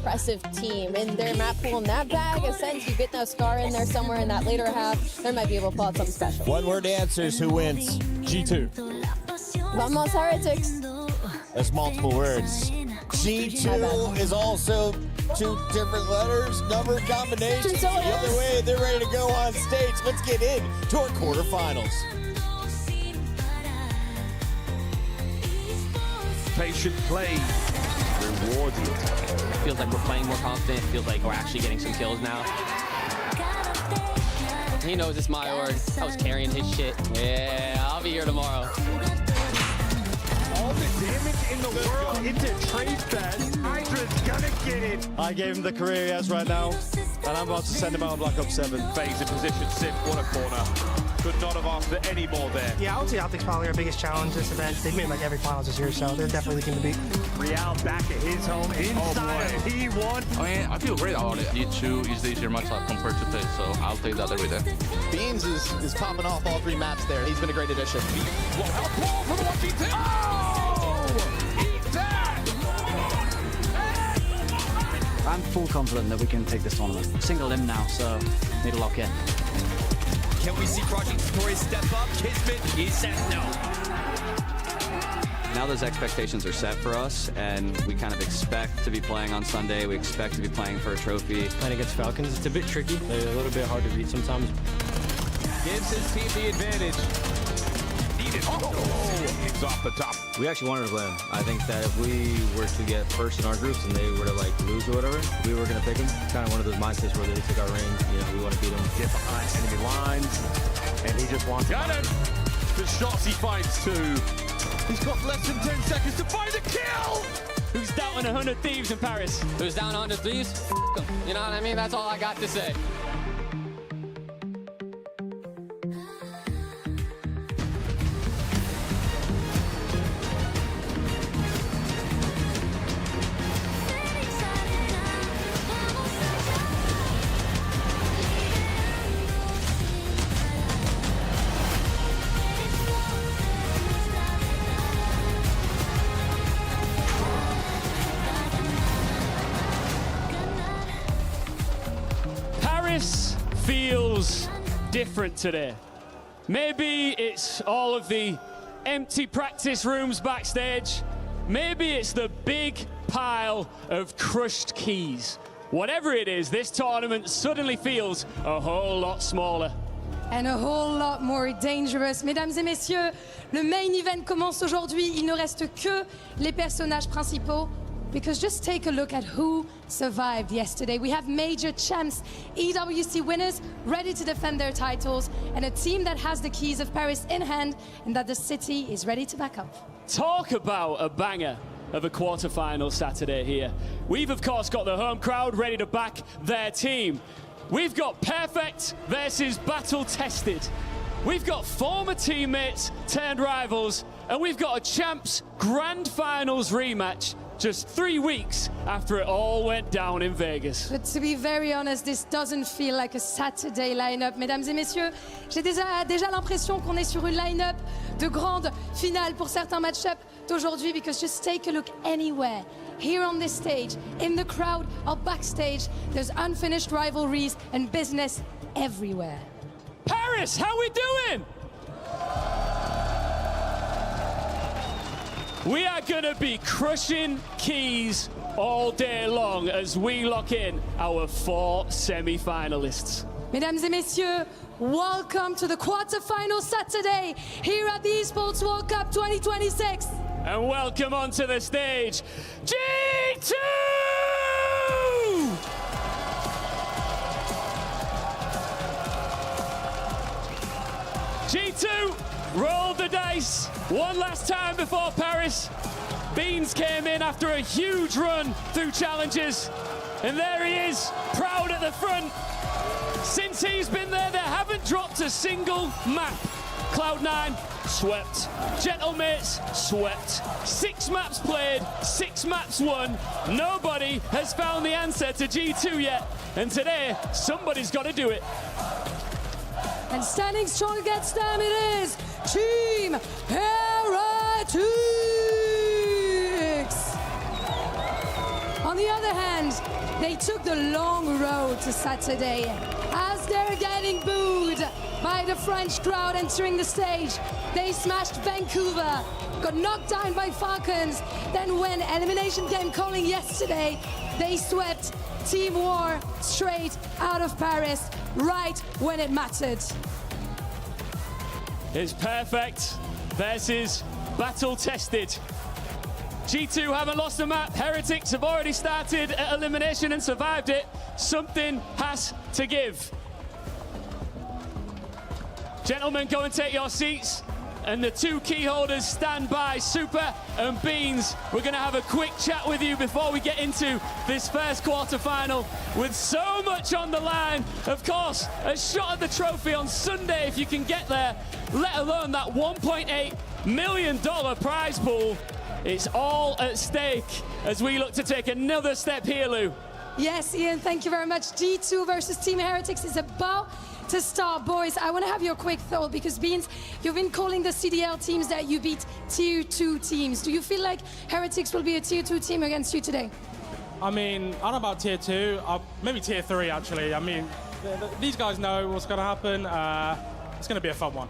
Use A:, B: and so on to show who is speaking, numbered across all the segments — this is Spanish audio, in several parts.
A: impressive team in their map pool. In that bag, a sense you get that Scar in there somewhere in that later half, they might be able to pull out something special.
B: One word answers, who wins?
C: G2.
A: Vamos Heretics.
B: That's multiple words. G2 is also 2 different letters, number combinations. The other way, they're ready to go on stage. Let's get in to our quarterfinals.
C: Patient play rewarded.
D: Feels like we're playing more confident. Feels like we're actually getting some kills now. He knows it's my org. I was carrying his shit. Yeah, I'll be here tomorrow.
C: All the damage in the world into trade fast. Hydra's gonna get it.
E: I gave him the career he has right now, and I'm about to send him out on Black Ops 7.
C: Phase in position, Sim, what a corner. Could not have asked for any more there.
F: Yeah, I would say Optic's probably our biggest challenge this event. They've made like every finals this year, so they're definitely the team to beat.
C: Real back at his home inside of P1.
G: I mean, I feel great about it. G2 is the easier matchup compared to play, so I'll take that every day.
H: Beans is popping off all 3 maps there. He's been a great addition.
G: Well, help ball for the 1v2. Oh! Eat that!
I: I'm full confident that we can take this tournament. Single limb now, so need to lock in.
J: Can we see Project Victoria step up? Kismet, he says no.
K: Now those expectations are set for us, and we kind of expect to be playing on Sunday. We expect to be playing for a trophy.
E: Playing against Falcons, it's a bit tricky. They're a little bit hard to read sometimes.
J: Gives his team the advantage.
C: Needed. Oh, it's off the top.
E: We actually wanted to play them. I think that if we were to get first in our groups and they were to like lose or whatever, we were going to pick them. Kind of one of those mindsets where they take our range, you know, we want to beat them.
C: Get behind enemy lines, and he just wants
G: Got him!
C: the shots he finds too. He's got less than 10 seconds to find a kill!
D: Who's doubting 100 Thieves in Paris? Who's down 100 Thieves? F them. You know what I mean? That's all I got to say.
L: Paris feels different today. Maybe it's all of the empty practice rooms backstage. Maybe it's the big pile of crushed keys. Whatever it is, this tournament suddenly feels a whole lot smaller.
M: And a whole lot more dangerous. Mesdames et messieurs, le main event commence aujourd'hui. Il ne reste que les personnages principaux. Because just take a look at who survived yesterday. We have major champs, EWC winners, ready to defend their titles, and a team that has the keys of Paris in hand, and that the city is ready to back up.
L: Talk about a banger of a quarterfinal Saturday here. We've of course got the home crowd ready to back their team. We've got Perfect versus Battle Tested. We've got former teammates turned rivals, and we've got a champs grand finals rematch just 3 weeks after it all went down in Vegas.
M: But to be very honest, this doesn't feel like a Saturday lineup. Mesdames et messieurs, j'ai déjà l'impression qu'on est sur une lineup de grande finale pour certains match-up d'aujourd'hui, because just take a look anywhere. Here on this stage, in the crowd, or backstage, there's unfinished rivalries and business everywhere.
L: Paris, how we doing? We are gonna be crushing keys all day long as we lock in our 4 semi-finalists.
M: Mesdames et messieurs, welcome to the quarterfinal Saturday here at the Esports World Cup 2026.
L: And welcome onto the stage, G2! G2 rolled the dice one last time before Paris. Beans came in after a huge run through challenges, and there he is, proud at the front. Since he's been there, they haven't dropped a single map. Cloud9 swept, Gentlemates swept, 6 maps played, 6 maps won. Nobody has found the answer to G2 yet, and today somebody's got to do it.
M: And standing strong against them, it is Team Heretics! On the the other hand, they took the long road to Saturday as they're getting booed by the French crowd entering the stage. They smashed Vancouver, got knocked down by Falcons. Then when Elimination came calling yesterday, they swept Team War straight out of Paris right when it mattered.
L: It's perfect versus battle tested. G2 haven't lost a map. Heretics have already started at Elimination and survived it. Something has to give. Gentlemen, go and take your seats. And the two key holders stand by, Super and Beans. We're going to have a quick chat with you before we get into this first quarterfinal with so much on the line. Of course, a shot at the trophy on Sunday if you can get there, let alone that $1.8 million prize pool. It's all at stake as we look to take another step here, Lou.
M: Yes, Ian, thank you very much. G2 versus Team Heretics is about to start. Boys, I want to have your quick thought because Beans, you've been calling the CDL teams that you beat tier 2 teams. Do you feel like Heretics will be a tier 2 team against you today?
F: I mean, I don't know about tier 2, maybe tier 3 actually. I mean, these guys know what's going to happen. It's going to be a fun one.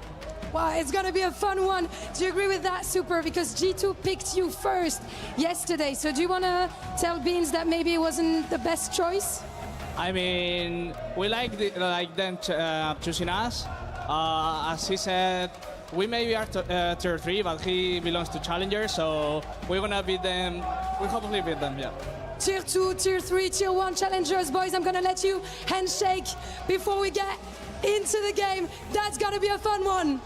M: Well, it's going to be a fun one. Do you agree with that, Super? Because G2 picked you first yesterday. So do you want to tell Beans that maybe it wasn't the best choice?
N: I mean, we like them choosing us. As he said, we maybe are tier 3, but he belongs to Challenger, so we're going to beat them. We'll hopefully beat them, yeah.
M: Tier 2, Tier 3, Tier 1 challengers. Boys, I'm going to let you handshake before we get into the game. That's going to be a fun one.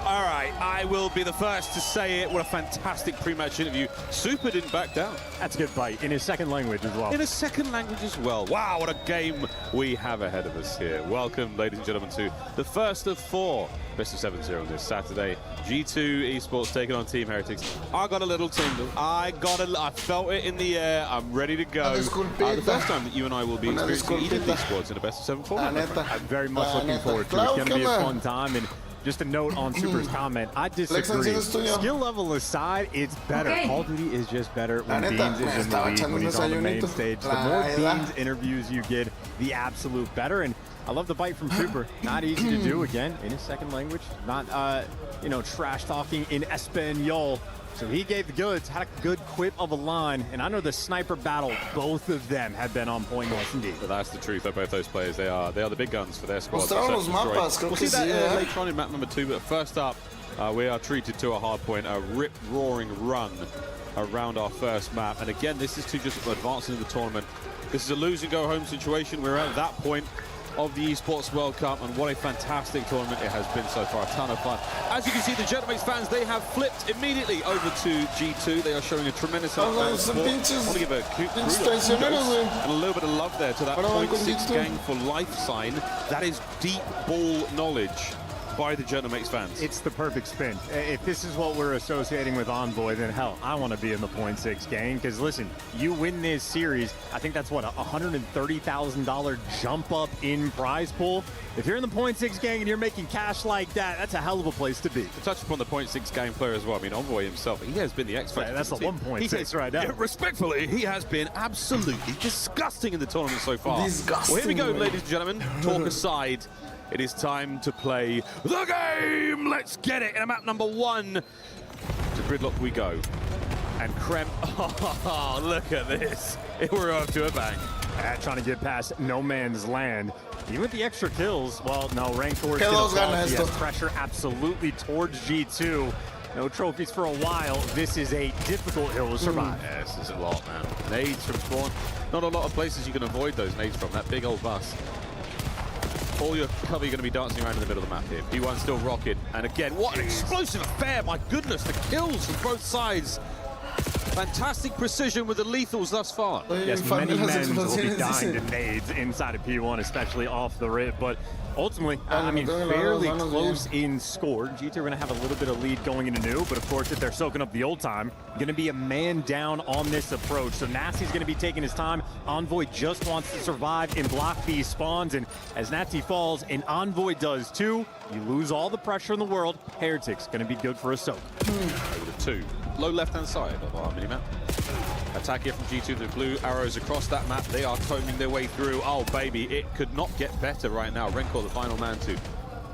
C: All right, I will be the first to say it. What a fantastic pre-match interview. Super didn't back down.
O: That's a good fight, in his second language as well.
C: In a second language as well. Wow, what a game we have ahead of us here. Welcome, ladies and gentlemen, to the first of 4 B07 on this Saturday. G2 Esports taking on Team Heretics. I got a little tingle. I felt it in the air. I'm ready to go. The first time that you and I will be experiencing either of these squads in a B07 format.
O: I'm very much looking forward to it. It's going to be a fun time. And just a note on Super's comment, I disagree. Skill level aside, it's better. Call of Duty is just better when Beans is in the lead, when he's on the main stage. The more Beans interviews you get, the absolute better. And I love the bite from Super. Not easy to do, again, in his second language. Not, trash talking in Espanol. So he gave the goods, had a good quip of a line, and I know the sniper battle, both of them have been on point, yes indeed.
C: But that's the truth of both those players. They are the big guns for their squad.
B: We'll
C: see that later on in map number 2, but first up, we are treated to a hard point, a rip-roaring run around our first map. And again, this is to just advancing in the tournament. This is a lose-and-go-home situation. We're at that point of the Esports World Cup, and what a fantastic tournament it has been so far. A ton of fun. As you can see, the Gentleman's fans, they have flipped immediately over to G2. They are showing a tremendous amount of support. I want to give a kudos and a little bit of love there to that 0.6 gang for life sign. That is deep ball knowledge by the Gentleman's fans.
O: It's the perfect spin. If this is what we're associating with Envoy, then hell, I want to be in the 0.6 gang, because listen, you win this series, I think that's what, a $130,000 jump up in prize pool. If you're in the 0.6 gang and you're making cash like that, that's a hell of a place to be.
C: To touch upon the 0.6 gang player as well, I mean, Envoy himself, he has been the X factor.
O: Yeah, that's a 1.6 right now.
C: Yeah, respectfully, he has been absolutely disgusting in the tournament so far.
B: Disgusting.
C: Well, here we go, ladies and gentlemen. Talk aside. It is time to play the game! Let's get it! In map number 1, to Gridlock we go. And Krem, oh, look at this. We're off to a bang.
O: Trying to get past no man's land. Even with the extra kills, well, no, Ranked Towards has pressure absolutely towards G2. No trophies for a while. This is a difficult hill to survive.
C: Yeah, this is a lot, man. Nades from spawn. Not a lot of places you can avoid those nades from. That big old bus. All your cover, you're going to be dancing around in the middle of the map here. P1 still rocking. And again, what an explosive affair. My goodness, the kills from both sides. Fantastic precision with the lethals thus far.
O: Yes, many men will be dying to nades inside of P1, especially off the rip. But ultimately, I mean, fairly close in score. G2 are going to have a little bit of lead going into new, but of course, if they're soaking up the old time, going to be a man down on this approach. So Nasty's going to be taking his time. Envoy just wants to survive in block B spawns, and as Nasty falls, and Envoy does too, you lose all the pressure in the world. Heretics going to be good for a soak.
C: Over to 2. Low left-hand side of our mini-map. Attack here from G2, the blue arrows across that map. They are combing their way through. Oh, baby, it could not get better right now. Rencor, the final man to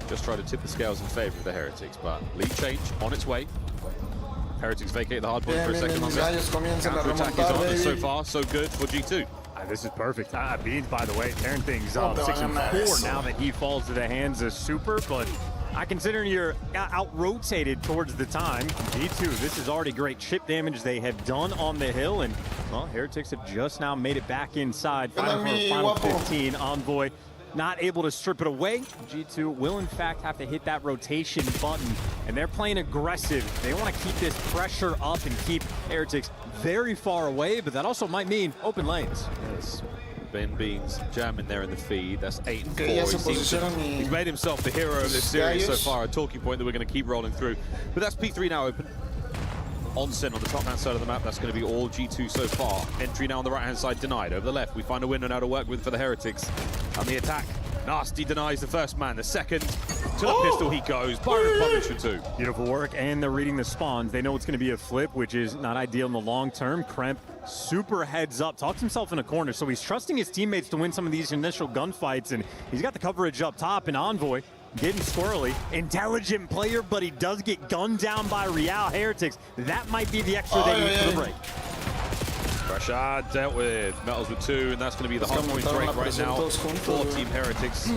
C: just try to tip the scales in favor of the Heretics, but lead change on its way. Heretics vacate the hard point for a second longer. Counter-attack is on, and so far, so good for G2.
O: This is perfect. Beans, by the way, tearing things up. 6-4 now that he falls to the hands of Super, but considering you're out-rotated towards the time, G2, this is already great chip damage they have done on the hill, and, well, Heretics have just now made it back inside. Final 15, Envoy not able to strip it away. G2 will, in fact, have to hit that rotation button, and they're playing aggressive. They want to keep this pressure up and keep Heretics very far away, but that also might mean open lanes.
C: Yes. Ben Beans jamming there in the feed. That's 8-4. He's made himself the hero of this series so far, a talking point that we're going to keep rolling through. But that's P3 now open. Onsen on the top-hand side of the map. That's going to be all G2 so far. Entry now on the right-hand side denied. Over the left, we find a window now to work with for the Heretics. On the attack, Nasty denies the first man. The second, to the pistol he goes. Byron Publisher too.
O: Beautiful work, and they're reading the spawns. They know it's going to be a flip, which is not ideal in the long term. Kremp, super heads up, talks himself in a corner, so he's trusting his teammates to win some of these initial gunfights, and he's got the coverage up top, and Envoy getting squirrely. Intelligent player, but he does get gunned down by Real Heretics. That might be the extra they need for the break.
C: Rashad dealt with Metals with 2, and that's going to be the hard point break right now for Team Heretics.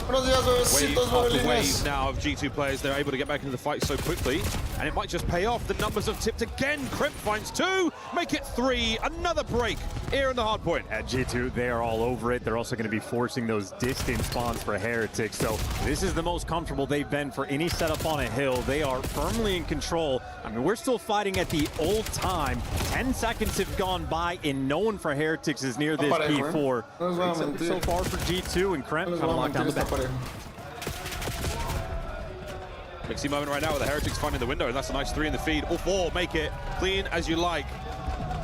C: Wave after wave now of G2 players. They're able to get back into the fight so quickly, and it might just pay off. The numbers have tipped again. Crimp finds 2, make it 3. Another break here in the hard point.
O: At G2, they are all over it. They're also going to be forcing those distant spawns for Heretics. So this is the most comfortable they've been for any setup on a hill. They are firmly in control. I mean, we're still fighting at the old time. 10 seconds have gone by, and no one for Heretics is near this P4. So far for G2, and Kremp kind of locked down the back.
C: Mixy moment right now with the Heretics finding the window, and that's a nice 3 in the feed. All 4 make it clean as you like.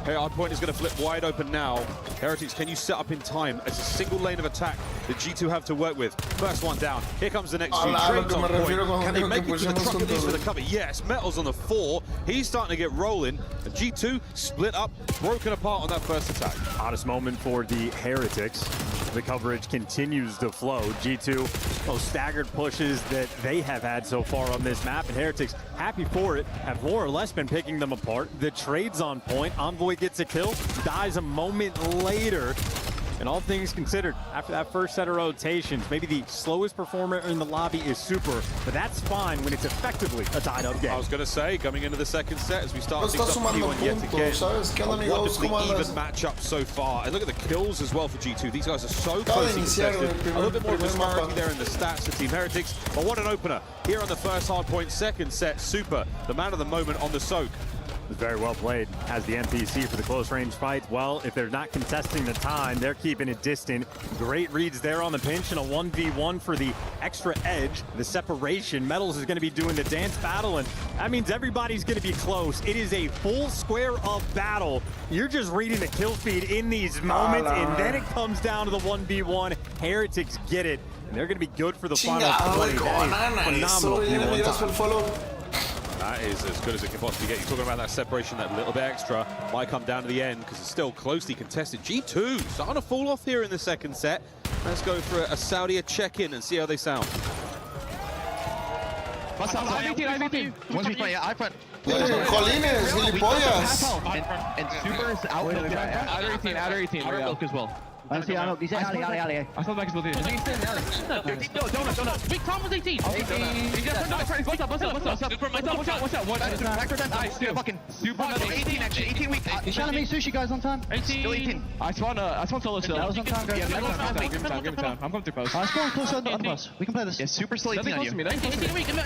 C: Okay, hard point is going to flip wide open now. Heretics, can you set up in time? It's a single lane of attack that G2 have to work with. First one down. Here comes the next few. Trades on point. Can they make it to the truck at least for the cover? Yes, Metals on the 4. He's starting to get rolling. And G2 split up, broken apart on that first attack.
O: Hottest moment for the Heretics. The coverage continues to flow. G2, those staggered pushes that they have had so far on this map, and Heretics, happy for it, have more or less been picking them apart. The trade's on point. Envoy gets a kill, dies a moment later. And all things considered, after that first set of rotations, maybe the slowest performer in the lobby is Super, but that's fine when it's effectively a tied-up game.
C: I was going to say, coming into the second set, as we start things off P1 yet again, a wonderfully even matchup so far. And look at the kills as well for G2. These guys are so closely contested. A little bit more disparity there in the stats for Team Heretics, but what an opener. Here on the first hard point, second set, Super, the man of the moment on the soak.
O: Very well played. Has the NPC for the close range fights. Well, if they're not contesting the time, they're keeping it distant. Great reads there on the pinch, and a 1v1 for the extra edge, the separation. Metals is going to be doing the dance battle, and that means everybody's going to be close. It is a full square of battle. You're just reading the kill feed in these moments, and then it comes down to the 1v1. Heretics get it, and they're going to be good for the final 20. That is phenomenal.
C: That is as good as it can possibly get. You're talking about that separation, that little bit extra. Might come down to the end because it's still closely contested. G2 starting to fall off here in the second set. Let's go for a Saudi check-in and see how they sound.
J: What's up? Once we play, I front.
H: Colines, gilipollas.
J: And Super is out. Outer 18. Outer milk as well.
I: Dice Ali.
J: I saw the back is both here.
L: Donut. Big Tom was 18. What's up? Watch out.
J: Nice, dude. Fucking Super metal. 18 actually. 18 weak.
I: You trying to make sushi guys on time?
L: 18.
J: Still 18. I spawn solo still.
I: That was on time, guys.
J: Give me time. I'm coming through post.
I: I spawn closer on the bus. We can play this.
J: Yeah, Super still 18 on you.
L: 18 weak. In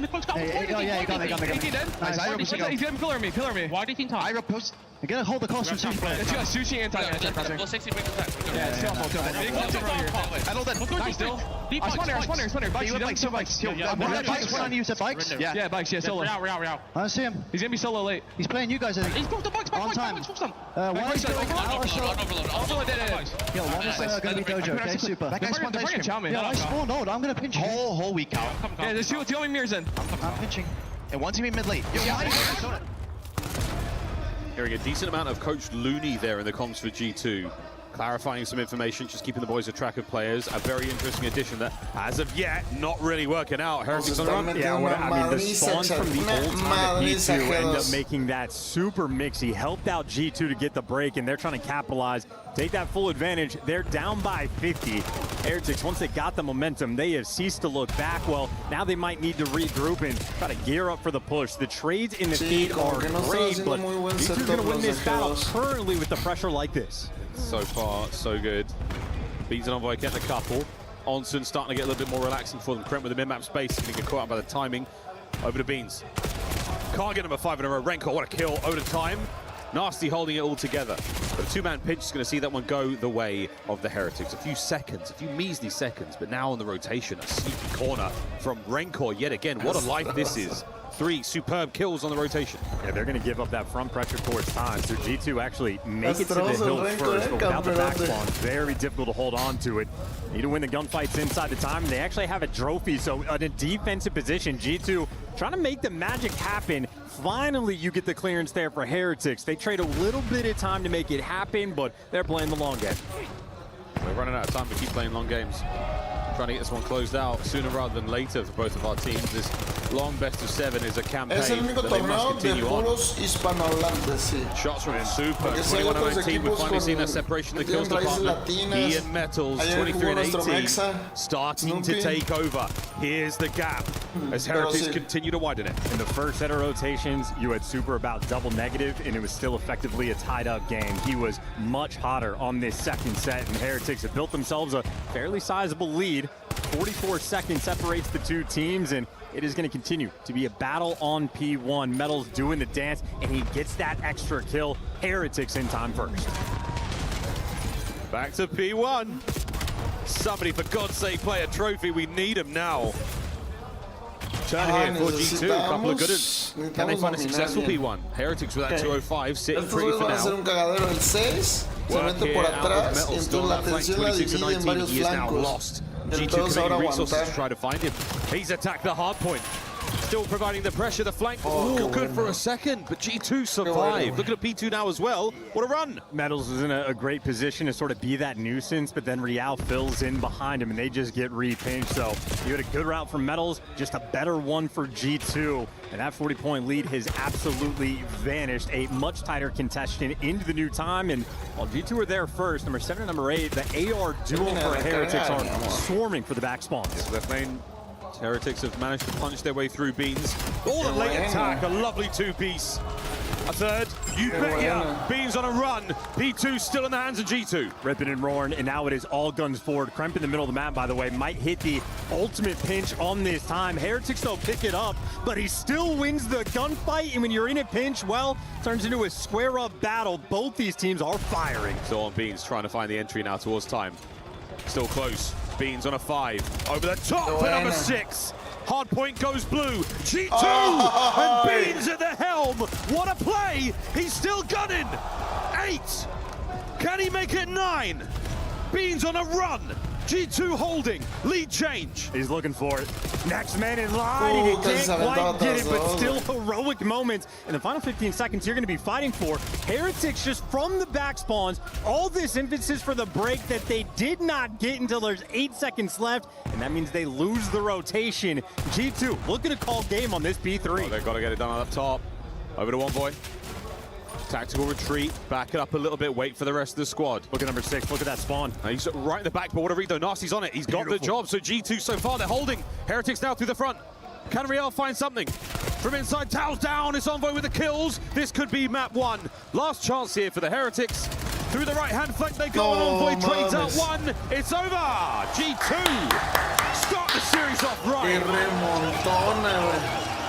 L: the close cut.
I: Yeah, you got me.
J: 18 then. Nice. He's gonna pillar me.
L: Why do you think time?
J: I post.
I: You're gonna hold the cost from sushi player.
J: It's got sushi and time.
L: Well, 60 brings attack.
J: Yeah, it's still I know that. Nice still. I spawn there. Bikes. Bikes on you said bikes? Yeah, bikes. Yeah, solo.
L: Real.
I: I see him.
J: He's gonna be solo late.
I: He's playing you guys, I think.
L: He's booked the bikes.
I: On time. One is going out or so.
L: Overload.
I: Yo, one is gonna be dojo, okay? Super.
J: That guy spawned ice cream.
I: Yeah, I spawned old. I'm gonna pinch you.
J: Whole week out.
L: Yeah,
J: there's two only mirrors in.
I: I'm pinching.
J: And one team in mid late.
C: Hearing a decent amount of Coach Looney there in the comms for G2. Clarifying some information, just keeping the boys a track of players. A very interesting addition that, as of yet, not really working out. Heretics on the run.
O: Yeah, I mean, the spawn from the old time at P2 ended up making that super mixy. Helped out G2 to get the break, and they're trying to capitalize, take that full advantage. They're down by 50. Heretics, once they got the momentum, they have ceased to look back. Well, now they might need to regroup and try to gear up for the push. The trades in the feed are great, but G2's going to win this battle currently with the pressure like this.
C: So far, so good. Beans and Envoy getting a couple. Onsen starting to get a little bit more relaxing for them. Kremp with the mid-map space, going to get caught out by the timing. Over to Beans. Can't get number 5 in a row. Renko, what a kill. Over to time. Nasty holding it all together. But a two-man pinch is going to see that one go the way of the Heretics. A few seconds, a few measly seconds, but now on the rotation, a sneaky corner from Renko yet again. What a life this is. 3 superb kills on the rotation.
O: Yeah, they're going to give up that front pressure towards time. So G2 actually make it to the hill first, but without the back spawn, very difficult to hold on to it. Need to win the gunfights inside the time. They actually have a trophy, so in a defensive position, G2 trying to make the magic happen. Finally, you get the clearance there for Heretics. They trade a little bit of time to make it happen, but they're playing the long game.
C: We're running out of time to keep playing long games. Trying to get this one closed out sooner rather than later for both of our teams. This long best of 7 is a campaign that they must continue on. Shots from Super, 21-19. We're finally seeing that separation in the kills department. He and Metals, 23 and 18, starting to take over. Here's the gap as Heretics continue to widen it.
O: In the first set of rotations, you had Super about double negative, and it was still effectively a tied-up game. He was much hotter on this second set, and Heretics have built themselves a fairly sizable lead. 44 seconds separates the two teams, and it is going to continue to be a battle on P1. Metals doing the dance, and he gets that extra kill. Heretics in time first.
C: Back to P1. Somebody, for God's sake, play a trophy. We need him now. Turn here for G2. A couple of good ones. Can they find a successful P1? Heretics with that 205, sitting pretty for now. Work here out of Metals, still that flank, 26 and 19. He is now lost. G2 committing resources to try to find him. He's attacked the hard point. Still providing the pressure, the flank. Ooh, good for a second, but G2 survived. Look at P2 now as well. What a run.
O: Metals is in a great position to sort of be that nuisance, but then Real fills in behind him, and they just get re-pinched. So you had a good route from Metals, just a better one for G2. And that 40-point lead has absolutely vanished. A much tighter contestation into the new time. And while G2 are there first, number 7 and number 8, the AR duo for Heretics are swarming for the back spawns.
C: Left lane. Heretics have managed to punch their way through Beans. Oh, the late attack, a lovely two-piece. A third, you bet ya. Beans on a run. P2 still in the hands of G2.
O: Ripping and roaring, and now it is all guns forward. Kremp in the middle of the map, by the way, might hit the ultimate pinch on this time. Heretics don't pick it up, but he still wins the gunfight, and when you're in a pinch, well, turns into a square-up battle. Both these teams are firing.
C: So on Beans trying to find the entry now towards time. Still close. Beans on a 5. Over the top for number 6. Hard point goes blue. G2 and Beans at the helm. What a play. He's still gunning. 8. Can he make it 9? Beans on a run. G2 holding. Lead change.
O: He's looking for it. Next man in line. And he can't quite get it, but still heroic moments. In the final 15 seconds, you're going to be fighting for Heretics just from the back spawns. All this emphasis for the break that they did not get until there's 8 seconds left. And that means they lose the rotation. G2 looking to call game on this P3.
C: Oh, they've got to get it done up top. Over to One Boy. Tactical retreat, back it up a little bit, wait for the rest of the squad.
O: Look at number 6, look at that spawn.
C: He's right in the back, but what a read though. Nasty's on it, he's got the job, so G2 so far, they're holding. Heretics now through the front. Can Real find something? From inside, Tao's down, it's Envoy with the kills. This could be map 1. Last chance here for the Heretics. Through the right-hand flank they go, and Envoy trades out 1. It's over! G2 start the series off right.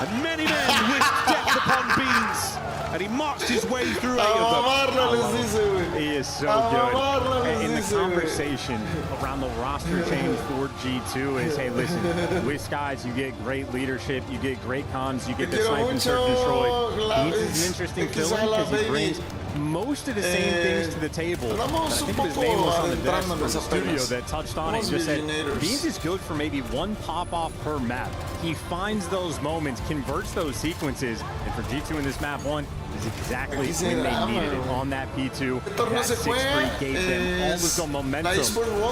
C: And many men wished death upon Beans. And he marched his way through 8 of them.
O: He is so good. In the conversation around the roster change for G2 is, hey, listen, with guys, you get great leadership, you get great comms, you get the snipe and search and destroy. Beans is an interesting fill-in because he brings most of the same things to the table. I think his name was on the desk from the studio that touched on it and just said, Beans is good for maybe 1 pop-off per map. He finds those moments, converts those sequences, and for G2 in this map 1, Beans exactly when they needed it on that P2. That 6-3 gave them all of the momentum.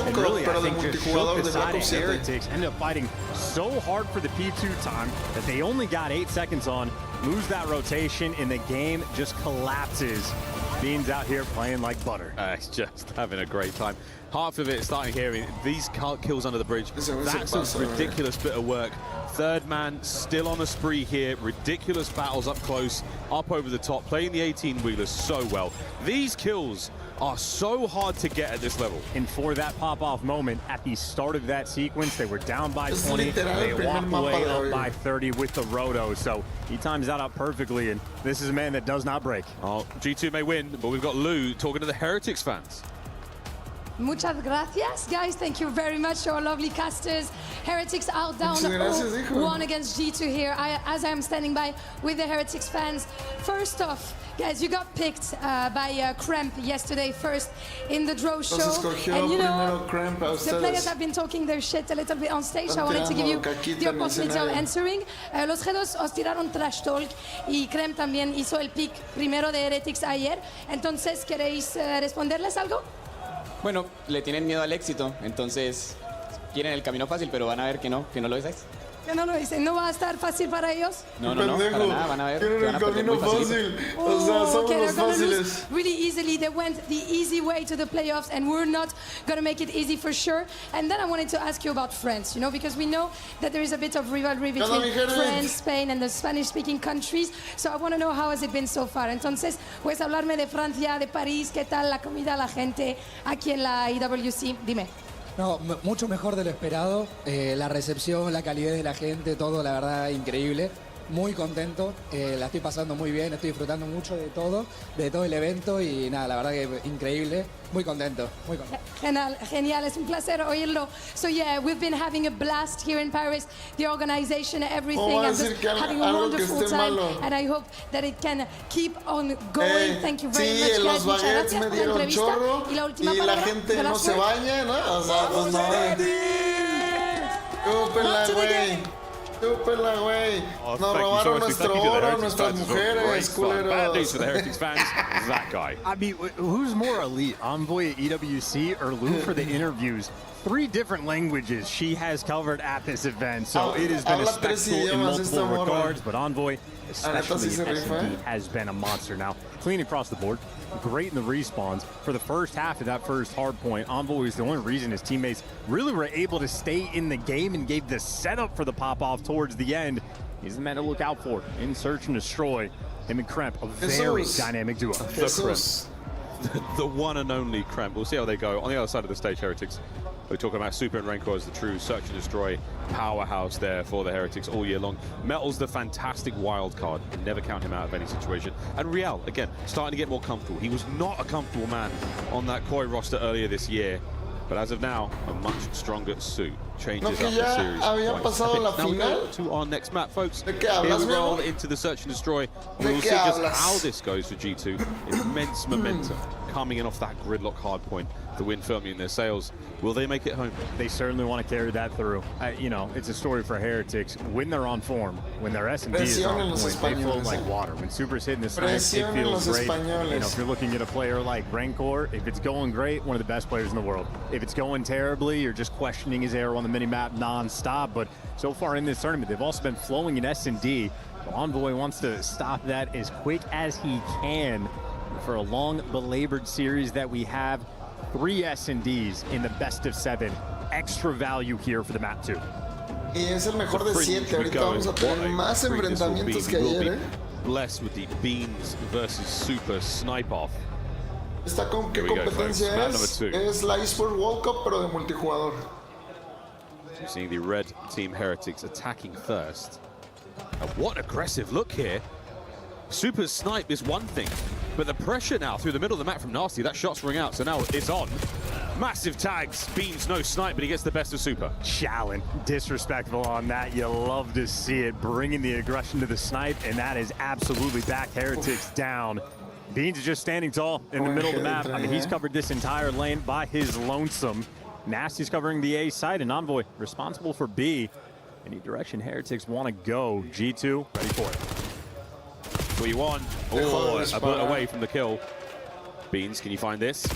O: And really, I think just shook the side of Heretics, ended up fighting so hard for the P2 time that they only got 8 seconds on, lose that rotation, and the game just collapses. Beans out here playing like butter.
C: He's just having a great time. Half of it starting here, these kills under the bridge, that's a ridiculous bit of work. Third man still on a spree here, ridiculous battles up close, up over the top, playing the 18-wheelers so well. These kills are so hard to get at this level.
O: And for that pop-off moment, at the start of that sequence, they were down by 20, they walked away up by 30 with the roto, so he times that up perfectly, and this is a man that does not break.
C: Oh, G2 may win, but we've got Lou talking to the Heretics fans.
M: Muchas gracias, guys. Thank you very much to our lovely casters. Heretics are down 1 against G2 here, as I am standing by with the Heretics fans. First off, guys, you got picked by Cramp yesterday first in the draw show. And you know, the players have been talking their shit a little bit on stage. So I wanted to give you the opportunity of answering. Los G2 os tiraron trash talk y Cramp también hizo el pick primero de Heretics ayer. Entonces, ¿queréis responderles algo?
P: Bueno, le tienen miedo al éxito, entonces quieren el camino fácil, pero van a ver que no lo es.
M: Que no lo dicen, ¿no va a estar fácil para ellos?
P: No, para nada, van a ver que van a perder muy fácil.
M: O sea, somos los fáciles. Really easily, they went the easy way to the playoffs, and we're not gonna make it easy for sure. And then I wanted to ask you about France, you know, because we know that there is a bit of rivalry between France, Spain, and the Spanish-speaking countries. So I want to know how has it been so far. Entonces, puedes hablarme de Francia, de París, ¿qué tal la comida, la gente aquí en la IWC? Dime.
Q: No, mucho mejor de lo esperado. La recepción, la calidez de la gente, todo, la verdad, increíble. Muy contento, la estoy pasando muy bien, estoy disfrutando mucho de todo el evento y nada, la verdad que increíble, muy contento, muy contento.
M: Genial, es un placer oírlo. So yeah, we've been having a blast here in Paris, the organization, everything, and just having a wonderful time, and I hope that it can keep on going. Thank you very much, guys. Muchas gracias por la entrevista. Y la última palabra,
R: la gente no se baña, ¿no? O sea, pues no. Chúpenla, güey. Chúpenla, güey. Nos robaron nuestro oro, nuestras mujeres, culeros.
C: Bad news for the Heretics fans, that guy.
O: I mean, who's more elite, Envoy at EWC or Lou for the interviews? 3 different languages she has covered at this event, so it has been a spectacle in multiple regards, but Envoy, especially in S&D, has been a monster. Now, clean across the board, great in the respawns. For the first half of that first hard point, Envoy is the only reason his teammates really were able to stay in the game and gave the setup for the pop-off towards the end. He's the man to look out for in Search and Destroy. Him and Kremp, a very dynamic duo.
C: The one and only Kremp. We'll see how they go. On the other side of the stage, Heretics. We're talking about Super and Rancor as the true Search and Destroy powerhouse there for the Heretics all year long. Metal's the fantastic wild card. Never count him out of any situation. And Real, again, starting to get more comfortable. He was not a comfortable man on that Koi roster earlier this year. But as of now, a much stronger suit. Changes up the series. Now we go to our next map, folks. Here we roll into the Search and Destroy. We'll see just how this goes for G2. Immense momentum coming in off that gridlock hard point to win firmly in their sails. Will they make it home?
O: They certainly want to carry that through. You know, it's a story for Heretics. When they're on form, when their S&D is on point, they float like water. When Super's hitting the snipe, it feels great. You know, if you're looking at a player like Rancor, if it's going great, one of the best players in the world. If it's going terribly, you're just questioning his arrow on the minimap non-stop. But so far in this tournament, they've also been flowing in S&D. So Envoy wants to stop that as quick as he can for a long belabored series that we have. 3 S&Ds in the best of 7. Extra value here for the map 2.
R: Y es el mejor de 7. Ahorita vamos a tener más enfrentamientos que ayer,
C: Blessed with the Beans versus Super snipe off.
R: ¿Esta qué competencia es? Es la Esports World Cup, pero de multijugador.
C: You're seeing the red team Heretics attacking first. And what aggressive look here. Super's snipe is one thing, but the pressure now through the middle of the map from Nasty, that shot's ring out, so now it's on. Massive tags, Beans no snipe, but he gets the best of Super.
O: Challenge, disrespectful on that. You love to see it, bringing the aggression to the snipe, and that is absolutely back Heretics down. Beans is just standing tall in the middle of the map. I mean, he's covered this entire lane by his lonesome. Nasty's covering the A side, and Envoy responsible for B. Any direction Heretics want to go. G2, ready for it.
C: what you want. Oh, a bullet away from the kill. Beans, can you find this?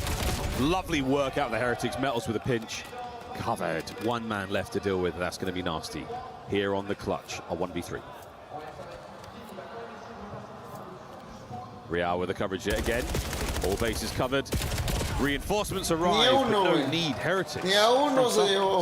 C: Lovely work out of the Heretics. Metals with a pinch. Covered. One man left to deal with. That's going to be nasty. Here on the clutch, a 1v3. Real with the coverage yet again. All bases covered. Reinforcements arrive, but no need. Heretics.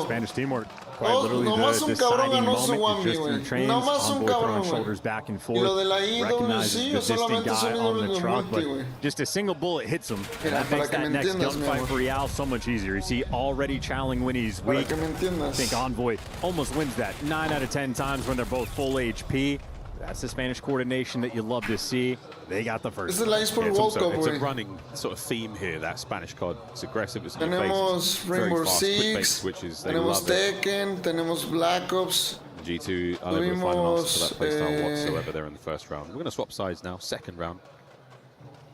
O: Spanish teamwork. Quite literally the deciding moment is just through trains, Envoy throwing shoulders back and forth, recognizes the distant guy on the truck, but just a single bullet hits him, and that makes that next gunfight for Real so much easier. You see already challenging when he's weak. I think Envoy almost wins that 9 out of 10 times when they're both full HP. That's the Spanish coordination that you love to see. They got the first.
R: It's a
C: running sort of theme here, that Spanish COD. It's aggressive, it's
R: tenemos Rainbow Six,
C: switches.
R: Tenemos Tekken, tenemos Black Ops.
C: G2 unable to find an answer to that playstyle whatsoever there in the first round. We're going to swap sides now, second round.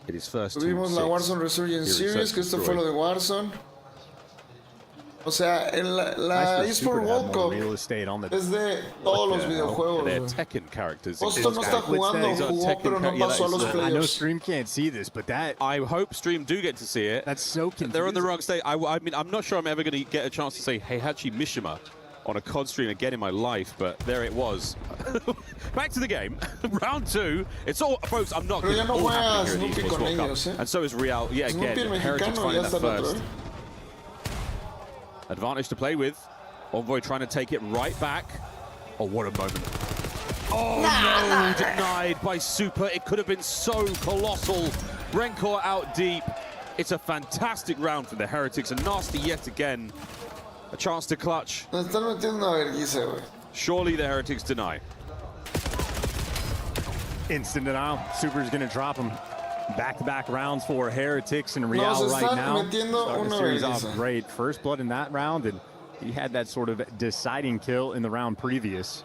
C: It is first to
R: Tuvimos la Warzone Resurgence Series, que esto fue lo de Warzone. O sea, la Esports World Cup es de todos los videojuegos.
C: Tekken characters.
R: Osto no está jugando, jugó, pero no pasó a los playoffs.
O: I know Stream can't see this, but that...
C: I hope Stream do get to see it.
O: That's so confusing.
C: They're on the wrong stage. I mean, I'm not sure I'm ever going to get a chance to say Heihachi Mishima on a COD stream again in my life, but there it was. Back to the game. Round 2. It's all, folks, I'm not going to all happening here in the Esports World Cup. And so is Real. Yeah, again, Heretics finding that first. Advantage to play with. Envoy trying to take it right back. Oh, what a moment. Oh, no, denied by Super. It could have been so colossal. Rencor out deep. It's a fantastic round for the Heretics, and nasty yet again. A chance to clutch. Surely the Heretics deny.
O: Instant denial. Super's going to drop him. Back-to-back rounds for Heretics and Real right now. Starting the series off great. First blood in that round, and he had that sort of deciding kill in the round previous.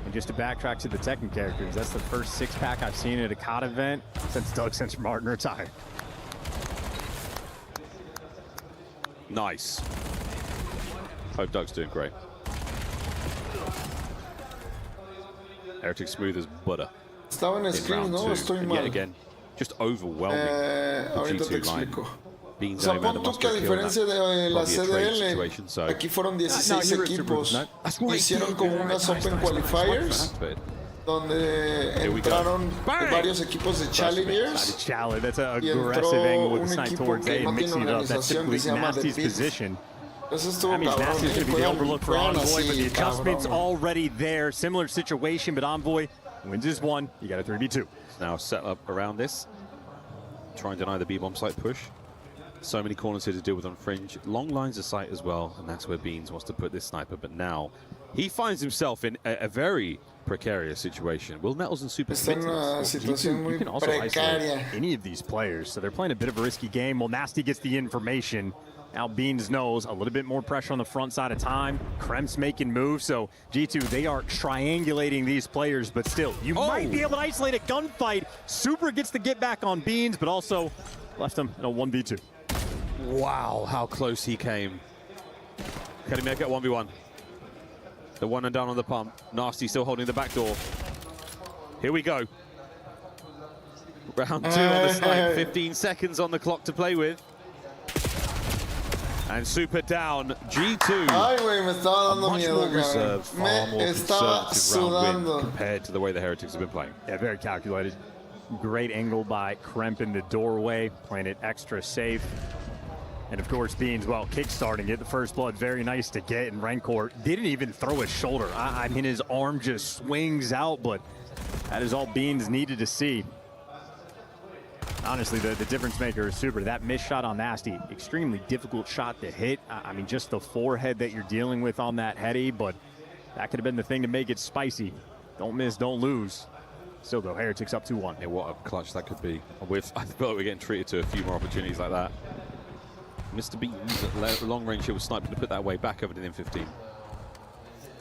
O: And just to backtrack to the Tekken characters, that's the first 6-pack I've seen at a COD event since Doug Martin retired.
C: Nice. Hope Doug's doing great. Heretics smooth as butter.
R: Estaba en screen, no, estoy mal.
C: Yet again. Just overwhelming.
R: Ahorita te explico. O sea, pon tú que a diferencia de la CDL, aquí fueron 16 equipos. Hicieron como unas Open Qualifiers, donde entraron varios equipos de Challengers.
O: Y entró un equipo que no tiene organización, que se llama The Pit. Eso estuvo cabrón. Nasty's going to be the overlook for Envoy, but the adjustment's already there. Similar situation, but Envoy wins his one. You got a 3v2.
C: Now set up around this. Try and deny the B-bomb site push. So many corners here to deal with on Fringe. Long lines of sight as well, and that's where Beans wants to put this sniper. But now he finds himself in a very precarious situation. Will Metals and Super fit this?
O: You can also isolate any of these players, so they're playing a bit of a risky game. Well, Nasty gets the information. Now Beans knows a little bit more pressure on the front side of time. Krem's making moves, so G2, they are triangulating these players, but still, you might be able to isolate a gunfight. Super gets the get back on Beans, but also left him in a 1v2.
C: Wow, how close he came. Can he make it 1v1? The one and done on the pump. Nasty still holding the back door. Here we go. Round 2 on the snipe. 15 seconds on the clock to play with. And Super down. G2.
R: Ay, güey, me estaba dando miedo,
C: reserved, far more conservative round win compared to the way the Heretics have been playing.
O: Yeah, very calculated. Great angle by Kremp in the doorway, playing it extra safe. And of course, Beans, well, kick-starting it. The first blood, very nice to get. And Rencor didn't even throw his shoulder. I mean, his arm just swings out, but that is all Beans needed to see. Honestly, the difference maker is Super. That missed shot on Nasty, extremely difficult shot to hit. I mean, just the forehead that you're dealing with on that heady, but that could have been the thing to make it spicy. Don't miss, don't lose. Still though, Heretics up 2-1.
C: Yeah, what a clutch that could be. I feel like we're getting treated to a few more opportunities like that. Mr. Beans at long range here was sniping to put that away back over to the M15.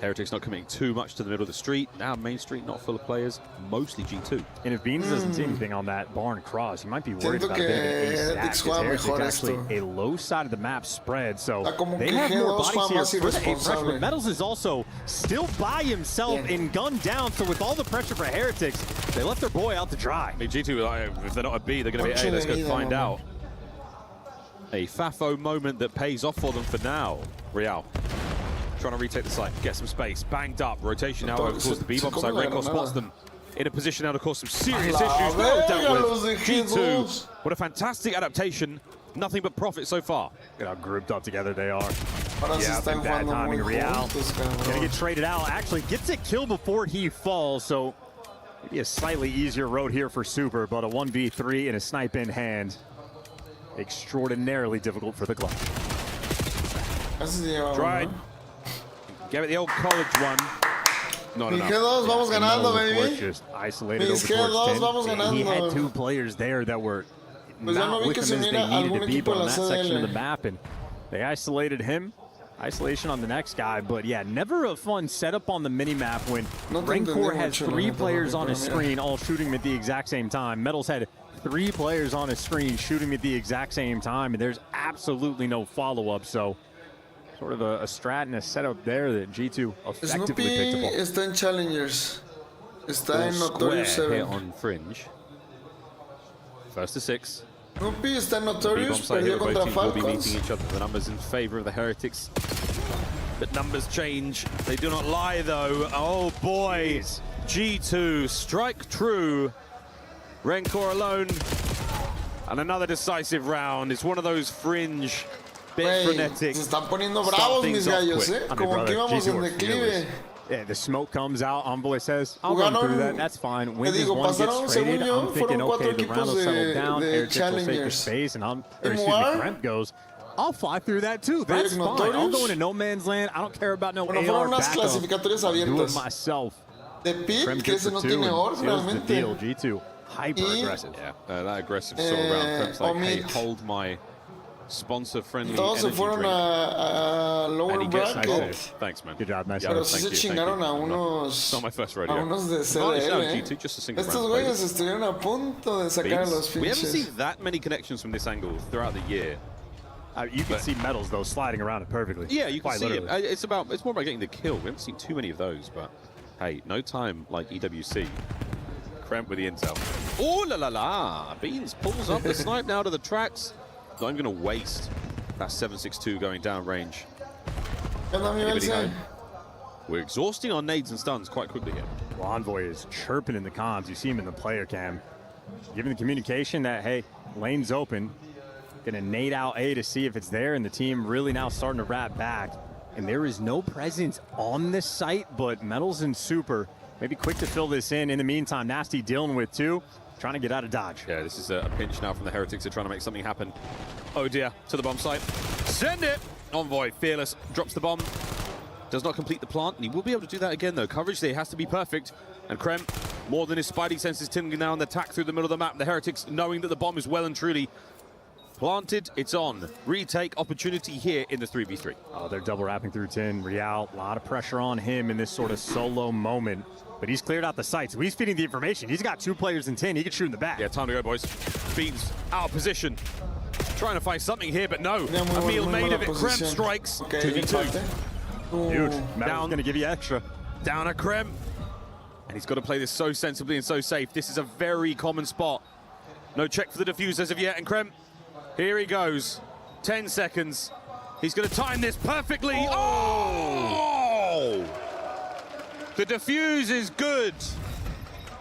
C: Heretics not committing too much to the middle of the street. Now Main Street not full of players, mostly G2.
O: And if Beans doesn't see anything on that barn cross, you might be worried about a bit of an ace stack, because Heretics actually a low side of the map spread, so they have more bodies here for the A freshman. Metals is also still by himself and gunned down, so with all the pressure for Heretics, They left their boy out to dry.
C: I mean, G2, if they're not a B, they're going to be A. Let's go find out. A FAFO moment that pays off for them for now. Real trying to retake the site, get some space, banged up, rotation now over towards the B-bomb side. Rancor spots them in a position now to cause some serious issues. Well dealt with. G2, what a fantastic adaptation. Nothing but profit so far.
O: Look how grouped up together they are. Yeah, bad timing. Real gonna get traded out. Actually gets a kill before he falls, so maybe a slightly easier road here for Super, but a 1v3 and a snipe in hand. Extraordinarily difficult for the club.
C: Tried. Gave it the old college one. Not enough.
R: Vamos ganando, baby.
O: Just isolated over towards 10. He had 2 players there that were not with him as they needed to be, but on that section of the map, and they isolated him. Isolation on the next guy, but yeah, never a fun setup on the mini-map when Rancor has 3 players on his screen all shooting at the exact same time. Metals had 3 players on his screen shooting at the exact same time, and there's absolutely no follow-up, so sort of a strat and a setup there that G2 effectively picked up.
R: Está en Challengers. Está en Notorious 7.
C: On Fringe. First to 6.
R: Snoopy está en Notorious, perdió contra Falcons.
C: Will be meeting each other. The numbers in favor of the Heretics. But numbers change. They do not lie, though. Oh, boy. G2 strike true. Rancor alone. And another decisive round. It's one of those Fringe, bit frenetic.
R: Se están poniendo bravos, mis gallos, eh? Como que íbamos en declive.
O: Yeah, the smoke comes out. Envoy says, I'll run through that. That's fine. When this one gets traded, I'm thinking, okay, the round will settle down. Heretics will take their space, and Kremp goes, I'll fly through that too. That's fine. I'll go into no man's land. I don't care about no AR backup. I'll do it myself.
R: De Pit, que ese no tiene oro realmente.
O: G2, hyper aggressive.
C: Yeah, that aggressive sort of round. Kremp's like, hey, hold my sponsor-friendly
R: Todos se fueron a lower bracket.
C: Thanks, man.
O: Good job, nice.
R: Pero sí se chingaron a unos.
C: Not my first rodeo.
R: A unos de CDL.
C: G2, just a single
R: Estos güeyes estuvieron a punto de sacar a los pinches.
C: We haven't seen that many connections from this angle throughout the year.
O: You can see Metals though sliding around it perfectly.
C: Yeah, you can see it. It's more about getting the kill. We haven't seen too many of those, but hey, no time like EWC. Kremp with the intel. Oh la la la! Beans pulls up the snipe now to the tracks. Not even going to waste that 7.62 going down range. We're exhausting our nades and stuns quite quickly here.
O: Well, Envoy is chirping in the comms. You see him in the player cam. Giving the communication that, hey, lane's open. Gonna nade out A to see if it's there, and the team really now starting to wrap back. And there is no presence on this site, but Metals and Super maybe quick to fill this in. In the meantime, Nasty dealing with 2. Trying to get out of dodge.
C: Yeah, this is a pinch now from the Heretics. They're trying to make something happen. Oh dear, to the bomb site. Send it! Envoy, fearless, drops the bomb. Does not complete the plant. And he will be able to do that again, though. Coverage there has to be perfect. And Kremp, more than his spidey senses, tingling now on the attack through the middle of the map. The Heretics, knowing that the bomb is well and truly planted, it's on. Retake opportunity here in the 3v3.
O: Oh, they're double wrapping through 10. Real, a lot of pressure on him in this sort of solo moment. But he's cleared out the site, so he's feeding the information. He's got 2 players in 10. He can shoot in the back.
C: Yeah, time to go, boys. Beans out of position. Trying to find something here, but no. A meal made of it. Kremp strikes. 2v2.
O: Huge. Down. Going to give you extra.
C: Down a Kremp. And he's got to play this so sensibly and so safe. This is a very common spot. No check for the defuse as of yet. And Kremp, here he goes. 10 seconds. He's going to time this perfectly. Oh! The defuse is good.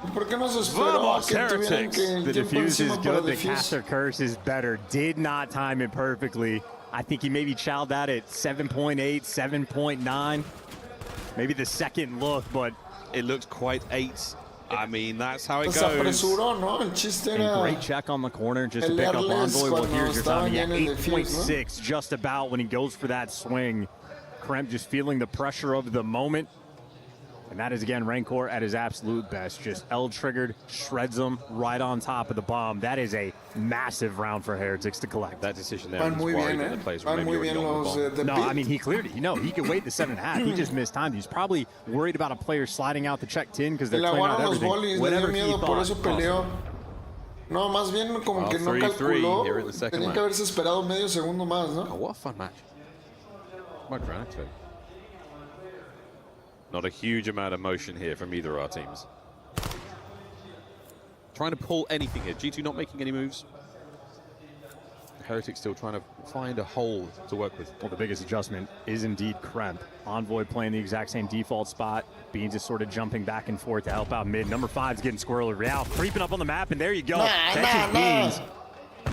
O: Vamos, Heretics. The defuse is good. The caster curse is better. Did not time it perfectly. I think he maybe chowed that at 7.8, 7.9. Maybe the second look, but
C: it looked quite 8. I mean, that's how it goes.
O: And great check on the corner just to pick up Envoy. Well, here's your time. Yeah, 8.6 just about when he goes for that swing. Kremp just feeling the pressure of the moment. And that is, again, Rancor at his absolute best. Just L-triggered, shreds them right on top of the bomb. That is a massive round for Heretics to collect.
C: That decision there was worried that the players were maybe already on the bomb.
O: No, I mean, he cleared it. You know, he could wait the 7.5. He just missed time. He's probably worried about a player sliding out the check 10 because they're clearing out everything. Whatever he thought.
R: No, más bien como que no calculó. Tenía que haberse esperado medio segundo más, ¿no?
C: Oh, what a fun match. What a Not a huge amount of motion here from either of our teams. trying to pull anything here. G2 not making any moves. Heretic still trying to find a hole to work with.
O: Well, the biggest adjustment is indeed Kremp. Envoy playing the exact same default spot. Beans is sort of jumping back and forth to help out mid. Number 5's getting squirrely. Real creeping up on the map, and there you go. Beans.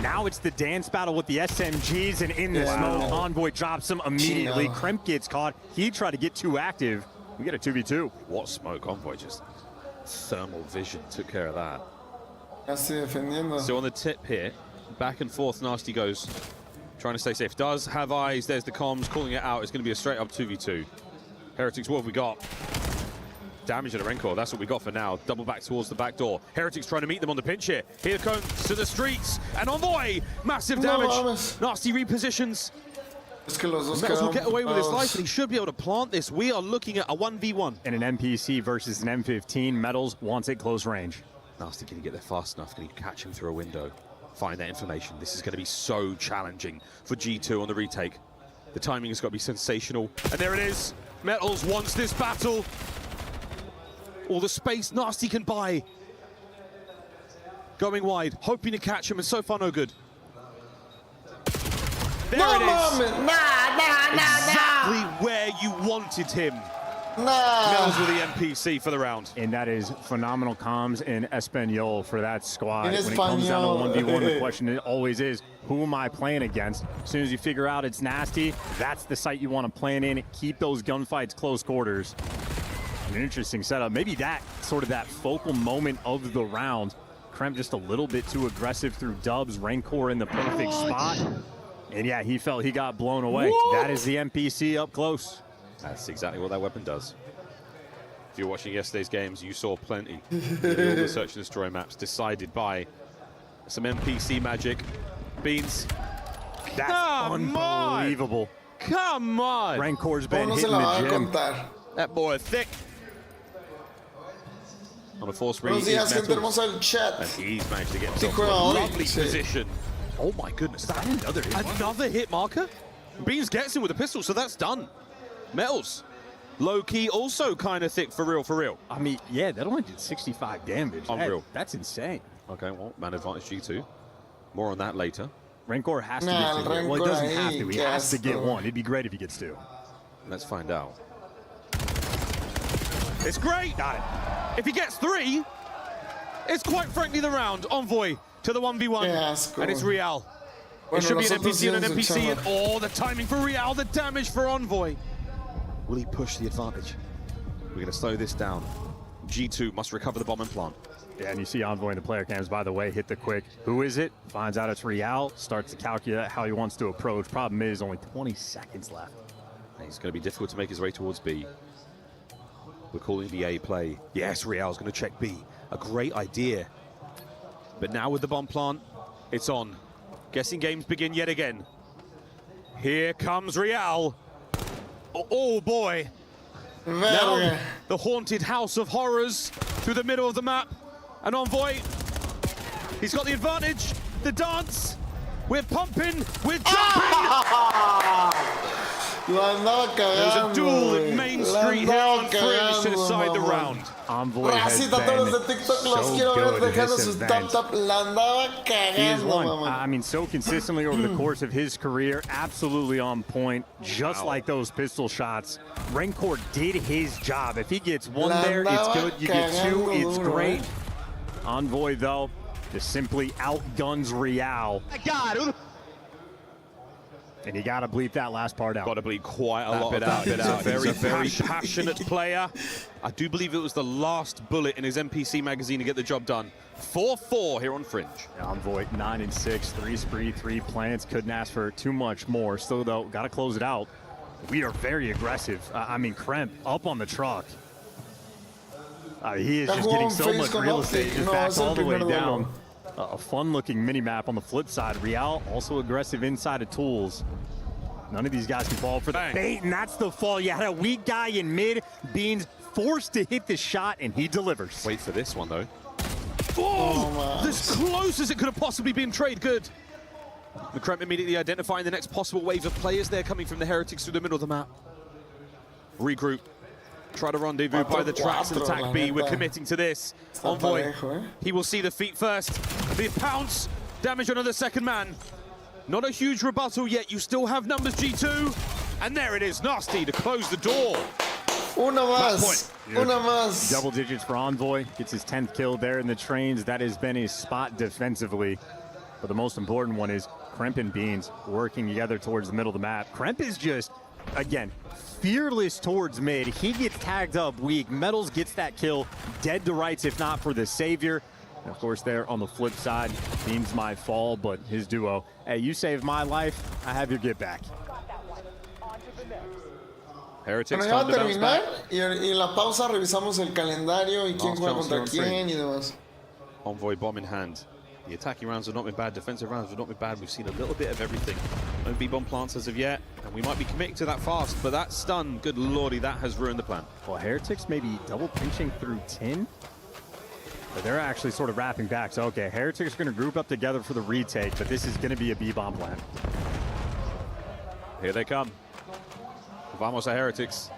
O: Now it's the dance battle with the SMGs, and in the smoke, Envoy drops him immediately. Kremp gets caught. He tried to get too active. We get a 2v2.
C: What smoke? Envoy just thermal vision took care of that. So on the tip here, back and forth, Nasty goes, trying to stay safe. Does have eyes, there's the comms, calling it out. It's going to be a straight up 2v2. Heretics, what have we got? Damage at a Rencor, that's what we got for now. Double back towards the back door. Heretics trying to meet them on the pinch here. Here comes to the streets, and Envoy, massive damage. Nasty repositions. Metals will get away with his life, and he should be able to plant this. We are looking at a 1v1.
O: And an NPC versus an M15. Metals wants it close range.
C: Nasty, can you get there fast enough? Can you catch him through a window? Find that information. This is going to be so challenging for G2 on the retake. The timing has got to be sensational. And there it is. Metals wants this battle. All the space Nasty can buy. Going wide, hoping to catch him, and so far no good. There it is. Exactly where you wanted him. Metals with the NPC for the round.
O: And that is phenomenal comms in Espanol for that squad. When it comes down to 1v1, the question always is, who am I playing against? As soon as you figure out it's Nasty, that's the site you want to plan in. Keep those gunfights close quarters. An interesting setup. Maybe that sort of that focal moment of the round. Kremp just a little bit too aggressive through dubs. Rencor in the perfect spot. And yeah, he felt he got blown away. That is the NPC up close.
C: That's exactly what that weapon does. If you're watching yesterday's games, you saw plenty of all the search and destroy maps decided by some NPC magic. Beans.
O: That's unbelievable.
C: Come on!
O: Rencor's been hitting the gym.
C: That boy thick. On a force read, and he's managed to get himself in a lovely position. Oh my goodness, another hit marker? Beans gets him with a pistol, so that's done. Metals, low-key also kind of thick for real.
O: I mean, yeah, that only did 65 damage.
C: Unreal.
O: That's insane.
C: Okay, well, man advantage G2. More on that later.
O: Rencor has to get 2. Well, he doesn't have to. He has to get 1. It'd be great if he gets 2.
C: Let's find out. It's great! Got it. If he gets 3, it's quite frankly the round. Envoy to the 1v1, and it's Real. It should be an NPC and an NPC, and oh, the timing for Real, the damage for Envoy. Will he push the advantage? We're going to slow this down. G2 must recover the bomb and plant.
O: Yeah, and you see Envoy in the player cams, by the way, hit the quick. Who is it? Finds out it's Real, starts to calculate how he wants to approach. Problem is, only 20 seconds left.
C: It's going to be difficult to make his way towards B. We're calling the A play. Yes, Real's going to check B. A great idea. But now with the bomb plant, it's on. Guessing games begin yet again. Here comes Real. Oh boy. Now the haunted house of horrors through the middle of the map. And Envoy, he's got the advantage. The dance. We're pumping. We're jumping. There's a duel at Main Street here on Fringe to decide the round.
O: Envoy has been so good at this event. He has won. I mean, so consistently over the course of his career, absolutely on point, just like those pistol shots. Rencor did his job. If he gets 1 there, it's good. You get 2, it's great. Envoy, though, just simply outguns Real. And you got to bleep that last part out.
C: Got to bleep quite a lot of that bit out. Very, very passionate player. I do believe it was the last bullet in his NPC magazine to get the job done. 4-4 here on Fringe.
O: Envoy 9-6, 3 spree, 3 plants. Couldn't ask for too much more. Still, though, got to close it out. We are very aggressive. I mean, Kremp up on the truck. He is just getting so much real estate. Just back all the way down. A fun-looking mini-map on the flip side. Real also aggressive inside of tools. None of these guys can fall for the bait, and that's the fall. You had a weak guy in mid. Beans forced to hit the shot, and he delivers.
C: Wait for this one, though. Oh, as close as it could have possibly been. Trade good. McCremp immediately identifying the next possible wave of players there coming from the Heretics through the middle of the map. Regroup. Try to rendezvous by the tracks and attack B. We're committing to this. Envoy, he will see the feet first. The pounce, damage on the second man. Not a huge rebuttal yet. You still have numbers, G2. And there it is, Nasty to close the door.
R: Una más. Una más.
O: Double digits for Envoy. Gets his 10th kill there in the trains. That has been his spot defensively. But the most important one is Kremp and Beans working together towards the middle of the map. Kremp is just, again, fearless towards mid. He gets tagged up weak. Metals gets that kill, dead to rights if not for the Savior. And of course, there on the flip side, Beans might fall, but his duo, hey, you saved my life, I have your get back.
C: Heretics
R: bueno, ya va a terminar y en la pausa revisamos el calendario y quién juega contra quién y demás.
C: Envoy bomb in hand. The attacking rounds have not been bad, defensive rounds have not been bad. We've seen a little bit of everything. No B-bomb plants as of yet, and we might be committing to that fast, but that stun, good lordy, that has ruined the plan.
O: Well, Heretics may be double pinching through tin, but they're actually sort of wrapping back. So, okay, Heretics are going to group up together for the retake, but this is going to be a B-bomb plan.
C: Here they come. Vamos a Heretics.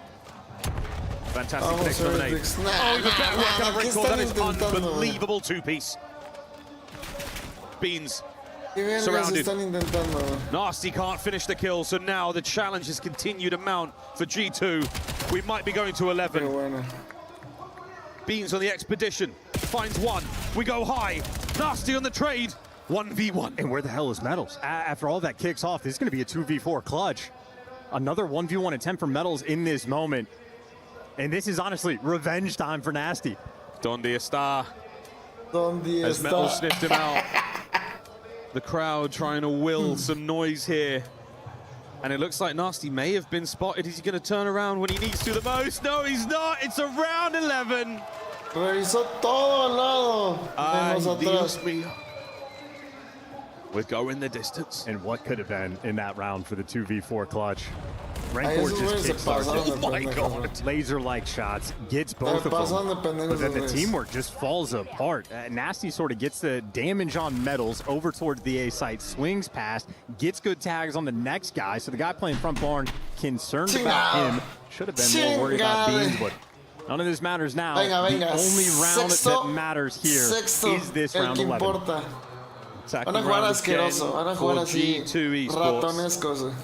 C: Fantastic next dominate. Oh, the better work out of Red Core. That is unbelievable two-piece. Beans surrounded. Nasty can't finish the kill, so now the challenges continue to mount for G2. We might be going to 11. Beans on the expedition, finds one. We go high. Nasty on the trade. 1v1.
O: And where the hell is Metals? After all that kicks off, this is going to be a 2v4 clutch. Another 1v1 attempt for Metals in this moment. And this is honestly revenge time for Nasty.
C: Donde está?
R: Donde
C: As
R: está?
C: Metals sniffed him out. The crowd trying to will some noise here. And it looks like Nasty may have been spotted. Is he going to turn around when he needs to the most? No, he's not. It's a round 11.
R: Revisó todo al lado. Menos atrás.
C: Mío. We're going the distance.
O: And what could have been in that round for the 2v4 clutch? Rancor just kickstarted.
C: Oh my God.
O: Laser-like shots, gets both of them, but then the teamwork just falls apart. Nasty sort of gets the damage on Metals over towards the A site, swings past, gets good tags on the next guy, so the guy playing front barn, concerned about him, should have been more worried about Beans, but none of this matters now. The only round that matters here is this round 11.
R: Van a jugar asqueroso, van a jugar así ratonescos.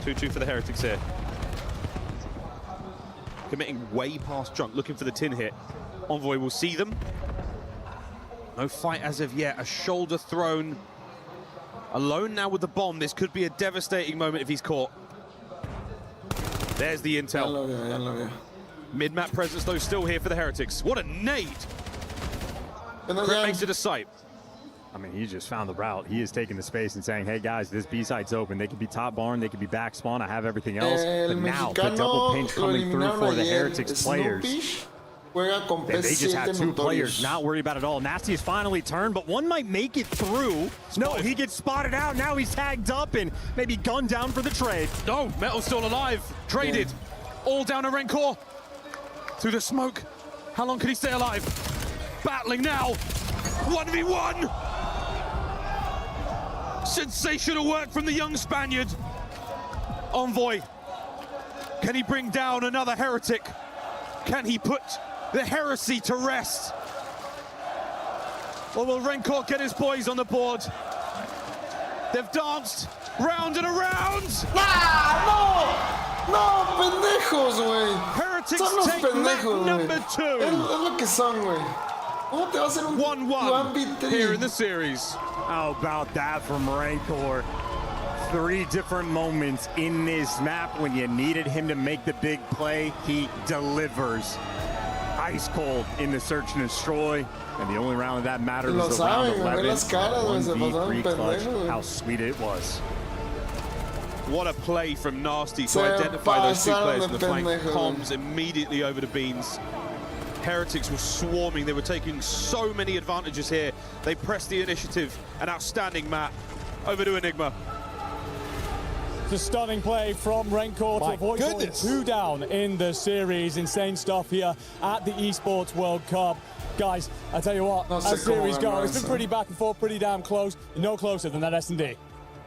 C: 2-2 for the Heretics here. Committing way past junk, looking for the tin hit. Envoy will see them. No fight as of yet, a shoulder thrown. Alone now with the bomb, this could be a devastating moment if he's caught. There's the intel. Mid-map presence though still here for the Heretics. What a nade! Crit makes it a sight.
O: I mean, he just found the route. He is taking the space and saying, hey guys, this B site's open. They could be top barn, they could be back spawn. I have everything else. But now the double pinch coming through for the Heretics players. And they just had two players, not worried about it all. Nasty is finally turned, but one might make it through. No, he gets spotted out. Now he's tagged up and maybe gunned down for the trade.
C: No, Metal's still alive. Traded. All down to Rancor. Through the smoke. How long can he stay alive? Battling now. 1v1. Sensational work from the young Spaniard. Envoy. Can he bring down another heretic? Can he put the heresy to rest? Or will Rancor get his boys on the board? They've danced round and around.
R: No, pendejos, güey.
C: Heretics
R: son los
C: take
R: pendejos,
C: map number 2.
R: Es lo que son, güey. ¿Cómo te va a hacer un
C: 1-1 here in the series?
O: How about that from Rancor? 3 different moments in this map when you needed him to make the big play, he delivers. Ice cold in the search and destroy, and the only round that mattered was the round 11. 1v3 clutch. How sweet it was.
C: What a play from Nasty to identify those two players in the flank. Comms immediately over to Beans. Heretics were swarming. They were taking so many advantages here. They pressed the initiative. An outstanding map. Over to Enigma.
S: It's a stunning play from Rancor to avoid going 2 down in the series. Insane stuff here at the Esports World Cup. Guys, I tell you what, as series go, it's been pretty back and forth, pretty damn close. No closer than that S&D.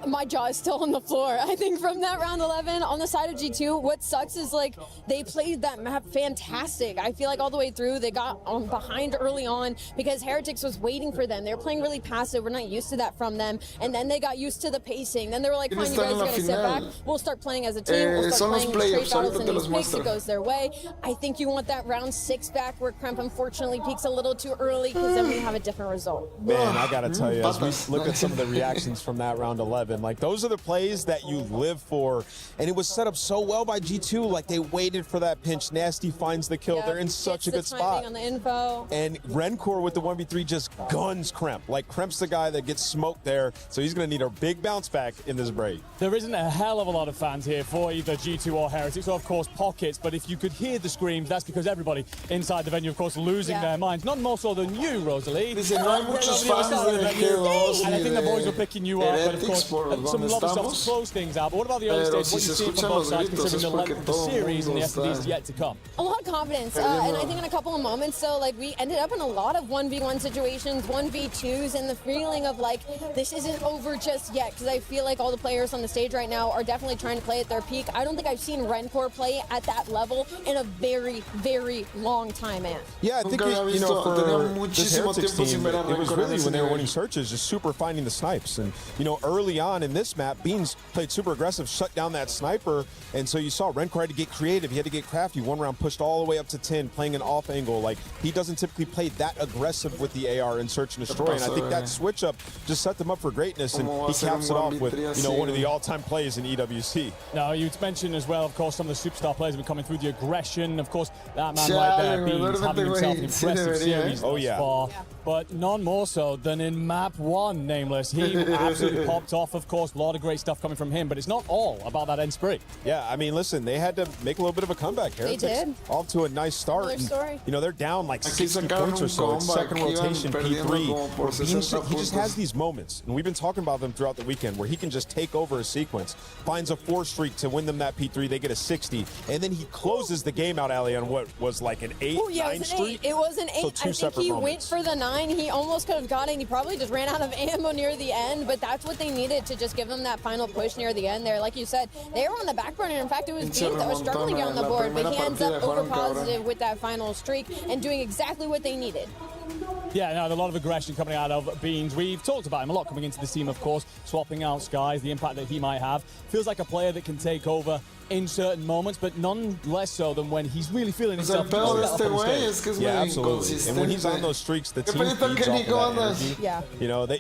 A: My jaw is still on the floor. I think from that round 11 on the side of G2, what sucks is like they played that map fantastic. I feel like all the way through they got behind early on because Heretics was waiting for them. They were playing really passive. We're not used to that from them. And then they got used to the pacing. Then they were like, fine, you guys are going to sit back. We'll start playing as a team. We'll start playing straight battles in these picks. It goes their way. I think you want that round 6 back where Kremp unfortunately peaks a little too early because then we have a different result.
T: Man, I got to tell you, as we look at some of the reactions from that round 11, like those are the plays that you live for, and it was set up so well by G2. Like they waited for that pinch. Nasty finds the kill. Yep. They're in such a good spot.
A: On the info.
T: And Rencor with the 1v3 just guns Kremp. Like Kremp's the guy that gets smoked there, so he's going to need a big bounce back in this break.
S: There isn't a hell of a lot of fans here for either G2 or Heretics, or of course Pockets, but if you could hear the screams, that's because everybody inside the venue, of course, losing their minds. None more so than you, Rosalie.
R: Dice, no hay muchos fans de G2
S: and I think the boys were picking you up, but of course, some lovely stuff to close things out. But what about the early stage? What you see from both sides, considering the length of the series and the SDs yet to come?
A: A lot of confidence, and I think in a couple of moments, so like we ended up in a lot of 1v1 situations, 1v2s, and the feeling of like this isn't over just yet, because I feel like all the players on the stage right now are definitely trying to play at their peak. I don't think I've seen Rencor play at that level in a very, very long time, man.
T: Yeah, I think for this Heretics team, it was really when they were winning searches, just super finding the snipes. And early on in this map, Beans played super aggressive, shut down that sniper, and so you saw Rencor had to get creative. He had to get crafty. One round pushed all the way up to 10, playing an off angle. Like he doesn't typically play that aggressive with the AR in search and destroy. And I think that switch up just set them up for greatness, and he caps it off with one of the all-time plays in EWC.
S: Now you mentioned as well, of course, some of the superstar players have been coming through the aggression. Of course, that man right there, Beans, having himself an impressive series thus far. But none more so than in map 1, Nameless. He absolutely popped off, of course. A lot of great stuff coming from him, but it's not all about that end spree.
T: Yeah, I mean, listen, they had to make a little bit of a comeback. Heretics
A: they did.
T: Off to a nice start. And, they're down like 60 points or so. It's second rotation, P3. Where Beans, he just has these moments, and we've been talking about them throughout the weekend, where he can just take over a sequence, finds a 4 streak to win them that P3. They get a 60, and then he closes the game out, Ali, on what was like an 8, 9 streak.
A: It was an 8.
T: So two
A: I think he went for the 9. He almost could have got it. He probably just ran out of ammo near the end, but that's what they needed to just give them that final push near the end there. Like you said, they were on the back burner. In fact, it was Beans that was struggling to get on the board, but he ends up over positive with that final streak and doing exactly what they needed.
S: Yeah, no, a lot of aggression coming out of Beans. We've talked about him a lot coming into this team, of course, swapping out Skies, the impact that he might have. Feels like a player that can take over in certain moments, but none less so than when he's really feeling himself.
T: Yeah, absolutely. And when he's on those streaks, the team feeds off of that energy.
A: Yeah.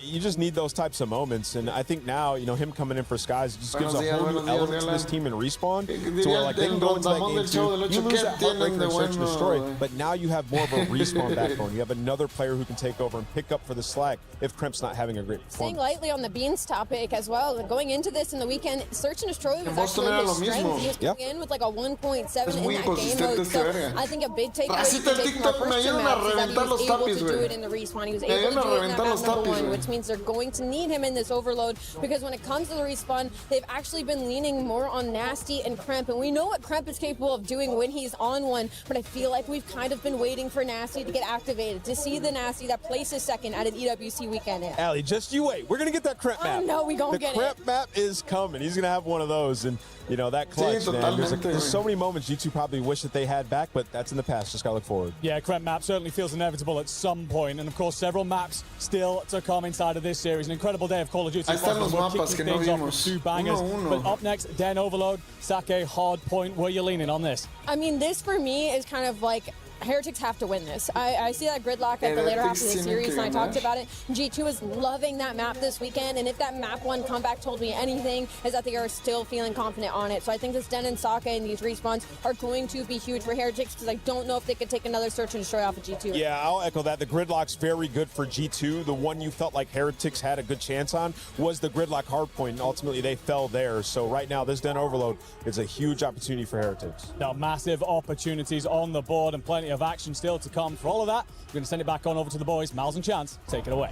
T: You just need those types of moments. And I think now, him coming in for Skies just gives a whole new element to this team in Respawn, to where like they can go into that game too. You lose that heartbreaker in search and destroy, but now you have more of a Respawn backbone. You have another player who can take over and pick up for the slack if Kremp's not having a great performance.
A: Staying lightly on the Beans topic as well, going into this in the weekend, search and destroy was actually his strength. He was coming in with like a 1.7 in that game mode. So I think a big takeaway from our first two maps is that he was able to do it in the Respawn. He was able to do it in that map number 1, which means they're going to need him in this overload, because when it comes to the Respawn, they've actually been leaning more on Nasty and Kremp, and we know what Kremp is capable of doing when he's on one, but I feel like we've kind of been waiting for Nasty to get activated, to see the Nasty that places second at an EWC weekend.
T: Allie, just you wait. We're going to get that Kremp map.
A: No, we gonna get it.
T: The Kremp map is coming. He's going to have one of those, and that clutch, man. There's so many moments G2 probably wish that they had back, but that's in the past. Just got to look forward.
S: Yeah, Kremp map certainly feels inevitable at some point, and of course several maps still to come inside of this series. An incredible day of Call of Duty. We're kicking things off with 2 bangers. But up next, Den Overload, Sake, hard point. Where are you leaning on this?
A: I mean, this for me is kind of like Heretics have to win this. I see that gridlock at the later half of the series, and I talked about it. G2 is loving that map this weekend, and if that map 1 comeback told me anything, is that they are still feeling confident on it. So I think this Den and Sake and these respawns are going to be huge for Heretics, because I don't know if they could take another search and destroy off of G2.
T: Yeah, I'll echo that. The gridlock's very good for G2. The one you felt like Heretics had a good chance on was the gridlock hardpoint, and ultimately they fell there. So right now, this Den Overload is a huge opportunity for Heretics.
S: Now, massive opportunities on the board and plenty of action still to come. For all of that, we're going to send it back on over to the boys. Miles and Chance, take it away.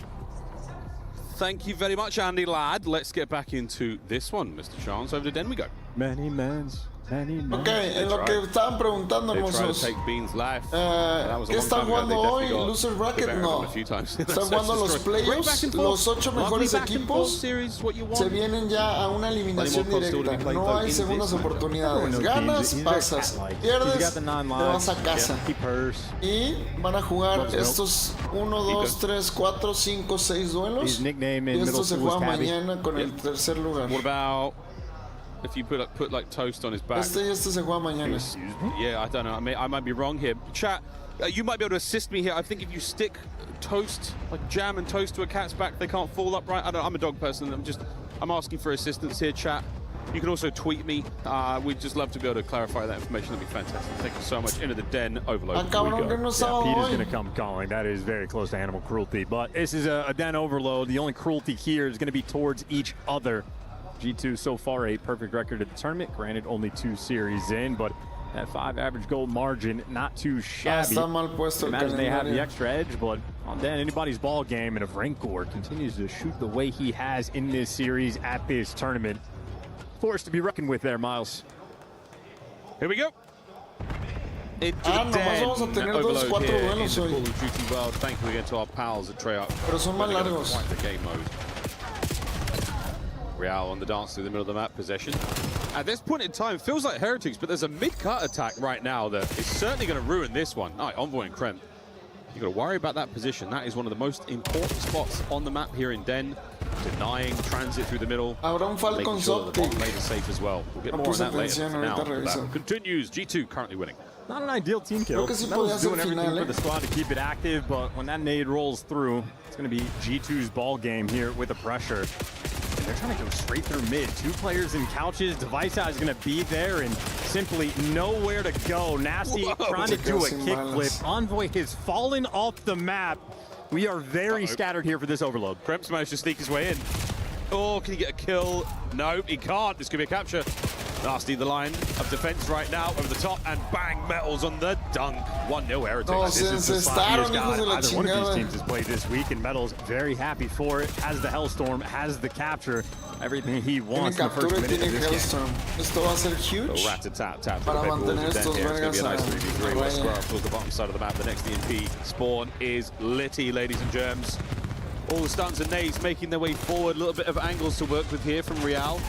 C: Thank you very much, Andy Ladd. Let's get back into this one, Mr. Chance. Over to Den we go.
O: Many men's
R: Ok, en lo que estaban preguntando, hermosos. ¿Qué están jugando hoy? Loser Bracket, no. Están jugando los playoffs. Los 8 mejores equipos se vienen ya a una eliminación directa. No hay segundas oportunidades. Ganas, pasas. Pierdes, te vas a casa. Y van a jugar estos 1, 2, 3, 4, 5, 6 duelos. Y esto se juega mañana con el tercer lugar.
C: If you put like toast on his back.
R: Este se juega mañana.
C: Yeah, I don't know. I might be wrong here. Chat, you might be able to assist me here. I think if you stick toast, like jam and toast to a cat's back, they can't fall upright. I'm a dog person. I'm asking for assistance here, chat. You can also tweet me. We'd just love to be able to clarify that information. That'd be fantastic. Thank you so much. Into the den, overload.
O: Pete is going to come calling. That is very close to animal cruelty. But this is a den overload. The only cruelty here is going to be towards each other. G2 so far a perfect record at the tournament. Granted, only 2 series in, but that 5 average goal margin, not too shabby. Imagine they have the extra edge, but on then anybody's ball game. And if Rancor continues to shoot the way he has in this series at this tournament, force to be reckoned with there, Miles.
C: Here we go. Into the den.
R: Vamos a tener 4 duelos hoy.
C: Thank you again to our pals at Treyarch.
R: Pero son más largos.
C: The game mode. Real on the dance through the middle of the map, possession. At this point in time, it feels like Heretics, but there's a mid-cut attack right now that is certainly going to ruin this one. All right, Envoy and Krem. You've got to worry about that position. That is one of the most important spots on the map here in Den. Denying transit through the middle. Making sure that the bottom lane is safe as well. We'll get more on that later. Now, the battle continues. G2 currently winning.
O: Not an ideal team kill. Metal's doing everything for the squad to keep it active, but when that nade rolls through, it's going to be G2's ball game here with the pressure. And they're trying to go straight through mid. 2 players in couches. Device is going to be there and simply nowhere to go. Nasty trying to do a kickflip. Envoy has fallen off the map. We are very scattered here for this overload.
C: Kremps managed to sneak his way in. Oh, can he get a kill? No, he can't. This could be a capture. Nasty, the line of defense right now over the top, and bang, Metals on the dunk. 1-0 Heretics.
O: This is the sloppiest guy either one of these teams has played this week, and Metals very happy for it. Has the Hellstorm, has the capture, everything he wants in the first minute of this game.
R: Esto va a ser huge para mantener estos vergas
C: a square towards the bottom side of the map. The next DMP spawn is litty, ladies and germs. All the stuns and nades making their way forward. A little bit of angles to work with here from Real.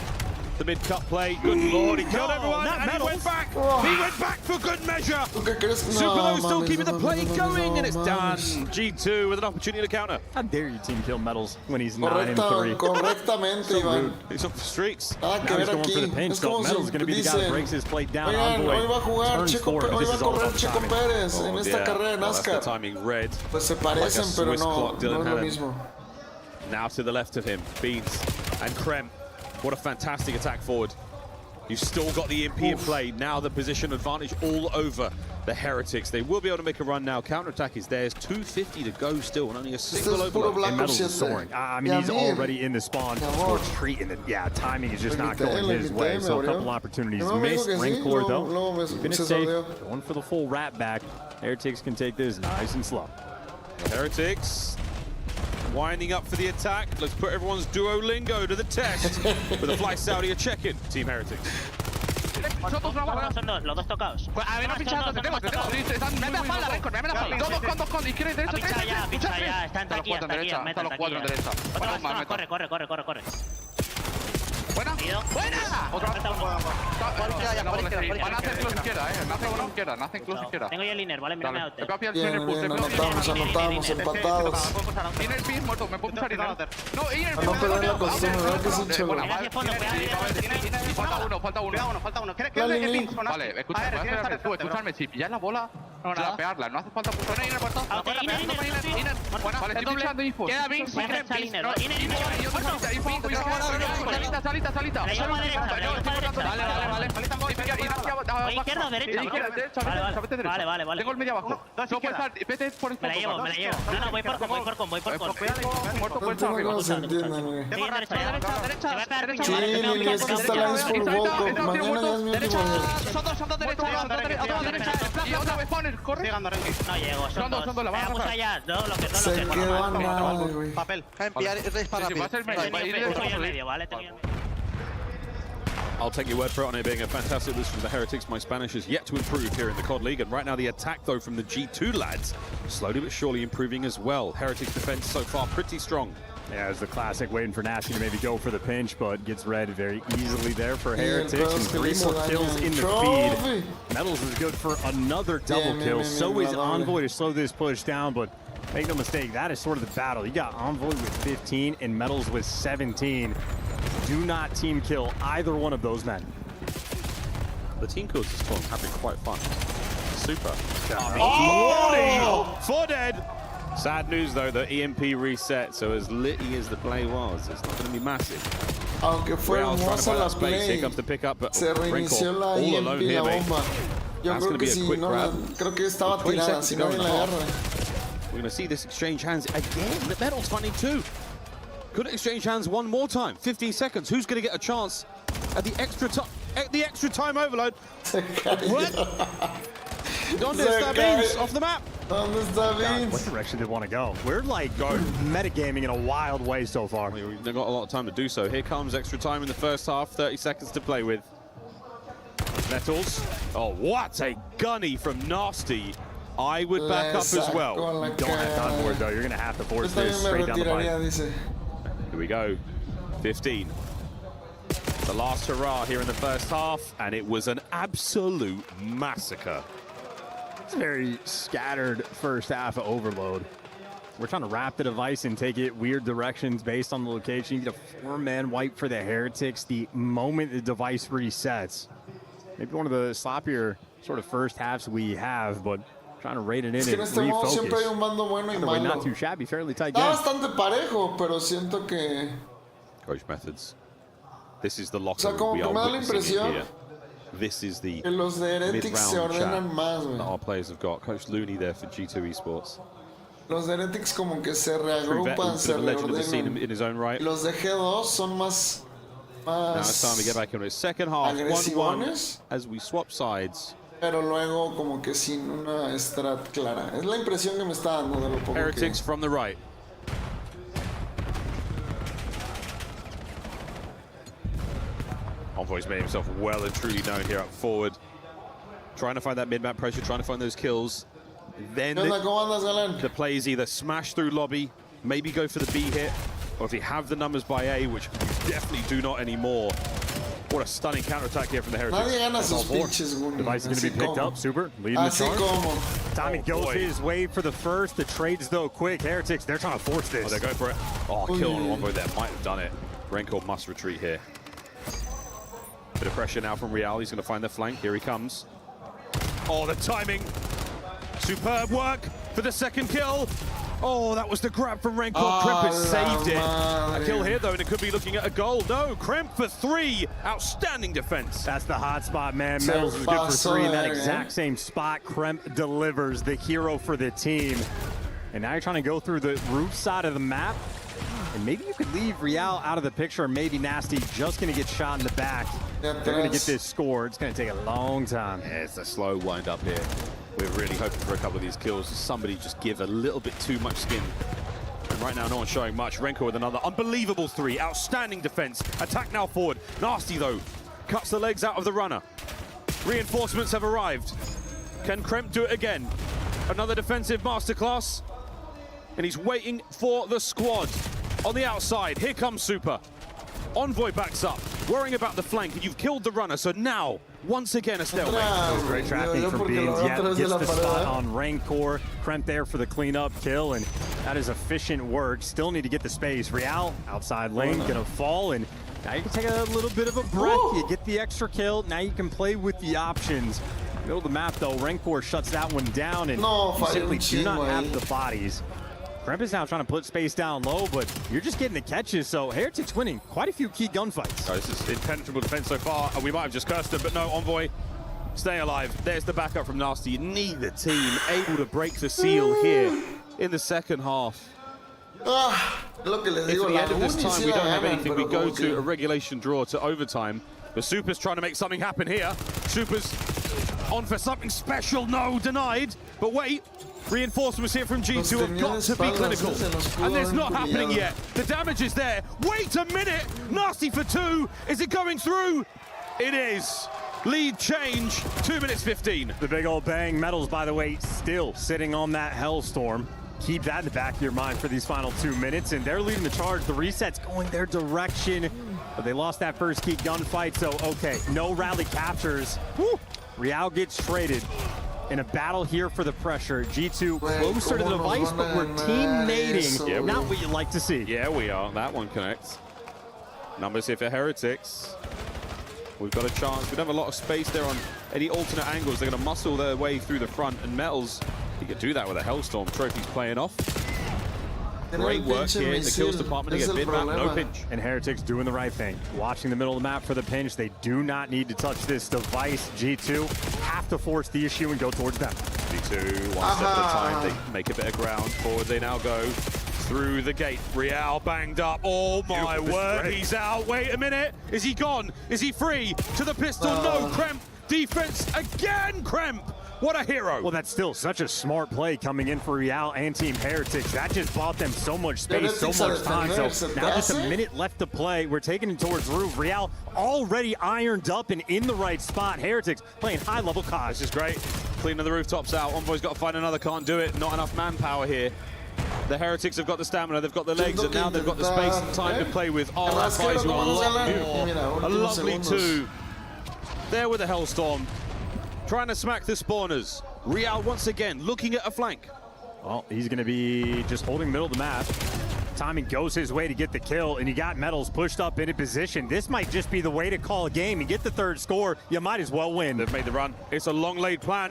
C: The mid-cut play, good lord, he killed everyone, and he went back! He went back for good measure! Superlow still keeping the play going, and it's done. G2 with an opportunity to counter.
O: How dare you team kill Metals when he's 9-3?
R: Correctamente, Iván.
C: He's off the streaks.
O: Now he's going for the paint scope. Metals going to be the guy that breaks his play down.
R: Hoy va a jugar Checo, hoy va a correr Checo Pérez en esta carrera de NASCAR. Pues se parecen, pero no es lo mismo.
C: Now to the left of him, Beans and Krem. What a fantastic attack forward. You've still got the EMP in play. Now the position advantage all over the Heretics. They will be able to make a run now. Counter-attack is theirs. 2:50 to go still, and only a single overload.
O: And Metals is soaring. I mean, he's already in the spawn for treating it. Yeah, timing is just not going his way. So a couple opportunities missed. Rancor, though, keeping it safe. Going for the full wrap back. Heretics can take this nice and slow.
C: Heretics winding up for the attack. Let's put everyone's Duolingo to the test. With a Fly Saudi a check-in, Team Heretics.
U: Son los dos tocados.
J: A ver, no pinchando, te tengo. Veme la falda, Rencor, veme la falda. Dos con, izquierda y derecha,
U: Pincha ya, están aquí,
J: están los 4 en derecha.
U: Corre.
J: Buena. Otro. Van a hacer close izquierda, no hacen close izquierda.
U: Tengo yo el inner, ¿vale? Mírame a usted.
R: Bien, anotamos, empatados.
J: Inner pin muerto, me puedo pushar inner. No, inner pin.
R: No perder la costumbre, ¿verdad que es un chulo?
J: Falta uno. ¿Qué le pin? Vale, escúchame, si pillas la bola, trapearla, no hace falta pushar. Inner muerto. Vale, estoy pinchando info. Queda Vince, Salita.
U: Vale. Izquierda o derecha, Vale.
J: Tengo el medio abajo. Vete por esto.
U: Me la llevo. No, voy por con.
J: Muerto, puedes arriba.
R: No se entienden, güey.
U: Derecha.
R: Sí, Lili, es que está la Esports World. Mañana ya es mi último día.
J: Son dos derecha. Y otra vez pones, corre.
U: No llego, son dos. Vamos allá,
R: Se quedó a nada, güey.
U: Papel.
J: Enviar, es para rápido.
U: Voy en medio, ¿vale?
C: I'll take your word for it on it being a fantastic list from the Heretics. My Spanish is yet to improve here in the COD League, and right now the attack, though, from the G2 lads, slowly but surely improving as well. Heretics defense so far pretty strong.
O: Yeah, it's the classic waiting for Nasty to maybe go for the pinch, but gets read very easily there for Heretics, and 3 more kills in the feed. Metals is good for another double kill. So is Envoy to slow this push down, but make no mistake, that is sort of the battle. You got Envoy with 15 and Metals with 17. Do not team kill either one of those men.
C: The team kills this time have been quite fun. Super.
B: Oh!
C: 4 dead. Sad news though, the EMP reset, so as litty as the play was, it's not going to be massive.
R: Aunque fue hermosa la play,
C: here comes the pickup, but
R: se reinició la
C: all
R: EMP,
C: alone here,
R: la bomba. Yo
C: That's
R: creo que si no, creo que estaba tirada, si no la agarra.
C: We're going to see this exchange hands again. The Metals finding 2. Could it exchange hands one more time? 15 seconds. Who's going to get a chance at the extra time overload? What? Donde está Beans off the map?
R: Donde está Beans?
O: What direction did they want to go? We're like metagaming in a wild way so far.
C: We've got a lot of time to do so. Here comes extra time in the first half. 30 seconds to play with. Metals. Oh, what a gunny from Nasty. I would back up as well.
O: You don't have time for it, though. You're going to have to force this straight down the pipe.
C: Here we go. 15. The last hurrah here in the first half, and it was an absolute massacre.
O: It's a very scattered first half of Overload. We're trying to wrap the device and take it weird directions based on the location. You get a 4-man wipe for the Heretics the moment the device resets. Maybe one of the sloppier sort of first halves we have, but trying to rate it in and refocus.
R: Siempre hay un bando bueno y malo.
O: Not too shabby, fairly tight game.
R: Está bastante parejo, pero siento que...
C: Coach Methods. This is the locker
R: room we are
C: witnessing here. This is the mid-round chat that our players have got. Coach Looney there for G2 Esports.
R: Los de Heretics como que se reagrupan, se reordenan.
C: In his own right.
R: Los de G2 son más
C: now it's time to get back into it. Second half, 1-1 as we swap sides.
R: Pero luego como que sin una strat clara. Es la impresión que me está dando de lo poco
C: Heretics from the right. Envoy's made himself well and truly known here up forward. Trying to find that mid-map pressure, trying to find those kills. Then the play is either smash through lobby, maybe go for the B hit, or if you have the numbers by A, which you definitely do not anymore. What a stunning counterattack here from the Heretics.
R: Nadie gana sus pinches, güey.
O: Device is going to be picked up. Super. Leading the charge. Tommy goes his way for the first. The trades, though, quick. Heretics, they're trying to force this.
C: Oh, they're going for it. Oh, kill on Envoy there. Might have done it. Rancor must retreat here. Bit of pressure now from Real. He's going to find the flank. Here he comes. Oh, the timing. Superb work for the second kill. Oh, that was the grab from Rancor. Kremp has saved it. A kill here, though, and it could be looking at a goal. No, Kremp for 3. Outstanding defense.
O: That's the hot spot, man. Metals is good for 3 in that exact same spot. Kremp delivers, the hero for the team. And now you're trying to go through the roof side of the map. And maybe you could leave Real out of the picture. Maybe Nasty just going to get shot in the back. They're going to get this score. It's going to take a long time.
C: Yeah, it's a slow wind up here. We're really hoping for a couple of these kills. Somebody just give a little bit too much skin. And right now, no one's showing much. Rancor with another unbelievable 3. Outstanding defense. Attack now forward. Nasty, though, cuts the legs out of the runner. Reinforcements have arrived. Can Kremp do it again? Another defensive masterclass. And he's waiting for the squad. On the outside, here comes Super. Envoy backs up, worrying about the flank, and you've killed the runner, so now, once again, a stalemate.
O: Great tracking from Beans, yeah, gets the spot on Rancor. Kremp there for the cleanup kill, and that is efficient work. Still need to get the space. Real, outside lane, gonna fall, and now you can take a little bit of a breath. You get the extra kill, now you can play with the options. Middle of the map, though, Rancor shuts that one down, and you simply do not have the bodies. Kremp is now trying to put space down low, but you're just getting the catches, so Heretics winning quite a few key gunfights.
C: Oh, this is impenetrable defense so far, and we might have just cursed them, but no, Envoy staying alive. There's the backup from Nasty. Neither team able to break the seal here in the second half. If at the end of this time we don't have anything, we go to a regulation draw to overtime. But Super's trying to make something happen here. Super's on for something special. No, denied. But wait. Reinforcements here from G2 have got to be clinical, and it's not happening yet. The damage is there. Wait a minute! Nasty for 2. Is it going through? It is. Lead change, 2 minutes 15.
O: The big old bang. Metals, by the way, still sitting on that Hellstorm. Keep that in the back of your mind for these final 2 minutes, and they're leading the charge. The reset's going their direction, but they lost that first key gunfight, so okay, no rally captures. Woo! Real gets traded in a battle here for the pressure. G2 closer to the device, but we're teammating.
C: Yeah,
O: not what you like to see.
C: Yeah, we are. That one connects. Numbers here for Heretics. We've got a chance. We don't have a lot of space there on any alternate angles. They're going to muscle their way through the front, and Metals, he could do that with a Hellstorm. Trophy's playing off. Great work here in the kills department to get mid map, no pinch.
O: And Heretics doing the right thing. Watching the middle of the map for the pinch. They do not need to touch this device. G2 have to force the issue and go towards them.
C: G2, one step at a time. They make a bit of ground. Forward they now go. Through the gate, Real banged up. Oh my word, he's out. Wait a minute, is he gone? Is he free? To the pistol, no, Kremp. Defense again, Kremp. What a hero.
O: Well, that's still such a smart play coming in for Real and Team Heretics. That just bought them so much space, so much time. So now just a minute left to play. We're taking it towards roof. Real already ironed up and in the right spot. Heretics playing high-level COD.
C: This is great. Cleaning the rooftops out. Envoy's got to find another, can't do it. Not enough manpower here. The Heretics have got the stamina, they've got the legs, and now they've got the space and time to play with. Oh, that buys you a lot more. A lovely 2. There with the Hellstorm. Trying to smack the spawners. Real once again looking at a flank.
O: Well, he's going to be just holding middle of the map. Timing goes his way to get the kill, and you got Metals pushed up into position. This might just be the way to call a game and get the 3rd score. You might as well win.
C: They've made the run. It's a long laid plan.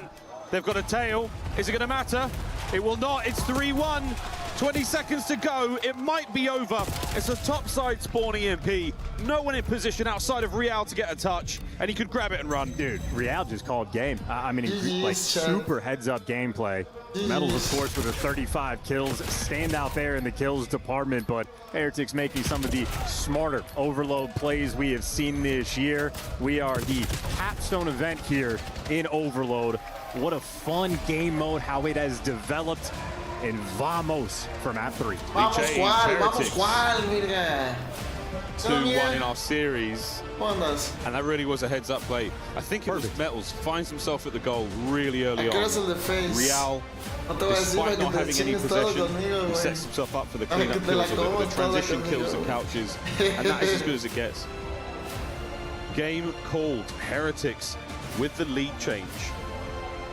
C: They've got a tail. Is it going to matter? It will not. It's 3-1. 20 seconds to go. It might be over. It's a topside spawning EMP. No one in position outside of Real to get a touch, and he could grab it and run.
O: Dude, Real just called game. I mean, like super heads-up gameplay. Metals, of course, with the 35 kills. Stand out there in the kills department, but Heretics making some of the smarter overload plays we have seen this year. We are the capstone event here in Overload. What a fun game mode, how it has developed. And vamos for map 3.
R: Vamos Juan, Virga.
C: 2-1 in our series. And that really was a heads-up play. I think it was Metals finds himself at the goal really early on. Real, despite not having any possession, he sets himself up for the clean-up kills, or the transition kills and couches. And that is as good as it gets. Game called. Heretics with the lead change.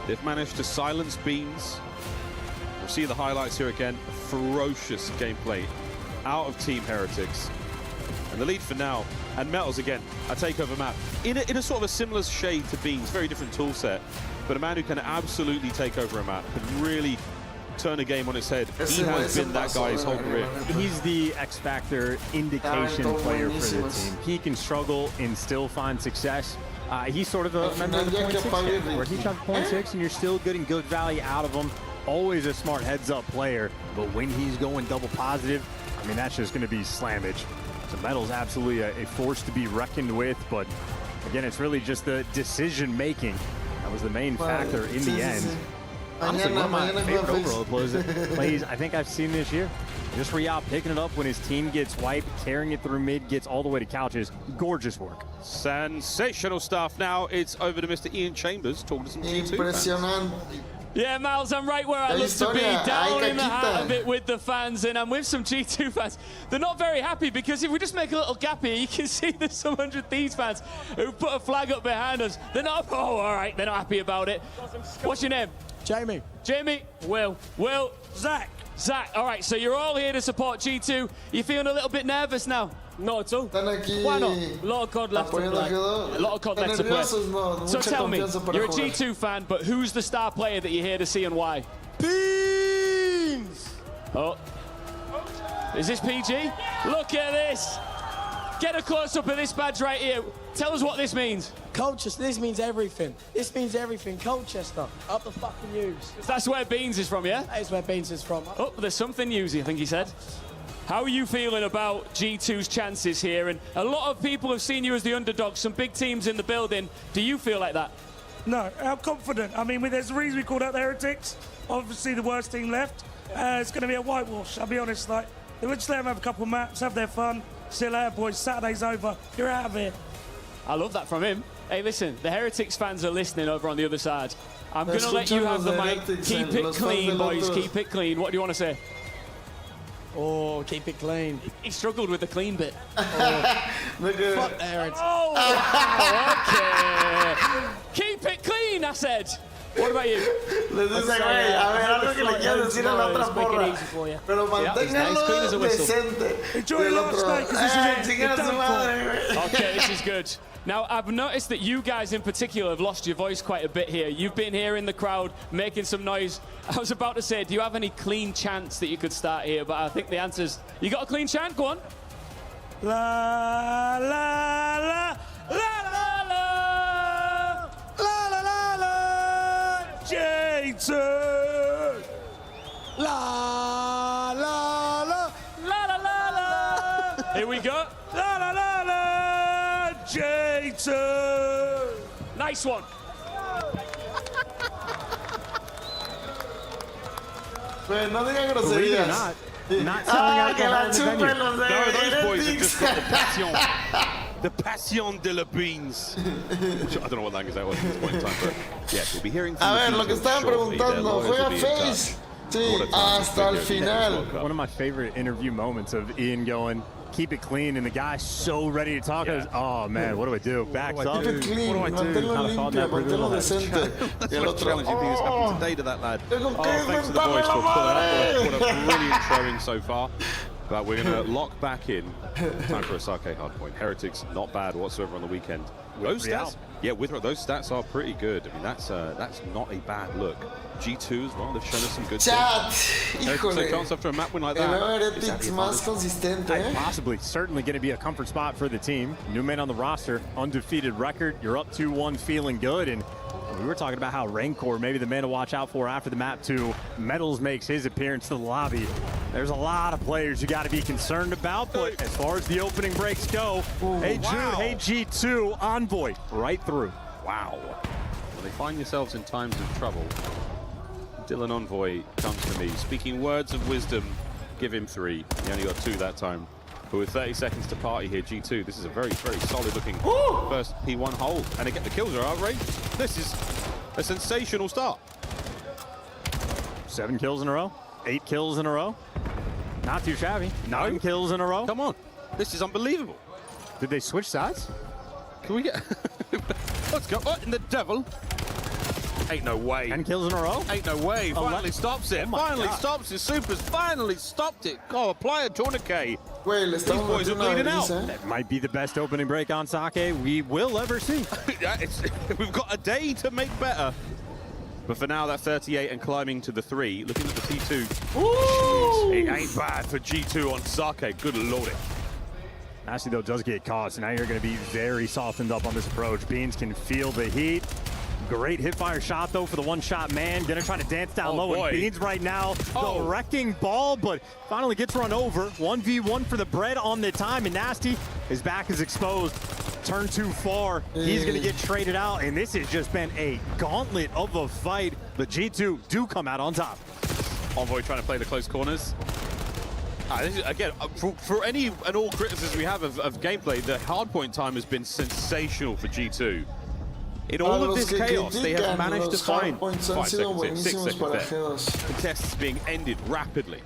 C: They've managed to silence Beans. We'll see the highlights here again. Ferocious gameplay out of Team Heretics. And the lead for now. And Metals again, a takeover map. In a sort of a similar shade to Beans, very different tool set. But a man who can absolutely take over a map, can really turn a game on its head. He has been that guy's whole career.
O: He's the X-Factor indication player for the team. He can struggle and still find success. He's sort of a member of the 0.6 game, where he shot 0.6 and you're still getting good value out of him. Always a smart heads-up player, but when he's going double positive, I mean, that's just going to be slammage. So Metals absolutely a force to be reckoned with, but again, it's really just the decision-making that was the main factor in the end. Honestly, one of my favorite overall plays I think I've seen this year. Just Real picking it up when his team gets wiped, carrying it through mid, gets all the way to couches. Gorgeous work.
C: Sensational stuff. Now it's over to Mr. Ian Chambers, talking to some G2 fans.
L: Yeah, Miles, I'm right where I love to be, down in the heart of it with the fans, and I'm with some G2 fans. They're not very happy because if we just make a little gap here, you can see there's some 100 Thieves fans who put a flag up behind us. They're not, oh, all right, they're not happy about it. What's your name?
K: Jamie.
L: Jamie. Will.
K: Zach.
L: Zach, all right, so you're all here to support G2. You feeling a little bit nervous now?
K: Not at all.
L: Why not? A lot of COD left to play. A lot of COD left to play. So tell me, you're a G2 fan, but who's the star player that you're here to see and why?
K: Beans!
L: Oh. Is this PG? Look at this. Get a close-up of this badge right here. Tell us what this means.
K: Colchester, this means everything. This means everything. Colchester, up the fucking news.
L: That's where Beans is from, yeah?
K: That is where Beans is from.
L: Oh, there's something newsy, I think he said. How are you feeling about G2's chances here? And a lot of people have seen you as the underdog, some big teams in the building. Do you feel like that?
K: No, I'm confident. I mean, there's a reason we called out the Heretics. Obviously, the worst team left. It's going to be a whitewash, I'll be honest. Like, we'll just let them have a couple of maps, have their fun. See you later, boys. Saturday's over. You're out of here.
L: I love that from him. Hey, listen, the Heretics fans are listening over on the other side. I'm going to let you have the mic. Keep it clean, boys. Keep it clean. What do you want to say?
E: Oh, keep it clean.
L: He struggled with the clean bit.
E: Fuck the Heretics.
L: Oh, wow, okay. Keep it clean, I said. What about you?
R: Les dice, güey, a ver, algo que le quiero decir a la otra porra. Pero manténganlo decente.
K: Enjoy your last night, because this is it.
R: Chinguen a su madre, güey.
L: Okay, this is good. Now, I've noticed that you guys in particular have lost your voice quite a bit here. You've been here in the crowd making some noise. I was about to say, do you have any clean chants that you could start here? But I think the answer's, you got a clean chant? Go on.
K: La, la, la, la, la, la. La, la, la, la. J2. La, la, la.
L: La, la, la, la. Here we go.
K: La, la, la, la. J2.
L: Nice one.
R: Pues no digan groserías.
O: Not selling out
R: que la chupen los de
C: No, those boys have
R: Heretics.
C: just got the passion. The passion de la beans. Which, I don't know what language that was at this point in time, but yes, we'll be hearing from
R: A ver,
C: the
R: lo que
C: people
R: estaban
C: shortly. Their
R: preguntando,
C: lawyers will
R: ¿juega
C: be in
R: Face?
C: touch.
R: Sí,
C: What a time
R: hasta el
C: to figure
R: final.
C: World Cup.
O: One of my favorite interview moments of Ian going, keep it clean, and the guy's so ready to talk.
C: Yeah.
O: Oh, man, what do I do? Backs up.
R: Keep it clean, manténlo limpio, manténlo decente. Y el
C: What
R: otro,
C: challenging thing has happened today to that lad.
R: tengo
C: Oh,
R: que
C: thanks to the
R: inventarme
C: boys
R: la
C: for pulling
R: madre.
C: up. What a brilliant showing so far. But we're going to lock back in. Time for a Sake hardpoint. Heretics, not bad whatsoever on the weekend. Those stats, yeah, with those stats are pretty good. I mean, that's not a bad look. G2 as well, they've shown us some good
R: Chat,
C: things.
R: híjole.
C: Chance after a map win like
R: El
C: that.
R: nuevo Heretics más consistente, ¿eh?
O: Possibly, certainly going to be a comfort spot for the team. New man on the roster, undefeated record. You're up 2-1, feeling good. And we were talking about how Rancor, maybe the man to watch out for after the map 2. Metals makes his appearance to the lobby. There's a lot of players you got to be concerned about, but as far as the opening breaks go, hey Jude, hey G2, Envoy, right through.
C: Wow. When they find yourselves in times of trouble, Dylan Envoy comes to me, speaking words of wisdom. Give him 3. He only got 2 that time. But with 30 seconds to party here, G2, this is a very, very solid looking first P1 hold. And again, the kills are outrageous. This is a sensational start.
O: 7 kills in a row, 8 kills in a row. Not too shabby. 9 kills in a row.
C: Come on. This is unbelievable.
O: Did they switch sides?
C: Can we get... Let's go. What in the devil? Ain't no way.
O: 10 kills in a row?
C: Ain't no way. Finally stops it. Finally stops it. Supers finally stopped it. Oh, apply a tourniquet.
R: Güey, le
C: These
R: estamos
C: boys are
R: metiendo una
C: bleeding out.
R: brisa, ¿eh?
O: That might be the best opening break on Sake we will ever see.
C: Yeah, we've got a day to make better. But for now, that 38 and climbing to the 3. Looking at the T2.
R: Ooh.
C: It ain't bad for G2 on Sake. Good lordy.
O: Nasty, though, does get caught, so now you're going to be very softened up on this approach. Beans can feel the heat. Great hip-fire shot, though, for the one-shot man. Going to try to dance down low, and Beans right now, the wrecking ball, but finally gets run over. 1v1 for the bread on the time, and Nasty, his back is exposed. Turned too far. He's going to get traded out, and this has just been a gauntlet of a fight. But G2 do come out on top.
C: Envoy trying to play the close corners. This is, again, for any and all criticisms we have of gameplay, the hardpoint time has been sensational for G2. In all of this chaos, they have managed to find 5 seconds in, 6 seconds there. Contests being ended rapidly.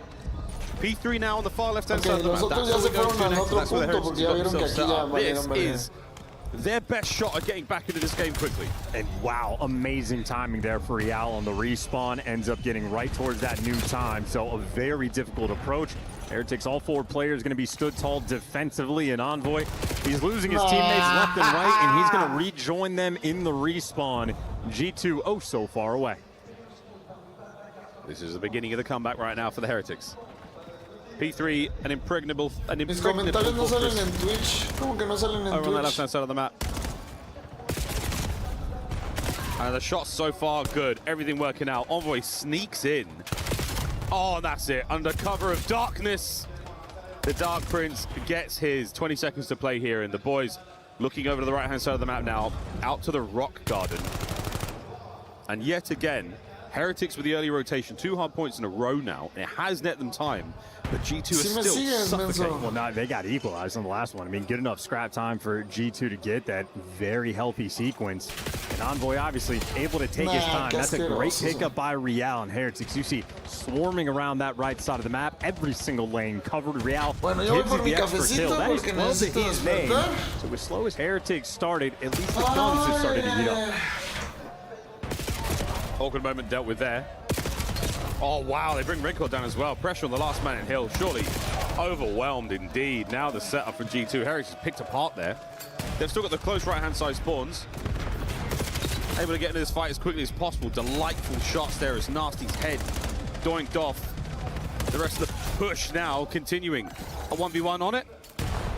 C: P3 now on the far left-hand side of the map. That's where the Heretics set up. This is their best shot at getting back into this game quickly.
O: And wow, amazing timing there for Real on the respawn. Ends up getting right towards that new time. So a very difficult approach. Heretics, all 4 players going to be stood tall defensively, and Envoy, he's losing his teammates left and right, and he's going to rejoin them in the respawn. G2, oh, so far away.
C: This is the beginning of the comeback right now for the Heretics. P3, an impregnable
R: Mis comentarios no salen en Twitch. ¿Cómo que no salen en
C: over on the
R: Twitch?
C: left-hand side of the map. And the shots so far good. Everything working out. Envoy sneaks in. Oh, that's it. Under cover of darkness, the Dark Prince gets his 20 seconds to play here, and the boys looking over to the right-hand side of the map now, out to the Rock Garden. And yet again, Heretics with the early rotation, 2 hard points in a row now. It has net them time, but G2 is still suffocating.
O: Well, no, they got equalized on the last one. I mean, good enough scrap time for G2 to get that very healthy sequence. And Envoy obviously able to take his time. That's a great pickup by Real and Heretics. You see swarming around that right side of the map. Every single lane covered. Real gives it the extra kill. That is 12 to his name. So as slow as Heretics started, at least the guns have started to heat up.
C: Awkward moment dealt with there. Oh, wow, they bring Redcore down as well. Pressure on the last man in Hill. Surely overwhelmed indeed. Now the setup for G2. Heretics is picked apart there. They've still got the close right-hand side spawns. Able to get into this fight as quickly as possible. Delightful shots there as Nasty's head doinked off. The rest of the push now continuing. A 1v1 on it.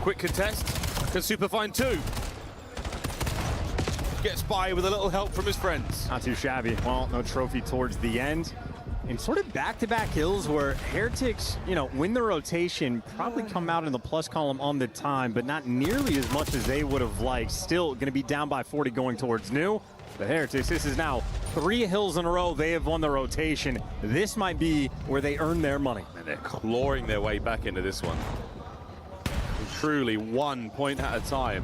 C: Quick contest. Can Super find 2? Gets by with a little help from his friends.
O: Not too shabby. Well, no trophy towards the end. And sort of back-to-back kills where Heretics, you know, win the rotation, probably come out in the plus column on the time, but not nearly as much as they would have liked. Still going to be down by 40 going towards new. The Heretics, this is now 3 hills in a row. They have won the rotation. This might be where they earn their money.
C: And they're clawing their way back into this one. And truly 1 point at a time.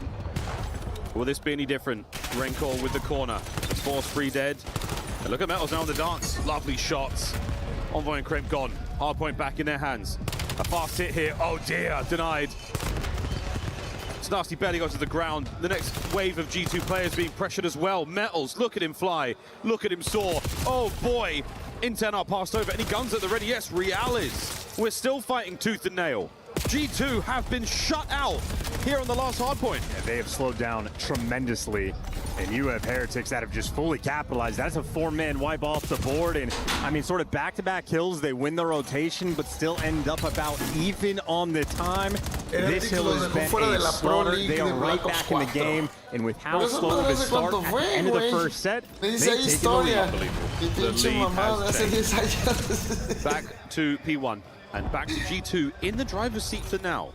C: Will this be any different? Rencor with the corner. Force free dead. And look at Metals now on the dance. Lovely shots. Envoy and Crimp gone. Hard point back in their hands. A fast hit here. Oh dear, denied. It's Nasty barely got to the ground. The next wave of G2 players being pressured as well. Metals, look at him fly. Look at him soar. Oh boy. Inten are passed over. Any guns at the ready? Yes, Real is. We're still fighting tooth and nail. G2 have been shut out here on the last hard point.
O: Yeah, they have slowed down tremendously. And you have Heretics that have just fully capitalized. That's a 4-man wipe off the board. And I mean, sort of back-to-back kills. They win the rotation, but still end up about even on the time. This hill has been a slaughter. They are right back in the game. And with how slow of a start at the end of the first set, they've taken the lead.
C: The lead has changed. Back to P1 and back to G2 in the driver's seat for now.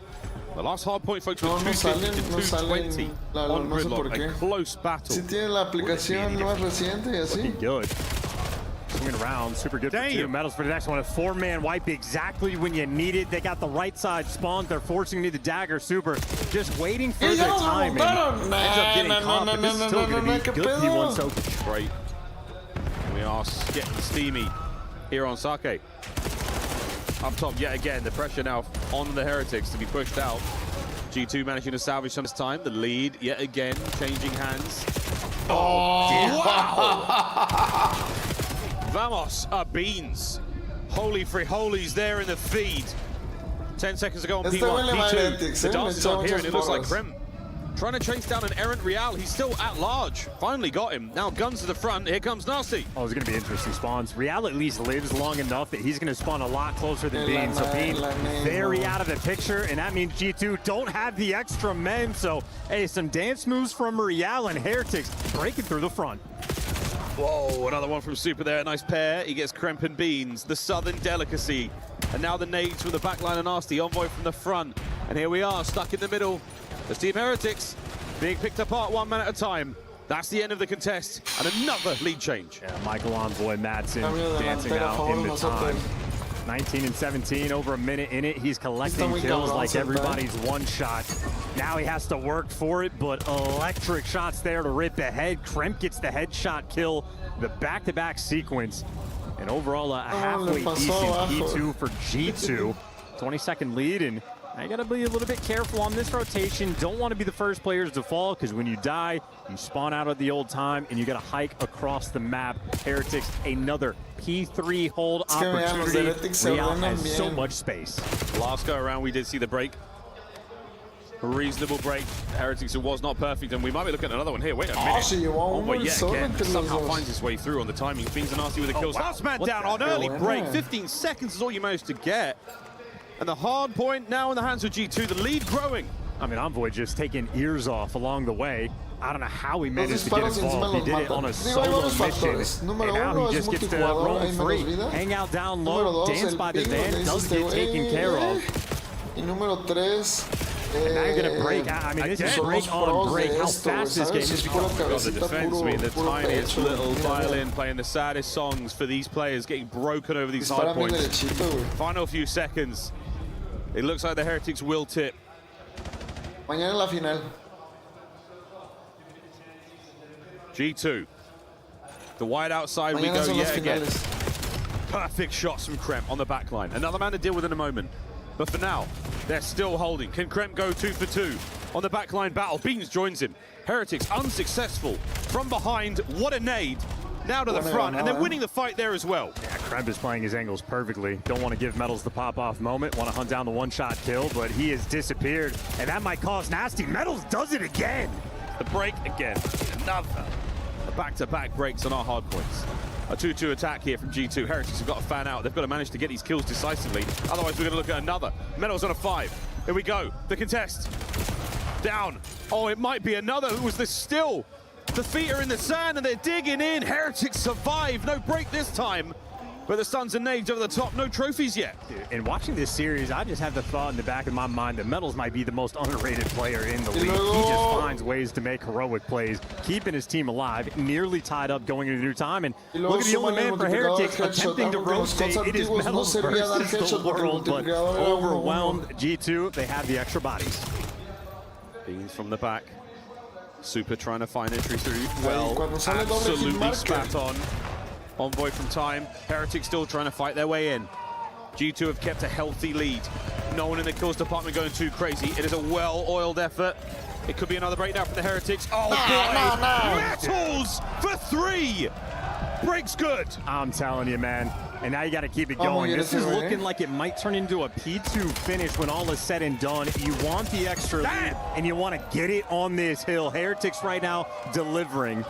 C: The last hard point, folks, was 250 to 220 on Gridlock. A close battle.
R: Si tiene la aplicación más reciente y así.
O: Good. Swinging around, super good for 2. Metals for the next one. A 4-man wipe exactly when you need it. They got the right side spawned. They're forcing me the dagger. Super. Just waiting for their time. Ends up getting caught, but this is still going to be good P1 so
C: great. We are getting steamy here on Sake. Up top yet again, the pressure now on the Heretics to be pushed out. G2 managing to salvage some this time. The lead yet again changing hands. Oh, wow. Vamos beans. Holy frijoles there in the feed. 10 seconds ago on P1. P2. The dance is on here and it looks like Krem trying to chase down an errant Real. He's still at large. Finally got him. Now guns to the front. Here comes Nasty.
O: Oh, it's going to be interesting spawns. Real at least lives long enough that he's going to spawn a lot closer than Bean. So Bean very out of the picture, and that means G2 don't have the extra men. So, hey, some dance moves from Real and Heretics breaking through the front.
C: Whoa, another one from Super there. Nice pair. He gets Kremp and Beans, the southern delicacy. And now the nades from the backline and Nasty. Envoy from the front. And here we are, stuck in the middle. The Team Heretics being picked apart 1 man at a time. That's the end of the contest and another lead change.
O: Yeah, Michael Envoy Madsen dancing out in the time. 19 and 17, over a minute in it. He's collecting kills like everybody's one shot. Now he has to work for it, but electric shots there to rip ahead. Kremp gets the headshot kill, the back-to-back sequence. And overall, a halfway decent P2 for G2. 20-second lead, and I gotta be a little bit careful on this rotation. Don't want to be the first players to fall, because when you die, you spawn out at the old time, and you gotta hike across the map. Heretics, another P3 hold opportunity. Real has so much space.
C: Last go around, we did see the break. A reasonable break. Heretics, it was not perfect, and we might be looking at another one here. Wait a minute. Oh, wait, yet again. Somehow finds his way through on the timing. Beans and Nasty with the kills. Last man down on early break. 15 seconds is all you managed to get. And the hard point now in the hands of G2, the lead growing.
O: I mean, Envoy just taking ears off along the way. I don't know how he managed to get involved. He did it on a solo mission, and now he just gets to roam free. Hang out down low, dance by the van, does get taken care of.
R: Y número 3,
O: And now you're gonna break out. I mean, this is break on break. How fast this game is.
C: Got the defense, I mean, the tiniest little violin playing the saddest songs for these players, getting broken over these hard points. Final few seconds. It looks like the Heretics will tip.
R: Mañana la final.
C: G2. The wide outside we go yet again. Perfect shots from Krem on the back line. Another man to deal with in a moment. But for now, they're still holding. Can Krem go 2 for 2 on the back line battle? Beans joins him. Heretics unsuccessful from behind. What a nade. Now to the front, and they're winning the fight there as well.
O: Yeah, Krem is playing his angles perfectly. Don't want to give Metals the pop-off moment. Want to hunt down the one-shot kill, but he has disappeared, and that might cause nasty. Metals does it again.
C: The break again. Another. Back-to-back breaks on our hard points. A 2-2 attack here from G2. Heretics have got to fan out. They've got to manage to get these kills decisively. Otherwise, we're going to look at another. Metals on a 5. Here we go. The contest. Down. Oh, it might be another. It was the still. The feet are in the sand and they're digging in. Heretics survive. No break this time. But the stuns and nades over the top. No trophies yet.
O: In watching this series, I just have the thought in the back of my mind that Metals might be the most underrated player in the league. He just finds ways to make heroic plays, keeping his team alive, nearly tied up going into new time. And look at the only man for Heretics attempting to rotate. It is Metals versus the world, but overwhelmed G2. They have the extra bodies.
C: Beans from the back. Super trying to find entry through. Well, absolutely spat on. Envoy from time. Heretics still trying to fight their way in. G2 have kept a healthy lead. No one in the kills department going too crazy. It is a well-oiled effort. It could be another breakdown for the Heretics. Oh, boy! Metals for 3! Breaks good.
O: I'm telling you, man. And now you got to keep it going. This is looking like it might turn into a P2 finish when all is said and done. You want the extra lead, and you want to get it on this hill. Heretics right now delivering.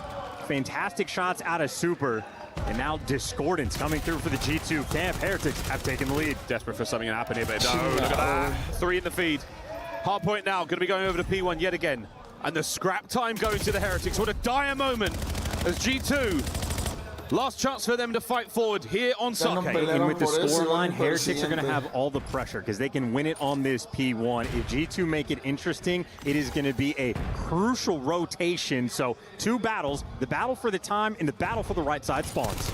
O: Fantastic shots out of Super. And now Discordance coming through for the G2 camp. Heretics have taken the lead.
C: Desperate for something to happen here, but no, look at that. 3 in the feed. Hard point now, going to be going over to P1 yet again. And the scrap time going to the Heretics. What a dire moment as G2. Last chance for them to fight forward here on Sake.
O: And with the scoreline, Heretics are going to have all the pressure because they can win it on this P1. If G2 make it interesting, it is going to be a crucial rotation. So 2 battles, the battle for the time and the battle for the right side spawns.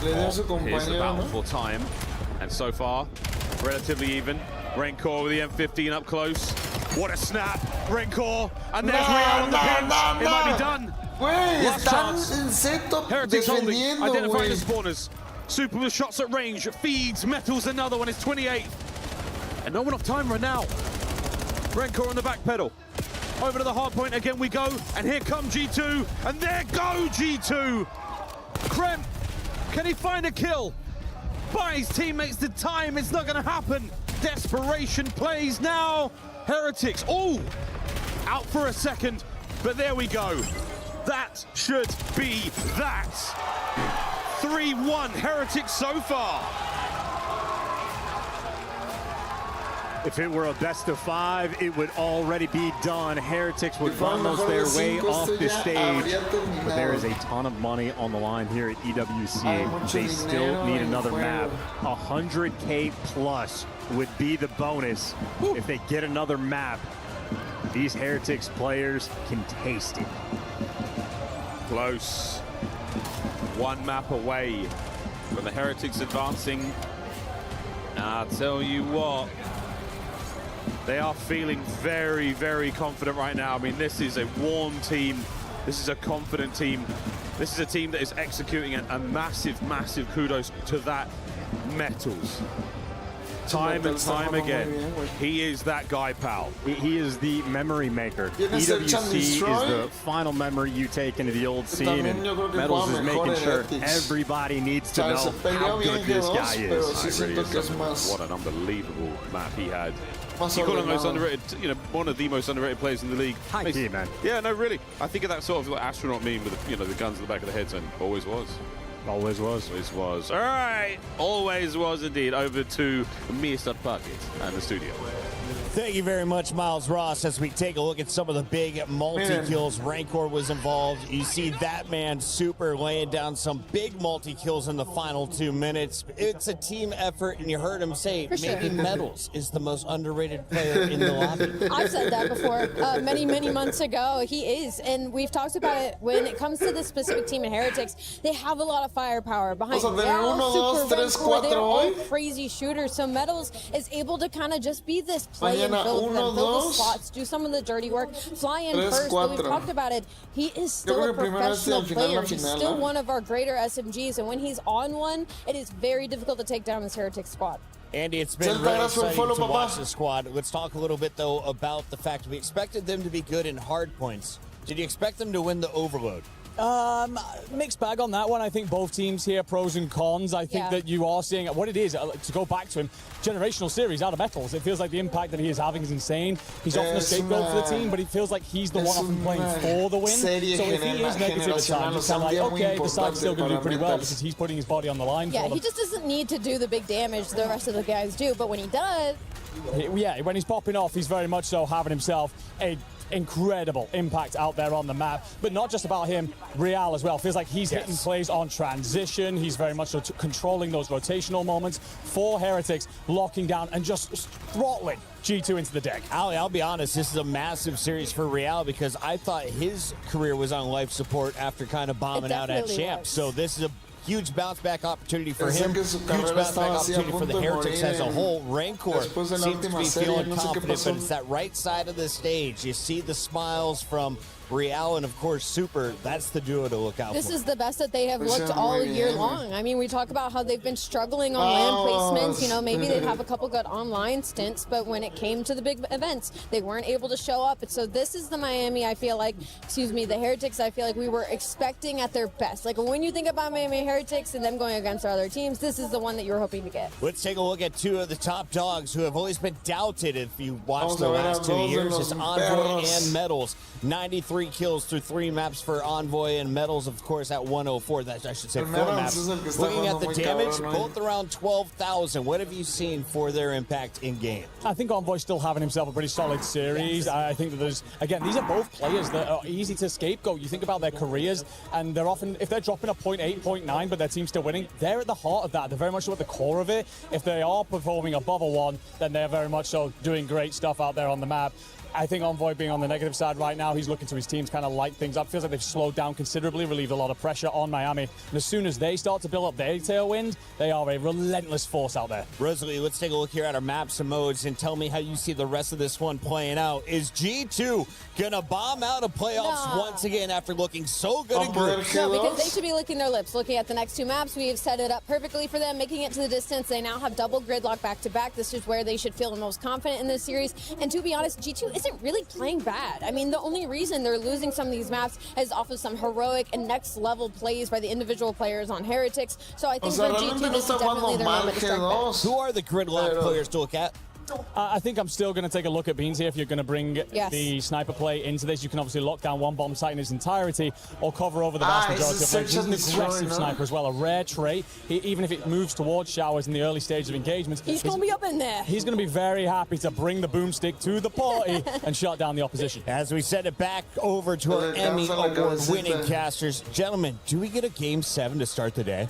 C: Here's the battle for time. And so far, relatively even. Rencor with the M15 up close. What a snap. Rencor. And there's Real on the pinch. It might be done.
R: Last chance.
C: Heretics holding, identifying the spawners. Super with shots at range, feeds, Metals another one, it's 28. And no one off time right now. Rencor on the back pedal. Over to the hard point again we go, and here come G2, and there go G2! Krem, can he find a kill? Buy his teammates the time, it's not gonna happen. Desperation plays now. Heretics, oh! Out for a second, but there we go. That should be that. 3-1 Heretics so far.
O: If it were a best of 5, it would already be done. Heretics would almost their way off the stage. But there is a ton of money on the line here at EWC. They still need another map. 100K plus would be the bonus if they get another map. These Heretics players can taste it.
C: Close. 1 map away from the Heretics advancing. I'll tell you what, they are feeling very, very confident right now. I mean, this is a warm team. This is a confident team. This is a team that is executing a massive, massive kudos to that Metals. Time and time again, he is that guy, pal.
O: He is the memory maker. EWC is the final memory you take into the old scene, and Metals is making sure everybody needs to know how good this guy is.
C: What an unbelievable map he had. You call him most underrated, you know, one of the most underrated players in the league.
O: High key, man.
C: Yeah, no, really. I think of that sort of like astronaut meme with the, the guns in the back of the heads, and always was.
O: Always was.
C: Always was. All right. Always was indeed. Over to Mr. Bucket and the studio.
B: Thank you very much, Miles Ross. As we take a look at some of the big multi-kills, Rancor was involved. You see that man Super laying down some big multi-kills in the final 2 minutes. It's a team effort, and you heard him say maybe Metals is the most underrated player in the lobby.
A: I've said that before many, many months ago. He is, and we've talked about it. When it comes to this specific team in Heretics, they have a lot of firepower behind them. They're all super Rancor. They're all crazy shooters. So Metals is able to kind of just be this play and build the spots, do some of the dirty work, fly in first. But we've talked about it. He is still a professional player. He's still one of our greater SMGs, and when he's on one, it is very difficult to take down this Heretics squad.
B: Andy, it's been really exciting to watch the squad. Let's talk a little bit, though, about the fact we expected them to be good in hard points. Did you expect them to win the Overload?
S: Mixed bag on that one. I think both teams here, pros and cons. I think that you are seeing what it is, to go back to him, generational series out of Metals. It feels like the impact that he is having is insane. He's often a scapegoat for the team, but it feels like he's the one often playing for the win. So if he is negative at times, it's kind of like, okay, the side's still going to do pretty well because he's putting his body on the line for them.
A: He just doesn't need to do the big damage the rest of the guys do, but when he does...
S: Yeah, when he's popping off, he's very much so having himself a incredible impact out there on the map, but not just about him, Real as well. Feels like he's hitting plays on transition. He's very much so controlling those rotational moments for Heretics, locking down and just throttling G2 into the deck.
B: Ali, I'll be honest, this is a massive series for Real because I thought his career was on life support after kind of bombing out at Champs. So this is a huge bounce back opportunity for him. Huge bounce back opportunity for the Heretics as a whole. Rancor seems to be feeling confident, but it's that right side of the stage. You see the smiles from Real and, of course, Super. That's the duo to look out for.
A: This is the best that they have looked all year long. I mean, we talk about how they've been struggling on land placements. You know, maybe they'd have a couple good online stints, but when it came to the big events, they weren't able to show up. And so this is the Miami, I feel like, the Heretics, I feel like we were expecting at their best. Like, when you think about Miami Heretics and them going against our other teams, this is the one that you were hoping to get.
B: Let's take a look at two of the top dogs who have always been doubted if you watch the last 2 years. It's Envoy and Metals. 93 kills through 3 maps for Envoy, and Metals, of course, at 104. That I should say 4 maps. Looking at the damage, both around 12,000. What have you seen for their impact in game?
S: I think Envoy's still having himself a pretty solid series. I think that there's, again, these are both players that are easy to scapegoat. You think about their careers, and they're often, if they're dropping a 0.8, 0.9, but their team's still winning, they're at the heart of that. They're very much so at the core of it. If they are performing above a 1, then they're very much so doing great stuff out there on the map. I think Envoy being on the negative side right now, he's looking to his team to kind of light things up. Feels like they've slowed down considerably, relieved a lot of pressure on Miami. And as soon as they start to build up their tailwind, they are a relentless force out there.
B: Rosalie, let's take a look here at our maps and modes and tell me how you see the rest of this one playing out. Is G2 gonna bomb out of playoffs once again after looking so good in groups?
A: No, because they should be licking their lips. Looking at the next 2 maps, we have set it up perfectly for them, making it to the distance. They now have double gridlock back-to-back. This is where they should feel the most confident in this series. And to be honest, G2 isn't really playing bad. I mean, the only reason they're losing some of these maps is off of some heroic and next level plays by the individual players on Heretics. So I think for G2, this is definitely their moment to strike back.
B: Who are the gridlock players to look at?
S: I think I'm still going to take a look at Beans here. If you're going to bring the sniper play into this, you can obviously lock down one bomb site in its entirety or cover over the vast majority of players. He's an aggressive sniper as well, a rare trait. Even if it moves towards showers in the early stages of engagements,
A: he's going to be up in there.
S: He's going to be very happy to bring the boomstick to the party and shut down the opposition.
B: As we send it back over to our Emmy Award-winning casters. Gentlemen, do we get a Game 7 to start the day?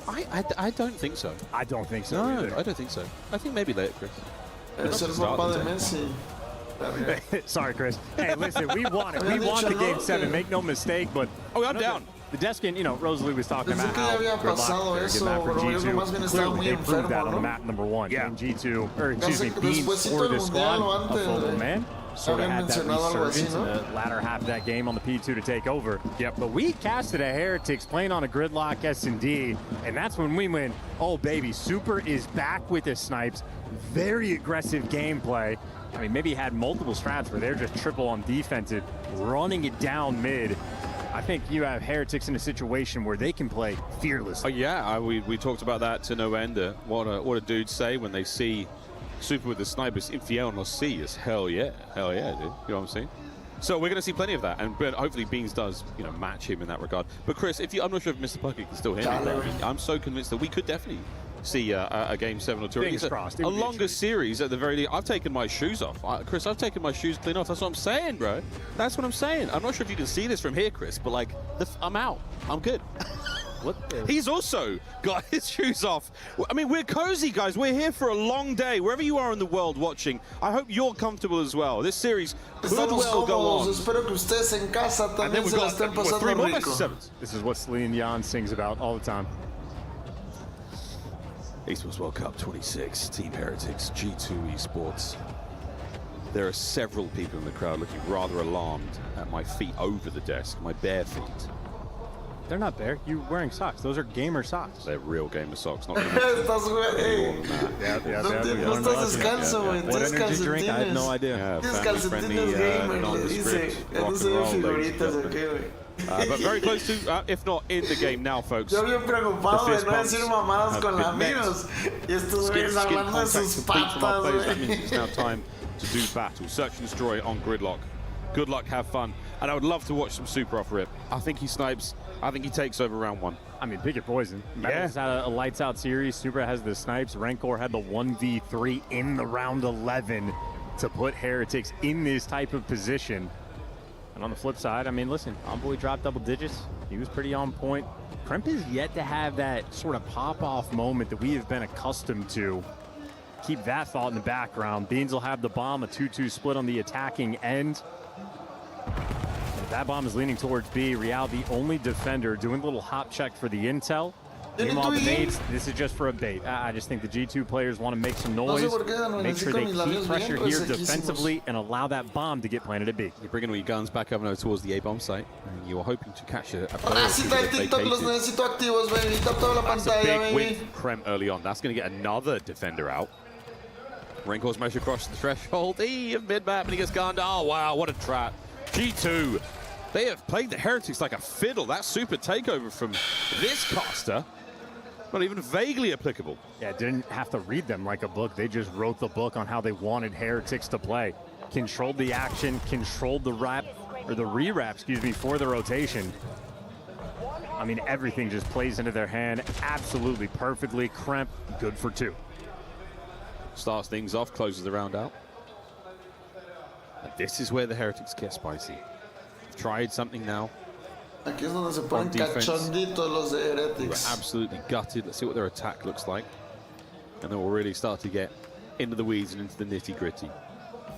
C: I don't think so.
O: I don't think so.
C: No, I don't think so. I think maybe later, Chris.
O: Sorry, Chris. Hey, listen, we want it. We want the Game 7. Make no mistake, but...
C: Oh, I'm down.
O: The Deskin, you know, Rosalie was talking about how Gridlock is a good map for G2. Clearly, they proved that on the map number 1. Yeah. And G2, or excuse me, Beans for this squad, a full man. Sort of had that resurgence in the latter half of that game on the P2 to take over. Yep, but we casted a Heretics playing on a Gridlock S&D, and that's when we went, oh baby, Super is back with his snipes. Very aggressive gameplay. I mean, maybe he had multiple strats where they're just triple on defensive, running it down mid. I think you have Heretics in a situation where they can play fearlessly.
C: Yeah, we talked about that to no end. What a dudes say when they see Super with the snipers. Infiel C is hell yeah, dude. You know what I'm saying? So we're going to see plenty of that, and hopefully Beans does, you know, match him in that regard. But Chris, I'm not sure if Mr. Puckett can still hear me. I'm so convinced that we could definitely see a game 7 or 2.
O: Fingers crossed.
C: A longer series at the very least. I've taken my shoes off. Chris, I've taken my shoes clean off. That's what I'm saying, bro. That's what I'm saying. I'm not sure if you can see this from here, Chris, but like, I'm out. I'm good. He's also got his shoes off. I mean, we're cozy, guys. We're here for a long day. Wherever you are in the world watching, I hope you're comfortable as well. This series could well go on.
R: Espero que ustedes en casa también se la estén pasando rico.
O: This is what Celine Dion sings about all the time.
C: Esports World Cup 26, Team Heretics, G2 Esports. There are several people in the crowd looking rather alarmed at my feet over the desk, my bare feet.
O: They're not bare. You're wearing socks. Those are gamer socks.
C: They're real gamer socks. Not
R: Estás, güey. No estás descalzo, güey. Tienes calcetines.
O: I have no idea.
R: Tienes calcetines gamer, le dice. No se ven figuritas, ¿o qué, güey?
C: But very close to, if not in the game now, folks.
R: Yo bien preocupado de no decir mamadas con amigos. Y estos güeyes hablando de sus patas, güey.
C: It's now time to do battle. Search and destroy on Gridlock. Good luck, have fun. And I would love to watch some Super off rip. I think he snipes. I think he takes over round 1.
O: I mean, pick your poison. Metals had a lights out series. Super has the snipes. Rancor had the 1v3 in the round 11 to put Heretics in this type of position. And on the flip side, I mean, listen, Envoy dropped double digits. He was pretty on point. Kremp is yet to have that sort of pop-off moment that we have been accustomed to. Keep that thought in the background. Beans will have the bomb, a 2-2 split on the attacking end. That bomb is leaning towards B. Real, the only defender, doing a little hop check for the intel. Aim all the nades. This is just for a bait. I just think the G2 players want to make some noise, make sure they keep pressure here defensively, and allow that bomb to get planted at B.
C: You're bringing all your guns back up and towards the A bomb site, and you are hoping to catch a
R: Racita de TikTok, los necesito activos, baby. Tap toda la pantalla,
C: baby. Big win for Krem early on. That's going to get another defender out. Rancor smash across the threshold. Mid-map, and he gets gunned. Oh, wow, what a trap. G2. They have played the Heretics like a fiddle. That super takeover from this caster, not even vaguely applicable.
O: Yeah, didn't have to read them like a book. They just wrote the book on how they wanted Heretics to play. Controlled the action, controlled the re-wrap, excuse me, for the rotation. I mean, everything just plays into their hand absolutely perfectly. Kremp, good for 2.
C: Starts things off, closes the round out. And this is where the Heretics get spicy. Tried something now.
R: Aquí es donde se ponen cachonditos los de Heretics.
C: We're absolutely gutted. Let's see what their attack looks like. And then we'll really start to get into the weeds and into the nitty-gritty.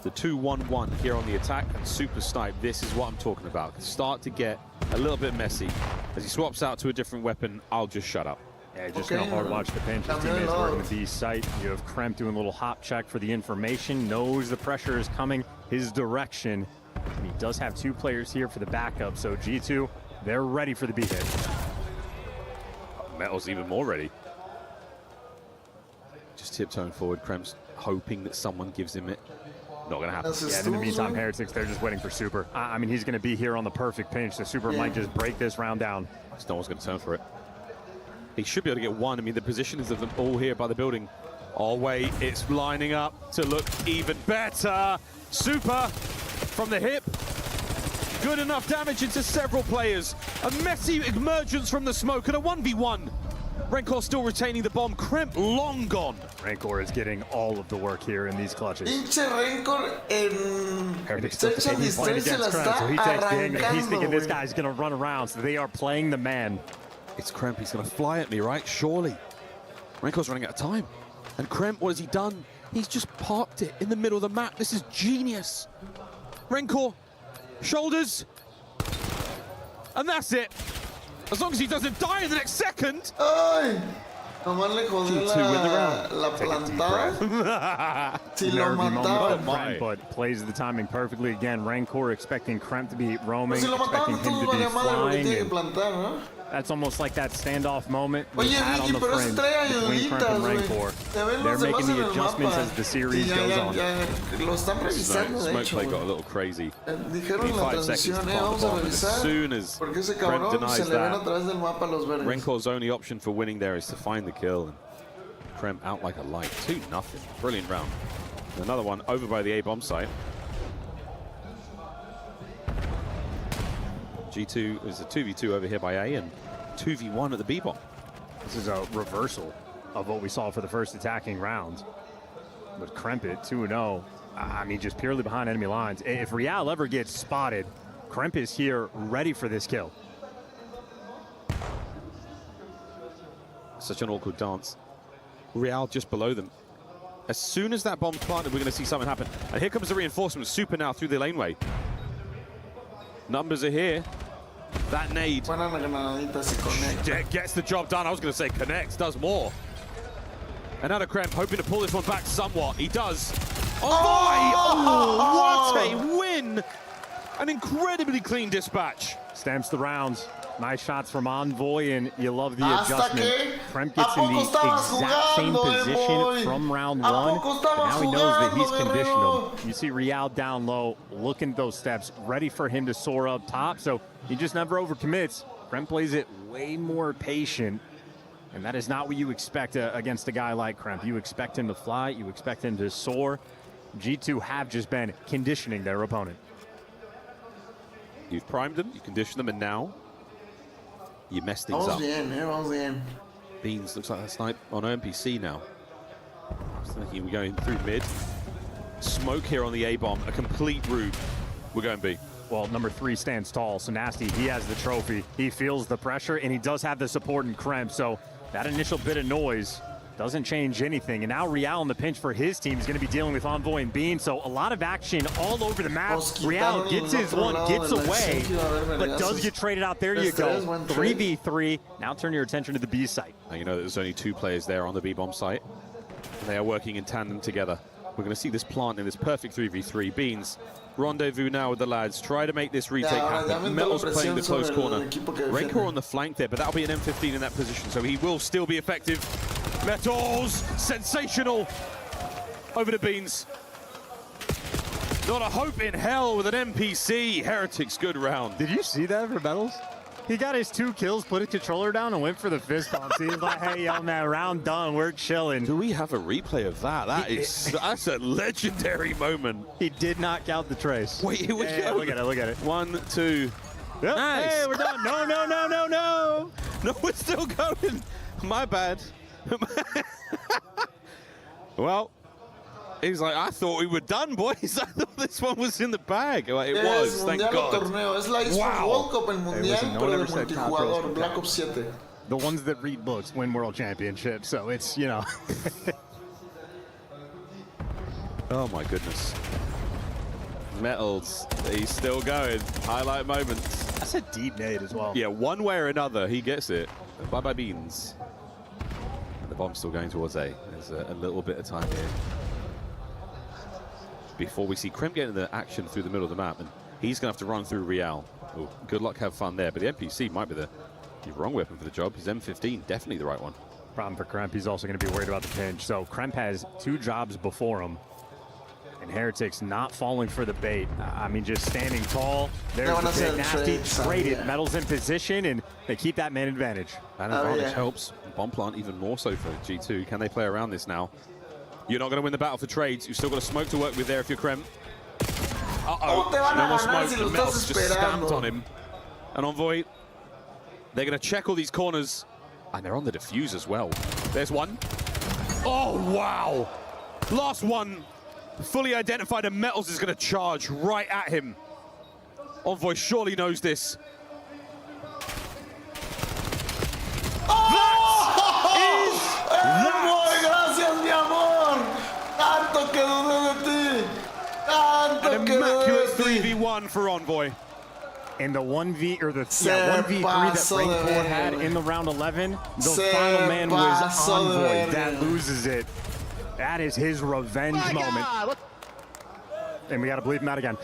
C: The 2-1-1 here on the attack and super snipe. This is what I'm talking about. Start to get a little bit messy. As he swaps out to a different weapon, I'll just shut up.
O: Yeah, just gonna hard watch the pinch. His teammates working the B site. You have Kremp doing a little hop check for the information. Knows the pressure is coming his direction. And he does have 2 players here for the backup, so G2, they're ready for the B hit.
C: Metal's even more ready. Just tiptoeing forward. Kremp's hoping that someone gives him it. Not gonna happen.
O: Yeah, in the meantime, Heretics, they're just waiting for Super. I mean, he's gonna be here on the perfect pinch, so Super might just break this round down.
C: No one's gonna turn for it. He should be able to get 1. I mean, the positions of them all here by the building. Oh, wait, it's lining up to look even better. Super from the hip. Good enough damage into several players. A messy emergence from the smoke and a 1v1. Rancor still retaining the bomb. Kremp long gone.
O: Rancor is getting all of the work here in these clutches.
R: Pinche Rancor en
O: Search and Destroy se la está arrancando. He's thinking this guy's going to run around, so they are playing the man.
C: It's Kremp. He's going to fly at me, right? Surely. Rancor's running out of time. And Kremp, what has he done? He's just parked it in the middle of the map. This is genius. Rancor, shoulders, and that's it. As long as he doesn't die in the next second.
R: Ay, nomás le jodió la plantada. Si lo mataba.
O: But plays the timing perfectly again. Rancor expecting Kremp to be roaming,
R: si lo
O: expecting him to be
R: flying.
O: That's almost like that standoff moment
R: Oye, Ricky, pero eso trae ayuditas, güey.
O: They're making the adjustments as the series goes on.
R: Lo están revisando, de hecho.
C: Smoke play got a little crazy.
R: Dijeron en la transmisión, vamos a revisar. Porque ese cabrón se le ven a través del mapa los verdes.
C: Rancor's only option for winning there is to find the kill. And Kremp out like a light. 2-0. Brilliant round. Another one over by the A-bomb site. G2 is a 2v2 over here by A and 2v1 at the B bomb.
O: This is a reversal. of what we saw for the first attacking round. But Krempit, 2-0, I mean, just purely behind enemy lines. If Real ever gets spotted, Kremp is here ready for this kill.
C: Such an awkward dance. Real just below them. As soon as that bomb's planted, we're going to see something happen. And here comes the reinforcement. Super now through the laneway. Numbers are here. That nade gets the job done. I was going to say connects, does more. Another Kremp hoping to pull this one back somewhat. He does. Oh, what a win! An incredibly clean dispatch.
O: Stamps the rounds. Nice shots from Envoy, and you love the adjustment. Kremp gets in the exact same position from round one, but now he knows that he's conditioned him. You see Real down low, looking at those steps, ready for him to soar up top, so he just never overcommits. Kremp plays it way more patient, and that is not what you expect against a guy like Kremp. You expect him to fly, you expect him to soar. G2 have just been conditioning their opponent.
C: You've primed them, you conditioned them, and now you mess things up. Beans looks like a snipe on NPC now. I was thinking we're going through mid. Smoke here on the A-bomb, a complete route. We're going B.
O: Well, number 3 stands tall, so Nasty, he has the trophy. He feels the pressure, and he does have the support in Kremp, so that initial bit of noise doesn't change anything. And now Real in the pinch for his team is going to be dealing with Envoy and Bean, so a lot of action all over the map. Real gets his one, gets away, but does get traded out. There you go. 3v3. Now turn your attention to the B site.
C: Now you know that there's only 2 players there on the B-bomb site. They are working in tandem together. We're going to see this plant in this perfect 3v3. Beans, rendezvous now with the lads. Try to make this retake happen. Metal's playing the close corner. Raker on the flank there, but that'll be an M15 in that position, so he will still be effective. Metals, sensational over to Beans. Not a hope in hell with an NPC. Heretics, good round.
O: Did you see that for Metals? He got his 2 kills, put his controller down, and went for the fist bump. He was like, hey, yo, man, round done, we're chilling.
C: Do we have a replay of that? That's a legendary moment.
O: He did not count the trace.
C: Wait, here we go.
O: Look at it, look at it.
C: 1, 2.
O: Yep.
C: Nice.
O: Hey, we're done. No, no, no, no, no.
C: No, we're still going. My bad. Well, he's like, I thought we were done, boys. I thought this one was in the bag. Well, it was, thank God.
R: Wow.
O: The ones that read books win world championships, so it's, you know.
C: Oh, my goodness. Metals, he's still going. Highlight moments.
O: That's a deep nade as well.
C: Yeah, one way or another, he gets it. Bye-bye, Beans. The bomb's still going towards A. There's a little bit of time here before we see Kremp get into the action through the middle of the map, and he's going to have to run through Real. Oh, good luck, have fun there. But the NPC might be the wrong weapon for the job. His M15, definitely the right one.
O: Problem for Kremp, he's also going to be worried about the pinch. So Kremp has 2 jobs before him, and Heretics not falling for the bait. I mean, just standing tall. There's the big Nasty, traded. Metals in position, and they keep that man advantage.
C: That advantage helps. Bomb plant even more so for G2. Can they play around this now? You're not going to win the battle for trades. You've still got a smoke to work with there if you're Kremp. Uh-oh. No more smoke. The Metals just stamped on him. And Envoy, they're going to check all these corners. And they're on the defuse as well. There's one. Oh, wow. Last one. Fully identified, and Metals is going to charge right at him. Envoy surely knows this. An immaculate 3v1 for Envoy.
O: And the 1v, or the 1v3 that Rank 4 had in the round 11, the final man was Envoy. That loses it. That is his revenge moment. And we got to bleep him out again.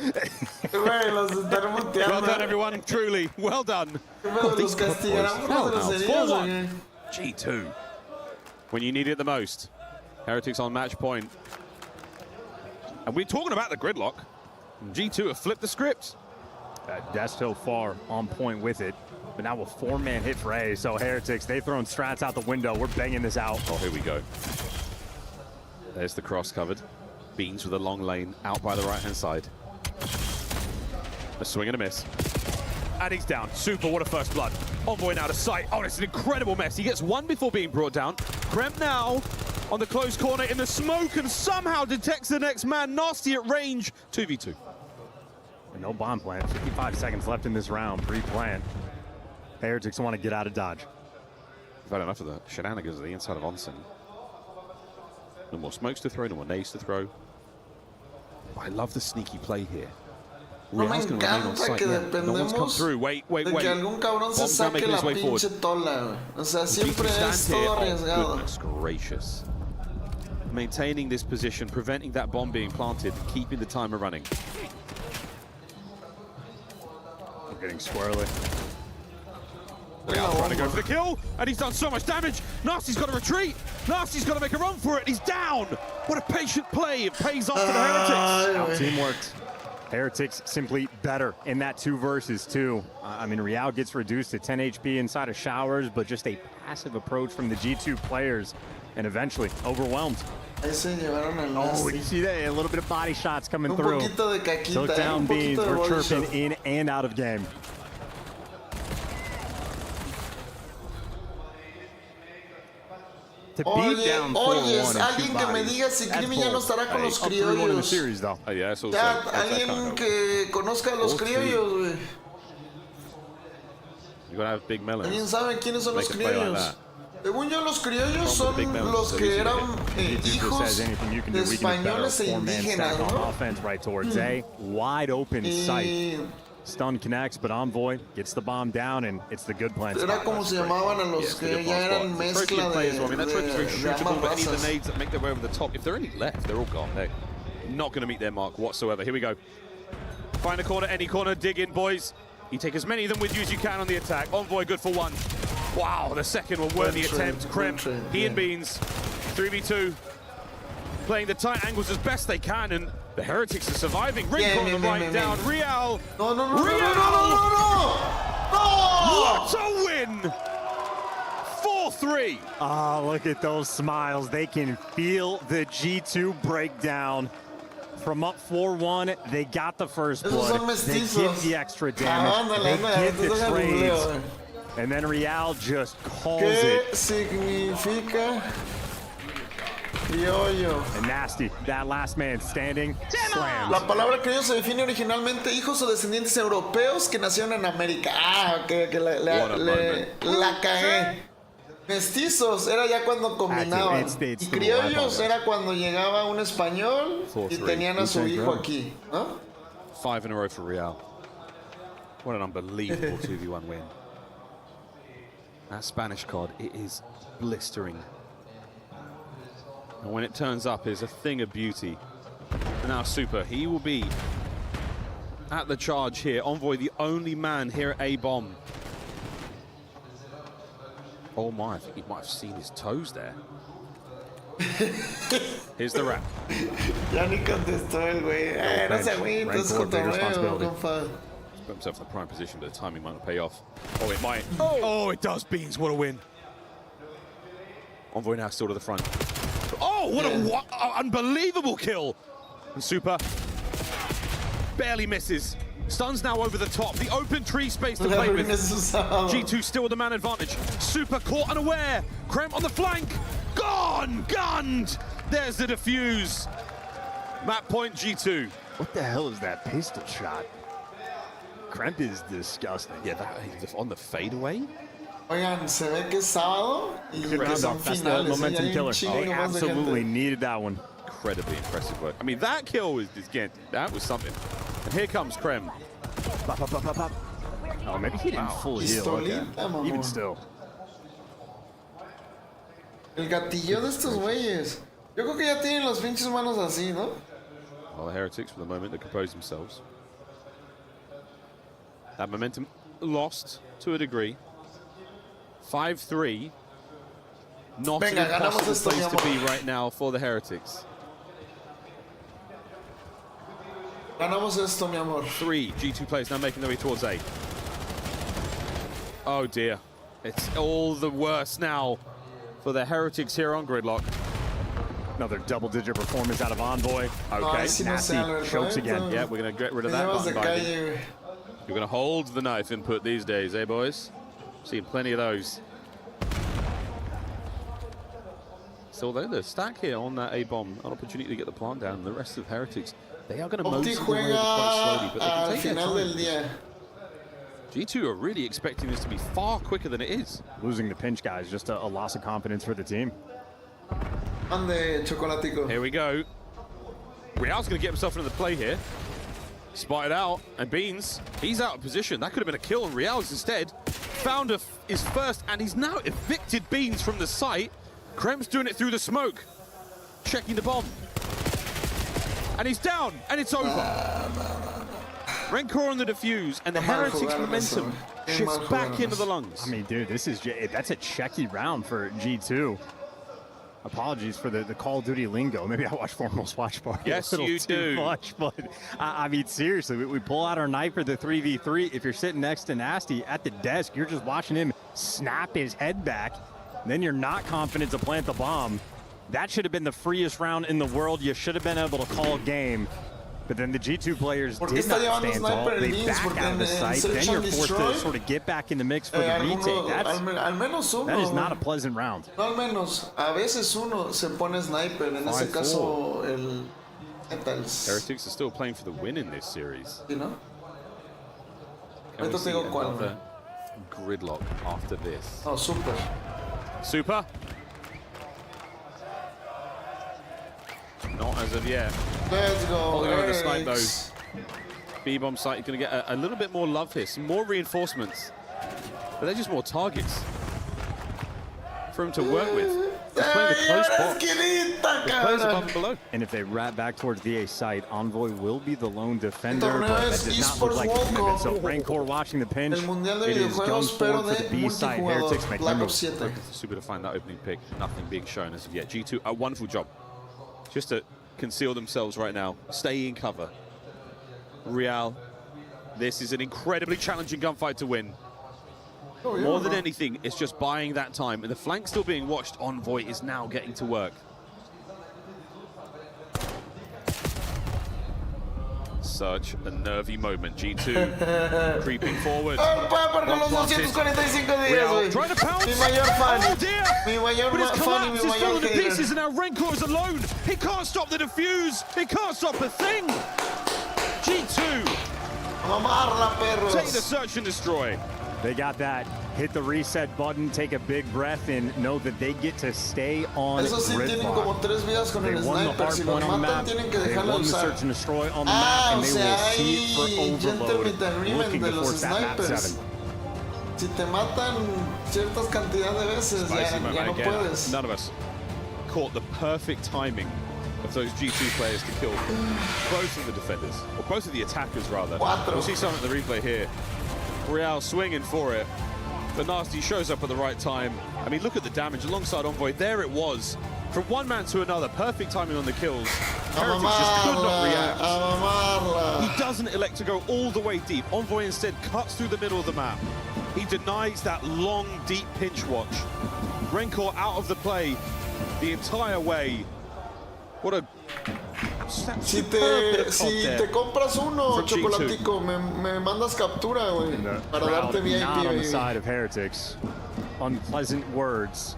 C: Well done, everyone. Truly, well done. G2. When you need it the most. Heretics on match point. And we're talking about the gridlock. G2 have flipped the script.
O: That's so far on point with it. But now a 4-man hit for A. So Heretics, they've thrown strats out the window. We're banging this out.
C: Oh, here we go. There's the cross covered. Beans with a long lane out by the right-hand side. A swing and a miss. And he's down. Super, what a first blood. Envoy now to sight. Oh, it's an incredible mess. He gets one before being brought down. Krem now on the close corner in the smoke and somehow detects the next man. Nasty at range. 2v2.
O: And no bomb plant. 55 seconds left in this round. Pre-plant. Heretics want to get out of dodge.
C: We've had enough of the shenanigans on the inside of Onsen. No more smokes to throw, no more nades to throw. I love the sneaky play here.
R: No me encanta que dependemos de que algún cabrón se saque la pinche tola, o sea, siempre es todo arriesgado.
C: Goodness gracious. Maintaining this position, preventing that bomb being planted, keeping the timer running.
O: We're getting squirrely.
C: Real trying to go for the kill, and he's done so much damage. Nasty's got to retreat. Nasty's got to make a run for it. He's down. What a patient play. It pays off to the Heretics.
O: Now team worked. Heretics simply better in that 2 versus 2. I mean, Real gets reduced to 10 HP inside of showers, but just a passive approach from the G2 players, and eventually overwhelmed. Oh, you see that? A little bit of body shots coming through. Took down Beans. We're chirping in and out of game.
R: Oye, alguien que me diga si Krimi ya no estará con los criollos. Ya, alguien que conozca a los criollos, güey. ¿Alguien sabe quiénes son los criollos? Según yo, los criollos son los que eran hijos de españoles e indígenas, ¿no?
O: Wide open sight. Stun connects, but Envoy gets the bomb down, and it's the good plan.
R: Era como se llamaban a los que ya eran mezcla de
C: shootable, but any of the nades that make their way over the top, if there are any left, they're all gone. They're not going to meet their mark whatsoever. Here we go. Find a corner, any corner, dig in, boys. You take as many of them with you as you can on the attack. Envoy good for 1. Wow, the second one, worthy attempt. Krem, he and Beans, 3v2. Playing the tight angles as best they can, and the Heretics are surviving. Ring on the right down. Real.
R: No.
C: What a win! 4-3.
O: Ah, look at those smiles. They can feel the G2 breakdown. From up 4-1, they got the first blood. They get the extra damage. They get the trades. And then Real just calls it.
R: ¿Qué significa? Criollo.
O: And Nasty, that last man standing, slams.
R: La palabra criollo se define originalmente hijos o descendientes europeos que nacieron en América. Ah, que la cagué. Mestizos era ya cuando combinaban. Y criollos era cuando llegaba un español y tenían a su hijo aquí, ¿no?
C: 5 in a row for Real. What an unbelievable 2v1 win. That Spanish COD, it is blistering. And when it turns up, it's a thing of beauty. And now Super, he will be at the charge here. Envoy, the only man here at A-Bomb. Oh my, I think he might have seen his toes there. Here's the wrap.
R: Ya ni contestó el güey. No se agüita, es cotorreo, compa.
C: Put himself in the prime position, but the timing might not pay off. Oh, it might. Oh, it does, Beans. What a win. Envoy now still to the front. Oh, what an unbelievable kill. And Super barely misses. Stuns now over the top. The open tree space to play with. G2 still with the man advantage. Super caught unaware. Krem on the flank. Gone! Gunned! There's the defuse. Map point G2.
O: What the hell is that pistol shot? Krem is disgusting.
C: Yeah, that on the fadeaway.
R: Oigan, se ve que es sábado y que son finales.
O: Momentum killer. They absolutely needed that one.
C: Incredibly impressive work. I mean, that kill was gigantic. That was something. And here comes Krem.
O: Oh, maybe he didn't full heal. Okay. Even still.
R: El gatillo de estos güeyes. Yo creo que ya tienen las pinches manos así, ¿no?
C: Well, the Heretics, for the moment, they compose themselves. That momentum lost to a degree. 5-3. Not an impossible place to be right now for the Heretics.
R: Ganamos esto, mi amor.
C: 3 G2 players now making their way towards A. Oh dear. It's all the worse now for the Heretics here on Gridlock.
O: Another double-digit performance out of Envoy. Okay, Nasty chokes again.
C: Yeah, we're going to get rid of that button by You're going to hold the knife input these days, eh, boys? Seen plenty of those. So though the stack here on that A-bomb, an opportunity to get the plant down, and the rest of Heretics, they are going to mostly quite slowly, but they can take their time. G2 are really expecting this to be far quicker than it is.
O: Losing the pinch, guys, just a loss of confidence for the team.
C: Here we go. Real's going to get himself into the play here. Spotted out, and Beans, he's out of position. That could have been a kill, and Real's instead found his first, and he's now evicted Beans from the site. Krem's doing it through the smoke, checking the bomb. And he's down, and it's over. Rencor on the defuse, and the Heretics momentum shifts back into the lungs.
O: I mean, dude, that's a checky round for G2. Apologies for the Call of Duty lingo. Maybe I watch Foremost Watch Party
C: yes,
O: a little
C: you
O: too much, but I mean, seriously, we pull out our knife for the 3v3. If you're sitting next to Nasty at the desk, you're just watching him snap his head back. Then you're not confident to plant the bomb. That should have been the freest round in the world. You should have been able to call game. But then the G2 players did not stand tall. They back out of the site. Then you're forced to sort of get back in the mix for the retake. That is not a pleasant round.
R: Al menos, a veces uno se pone sniper. En ese caso, el
C: Heretics are still playing for the win in this series.
R: ¿Sí, no?
C: Can we see another gridlock after this?
R: Oh, super.
C: Super. Not as of yet.
R: Let's go.
C: Holding on to the snipe though. B-bomb site is going to get a little bit more love here, some more reinforcements, but they're just more targets for him to work with. He's playing the close box. The players above and below.
O: And if they wrap back towards the A site, Envoy will be the lone defender, but that does not look like a commitment. So Rancor watching the pinch. It is guns forward for the B site. Heretics make them move.
C: Super to find that opening pick. Nothing being shown as of yet. G2, a wonderful job. Just to conceal themselves right now, stay in cover. Real, this is an incredibly challenging gunfight to win. More than anything, it's just buying that time. And the flank still being watched, Envoy is now getting to work. Such a nervy moment. G2 creeping forward.
R: Real,
C: trying to pounce. Oh dear! But his collapse is falling to pieces, and now Rencor is alone. He can't stop the defuse. He can't stop a thing. G2 take the search and destroy.
O: They got that. Hit the reset button, take a big breath, and know that they get to stay on gridlock. They won the hard point on the map. They won the search and destroy on the map, and they will see it for Overload, looking to force that map 7.
R: Si te matan ciertas cantidad de veces, ya no puedes.
C: None of us caught the perfect timing of those G2 players to kill both of the defenders, or both of the attackers rather. We'll see some at the replay here. Real swinging for it, but Nasty shows up at the right time. I mean, look at the damage alongside Envoy. There it was, from one man to another. Perfect timing on the kills. Heretics just could not react. He doesn't elect to go all the way deep. Envoy instead cuts through the middle of the map. He denies that long, deep pinch watch. Rencor out of the play the entire way. What a
R: Si te compras uno, Chocolatico, me mandas captura, güey, para darte VIP,
O: not on the side of Heretics. Unpleasant words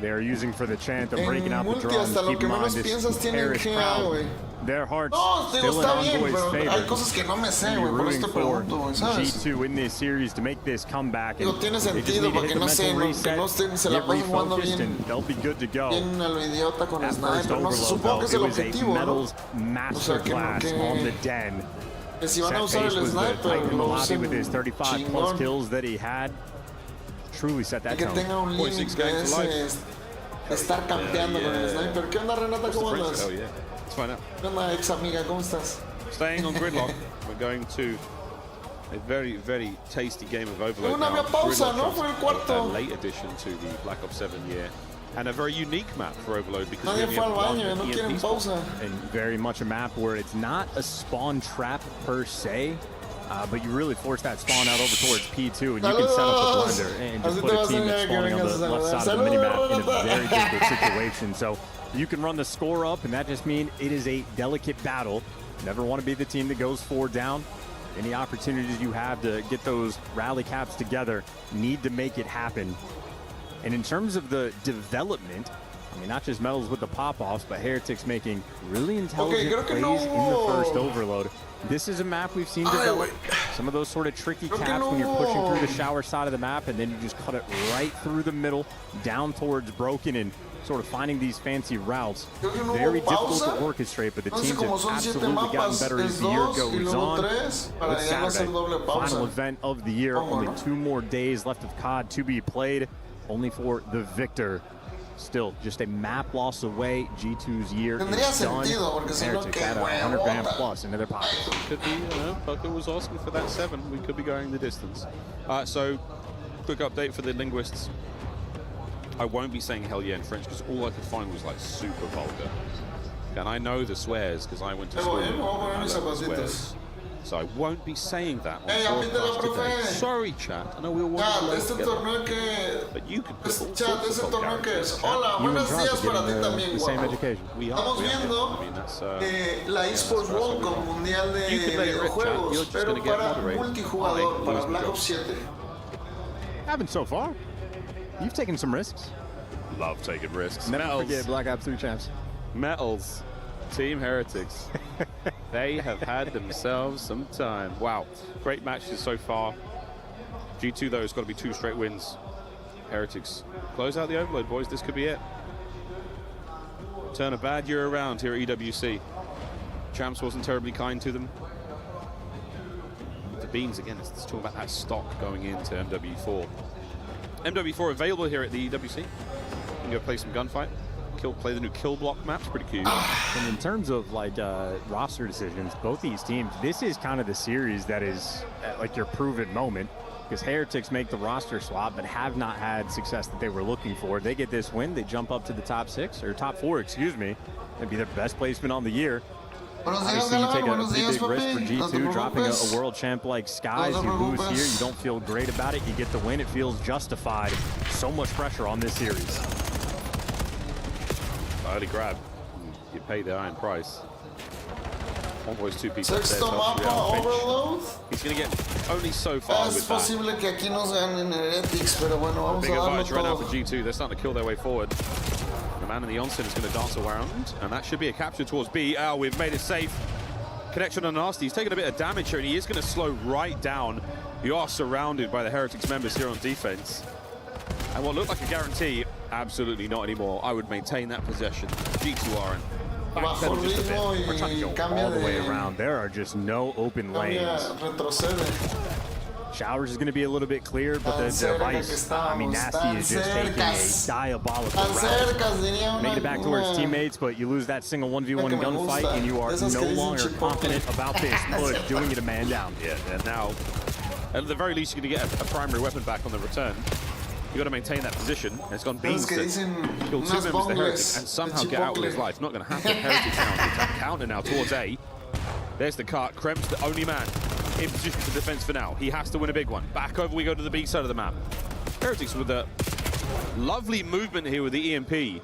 O: they are using for the chant of breaking out the drums. Keep in mind, this Paris crowd, their hearts still in Envoy's favor.
R: Hay cosas que no me sé, güey, por eso te pregunto, güey, ¿sabes?
O: G2 in this series to make this comeback.
R: Digo, tiene sentido, porque no sé, que no estén, se la pasan jugando bien.
O: They'll be good to go.
R: Bien a lo idiota con el sniper, no sé, supongo que es el objetivo, ¿no?
O: Masterclass on the den.
R: Que si van a usar el sniper,
O: lo usen with his 35 plus kills that he had. Truly set that tone.
R: Que tenga un link de estar campeando con el sniper. ¿Qué onda, Renata? ¿Cómo andas?
C: Oh, yeah. Let's find out.
R: ¿Qué onda, ex amiga? ¿Cómo estás?
C: Staying on gridlock. We're going to a very, very tasty game of Overload.
R: Una
C: now.
R: pausa, ¿no? Fue el cuarto.
C: A late addition to the Black Ops 7 year. And a very unique map for Overload because
R: nadie fue al baño, no quieren pausa.
O: And very much a map where it's not a spawn trap per se, but you really force that spawn out over towards P2, and you can set up a blender and just put a team that's spawning on the left side of the minimap in a very difficult situation. So you can run the score up, and that just means it is a delicate battle. Never want to be the team that goes 4 down. Any opportunities you have to get those rally caps together, need to make it happen. And in terms of the development, I mean, not just medals with the pop-offs, but Heretics making really intelligent plays in the first overload. This is a map we've seen develop. Some of those sort of tricky caps when you're pushing through the shower side of the map, and then you just cut it right through the middle, down towards Broken, and sort of finding these fancy routes. Very difficult to orchestrate, but the teams have absolutely gotten better as the year goes on. It's Saturday, final event of the year. Only 2 more days left of COD to be played, only for the victor. Still, just a map loss away. G2's year is done. Heretics had 100 grand plus into their pockets.
C: Could be, Pucker was asking for that 7. We could be going the distance. So, quick update for the linguists. I won't be saying hell yeah in French because all I could find was like super vulgar. And I know the swears because I went to school and I learned swears. So I won't be saying that on broadcast today. Sorry, chat. I know we all want to learn together. But you could put all sorts of vulgarities.
R: Buenos días para ti también,
O: the same education.
R: Estamos viendo la Esports World Cup Mundial de Videojuegos, pero para multijugador, para Black Ops 7.
O: Haven't so far. You've taken some risks.
C: Love taking risks.
O: Never forget Black Ops 3 champs.
C: Metals. Team Heretics. They have had themselves some time. Wow. Great matches so far. G2, though, has got to be 2 straight wins. Heretics. Close out the overload, boys. This could be it. Turn a bad year around here at EWC. Champs wasn't terribly kind to them. The Beans, again, let's talk about that stock going into MW4. MW4 available here at the EWC. You can go play some gunfight. Play the new kill block maps, pretty cute.
O: And in terms of like roster decisions, both these teams, this is kind of the series that is like your proven moment, because Heretics make the roster swap but have not had success that they were looking for. They get this win, they jump up to the top 6 or top 4, excuse me. That'd be their best placement on the year. Obviously, you take a pretty big risk for G2, dropping a world champ like Skies. You lose here, you don't feel great about it. You get the win, it feels justified. So much pressure on this series.
C: Early grab. You pay the iron price. Almost 2 people there.
R: Overload.
C: He's going to get only so far with that.
R: Posible que aquí nos ganen Heretics, pero bueno, vamos
C: big
R: a darlo
C: advantage right now
R: todo.
C: for G2. They're starting to kill their way forward. The man in the onset is going to dance around, and that should be a capture towards B. We've made it safe. Connection on Nasty. He's taking a bit of damage here, and he is going to slow right down. You are surrounded by the Heretics members here on defense. And what looked like a guarantee, absolutely not anymore. I would maintain that possession. G2 aren't.
R: Bajo ritmo
O: We're trying to go
R: cambia
O: all the way
R: de...
O: around. There are just no open lanes.
R: Retrocede.
O: Showers is going to be a little bit clear, but the device, I mean, Nasty is just taking a diabolical route. Make it back towards teammates, but you lose that single 1v1 gunfight, and you are no longer confident about this push, doing it a man down.
C: Yeah, and now, at the very least, you're going to get a primary weapon back on the return. You got to maintain that position. And it's gone Beans to kill 2 members of the Heretics and somehow get out with his life. Not going to happen. Heretics down. Counter now towards A. There's the cart. Krem's the only man in position for defense for now. He has to win a big one. Back over we go to the B side of the map. Heretics with a lovely movement here with the EMP.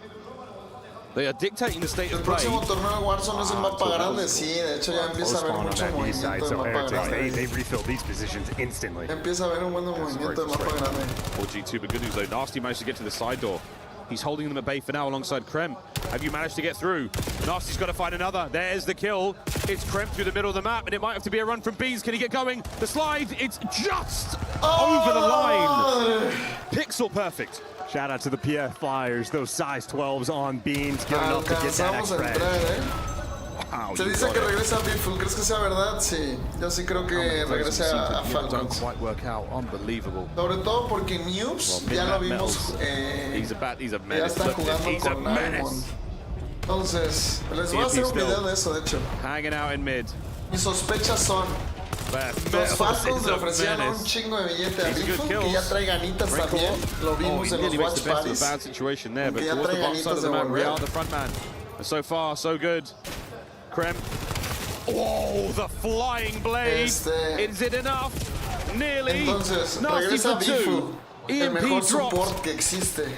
C: They are dictating the state of play.
R: El próximo torneo de Warzone es el mapa grande, sí, de hecho ya empieza a haber mucho movimiento del mapa grande.
O: They refill these positions instantly.
R: Empieza a haber un buen movimiento del mapa grande.
C: Or G2, but good news though, Nasty managed to get to the side door. He's holding them at bay for now alongside Krem. Have you managed to get through? Nasty's got to find another. There's the kill. It's Krem through the middle of the map, and it might have to be a run from Bees. Can he get going? The slide, it's just over the line. Pixel perfect.
O: Shout out to the PF Flyers, those size 12s on Beans, good enough to get that extra edge.
C: Wow,
R: se dice que regresa a Beautiful. ¿Crees que sea verdad? Sí. Yo sí creo que regrese a Falcons.
C: Don't quite work out. Unbelievable.
R: Sobre todo porque Noobs ya lo vimos.
C: He's a menace.
R: Ya está jugando con Diamond. Entonces, les voy a hacer un video de eso, de hecho.
C: Hanging out in mid.
R: Mis sospechas son... Los Falcons le ofrecían un chingo de billete a Beautiful, que ya trae ganitas también. Lo vimos en los watch parties.
C: Bad situation there, but
R: ya
C: towards the
R: trae
C: bottom side of
R: ganitas
C: the
R: de
C: map, we
R: volver.
C: are the front man. And so far, so good. Krem. Oh, the flying blade. Is it enough? Nearly.
R: Entonces,
C: Nasty
R: regresa
C: for 2.
R: Beautiful, el mejor
C: EMP
R: support
C: dropped.
R: que existe.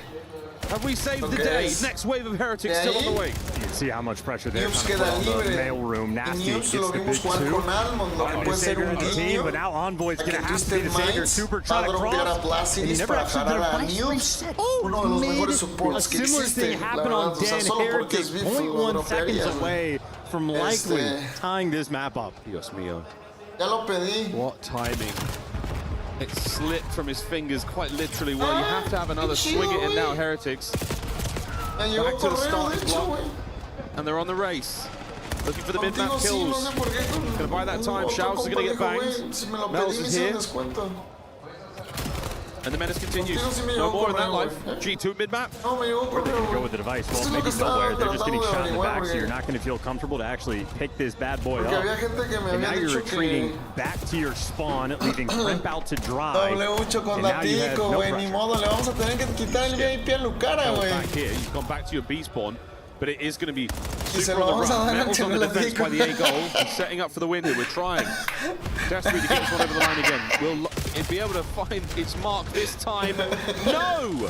C: Have we saved the day? Next wave of Heretics still on the way.
O: see how much pressure they're
R: Newbs
O: trying to
R: queda
O: put on the
R: libre.
O: mailroom. Nasty
R: Newbs
O: gets
R: lo
O: the
R: vimos
O: big
R: jugar
O: two.
R: con Almond, lo que puede ser un guiño
O: But now Envoy's
R: a
O: going
R: que
O: to have to be the
R: Twisted
O: Savior.
R: Minds
O: Super
R: va a
O: trying to
R: droppear a
O: cross. And he
R: Placidis
O: never
R: para
O: actually
R: jalar
O: did
R: a
O: a vice
R: Newbs,
O: reset.
R: uno de los mejores supports que
O: Similar
R: existe,
O: thing
R: la
O: happened
R: verdad,
O: on
R: o sea,
O: Dan
R: solo porque
O: Heretic,
R: es Biff lo
O: 0.1 seconds
R: dropearías, güey.
O: away from likely tying this map up.
C: Dios mío.
R: Ya lo pedí.
C: What timing. It slipped from his fingers quite literally. Well, you have to have another swing it in now, Heretics.
R: Me llegó
C: Back to the
R: correo,
C: start
R: de hecho, güey.
C: and they're on the race. Looking for the mid-map
R: Contigo sí, no
C: kills.
R: sé por qué.
C: Gonna buy that time.
R: Otro
C: Shouts is gonna get
R: compa dijo,
C: banged.
R: güey, si me lo
C: Mel's
R: pedí, me
C: is here.
R: hicieron descuento.
C: And the menace continues.
R: Contigo sí me
C: No
R: llegó
C: more in that
R: correo,
C: life.
R: güey.
C: G2 mid-map.
R: No, me llegó correo,
O: Go with the device.
R: Esto
O: Well,
R: es lo que
O: maybe nowhere.
R: estaba
O: They're just getting
R: tratando de
O: shot in the
R: averiguar,
O: back, so you're
R: porque
O: not going to feel comfortable to actually pick this bad boy
R: Porque
O: up.
R: había gente que me
O: And now
R: había
O: you're
R: dicho
O: retreating
R: que
O: back to your spawn, leaving Crimp out to dry.
R: W8 con
O: And now you have
R: Latico,
O: no
R: güey, ni
O: pressure.
R: modo, le vamos a tener que quitar el VIP a Lucara,
C: Mel's
R: güey.
C: back here. You've gone back to your B spawn. But it is going to be
R: se
C: super
R: lo
C: on the
R: vamos a
C: run.
R: dar al
C: Metals on the
R: Chelo
C: defense by the A
R: Latico.
C: goal. He's setting up for the win here. We're trying. Desperately to get this one over the line again. Will it be able to find its mark this time? No!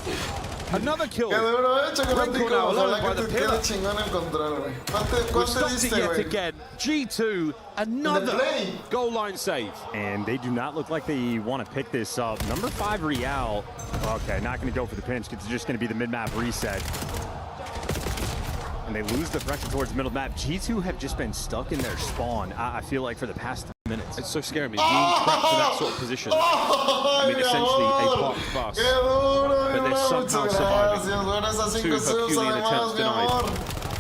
C: Another kill.
R: Que de hecho con
C: Red
R: Latico,
C: corner alone
R: ojalá
C: by
R: que
C: the
R: te
C: pillar.
R: quede chingón el control, güey.
C: We've
R: ¿Cuánto
C: stopped it
R: diste,
C: yet
R: güey?
C: again. G2, another
R: play.
C: goal line save.
O: And they do not look like they want to pick this up. Number 5, Real. Okay, not going to go for the pinch. It's just going to be the mid-map reset. And they lose the pressure towards the middle map. G2 have just been stuck in their spawn, I feel like, for the past 3 minutes.
C: It's so scary, being trapped in that sort of position. I mean, essentially a parked bus. But they're somehow surviving. 2 Herculean attempts denied.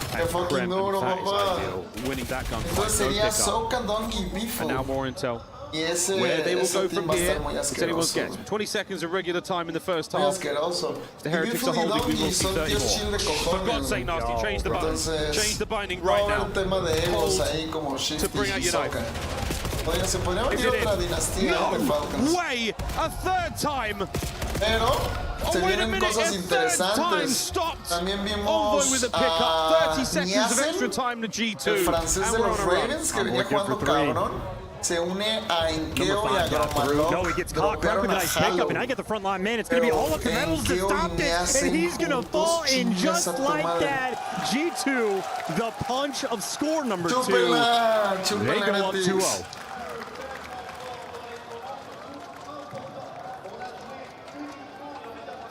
R: Qué fucking duro, papá.
C: Winning that gunfight.
R: Entonces sería Soka, Donkey, Bifo.
C: And now more intel.
R: Y ese,
C: Where they will go
R: team
C: from
R: va a
C: here,
R: estar muy
C: it's anyone's
R: asqueroso.
C: guess. 20 seconds of regular time in the first
R: Muy
C: half.
R: asqueroso.
C: If the Heretics are holding, we will see 30 more. For God's sake, Nasty, change the button. Change the binding right now.
R: El tema de egos ahí como Shifty
C: To bring out
R: y
C: your knife.
R: Soka. Se podría venir otra dinastía de Falcons.
C: Way! A third time!
R: Pero se
C: wait a
R: vienen
C: minute,
R: cosas
C: a third time
R: interesantes.
C: stopped.
R: También
C: Envoy
R: vimos
C: with a pickup.
R: a
C: 30 seconds of
R: Niasen,
C: extra time to G2.
R: el francés
C: And
R: de
C: we're
R: los
C: on a run.
R: Ravens, que venía jugando cabrón. Se une a Inkeo y a Gromalog.
O: No, he gets caught. Crack with a nice pickup, and I get the front line man. It's going to be all up to Metals to stop this, and he's going to fall in just like that. G2, the punch of score number 2. They go up 2-0.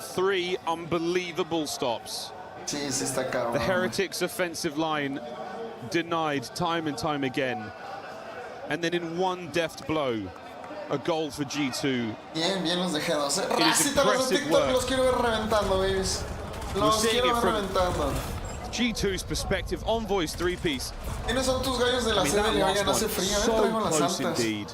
C: Three unbelievable stops.
R: Sí, sí está cabrón.
C: The Heretics' offensive line denied time and time again. And then in one deft blow, a goal for G2.
R: Bien, bien los de G2.
C: It is
R: Racita, los de
C: impressive
R: TikTok
C: work.
R: los quiero ver reventando, babies. Los
C: seeing
R: quiero
C: it
R: ver
C: from-
R: reventando.
C: G2's perspective, Envoy's three-piece.
R: ¿Quiénes son tus gallos de la
C: I mean,
R: serie?
C: that
R: Oigan,
C: last
R: hace
C: one,
R: frío,
C: so
R: traigo las
C: close
R: altas.
C: indeed.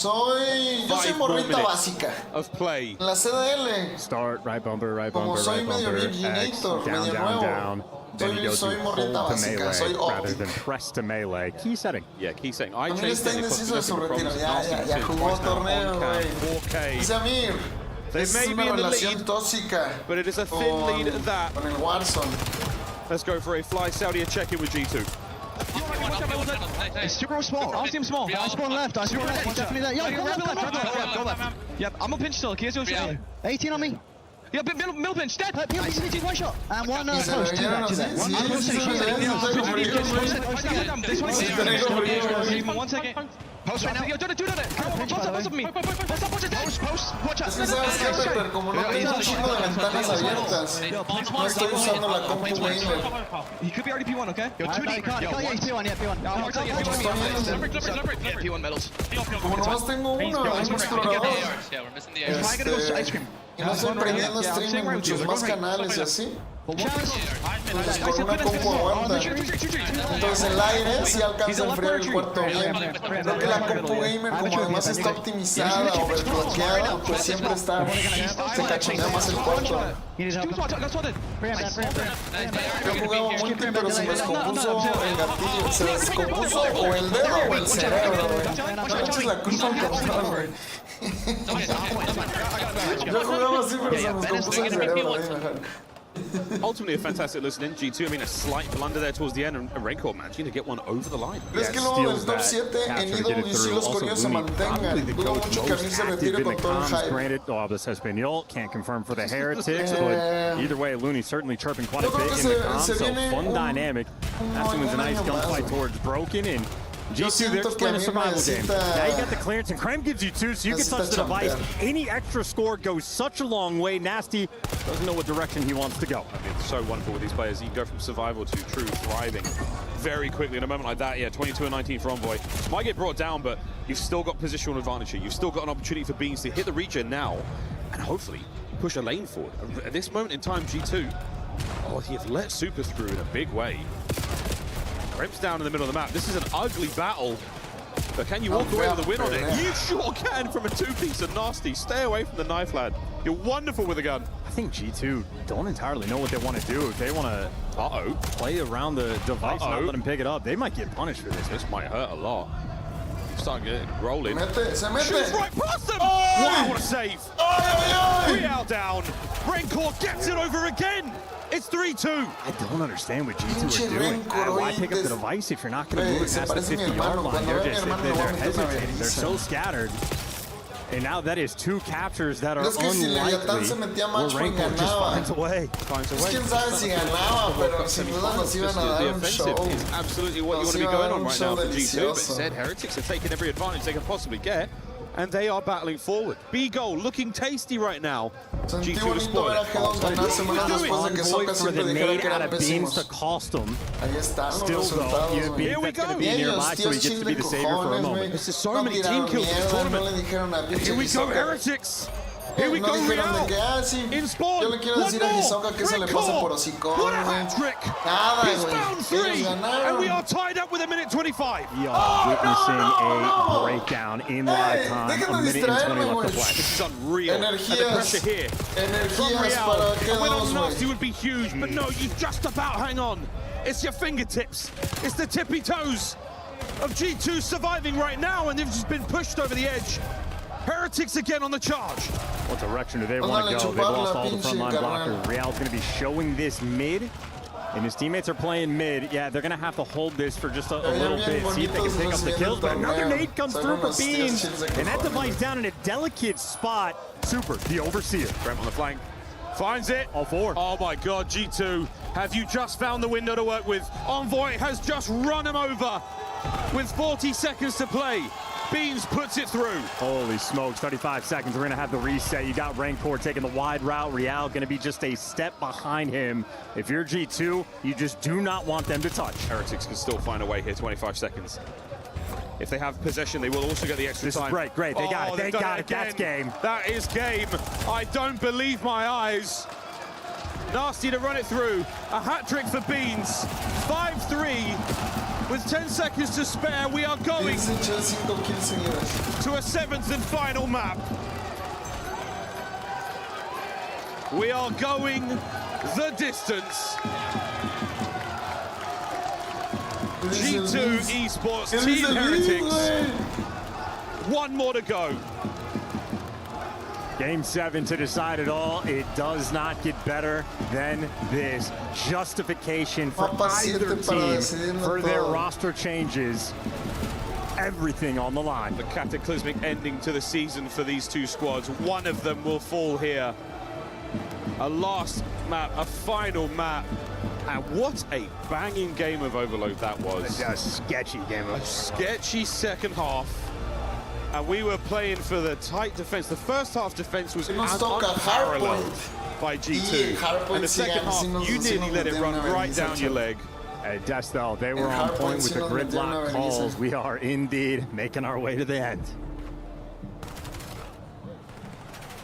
R: Yo soy
C: 5 more
R: morrita
C: minutes
R: básica.
C: of play.
R: En la CDL,
O: Start, right bumper,
R: como soy
O: right
R: medio
O: bumper,
R: virginator,
O: X, down,
R: medio
O: down,
R: nuevo.
O: down. Then he goes
R: Soy
O: from hold
R: morrita
O: to
R: básica, soy
O: melee rather
R: optic.
O: than press to melee. Key setting.
C: Yeah, key saying. I
R: También
C: changed
R: está
C: it.
R: indeciso de su
C: It cost
R: retiro.
C: me
R: Ya jugó torneo, güey.
C: 4K.
R: Dice Amir,
C: They
R: es
C: may
R: una
C: be in the
R: relación
C: lead,
R: tóxica
C: but it is a thin lead at that.
R: con el Warzone.
C: Let's go for a fly Saudi check-in with G2.
H: It's super small. I'll see him small. I spawn left. He's definitely there. Yo, go left. Yep, I'm on pinch still. Here's your shot. 18 on me. Yeah, middle pinch, dead. PMC, one shot. And one post. Two back to that. One second. Post right now. Yo, do it. Post of me. Post. Watch out.
R: Es que sabes qué, Pepper, como no tengo un chingo de ventanas abiertas, no estoy usando la compu gamer.
H: He could be already P1, okay? Yo, 2D. Yeah, he's P1, yeah, P1. P1 medals.
R: Como nomás tengo uno, un explorador. Y no estoy prendiendo stream en muchos más canales y así. Entonces con una compu aguanta. Entonces el aire sí alcanza a enfriar el cuarto bien. Creo que la compu gamer, como además está optimizada o desbloqueada, pues siempre está, se cachonea más el cuarto. Yo jugaba multi, pero se me descompuso el gatillo. Se descompuso o el dedo o el cerebro, güey. No eches la culpa al control, güey. Yo jugaba así, pero se me descompuso el cerebro, güey, mejor.
C: ultimately a fantastic listen in. G2, I mean, a slight blunder there towards the end, and Raincore managing to get one over the line.
R: ¿Crees que luego del top 7 en EWC los coreanos se mantengan? Dudo mucho que a mí se retire con todo el hype.
O: Granted, this Espanol can't confirm for the Heretics, but either way, Looney certainly chirping quite a bit in the comms, so fun dynamic. Aston wins a nice gunfight towards Broken, and G2, they're just playing a survival game. Now you got the clearance, and Krem gives you 2, so you can touch the device. Any extra score goes such a long way. Nasty doesn't know what direction he wants to go.
C: I mean, it's so wonderful with these players. You can go from survival to true thriving very quickly in a moment like that. Yeah, 22 and 19 for Envoy. Might get brought down, but you've still got positional advantage here. You've still got an opportunity for Beans to hit the regen now, and hopefully push a lane forward. At this moment in time, G2, you've let Super through in a big way. Krem's down in the middle of the map. This is an ugly battle, but can you walk away with a win on it? You sure can from a 2-piece of Nasty. Stay away from the knife, lad. You're wonderful with a gun.
O: I think G2 don't entirely know what they want to do. If they want to play around the device and not let him pick it up, they might get punished for this.
C: This might hurt a lot. Starting to get rolling.
R: Se mete.
C: Shoots right past them! Wow, what a save! Real down. Raincore gets it over again. It's 3-2.
O: I don't understand what G2 are doing. Why pick up the device if you're not going to move it past the 50-yard line? They're hesitating. They're so scattered. And now that is 2 captures that are unlikely. Where Raincore just finds a way.
C: The offensive is absolutely what you want to be going on right now for G2. But said Heretics are taking every advantage they can possibly get, and they are battling forward. B-Goal looking tasty right now. G2 to spoil it.
O: For the nade out of Beams to cost him. Still though,
C: here we go.
O: Be nearby, so he gets to be the savior for a moment.
C: This is so many team kills in this tournament. Here we go, Heretics. Here we go, Real. In spawn. One more. What a hat-trick. He's found 3. And we are tied up with 1:25.
O: We are witnessing a breakdown in live time. 1 minute and 20 left to play.
C: This is unreal. And the pressure here from Real. A win on Nasty would be huge, but no, you just about hang on. It's your fingertips. It's the tippy toes of G2 surviving right now, and they've just been pushed over the edge. Heretics again on the charge.
O: What direction do they want to go? They've lost all the frontline blockers. Real's going to be showing this mid, and his teammates are playing mid. Yeah, they're going to have to hold this for just a little bit, see if they can pick up the kills, but another nade comes through for Beans, and that device down in a delicate spot. Super, the Overseer.
C: Brent on the flank. Finds it.
O: All 4.
C: Oh my God, G2, have you just found the window to work with? Envoy has just run him over with 40 seconds to play. Beans puts it through.
O: Holy smokes, 35 seconds. We're going to have the reset. You got Raincore taking the wide route. Real going to be just a step behind him. If you're G2, you just do not want them to touch.
C: Heretics can still find a way here, 25 seconds. If they have possession, they will also get the extra time.
O: This is great. They got it. They got it. That's game.
C: That is game. I don't believe my eyes. Nasty to run it through. A hat-trick for Beans. 5-3. With 10 seconds to spare, we are going to a 7th and final map. We are going the distance. G2 Esports, Team Heretics. 1 more to go.
O: Game 7 to decide it all. It does not get better than this. Justification for either team for their roster changes. Everything on the line.
C: The cataclysmic ending to the season for these 2 squads. One of them will fall here. A last map, a final map. And what a banging game of Overload that was.
O: A sketchy game of Overload.
C: A sketchy second half. And we were playing for the tight defense. The first half defense was unparalleled by G2. And the second half, you nearly let it run right down your leg.
O: Hey, Destel, they were on point with the gridlock calls. We are indeed making our way to the end.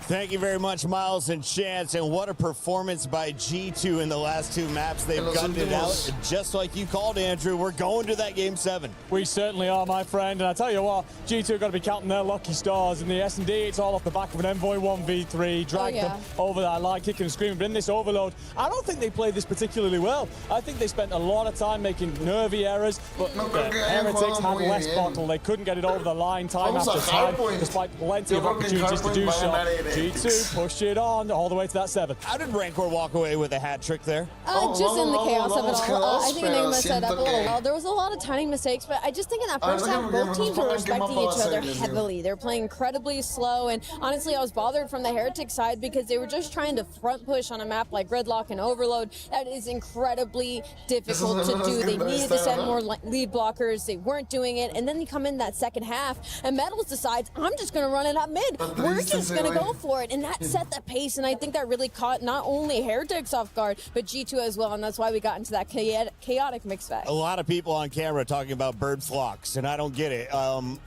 B: Thank you very much, Miles and Chance, and what a performance by G2 in the last 2 maps. They've gotten it out, just like you called, Andrew. We're going to that Game 7.
S: We certainly are, my friend, and I tell you what, G2 are going to be counting their lucky stars. In the S&D, it's all off the back of an Envoy 1v3, dragged them over that line, kicking and screaming, but in this Overload, I don't think they played this particularly well. I think they spent a lot of time making nervy errors, but Heretics had less bottle. They couldn't get it over the line time after time, despite plenty of opportunities to do so. G2 pushed it on all the way to that 7th.
B: How did Rancor walk away with a hat trick there?
A: Just in the chaos of it all. I think Enigma set up a little well. There was a lot of tiny mistakes, but I just think in that first half, both teams were respecting each other heavily. They're playing incredibly slow, and honestly, I was bothered from the Heretic side because they were just trying to front push on a map like Gridlock and Overload. That is incredibly difficult to do. They needed to send more lead blockers. They weren't doing it, and then you come in that second half, and Metals decides, I'm just going to run it up mid. We're just going to go for it, and that set the pace, and I think that really caught not only Heretics off guard, but G2 as well, and that's why we got into that chaotic mix bag.
B: A lot of people on camera talking about bird flocks, and I don't get it.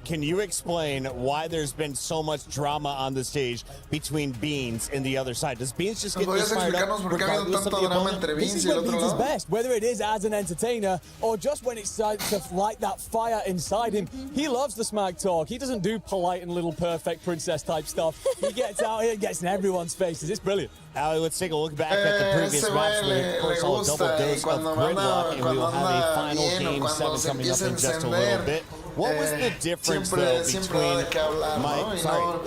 B: Can you explain why there's been so much drama on the stage between Beans and the other side? Does Beans just get this fired up regardless of the opponent?
S: This is when Beans is best, whether it is as an entertainer or just when it's starts to light that fire inside him. He loves the smack talk. He doesn't do polite and little perfect princess type stuff. He gets out here and gets in everyone's faces. It's brilliant.
B: Ali, let's take a look back at the previous match with, of course, a double dose of Gridlock, and we will have a final Game 7 coming up in just a little bit. What was the difference, though, between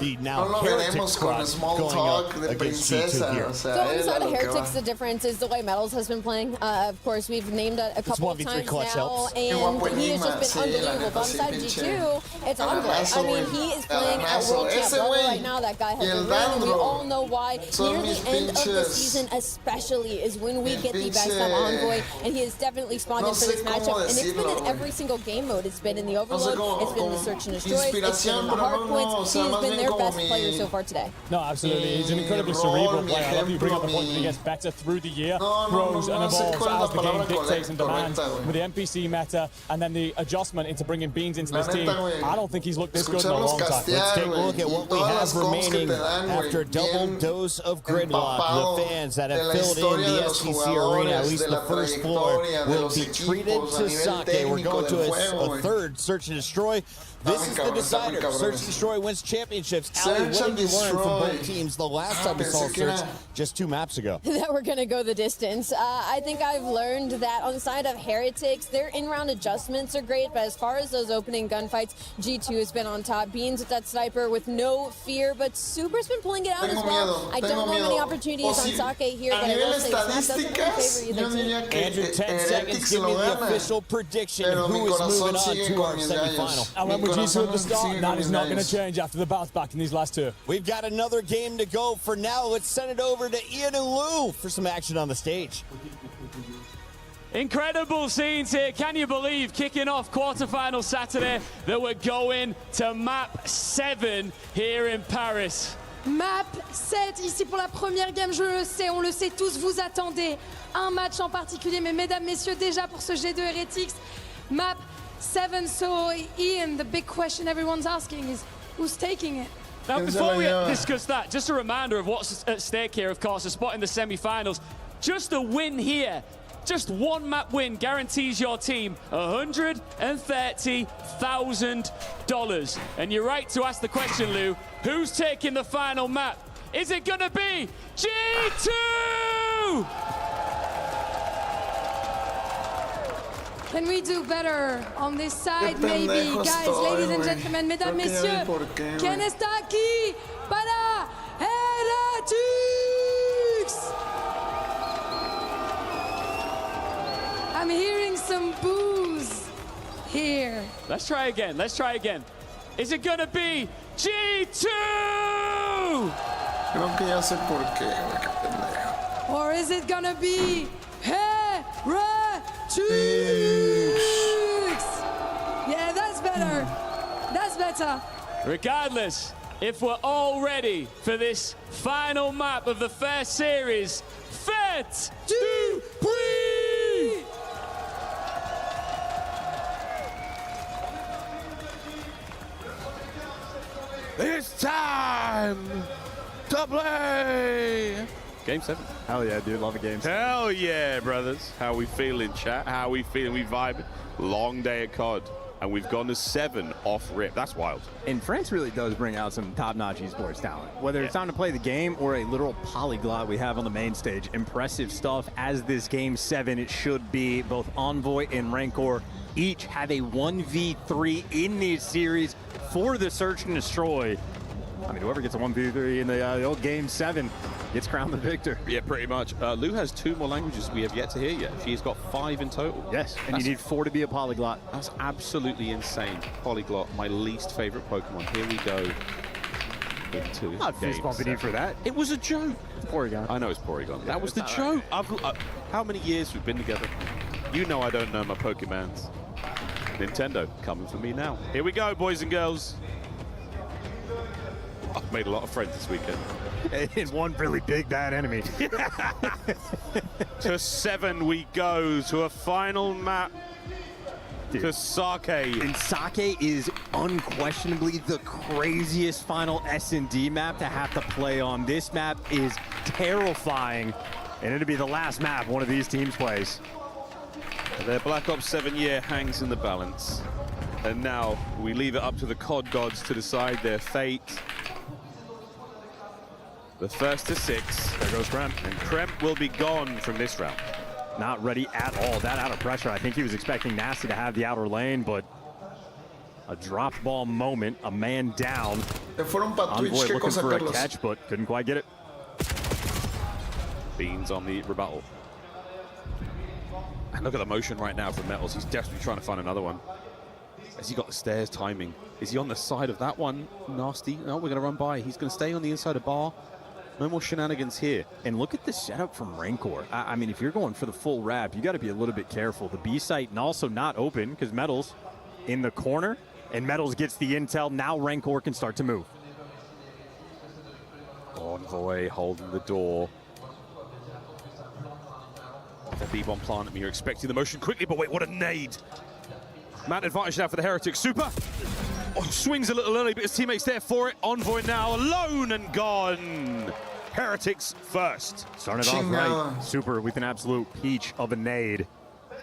B: the now Heretics squad going up against G2 here?
A: So inside of Heretics, the difference is the way Metals has been playing. Of course, we've named it a couple of times now, and he has just been unbelievable. But inside G2, it's Envoy. I mean, he is playing at World Champ level right now. That guy has been winning. We all know why. Near the end of the season, especially, is when we get the best of Envoy, and he has definitely spawned in for this matchup. And it's been in every single game mode. It's been in the Overload. It's been the Search and Destroy. It's been in the Hardpoints. He's been their best player so far today.
S: No, absolutely. He's an incredibly cerebral player. I love you bring up the point that he gets better through the year, grows and evolves as the game dictates and demands. With the NPC meta and then the adjustment into bringing Beans into this team, I don't think he's looked this good in a long time.
B: Let's take a look at what we have remaining after a double dose of Gridlock. The fans that have filled in the STC arena, at least the first floor, will be treated to sake. We're going to a third Search and Destroy. This is the decider. Search and Destroy wins championships. Ali, what did you learn from both teams the last time we saw Search just 2 maps ago?
A: That we're going to go the distance. I think I've learned that on the side of Heretics, their in-round adjustments are great, but as far as those opening gunfights, G2 has been on top. Beans with that sniper with no fear, but Super's been pulling it out as well. I don't know many opportunities on Sake here, but I will say Snap doesn't favor either team.
B: Andrew, 10 seconds, give me the official prediction. Who is moving on to our semifinal?
S: I went with G2 at the start, and that is not going to change after the bounce back in these last 2.
B: We've got another game to go. For now, let's send it over to Ian and Lou for some action on the stage.
L: Incredible scenes here. Can you believe, kicking off quarterfinal Saturday, that we're going to map 7 here in Paris.
M: Map 7, ici pour la première game, je le sais, on le sait tous, vous attendez un match en particulier, mais mesdames, messieurs, déjà pour ce G2 Heretics, map 7, so Ian, the big question everyone's asking is, who's taking it?
L: Now, before we discuss that, just a reminder of what's at stake here, of course, a spot in the semi-finals. Just a win here, just one map win guarantees your team $130,000. And you're right to ask the question, Lou, who's taking the final map? Is it gonna be G2?
M: Can we do better on this side, maybe? Guys, ladies and gentlemen, mesdames, messieurs, ¿quién está aquí para Heretics? I'm hearing some boos here.
L: Let's try again, let's try again. Is it gonna be G2?
R: Creo que ya sé por qué, qué pendejo.
M: Or is it gonna be Heretics? Yeah, that's better. That's better.
L: Regardless, if we're all ready for this final map of the first series, Fête du Puy!
E: It's time to play!
C: Game 7.
O: Hell yeah, dude. Love a game 7.
C: Hell yeah, brothers. How we feeling, chat? How we feeling? We vibing. Long day at COD. And we've gone to 7 off rip. That's wild.
O: And France really does bring out some top-notch esports talent. Whether it's time to play the game or a literal polyglot we have on the main stage. Impressive stuff as this Game 7. It should be. Both Envoy and Rancor each have a 1v3 in this series for the Search and Destroy. I mean, whoever gets a 1v3 in the old Game 7 gets crowned the victor.
C: Yeah, pretty much. Lou has 2 more languages we have yet to hear yet. She's got 5 in total.
O: Yes, and you need 4 to be a polyglot.
C: That's absolutely insane. Polyglot, my least favorite Pokemon. Here we go. Into
O: Not fist bumping you for that.
C: It was a joke.
O: It's Porygon.
C: I know it's Porygon. That was the joke. How many years we've been together? You know I don't know my Pokemons. Nintendo, coming for me now. Here we go, boys and girls. I've made a lot of friends this weekend.
O: And one really big bad enemy.
C: To 7 we go, to a final map. Dude. To Sake.
O: And Sake is unquestionably the craziest final S&D map to have to play on. This map is terrifying, and it'll be the last map one of these teams plays.
C: Their Black Ops 7 year hangs in the balance. And now we leave it up to the COD gods to decide their fate. The first to 6.
O: There goes Kremp.
C: And Kremp will be gone from this round.
O: Not ready at all. That out of pressure. I think he was expecting Nasty to have the outer lane, but a drop ball moment, a man down. Envoy looking for a catch, but couldn't quite get it.
C: Beans on the rebuttal. And look at the motion right now from Metals. He's desperately trying to find another one. Has he got the stairs timing? Is he on the side of that one? Nasty. No, we're going to run by. He's going to stay on the inside of bar. No more shenanigans here.
O: And look at the setup from Rancor. I mean, if you're going for the full wrap, you got to be a little bit careful. The B site and also not open because Metals in the corner, and Metals gets the intel. Now Rancor can start to move.
C: Envoy holding the door. The B-bomb plant at me. You're expecting the motion quickly, but wait, what a nade. Man advantage now for the Heretics. Super. Oh, swings a little early, but his teammates there for it. Envoy now alone and gone. Heretics first.
O: Started off right. Super with an absolute peach of a nade.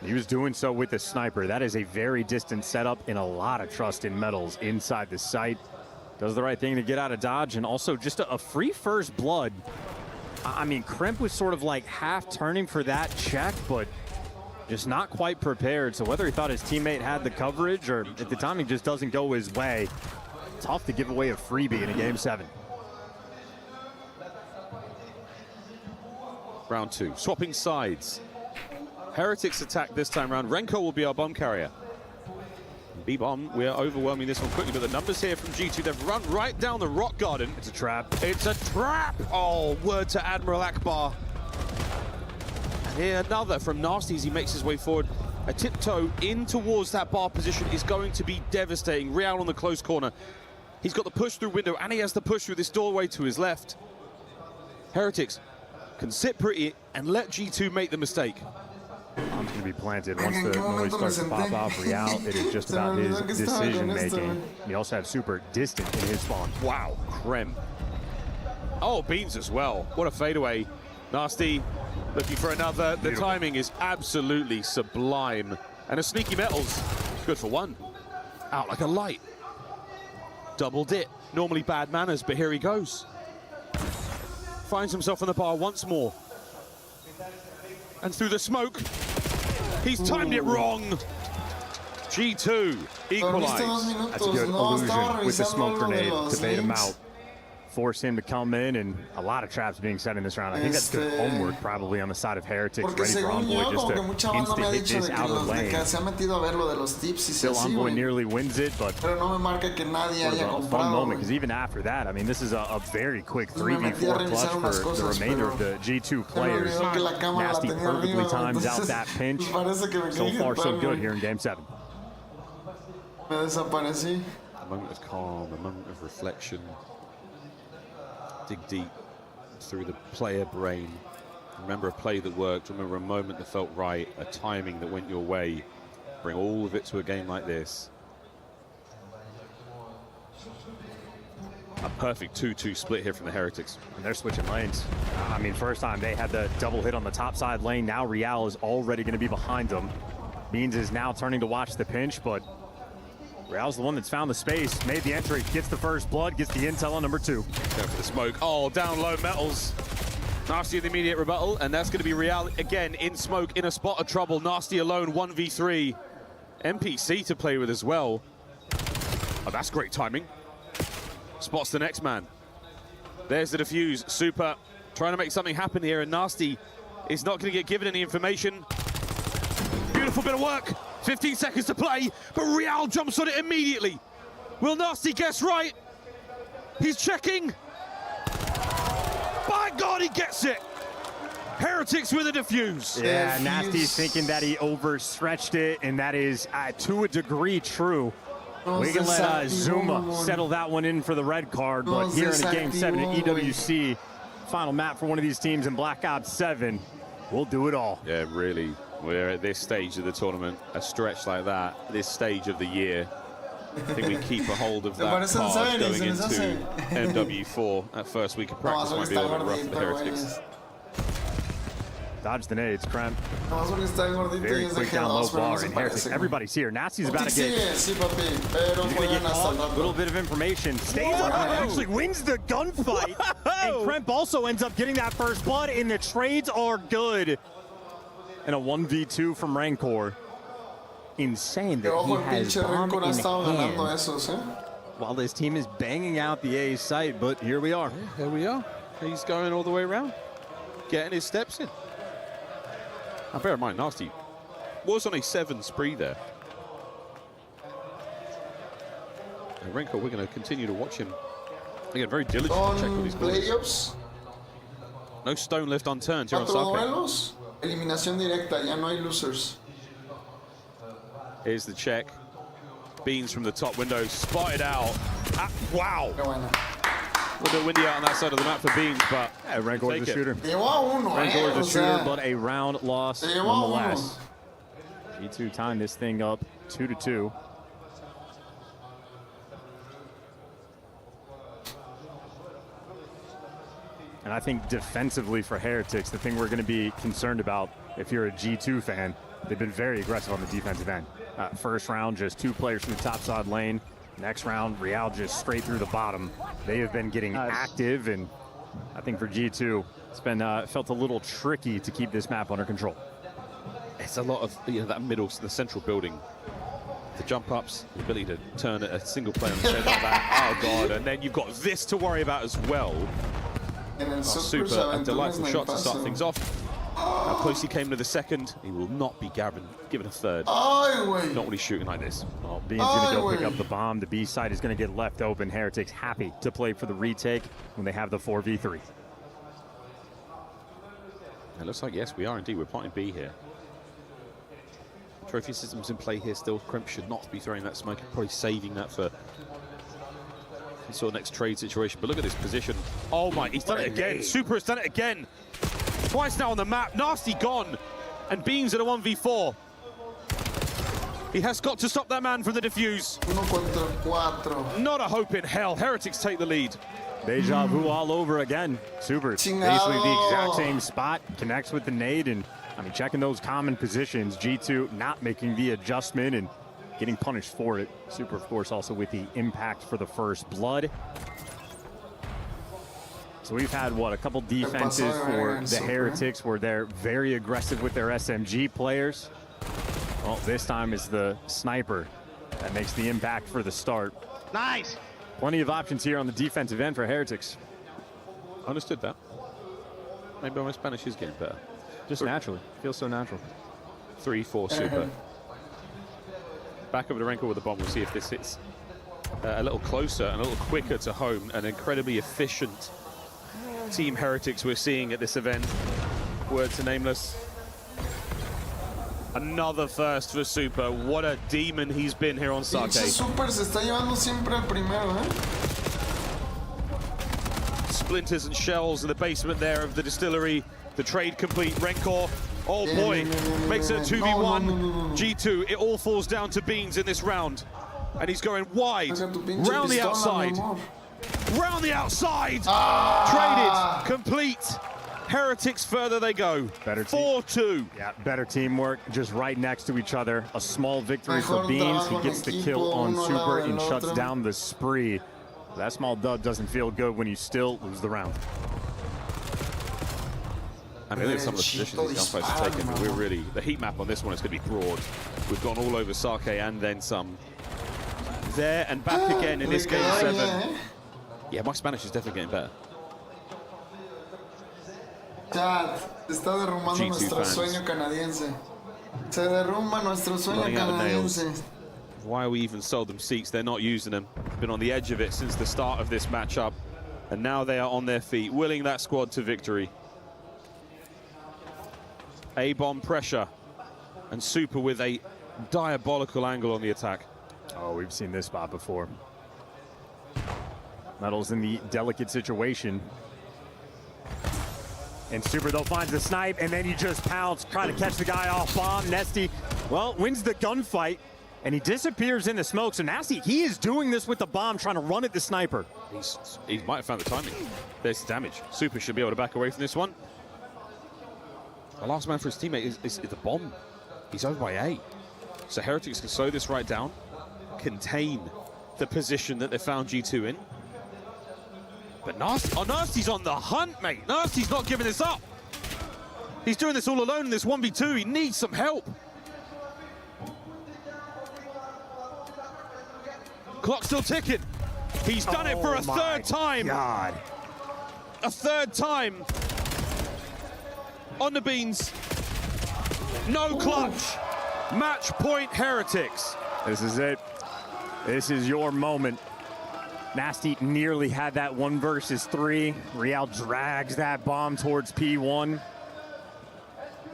O: He was doing so with the sniper. That is a very distant setup and a lot of trust in Metals inside the site. Does the right thing to get out of dodge, and also just a free first blood. I mean, Kremp was sort of like half turning for that check, but just not quite prepared. So whether he thought his teammate had the coverage or at the timing just doesn't go his way, tough to give away a freebie in a Game 7.
C: Round 2, swapping sides. Heretics attack this time round. Renko will be our bomb carrier. B-bomb, we are overwhelming this one quickly, but the numbers here from G2, they've run right down the rock garden.
O: It's a trap.
C: It's a trap! Oh, word to Admiral Akbar. And here another from Nasty as he makes his way forward. A tiptoe in towards that bar position is going to be devastating. Real on the close corner. He's got the push-through window, and he has to push through this doorway to his left. Heretics can sit pretty and let G2 make the mistake.
O: Bomb's going to be planted once the noise starts to pop off. Real, it is just about his decision-making. He also has Super distant in his spawn.
C: Wow, Kremp. Oh, Beans as well. What a fadeaway. Nasty looking for another. The timing is absolutely sublime. And a sneaky Metals. Good for one. Out like a light. Doubled it. Normally bad manners, but here he goes. Finds himself on the bar once more. And through the smoke, he's timed it wrong. G2 equalize.
O: That's a good illusion with the smoke grenade to bait him out. Force him to come in, and a lot of traps being set in this round. I think that's good homework probably on the side of Heretics, ready for Envoy just to insta-hit this outer lane. Still Envoy nearly wins it, but what a fun moment, because even after that, I mean, this is a very quick 3v4 clutch for the remainder of the G2 players. Nasty perfectly times out that pinch. So far, so good here in Game 7.
C: A moment of calm, a moment of reflection. Dig deep through the player brain. Remember a play that worked, remember a moment that felt right, a timing that went your way. Bring all of it to a game like this. A perfect 2-2 split here from the Heretics.
O: And they're switching lanes. I mean, first time they had the double hit on the top side lane. Now Real is already going to be behind them. Beans is now turning to watch the pinch, but Real's the one that's found the space, made the entry, gets the first blood, gets the intel on number 2.
C: Go for the smoke. Oh, down low, Metals. Nasty in the immediate rebuttal, and that's going to be Real again in smoke, in a spot of trouble. Nasty alone, 1v3. NPC to play with as well. Oh, that's great timing. spots the next man. There's the defuse. Super trying to make something happen here, and Nasty is not going to get given any information. Beautiful bit of work. 15 seconds to play, but Real jumps on it immediately. Will Nasty guess right? He's checking. By God, he gets it. Heretics with a defuse.
O: Yeah, Nasty's thinking that he overstretched it, and that is to a degree true. We can let Zuma settle that one in for the red card, but here in a Game 7 at EWC, final map for one of these teams in Black Ops 7, we'll do it all.
C: Yeah, really. We're at this stage of the tournament, a stretch like that, this stage of the year. I think we keep a hold of that card going into MW4. That first week of practice might be a little rough for the Heretics.
O: Dodge the nades, Krem. Very quick down low bar, and Heretics. Everybody's here. Nasty's about to get. He's going to get caught. A little bit of information. Stays up and actually wins the gunfight. And Kremp also ends up getting that first blood, and the trades are good. And a 1v2 from Rancor. Insane that he has bomb in hand while this team is banging out the A site, but here we are.
C: Yeah, here we are. He's going all the way around, getting his steps in. Now, bear in mind, Nasty was on a 7 spree there. And Renko, we're going to continue to watch him. Again, very diligent to check all these PlayOffs. No stone left unturned here on Sake.
R: Eliminación directa, ya no hay losers.
C: Here's the check. Beans from the top window, spotted out. Wow. A little bit windy out on that side of the map for Beans, but
O: yeah, Rancor's the shooter. Rancor's the shooter, but a round loss nonetheless. G2 timed this thing up 2-2. And I think defensively for Heretics, the thing we're going to be concerned about, if you're a G2 fan, they've been very aggressive on the defensive end. First round, just 2 players from the top side lane. Next round, Real just straight through the bottom. They have been getting active, and I think for G2, it's been felt a little tricky to keep this map under control.
C: It's a lot of that middle, the central building. The jump ups, the ability to turn a single player on the shed like that. Oh God! And then you've got this to worry about as well. Super and delightful shot to start things off. How close he came to the second. He will not be given a third. Not when he's shooting like this.
O: Well, Bean's going to go pick up the bomb. The B side is going to get left open. Heretics happy to play for the retake when they have the 4v3.
C: It looks like, yes, we are indeed. We're planting B here. Trophy systems in play here still. Crimp should not be throwing that smoke. Probably saving that for some sort of next trade situation. But look at this position. Oh my, he's done it again. Super has done it again. Twice now on the map. Nasty gone. And Beans at a 1v4. He has got to stop that man from the defuse. Not a hope in hell. Heretics take the lead.
O: Deja vu all over again. Super. Basically the exact same spot. Connects with the nade, and I mean, checking those common positions. G2 not making the adjustment and getting punished for it. Super, of course, also with the impact for the first blood. So we've had, what, a couple defenses for the Heretics where they're very aggressive with their SMG players. Well, this time it's the sniper that makes the impact for the start.
U: Nice.
O: Plenty of options here on the defensive end for Heretics.
C: Understood that. Maybe my Spanish is getting better.
O: Just naturally. Feels so natural.
C: 3-4 Super. Back over to Renko with the bomb. We'll see if this hits a little closer and a little quicker to home. An incredibly efficient Team Heretics we're seeing at this event. Word to Nameless. Another first for Super. What a demon he's been here on Sake.
R: Super se está llevando siempre el primero,
C: Splinters and shells in the basement there of the distillery. The trade complete. Rencor, oh boy, makes it a 2v1. G2, it all falls down to Beans in this round. And he's going wide, round the outside. Round the outside! Traded, complete. Heretics further they go.
O: Better
C: 4-2.
O: Yeah, better teamwork, just right next to each other. A small victory for Beans. He gets the kill on Super and shuts down the spree. That small dub doesn't feel good when you still lose the round.
C: I mean, look at some of the positions these gunfights have taken. We're really, the heat map on this one is going to be broad. We've gone all over Sake and then some. There and back again in this Game 7. Yeah, my Spanish is definitely getting better.
R: Chat, se está derrumbando
C: G2
R: nuestro
C: fans.
R: sueño canadiense. Se derrumba nuestro sueño
C: Running out of nails.
R: canadiense.
C: Why we even sold them seats? They're not using them. Been on the edge of it since the start of this matchup. And now they are on their feet, willing that squad to victory. A-bomb pressure. And Super with a diabolical angle on the attack.
O: Oh, we've seen this spot before. Metal's in the delicate situation. And Super, though, finds the snipe, and then he just pounds, trying to catch the guy off bomb. Nasty, well, wins the gunfight, and he disappears in the smoke. So Nasty, he is doing this with the bomb, trying to run at the sniper.
C: He might have found the timing. There's the damage. Super should be able to back away from this one. The last man for his teammate is the bomb. He's over by A. So Heretics can slow this right down, contain the position that they found G2 in. But Nasty's on the hunt, mate. Nasty's not giving this up. He's doing this all alone in this 1v2. He needs some help. Clock's still ticking. He's done it for a third time.
O: God.
C: A third time. On the beans. No clutch. Match point Heretics.
O: This is it. This is your moment. Nasty nearly had that 1 versus 3. Real drags that bomb towards P1.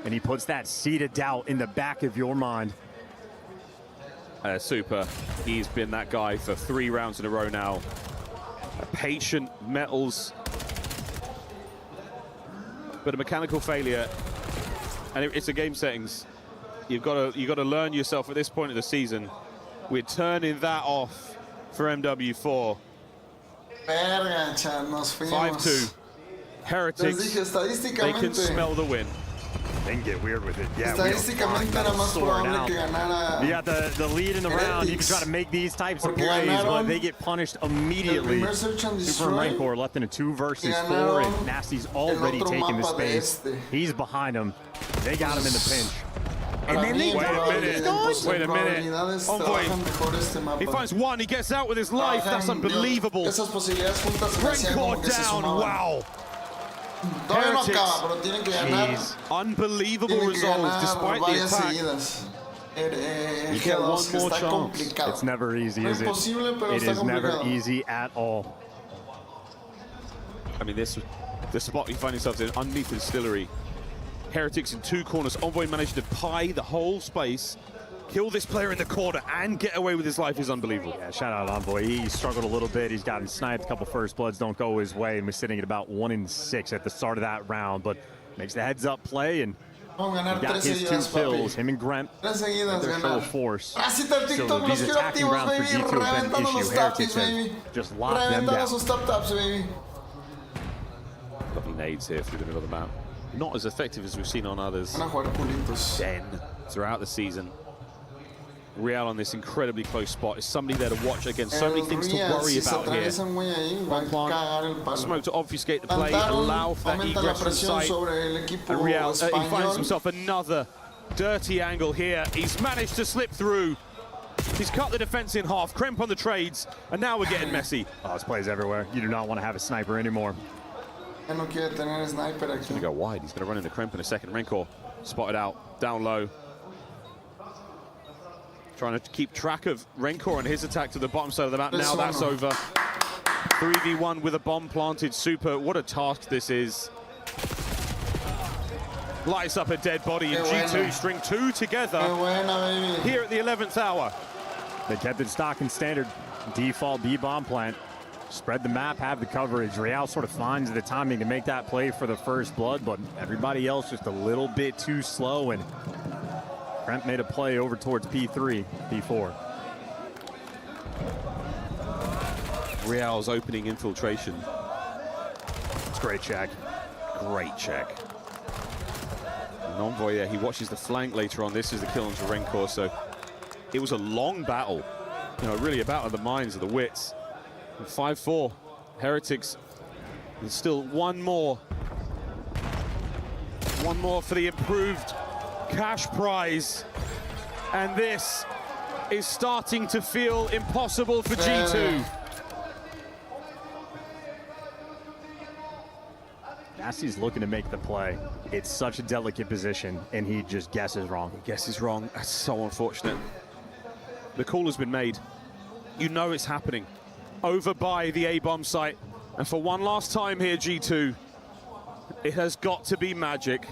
O: And he puts that seed of doubt in the back of your mind.
C: Super, he's been that guy for 3 rounds in a row now. A patient Metals. But a mechanical failure. And it's a game settings. You've got to learn yourself at this point of the season. We're turning that off for MW4.
R: Verga, chat, nos fuimos.
C: 5-2. Heretics, they can smell the win.
O: They can get weird with it. Yeah,
R: estadísticamente era más probable que ganara.
O: You got the lead in the round. You can try to make these types of plays, but they get punished immediately. Super and Rancor left in a 2 versus 4, and Nasty's already taking the space. He's behind him. They got him in the pinch. And then they
C: Wait a minute. Envoy. He finds one. He gets out with his life. That's unbelievable. Rancor down. Wow. Heretics. Unbelievable results despite the attack.
O: You get one more chance. It's never easy, is it? It is never easy at all.
C: I mean, the spot you find yourselves in underneath the distillery. Heretics in 2 corners. Envoy managed to pie the whole space, kill this player in the corner, and get away with his life is unbelievable.
O: Yeah, shout out Envoy. He struggled a little bit. He's gotten sniped. A couple first bloods don't go his way, and we're sitting at about 1-6 at the start of that round, but makes the heads-up play, and he got his 2 kills. Him and Gremp, their show of force. So these attacking rounds for G2 have been an issue. Heretics have just locked them down.
C: Lovely nades here through the middle of the map. Not as effective as we've seen on others. Then, throughout the season. Real on this incredibly close spot. Is somebody there to watch against? So many things to worry about here. One plant, smoke to obfuscate the play, allow for that egress from sight. And Real, he finds himself another dirty angle here. He's managed to slip through. He's cut the defense in half, crimp on the trades, and now we're getting messy.
O: Oh, this plays everywhere. You do not want to have a sniper anymore.
R: He's
C: going to go wide. He's going to run into Kremp in a second. Rancor spotted out, down low. Trying to keep track of Rancor and his attack to the bottom side of the map. Now that's over. 3v1 with a bomb planted. Super, what a task this is. Lights up a dead body, and G2 string 2 together here at the 11th hour.
O: They kept it stock and standard. Default B bomb plant. Spread the map, have the coverage. Real sort of finds the timing to make that play for the first blood, but everybody else just a little bit too slow, and Trent made a play over towards P3, P4.
C: Real's opening infiltration.
O: It's a great check.
C: Great check. And Envoy, yeah, he watches the flank later on. This is the kill onto Rancor, so it was a long battle. You know, really a battle of the minds, of the wits. 5-4, Heretics, and still one more for the improved cash prize, and this is starting to feel impossible for G2.
O: Nasty's looking to make the play. It's such a delicate position, and he just guesses wrong.
C: He guesses wrong. That's so unfortunate. The call has been made. You know it's happening. Over by the A-bomb site. And for one last time here, G2, it has got to be magic.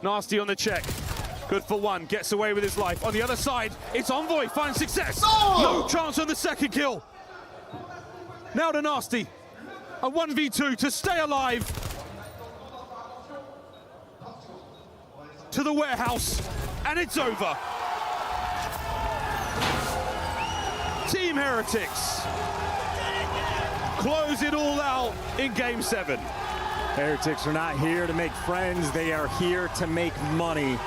C: Nasty on the check. Good for one. Gets away with his life. On the other side, it's Envoy. Finds success. No chance on the second kill. Now to Nasty. A 1v2 to stay alive. To the warehouse. And it's over. Team Heretics close it all out in Game 7.
O: Heretics are not here to make friends. They are here to make money.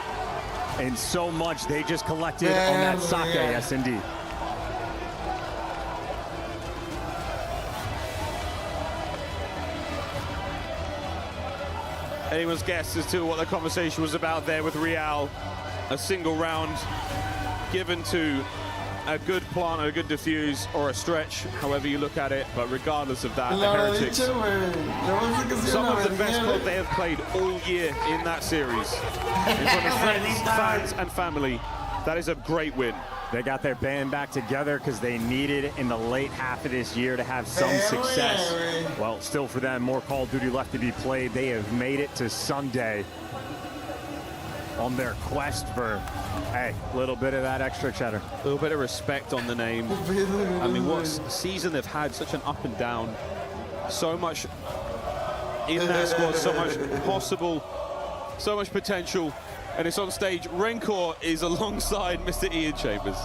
O: And so much they just collected on that sake S&D.
C: Anyone's guess as to what the conversation was about there with Real. A single round given to a good plant, a good diffuse, or a stretch, however you look at it. But regardless of that, the Heretics, some of the best club they have played all year in that series. In front of friends, fans, and family. That is a great win.
O: They got their band back together because they needed it in the late half of this year to have some success. Well, still for them, more Call of Duty left to be played. They have made it to Sunday on their quest for, hey, a little bit of that extra cheddar.
C: A little bit of respect on the name. I mean, what season they've had, such an up and down. So much in that squad, so much possible, so much potential. And it's on stage. Rencor is alongside Mr. Ian Chambers.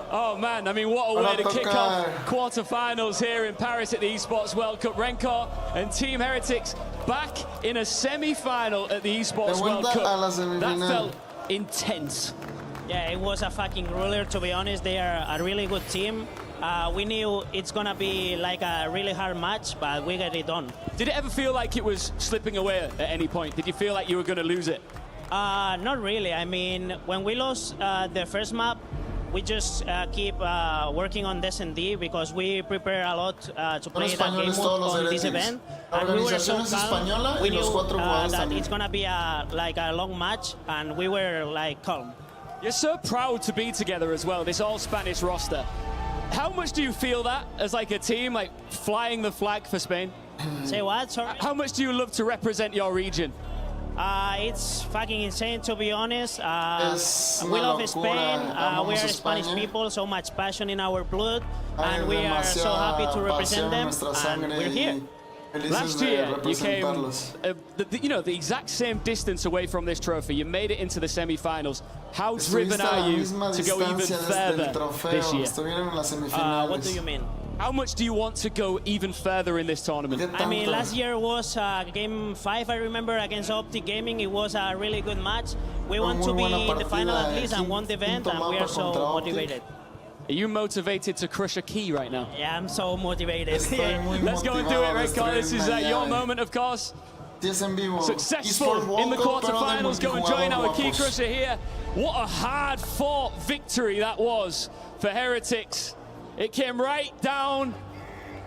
L: Oh man, I mean, what a way to kick off quarterfinals here in Paris at the Esports World Cup. Rencor and Team Heretics back in a semi-final at the Esports World Cup. That felt intense.
U: Yeah, it was a fucking ruler, to be honest. They are a really good team. We knew it's gonna be like a really hard match, but we got it done.
L: Did it ever feel like it was slipping away at any point? Did you feel like you were gonna lose it?
U: Not really. I mean, when we lost the first map, we just keep working on S&D because we prepare a lot to play that game mode on this event. And we were so calm. We knew that it's gonna be like a long match, and we were like calm.
L: You're so proud to be together as well, this all-Spanish roster. How much do you feel that as like a team, like flying the flag for Spain?
U: Say what? Sorry?
L: How much do you love to represent your region?
U: It's fucking insane, to be honest. We love Spain. We are Spanish people, so much passion in our blood, and we are so happy to represent them, and we're here.
L: Last year, you came, the exact same distance away from this trophy. You made it into the semi-finals. How driven are you to go even further this year?
U: What do you mean?
L: How much do you want to go even further in this tournament?
U: I mean, last year was Game 5, I remember, against Optic Gaming. It was a really good match. We want to be in the final at least and won the event, and we are so motivated.
L: Are you motivated to crush a key right now?
U: Yeah, I'm so motivated.
L: Let's go and do it, Rencor. This is your moment, of course. Successful in the quarterfinals. Go and join our key crusher here. What a hard-fought victory that was for Heretics. It came right down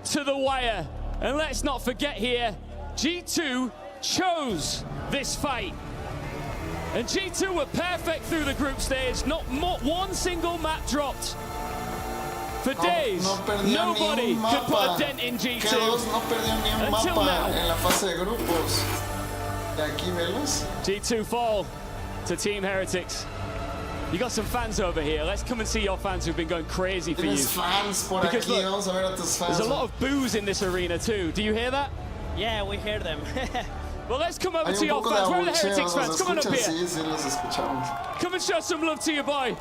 L: to the wire. And let's not forget here, G2 chose this fight. And G2 were perfect through the group stage. Not one single map dropped. For days, nobody could put a dent in G2 until now. G2 fall to Team Heretics. You got some fans over here. Let's come and see your fans who've been going crazy for you. Because look, there's a lot of boos in this arena too. Do you hear that?
U: Yeah, we hear them.
L: Well, let's come over to your fans. Where are the Heretics fans? Come on up here. Come and show some love to your boy.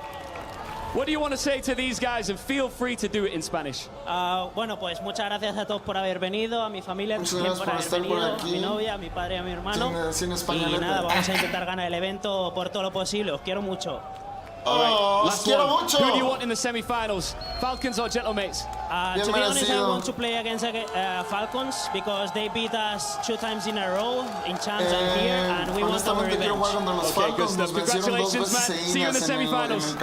L: What do you want to say to these guys? And feel free to do it in Spanish.
U: Bueno, pues muchas gracias a todos por haber venido, a mi familia también por haber venido, a mi novia, a mi padre y a mi hermano. Y nada, vamos a intentar ganar el evento por todo lo posible. Os quiero mucho.
L: Last one. Who do you want in the semi-finals? Falcons or Gentlemates?
U: To be honest, I want to play against Falcons because they beat us 2 times in a row in Champs and here, and we want our revenge.
L: Okay, good stuff. Congratulations, man. See you in the semi-finals.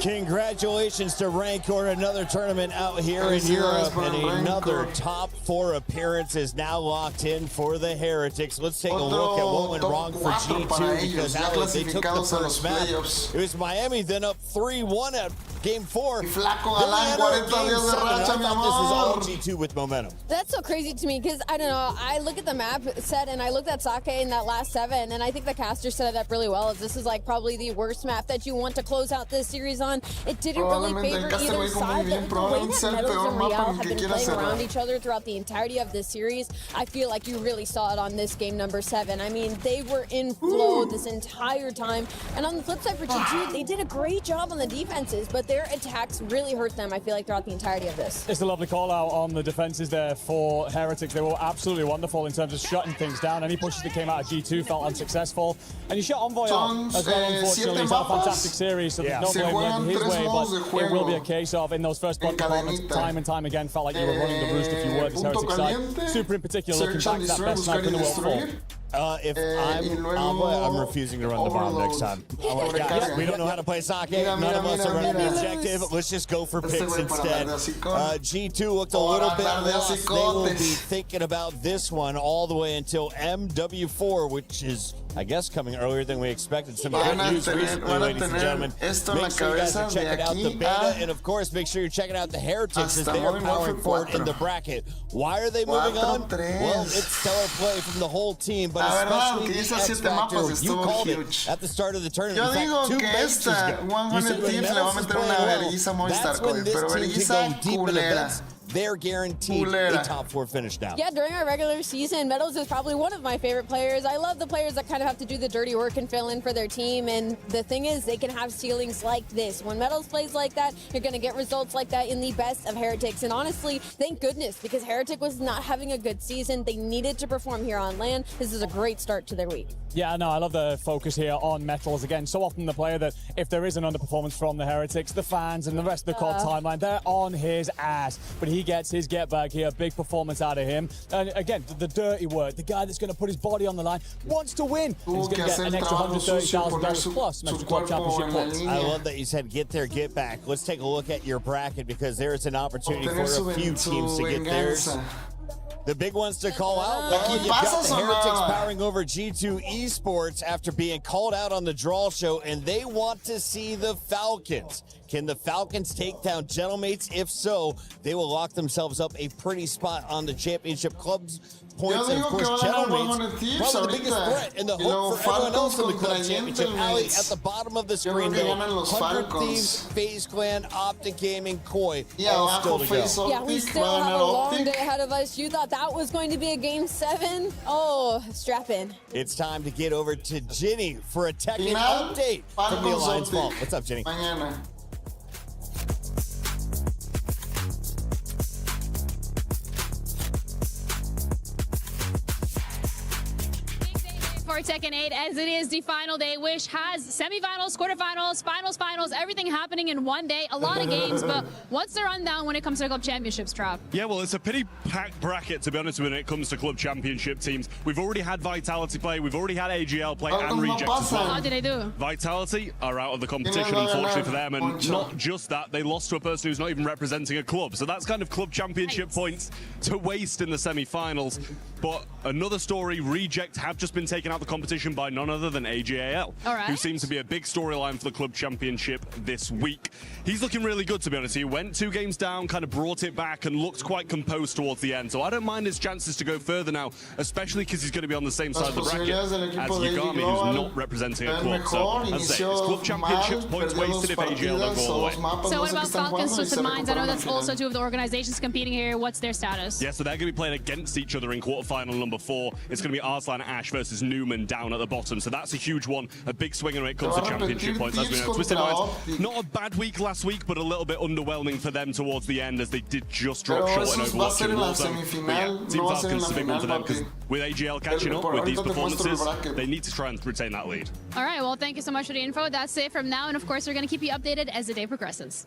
B: Congratulations to Rancor, another tournament out here in Europe, and another top 4 appearance is now locked in for the Heretics. Let's take a look at what went wrong for G2, because they took the first map. It was Miami, then up 3-1 at Game 4.
R: Flaco Galán, 40 días de racha, mi amor.
B: This is all G2 with momentum.
A: That's so crazy to me because, I don't know, I look at the map set and I looked at Sake in that last 7, and I think the caster set it up really well. As this is like probably the worst map that you want to close out this series on. It didn't really favor either side. The way that Metals and Real have been playing around each other throughout the entirety of this series, I feel like you really saw it on this game number 7. I mean, they were in flow this entire time. And on the flip side for G2, they did a great job on the defenses, but their attacks really hurt them, I feel like, throughout the entirety of this.
S: It's a lovely call out on the defenses there for Heretics. They were absolutely wonderful in terms of shutting things down. Any pushes that came out of G2 felt unsuccessful. And you shut Envoy out as well, unfortunately. He's had a fantastic series, so there's no blame his way, but it will be a case of, in those first block departments, time and time again, felt like you were running the roost if you were this Heretic side. Super in particular, looking back to that best sniper in the world for.
B: If I'm Envoy, I'm refusing to run the bomb next time. Guys, we don't know how to play Sake. None of us are running the objective. Let's just go for picks instead. G2 looked a little bit lost. They will be thinking about this one all the way until MW4, which is, I guess, coming earlier than we expected. Some good news recently, ladies and gentlemen. Make sure you guys are checking out the beta, and of course, make sure you're checking out the Heretics as they are powering forward in the bracket. Why are they moving on? Well, it's stellar play from the whole team, but especially the X Factor. You called it at the start of the tournament. In fact, 2 matches ago, you said when Metals is playing well, that's when this team can go deep in events. They're guaranteed a top 4 finish now.
A: Yeah, during our regular season, Metals is probably one of my favorite players. I love the players that kind of have to do the dirty work and fill in for their team. And the thing is, they can have ceilings like this. When Metals plays like that, you're going to get results like that in the best of Heretics. And honestly, thank goodness, because Heretic was not having a good season. They needed to perform here on LAN. This is a great start to their week.
S: Yeah, no, I love the focus here on Metals. Again, so often the player that if there is an underperformance from the Heretics, the fans and the rest of the COD timeline, they're on his ass. But he gets his get back here, big performance out of him. And again, the dirty work, the guy that's going to put his body on the line, wants to win. And he's going to get an extra $130,000 plus some extra club championship points.
B: I love that you said get there, get back. Let's take a look at your bracket, because there's an opportunity for a few teams to get theirs. The big ones to call out, well, you've got the Heretics powering over G2 Esports after being called out on the draw show, and they want to see the Falcons. Can the Falcons take down Gentlemates? If so, they will lock themselves up a pretty spot on the championship club's points. And of course, Gentlemates, probably the biggest threat in the hope for everyone else in the club championship. Ali, at the bottom of the screen, though, 100 Thieves, FaZe Clan, Optic Gaming, Koi, all still to go.
A: Yeah, we still have a long day ahead of us. You thought that was going to be a Game 7? Oh, strap in.
B: It's time to get over to Ginny for a Tekken update from the Alliance Vault. What's up, Ginny?
G: For Tekken 8, as it is the final day, which has semifinals, quarterfinals, finals, everything happening in one day. A lot of games, but what's the rundown when it comes to club championships, Trap?
V: Yeah, well, it's a pretty packed bracket, to be honest, when it comes to club championship teams. We've already had Vitality play, we've already had AGL play, and Reject as well.
G: How did they do?
V: Vitality are out of the competition, unfortunately for them, and not just that, they lost to a person who's not even representing a club. So that's kind of club championship points to waste in the semi-finals. But another story, Reject have just been taken out of the competition by none other than AGAL, who seems to be a big storyline for the club championship this week. He's looking really good, to be honest. He went 2 games down, kind of brought it back, and looked quite composed towards the end. So I don't mind his chances to go further now, especially because he's going to be on the same side of the bracket as Yagami, who's not representing a club. So, as I say, it's club championship points wasted if AGL don't go all the way.
G: So what about Falcons, Twisted Minds? I know that's also 2 of the organizations competing here. What's their status?
V: Yeah, so they're going to be playing against each other in quarterfinal number 4. It's going to be Arslan Ash versus Newman down at the bottom. So that's a huge one, a big swinger when it comes to championship points. As we know, Twisted Minds, not a bad week last week, but a little bit underwhelming for them towards the end, as they did just drop short in Overwatch and Warzone. But yeah, Team Falcons is a big one for them, because with AGL catching up with these performances, they need to try and retain that lead.
G: All right, well, thank you so much for the info. That's it from now, and of course, we're going to keep you updated as the day progresses.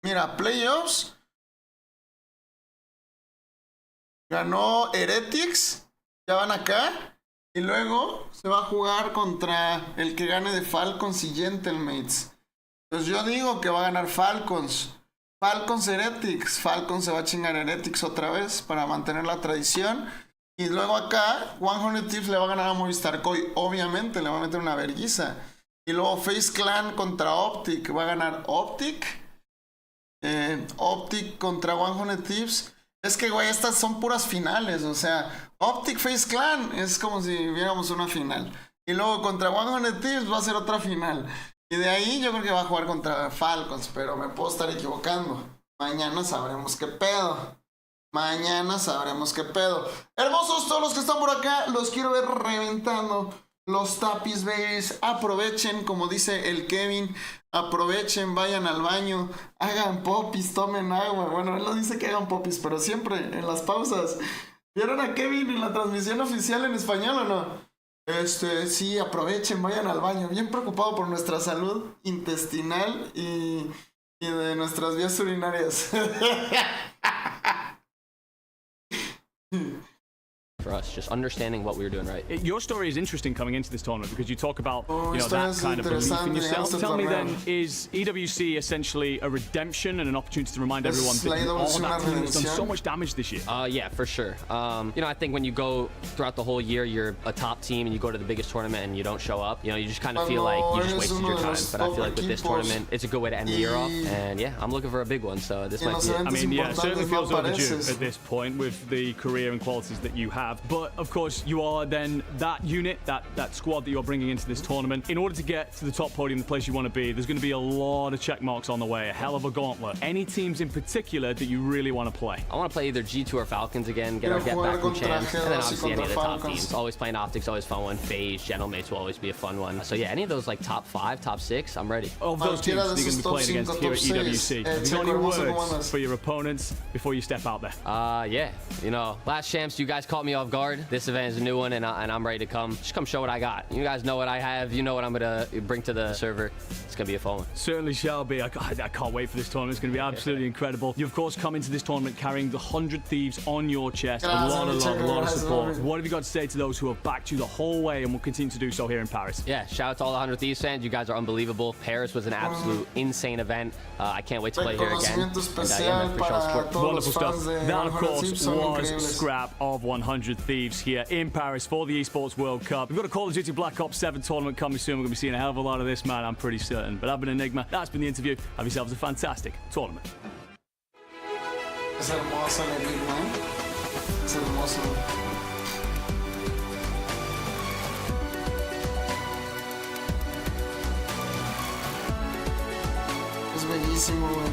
R: Mira, PlayOffs Ganó Heretics. Ya van acá. Y luego se va a jugar contra el que gane de Falcons y Gentlemates. Pues yo digo que va a ganar Falcons. Falcons Heretics. Falcons se va a chingar Heretics otra vez para mantener la tradición. Y luego acá, 100 Thieves le va a ganar a Movistar Koi. Obviamente le va a meter una verguiza. Y luego Face Clan contra Optic. Va a ganar Optic. Optic contra 100 Thieves. Es que, güey, estas son puras finales. O sea, Optic Face Clan es como si viéramos una final. Y luego contra 100 Thieves va a ser otra final. Y de ahí yo creo que va a jugar contra Falcons. Pero me puedo estar equivocando. Mañana sabremos qué pedo. Mañana sabremos qué pedo. Hermosos todos los que están por acá. Los quiero ver reventando los tapis, babies. Aprovechen, como dice el Kevin. Aprovechen, vayan al baño. Hagan popis, tomen agua. Bueno, él lo dice que hagan popis, pero siempre en las pausas. ¿Vieron a Kevin en la transmisión oficial en español o no? Sí, aprovechen, vayan al baño. Bien preocupado por nuestra salud intestinal y de nuestras vías urinarias.
D: For us, just understanding what we were doing right.
S: Your story is interesting coming into this tournament because you talk about that kind of belief in yourself. Tell me then, is EWC essentially a redemption and an opportunity to remind everyone that you are that team that's done so much damage this year?
D: Yeah, for sure. I think when you go throughout the whole year, you're a top team and you go to the biggest tournament and you don't show up, you just kind of feel like you just wasted your time. But I feel like with this tournament, it's a good way to end the year off. And yeah, I'm looking for a big one, so this might be it.
S: I mean, yeah, it certainly feels overdue at this point with the career and qualities that you have. But of course, you are then that unit, that squad that you're bringing into this tournament. In order to get to the top podium, the place you want to be, there's going to be a lot of check marks on the way, a hell of a gauntlet. Any teams in particular that you really want to play?
D: I want to play either G2 or Falcons again, get our get back from champs, and then obviously any of the top teams. Always playing Optics, always fun one. FaZe, Gentlemates will always be a fun one. So yeah, any of those like top 5, top 6, I'm ready.
S: Of those teams that you're going to be playing against here at EWC, have you got any words for your opponents before you step out there?
D: Yeah, last champs, you guys caught me off guard. This event is a new one, and I'm ready to come. Just come show what I got. You guys know what I have. You know what I'm gonna bring to the server. It's gonna be a fun one.
S: Certainly shall be. I can't wait for this tournament. It's gonna be absolutely incredible. You of course come into this tournament carrying the 100 Thieves on your chest. A lot of love, a lot of support. What have you got to say to those who have backed you the whole way and will continue to do so here in Paris?
D: Yeah, shout out to all the 100 Thieves fans. You guys are unbelievable. Paris was an absolute insane event. I can't wait to play here again. And yeah, man, appreciate all the support.
S: Wonderful stuff. That of course was Scrap of 100 Thieves here in Paris for the Esports World Cup. We've got a Call of Duty Black Ops 7 tournament coming soon. We're going to be seeing a hell of a lot of this, man, I'm pretty certain. But I've been Enigma. That's been the interview. Have yourselves a fantastic tournament.
R: Es hermoso el Enigma, ¿eh? Es hermoso. Es bellísimo, güey.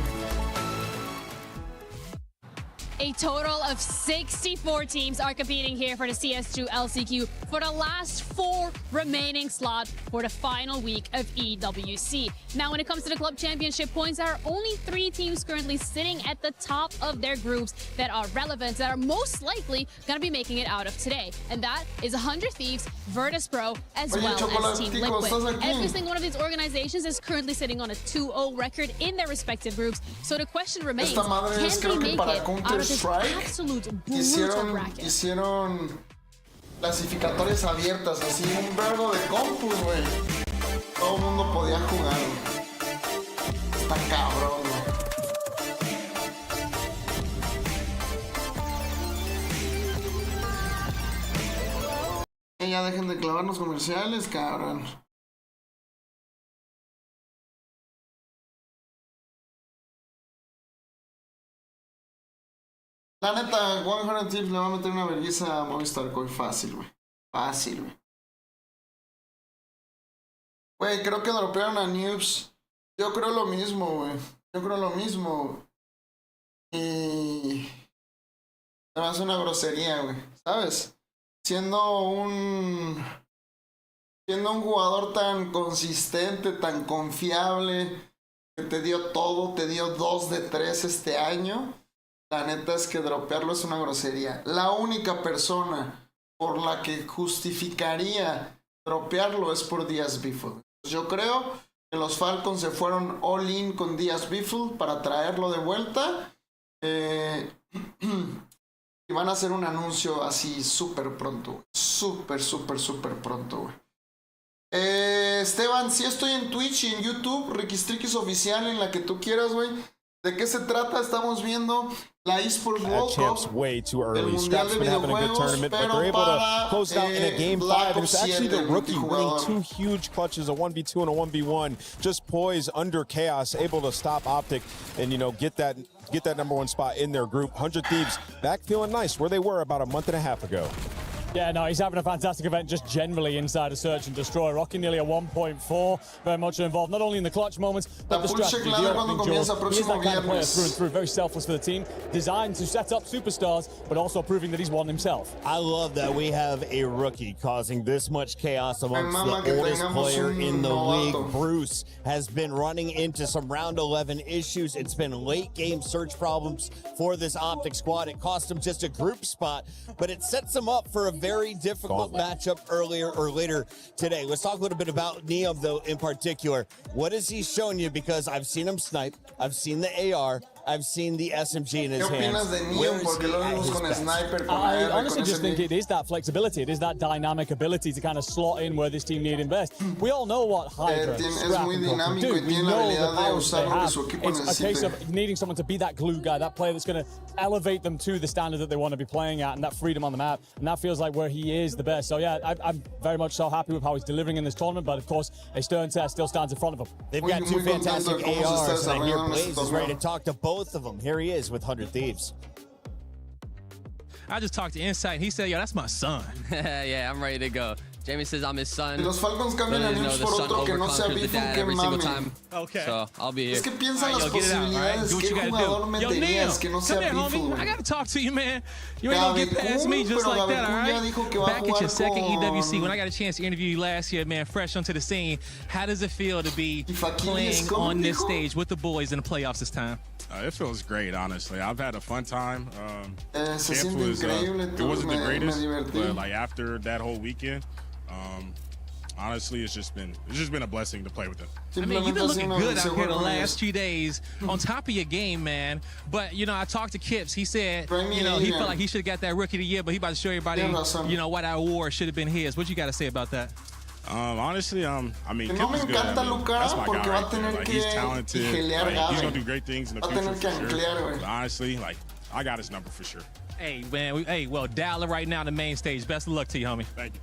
G: A total of 64 teams are competing here for the CS2 LCQ for the last 4 remaining slots for the final week of EWC. Now, when it comes to the club championship points, there are only 3 teams currently sitting at the top of their groups that are relevant, that are most likely going to be making it out of today. And that is 100 Thieves, Virtus Pro, as well as Team Liquid. Every single one of these organizations is currently sitting on a 2-0 record in their respective groups. So the question remains, can they make it out of this absolute brutal bracket?
R: Hicieron clasificatorias abiertas, así un verbo de compus, güey. Todo el mundo podía jugar, güey. Está cabrón, güey. Ya dejen de clavarnos comerciales, cabrón. La neta, 100 Thieves le va a meter una vergüenza a Movistar Koi fácil, güey. Fácil, güey. Güey, creo que dropearon a Noobs. Yo creo lo mismo, güey. Yo creo lo mismo. Y... me hace una grosería, güey. ¿Sabes? Siendo un jugador tan consistente, tan confiable, que te dio todo, te dio 2 de 3 este año. La neta es que dropearlo es una grosería. La única persona por la que justificaría dropearlo es por Díaz Biffle. Yo creo que los Falcons se fueron all in con Díaz Biffle para traerlo de vuelta. Y van a hacer un anuncio así súper pronto. Súper pronto, güey. Esteban, sí estoy en Twitch y en YouTube, Riquistriquis Oficial, en la que tú quieras, güey. ¿De qué se trata? Estamos viendo la Esports World Cup.
T: Way too early. Scrap's been having a good tournament, but they're able to close out in a game 5. And it's actually the rookie winning 2 huge clutches, a 1v2 and a 1v1. Just poised under chaos, able to stop Optic and, you know, get that #1 spot in their group. 100 Thieves back feeling nice where they were about a month and a half ago.
S: Yeah, no, he's having a fantastic event just generally inside of Search and Destroy, rocking nearly a 1.4, very much involved, not only in the clutch moments, but the strategy, the opening duel. He is that kind of player through and through, very selfless for the team, designed to set up superstars, but also proving that he's one himself.
B: I love that we have a rookie causing this much chaos amongst the oldest player in the league. Bruce has been running into some round 11 issues. It's been late game Search problems for this Optic squad. It cost him just a group spot, but it sets him up for a very difficult matchup earlier or later today. Let's talk a little bit about Neom, though, in particular. What has he shown you? Because I've seen him snipe, I've seen the AR, I've seen the SMG in his hands.
S: I honestly just think it is that flexibility. It is that dynamic ability to kind of slot in where this team need him best. We all know what Hydra, Scrap, and do. We know the powers they have. It's a case of needing someone to be that glue guy, that player that's going to elevate them to the standard that they want to be playing at, and that freedom on the map. And that feels like where he is the best. So yeah, I'm very much so happy with how he's delivering in this tournament. But of course, a stern test still stands in front of him.
B: They've got 2 fantastic ARs, and I hear Blaze is ready to talk to both of them. Here he is with 100 Thieves.
F: I just talked to Insight, and he said, yo, that's my son.
D: Yeah, I'm ready to go. Jamie says I'm his son.
R: Los Falcons cambian a News por otro que no sea Bifu, que mame.
F: Okay.
D: So I'll be here.
R: Es que piensa las posibilidades que jugador meterías que no sea Bifu.
F: I gotta talk to you, man. You ain't gonna get past me just like that, all right? Back at your second EWC, when I got a chance to interview you last year, man, fresh onto the scene, how does it feel to be playing on this stage with the boys in the playoffs this time?
N: It feels great, honestly. I've had a fun time. Camp was, it wasn't the greatest, but like after that whole weekend, honestly, it's just been a blessing to play with them.
F: I mean, you've been looking good out here the last few days, on top of your game, man. But, you know, I talked to Kips. He said, you know, he felt like he should have got that Rookie of the Year, but he about to show everybody, you know, why that award should have been his. What you got to say about that?
N: Honestly, I mean, Kip is good. That's my guy right there. Like, he's talented. Like, he's going to do great things in the future for sure. But honestly, like, I got his number for sure.
F: Hey, man. Hey, well, dial it right now on the main stage. Best of luck to you, homie.
N: Thank you.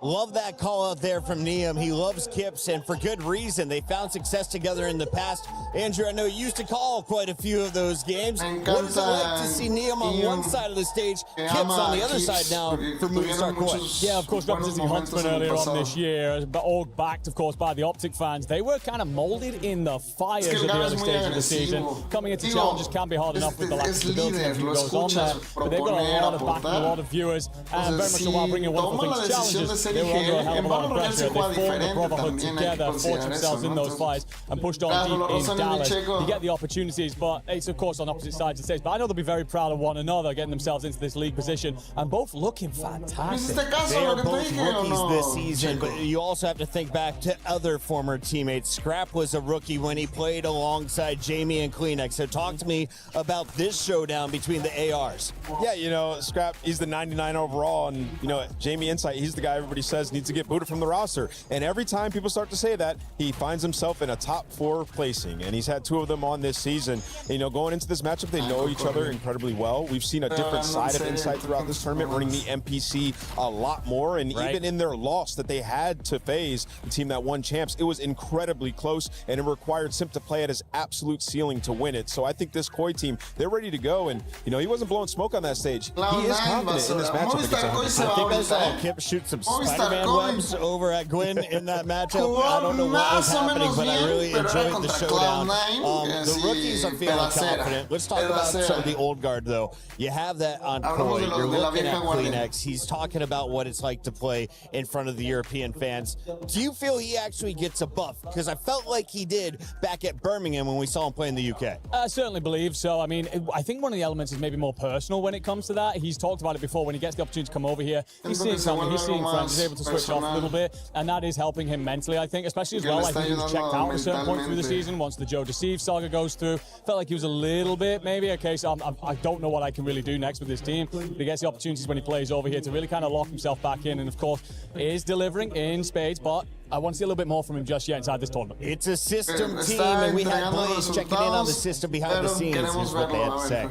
B: Love that call out there from Neom. He loves Kips, and for good reason. They found success together in the past. Andrew, I know you used to call quite a few of those games. What is it like to see Neom on one side of the stage, Kips on the other side now for Movistar Court?
S: Yeah, of course, representing Huntsman earlier on this year, but all backed, of course, by the Optic fans. They were kind of molded in the fires at the early stage of the season. Coming into challenges can be hard enough with the lack of stability and who goes on there, but they've got a lot of backing, a lot of viewers, and very much so while bringing wonderful things challenges, they were under a hell of a lot of pressure. They formed a brotherhood together, fought themselves in those fights, and pushed on deep in Dallas. You get the opportunities, but it's, of course, on opposite sides of the stage. But I know they'll be very proud of one another, getting themselves into this league position, and both looking fantastic.
B: They are both rookies this season, but you also have to think back to other former teammates. Scrap was a rookie when he played alongside Jamie and Kleenex. So talk to me about this showdown between the ARs.
T: Yeah, you know, Scrap, he's the 99 overall, and, you know, Jamie Insight, he's the guy everybody says needs to get booted from the roster. And every time people start to say that, he finds himself in a top 4 placing, and he's had 2 of them on this season. And, you know, going into this matchup, they know each other incredibly well. We've seen a different side of Insight throughout this tournament, running the NPC a lot more, and even in their loss that they had to FaZe, the team that won champs, it was incredibly close, and it required Simp to play at his absolute ceiling to win it. So I think this Koi team, they're ready to go, and, you know, he wasn't blowing smoke on that stage. He is confident in this matchup against him.
B: I think I saw Kip shoot some Spider-Man webs over at Gwyn in that matchup. I don't know what was happening, but I really enjoyed the showdown. The rookies are feeling confident. Let's talk about some of the old guard, though. You have that on Koi. You're looking at Kleenex. He's talking about what it's like to play in front of the European fans. Do you feel he actually gets a buff? Because I felt like he did back at Birmingham when we saw him play in the UK.
S: I certainly believe so. I mean, I think one of the elements is maybe more personal when it comes to that. He's talked about it before when he gets the opportunity to come over here. He's seeing family, he's seeing friends, he's able to switch off a little bit, and that is helping him mentally, I think, especially as well. I think he was checked out at a certain point through the season once the Joe Deceive saga goes through. Felt like he was a little bit, maybe, okay, so I don't know what I can really do next with this team. But he gets the opportunities when he plays over here to really kind of lock himself back in, and of course, is delivering in spades, but I want to see a little bit more from him just yet inside this tournament.
B: It's a system team, and we had Blaze checking in on the system behind the scenes, is what they have to say.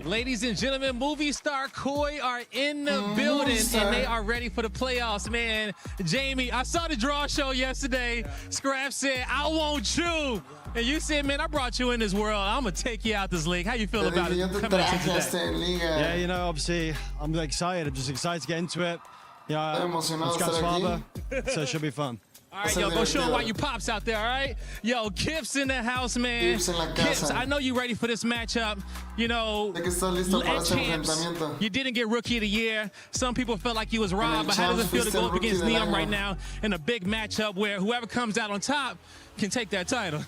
F: Ladies and gentlemen, movie star Koi are in the building, and they are ready for the playoffs, man. Jamie, I saw the draw show yesterday. Scrap said, I want you. And you said, man, I brought you in this world. I'm going to take you out this league. How you feel about it coming into today?
I: Yeah, you know, obviously, I'm excited. I'm just excited to get into it. You know, I'm Scrap's father, so it should be fun.
F: All right, yo, go show him why you pops out there, all right? Yo, Kips in the house, man. Kips, I know you ready for this matchup. You know, at champs, you didn't get Rookie of the Year. Some people felt like you was robbed, but how does it feel to go up against Neon right now in a big matchup where whoever comes out on top can take that title?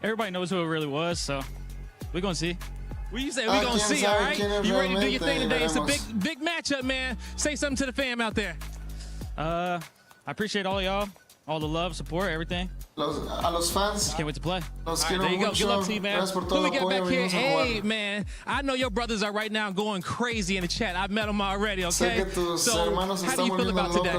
P: Everybody knows who it really was, so we're going to see.
F: What you say? We're going to see, all right? You ready to do your thing today? It's a big matchup, man. Say something to the fam out there.
P: I appreciate all y'all. All the love, support, everything.
R: A los fans.
P: Can't wait to play.
F: There you go. Good luck to you, man. Who we got back here? Hey, man. I know your brothers are right now going crazy in the chat. I've met them already, okay? So, how do you feel about today?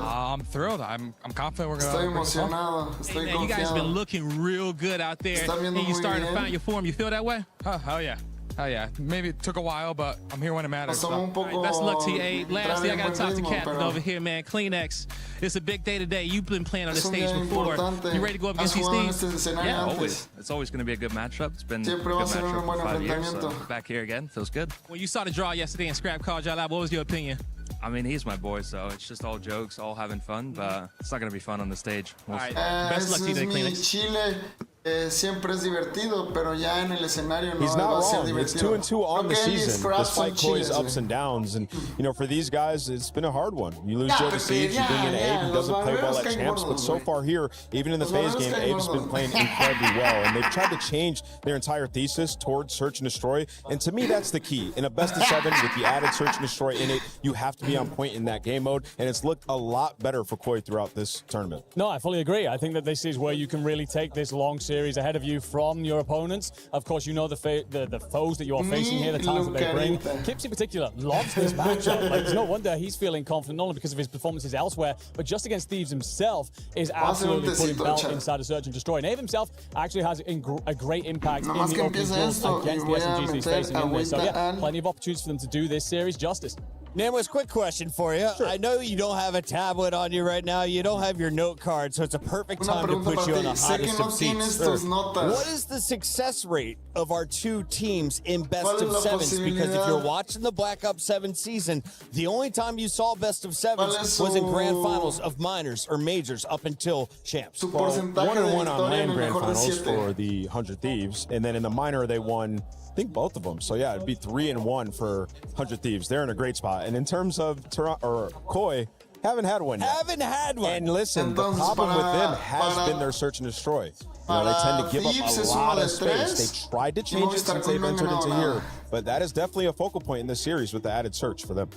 W: I'm thrilled. I'm confident we're
R: going to
F: Hey, man, you guys been looking real good out there. And you starting to find your form. You feel that way?
W: Oh, hell yeah. Hell yeah. Maybe it took a while, but I'm here when it matters. So.
F: Right, best of luck to you, A. Lastly, I got to talk to Captain over here, man. Kleenex. It's a big day today. You've been playing on the stage before. You ready to go up against these teams?
W: Yeah, always. It's always going to be a good matchup. It's been a good matchup for 5 years. So back here again. Feels good.
F: When you saw the draw yesterday and Scrap called y'all out, what was your opinion?
W: I mean, he's my boy, so it's just all jokes, all having fun, but it's not going to be fun on the stage.
F: All right. Best luck to you today, Kleenex.
R: Siempre es divertido, pero ya en el escenario no
T: He's not
R: va a ser
T: wrong.
R: divertido.
T: It's 2-2 on the season, despite Koi's ups and downs. And, you know, for these guys, it's been a hard one. You lose Joe Deceive, you bring in Abe, who doesn't play well at champs, but so far here, even in the phase game, Abe's been playing incredibly well. And they've tried to change their entire thesis towards Search and Destroy. And to me, that's the key. In a best-of-7, with the added Search and Destroy in it, you have to be on point in that game mode. And it's looked a lot better for Koi throughout this tournament.
S: No, I fully agree. I think that this is where you can really take this long series ahead of you from your opponents. Of course, you know the foes that you are facing here, the talents that they bring. Kips in particular loves this matchup. Like, it's no wonder he's feeling confident, not only because of his performances elsewhere, but just against Thieves himself is absolutely putting belt inside of Search and Destroy. And Abe himself actually has a great impact in the opening drills against the SMGs he's facing in this. So yeah, plenty of opportunities for them to do this series justice.
B: Nameless, quick question for you. Sure. I know you don't have a tablet on you right now. You don't have your note card, so it's a perfect time to put you on the hottest of seats. What is the success rate of our two teams in best of sevens? Because if you're watching the Black Ops 7 season, the only time you saw best of sevens was in grand finals of minors or majors up until champs.
T: Well, 1-1 on LAN grand finals for the 100 Thieves, and then in the minor they won, I think, both of them. So yeah, it'd be 3-1 for 100 Thieves. They're in a great spot. And in terms of Koi, haven't had one yet.
B: Haven't had one.
T: And listen, the problem with them has been their Search and Destroy. You know, they tend to give up a lot of space. They tried to change it since they've entered into here, but that is definitely a focal point in this series with the added Search for them.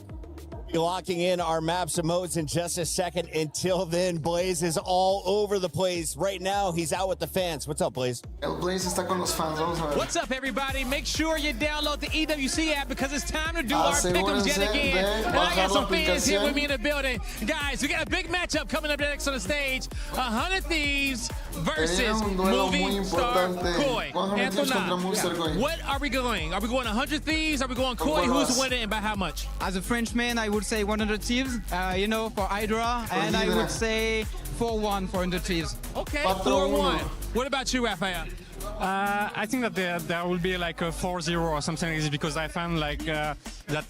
B: Locking in our maps and modes in just a second. Until then, Blaze is all over the place. Right now, he's out with the fans. What's up, Blaze?
R: Blaze está con los fans. Vamos a ver.
F: What's up, everybody? Make sure you download the EWC app because it's time to do our pick'ems yet again. And I got some fans here with me in the building. Guys, we got a big matchup coming up next on the stage. 100 Thieves versus Movie Star Koi. What are we going? Are we going 100 Thieves? Are we going Koi? Who's winning and by how much?
X: As a Frenchman, I would say 100 Thieves, you know, for Hydra, and I would say 4-1 for 100 Thieves.
F: Okay, 4-1. What about you, Raphael?
Y: I think that there will be like a 4-0 or something like this, because I found like that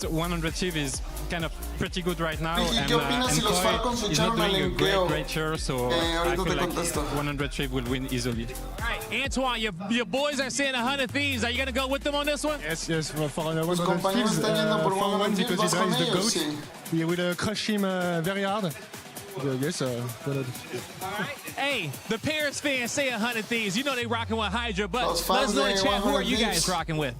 Y: 100 Thieves is kind of pretty good right now, and Koi is not doing a great year, so I feel like 100 Thieves will win easily.
F: All right, Antoine, your boys are saying 100 Thieves. Are you going to go with them on this one?
Z: Yes, for 100 Thieves, 4-1 because he drives the GOAT. He will crush him very hard. Yes,
F: All right. Hey, the Paris fans say 100 Thieves. You know they rocking with Hydra, but let's know in chat, who are you guys rocking with?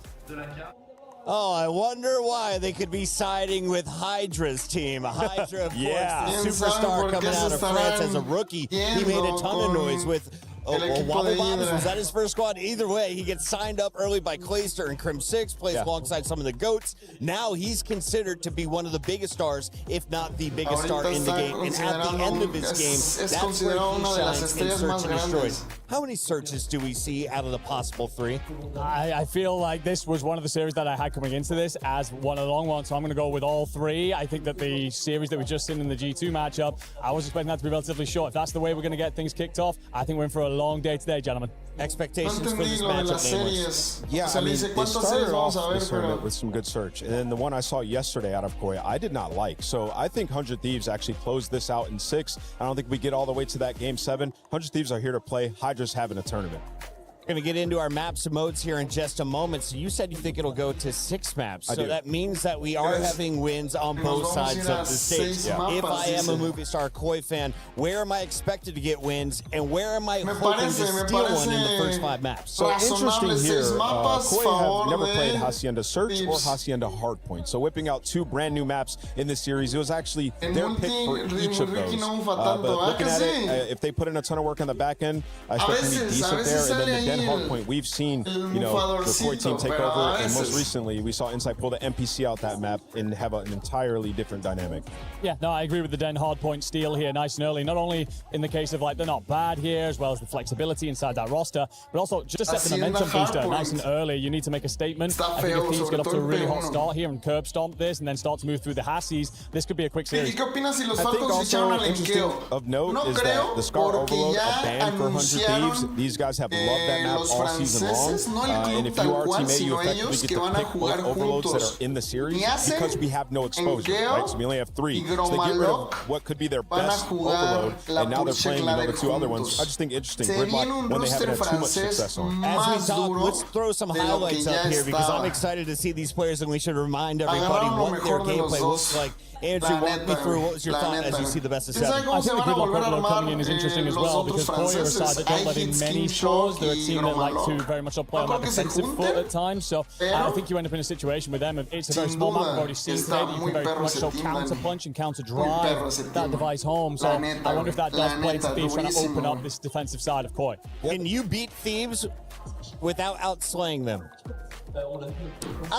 B: Oh, I wonder why they could be siding with Hydra's team. Hydra, of course, the superstar coming out of France as a rookie. He made a ton of noise with Wobble Bobs. Was that his first squad? Either way, he gets signed up early by Clayster and Crim 6, plays alongside some of the GOATs. Now he's considered to be one of the biggest stars, if not the biggest star in the game. And at the end of his game, that's where he shines in Search and Destroy. How many searches do we see out of the possible 3?
S: I feel like this was one of the series that I had coming into this as one of the long ones, so I'm going to go with all 3. I think that the series that we just seen in the G2 matchup, I was expecting that to be relatively short. If that's the way we're going to get things kicked off, I think we're in for a long day today, gentlemen.
B: Expectations for this matchup, Nameless.
T: Yeah, I mean, they started off this tournament with some good search, and then the one I saw yesterday out of Koya, I did not like. So I think 100 Thieves actually closed this out in 6. I don't think we get all the way to that game 7. 100 Thieves are here to play. Hydra's having a tournament.
B: We're going to get into our maps and modes here in just a moment. So you said you think it'll go to 6 maps. So that means that we are having wins on both sides of the stage. If I am a Movie Star Koi fan, where am I expected to get wins, and where am I hoping to steal one in the first 5 maps?
T: So interesting here, Koi have never played Hacienda Search or Hacienda Hardpoint. So whipping out 2 brand new maps in this series, it was actually their pick for each of those. But looking at it, if they put in a ton of work on the back end, I expect them to be decent there. And then the Hardpoint, we've seen, you know, the Koi team take over, and most recently we saw Insight pull the NPC out that map and have an entirely different dynamic.
S: Yeah, no, I agree with the Den Hardpoint steal here nice and early, not only in the case of like they're not bad here, as well as the flexibility inside that roster, but also just set the momentum booster nice and early. You need to make a statement. I think if Thieves get off to a really hot start here and curb stomp this and then start to move through the Hassies, this could be a quick series.
T: I think also interesting of note is that the Scar Overload, a ban for 100 Thieves. These guys have loved that map all season long, and if you are Team A, you effectively get to pick both overloads that are in the series because we have no exposure, right? So we only have 3. So they get rid of what could be their best overload, and now they're playing, you know, the 2 other ones. I just think interesting. Gridlock, when they haven't had too much success on.
B: As we talk, let's throw some highlights up here because I'm excited to see these players, and we should remind everybody what their gameplay looks like. Andrew, walk me through. What was your thought as you see the best of 7?
S: I think the Gridlock overload coming in is interesting as well because Koya are a side that don't let in many scores. They're a team that like to very much play on that defensive foot at times. So I think you end up in a situation with them. It's a very small map. We've already seen today that you can very much so counter punch and counter drive that device home. So I wonder if that does play into Thieves trying to open up this defensive side of Koi.
B: Can you beat Thieves without outslaying them?
T: I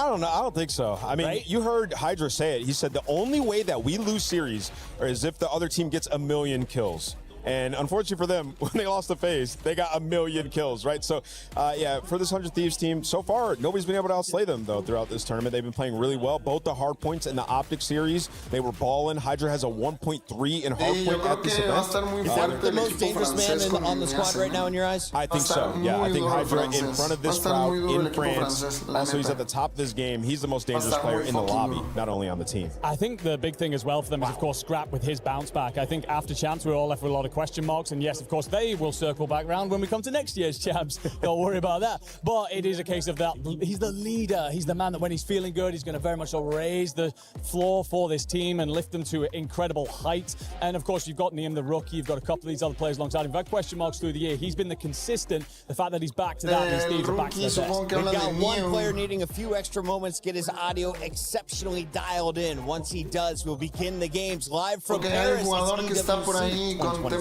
T: don't know. I don't think so. I mean, you heard Hydra say it. He said the only way that we lose series is if the other team gets 1 million kills. And unfortunately for them, when they lost the FaZe, they got 1 million kills, right? So, yeah, for this 100 Thieves team, so far, nobody's been able to outslay them, though, throughout this tournament. They've been playing really well. Both the Hardpoints and the Optic series, they were balling. Hydra has a 1.3 in Hardpoint at this event.
B: Is that the most dangerous man on the squad right now in your eyes?
T: I think so, yeah. I think Hydra in front of this crowd in France. Also, he's at the top of this game. He's the most dangerous player in the lobby, not only on the team.
S: I think the big thing as well for them is, of course, Scrap with his bounce back. I think after Champs, we were all left with a lot of question marks, and yes, of course, they will circle back round when we come to next year's Champs. Don't worry about that. But it is a case of that he's the leader. He's the man that when he's feeling good, he's going to very much so raise the floor for this team and lift them to incredible heights. And of course, you've got Neem, the rookie. You've got a couple of these other players alongside him. We've had question marks through the year. He's been the consistent. The fact that he's back to that, these Thieves are back to their best.
B: We've got one player needing a few extra moments, get his audio exceptionally dialed in. Once he does, we'll begin the games live from Paris.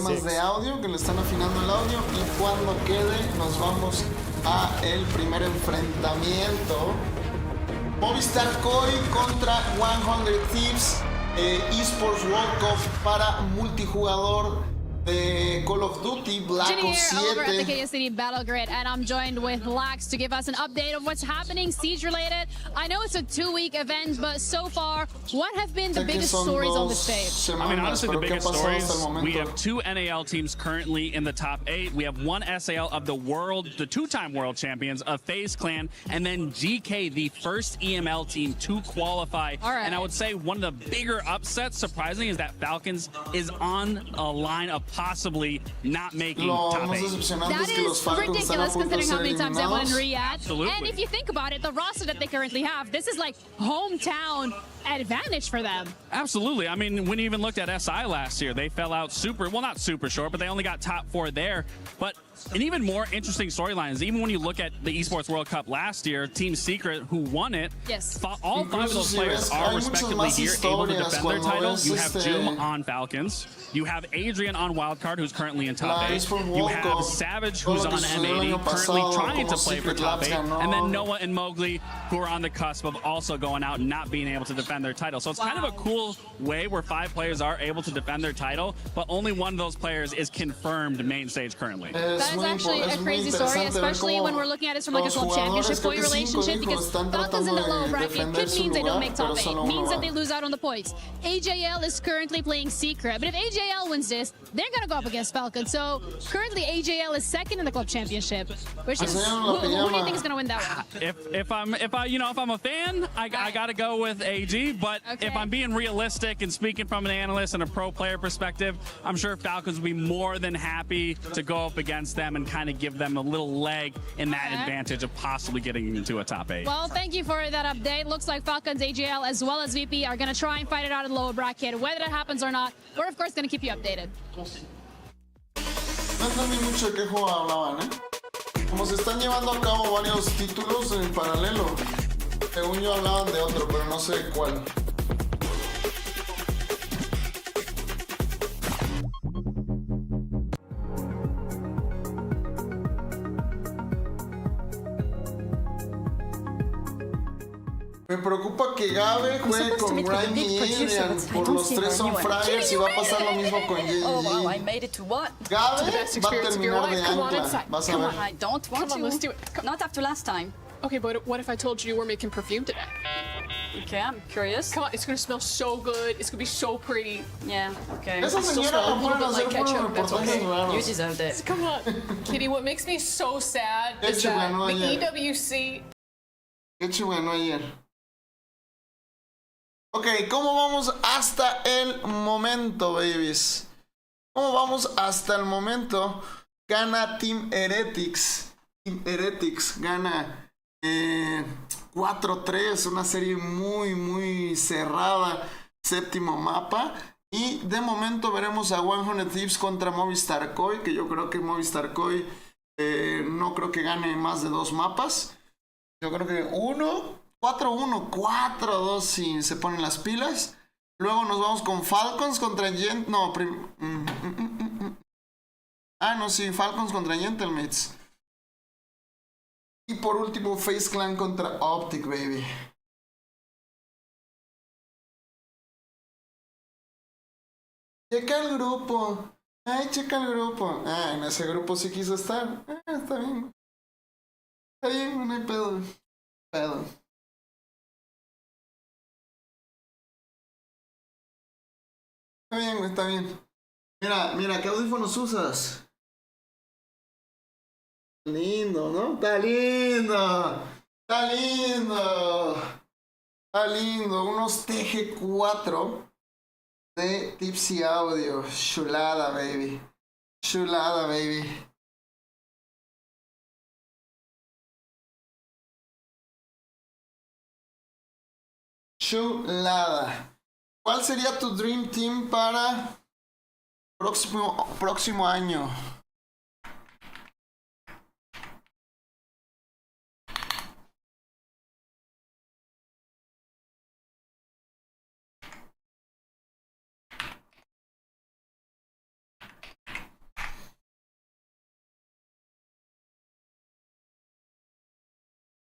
R: El audio, y cuando quede nos vamos a el primer enfrentamiento. Movistar Koi contra 100 Thieves, Esports World Cup para multijugador de Call of Duty, Black Ops 7.
G: Over at the KSCD Battle Grid, and I'm joined with Lax to give us an update of what's happening Siege related. I know it's a 2-week event, but so far, what have been the biggest stories on the stage?
V: I mean, honestly, the biggest stories, we have 2 NAL teams currently in the top 8. We have 1 SAL of the world, the 2-time world champions of FaZe Clan, and then GK, the first EML team to qualify.
G: All right.
V: And I would say one of the bigger upsets, surprisingly, is that Falcons is on a line of possibly not making top 8.
G: That is ridiculous considering how many times they won in Riyadh.
V: Absolutely.
G: And if you think about it, the roster that they currently have, this is like hometown advantage for them.
V: Absolutely. I mean, when you even looked at SI last year, they fell out well, not super short, but they only got top 4 there. But
L: And even more interesting storylines, even when you look at the Esports World Cup last year, Team Secret, who won it, all 5 of those players are respectively here able to defend their title. You have Joom on Falcons. You have Adrian on Wildcard, who's currently in top 8. You have Savage, who's on M80, currently trying to play for top 8. And then Noah and Mowgli, who are on the cusp of also going out and not being able to defend their title. So it's kind of a cool way where 5 players are able to defend their title, but only one of those players is confirmed main stage currently.
G: That is actually a crazy story, especially when we're looking at it from like a club championship point relationship, because Falcons in the low bracket could mean they don't make top 8, means that they lose out on the points. AJL is currently playing Secret, but if AJL wins this, they're gonna go up against Falcons. So currently AJL is second in the club championship, which is who do you think is gonna win that one?
L: If I'm a fan, I gotta go with AG. But if I'm being realistic and speaking from an analyst and a pro player perspective, I'm sure Falcons will be more than happy to go up against them and kind of give them a little leg in that advantage of possibly getting into a top 8.
G: Well, thank you for that update. Looks like Falcons, AJL, as well as VP are gonna try and fight it out in the lower bracket. Whether that happens or not, we're of course gonna keep you updated.
R: No entendí mucho de qué juego hablaban, Como se están llevando a cabo varios títulos en paralelo. Según yo hablaban de otro, pero no sé de cuál. Me preocupa que Gabe juegue con Grimy y Adrian, por los 3 son fraggers y va a pasar lo mismo con JJ. Gabe va a terminar de ancla, vas a ver.
E: I don't want to. Let's do it. Not after last time.
H: Okay, but what if I told you we're making perfume today?
E: Okay, I'm curious.
H: Come on, it's gonna smell so good. It's gonna be so pretty.
E: Yeah, okay.
R: Esa señora la ponen a hacer puros reportajes raros.
E: You deserved it.
H: Come on, Kitty. What makes me so sad is that the EWC.
R: Hecho ganó ayer. Ok, ¿cómo vamos hasta el momento, babies? ¿Cómo vamos hasta el momento? Gana Team Heretics. Team Heretics gana 4-3. Una serie muy cerrada. 7º mapa. Y de momento veremos a 100 Thieves contra Movistar Koi. Que yo creo que Movistar Koi no creo que gane más de 2 mapas. Yo creo que 4-1, 4-2 si se ponen las pilas. Luego nos vamos con Falcons contra Falcons contra Gentlemates. Y por último Face Clan contra Optic, baby. Checa el grupo. Checa el grupo. En ese grupo sí quiso estar. Está bien. Está bien, no hay pedo. Está bien, güey, está bien. Mira, ¿qué audífonos usas? Lindo, ¿no? Está lindo. Unos TG4 de Tipsy Audio. Chulada, baby. Chulada. ¿Cuál sería tu Dream Team para próximo año?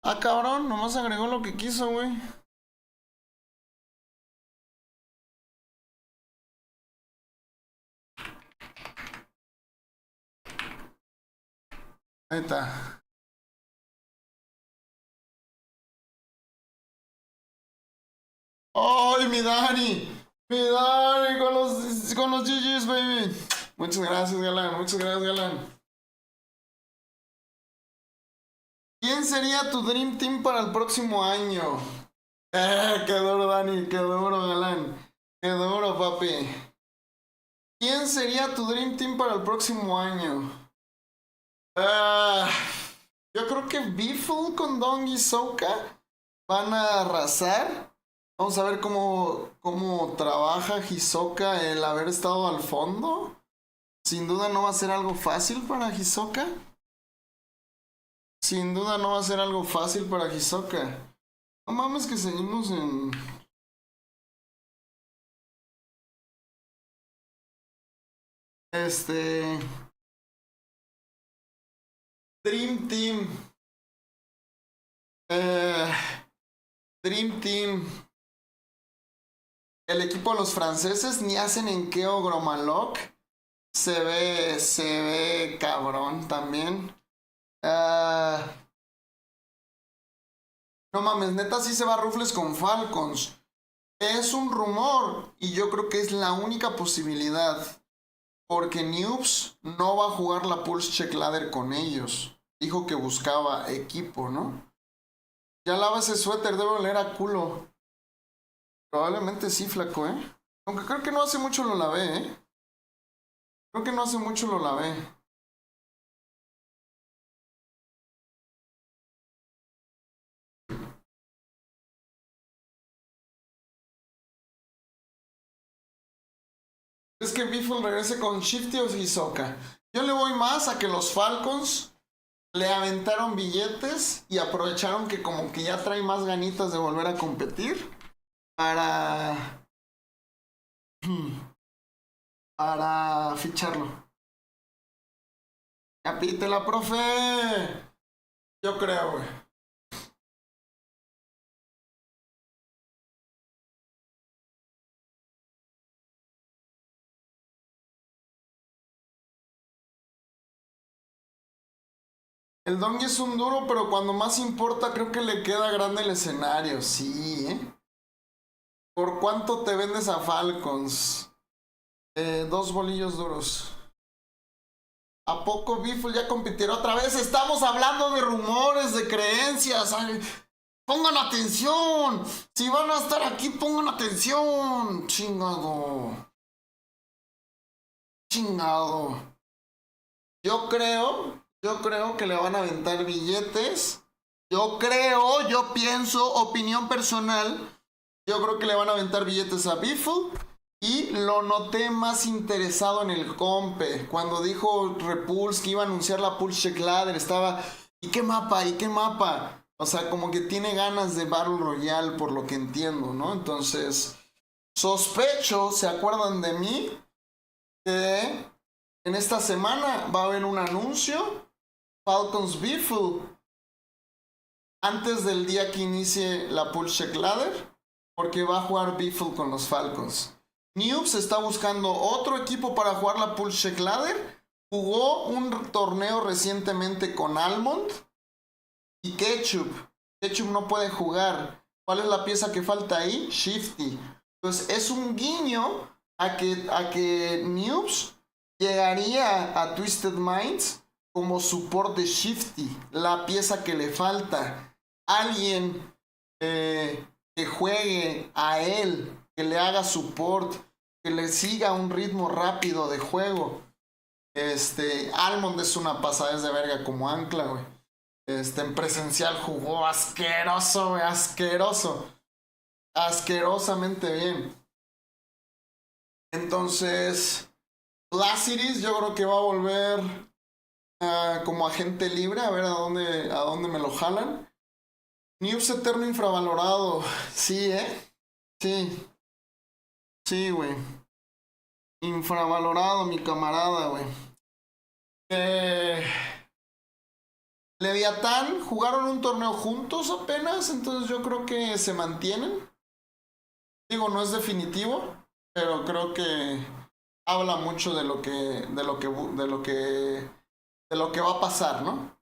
R: Ah, cabrón, nomás agregó lo que quiso, güey. Ahí está. ¡Ay, mi Dani! Con los GGs, baby. Muchas gracias, galán. ¿Quién sería tu Dream Team para el próximo año? Qué duro, Dani. Qué duro, galán. Qué duro, papi. ¿Quién sería tu Dream Team para el próximo año? Yo creo que Beefle con Dong y Soka van a arrasar. Vamos a ver cómo trabaja Hisoka el haber estado al fondo.
C: Sin duda no va a ser algo fácil para Hisoka. Sin duda no va a ser algo fácil para Hisoka. No mames que seguimos en... Dream Team. Dream Team. El equipo de los franceses ni hacen en Keo Gromalok. Se ve cabrón también. No mames, neta sí se va Rufles con Falcons. Es un rumor y yo creo que es la única posibilidad. Porque Noobs no va a jugar la Pulse Check Ladder con ellos. Dijo que buscaba equipo, ¿no? Ya lava ese suéter, debe oler a culo. Probablemente sí, flaco, ¿eh? Aunque creo que no hace mucho lo lavé, ¿eh? Creo que no hace mucho lo lavé. Es que Biffle regrese con Shifty o Hisoka. Yo le voy más a que los Falcons le aventaron billetes y aprovecharon que como que ya trae más ganitas de volver a competir para ficharlo. Capítela, profe. Yo creo, güey. El Dongi es un duro, pero cuando más importa creo que le queda grande el escenario. Sí, ¿eh? ¿Por cuánto te vendes a Falcons? 2 bolillos duros. ¿A poco Biffle ya compitieron otra vez? Estamos hablando de rumores, de creencias. Ay, pongan atención. Si van a estar aquí, pongan atención. Chingado. Chingado. Yo creo que le van a aventar billetes. Yo pienso, opinión personal. Yo creo que le van a aventar billetes a Biffle. Y lo noté más interesado en el compe. Cuando dijo Repulse que iba a anunciar la Pulse Check Ladder, estaba... ¿Y qué mapa? ¿Y qué mapa? O sea, como que tiene ganas de Battle Royale, por lo que entiendo, ¿no? Entonces, sospecho, ¿se acuerdan de mí? Que en esta semana va a haber un anuncio. Falcons Biffle. Antes del día que inicie la Pulse Check Ladder. Porque va a jugar Biffle con los Falcons. Noobs está buscando otro equipo para jugar la Pulse Check Ladder. Jugó un torneo recientemente con Almond y Ketchup. Ketchup no puede jugar. ¿Cuál es la pieza que falta ahí? Shifty. Entonces es un guiño a que Noobs llegaría a Twisted Minds como support de Shifty. La pieza que le falta. Alguien que juegue a él, que le haga support, que le siga un ritmo rápido de juego. Almond es una pasada de verga como ancla, güey. En presencial jugó asqueroso, güey, asqueroso. Asquerosamente bien. Entonces, Placidis yo creo que va a volver como agente libre, a ver a dónde me lo jalan. Noobs eterno infravalorado. Sí, Sí. Sí, güey. Infravalorado, mi camarada, güey. Leviatán jugaron un torneo juntos apenas, entonces yo creo que se mantienen. Digo, no es definitivo, pero creo que habla mucho de lo que va a pasar, ¿no?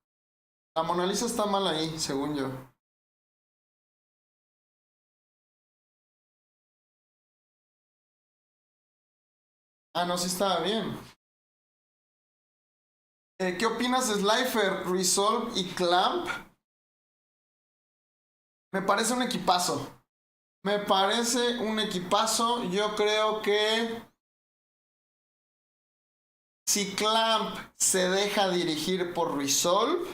C: La Mona Lisa está mal ahí, según yo. Ah, no, sí estaba bien. ¿Qué opinas de Slifer, Resolve y Clamp? Me parece un equipazo. Yo creo que si Clamp se deja dirigir por Resolve,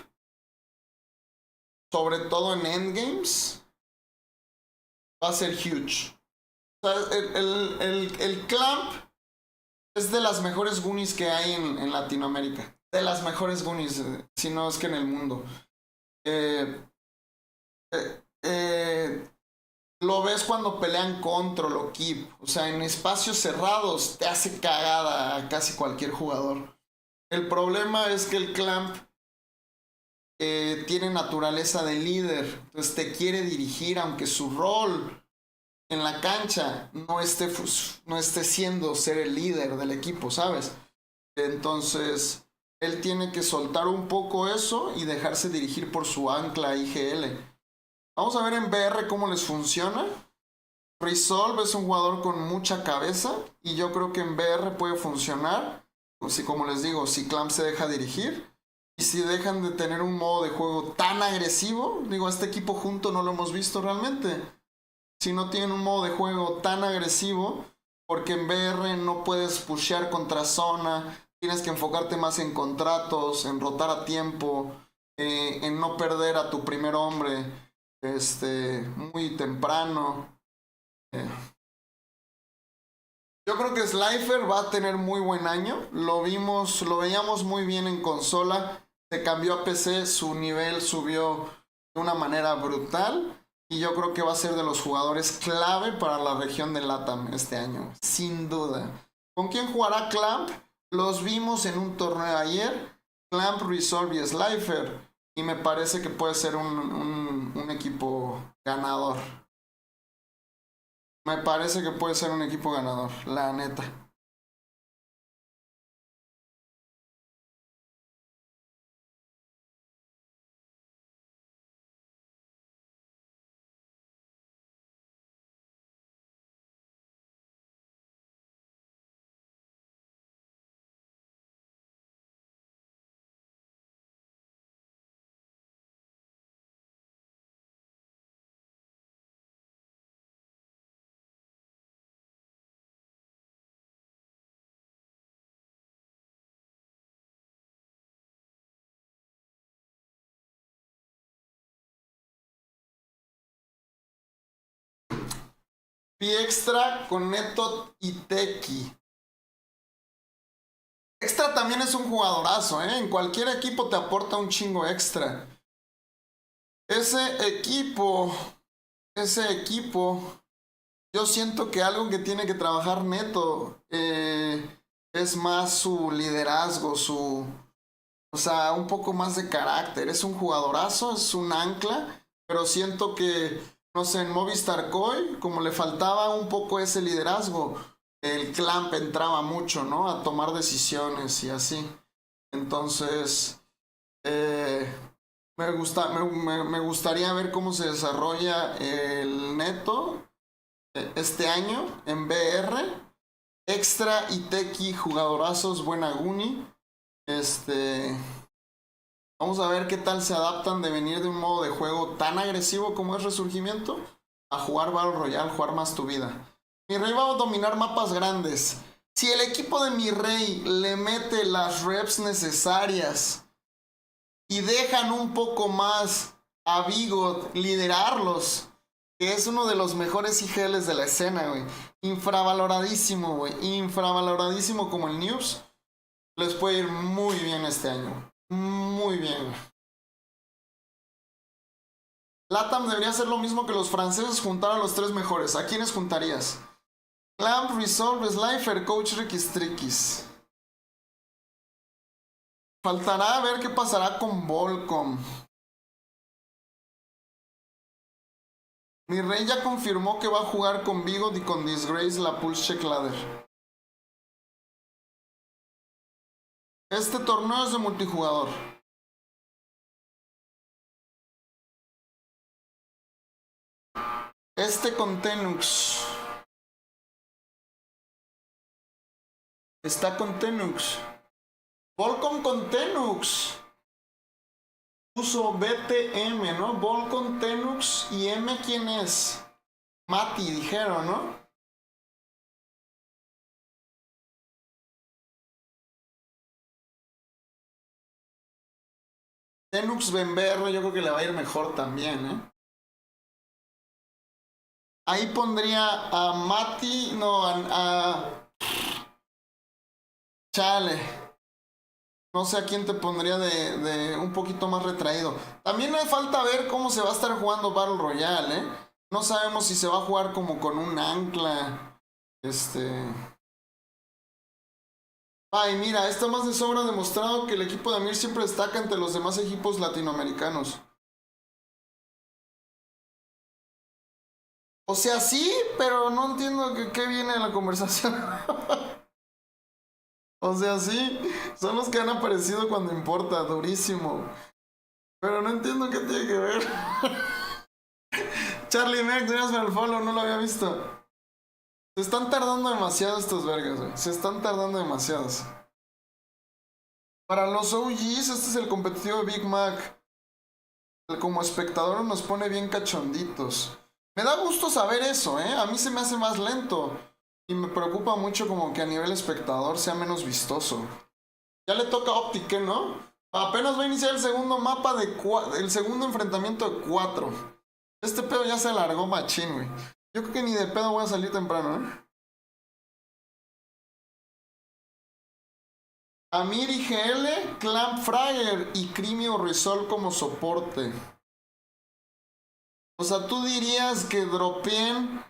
C: sobre todo en endgames, va a ser huge. O sea, el Clamp Es de las mejores Goonies que hay en Latinoamérica. De las mejores Goonies, si no es que en el mundo. Lo ves cuando pelean control o keep. O sea, en espacios cerrados te hace cagada a casi cualquier jugador. El problema es que el Clamp tiene naturaleza de líder. Entonces te quiere dirigir, aunque su rol en la cancha no esté siendo ser el líder del equipo, ¿sabes? Entonces él tiene que soltar un poco eso y dejarse dirigir por su ancla IGL. Vamos a ver en BR cómo les funciona. Resolve es un jugador con mucha cabeza y yo creo que en BR puede funcionar. Si, como les digo, si Clamp se deja dirigir y si dejan de tener un modo de juego tan agresivo. Digo, este equipo junto no lo hemos visto realmente. Si no tienen un modo de juego tan agresivo, porque en BR no puedes pushear contra zona, tienes que enfocarte más en contratos, en rotar a tiempo, en no perder a tu primer hombre muy temprano. Yo creo que Slifer va a tener muy buen año. Lo veíamos muy bien en consola. Se cambió a PC, su nivel subió de una manera brutal. Y yo creo que va a ser de los jugadores clave para la región de LATAM este año. Sin duda. ¿Con quién jugará Clamp? Los vimos en un torneo ayer. Clamp, Resolve y Slifer. Y me parece que puede ser un equipo ganador. Me parece que puede ser un equipo ganador, la neta. Extra con Neto y Teki. Extra también es un jugadorazo, ¿eh? En cualquier equipo te aporta un chingo extra. Ese equipo, yo siento que algo que tiene que trabajar Neto es más su liderazgo, o sea, un poco más de carácter. Es un jugadorazo, es un ancla, pero siento que, no sé, en Movistar Koi, como le faltaba un poco ese liderazgo, el Clamp entraba mucho, ¿no? A tomar decisiones y así. Entonces, me gustaría ver cómo se desarrolla el Neto este año en BR. Extra y Teki, jugadorazos, buena Guni. Vamos a ver qué tal se adaptan de venir de un modo de juego tan agresivo como es Resurgimiento a jugar Battle Royale, jugar más tu vida. Mi Rey va a dominar mapas grandes. Si el equipo de Mi Rey le mete las reps necesarias y dejan un poco más a Bigot liderarlos, que es uno de los mejores IGLs de la escena, güey. Infravaloradísimo, güey. Infravaloradísimo como el News. Les puede ir muy bien este año. Muy bien. LATAM debería hacer lo mismo que los franceses, juntar a los tres mejores. ¿A quiénes juntarías? Clamp, Resolve, Slifer, Coach Rickis. Faltará ver qué pasará con Volcom. Mi Rey ya confirmó que va a jugar con Bigot y con Disgrace la Pulse Check Ladder. Este torneo es de multijugador. Este con Tenux. Está con Tenux. Volcom con Tenux. Puso BTM, ¿no? Volcom, Tenux y M, ¿quién es? Mati, dijeron, ¿no? Tenux Bemberro, yo creo que le va a ir mejor también, ¿eh? Ahí pondría a Mati, no, Chale. No sé a quién te pondría de un poquito más retraído. También me falta ver cómo se va a estar jugando Battle Royale, ¿eh? No sabemos si se va a jugar como con un ancla. Ay, mira, está más de sobra demostrado que el equipo de Amir siempre destaca entre los demás equipos latinoamericanos. O sea, sí, pero no entiendo qué viene en la conversación. O sea, sí, son los que han aparecido cuando importa, durísimo. Pero no entiendo qué tiene que ver. Charlie Mac, gracias por el follow, no lo había visto. Se están tardando demasiado estos vergas, güey. Se están tardando demasiados. Para los OGs, este es el competitivo de Big Mac. Como espectador nos pone bien cachonditos. Me da gusto saber eso, ¿eh? A mí se me hace más lento. Y me preocupa mucho como que a nivel espectador sea menos vistoso. Ya le toca a Optic, ¿no? Apenas va a iniciar el segundo mapa el segundo enfrentamiento de 4. Este pedo ya se alargó machín, güey. Yo creo que ni de pedo voy a salir temprano, ¿eh? Amir IGL, Clamp Fryer y Crimio Resol como soporte. O sea, tú dirías que dropeen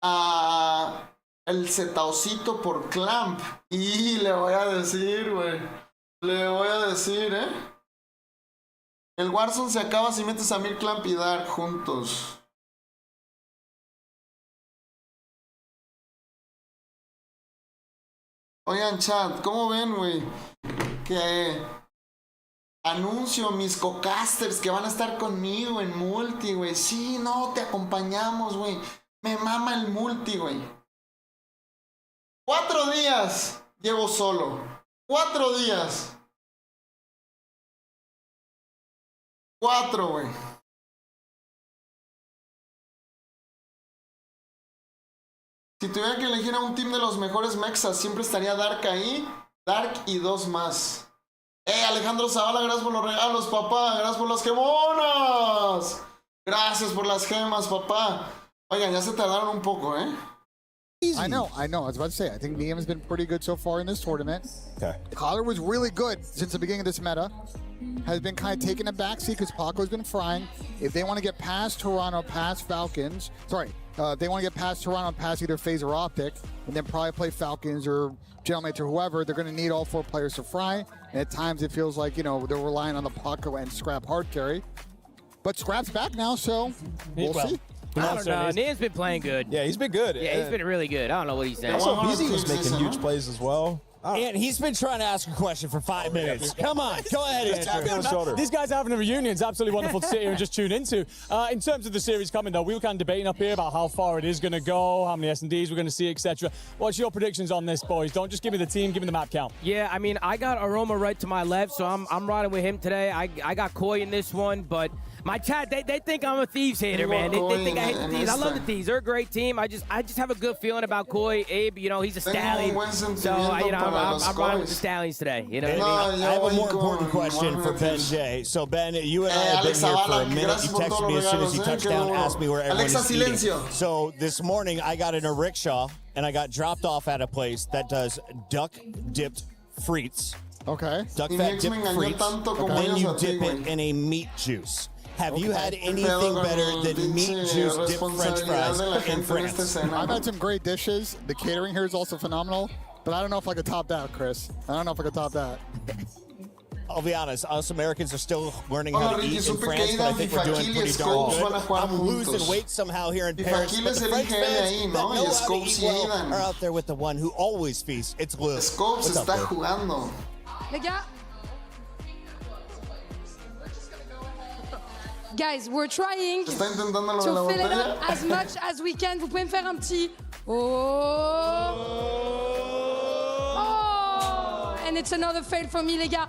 C: a el Zetaocito por Clamp. Y le voy a decir, güey. Le voy a decir, ¿eh? El Warzone se acaba si metes a Amir, Clamp y Dark juntos. Oigan, chat, ¿cómo ven, güey? Que anuncio mis co-casters que van a estar conmigo en multi, güey. Sí, no, te acompañamos, güey. Me mama el multi, güey. 4 días llevo solo. 4 días. 4, güey. Si tuviera que elegir a un team de los mejores mexas, siempre estaría Dark ahí. Dark y 2 más. Alejandro Zavala, gracias por los regalos, papá. Gracias por las gemonas. Gracias por las gemas, papá. Oigan, ya se tardaron un poco, ¿eh?
J: I know. I was about to say, I think Liam has been pretty good so far in this tournament. Okay. Collar was really good since the beginning of this meta. Has been kind of taking a backseat because Paco's been frying. If they want to get past Toronto, past Falcons, they want to get past Toronto, past either FaZe or Optic, and then probably play Falcons or Gentleman's or whoever, they're going to need all 4 players to fry. And at times it feels like, they're relying on the Paco and Scrap hard carry. But Scrap's back now, so we'll see.
K: I don't know. Niam's been playing good.
T: Yeah, he's been good.
K: Yeah, he's been really good. I don't know what he's saying.
T: Also, BZ was making huge plays as well.
B: And he's been trying to ask a question for 5 minutes. Come on, go ahead and tap me on the shoulder.
S: These guys having a reunion. It's absolutely wonderful to sit here and just tune into. In terms of the series coming, though, we were kind of debating up here about how far it is going to go, how many S&Ds we're going to see, etc. What's your predictions on this, boys? Don't just give me the team, give me the map count.
K: Yeah, I mean, I got Aroma right to my left, so I'm riding with him today. I got Koi in this one, but my chat, they think I'm a Thieves hater, man. They think I hate the Thieves. I love the Thieves. They're a great team. I just have a good feeling about Koi. Abe, he's a stallion. So, I'm riding with the Stallions today. You know what I mean?
B: I have a more important question for Ben J. So, Ben, you and I have been here for a minute. You texted me as soon as you touched down, asked me where everyone is eating. So, this morning, I got in a rickshaw, and I got dropped off at a place that does duck-dipped frites.
J: Okay.
B: Duck fat dipped frites. Then you dip it in a meat juice. Have you had anything better than meat juice dipped French fries in France?
J: I've had some great dishes. The catering here is also phenomenal, but I don't know if I could top that, Chris. I don't know if I could top that.
B: I'll be honest, us Americans are still learning how to eat in France, but I think we're doing pretty darn good. I'm losing weight somehow here in Paris, but the French fans that know how to eat well are out there with the one who always feasts. It's Lou.
C: Scopes está jugando.
M: Les gars, guys, we're trying to fill it up as much as we can. Vous pouvez me faire un petit oh, and it's another fail for me, les gars.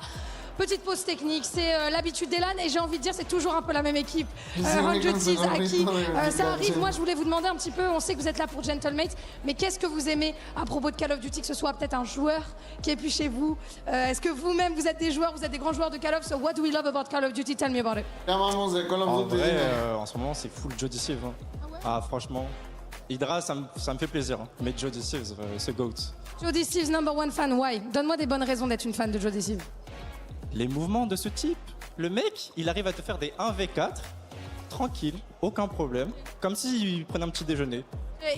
M: Petite pause technique, c'est l'habitude des LAN et j'ai envie de dire c'est toujours un peu la même équipe. 100 Thieves, à qui ça arrive. Moi je voulais vous demander un petit peu, on sait que vous êtes là pour Gentlemates, mais qu'est-ce que vous aimez à propos de Call of Duty, que ce soit peut-être un joueur qui est plus chez vous? Est-ce que vous-même vous êtes des joueurs, vous êtes des grands joueurs de Call of? So what do we love about Call of Duty? Tell me about it.
C: En vrai,
O: en ce moment c'est full jeu d'ici. Ah franchement,
A: Hydra, ça me fait plaisir. Mais Jody Steves, c'est GOAT.
M: Jody Steves, #1 fan, why? Donne-moi des bonnes raisons d'être une fan de Jody Steves.
A: Les mouvements de ce type, le mec, il arrive à te faire des 1v4, tranquille, aucun problème, comme s'il prenait un petit déjeuner.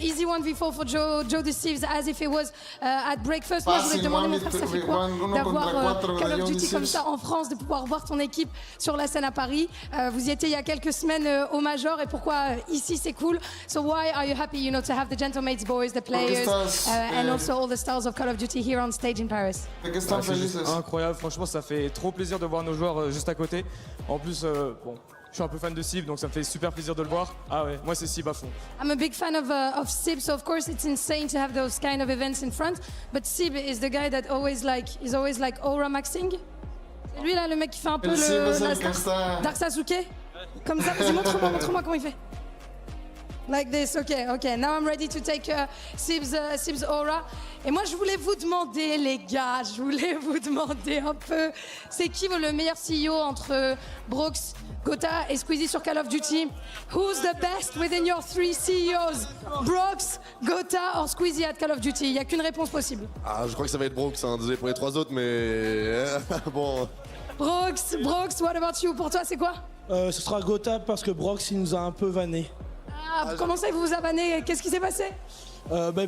M: Easy 1v4 for Jody Steves as if it was at breakfast. Moi, je voulais te demander, mon frère, ça fait quoi d'avoir Call of Duty comme ça en France, de pouvoir voir ton équipe sur la scène à Paris? Vous y étiez il y a quelques semaines au Major, et pourquoi ici c'est cool? So why are you happy, you know, to have the Gentlemates boys, the players, and also all the stars of Call of Duty here on stage in Paris?
D: C'est incroyable, franchement, ça fait trop plaisir de voir nos joueurs juste à côté. En plus, bon. Je suis un peu fan de Sib, donc ça me fait super plaisir de le voir. Ah ouais, moi c'est Sib à fond.
M: I'm a big fan of Sib, so of course it's insane to have those kind of events in front. But Sib is the guy that is always like aura maxing. C'est lui là, le mec qui fait un peu le Dark Sasuke. Comme ça, montre-moi comment il fait. Like this, okay. Now I'm ready to take Sib's aura. Et moi, je voulais vous demander, les gars, un peu, c'est qui le meilleur CEO entre Brox, Gotha et Squeezie sur Call of Duty? Who's the best within your 3 CEOs? Brox, Gotha or Squeezie at Call of Duty? Il n'y a qu'une réponse possible.
N: Ah, je crois que ça va être Brox, hein. Désolé pour les 3 autres, mais bon.
M: Brox, what about you? Pour toi, c'est quoi?
O: Ce sera Gotha parce que Brox, il nous a un peu vanné.
M: Comment ça, il vous a vanné? Qu'est-ce qui s'est passé?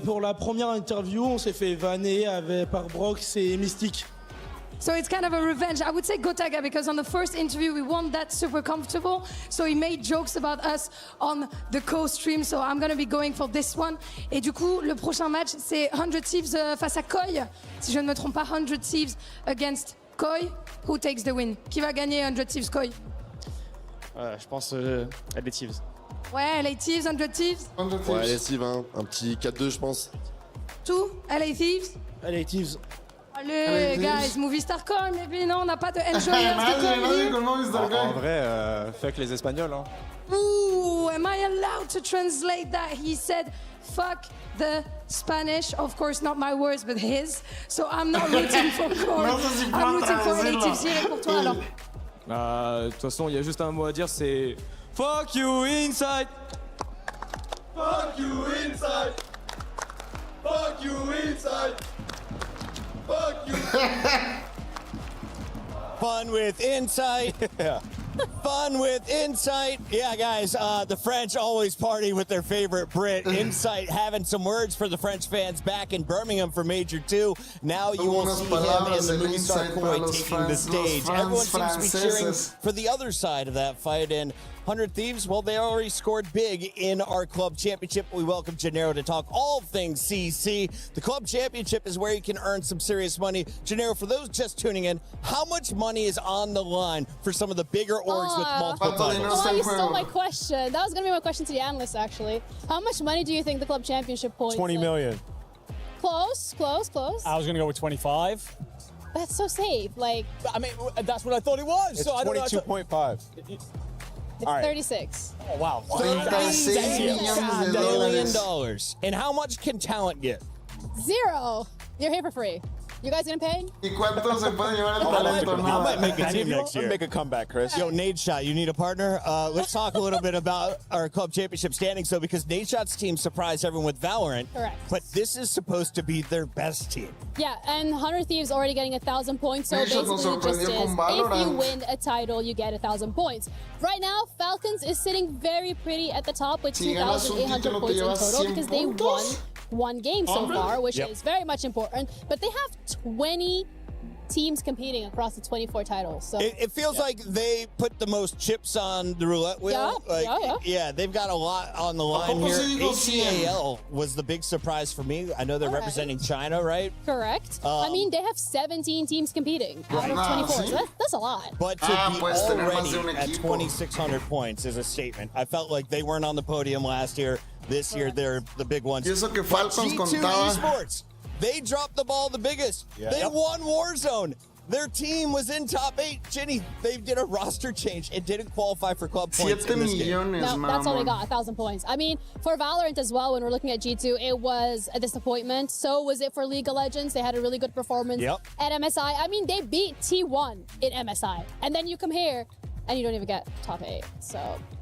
O: Pour la première interview, on s'est fait vanner par Brox et Mystique.
M: So it's kind of a revenge. I would say Gotaga because on the first interview we weren't that super comfortable. So he made jokes about us on the co-stream. So I'm going to be going for this one. Et du coup, le prochain match, c'est 100 Thieves face à Koi. Si je ne me trompe pas, 100 Thieves against Koi. Who takes the win? Qui va gagner 100 Thieves, Koi?
A: Je pense LA Thieves.
M: Ouais, LA Thieves, 100 Thieves.
N: Ouais, LA Thieves, hein. Un petit 4-2, je pense.
M: Tout? LA Thieves?
O: LA Thieves.
M: Allez, guys, Movie Star Call, mais non, on n'a pas de enjoyers.
A: En vrai, fuck les Espagnols. Hein.
M: Ooh, am I allowed to translate that? He said, fuck the Spanish. Of course, not my words, but his. So I'm not rooting for Corey. I'm rooting for LA Thieves. J'irai pour toi, alors.
D: De toute façon, il y a juste un mot à dire, c'est fuck you inside.
N: Fuck you inside. Fuck you inside. Fuck you.
B: Fun with insight. Fun with insight. Yeah, guys, the French always party with their favorite Brit. Insight having some words for the French fans back in Birmingham for Major 2. Now you will see him in the movie star Koi taking the stage. Everyone seems to be cheering for the other side of that fight. And 100 Thieves, well, they already scored big in our club championship. We welcome Gennaro to talk all things CC. The club championship is where you can earn some serious money. Gennaro, for those just tuning in, how much money is on the line for some of the bigger orgs with multiple titles?
G: Oh, you stole my question. That was going to be my question to the analysts, actually. How much money do you think the club championship points?
D: 20 million.
G: Close.
D: I was going to go with 25.
G: That's so safe. Like,
D: I mean, that's what I thought it was.
N: It's 22.5.
G: It's 36.
D: Oh, wow.
B: $36 million. And how much can talent get?
G: 0. You're here for free. You guys getting paid?
C: ¿Y cuánto se puede llevar el talento?
B: I might make a team next year.
N: Make a comeback, Chris.
B: Yo, Nadeshot, you need a partner? Let's talk a little bit about our club championship standings, though, because Nadeshot's team surprised everyone with Valorant.
G: Correct.
B: But this is supposed to be their best team.
G: Yeah, and 100 Thieves already getting 1,000 points, so basically it just is, if you win a title, you get 1,000 points. Right now, Falcons is sitting very pretty at the top with 2,800 points in total because they won one game so far, which is very much important. But they have 20 teams competing across the 24 titles. So
B: it feels like they put the most chips on the roulette wheel. Yeah, they've got a lot on the line here. ACAL was the big surprise for me. I know they're representing China, right?
G: Correct. I mean, they have 17 teams competing out of 24, so that's a lot.
B: But to be already at 2,600 points is a statement. I felt like they weren't on the podium last year. This year, they're the big ones.
C: G2
B: Esports, they dropped the ball the biggest. Yeah. They won Warzone. Their team was in top 8. Ginny, they did a roster change. It didn't qualify for club points in this game.
G: No, that's all they got, 1,000 points. I mean, for Valorant as well, when we're looking at G2, it was a disappointment. So was it for League of Legends. They had a really good performance at MSI. I mean, they beat T1 in MSI. And then you come here, and you don't even get top 8. So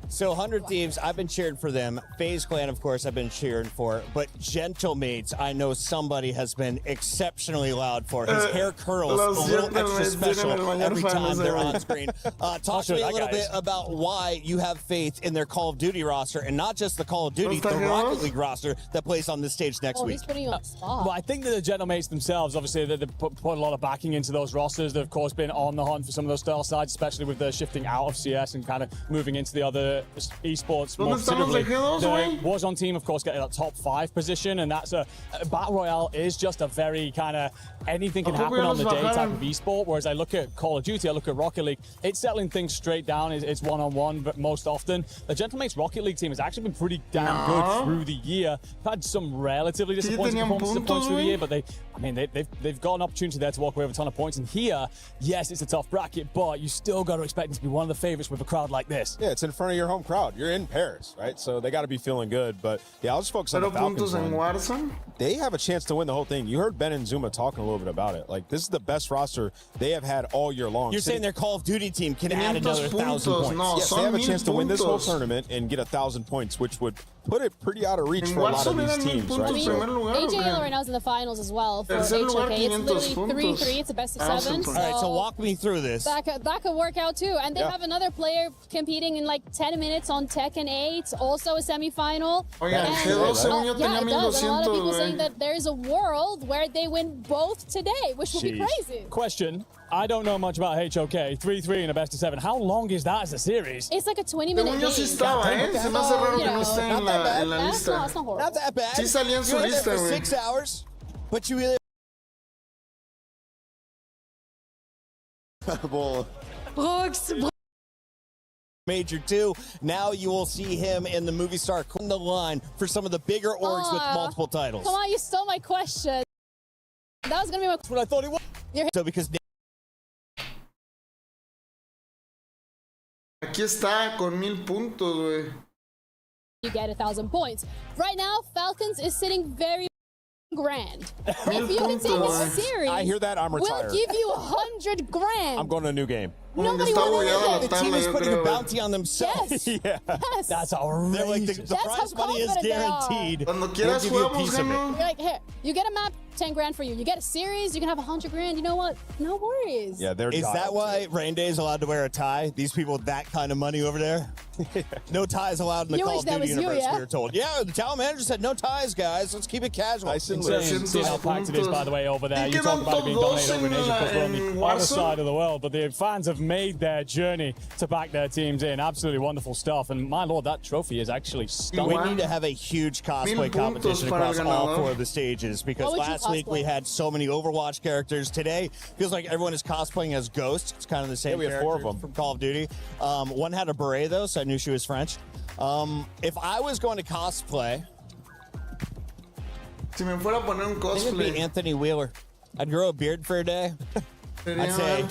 B: So 100 Thieves, I've been cheering for them. FaZe Clan, of course, I've been cheering for. But Gentlemates, I know somebody has been exceptionally loud for. His hair curls a little extra special every time they're on screen. Talk to me a little bit about why you have faith in their Call of Duty roster, and not just the Call of Duty, the Rocket League roster that plays on this stage next week.
G: He's putting you on the spot.
S: Well, I think that the Gentlemates themselves, obviously, they put a lot of backing into those rosters. They've, of course, been on the hunt for some of those style sides, especially with the shifting out of CS and kind of moving into the other esports more considerably. The Warzone team, of course, getting that top 5 position, and that's a Battle Royale is just a very kind of anything can happen on the day type of esport, whereas I look at Call of Duty, I look at Rocket League, it's settling things straight down, it's one-on-one, but most often. The Gentlemates Rocket League team has actually been pretty damn good through the year. Had some relatively disappointing performances through the year, but they've got an opportunity there to walk away with a ton of points, and here, yes, it's a tough bracket, but you still got to expect them to be one of the favorites with a crowd like this.
T: Yeah, it's in front of your home crowd. You're in Paris, right? So they got to be feeling good. But yeah, I'll just focus on the Falcons one. They have a chance to win the whole thing. You heard Ben and Zuma talking a little bit about it. Like, this is the best roster they have had all year long.
B: You're saying their Call of Duty team can add another 1,000 points.
T: Yes, they have a chance to win this whole tournament and get 1,000 points, which would put it pretty out of reach for a lot of these teams, right?
G: AJL right now is in the finals as well for HOK. It's literally 3-3. It's a best of 7.
B: All right, so walk me through this.
G: That could work out too. And they have another player competing in like 10 minutes on Tekken 8, also a semifinal.
C: Yeah, it does. A lot
G: of people saying that there is a world where they win both today, which would be crazy.
S: Question. I don't know much about HOK. 3-3 in a best of 7. How long is that as a series?
G: It's like a 20-minute game.
C: Se me hace raro que no esté en la lista.
B: Not that bad.
C: Sí salía en su lista,
B: güey. 6 hours, but you really...
M: Brooks.
B: Major 2. Now you will see him in the movie star on the line for some of the bigger orgs with multiple titles.
G: Come on, you stole my question. That was going to be
B: what I thought it was. So because...
C: Aquí está con 1000 puntos, güey.
G: You get 1,000 points. Right now, Falcons is sitting very grand. If you can take a series,
T: I hear that, I'm retired.
G: We'll give you 100 grand.
T: I'm going to a new game.
G: Nobody wants
B: the team is putting a bounty on themselves.
G: Yes.
B: Yes.
S: That's outrageous.
B: They're like, the prize money is guaranteed.
C: Cuando quieras jugamos,
G: You're like, here, you get a map, 10 grand for you. You get a series, you can have 100 grand. You know what? No worries.
T: Yeah,
B: is that why Rain Day is allowed to wear a tie? These people with that kind of money over there? No ties allowed in the Call of Duty universe, we were told. Yeah, the town manager said no ties, guys. Let's keep it casual.
S: Seeing how packed it is, by the way, over there. You talk about it being dominated over in Asia because we're on the other side of the world, but the fans have made their journey to back their teams in. Absolutely wonderful stuff. And my lord, that trophy is actually stunning.
B: We need to have a huge cosplay competition across all 4 of the stages because last week we had so many Overwatch characters. Today feels like everyone is cosplaying as Ghost. It's kind of the same.
T: We have 4 of them
B: from Call of Duty. One had a beret though, so I knew she was French. If I was going to cosplay,
C: si me fuera a poner un cosplay,
B: it would be Anthony Wheeler. I'd grow a beard for a day. I'd say,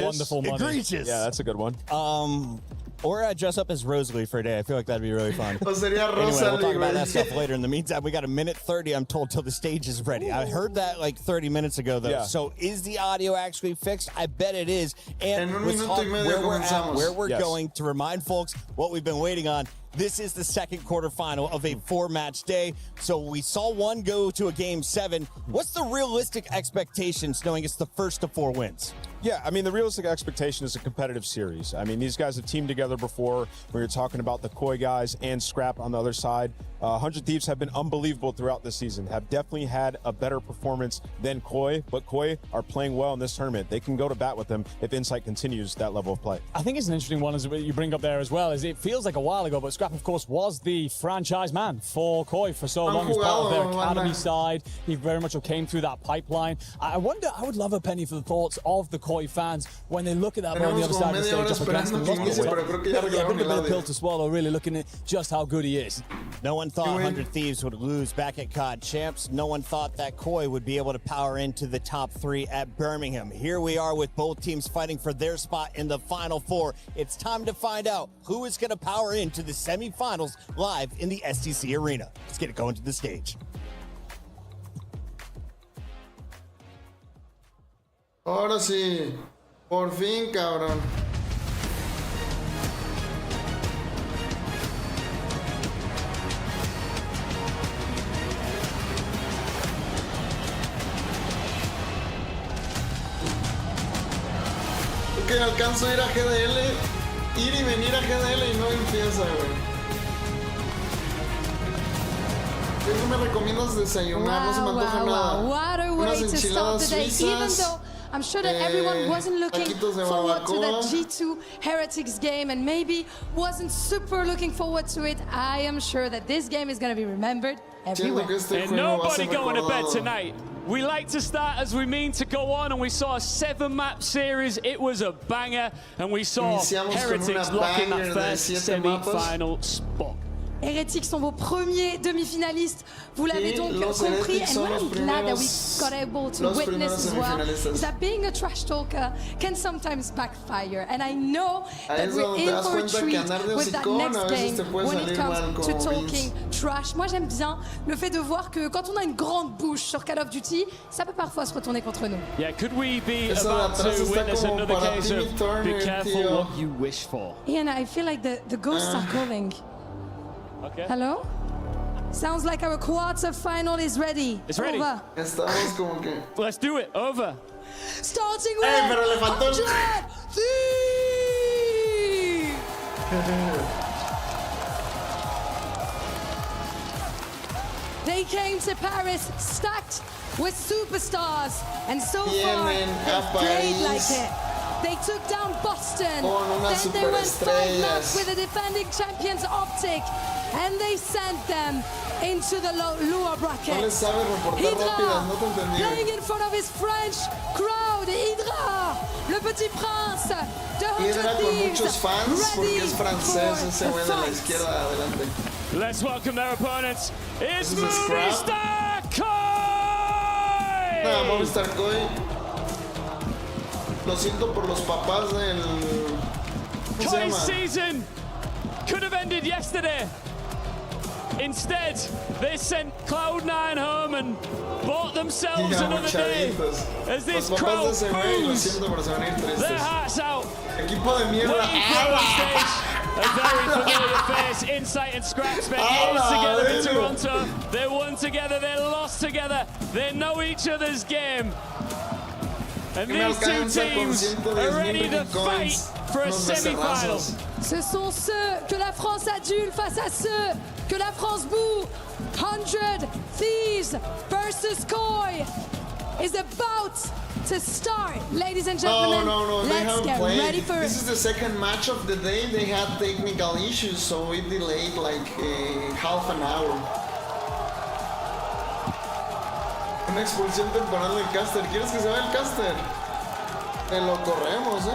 S: wonderful money.
B: Egregious.
T: Yeah, that's a good one.
B: Or I'd dress up as Rosalie for a day. I feel like that'd be really fun.
C: Anyway,
B: we'll talk about that stuff later. In the meantime, we got 1:30, I'm told, till the stage is ready. I heard that like 30 minutes ago, though. Yeah. So is the audio actually fixed? I bet it is. And let's talk where we're going to remind folks what we've been waiting on. This is the second quarterfinal of a 4-match day. So we saw one go to a Game 7. What's the realistic expectations knowing it's the first of 4 wins?
T: Yeah, I mean, the realistic expectation is a competitive series. I mean, these guys have teamed together before. We were talking about the Koi guys and Scrap on the other side. 100 Thieves have been unbelievable throughout the season, have definitely had a better performance than Koi, but Koi are playing well in this tournament. They can go to bat with them if Insight continues that level of play.
S: I think it's an interesting one, as you bring up there as well, is it feels like a while ago, but Scrap, of course, was the franchise man for Koi for so long. He was part of their academy side. He very much came through that pipeline. I wonder, I would love a penny for the thoughts of the Koi fans when they look at that on the other side of the stage up against them. Yeah, bring a bit of pill to swallow, really looking at just how good he is.
B: No one thought 100 Thieves would lose back at COD Champs. No one thought that Koi would be able to power into the top 3 at Birmingham. Here we are with both teams fighting for their spot in the Final 4. It's time to find out who is going to power into the semifinals live in the STC Arena. Let's get it going to the stage.
C: Ahora sí, por fin, cabrón. que alcanzo a ir a GDL, ir y venir a GDL y no empieza, güey. ¿Qué me recomiendas desayunar? No se me antoja nada.
M: What a way to start the day. Even though I'm sure that everyone wasn't looking forward to that G2 Heretics game and maybe wasn't super looking forward to it, I am sure that this game is going to be remembered everywhere.
L: And nobody going to bed tonight. We like to start as we mean to go on, and we saw a 7-map series. It was a banger, and we saw Heretics locking that first semi-final spot.
M: Heretics sont vos premiers demi-finalistes. Vous l'avez donc compris. And what I'm glad that we got able to witness as well is that being a trash talker can sometimes backfire. And I know that we're in for a treat with that next game when it comes to talking trash. Moi, j'aime bien le fait de voir que quand on a une grande bouche sur Call of Duty, ça peut parfois se retourner contre nous.
L: Yeah, could we be about to witness another case of be careful what you wish for?
M: Ian, I feel like the ghosts are calling.
L: Okay.
M: Hello? Sounds like our quarter final is ready.
L: It's ready.
M: Over.
C: Estamos como que...
L: Let's do it. Over.
M: Starting with
C: pero le faltó el...
M: They came to Paris stacked with superstars, and so far they've played like it. They took down Boston, then they went 5 laps with the defending champions Optic, and they sent them into the lower bracket. Hydra playing in front of his French crowd. Hydra, le petit prince de
C: Hydra con muchos fans porque es francés ese güey de la izquierda adelante.
L: Let's welcome their opponents. It's Movistar Koi!
C: Movistar Koi. Lo siento por los papás del...
L: Koi's season could have ended yesterday. Instead, they sent Cloud9 home and bought themselves another day as this crowd boos their hearts out.
C: Equipo de mierda.
L: A very familiar face, Insight and Scrap spent years together in Toronto. They won together, they lost together, they know each other's game. And these two teams are ready to fight for a semi-final.
M: Ce sont ceux que la France adule face à ceux que la France boue. 100 Thieves versus Koi is about to start, ladies and gentlemen.
C: No, they haven't
M: get
C: played.
M: Ready for
C: This is the second match of the day. They had technical issues, so it delayed like half an hour. Una expulsión temporal del caster. ¿Quieres que se vaya el caster? Te lo corremos,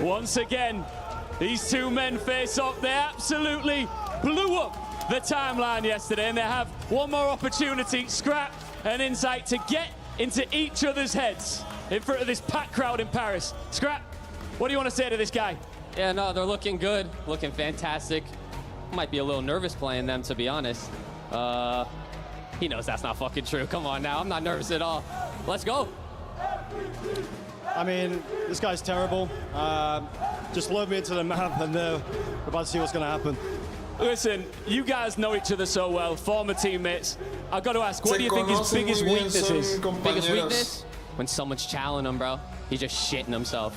L: Once again, these two men face up. They absolutely blew up the timeline yesterday, and they have one more opportunity, Scrap and Insight, to get into each other's heads in front of this packed crowd in Paris. Scrap, what do you want to say to this guy?
I: Yeah, no, they're looking good, looking fantastic. Might be a little nervous playing them, to be honest. He knows that's not fucking true. Come on now, I'm not nervous at all. Let's go.
P: I mean, this guy's terrible. Just load me into the map and we're about to see what's going to happen.
L: Listen, you guys know each other so well, former teammates. I've got to ask, what do you think his biggest weakness is?
I: Biggest weakness? When someone's challenging him, bro. He's just shitting himself.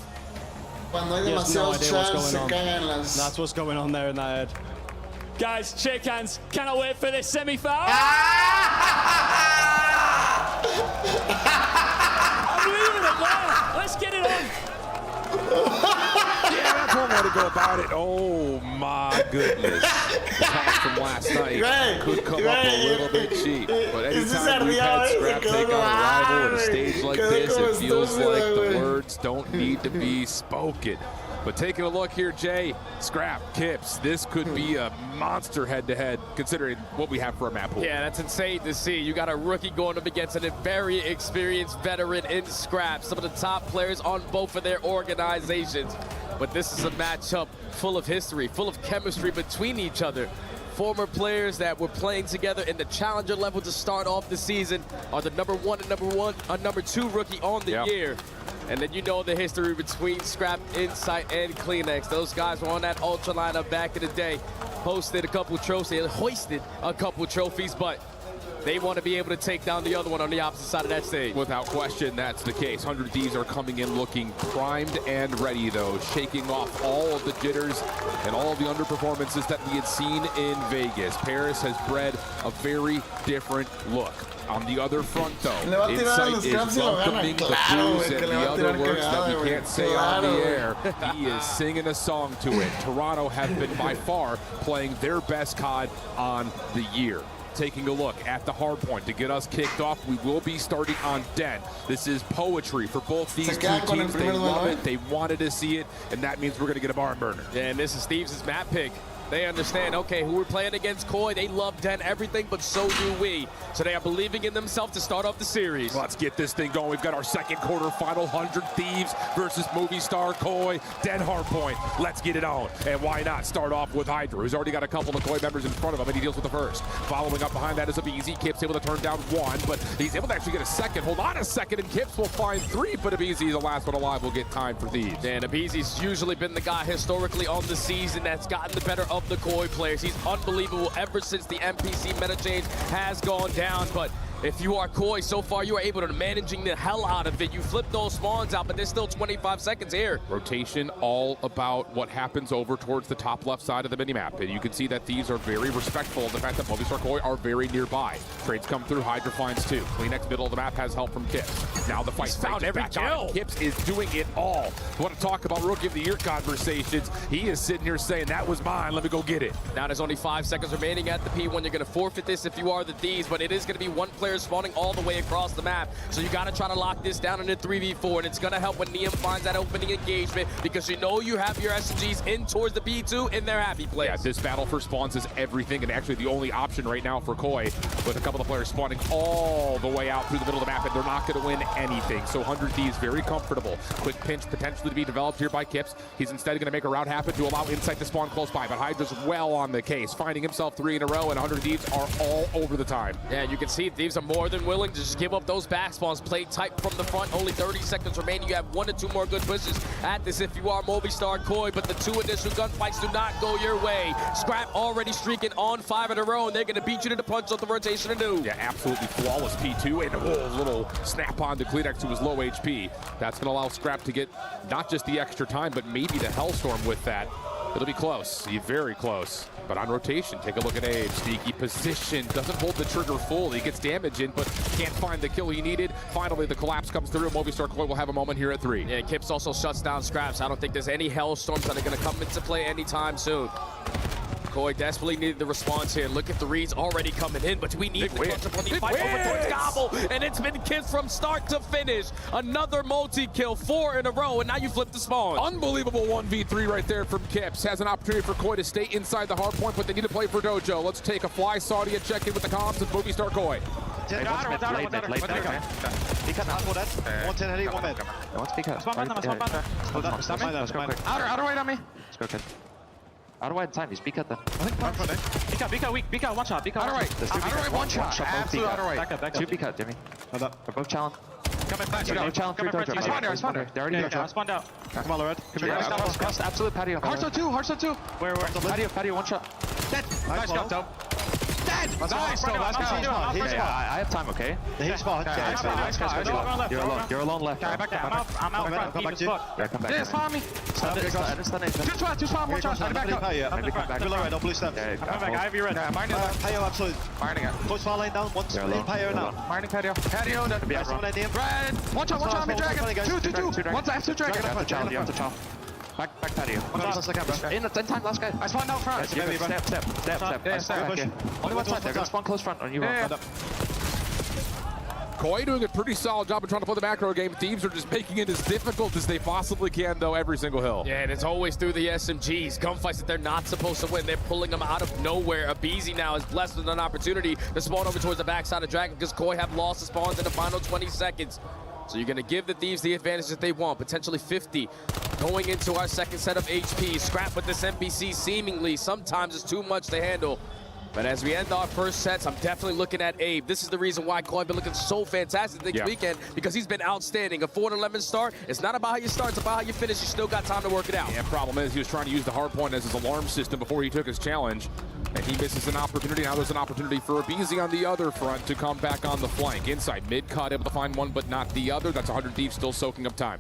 P: He has no idea what's going on. That's what's going on there in that head.
L: Guys, shake hands. Cannot wait for this semi-final. I'm leaving it there. Let's get it on.
Q: Yeah, that's one way to go about it. Oh my goodness. The talk from last night could come up a little bit cheap. But anytime we've had Scrap take on a rival at a stage like this, it feels like the words don't need to be spoken. But taking a look here, Jay, Scrap, Kips, this could be a monster head-to-head considering what we have for a map pool.
U: Yeah, that's insane to see. You got a rookie going up against a very experienced veteran in Scrap, some of the top players on both of their organizations. But this is a matchup full of history, full of chemistry between each other. Former players that were playing together in the challenger level to start off the season are the number 2 rookie on the year. And then you know the history between Scrap, Insight, and Kleenex. Those guys were on that Ultra lineup back in the day. Hoisted a couple trophies, but they want to be able to take down the other one on the opposite side of that stage.
Q: Without question, that's the case. 100 Thieves are coming in looking primed and ready, though, shaking off all of the jitters and all of the underperformances that we had seen in Vegas. Paris has bred a very different look. On the other front, though, Insight is welcoming the booze and the other words that we can't say on the air. He is singing a song to it. Toronto have been by far playing their best COD on the year. Taking a look at the hard point to get us kicked off, we will be starting on Den. This is poetry for both these two teams. They love it, they wanted to see it, and that means we're going to get a barn burner.
U: Yeah, and this is Thieves' map pick. They understand, okay, who we're playing against, Koi. They love Den everything, but so do we. So they are believing in themselves to start off the series.
Q: Let's get this thing going. We've got our second quarter final, 100 Thieves versus Movie Star Koi, Den Hardpoint. Let's get it on. And why not start off with Hydra, who's already got a couple of Koi members in front of him, and he deals with the first. Following up behind that is Abizi. Kip's able to turn down one, but he's able to actually get a second. Hold on a second, and Kips will find three, but Abizi, the last one alive, will get time for Thieves.
U: And Abizi's usually been the guy historically on the season that's gotten the better of the Koi players. He's unbelievable ever since the NPC meta change has gone down, but if you are Koi, so far you are able to managing the hell out of it. You flip those spawns out, but there's still 25 seconds here.
Q: Rotation all about what happens over towards the top left side of the minimap. And you can see that Thieves are very respectful of the fact that Movistar Koi are very nearby. Trades come through, Hydra finds two. Kleenex middle of the map has help from Kips. Now the fight found every kill. Kips is doing it all. You want to talk about Rookie of the Year conversations? He is sitting here saying, that was mine, let me go get it.
U: Now there's only 5 seconds remaining at the P1. You're going to forfeit this if you are the Thieves, but it is going to be one player spawning all the way across the map. So you got to try to lock this down in a 3v4, and it's going to help when Neum finds that opening engagement, because you know you have your SMGs in towards the B2 in their happy place.
Q: Yeah, this battle for spawns is everything, and actually the only option right now for Koi, with a couple of players spawning all the way out through the middle of the map, and they're not going to win anything. So 100 Thieves very comfortable. Quick pinch potentially to be developed here by Kips. He's instead going to make a route happen to allow Insight to spawn close by, but Hydra's well on the case, finding himself 3 in a row, and 100 Thieves are all over the time.
U: Yeah, you can see Thieves are more than willing to just give up those back spawns, play tight from the front. Only 30 seconds remaining. You have 1 or 2 more good pushes at this if you are Movistar Koi, but the 2 initial gunfights do not go your way. Scrap already streaking on 5 in a row, and they're going to beat you to the punch off the rotation anew.
Q: Yeah, absolutely flawless P2, and a little snap-on to Kleenex to his low HP. That's going to allow Scrap to get not just the extra time, but maybe the Hellstorm with that. It'll be close, very close. But on rotation, take a look at Abe. Sneaky position, doesn't hold the trigger full. He gets damage in, but can't find the kill he needed. Finally, the collapse comes through. Movistar Koi will have a moment here at 3.
U: Yeah, Kips also shuts down Scraps. I don't think there's any Hellstorms that are going to come into play anytime soon. Koi desperately needed the response here. Look at the reads already coming in, but we need the clutch up on the fight over towards Gobble, and it's been Kips from start to finish. Another multi-kill, 4 in a row, and now you flip the spawn.
Q: Unbelievable 1v3 right there from Kips. Has an opportunity for Koi to stay inside the hard point, but they need to play for Dojo. Let's take a fly Saudi and check in with the comms of Movistar Koi.
F: Outer wait on me. Let's go, kid. Outer wide time, he's BK at the. BK weak, BK one shot, BK outer right. Outer right one shot, absolute outer right. Back up, 2 BK, Jimmy. They're both challenge. Coming back, no challenge, 3 dojo. I spawned there. They're already dojo. I spawned out. Come on, red. Cross the absolute patio. Hearthstone 2. Where? Patio, one shot. Dead. Nice job, dope. Dead! Nice, I have time, okay? The heat spot. You're alone left. I'm out. Come back to you. Yeah, come back. Yeah, spawn me. Two spawn, one shot. I'm back up. Maybe come back. Below red, don't blue step. I'm back, I have you red. Patio, absolute. Mining it. Close far lane down, one patio now. Mining patio. Patio, red. One shot, me dragon. Two. One to F2 dragon. You have to chow. Back patio. In time, last guy. I spawned out front. Step. Only one side. They're gonna spawn close front on you.
Q: Koi doing a pretty solid job of trying to play the macro game. Thieves are just making it as difficult as they possibly can, though, every single hill.
U: Yeah, and it's always through the SMGs. Gunfights that they're not supposed to win. They're pulling them out of nowhere. Abizi now is blessed with an opportunity to spawn over towards the backside of Dragon, because Koi have lost the spawns in the final 20 seconds. So you're going to give the Thieves the advantage that they want, potentially 50. Going into our second set of HP. Scrap with this NPC seemingly sometimes is too much to handle. But as we end our first sets, I'm definitely looking at Abe. This is the reason why Koi been looking so fantastic this weekend, because he's been outstanding. A 4-11 start, it's not about how you start, it's about how you finish. You still got time to work it out.
Q: Yeah, problem is he was trying to use the hard point as his alarm system before he took his challenge, and he misses an opportunity. Now there's an opportunity for Abizi on the other front to come back on the flank. Inside mid-cut, able to find one, but not the other. That's 100 Thieves still soaking up time.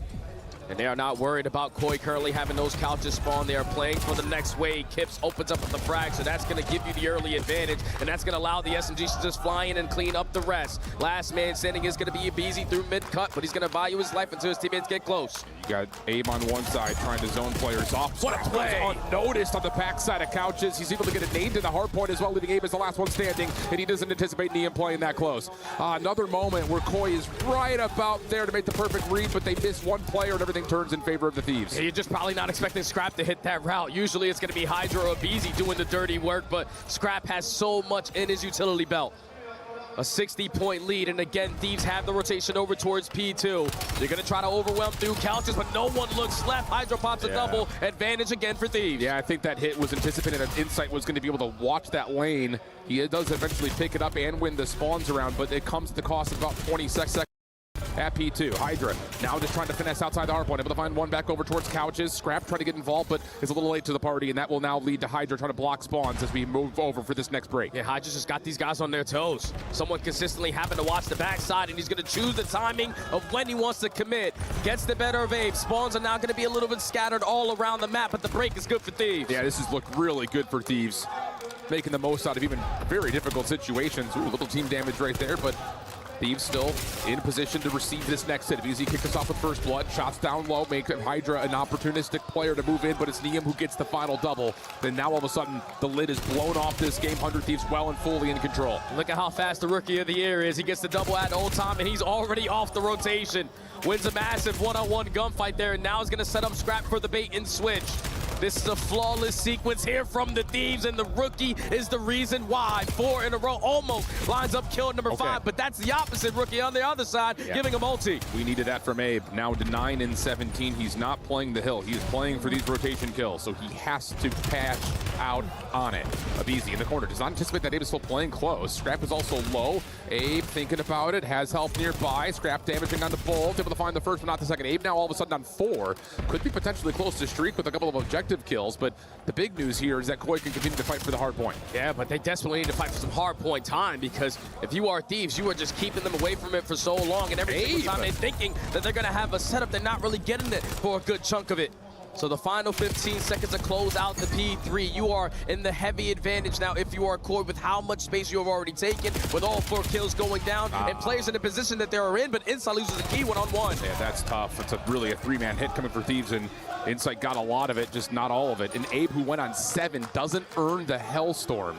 U: And they are not worried about Koi currently having those couches spawn. They are playing for the next wave. Kips opens up with the frag, so that's going to give you the early advantage, and that's going to allow the SMGs to just fly in and clean up the rest. Last man standing is going to be Abizi through mid-cut, but he's going to value his life until his teammates get close.
Q: You got Abe on one side trying to zone players off. What a play! Unnoticed on the back side of couches. He's able to get a nade to the hard point as well, leaving Abe as the last one standing, and he doesn't anticipate Niam playing that close. Another moment where Koi is right about there to make the perfect read, but they miss one player and everything turns in favor of the Thieves.
U: Yeah, you're just probably not expecting Scrap to hit that route. Usually it's going to be Hydra or Abizi doing the dirty work, but Scrap has so much in his utility belt. A 60-point lead, and again, Thieves have the rotation over towards P2. They're going to try to overwhelm through couches, but no one looks left. Hydra pops a double. Advantage again for Thieves.
Q: Yeah, I think that hit was anticipated. Insight was going to be able to watch that lane. He does eventually pick it up and win the spawns around, but it comes at the cost of about 20 seconds. At P2, Hydra now just trying to finesse outside the hard point, able to find one back over towards couches. Scrap trying to get involved, but is a little late to the party, and that will now lead to Hydra trying to block spawns as we move over for this next break.
U: Yeah, Hydra just got these guys on their toes. Someone consistently having to watch the backside, and he's going to choose the timing of when he wants to commit. Gets the better of Abe. Spawns are now going to be a little bit scattered all around the map, but the break is good for Thieves.
Q: Yeah, this has looked really good for Thieves, making the most out of even very difficult situations. Ooh, little team damage right there, but Thieves still in position to receive this next hit. Easy kick us off with first blood. Shots down low, make Hydra an opportunistic player to move in, but it's Niam who gets the final double. Then now all of a sudden, the lid is blown off this game. 100 Thieves well and fully in control.
U: Look at how fast the Rookie of the Year is. He gets the double at old time, and he's already off the rotation. Wins a massive one-on-one gunfight there, and now is going to set up Scrap for the bait and switch. This is a flawless sequence here from the Thieves, and the Rookie is the reason why. 4 in a row, almost lines up kill number 5, but that's the opposite. Rookie on the other side, giving a multi.
Q: We needed that from Abe. Now to 9 and 17. He's not playing the hill. He is playing for these rotation kills, so he has to patch out on it. Abizi in the corner. Does not anticipate that Abe is still playing close. Scrap is also low. Abe thinking about it, has help nearby. Scrap damaging on the bolt, able to find the first but not the second. Abe now all of a sudden on 4. Could be potentially close to streak with a couple of objectives kills, but the big news here is that Koi can continue to fight for the hard point.
U: Yeah, but they desperately need to fight for some hard point time, because if you are Thieves, you are just keeping them away from it for so long, and every single time they're thinking that they're going to have a setup, they're not really getting it for a good chunk of it. So the final 15 seconds to close out the P3. You are in the heavy advantage now if you are Koi, with how much space you have already taken, with all 4 kills going down, and players in the position that they are in, but Insight loses a key one-on-one.
Q: Yeah, that's tough. It's really a 3-man hit coming for Thieves, and Insight got a lot of it, just not all of it. And Abe, who went on 7, doesn't earn the Hellstorm.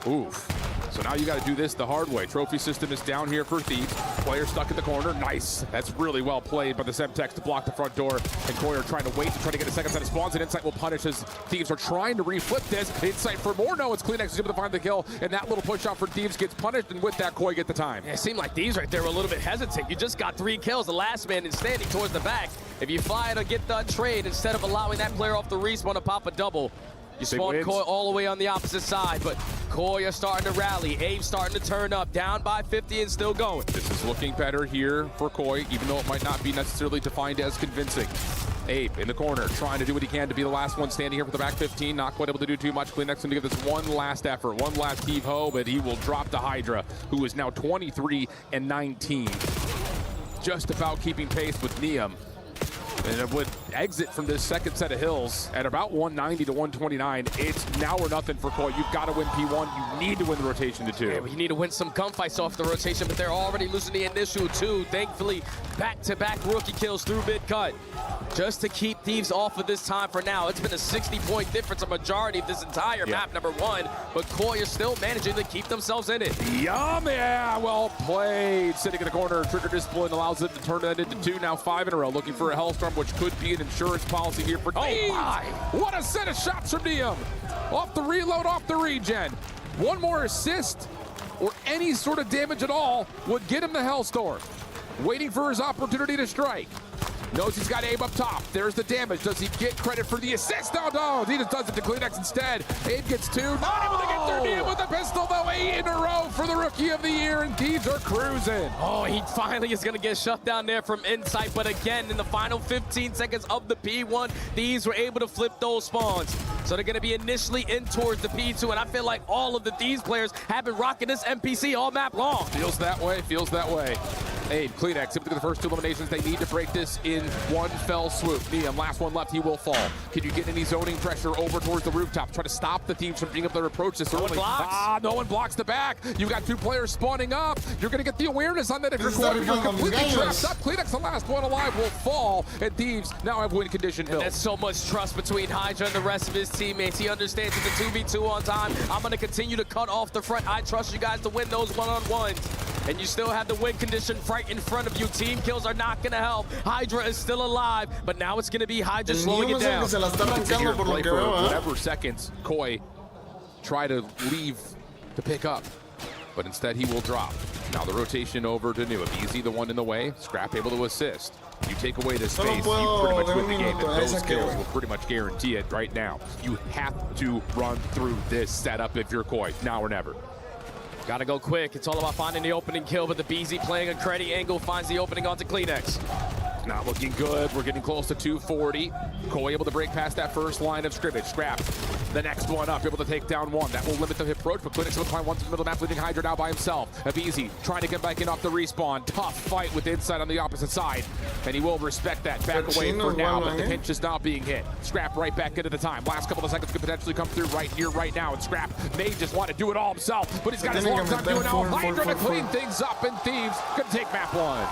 Q: Oof. So now you got to do this the hard way. Trophy system is down here for Thieves. Player stuck in the corner. Nice. That's really well played by the Semtex to block the front door. And Koi are trying to wait to try to get a second set of spawns, and Insight will punish as Thieves are trying to reflip this. Insight for more. No, it's CleanX is able to find the kill, and that little push out for Thieves gets punished, and with that, Koi get the time.
U: Yeah, it seemed like Thieves right there were a little bit hesitant. You just got 3 kills. The last man is standing towards the back. If you fly to get the trade instead of allowing that player off the respawn to pop a double, you spawn Koi all the way on the opposite side, but Koi are starting to rally. Abe starting to turn up, down by 50 and still going.
Q: This is looking better here for Koi, even though it might not be necessarily defined as convincing. Abe in the corner, trying to do what he can to be the last one standing here for the back 15. Not quite able to do too much. CleanX going to give this one last effort, one last heave-ho, but he will drop to Hydra, who is now 23 and 19. Just about keeping pace with Niam. And it would exit from this second set of hills at about 190 to 129. It's now or nothing for Koi. You've got to win P1. You need to win the rotation to 2.
U: Yeah, you need to win some gunfights off the rotation, but they're already losing the initial 2. Thankfully, back-to-back rookie kills through mid-cut. Just to keep Thieves off of this time for now. It's been a 60-point difference, a majority of this entire map, number 1. But Koi is still managing to keep themselves in it.
Q: Yum, yeah, well played. Sitting in the corner, trigger discipline allows them to turn that into 2, now 5 in a row. Looking for a Hellstorm, which could be an insurance policy here for Thieves. Oh my! What a set of shots from Niam. Off the reload, off the regen. One more assist or any sort of damage at all would get him the Hellstorm. Waiting for his opportunity to strike. Knows he's got Abe up top. There's the damage. Does he get credit for the assist? No, he just does it to CleanX instead. Abe gets 2. Not able to get after Nia with the pistol, though. 8 in a row for the Rookie of the Year, and Thieves are cruising.
U: Oh, he finally is going to get shut down there from inside. But again, in the final 15 seconds of the P1, Thieves were able to flip those spawns. So they're going to be initially in towards the P2, and I feel like all of the Thieves players have been rocking this NPC all map long.
Q: Feels that way, feels that way. Hey, CleanX, typically the first 2 eliminations, they need to break this in one fell swoop. Niam, last one left, he will fall. Can you get any zoning pressure over towards the rooftop? Try to stop the teams from being able to approach this early. No one blocks the back. You've got 2 players spawning up. You're going to get the awareness on that if you're completely trapped up. CleanX, the last one alive, will fall, and Thieves now have win condition built.
U: There's so much trust between Hydra and the rest of his teammates. He understands it's a 2v2 on time. I'm going to continue to cut off the front. I trust you guys to win those one-on-ones. And you still have the win condition right in front of you. Team kills are not going to help. Hydra is still alive, but now it's going to be Hydra slowing it down.
Q: Whatever seconds, Koi try to leave to pick up, but instead he will drop. Now the rotation over to New. Easy, the one in the way. Scrap able to assist. You take away this space, you pretty much win the game, and those kills will pretty much guarantee it right now. You have to run through this setup if you're Koi, now or never.
U: Gotta go quick. It's all about finding the opening kill, but the BZ playing a credit angle finds the opening onto CleanX.
Q: Not looking good. We're getting close to 240. Koi able to break past that first line of scrimmage. Scrap the next one up, able to take down one. That will limit the approach, but CleanX will climb one to the middle map, leaving Hydra now by himself. Abizi trying to get back in off the respawn. Tough fight with inside on the opposite side, and he will respect that. Back away for now, but the pinch is not being hit. Scrap right back into the time. Last couple of seconds could potentially come through right here, right now, and Scrap may just want to do it all himself, but he's got his long time doing it all. Hydra to clean things up, and Thieves gonna take map 1.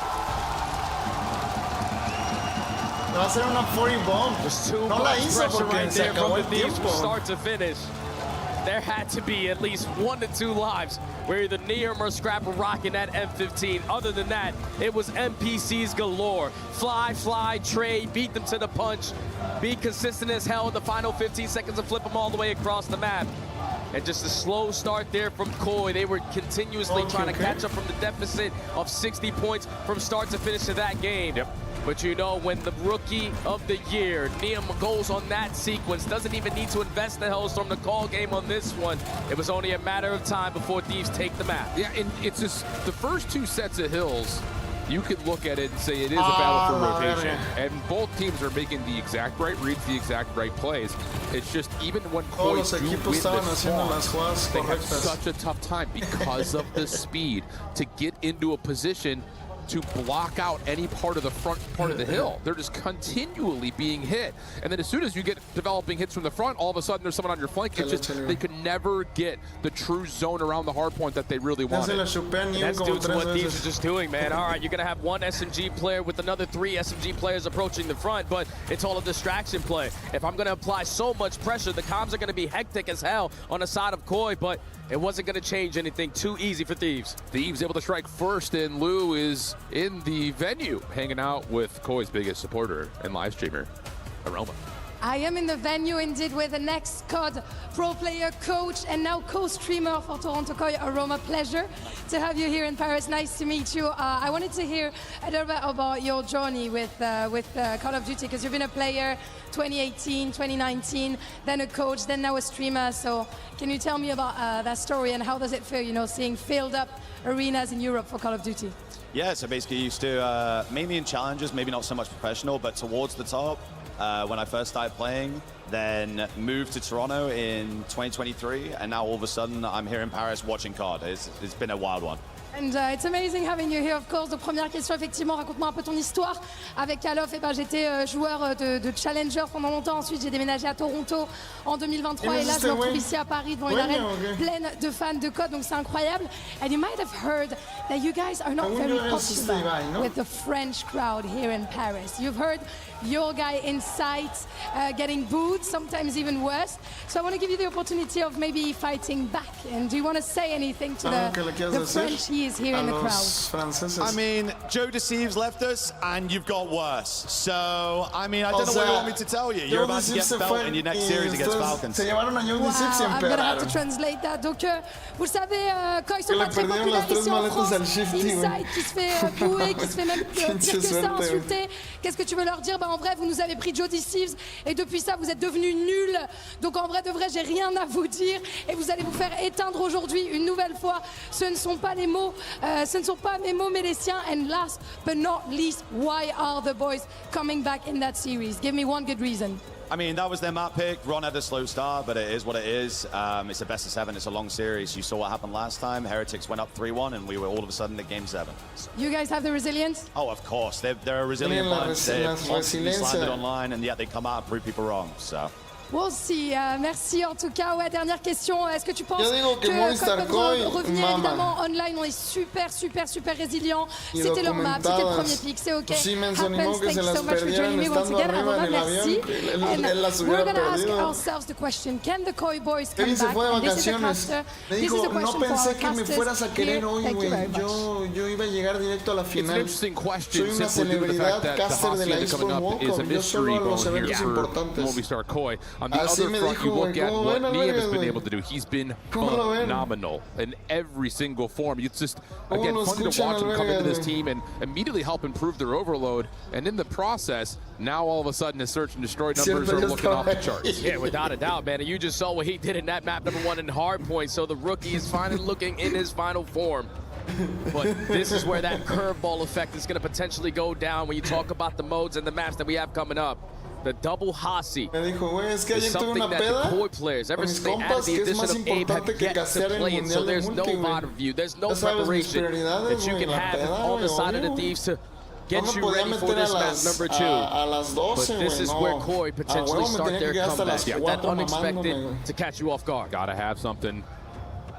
C: Va a ser una 40 bomb. No la hizo porque se acabó el tiempo.
U: Start to finish. There had to be at least 1 to 2 lives where either Niam or Scrap were rocking that M15. Other than that, it was NPCs galore. Fly, trade, beat them to the punch, be consistent as hell in the final 15 seconds and flip them all the way across the map. And just a slow start there from Koi. They were continuously trying to catch up from the deficit of 60 points from start to finish of that game.
Q: Yep.
U: But you know, when the Rookie of the Year, Niam, goes on that sequence, doesn't even need to invest the Hellstorm to call game on this one. It was only a matter of time before Thieves take the map.
Q: Yeah, and it's just the first 2 sets of hills, you could look at it and say it is a battle for rotation. And both teams are making the exact right reads, the exact right plays. It's just even when Koi do win this spawns, they have such a tough time because of the speed to get into a position to block out any part of the front part of the hill. They're just continually being hit. And then as soon as you get developing hits from the front, all of a sudden there's someone on your flank. It's just, they could never get the true zone around the hard point that they really wanted.
U: And that's due to what Thieves are just doing, man. All right, you're gonna have 1 SMG player with another 3 SMG players approaching the front, but it's all a distraction play. If I'm gonna apply so much pressure, the comms are gonna be hectic as hell on the side of Koi, but it wasn't going to change anything. Too easy for Thieves.
Q: Thieves able to strike first, and Lou is in the venue, hanging out with Koi's biggest supporter and live streamer, Aroma.
M: I am in the venue indeed with the next COD pro player, coach, and now co-streamer for Toronto Koi, Aroma. Pleasure to have you here in Paris. Nice to meet you. I wanted to hear a little bit about your journey with Call of Duty, because you've been a player 2018, 2019, then a coach, then now a streamer. So can you tell me about that story, and how does it feel, you know, seeing filled up arenas in Europe for Call of Duty?
E: Yeah, so basically used to, mainly in challenges, maybe not so much professional, but towards the top. When I first started playing, then moved to Toronto in 2023, and now all of a sudden I'm here in Paris watching COD. It's been a wild one.
M: And it's amazing having you here, of course. Donc, première question, effectivement, raconte-moi un peu ton histoire avec Call of. J'étais joueur de Challenger pendant longtemps. Ensuite, j'ai déménagé à Toronto en 2023. Et là, je me retrouve ici à Paris devant une arène pleine de fans de COD. Donc, c'est incroyable. And you might have heard that you guys are not very popular with the French crowd here in Paris. You've heard your guy inside getting booed, sometimes even worse. So I want to give you the opportunity of maybe fighting back. And do you want to say anything to the French here in the crowd?
E: I mean, Joe Deceives left us, and you've got worse. So, I mean, I don't know what you want me to tell you. You're about to get felt in your next series against Falcons.
M: Wow, I'm going to have to translate that. Donc, vous le savez, quand ils sont pas très populaires ici en France, Inside qui se fait bouer, qui se fait même pire que ça, insulter. Qu'est-ce que tu veux leur dire? En vrai, vous nous avez pris Joe Deceives, et depuis ça, vous êtes devenus devenu nul. Donc en vrai de vrai, j'ai rien à vous dire et vous allez vous faire éteindre aujourd'hui une nouvelle fois. Ce ne sont pas les mots, ce ne sont pas mes mots mais les siens. And last but not least, why are the boys coming back in that series? Give me one good reason.
E: I mean, that was their map pick. Ron had a slow start, but it is what it is. It's a best of 7. It's a long series. You saw what happened last time. Heretics went up 3-1, and we were all of a sudden at Game 7.
M: You guys have the resilience?
E: Oh, of course. They're a resilient bunch. They're constantly slandered online, and yet they come out and prove people wrong. So.
M: We'll see. Merci en tout cas. Ouais, dernière question. Est-ce que tu penses
C: que Movistar
M: COD revenir évidemment online? On est super résilient. C'était leur map, c'était le premier pick, c'est ok.
C: Siemens animó que se las perdieran estando arriba en el avión. Él las hubiera perdido.
M: Ourselves the question, can the COD boys come
C: Kevin se fue de
M: back?
C: vacaciones. Me dijo, no pensé que me fueras a querer hoy, güey. Yo iba a llegar directo a la final. Soy una celebridad caster de la Esports World Cup. Yo solo a los eventos importantes.
Q: Movistar COD. On the other front, you look at what Niam has been able to do. He's been phenomenal in every single form. It's just, again, fun to watch him come into this team and immediately help improve their overload. And in the process, now all of a sudden his search and destroy numbers are looking off the charts.
U: Yeah, without a doubt, man. And you just saw what he did in that map #1 in hardpoint. So the rookie is finally looking in his final form. But this is where that curveball effect is going to potentially go down when you talk about the modes and the maps that we have coming up. The double Hasi
C: is
U: something that the COI players, ever since they added the addition of AIM, have yet to play in. So there's no VOD review, there's no preparation that you can have on the side of the Thieves to get you ready for this map #2. But this is where COI potentially start their comeback. That unexpected to catch you off guard.
Q: Gotta have something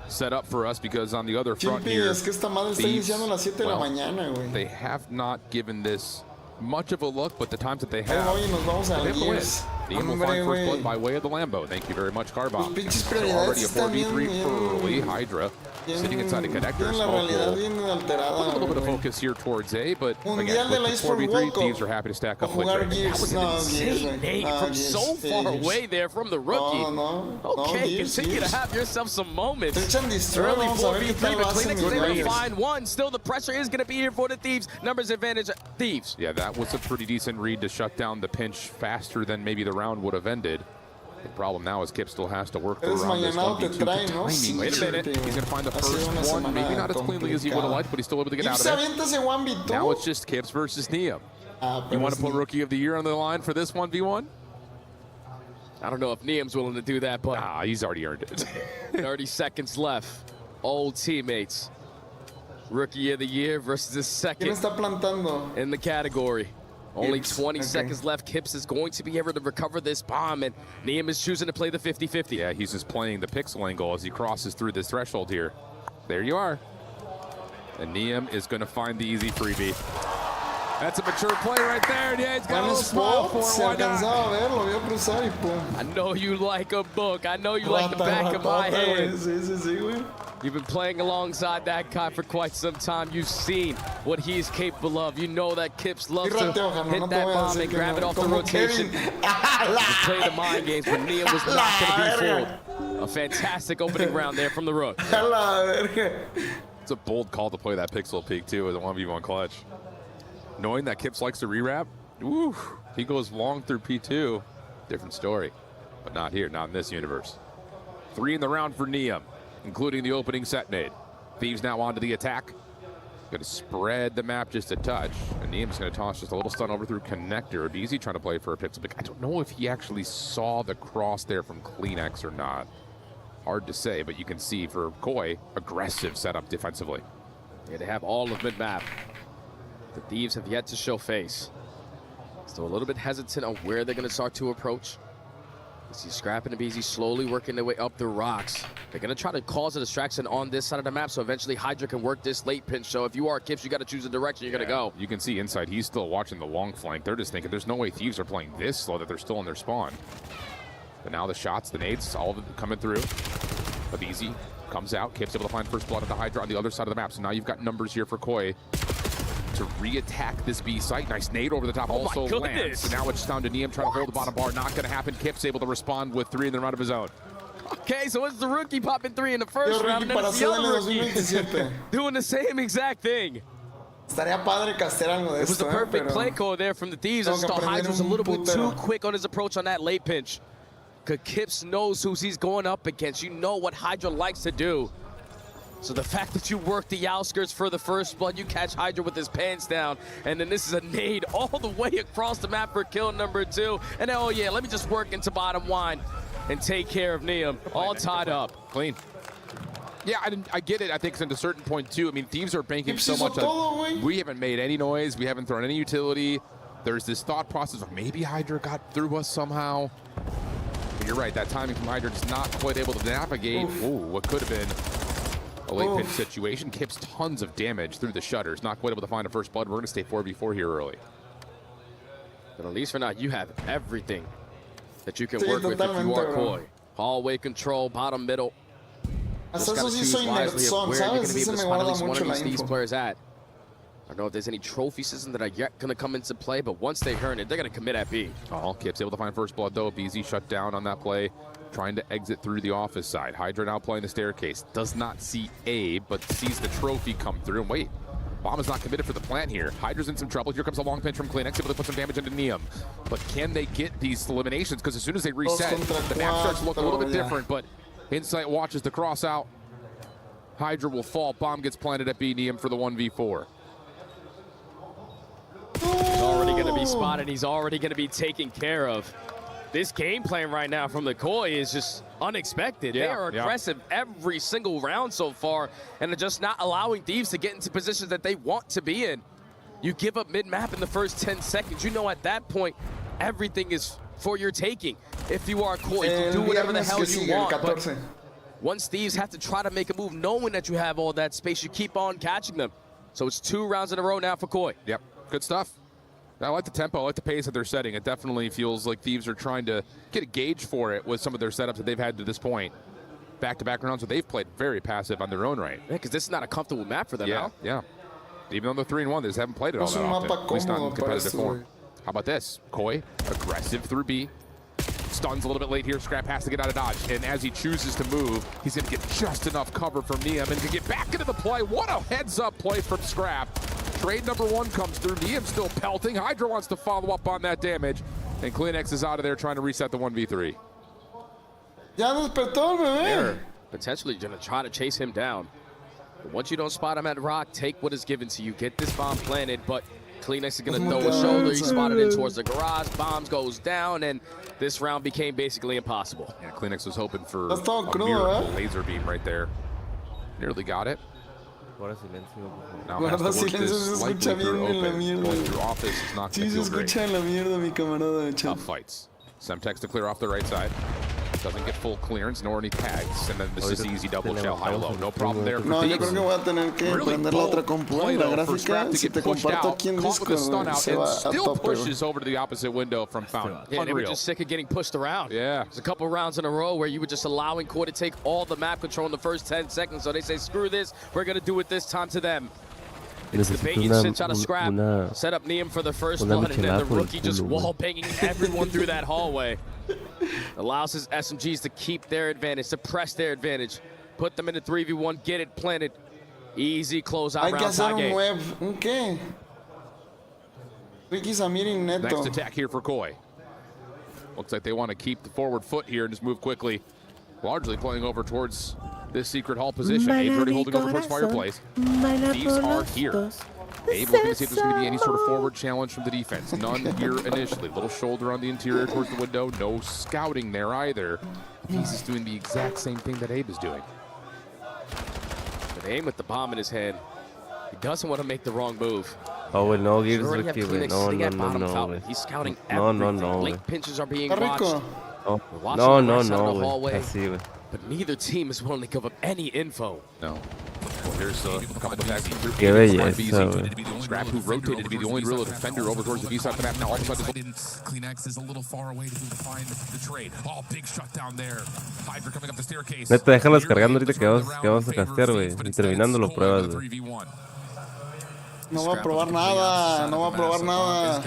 Q: set up for us because on the other front here, Thieves, they have not given this much of a look, but the times that they have, Niam will find first blood by way of the Lambo. Thank you very much, Carbon. So already a 4v3 early. Hydra sitting inside the connector. A little bit of focus here towards A, but again, with the 4v3, Thieves are happy to stack up with Drake.
U: That was an insane nade from so far away there from the rookie. Okay, continue to have yourself some moments. Early 4v3, but Clinics able to find one. Still, the pressure is going to be here for the Thieves. Numbers advantage, Thieves.
Q: Yeah, that was a pretty decent read to shut down the pinch faster than maybe the round would have ended. The problem now is Kip still has to work around this 1v2 timing. Wait a minute, he's going to find the first one. Maybe not as cleanly as he would have liked, but he's still able to get out of it. Now it's just Kips versus Niam. You want to put Rookie of the Year on the line for this 1v1?
U: I don't know if Niam's willing to do that, but
Q: he's already earned it.
U: 30 seconds left. Old teammates. Rookie of the Year versus the second in the category. Only 20 seconds left. Kips is going to be able to recover this bomb, and Niam is choosing to play the 50-50.
Q: Yeah, he's just playing the pixel angle as he crosses through this threshold here. There you are. And Niam is going to find the easy freebie. That's a mature play right there. Yeah, he's got a little smile for it.
U: I know you like a book. I know you like the back of my hand. You've been playing alongside that guy for quite some time. You've seen what he's capable of. You know that Kips loves to hit that bomb and grab it off the rotation. Just play the mind games, but Niam was not going to be fooled. A fantastic opening round there from the Rook.
Q: It's a bold call to play that pixel peek, too, as a 1v1 clutch. Knowing that Kips likes to rewrap, woo, he goes long through P2. Different story, but not here, not in this universe. 3 in the round for Niam, including the opening set nade. Thieves now onto the attack. Going to spread the map just a touch, and Niam's going to toss just a little stun over through connector. Beezy trying to play for a pixel pick. I don't know if he actually saw the cross there from Kleenex or not. Hard to say, but you can see for Koi, aggressive setup defensively.
U: Yeah, they have all of mid-map. The Thieves have yet to show face. Still a little bit hesitant on where they're going to start to approach. You see Scrap and Beezy slowly working their way up the rocks. They're going to try to cause a distraction on this side of the map, so eventually Hydra can work this late pinch. So if you are Kips, you got to choose the direction you're going to go.
Q: You can see inside, he's still watching the long flank. They're just thinking there's no way Thieves are playing this slow that they're still in their spawn. But now the shots, the nades, all of it coming through. But Beezy comes out. Kips able to find first blood at the Hydra on the other side of the map. So now you've got numbers here for Koi to re-attack this B site. Nice nade over the top, also lands. So now it's down to Niam trying to hold the bottom bar. Not going to happen. Kip's able to respond with 3 in the round of his own.
U: Okay, so it's the rookie popping 3 in the first round, and then it's the other rookie doing the same exact thing.
C: Estaría padre castear algo de
U: esto. It was the perfect play call there from the Thieves. I just thought Hydra's a little bit too quick on his approach on that late pinch. Because Kips knows who he's going up against. You know what Hydra likes to do. So the fact that you work the outskirts for the first blood, you catch Hydra with his pants down, and then this is a nade all the way across the map for kill number 2. And then, oh yeah, let me just work into bottom wine and take care of Neum, all tied up.
Q: Clean. Yeah, I get it. I think to a certain point, too. I mean, Thieves are banking so much on, we haven't made any noise. We haven't thrown any utility. There's this thought process of maybe Hydra got through us somehow. But you're right. That timing from Hydra is not quite able to navigate. Ooh, what could have been a late pinch situation. Kips tons of damage through the shutters. Not quite able to find a first blood. We're going to stay 4v4 here early.
U: But at least for now, you have everything that you can work with if you are Koi. Hallway control, bottom, middle.
C: Hasta eso sí soy nerdson, ¿sabes? Sí se me guarda mucho la
U: these
C: info.
U: players at. I don't know if there's any trophy system that are yet going to come into play, but once they earn it, they're going to commit at B.
Q: Oh, Kips able to find first blood, though. BZ shut down on that play, trying to exit through the office side. Hydra now playing the staircase. Does not see Abe, but sees the trophy come through. And wait, Bomb is not committed for the plant here. Hydra's in some trouble. Here comes a long pinch from Kleenex, able to put some damage into Neum. But can they get these eliminations? Because as soon as they reset, the map starts to look a little bit different, but Insight watches the cross out. Hydra will fall. Bomb gets planted at B. Neum for the 1v4.
U: He's already going to be spotted. He's already going to be taken care of. This game plan right now from the Koi is just unexpected. They are aggressive every single round so far, and are just not allowing Thieves to get into positions that they want to be in. You give up mid-map in the first 10 seconds. You know at that point, everything is for your taking. If you are Koi, you can do whatever the hell you want. But once Thieves have to try to make a move, knowing that you have all that space, you keep on catching them. So it's 2 rounds in a row now for Koi.
Q: Yep, good stuff. I like the tempo, I like the pace that they're setting. It definitely feels like Thieves are trying to get a gauge for it with some of their setups that they've had to this point. Back-to-back rounds, so they've played very passive on their own right.
U: Yeah, because this is not a comfortable map for them now.
Q: Yeah. Even though they're 3-1, they just haven't played it all that often. At least not in competitive form. How about this? Koi, aggressive through B. Stuns a little bit late here. Scrap has to get out of dodge. And as he chooses to move, he's going to get just enough cover from Neum and to get back into the play. What a heads-up play from Scrap. Trade number 1 comes through. Neum still pelting. Hydra wants to follow up on that damage. And Kleenex is out of there trying to reset the 1v3.
C: Ya despertó, bebé.
U: Potentially going to try to chase him down. But once you don't spot him at rock, take what is given to you. Get this bomb planted, but Kleenex is going to throw a shoulder. He spotted in towards the garage. Bombs goes down, and this round became basically impossible.
Q: Yeah, Kleenex was hoping for a miracle laser beam right there. Nearly got it.
C: Guarda silencio, se escucha bien en la mierda. Sí, se escucha en la mierda, mi camarada.
Q: Tough fights. Semtex to clear off the right side. Doesn't get full clearance nor any tags, and then this is easy double shell high-low. No problem there for
C: No, yo creo que voy a tener que prender la otra compu. La gráfica, si te comparto aquí en Discord, se va a tope.
Q: Pushes over to the opposite window from Fountain.
U: Yeah, they were just sick of getting pushed around.
Q: Yeah.
U: There's a couple rounds in a row where you were just allowing Koi to take all the map control in the first 10 seconds. So they say, screw this, we're going to do it this time to them. It's the bait and switch out of Scrap. Set up Neum for the first blood, and then the rookie just wall banging everyone through that hallway. Allows his SMGs to keep their advantage, to press their advantage. Put them in a 3v1, get it planted. Easy close out round tie game.
C: Web. ¿Qué? Ricky Samir y Neto.
Q: Next attack here for Koi. Looks like they want to keep the forward foot here and just move quickly. Largely playing over towards this secret hall position. Abe already holding over towards Fireplace. These are here. Abe looking to see if there's going to be any sort of forward challenge from the defense. None here initially. Little shoulder on the interior towards the window. No scouting there either. He's just doing the exact same thing that Abe is doing.
U: But Abe with the bomb in his hand. He doesn't want to make the wrong move.
H: Oh, well, no, Gears Ricky, güey. No.
U: He's scouting everything.
H: No.
U: Late pinches are being watched.
H: Oh. No, güey. Así, güey.
U: But neither team is willing to give up any info.
Q: No. Well, there's a couple of attacks through.
H: Qué belleza, güey.
Q: Scrap, who rotated to be the only real defender over towards the B side of the map. Now all of a sudden,
V: Kleenex is a little far away to find the trade. Oh, big shutdown there. Hydra coming up the staircase.
H: Neta, déjalas cargando ahorita que vamos a castear, güey. Y terminando lo pruebas, güey.
C: No va a probar nada. No va a probar nada.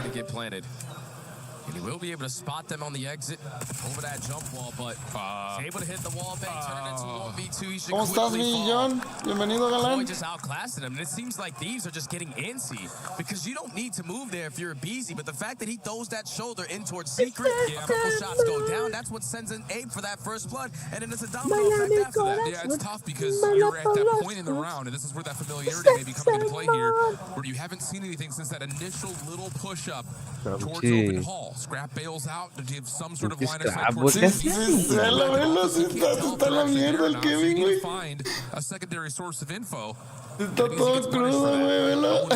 V: He will be able to spot them on the exit over that jump wall, but he's able to hit the wall bang, turn it into 1v2. He should
C: ¿Cómo estás,
V: quickly
C: mi
V: fall.
C: John? Bienvenido,
V: Koi
C: galán.
V: just outclassed him, and it seems like these are just getting antsy because you don't need to move there if you're a Beezy, but the fact that he throws that shoulder in towards Secret, a couple shots go down, that's what sends an ape for that first blood, and then it's a domino effect after that. Yeah, it's tough because you're at that point in the round, and this is where that familiarity may be coming into play here, where you haven't seen anything since that initial little push-up towards open hall. Scrap bails out to give some sort of line of sight towards
C: Está la mierda el Kevin, güey.
V: find a secondary source of info.
C: Está todo crudo, güey, velo.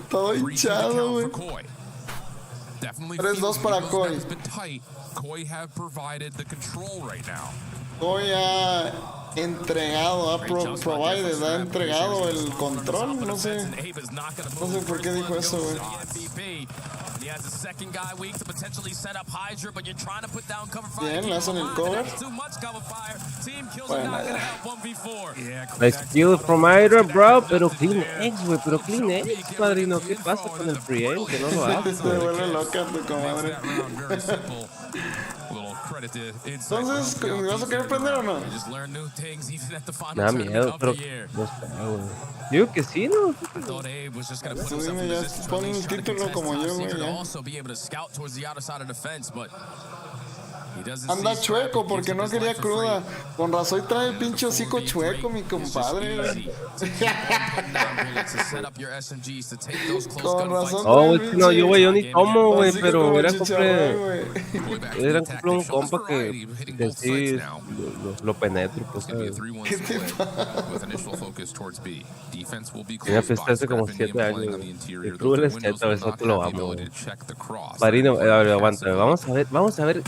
C: Todo hinchado, güey. 3-2 para Koi.
V: Koi have provided the control right now.
C: Koi ha entregado, ha provided, ha entregado el control, no sé por qué dijo eso, güey.
V: He has a second guy weak to potentially set up Hydra, but you're trying to put down cover fire.
C: Bien, le hacen el cover.
V: Too much cover fire. Team kills are not gonna help 1v4.
H: Nice kill from Hydra, bro. Pero Clean X, güey. Pero Clean X, padrino. ¿Qué pasa con el free aim? Que no lo hace.
C: Se vuelve loca tu comadre. Entonces, ¿me vas a querer prender o no?
H: Me da miedo, pero no sé, güey. Digo que sí, ¿no?
C: Tú dime, ya pon el título como yo, güey, ya. Anda chueco porque no quería cruda. Con razón trae el pinche hocico chueco, mi compadre. Con razón.
H: Oh, güey, no, yo ni tomo, güey, pero hubiera compré un compa que sí lo penetro, pues, ¿sabes?
C: ¿Qué te pasa?
H: Tenía fiesta hace como 7 años, güey. El club del Z, eso te lo amo, güey. Marino, aguanta, vamos a ver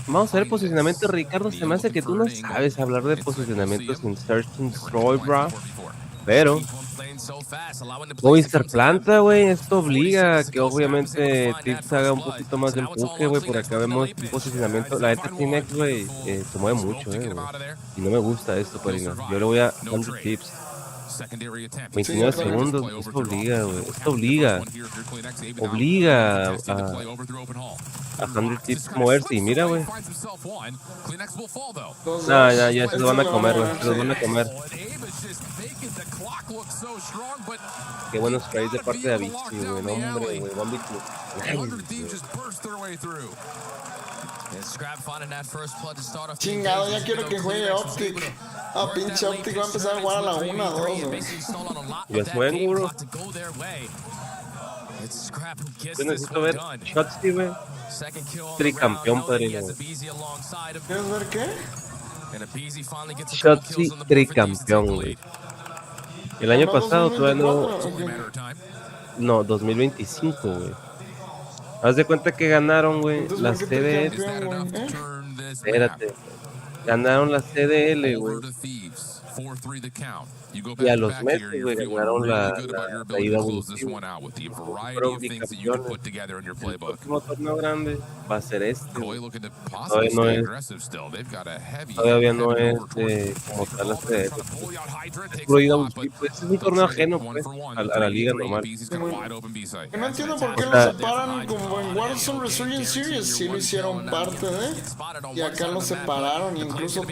H: posicionamiento, Ricardo. Se me hace que tú no sabes hablar de posicionamiento sin Search and Destroy, bro. Pero Mr. Planta, güey, esto obliga a que obviamente Tips haga un poquito más de empuje, güey. Por acá vemos un posicionamiento. La neta Tinex, güey, se mueve mucho, güey. Y no me gusta esto, Marino. Yo le voy a dar Tips. 29 segundos, esto obliga, güey. Esto obliga a 100 Tips moverse. Y mira, güey. No, ya se lo van a comer, güey. Se lo van a comer. Qué buenos sprays de parte de Avicii, güey. No, hombre, güey.
C: Chingado, ya quiero que juegue Optic. Pinche Optic va a empezar a jugar a la 1, 2, güey.
H: Ya juego, bro. Yo necesito ver Shotsy, güey. Tricampeón, padrino.
C: ¿Quieres ver qué?
H: Shotsy tricampeón, güey. El año pasado todavía no, 2025, güey. Haz de cuenta que ganaron, güey, la CDL. Espérate. Ganaron la CDL, güey. Y a los meses, güey, ganaron la ida evolutiva. Pero bicampeones. El próximo torneo grande va a ser este. Todavía no es como tal la CDL. Es puro ida evolutiva. Es un torneo ajeno, pues, a la liga normal.
C: No entiendo por qué lo separan como en Warzone Resurgence Series. Sí lo hicieron parte de. Y acá lo separaron. Incluso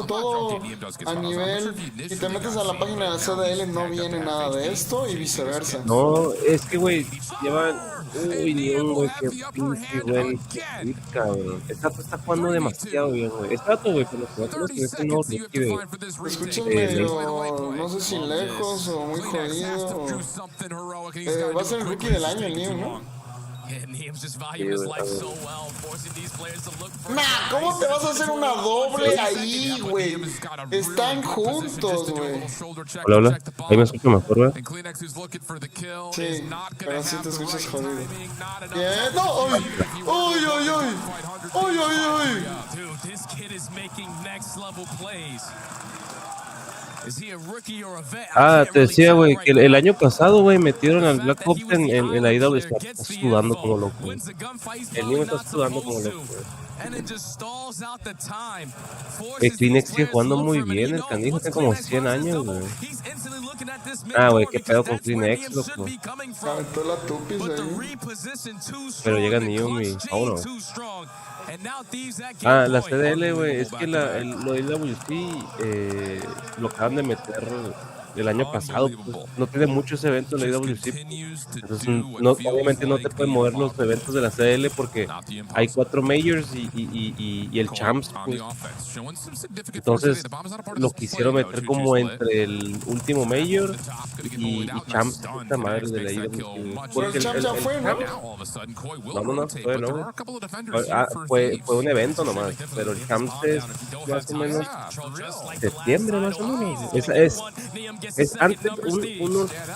C: todo a nivel. Si te metes a la página de la CDL no viene nada de esto y viceversa.
H: No, es que, güey, llevan. Uy, León, güey, qué pinche buen hit, cabrón. Este rato está jugando demasiado bien, güey. Este rato, güey, pero nosotros en este nuevo rookie de.
C: Te escuchas medio, no sé si lejos o muy jodido. Va a ser el rookie del año, el León, ¿no? Nah, ¿cómo te vas a hacer una doble ahí, güey? Están juntos, güey.
H: Hola. Ahí me escucho mejor, güey.
C: Sí, pero sí te escuchas jodido. Bien, no, ¡ay! ¡Ay, ay, ay! ¡Ay, ay, ay!
H: Te decía, güey, que el año pasado, güey, metieron al Black Ops en la IW. Está sudando como loco, güey. El niño está sudando como loco, güey. El Kleenex sigue jugando muy bien. El canijo tiene como 100 años, güey. Ah, güey, qué pedo con Kleenex, loco.
C: Aventó la tupis ahí.
H: Pero llega Neum y... Oh, no. Ah, la CDL, güey, es que lo de IWC lo acaban de meter el año pasado, pues, no tiene mucho ese evento en la IWC, entonces obviamente no te pueden mover los eventos de la CDL porque hay 4 majors y el Champs, pues. Entonces lo quisieron meter como entre el último major y Champs, esta madre de la IWC. Porque
C: el Champs ya fue, ¿no?
H: No, fue no. Fue un evento nomás, pero el Champs es más o menos septiembre, más o menos. Es antes,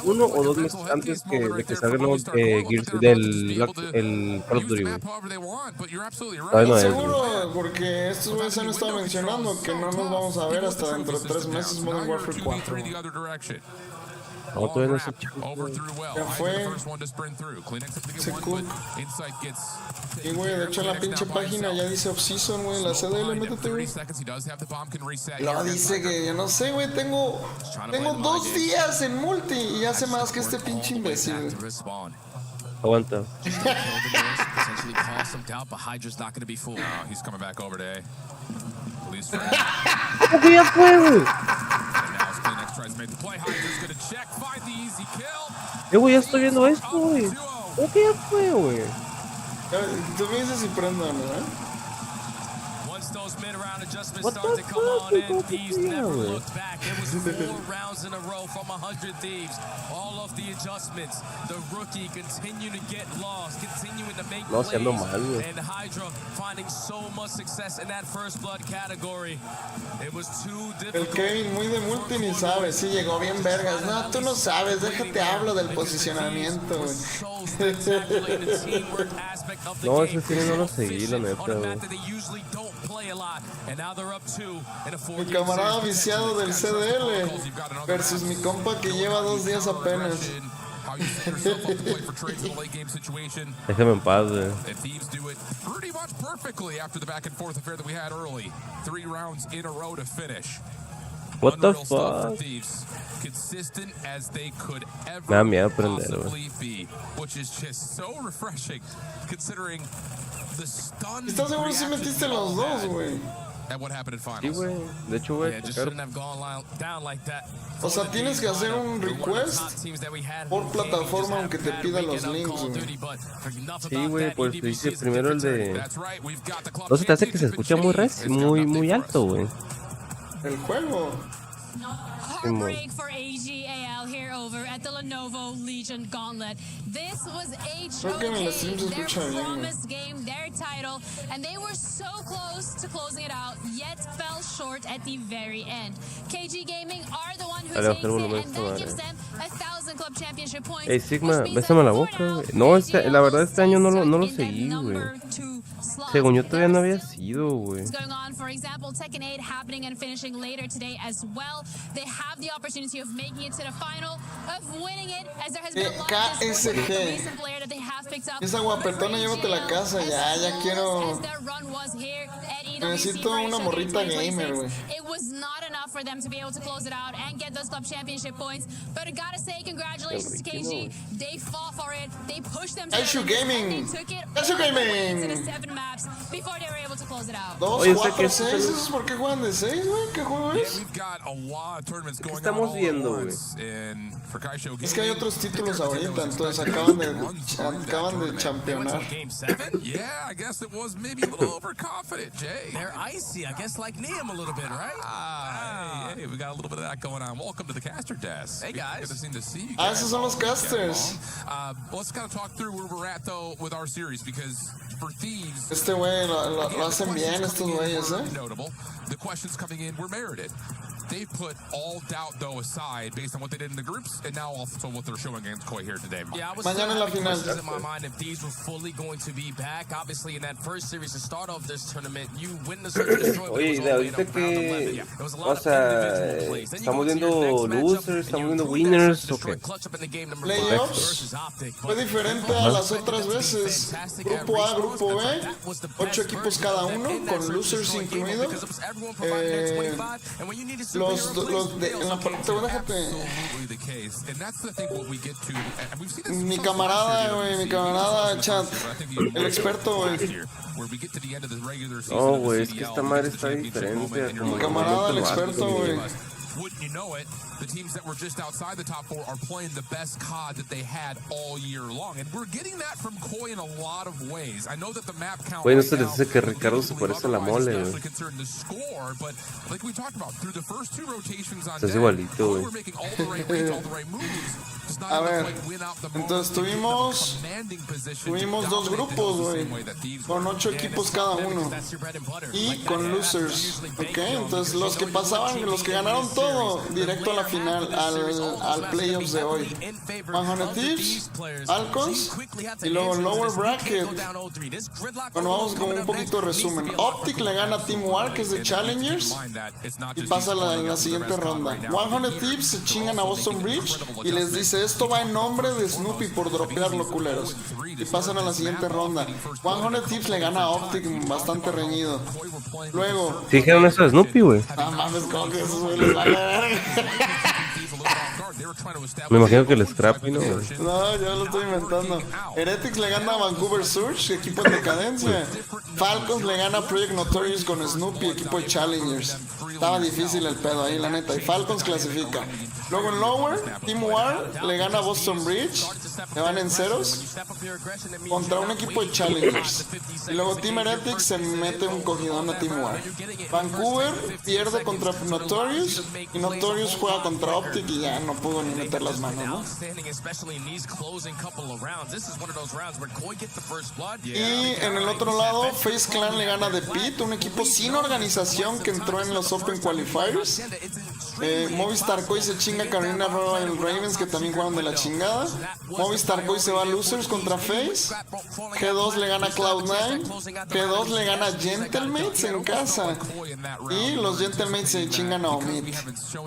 H: uno o 2 meses antes de que salgan los Gears del Call of Duty, güey. No
C: seguro, porque estos güeyes han estado mencionando que no nos vamos a ver hasta dentro de 3 meses Modern Warfare 4.
H: No, todavía no se
C: ya fue. Se cool. Y güey, de hecho en la pinche página ya dice off-season, güey, la CDL, métete, güey. No, dice que, yo no sé, güey, tengo 2 días en multi y hace más que este pinche imbécil.
H: Aguanta. ¿Cómo que ya fue, güey? Güey, ya estoy viendo esto, güey. ¿Cómo que ya fue, güey?
C: Tú me dices si prendo, ¿no?
H: What the fuck? Thieves never looked back.
U: It was 4 rounds in a row from 100 Thieves. All of the adjustments. The rookie continuing to get lost, continuing to make plays. And Hydra finding so much success in that first blood category. It was too difficult.
C: El Kevin muy de multi ni sabe, sí llegó bien vergas. No, tú no sabes, déjate hablo del posicionamiento, güey.
H: No, ese sí no lo seguí, la neta, güey.
C: Mi camarada viciado del CDL versus mi compa que lleva 2 días apenas.
H: Déjame en paz, güey. What the fuck? Me da miedo aprender, güey.
C: ¿Estás seguro si metiste los 2, güey?
H: Sí, güey. De hecho, güey.
C: O sea, tienes que hacer un request por plataforma aunque te pida los links, güey.
H: Sí, güey, pues dice primero el de... No se te hace que se escucha muy alto, güey.
C: El juego.
G: Heartbreak for AGAL here over at the Lenovo Legion Gauntlet. This was a showcase, their promised game, their title, and they were so close to closing it out, yet fell short at the very end. KG Gaming are the one who takes it, and that gives them 1,000 club championship points.
H: Hey, Sigma, bésame la boca, güey. No, la verdad este año no lo seguí, güey. Según yo todavía no había sido, güey.
G: For example, Tekken 8 happening and finishing later today as well. They have the opportunity of making it to the final, of winning it, as there has been a lot of recent player that they have picked up.
C: Esa guapetona, llévate la casa, ya quiero... Necesito una morrita gamer, güey.
G: It was not enough for them to be able to close it out and get those club championship points, but I gotta say congratulations to KG. They fought for it, they pushed them to
C: the Gaming.
G: they took it
C: Gaming.
G: to the 7 maps before they were able to close it out.
C: 2, 4, 6, ¿eso es por qué juegan de 6, güey? ¿Qué juego es?
H: ¿Qué estamos viendo, güey?
C: Es que hay otros títulos ahorita, entonces acaban de championar.
V: Yeah, I guess it was maybe a little overconfident, Jay. They're icy, I guess, like Neum a little bit, right? Hey, we got a little bit of that going on. Welcome to the caster desk. Hey, guys. Good to see you guys.
C: Esos son los casters.
V: Let's kind of talk through where we're at, though, with our series, because for Thieves...
C: Este güey lo hacen bien, estos güeyes,
V: notable. The questions coming in were merited. They've put all doubt, though, aside based on what they did in the groups, and now also what they're showing against Koi here today.
U: Yeah, I was
C: mañana en la final.
U: In my mind, if Thieves were fully going to be back, obviously in that first series to start off this tournament, you win the search and destroy.
H: Oye, ahorita que, o sea, estamos viendo losers, estamos viendo winners, ¿o qué?
C: PlayOffs fue diferente a las otras veces. Grupo A, Grupo B, 8 equipos cada uno, con losers incluidos. Los de en la parte, déjate. Mi camarada, güey, mi camarada chat, el experto, güey.
H: No, güey, es que esta madre está diferente.
C: Mi camarada, el experto, güey.
V: Wouldn't you know it, the teams that were just outside the top 4 are playing the best COD that they had all year long. And we're getting that from Koi in a lot of ways. I know that the map count
H: Güey, no se les dice que Ricardo se parece a la mole, güey. Estás igualito, güey.
C: A ver, entonces tuvimos 2 grupos, güey, con 8 equipos cada uno y con losers, ok, entonces los que pasaban, los que ganaron todo, directo a la final, al playoffs de hoy. 100 Thieves, Alcons y luego Lower Bracket. Bueno, vamos con un poquito de resumen. Optic le gana a Team War, que es de Challengers, y pasa la siguiente ronda. 100 Thieves se chingan a Boston Bridge y les dice: esto va en nombre de Snoopy por dropearlo, culeros. Y pasan a la siguiente ronda. 100 Thieves le gana a Optic bastante reñido. Luego...
H: ¿Sí dijeron eso de Snoopy, güey?
C: No mames, como que eso les vale verga.
H: Me imagino que el Scrappy, ¿no, güey?
C: No, yo lo estoy inventando. Heretics le gana a Vancouver Surge, equipo en decadencia. Falcons le gana a Project Notorious con Snoopy, equipo de Challengers. Estaba difícil el pedo ahí, la neta. Y Falcons clasifica. Luego en Lower, Team War le gana a Boston Bridge. Le van en ceros. Contra un equipo de Challengers. Y luego Team Heretics se mete un cogidón a Team War. Vancouver pierde contra Notorious. Y Notorious juega contra Optic y ya no pudo ni meter las manos, ¿no? Y en el otro lado, Face Clan le gana a The Pit, un equipo sin organización que entró en los Open Qualifiers. Movistar Koi se chinga a Carolina Royal Ravens, que también juegan de la chingada. Movistar Koi se va a Losers contra Face. G2 le gana a Cloud9. G2 le gana a Gentlemates en casa. Y los Gentlemates se chingan a Omid.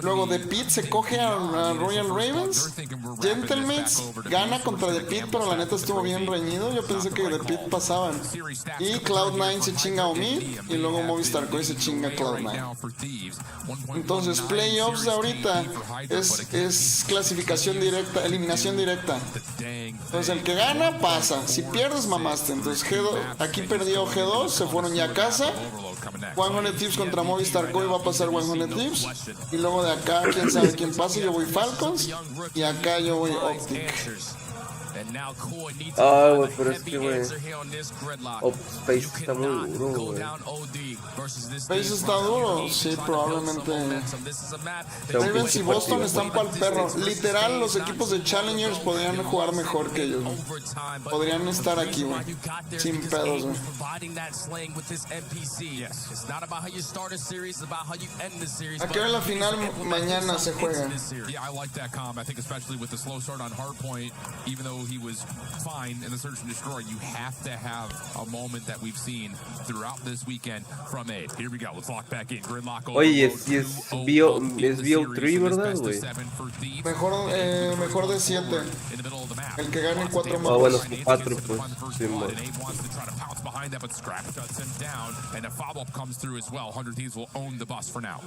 C: Luego The Pit se coge a Royal Ravens. Gentlemates gana contra The Pit, pero la neta estuvo bien reñido. Yo pensé que The Pit pasaban. Y Cloud9 se chinga a Omid. Y luego Movistar Koi se chinga a Cloud9. Entonces, playoffs de ahorita es clasificación directa, eliminación directa. Entonces, el que gana pasa. Si pierdes, mamaste. Entonces, G2, aquí perdió G2, se fueron ya a casa. 100 Thieves contra Movistar Koi, va a pasar 100 Thieves. Y luego de acá, quién sabe quién pasa. Yo voy Falcons. Y acá yo voy Optic.
H: Ah, güey, pero es que, güey, Space está muy duro, güey.
C: Space está duro, sí, probablemente. Ravens y Boston están para el perro. Literal, los equipos de Challengers podrían jugar mejor que ellos, güey. Podrían estar aquí, güey, sin pedos, güey. ¿A qué hora la final mañana se juega?
V: He was fine in the search and destroy. You have to have a moment that we've seen throughout this weekend from A. Here we go. Let's lock back in. Gridlock.
H: Oye, es BO3, ¿verdad, güey?
C: Mejor de 7. El que gane 4 más.
H: Ah, bueno, 4, pues. Sí, man.
V: Behind that, but Scrap shuts him down, and a follow-up comes through as well. 100 Thieves will own the bus for now.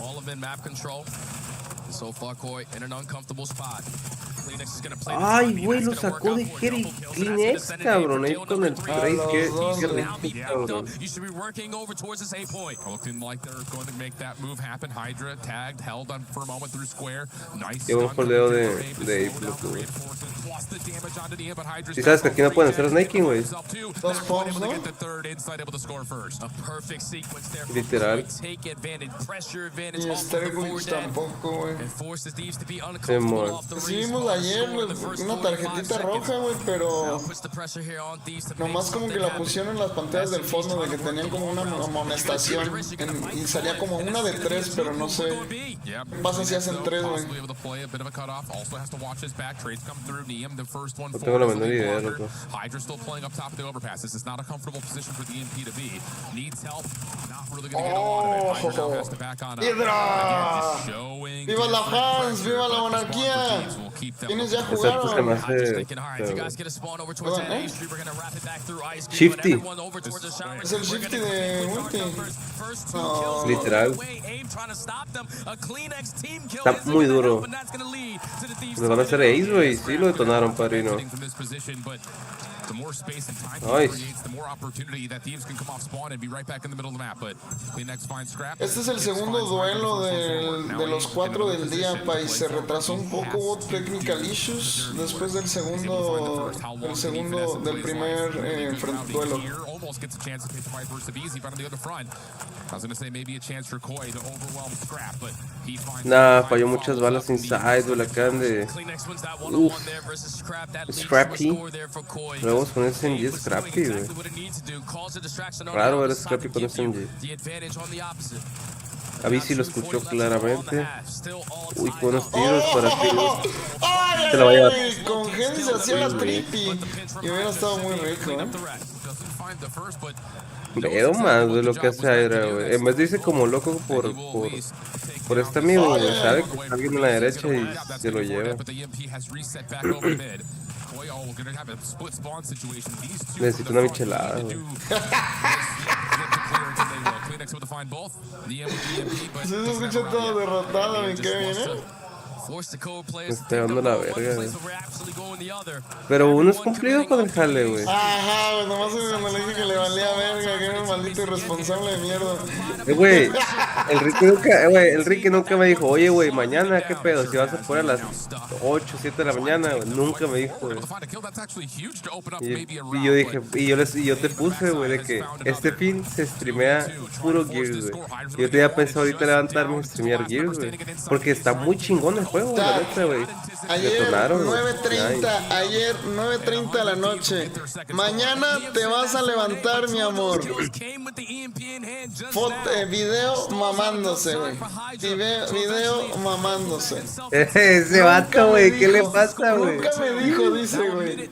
V: All of them map control. So far, Koi in an uncomfortable spot.
H: Ay, güey, lo sacó de Kleenex, cabrón, ahí con el trade, qué rico, cabrón.
V: You should be working over towards this A point. Looking like they're going to make that move happen. Hydra tagged, held on for a moment through square. Nice.
H: Llevo un poleo de A+, ¿y sabes que aquí no pueden hacer snaking, güey?
C: 2 pops, ¿no?
H: Literal.
C: Y Sterling tampoco, güey. Sí, vimos ayer una tarjetita roja, güey, pero nomás como que la pusieron en las pantallas del fondo de que tenían como una amonestación y salía como una de 3, pero no sé qué pasa si hacen 3, güey.
H: No tengo la menor idea, loco.
C: ¡Hydra! ¡Viva la Hans! ¡Viva la monarquía! ¿Quiénes ya
H: Excepto se me
C: jugaron?
H: hace...
C: Perdón, ¿eh?
H: Shifty.
C: Es el Shifty de Ulti. No.
H: Literal. Está muy duro. Le van a hacer ace, güey. Sí lo detonaron, padrino. Nice.
C: Este es el segundo duelo de los 4 del día, país. Se retrasó un poco, hubo technical issues después del del primer duelo.
H: Nah, falló muchas balas inside, güey. La acaban de... Uff. Scrappy. Luego con SMG Scrappy, güey. Raro ver Scrappy con SMG. A mí sí lo escuchó claramente. Uy, buenos tiros para ti. Se lo va a llevar.
C: Con Gen se hacía la trippy. Y hubiera estado muy rico, ¿eh?
H: Veo más de lo que hace Hydra, güey. En vez de irse como loco por este amigo, güey. Sabe que está alguien en la derecha y se lo lleva. Necesito una michelada, güey.
C: Sí, se escucha todo derrotado, mi Kevin, ¿eh?
H: Me está dando la verga, güey. Pero uno es cumplido con el jale, güey.
C: Ajá, güey, nomás cuando le dije que le valía verga, que era un maldito irresponsable de mierda.
H: Güey, el Ricky nunca me dijo, oye, güey, mañana, ¿qué pedo? Si vas a poner a las 8, 7 de la mañana, güey. Nunca me dijo, güey. Y yo dije, y yo te puse, güey, de que este fin se streamea puro Gears, güey. Y yo tenía pensado ahorita levantarme y streamear Gears, güey. Porque está muy chingón el juego, la neta, güey.
C: Ayer 9:30, ayer 9:30 de la noche. Mañana te vas a levantar, mi amor. Video mamándose, güey. Video mamándose.
H: Ese vato, güey, ¿qué le pasa, güey?
C: Nunca me dijo, dice, güey.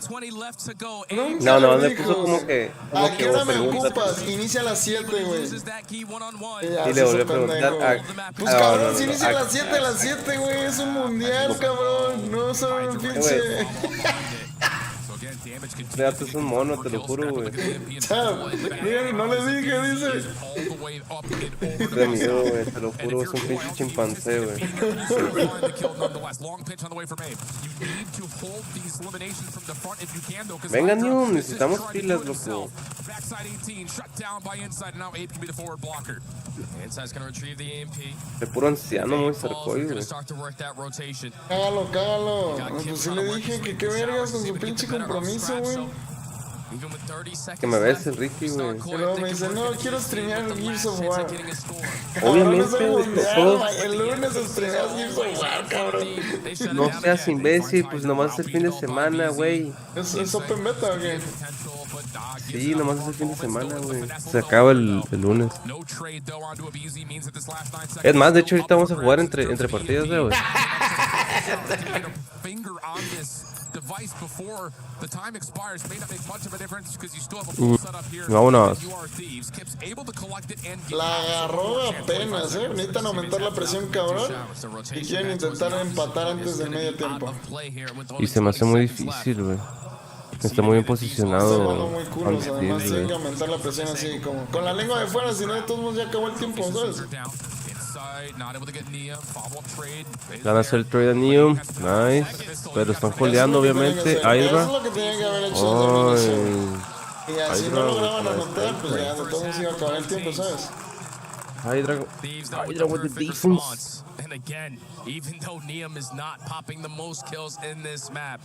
H: No, me puso como que...
C: ¿A qué hora me ocupas? Inicia a las 7, güey.
H: Y le volvió a preguntar...
C: Pues cabrón, si inicia a las 7, güey. Es un mundial, cabrón. No son un pinche...
H: Fíjate, es un mono, te lo juro, güey.
C: Miren, no le dije, dice.
H: De miedo, güey, te lo juro, es un pinche chimpancé, güey. Venga, New, necesitamos pilas, loco. De puro anciano muy cercoide, güey.
C: Cágalo. Pues sí le dije que qué vergas con su pinche compromiso, güey.
H: Que me ves el Ricky, güey.
C: Pero me dice, no, quiero streamear Gears of War.
H: Obviamente, güey,
C: el lunes streameas Gears of War, cabrón.
H: No seas imbécil, pues nomás es el fin de semana, güey.
C: ¿Es open beta o qué?
H: Sí, nomás es el fin de semana, güey. Se acaba el lunes. Es más, de hecho, ahorita vamos a jugar entre partidas, güey. Vámonos.
C: La agarró apenas, necesitan aumentar la presión, cabrón. Y quieren intentar empatar antes de medio tiempo.
H: Y se me hace muy difícil, güey. Está muy bien posicionado.
C: Muy culos, además tienen que aumentar la presión así como con la lengua de fuera, si no de todos modos ya acabó el tiempo, ¿sabes?
H: Van a hacer el trade a Neum, nice. Pero están joleando, obviamente. Hydra.
C: Eso es lo que tenían que haber hecho desde el inicio. Y así no lograban anotar, pues ya de todos modos iba a acabar el tiempo, ¿sabes?
H: Hydra with the defense.
V: And again, even though Neum is not popping the most kills in this map,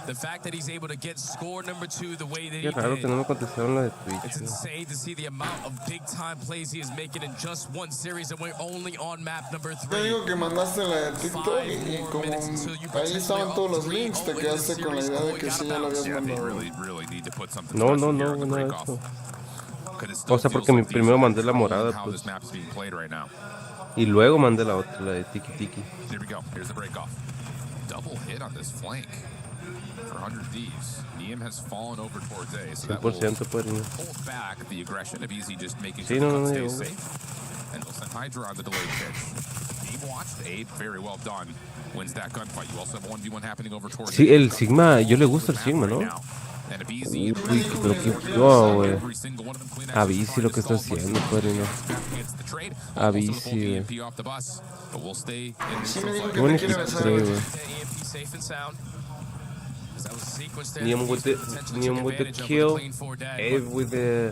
V: the fact that he's able to get score number 2 the way that he
H: Qué raro
V: did,
H: que no me contestaron la de Twitch.
V: it's insane to see the amount of big-time plays he is making in just one series, and we're only on map number 3.
C: Te digo que mandaste la de TikTok y como ahí estaban todos los links, te quedaste con la idea de que sí ya lo habías mandado.
H: No, eso. O sea, porque primero mandé la morada, pues. Y luego mandé la otra, la de Tiki Tiki.
V: Here we go. Here's the break-off. Double hit on this flank for 100 Thieves. Neum has fallen over towards A, so that will
H: 100% puede ir.
V: hold back the aggression of Easy just making
H: Sí,
V: sure
H: no,
V: the cut
H: no,
V: stays safe. And they'll send Hydra on the delayed pitch.
H: Sí, el Sigma, yo le gusta el Sigma, ¿no? Uy, pero qué güey. A bici lo que está haciendo, padrino. A bici, güey. Qué buen equipo, güey. Neum with the kill, Abe with the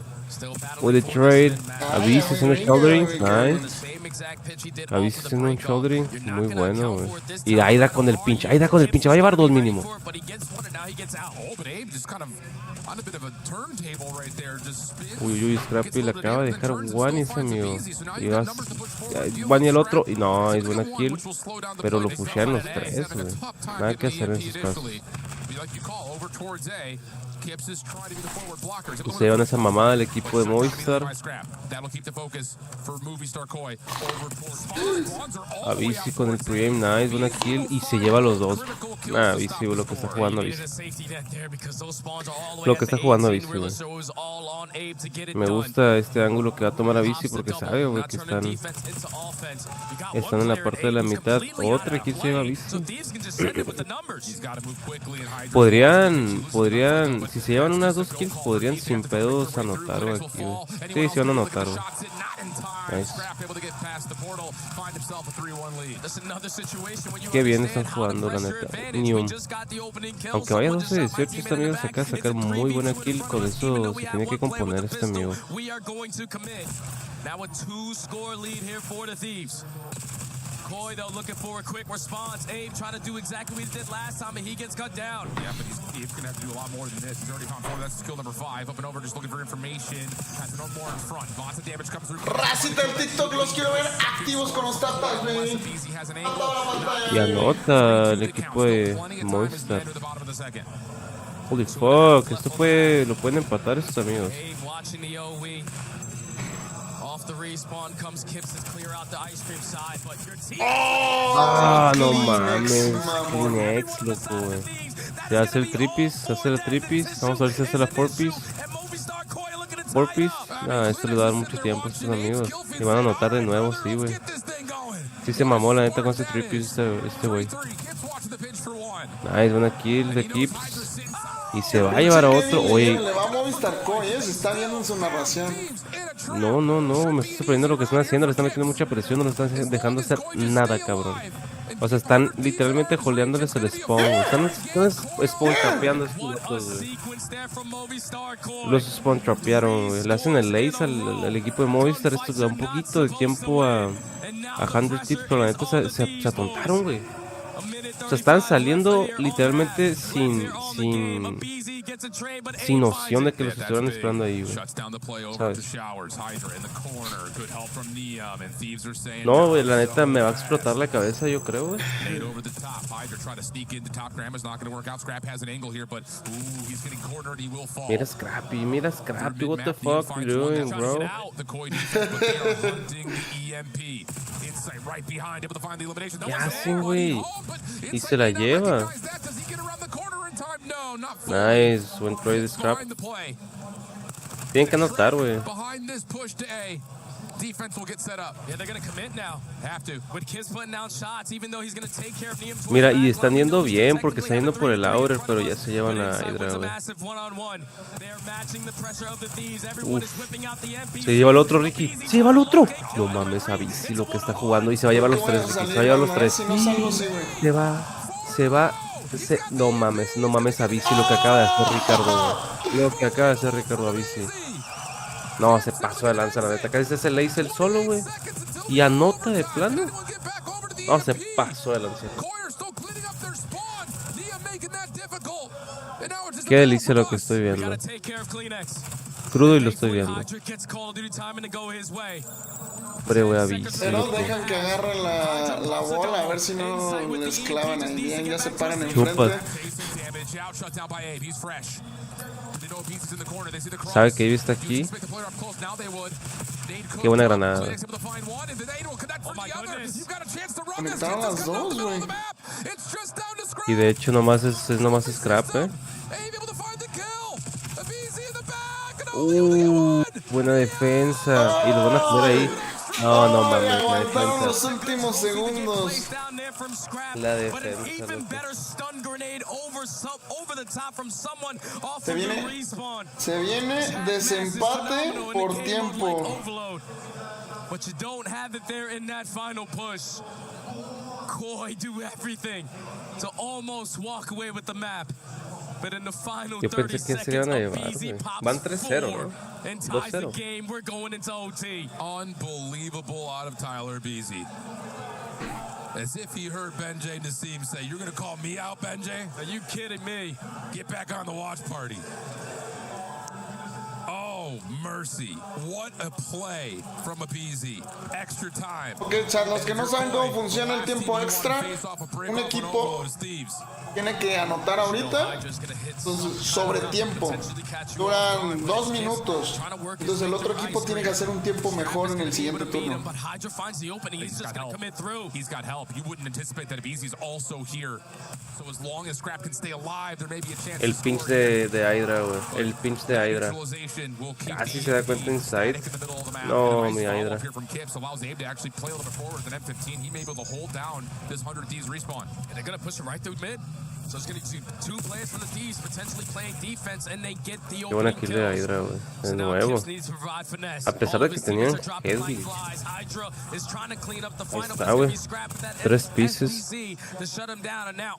H: trade, Abyss haciendo shouldering, nice. Abyss haciendo un shouldering, muy bueno, güey. Y Aida con el pinche, va a llevar 2 mínimo. Uy, Scrappy le acaba de dejar one ese amigo. Y vas, one y el otro, y no, es buena kill. Pero lo pushean los 3, güey. Nada que hacer en esos casos. Y se llevan esa mamada del equipo de Movistar. A Bici con el pregame, nice, buena kill. Y se lleva los 2. Nah, Bici, lo que está jugando Bici. Lo que está jugando Bici, güey. Me gusta este ángulo que va a tomar a Bici porque sabe, güey, que están en la parte de la mitad. Otra kill se lleva a Bici. Podrían, si se llevan unas 2 kills, podrían sin pedos anotar, güey, aquí, güey. Sí, se van a anotar, güey. Nice. Qué bien están jugando, la neta. Neum. Aunque vaya 12-18, este amigo se acaba de sacar muy buena kill. Con eso se tiene que componer este amigo.
V: Koi, though, looking for a quick response. Abe trying to do exactly what he did last time, and he gets cut down. Yeah, but Abe's going to have to do a lot more than this. He's already found 4. That's skill number 5. Up and over, just looking for information. Has no more in front. Lots of damage comes through.
C: Racita el TikTok, los quiero ver activos con los tapas, baby.
H: Y anota el equipo de Movistar. Holy fuck, esto lo pueden empatar estos amigos. Ah, no mames, qué ex, loco, güey. Se hace el tripis, vamos a ver si hace la 4-piece. 4-piece, esto le va a dar mucho tiempo a estos amigos. Y van a anotar de nuevo, sí, güey. Sí se mamó la neta con ese trippies este güey. Nice, buena kill de Kips. Y se va a llevar a otro, oye.
C: Le va a Movistar Koi, se está viendo en su narración.
H: No, me está sorprendiendo lo que están haciendo, le están metiendo mucha presión, no lo están dejando hacer nada, cabrón. O sea, están literalmente holdeándoles el spawn, están spawn trapeando estos locos, güey. Los spawn trapearon, güey. Le hacen el lace al equipo de Movistar, esto da un poquito de tiempo a 100 tips, pero la neta se atontaron, güey. O sea, están saliendo literalmente sin noción de que los estuvieran esperando ahí, güey. ¿Sabes? No, güey, la neta me va a explotar la cabeza, yo creo, güey. Mira Scrappy, what the fuck you doing, bro? ¿Qué hacen, güey? Y se la lleva. Nice, buen trade de Scrap. Tienen que anotar, güey. Mira, y están yendo bien porque están yendo por el Outer, pero ya se llevan a Hydra, güey. Se lleva el otro, Ricky. Se lleva el otro. No mames, a Bici lo que está jugando. Y se va a llevar los 3, Ricky. Se va a llevar los 3. No mames a Bici lo que acaba de hacer Ricardo, güey. Lo que acaba de hacer Ricardo a Bici. No, se pasó de lanza, la neta. Casi se le hizo el solo, güey. Y anota de plano. No, se pasó de lanza. Qué delicia lo que estoy viendo. Crudo y lo estoy viendo. Hombre, güey, a Bici.
C: Pero dejan que agarre la bola, a ver si no les clavan ahí bien. Ya se paran enfrente.
H: ¿Sabe que Ivy está aquí? Qué buena granada.
C: Conectaron las dos, güey.
H: Y de hecho nomás es Scrap, buena defensa. Y lo van a poner ahí. No, no
C: ¡Ay,
H: mames, la
C: aguantaron los
H: defensa.
C: últimos segundos!
H: La defensa,
C: Se viene desempate por tiempo.
V: But you don't have it there in that final push. Koi do everything to almost walk away with the map. But in the final
H: Yo
V: 30
H: pensé que se iban
V: seconds,
H: a
V: a
H: llevar,
V: BZ
H: güey.
V: pops
H: Van 3-0,
V: 4
H: ¿no?
V: and ties the
H: 2-0.
V: game. We're going into OT.
Q: Unbelievable out of Tyler Beasy. As if he heard Benjay Nassim say, "You're going to call me out, Benjay?
V: Are you kidding me?
Q: Get back on the watch party." Oh, mercy. What a play from a BZ. Extra time.
C: Ok, chat, los que no saben cómo funciona el tiempo extra, un equipo tiene que anotar ahorita, entonces, sobre tiempo. Duran 2 minutos. Entonces el otro equipo tiene que hacer un tiempo mejor en el siguiente turno.
Q: He's got help. You wouldn't anticipate that BZ's also here. So as long as Scrap can stay alive, there may be a chance.
H: El pinch de Hydra, güey. El pinch de Hydra. Casi se da cuenta inside. No, mi Hydra.
Q: Allows Abe to actually play a little bit forward with an M15. He may be able to hold down this 100 Thieves respawn.
V: And they're going to push it right through mid. So it's going to be two players from the Thieves potentially playing defense, and they get the
H: Qué buena
V: opening
H: kill de Hydra, güey. De nuevo. A pesar de que tenían heavy. Ahí está, güey. 3 pieces.
V: To shut him down, and now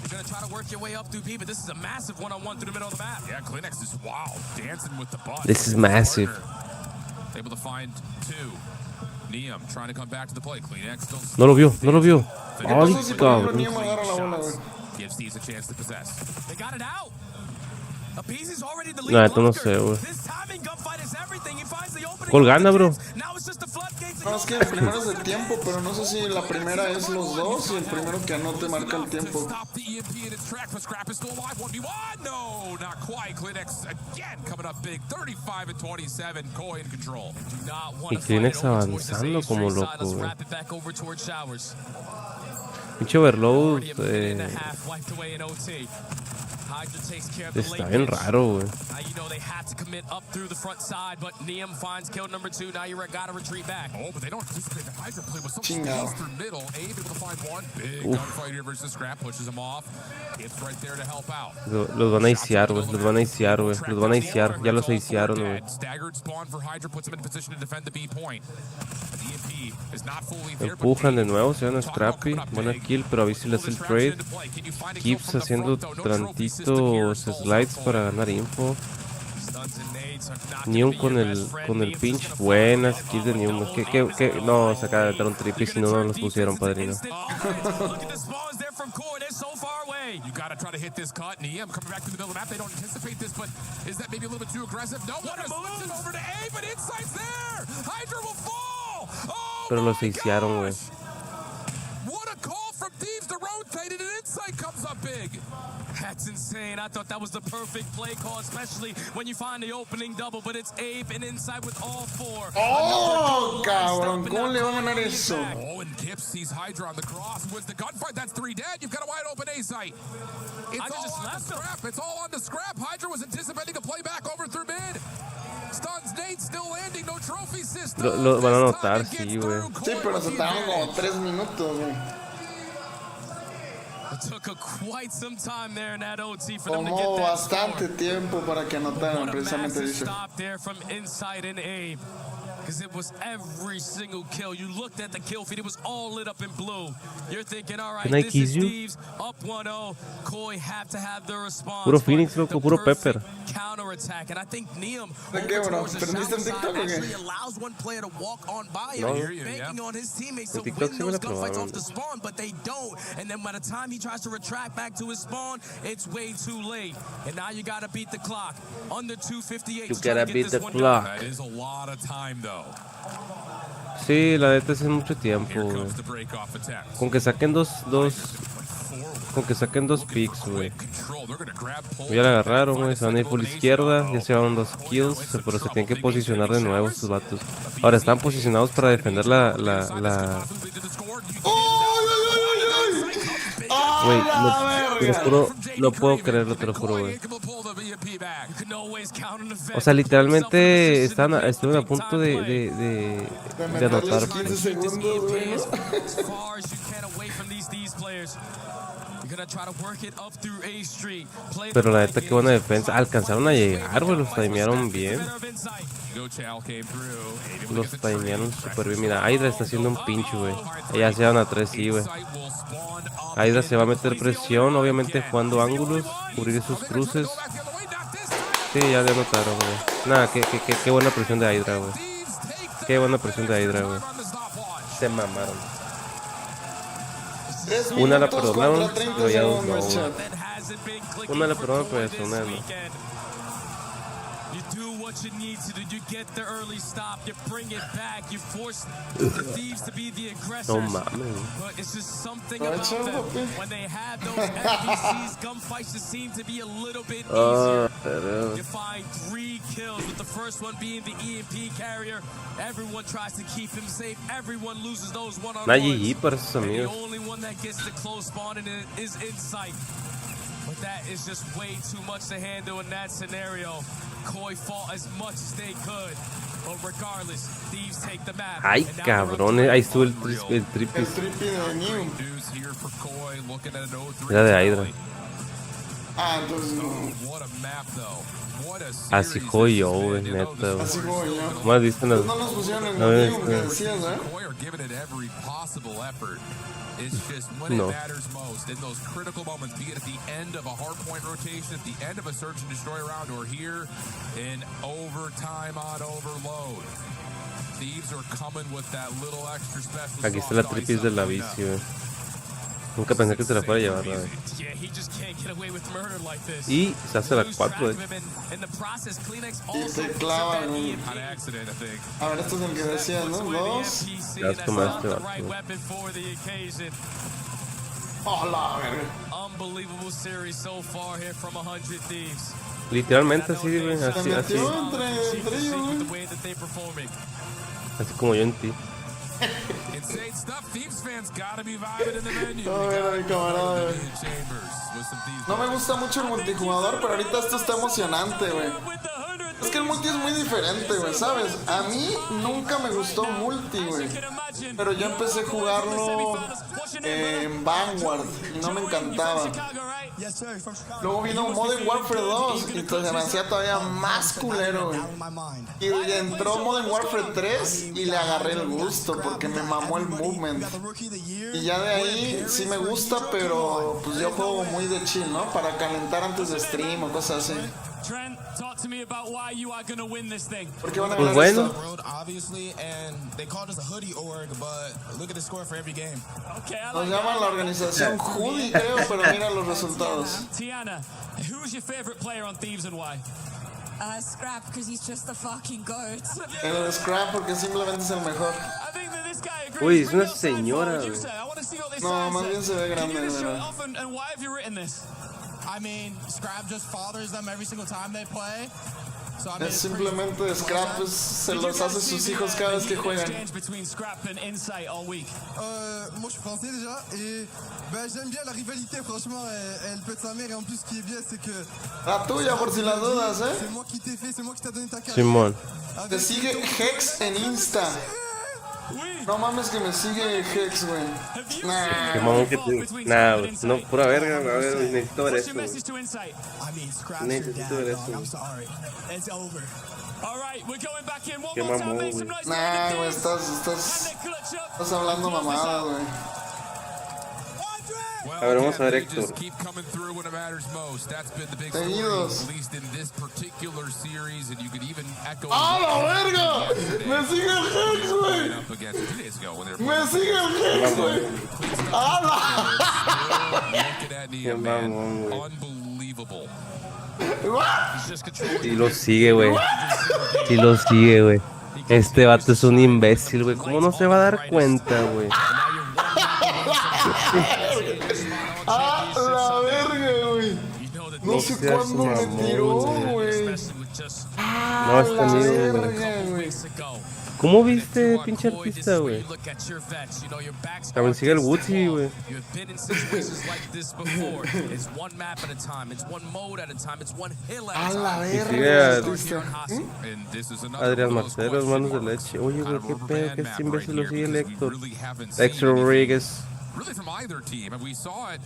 V: you're going to try to work your way up through B, but this is a massive one-on-one through the middle of the map.
Q: Yeah, Kleenex is wow, dancing with the bus.
H: This is massive.
Q: Able to find 2. Neum trying to come back to the play. Kleenex still.
H: No lo vio, no lo vio. Ay,
C: Entonces,
H: cabrón.
C: Neum agarra la bola, güey.
Q: Gives Thieves a chance to possess.
V: They got it out. Apizi's already the lead
H: No, esto no
V: blocker.
H: sé, güey.
V: This timing gunfight is everything. He finds the opening.
H: ¿Cuál gana, bro?
V: Now it's just the floodgates.
C: No, es que el primero es de tiempo, pero no sé si la primera es los dos y el primero que anote marca el tiempo.
Q: Stop the EMP in its track, but Scrap is still alive. 1v1. No, not quite. Kleenex again coming up big. 35 and 27. Koi in control.
H: Y Kleenex avanzando como loco, güey. Pinche overload. Está bien raro, güey.
V: You know they have to commit up through the front side, but Neum finds kill number 2. Now you gotta retreat back.
Q: Oh, but they don't anticipate the Hydra play with some
C: Chingado.
Q: space through middle. Abe able to find one. Big gunfight here versus Scrap. Pushes him off. It's right there to help out.
H: Los van a iniciar, güey. Los van a iniciar, güey. Los van a iniciar. Ya los iniciaron, güey.
Q: Staggered spawn for Hydra puts him in position to defend the B point. The EMP is not fully there.
H: Empujan de nuevo, se van a Scrappy. Buena kill, pero a ver si le hace el trade. Keeps haciendo tantitos slides para ganar info. Neum con el pinch. Buenas kills de Neum. No, se acaba de dar un triple y si no, no los pusieron, padrino.
Q: You gotta try to hit this cut. Neum coming back to the middle of the map. They don't anticipate this, but is that maybe a little bit too aggressive? No, what a move! It over to A, but Insight's there! Hydra will fall! Oh,
H: Pero los iniciaron, güey.
Q: what a call from Thieves to rotate it, and Insight comes up big.
V: That's insane. I thought that was the perfect play call, especially when you find the opening double, but it's Abe and Inside with all 4.
C: Oh, cabrón, ¿cómo le va a ganar eso?
Q: Oh, and Kip sees Hydra on the cross. Wins the gunfight. That's 3 dead. You've got a wide open A site. It's all on the Scrap. It's all on the Scrap. Hydra was anticipating a play back over through mid. Stuns Nate still landing. No trophy system.
H: Lo van a anotar, sí, güey.
C: Sí, pero se tardaron como 3 minutos, güey.
V: It took quite some time there in that OT for them to get
C: Tomó
V: that
C: bastante tiempo para que anotaran, precisamente dice.
V: stop there from Inside and Abe. Because it was every single kill. You looked at the kill feed, it was all lit up in blue. You're thinking, all right,
H: Can I
V: this
H: kiss
V: is
H: you?
V: Thieves, up 1-0. Koi have to have the response.
H: Puro Phoenix, loco, puro Pepper.
V: Counter-attack, and I think Neum
C: ¿De qué, bro? ¿Prendiste en TikTok o qué?
V: allows one player to walk on by
H: No.
V: him, banking on his teammates to
H: En TikTok
V: win
H: sí me la
V: those gunfights
H: probaron.
V: off the spawn, but they don't. And then by the time he tries to retract back to his spawn, it's way too late. And now you gotta beat the clock. Under 2:58.
H: You
V: to try
H: gotta
V: to get
H: beat
V: this
H: the
V: one
H: clock.
V: done.
Q: That is a lot of time, though.
H: Sí, la neta es mucho tiempo,
Q: Here
H: güey.
Q: comes the break-off attempt.
H: Con que saquen dos picks, güey.
Q: Control. They're gonna grab pole.
H: Ya la agarraron, güey. Se van a ir por la izquierda. Ya se llevaron 2 kills. Pero se tienen que posicionar de nuevo estos vatos. Ahora están posicionados para defender la... Güey, Te lo juro, no puedo creerlo, te lo juro, güey. O sea, literalmente estuvieron a punto de anotar. Pero la neta, qué buena defensa. Alcanzaron a llegar, güey. Los timearon bien. Los timearon súper bien. Mira, Hydra está haciendo un pinche, güey. Ya se van a 3, sí, güey. Hydra se va a meter presión, obviamente jugando ángulos, cubrir sus cruces. Sí, ya le anotaron, güey. Nada, qué buena presión de Hydra, güey. Qué buena presión de Hydra, güey. Se mamaron. Una la perdonaron, pero ya dos no, güey. Una la perdonaron, pero ya una no.
V: What you need to do, you get the early stop, you bring it back, you force the Thieves to be the aggressors.
H: No mames.
V: But it's just something about them. When they have those NPCs, gunfights just seem to be a little bit easier. You find 3 kills, with the first one being the EMP carrier. Everyone tries to keep him safe. Everyone loses those one-on-ones.
H: para esos amigos.
V: The only one that gets the close spawn is Insight. But that is just way too much to handle in that scenario. Koi fought as much as they could, but regardless, Thieves take the map.
H: Ay, cabrones, ahí estuvo el tripis. Era de Hydra.
C: Ah, entonces no.
H: Así juego yo, güey, neta, güey.
C: Así juego yo.
H: ¿Cómo has visto?
C: No nos pusieron el motivo que decías, ¿eh?
V: It's just when it matters most, in those critical moments, be it at the end of a hardpoint rotation, at the end of a search and destroy round, or here in overtime on overload. Thieves are coming with that little extra special.
H: Aquí está la tripis de la bici, güey. Nunca pensé que se la fuera a llevar, güey. Y se hace la 4,
C: Y se clava, güey. A ver, esto es el que decías, ¿no? 2.
H: Ya has tomado este vato, güey.
C: Oh, la verga.
H: Literalmente así, güey, así. Así como yo en ti.
C: No me gusta mucho el multijugador, pero ahorita esto está emocionante, güey. Es que el multi es muy diferente, güey, ¿sabes? A mí nunca me gustó multi, güey. Pero yo empecé a jugarlo en Vanguard y no me encantaba. Luego vino Modern Warfare 2 y entonces me hacía todavía más culero, güey. Y entró Modern Warfare 3 y le agarré el gusto porque me mamó el movement. Y ya de ahí sí me gusta, pero pues yo juego muy de chill, ¿no? Para calentar antes de stream o cosas así.
V: Trent, talk to me about why you are going to win this thing.
C: ¿Por qué van a
H: Pues
C: ganar
H: bueno.
C: esto?
V: Obviously, and they called us a hoodie org, but look at the score for every game. Okay,
C: Nos llaman la organización Hoodie, creo, pero mira los resultados.
V: Tiana, who's your favorite player on Thieves and why?
K: Scrap, because he's just the fucking goat.
C: El Scrap porque simplemente es el mejor.
H: Uy, es una señora, güey.
C: No, más bien se ve grande, ¿verdad?
V: And why have you written this?
K: I mean, Scrap just fathers them every single time they play. So, I mean,
C: Es simplemente Scrap pues, se los hace sus hijos cada vez que juegan.
K: Moi je suis français déjà et j'aime bien la rivalité, franchement elle peut être sa mère et en plus ce qui est bien c'est que
C: La tuya por si las dudas, ¿eh?
K: c'est moi qui t'ai fait, c'est moi qui t'a donné ta carrière.
H: Simón.
C: Te sigue Hex en Insta. No mames que me sigue Hex, güey.
H: Qué mamón que te... Nah, güey. No, pura verga, a ver, necesito ver eso, güey. Necesito ver eso, güey. Qué mamón, güey.
C: Nah, güey, estás hablando mamada, güey.
H: A ver, vamos a ver Héctor.
C: Seguidos. ¡Ah, la verga! ¡Me sigue el Hex, güey! ¡Me sigue el Hex, güey! ¡Ah,
H: Qué mamón, güey. Sí lo sigue, güey. Sí lo sigue, güey. Este vato es un imbécil, güey. ¿Cómo no se va a dar cuenta, güey?
C: ¡Ah, la verga, güey! No sé cuándo me tiró, güey.
H: No, está bien, güey. ¿Cómo viste, pinche artista, güey? Cabrón, sigue el Woodsy, güey.
C: A la
H: Y sigue
C: verga.
H: a Adrián Marcelo, hermanos de leche. Oye, güey, qué pedo, que este imbécil lo sigue el Héctor. Héctor Rodríguez.
Q: Really from either team, and we saw it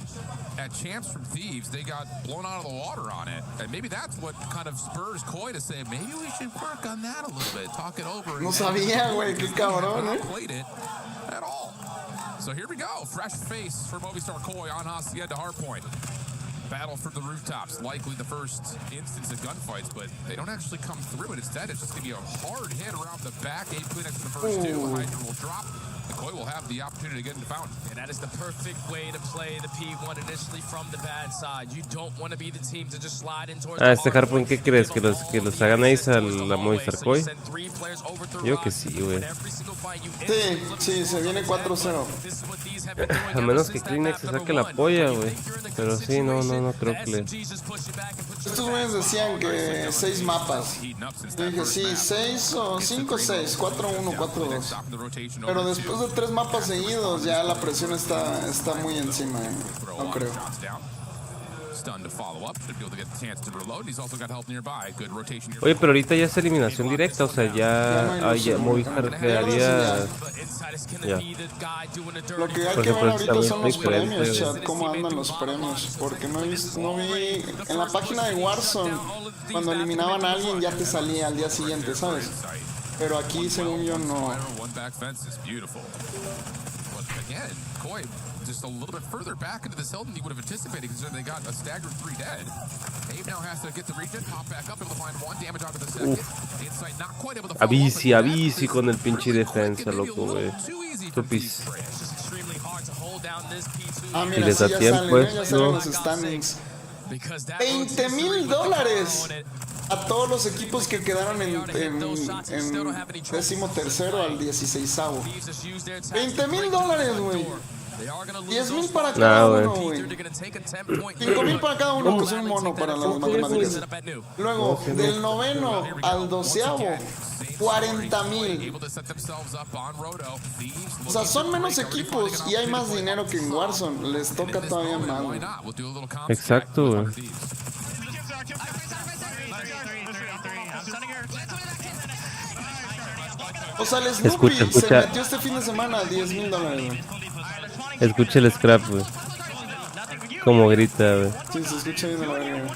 Q: at Champs from Thieves. They got blown out of the water on it, and maybe that's what kind of spurs Koi to say, maybe we should work on that a little bit, talk it over.
C: No sabía, güey, qué cabrón,
Q: Played it at all. So here we go, fresh face for Movistar Koi on Hacienda Hardpoint. Battle for the rooftops, likely the first instance of gunfights, but they don't actually come through it. Instead, it's just going to be a hard hit around the back. 8 cleanups in the first two. Hydra will drop. Koi will have the opportunity to get into Fountain.
V: And that is the perfect way to play the P1 initially from the bad side. You don't want to be the team to just slide in towards
H: Este Harpoon, ¿qué crees? ¿Que los hagan ace a la Movistar Koi? Yo que sí, güey.
C: Sí, se viene 4-0.
H: A menos que Kleenex se saque la polla, güey. Pero sí, no creo que le...
C: Estos güeyes decían que 6 mapas. Yo dije, sí, 6 o 5 6, 4-1, 4-2. Pero después de 3 mapas seguidos, ya la presión está muy encima, no creo.
H: Oye, pero ahorita ya es eliminación directa, o sea, ya Movistar quedaría... Ya.
C: Lo que hay que ver ahorita son los premios, chat, cómo andan los premios, porque no vi en la página de Warzone, cuando eliminaban a alguien ya te salía al día siguiente, ¿sabes? Pero aquí, según yo, no.
Q: Just a little bit further back into this hill than you would have anticipated, considering they got a staggered 3 dead. Abe now has to get the regen, pop back up, able to find 1 damage onto the second. Insight not quite able to follow
H: Avisi con el pinche defensa, loco, güey. Tupis.
C: Ah,
H: Y
C: mira,
H: les
C: sí,
H: da
C: ya
H: tiempo,
C: salen, ya
H: ¿no?
C: salen los standings. $20,000 a todos los equipos que quedaron en 13º al 16º. $20,000, güey. 10,000 para cada uno, güey. 5,000 para cada uno, que es un mono para las matemáticas. Luego, del 9º al 12º, 40,000. O sea, son menos equipos y hay más dinero que en Warzone. Les toca todavía más, güey.
H: Exacto, güey.
C: O sea, el Snoopy se metió este fin de semana $10,000, güey.
H: Escucha el scrap, güey. Como grita, güey.
C: Sí, se escucha bien de la verga, güey.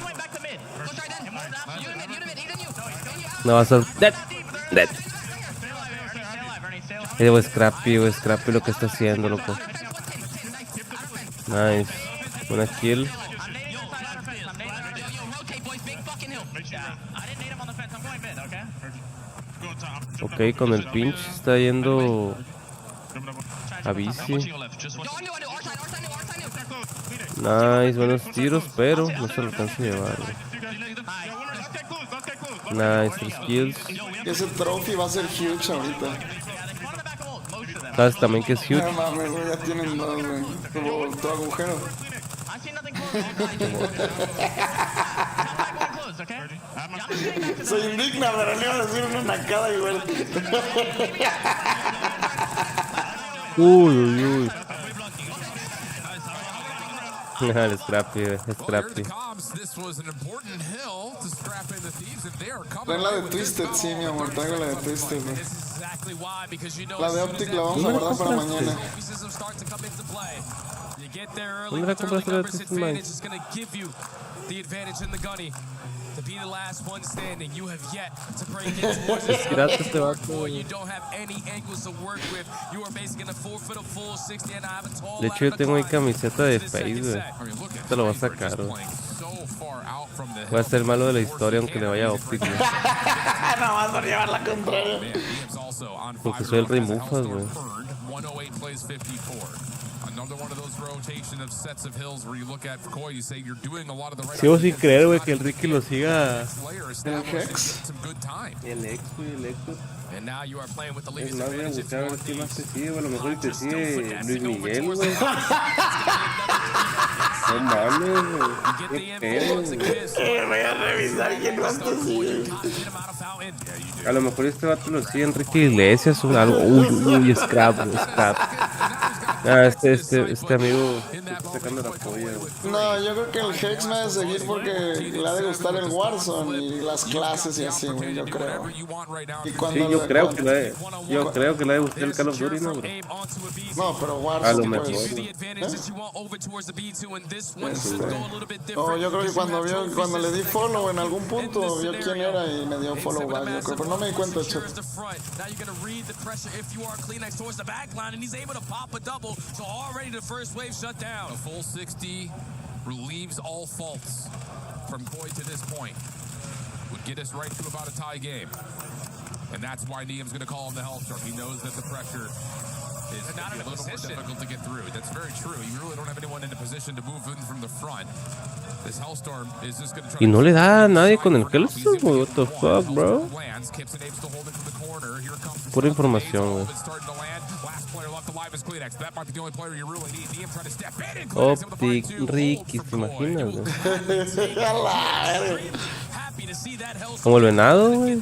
H: No vas a... Dead. Güey, Scrappy lo que está haciendo, loco. Nice. Buena kill. Ok, con el pinch está yendo a bici. Nice, buenos tiros, pero no se lo alcanza a llevar, güey. Nice, 3 kills.
C: Ese trophy va a ser huge ahorita.
H: ¿Sabes también que es huge?
C: No mames, güey, ya tienen 2, güey. Como tu agujero. Se indigna, pero le iba a decir una nacada igual.
H: Uy. El Scrappy, Scrappy.
C: Traen la de Twisted, sí, mi amor, traigo la de Twisted, güey. La de Optic la vamos a guardar para mañana.
H: ¿Dónde la compraste la de Twisted Mind?
V: To be the last one standing, you have yet to break into you don't have any angles to work with. You are basically gonna forfeit a full 60 and I have a tall.
H: De hecho, yo tengo ahí camiseta de Face, güey. Te lo voy a sacar, güey. Voy a ser el malo de la historia, aunque le vaya a Optic, güey.
C: Nada más por llevar la contraria.
H: Porque soy el Rey Mufas, güey. Sigo sin creer, güey, que el Ricky lo siga.
C: ¿El Hex?
H: El Hex, güey, el Hex. Es más, voy a buscar a ver quién más te sigue, güey. A lo mejor te sigue Luis Miguel, güey. No mames, güey. Qué pedo, güey.
C: Voy a revisar quién más te sigue.
H: A lo mejor este vato lo sigue Enrique Iglesias o algo. Uy, Scrap, güey, Scrap. Ah, este amigo está sacando la polla, güey.
C: No, yo creo que el Hex me ha de seguir porque le ha de gustar el Warzone y las clases y así, güey, yo creo. Y cuando
H: Sí, yo creo que le ha de gustar el Call of Duty, ¿no, bro?
C: No, pero Warzone,
H: a lo mejor,
C: pues,
H: güey.
C: No, yo creo que cuando le di follow en algún punto vio quién era y me dio follow back, yo creo, pero no me di cuenta, chat.
V: So already the first wave shut down. A full 60 relieves all faults from Boyd to this point. Would get us right to about a tie game. And that's why Niam's going to call him the Hellstorm. He knows that the pressure is not a little more difficult to get through. That's very true. You really don't have anyone in a position to move in from the front. This Hellstorm is just going to try.
H: Y no le da a nadie con el Hellstorm, güey. What the fuck, bro? Pura información, güey. Optic, Ricky, ¿te imaginas, güey? Como el venado, güey.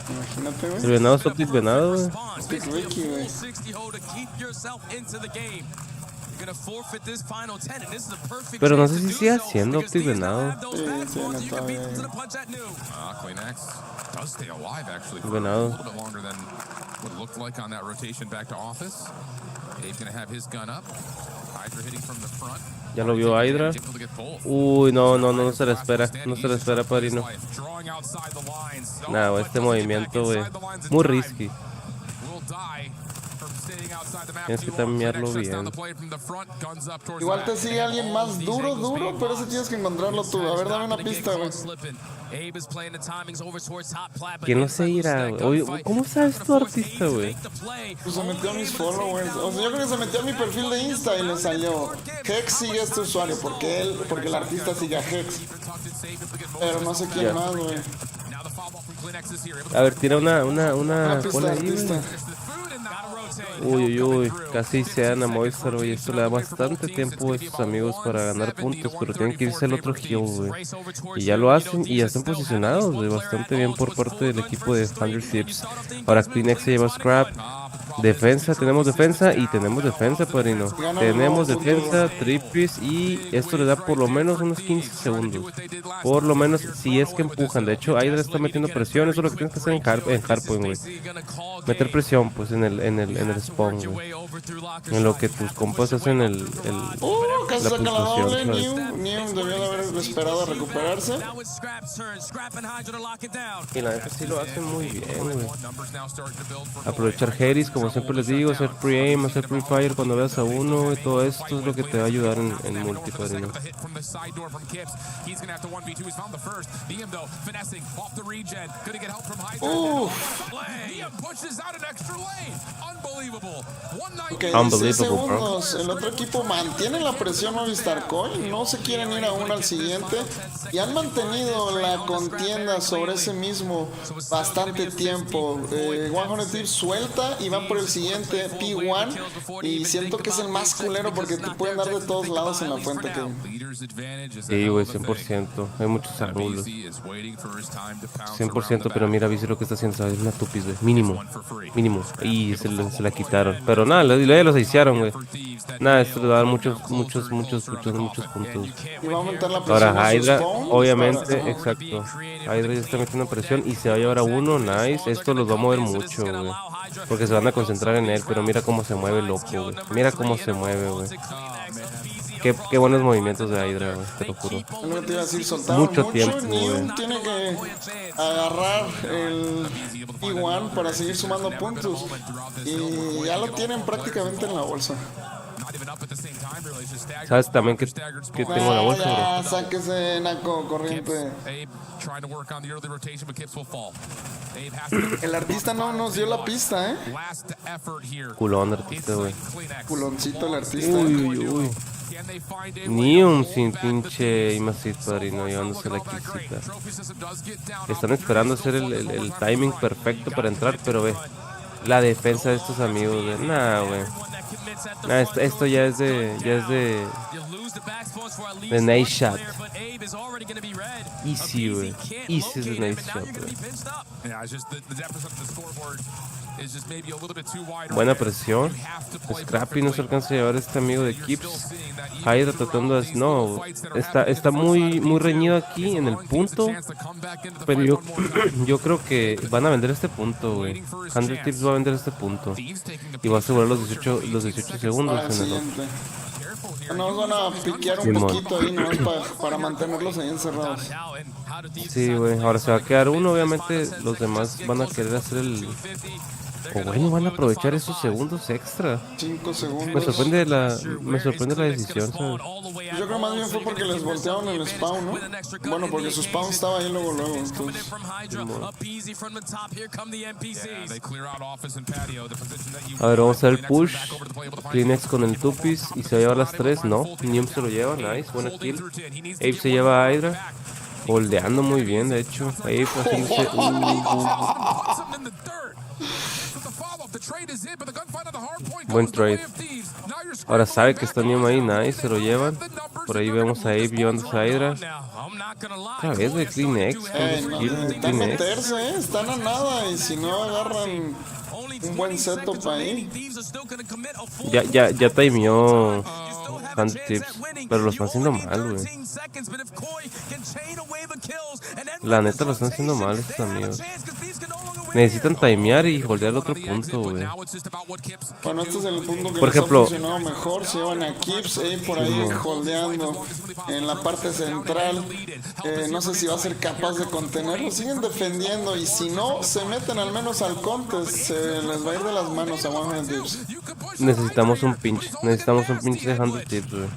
C: Imagínate, güey.
H: El venado es Optic venado, güey.
C: Optic Ricky, güey.
H: Pero no sé si sigue haciendo Optic venado.
C: Sí, no está bien.
H: El venado.
V: What it looked like on that rotation back to office. Dave's going to have his gun up. Hydra hitting from the front.
H: Ya lo vio Hydra. Uy, no se le espera. No se le espera, padrino. Nah, güey, este movimiento, güey. Muy risky. Tienes que tamearlo bien.
C: Igual te sigue alguien más duro, pero ese tienes que encontrarlo tú. A ver, dame una pista, güey.
H: ¿Quién no se irá, güey? Oye, ¿cómo sabes tu artista, güey?
C: Pues se metió a mis followers. O sea, yo creo que se metió a mi perfil de Insta y le salió Hex sigue a este usuario porque el artista sigue a Hex. Pero no sé quién más, güey.
H: A ver, tira una
C: pista
H: bola
C: de
H: ahí,
C: artista.
H: Uy, casi se dan a Movistar, güey. Esto le da bastante tiempo a estos amigos para ganar puntos, pero tienen que irse al otro hill, güey. Y ya lo hacen y ya están posicionados, güey, bastante bien por parte del equipo de 100 Tips. Ahora Kleenex se lleva Scrap. Defensa, tenemos defensa, padrino. Tenemos defensa, triples y esto le da por lo menos unos 15 segundos. Por lo menos, si es que empujan. De hecho, Hydra está metiendo presión. Eso es lo que tienes que hacer en Hardpoint, güey. Meter presión, pues, en el spawn, güey. En lo que tus compas hacen
C: Casi saca la doble. Niam debió de haber esperado a recuperarse.
H: Y la neta sí lo hacen muy bien, güey. Aprovechar Heris, como siempre les digo, hacer pre-aim, hacer pre-fire cuando veas a uno, y todo esto es lo que te va a ayudar en multi, padrino.
C: Ok, 16 segundos. El otro equipo mantiene la presión Movistar Coin. No se quieren ir aún al siguiente. Y han mantenido la contienda sobre ese mismo bastante tiempo. 100 Tips suelta y van por el siguiente P1. Y siento que es el más culero porque te pueden dar de todos lados en la fuente.
H: Sí, güey, 100%. Hay muchos ángulos. 100%, pero mira, viste lo que está haciendo, ¿sabes? Una tupis, güey. Mínimo. Y se la quitaron. Pero nada, luego los hicieron, güey. Nada, esto le va a dar muchos puntos.
C: Y va a aumentar la presión.
H: Ahora Hydra, obviamente, exacto. Hydra ya está metiendo presión y se va a llevar a uno, nice. Esto los va a mover mucho, güey. Porque se van a concentrar en él, pero mira cómo se mueve, loco, güey. Mira cómo se mueve, güey. Qué buenos movimientos de Hydra, güey, te lo juro. Mucho tiempo, güey.
C: Tiene que agarrar el P1 para seguir sumando puntos. Y ya lo tienen prácticamente en la bolsa.
H: ¿Sabes también que tengo la bolsa, bro?
C: Ya, sáquese, naco, corriente. El artista no nos dio la pista,
H: Culón artista, güey.
C: Culoncito el artista.
H: Uy. Niam sin pinche Imasit, padrino, llevándose la quisita. Están esperando hacer el timing perfecto para entrar, pero ve la defensa de estos amigos, güey. Nah, güey. Ah, esto ya es de nice shot. Easy, güey. Easy es de nice shot, güey. Buena presión. Scrappy no se alcanza a llevar a este amigo de Kips. Hydra tratando de... No, está muy reñido aquí en el punto. Pero yo creo que van a vender este punto, güey. 100 Tips va a vender este punto. Y va a asegurar los 18 segundos en el otro.
C: Nos van a piquear un poquito ahí, ¿no? Para mantenerlos ahí encerrados.
H: Sí, güey. Ahora se va a quedar uno. Obviamente los demás van a querer hacer el... O bueno, van a aprovechar esos segundos extra.
C: 5 segundos.
H: Me sorprende la decisión, ¿sabes?
C: Yo creo más bien fue porque les voltearon el spawn, ¿no? Bueno, porque su spawn estaba ahí luego. Entonces.
H: A ver, vamos a ver el push. Kleenex con el Tupis. Y se va a llevar las 3, ¿no? Nium se lo lleva, nice, buena kill. Ape se lleva a Hydra. Holdeando muy bien, de hecho. Ape haciéndose... Buen trade. Ahora sabe que está Nium ahí, nice, se lo llevan. Por ahí vemos a Abe llevándose a Hydra. Otra vez de Kleenex.
C: Están meterse, están a nada. Y si no agarran un buen setup ahí.
H: Ya timeó 100 Tips. Pero lo están haciendo mal, güey. La neta lo están haciendo mal estos amigos. Necesitan timear y holdear el otro punto, güey.
C: Bueno, este es el punto que
H: por ejemplo,
C: les ha funcionado mejor. Se llevan a Kips por ahí holdeando en la parte central. No sé si va a ser capaz de contenerlo. Siguen defendiendo y si no, se meten al menos al contest. Se les va a ir de las manos a 100 Tips.
H: Necesitamos un pinch. Necesitamos un pinch de 100 Tips, güey.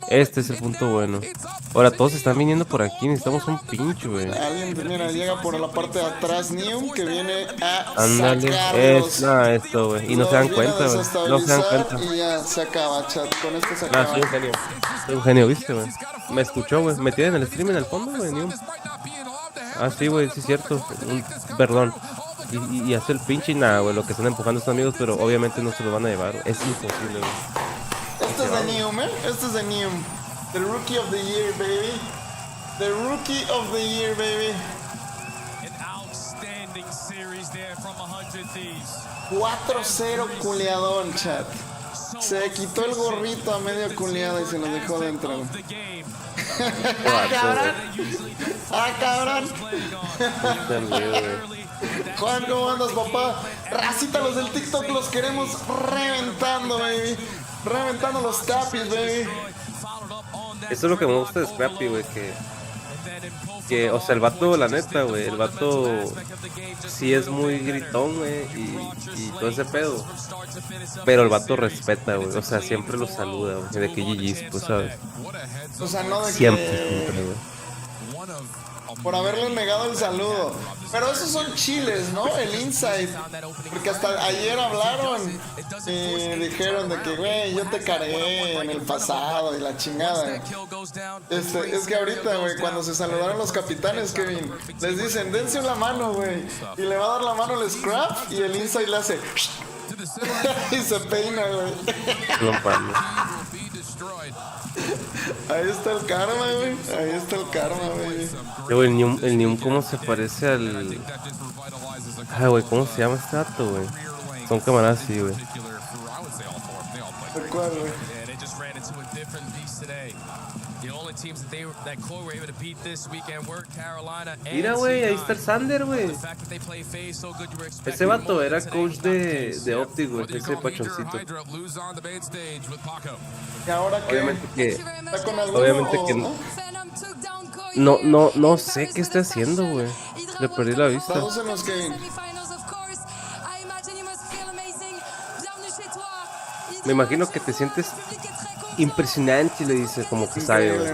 H: Este es el punto bueno. Ahora todos están viniendo por aquí. Necesitamos un pinch, güey.
C: Alguien, mira, llega por la parte de atrás Nium que viene a
H: ándale, esto, güey. Y no se dan cuenta, güey. No se dan cuenta.
C: Y ya se acaba, chat. Con esto se acaba.
H: Soy un genio. Soy un genio, ¿viste, güey? Me escuchó, güey. Me tiene en el stream en el fondo, güey, Nium. Ah, sí, güey, sí es cierto. Perdón. Y hace el pinche y nada, güey. Lo que están empujando estos amigos, pero obviamente no se lo van a llevar. Es imposible, güey.
C: Este es de Nium, Este es de Nium. The Rookie of the Year, baby. The Rookie of the Year, baby. 4-0 culeadón, chat. Se quitó el gorrito a medio culeado y se lo dejó dentro. ¡Ah, cabrón! ¡Ah, cabrón! Juan, ¿cómo andas, papá? Racita, los del TikTok los queremos reventando, baby. Reventando los tapis, baby.
H: Eso es lo que me gusta de Scrappy, güey, que, o sea, el vato, la neta, güey, el vato sí es muy gritón, güey, y todo ese pedo. Pero el vato respeta, güey, o sea, siempre lo saluda, güey, de que GG's, pues, ¿sabes?
C: O sea, no de
H: siempre, güey.
C: Por haberle negado el saludo. Pero esos son chiles, ¿no? El inside. Porque hasta ayer hablaron y dijeron de que, güey, yo te cargué en el pasado y la chingada. Es que ahorita, güey, cuando se saludaron los capitanes, Kevin, les dicen, dense una mano, güey. Y le va a dar la mano al Scrap y el inside le hace... y se peina, güey. Ahí está el karma, güey. Ahí está el karma, güey.
H: El Nium, ¿cómo se parece al...? Ay, güey, ¿cómo se llama este dato, güey? Son camaradas así, güey.
C: ¿Cuál, güey?
H: Mira, güey, ahí está el Sander, güey. Ese vato era coach de Optic, güey, ese pachoncito.
C: ¿Y ahora qué?
H: Obviamente que no sé qué está haciendo, güey. Le perdí la vista.
C: Tradúcenos, Kevin.
H: Me imagino que te sientes impresionante, le dice, como que sabe, güey.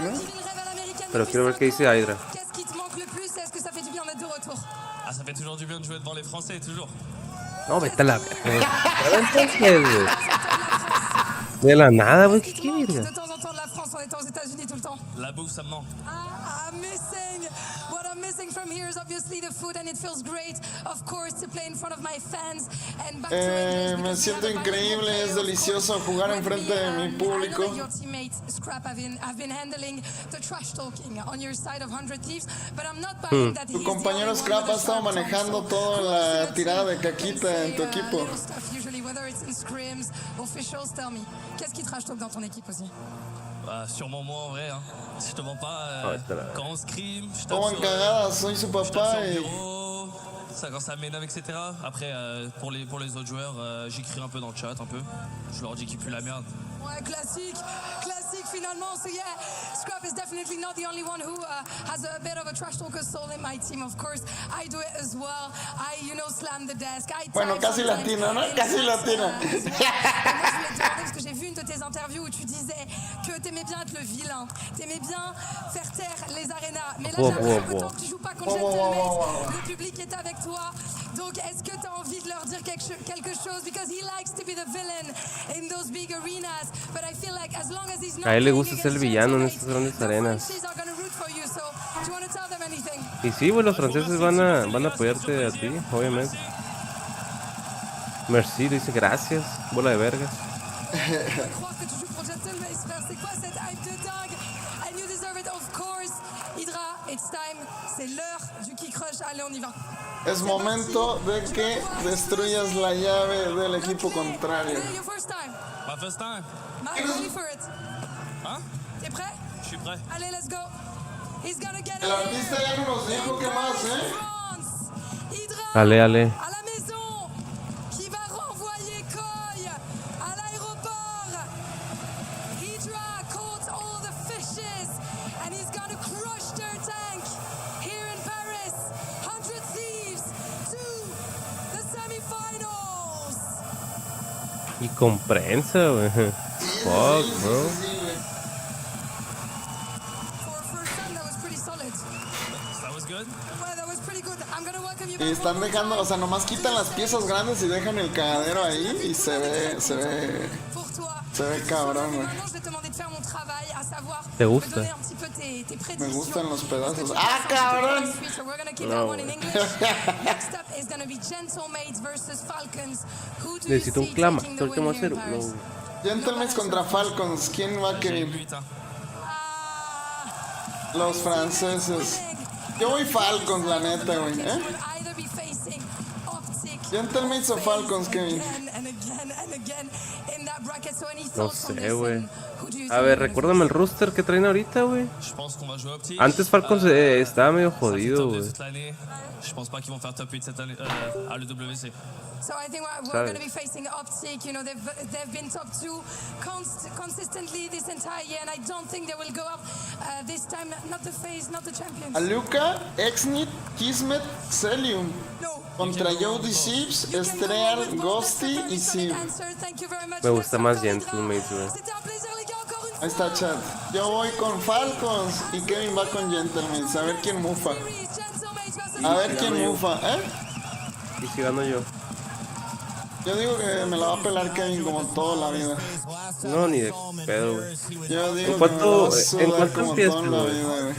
H: Pero quiero ver qué dice Hydra. No, vete a la verga. De la nada, güey, qué verga.
M: qu'on était aux États-Unis tout le temps.
V: La bouffe, ça me manque.
M: I'm missing. What I'm missing from here is obviously the food, and it feels great, of course, to play in front of my fans and back to English.
C: Me siento increíble, es delicioso jugar enfrente de mi público.
M: I know that your teammates, Scrap, have been handling the trash talking on your side of 100 Thieves, but I'm not buying that.
C: Tu compañero Scrap ha estado manejando toda la tirada de caquita en tu equipo.
M: Usually, whether it's in scrims, officials, tell me. Qu'est-ce qui trash talk dans ton équipe aussi?
V: Bah, sûrement moi en vrai, hein. Si je te mens pas, quand on scrim, je tape
C: Como en cagada, soy su papá y...
V: ça quand ça m'énerve, etc. Après, pour les autres joueurs, j'écris un peu dans le chat, un peu. Je leur dis qu'ils puent la merde.
M: Ouais, classique finalement. So yeah, Scrap is definitely not the only one who has a bit of a trash talker soul in my team. Of course, I do it as well. I, slam the desk.
C: Bueno, casi latina, ¿no? Casi latina.
M: Moi, je voulais te demander, parce que j'ai vu une de tes interviews où tu disais que t'aimais bien être le vilain, t'aimais bien faire taire les arénas. Mais là, j'ai l'impression que tant que tu joues pas contre Gentleman, le public est avec toi. Donc, est-ce que t'as envie de leur dire quelque chose? Because he likes to be the villain in those big arenas. But I feel like as long as he's not
H: A él le gusta ser el villano en estas grandes arenas. Y sí, pues los franceses van a apoyarte a ti, obviamente. Merci, dice gracias, bola de vergas.
C: Es momento de que destruyas la llave del equipo contrario.
V: My first time.
M: Ready for it.
V: Hein?
M: T'es prêt?
V: Je suis prêt.
M: Allez, let's go. He's gonna get
C: El artista ya no nos dijo qué más,
H: Ale.
M: à la maison, qui va renvoyer Koi à l'aéroport. Hydra caught all the fishes and he's gonna crush their tank here in Paris. 100 Thieves to the semifinals.
H: Y con prensa, güey. Fuck, bro.
C: Y están dejando, o sea, nomás quitan las piezas grandes y dejan el cagadero ahí y se ve cabrón, güey.
H: ¿Te gusta?
C: Me gustan los pedazos. ¡Ah, cabrón!
H: No. Necesito un clama. ¿Qué vamos a hacer? No.
C: Gentlemen contra Falcons. ¿Quién va a querer? Los franceses. Yo voy Falcons, la neta, güey. Gentlemen o Falcons, Kevin.
H: No sé, güey. A ver, recuérdame el roster que traen ahorita, güey. Antes Falcons estaba medio jodido, güey.
V: Je pense pas qu'ils vont faire top 8 cette année à l'EWC.
M: So I think we're going to be facing Optic. They've been top 2 consistently this entire year, and I don't think they will go up this time. Not the phase, not the champions.
C: Aluka, Exnit, Kismet, Celium. Contra Jody Sibs, Estreal, Ghosty y Sib.
H: Me gusta más Gentleman, güey.
C: Ahí está, chat. Yo voy con Falcons y Kevin va con Gentlemen. A ver quién mufa. A ver quién mufa,
H: ¿Y si gano yo?
C: Yo digo que me la va a pelar Kevin como toda la vida.
H: No, ni de pedo, güey.
C: Yo digo
H: ¿En cuánto
C: como
H: empiezas,
C: toda la
H: güey?
C: vida, güey.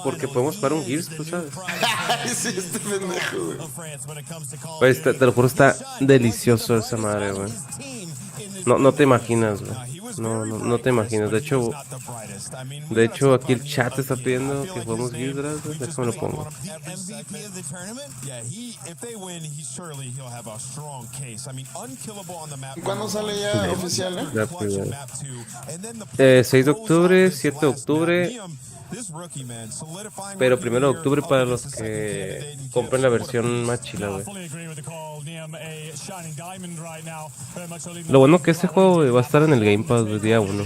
H: Porque podemos jugar un Gears, tú sabes.
C: Sí, este pendejo, güey.
H: Pues te lo juro, está delicioso esa madre, güey. No te imaginas, güey. No te imaginas. De hecho, aquí el chat está pidiendo que juguemos Gears, güey. Déjame lo pongo.
C: ¿Y cuándo sale ya oficial,
H: Ya, primero. 6 de octubre, 7 de octubre. Pero 1 de octubre para los que compren la versión más chila, güey. Lo bueno que este juego, güey, va a estar en el Game Pass del día 1.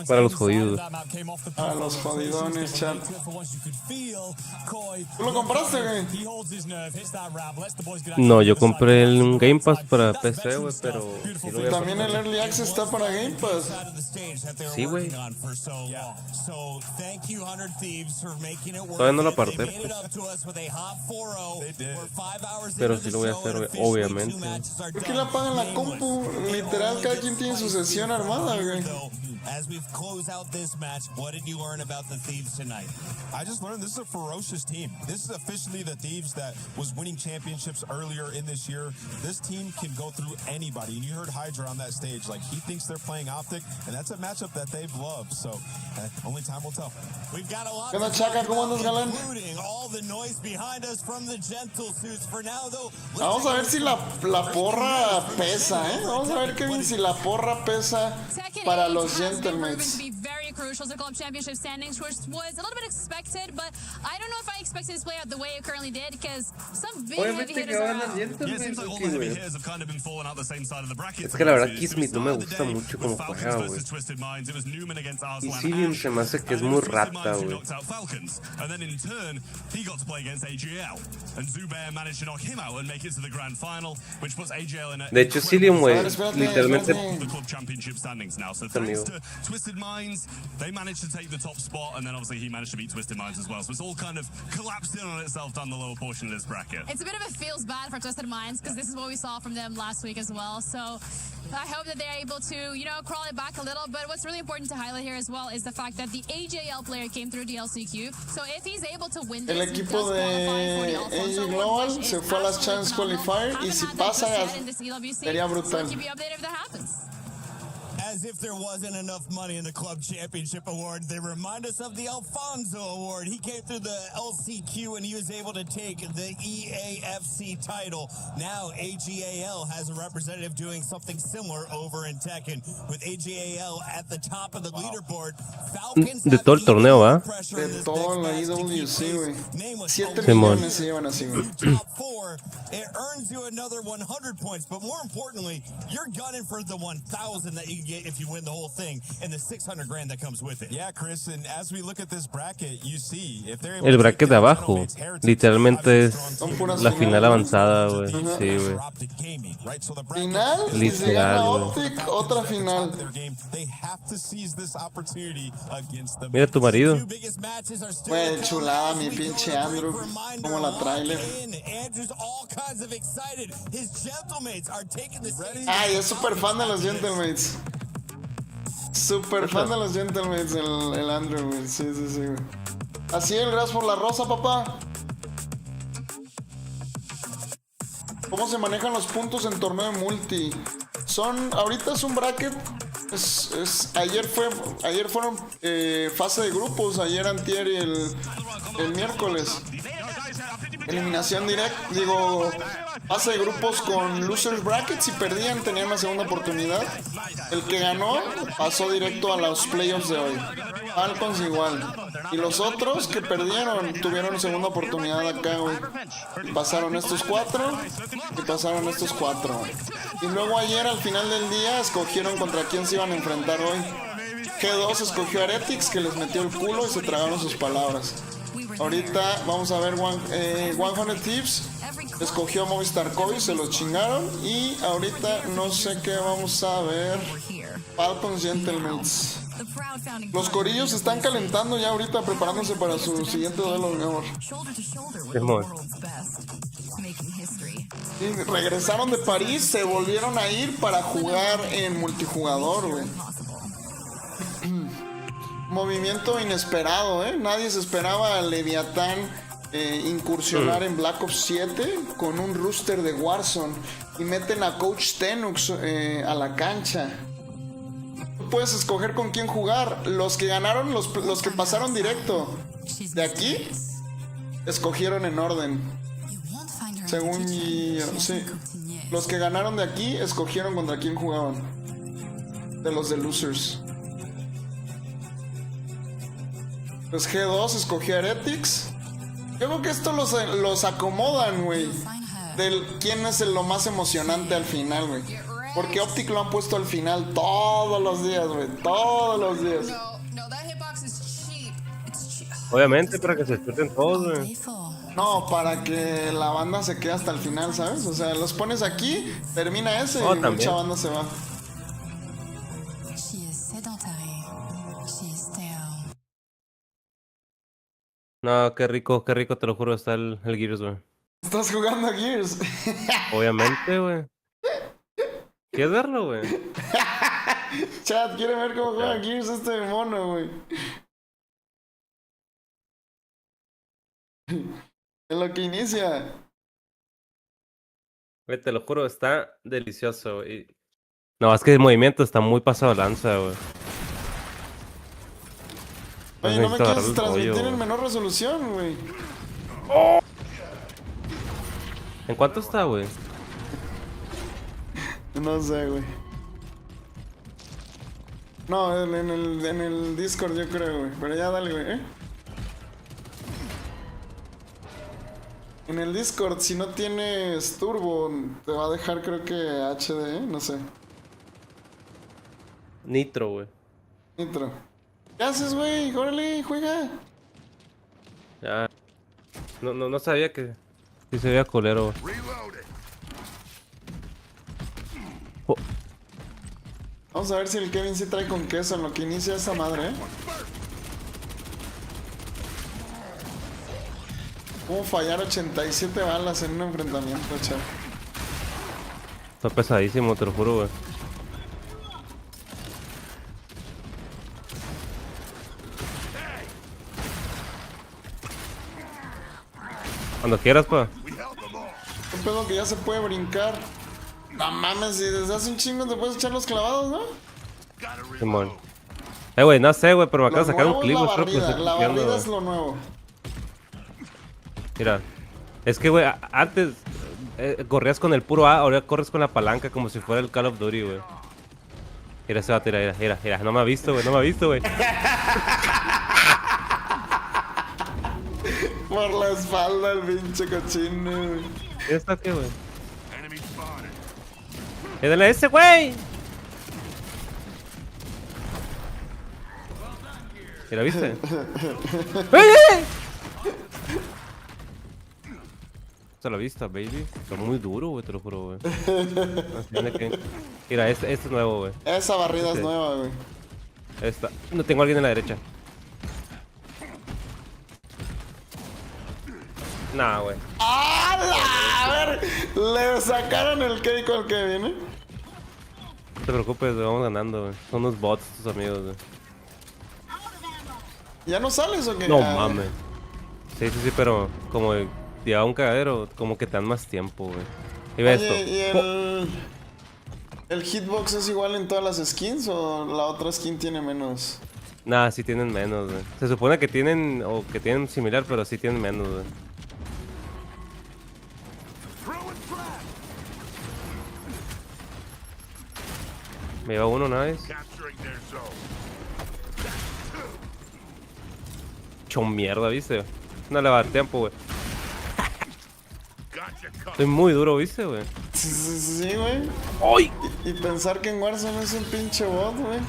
H: Para los jodidos.
C: A los jodidones, chat. ¿Tú lo compraste, güey?
H: No, yo compré un Game Pass para PC, güey, pero... sí lo voy a
C: También el
H: comprar.
C: Early Access está para Game Pass.
H: Sí, güey. Todavía no lo aparté, pues. Pero sí lo voy a hacer, güey, obviamente.
C: ¿Por qué la pagan la compu? Literal, cada quien tiene su sesión armada, güey.
K: As we've closed out this match, what did you learn about the Thieves tonight? I just learned this is a ferocious team. This is officially the Thieves that was winning championships earlier in this year. This team can go through anybody. And you heard Hydra on that stage. Like, he thinks they're playing Optic, and that's a matchup that they've loved. So, only time will tell. We've got a lot
C: ¿Qué onda, Chaca? ¿Cómo andas, galán?
K: including all the noise behind us from the Gentle Suits. For now, though,
C: Vamos a ver si la porra pesa, ¿eh? Vamos a ver, Kevin, si la porra pesa para los Gentlemen.
G: Proven to be very crucial to club championship standings, which was a little bit expected, but I don't know if I expected this to play out the way it currently did, because some big heavy hitters are out.
H: Es que la verdad Kismet no me gusta mucho como juega, güey. Y Silium se me hace que es muy rata, güey. De hecho Silium, güey, literalmente... Amigo.
J: Twisted Minds, they managed to take the top spot, and then obviously he managed to beat Twisted Minds as well. So it's all kind of collapsed in on itself down the lower portion of this bracket.
G: It's a bit of a feels bad for Twisted Minds, because this is what we saw from them last week as well. So I hope that they're able to, you know, crawl it back a little. But what's really important to highlight here as well is the fact that the AJL player came through the LCQ. So if he's able to win this,
C: El equipo de AJ Global se fue a las Chance Qualifier y si pasa sería brutal.
G: Keep you updated if that happens.
K: As if there wasn't enough money in the Club Championship Award, they remind us of the Alfonso Award. He came through the LCQ and he was able to take the EAFC title. Now AGAL has a representative doing something similar over in Tekken, with AGAL at the top of the leaderboard. Falcons
H: De todo el torneo, ¿va?
C: De todo la IWC, güey. 7 millones se llevan así, güey.
K: Top 4, it earns you another 100 points, but more importantly, you're gunning for the 1,000 that you can get if you win the whole thing, and the 600 grand that comes with it.
T: Yeah, Chris, and as we look at this bracket, you see if they're
H: El bracket de abajo, literalmente es la final avanzada, güey. Sí, güey.
C: Final, y si
H: Literal,
C: gana
H: güey.
C: Optic, otra final.
T: They have to seize this opportunity against them.
H: Mira tu marido.
C: Güey, chulada, mi pinche Andrew. Como la trailer.
K: Andrew's all kinds of excited. His Gentlemates are taking the stage.
C: Ay, es súper fan de los Gentlemates. Súper fan de los Gentlemates, el Andrew, güey. Sí, sí, sí, güey. Así es, gracias por la rosa, papá. ¿Cómo se manejan los puntos en torneo de multi? Ahorita es un bracket. Ayer fueron fase de grupos, ayer, antier y el miércoles. Eliminación directa, fase de grupos con losers brackets. Si perdían tenían una segunda oportunidad. El que ganó pasó directo a los playoffs de hoy. Falcons igual. Y los otros que perdieron tuvieron segunda oportunidad acá, güey. Y pasaron estos 4 y pasaron estos 4. Y luego ayer al final del día escogieron contra quién se iban a enfrentar hoy. G2 escogió a Heretics, que les metió el culo y se tragaron sus palabras. Ahorita vamos a ver 100 Thieves escogió a Movistar Kobe, se los chingaron. Y ahorita no sé qué vamos a ver. Falcons Gentlemates. Los corillos se están calentando ya ahorita, preparándose para su siguiente duelo, mi amor. Sí, regresaron de París, se volvieron a ir para jugar en multijugador, güey. Movimiento inesperado, ¿eh? Nadie se esperaba a Leviatán incursionar en Black Ops 7 con un rooster de Warzone y meten a Coach Tenux a la cancha. Tú puedes escoger con quién jugar. Los que ganaron, los que pasaron directo de aquí, escogieron en orden. Según yo, sí. Los que ganaron de aquí escogieron contra quién jugaban. De los de losers. Pues G2 escogió a Heretics. Yo creo que esto los acomodan, güey. Del quién es lo más emocionante al final, güey. Porque Optic lo han puesto al final todos los días, güey. Todos los días.
H: Obviamente, para que se despierten todos, güey.
C: No, para que la banda se quede hasta el final, ¿sabes? O sea, los pones aquí, termina ese y
H: también.
C: mucha banda se va.
H: No, qué rico, te lo juro, está el Gears, güey.
C: ¿Estás jugando a Gears?
H: Obviamente, güey. ¿Quieres verlo, güey?
C: Chat, ¿quiere ver cómo juega Gears este mono, güey? En lo que inicia.
H: Güey, te lo juro, está delicioso, güey. No, es que el movimiento está muy pasado de lanza, güey.
C: Oye, no me quieres transmitir en menor resolución, güey.
H: ¿En cuánto está, güey?
C: No sé, güey. No, en el Discord yo creo, güey. Pero ya dale, güey, En el Discord, si no tienes turbo, te va a dejar creo que HD, no sé.
H: Nitro, güey.
C: Nitro. ¿Qué haces, güey? Órale, juega.
H: Ya. No sabía que... Sí se veía culero, güey. Oh.
C: Vamos a ver si el Kevin sí trae con queso en lo que inicia esa madre, ¿Cómo fallar 87 balas en un enfrentamiento, chaval?
H: Está pesadísimo, te lo juro, güey. Cuando quieras, pa.
C: Un pedo que ya se puede brincar. No mames, si desde hace un chingo te puedes echar los clavados, ¿no?
H: Simón. Güey, no sé, güey, pero me acabo de sacar un clip,
C: güey. La
H: La
C: barrida es lo nuevo.
H: Mira, es que, güey, antes corrías con el puro A, ahora corres con la palanca como si fuera el Call of Duty, güey. Mira, se va a tirar, mira, no me ha visto, güey,
C: Por la espalda el pinche cochino, güey.
H: ¿Qué está qué, güey? ¡Dale a ese, güey! ¿Sí la viste? ¡Ey! ¿Se la vista, baby? Está muy duro, güey, te lo juro, güey. Mira, este es nuevo, güey.
C: Esa barrida es nueva, güey.
H: Esta. No tengo a alguien en la derecha. Nah, güey.
C: ¡Hala! A ver, le sacaron el cake al que viene.
H: No te preocupes, güey, vamos ganando, güey. Son unos bots tus amigos, güey.
C: ¿Ya no sales o qué?
H: No mames. Sí, pero como lleva un cagadero, como que te dan más tiempo, güey. Y ve esto.
C: ¿Y el hitbox es igual en todas las skins o la otra skin tiene menos?
H: Nah, sí tienen menos, güey. Se supone que tienen, o que tienen similar, pero sí tienen menos, güey. Me lleva uno, nice. Hecho mierda, ¿viste? No le va a dar tiempo, güey. Estoy muy duro, ¿viste, güey?
C: Sí, güey.
H: ¡Ay!
C: Y pensar que en Warzone es un pinche bot, güey.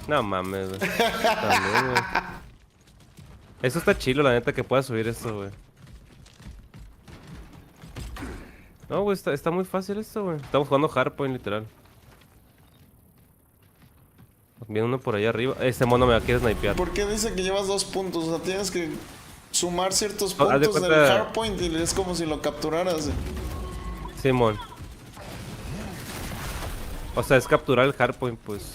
H: No mames, güey. También, güey. Eso está chilo, la neta, que pueda subir esto, güey. No, güey, está muy fácil esto, güey. Estamos jugando Hardpoint, literal. Viene uno por allá arriba. Este mono me va a querer snipear.
C: ¿Por qué dice que llevas 2 puntos? O sea, tienes que sumar ciertos
H: haz de
C: puntos
H: cuenta...
C: del hardpoint y es como si lo capturaras.
H: Simón. O sea, es capturar el hardpoint, pues.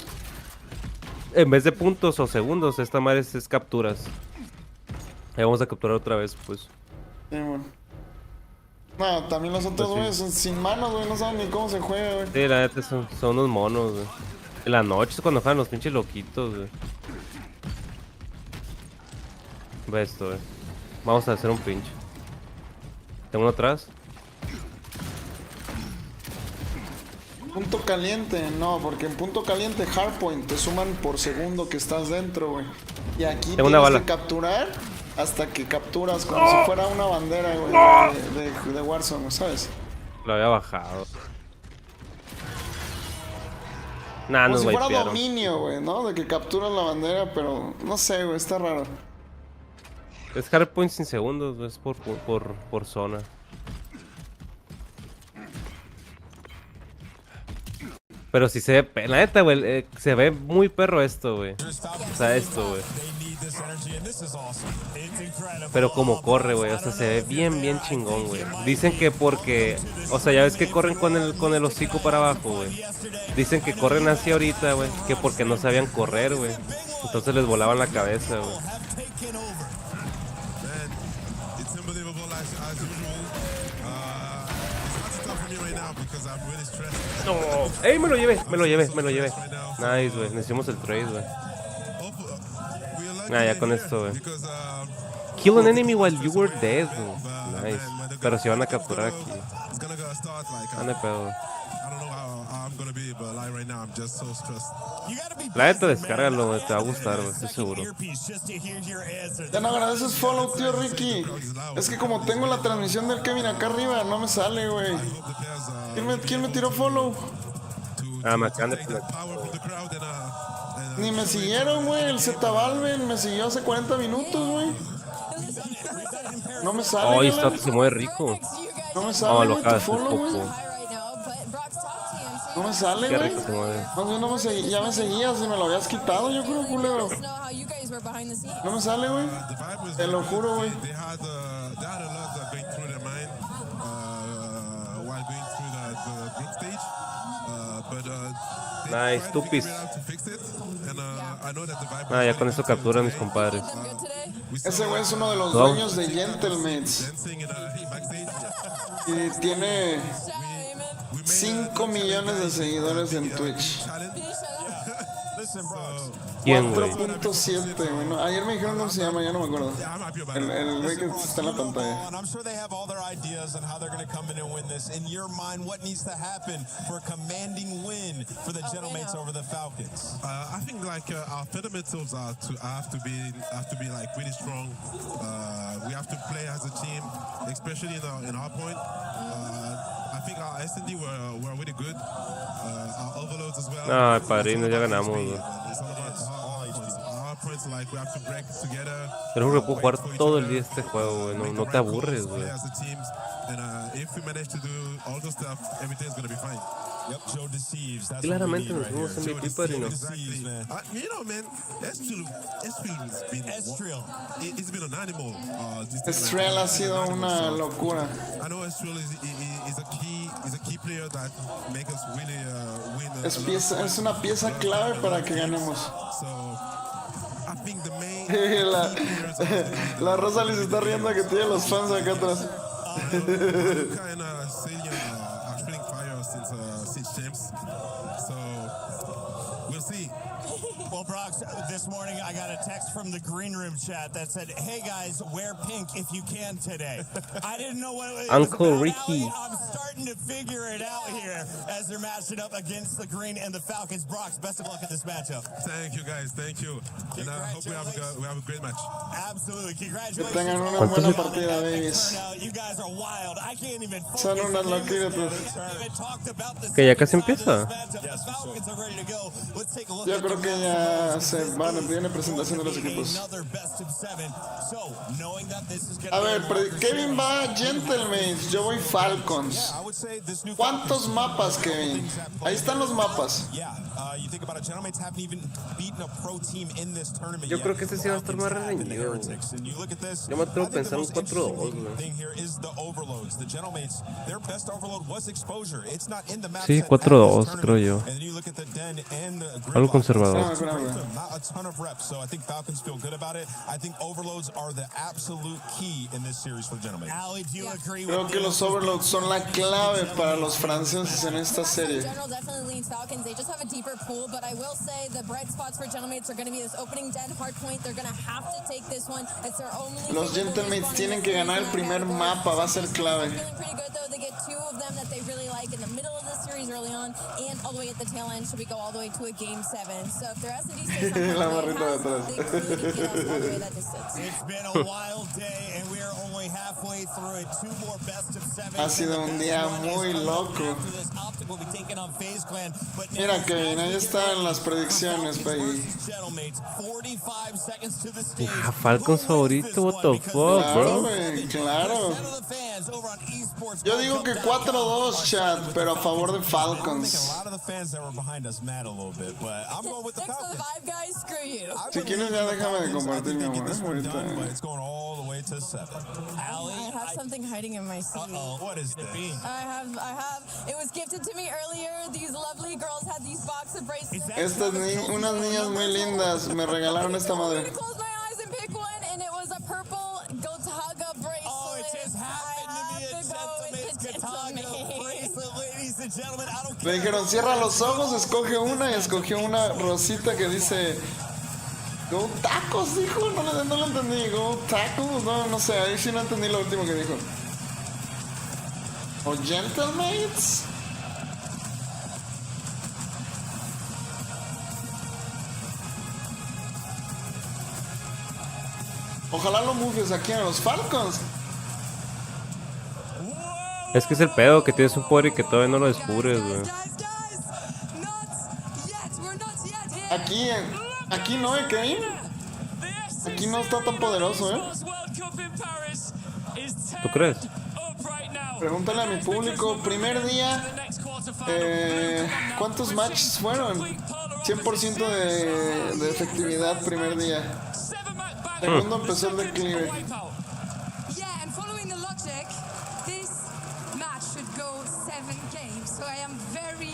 H: En vez de puntos o segundos, esta madre es capturas. Ahí vamos a capturar otra vez, pues.
C: Simón. No, también los otros güeyes
H: pues sí.
C: son sin manos, güey. No saben ni cómo se juega, güey.
H: Sí, la neta son unos monos, güey. En la noche es cuando juegan los pinches loquitos, güey. Ve esto, güey. Vamos a hacer un pinche. Tengo uno atrás.
C: Punto caliente, no, porque en punto caliente hardpoint te suman por segundo que estás dentro, güey. Y aquí
H: tengo una bala.
C: Que capturar hasta que capturas como si fuera una bandera, güey, de Warzone, ¿sabes?
H: Lo había bajado. Nah,
C: Como
H: nos
C: si fuera
H: wipearon.
C: dominio, güey, ¿no? De que capturas la bandera, pero no sé, güey, está raro.
H: Es hardpoint sin segundos, es por zona. Pero si se ve, la neta, güey, se ve muy perro esto, güey. O sea, esto, güey. Pero como corre, güey, o sea, se ve bien chingón, güey. Dicen que porque, o sea, ya ves que corren con el hocico para abajo, güey. Dicen que corren así ahorita, güey, que porque no sabían correr, güey. Entonces les volaban la cabeza, güey. No, ¡ey! Me lo llevé. Nice, güey, necesitamos el trade, güey. Nah, ya con esto, güey. Kill an enemy while you were dead, güey. Nice. Pero si van a capturar aquí. No hay pedo, güey. La neta, descárgalo, güey, te va a gustar, güey, estoy seguro.
C: Ya no agradeces follow, tío Ricky. Es que como tengo la transmisión del Kevin acá arriba, no me sale, güey. ¿Quién me tiró follow?
H: Ah, me acaban de...
C: Ni me siguieron, güey. El Z Valven me siguió hace 40 minutos, güey. No me sale.
H: Oh, esto se mueve rico.
C: No me sale,
H: lo
C: güey,
H: acabas
C: tu
H: de
C: follow, güey. No me sale,
H: Qué
C: güey.
H: rico se mueve.
C: Ya me seguías y me lo habías quitado, yo creo, culero. No me sale, güey. Te lo juro, güey.
H: Nice, tupis. Ah, ya con esto capturan mis compadres.
C: Ese güey es uno de los dueños de Gentlemates. Y tiene 5 millones de seguidores en Twitch.
H: ¿Quién, güey?
C: 4.7, güey. No, ayer me dijeron cómo se llama, ya no me acuerdo. El güey que está en la pantalla.
K: I'm sure they have all their ideas on how they're going to come in and win this. In your mind, what needs to happen for a commanding win for the Gentlemates over the Falcons?
J: I think like our fundamentals have to be like really strong. We have to play as a team, especially in our point. I think our S&D were really good. Our overloads as well.
H: No, padrino, ya ganamos, güey. Pero que puedo jugar todo el día este juego, güey. No te aburres, güey. Claramente nos fuimos MVP, padrino.
C: Estrella ha sido una locura. Es una pieza clave para que ganemos. La Rosalie se está riendo que tiene los fans acá atrás.
K: Well, Brox, this morning I got a text from the green room chat that said, "Hey guys, wear pink if you can today." I didn't know what it was.
H: Uncle Ricky.
K: I'm starting to figure it out here as they're matching up against the green and the Falcons. Brox, best of luck in this matchup.
J: Thank you, guys. Thank you. And I hope we have a great match.
K: Absolutely.
C: Que
K: Congratulations.
C: tengan una buena partida, babies.
K: You guys are wild. I can't even
C: Son unas loquitas.
H: Que ya casi empieza.
C: Yo creo que ya viene presentación de los equipos. A ver, Kevin va Gentlemates, yo voy Falcons. ¿Cuántos mapas, Kevin? Ahí están los mapas.
H: Yo creo que este sí va a estar más reñido. Yo me atrevo a pensar un 4-2, güey. Sí, 4-2, creo yo. Algo conservador.
K: Not a ton of reps, so I think Falcons feel good about it. I think overloads are the absolute key in this series for Gentlemen. Ali, do you agree with
C: Creo que los overloads son la clave para los franceses en esta serie.
O: General definitely leans Falcons. They just have a deeper pool, but I will say the bright spots for Gentlemates are going to be this opening dead hard point. They're going to have to take this one. It's their only.
C: Los Gentlemates tienen que ganar el primer mapa, va a ser clave.
O: Feeling pretty good though. They get two of them that they really like in the middle of the series early on, and all the way at the tail end. Should we go all the way to a game 7? So if their S&D stays on
C: La barrita de atrás.
K: It's been a wild day, and we are only halfway through it. 2 more best of 7.
C: Ha sido un día muy loco.
K: We'll be taking on FaZe Clan, but
C: Mira que Pain. Ahí están las predicciones, baby.
H: Falcons favorito, what the fuck,
C: Claro,
H: bro.
C: güey, claro. Yo digo que 4-2, chat, pero a favor de Falcons. Si quieres ya déjame de compartir, mi amor. Ahorita.
O: I have something hiding in my sleeve.
K: What is this?
O: I have. It was gifted to me earlier. These lovely girls had these box of bracelets.
C: Unas niñas muy lindas me regalaron esta madre.
O: Close my eyes and pick one, and it was a purple Gotaga bracelet.
K: Oh, it just happened to be a gentleman's Gotaga bracelet, ladies and gentlemen. I don't
C: Le dijeron, cierra los ojos, escoge una, y escogió una rosita que dice Go Tacos, dijo, no lo entendí. Go Tacos, no sé, ahí sí no entendí lo último que dijo. O Gentlemates. Ojalá lo movies aquí en los Falcons.
H: Es que es el pedo, que tienes un poder y que todavía no lo descubres, güey.
C: Aquí no, Kane. Aquí no está tan poderoso,
H: ¿Tú crees?
C: Pregúntale a mi público. Primer día, ¿cuántos matches fueron? 100% de efectividad primer día. Segundo empezó el declive.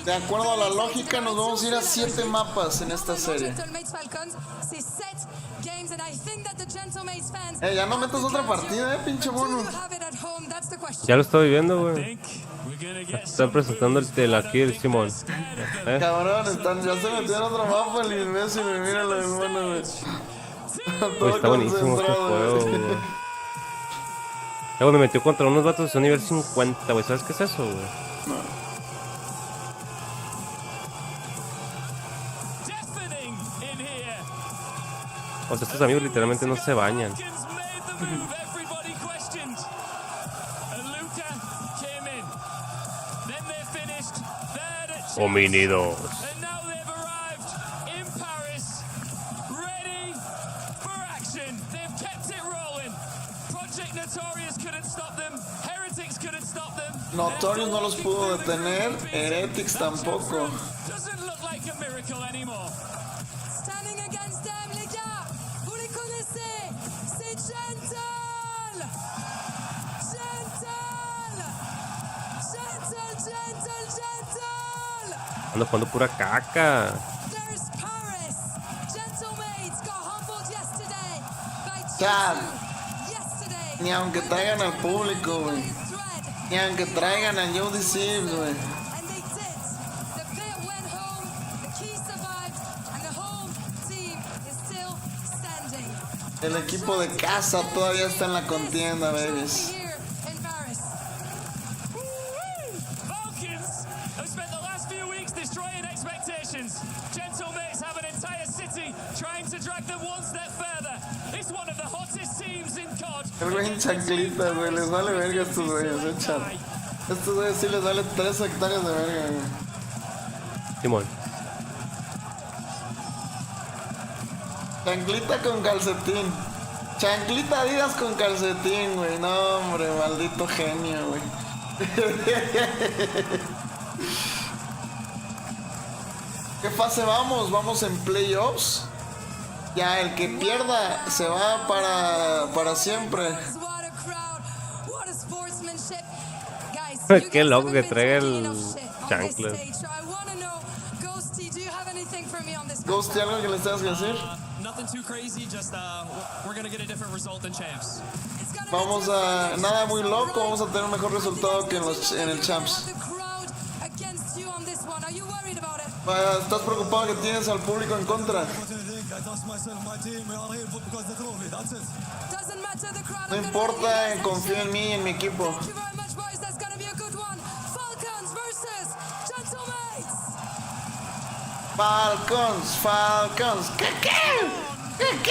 C: De acuerdo a la lógica, nos vamos a ir a 7 mapas en esta serie. Ya no metas otra partida, pinche mono.
H: Ya lo estoy viendo, güey. Están presentando aquí el Simón.
C: Cabrón, ya se metieron otro mapa el imbécil, mira lo del mono, güey.
H: Pues está buenísimo este juego, güey. Luego me metió contra unos vatos de nivel 50, güey. ¿Sabes qué es eso, güey?
C: No.
H: O sea, estos amigos literalmente no se bañan. Homínidos.
C: Notorious no los pudo detener, Heretics tampoco.
H: Ando jugando pura caca.
C: Chat, ni aunque traigan al público, güey. Ni aunque traigan a Jody Sims, güey. El equipo de casa todavía está en la contienda, babies. El güey en chanclitas, güey, les vale verga a estos güeyes, chat. Estos güeyes sí les vale 3 hectáreas de verga, güey.
H: Simón.
C: Chanclita con calcetín. Chanclita Adidas con calcetín, güey. No, hombre, maldito genio, güey. ¿Qué fase vamos? Vamos en playoffs. Ya, el que pierda se va para siempre.
H: Qué loco que trae el chancla.
C: Ghosty, ¿algo que les tengas que decir? Vamos a... Nada muy loco, vamos a tener un mejor resultado que en el Champs. ¿Estás preocupado que tienes al público en contra? No importa, confío en mí y en mi equipo. Falcons. ¿Qué?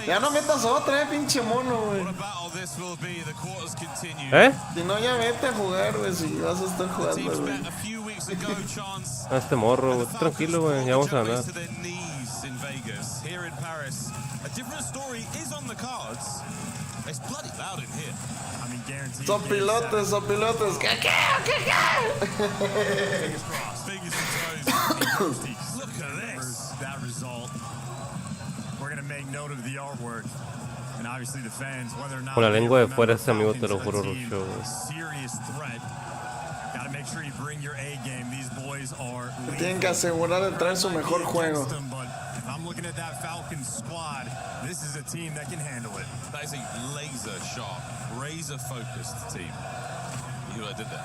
C: Ya no metas otra, pinche mono, güey. Si no, ya vete a jugar, güey, si vas a estar jugando, güey.
H: Este morro, güey. Tranquilo, güey. Ya vamos a ganar.
C: Son pilotes. ¿Qué?
K: That result. We're gonna make note of the artwork, and obviously the fans, whether or not.
H: Con la lengua de fuera este amigo, te lo juro, Rucho.
K: Serious threat. Gotta make sure you bring your A game. These boys are.
C: Tienen que asegurar de traer su mejor juego.
K: But if I'm looking at that Falcons squad, this is a team that can handle it.
A: That is a laser sharp, razor focused team. You know what I did there?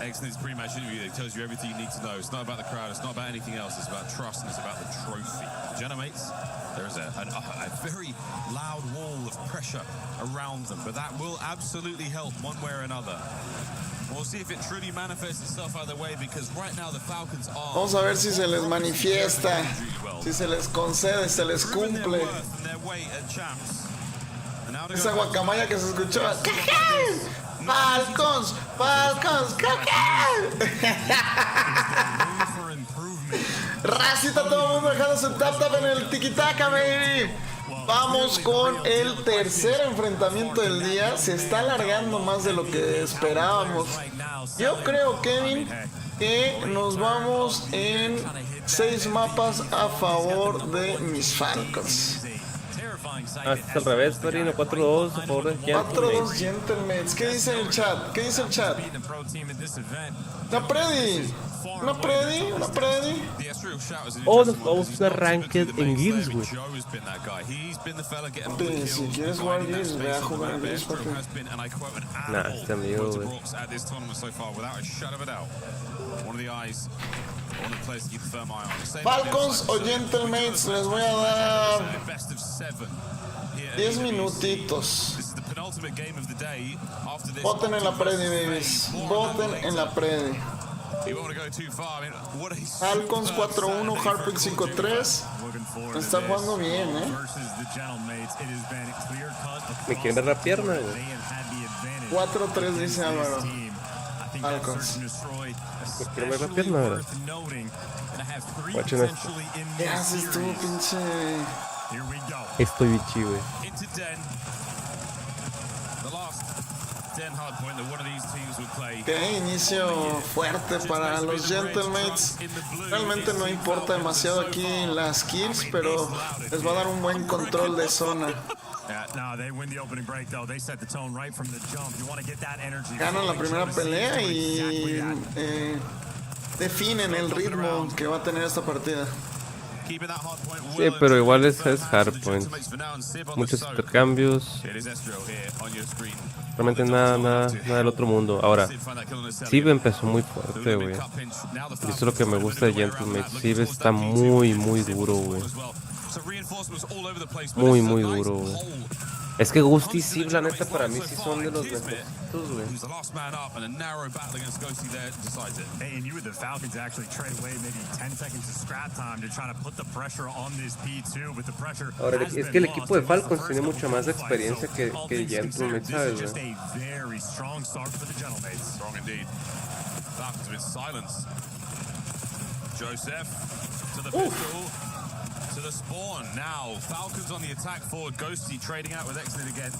A: Excellent pre-match interview that tells you everything you need to know. It's not about the crowd, it's not about anything else, it's about trust and it's about the trophy. Genemates, there is a very loud wall of pressure around them, but that will absolutely help one way or another. We'll see if it truly manifests itself out of the way, because right now the Falcons are...
C: Vamos a ver si se les manifiesta, si se les concede, se les cumple. Esa guacamaya que se escuchó. Falcons, Racita, todo el mundo dejando su tap en el tiki-taka, baby. Vamos con el tercer enfrentamiento del día. Se está alargando más de lo que esperábamos. Yo creo, Kevin, que nos vamos en 6 mapas a favor de mis Falcons.
H: Hasta al revés, Perino, 4-2 a favor de Gentlemen.
C: 4-2 Gentlemen. ¿Qué dice el chat? Una Predi.
H: Oh, nos vamos a una ranked en Gears, güey.
C: Si quieres jugar Gears, ve a jugar Gears, papi.
H: Nah, este amigo, güey.
C: Falcons o Gentlemen, les voy a dar 10 minutitos. Voten en la Predi, babies. Voten en la Predi. Falcons 4-1, Harpic 5-3. Está jugando bien,
H: Me quieren ver la pierna, güey.
C: 4-3 dice Álvaro. Falcons.
H: Me quieren ver la pierna, ¿verdad? Guachen esto.
C: ¿Qué haces tú, pinche?
H: Estoy bichi, güey.
C: Qué inicio fuerte para los Gentlemates. Realmente no importa demasiado aquí las kills, pero les va a dar un buen control de zona. Ganan la primera pelea y definen el ritmo que va a tener esta partida.
H: Sí, pero igual es hardpoint. Muchos intercambios. Realmente nada del otro mundo. Ahora, Civ empezó muy fuerte, güey. Y eso es lo que me gusta de Gentleman. Civ está muy duro, güey. Muy duro, güey. Es que Gusti y Civ, la neta, para mí sí son de los mejores, güey. Ahora, es que el equipo de Falcons tiene mucha más experiencia que Gentleman, ¿sabes, güey?
A: To the spawn now. Falcons on the attack forward. Ghosty trading out with Exit again.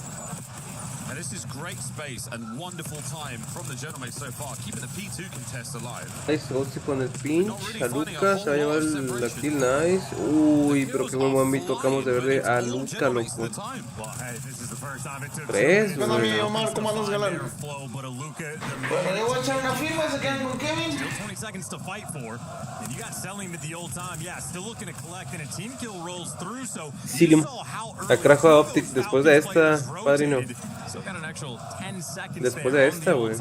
A: And this is great space and wonderful time from the gentlemen so far, keeping the P2 contest alive.
H: Nice, Ghosty con el pinch. A Lucas se va a llevar la kill, nice. Uy, pero qué buen momento acabamos de ver de a Luca, loco. 3,
C: bueno, amigo Omar, ¿cómo andas, galán? Bueno, yo voy a echar una firma, se quedan con Kevin.
H: Silium. Atrajo a Optic después de esta, padrino. Después de esta, güey.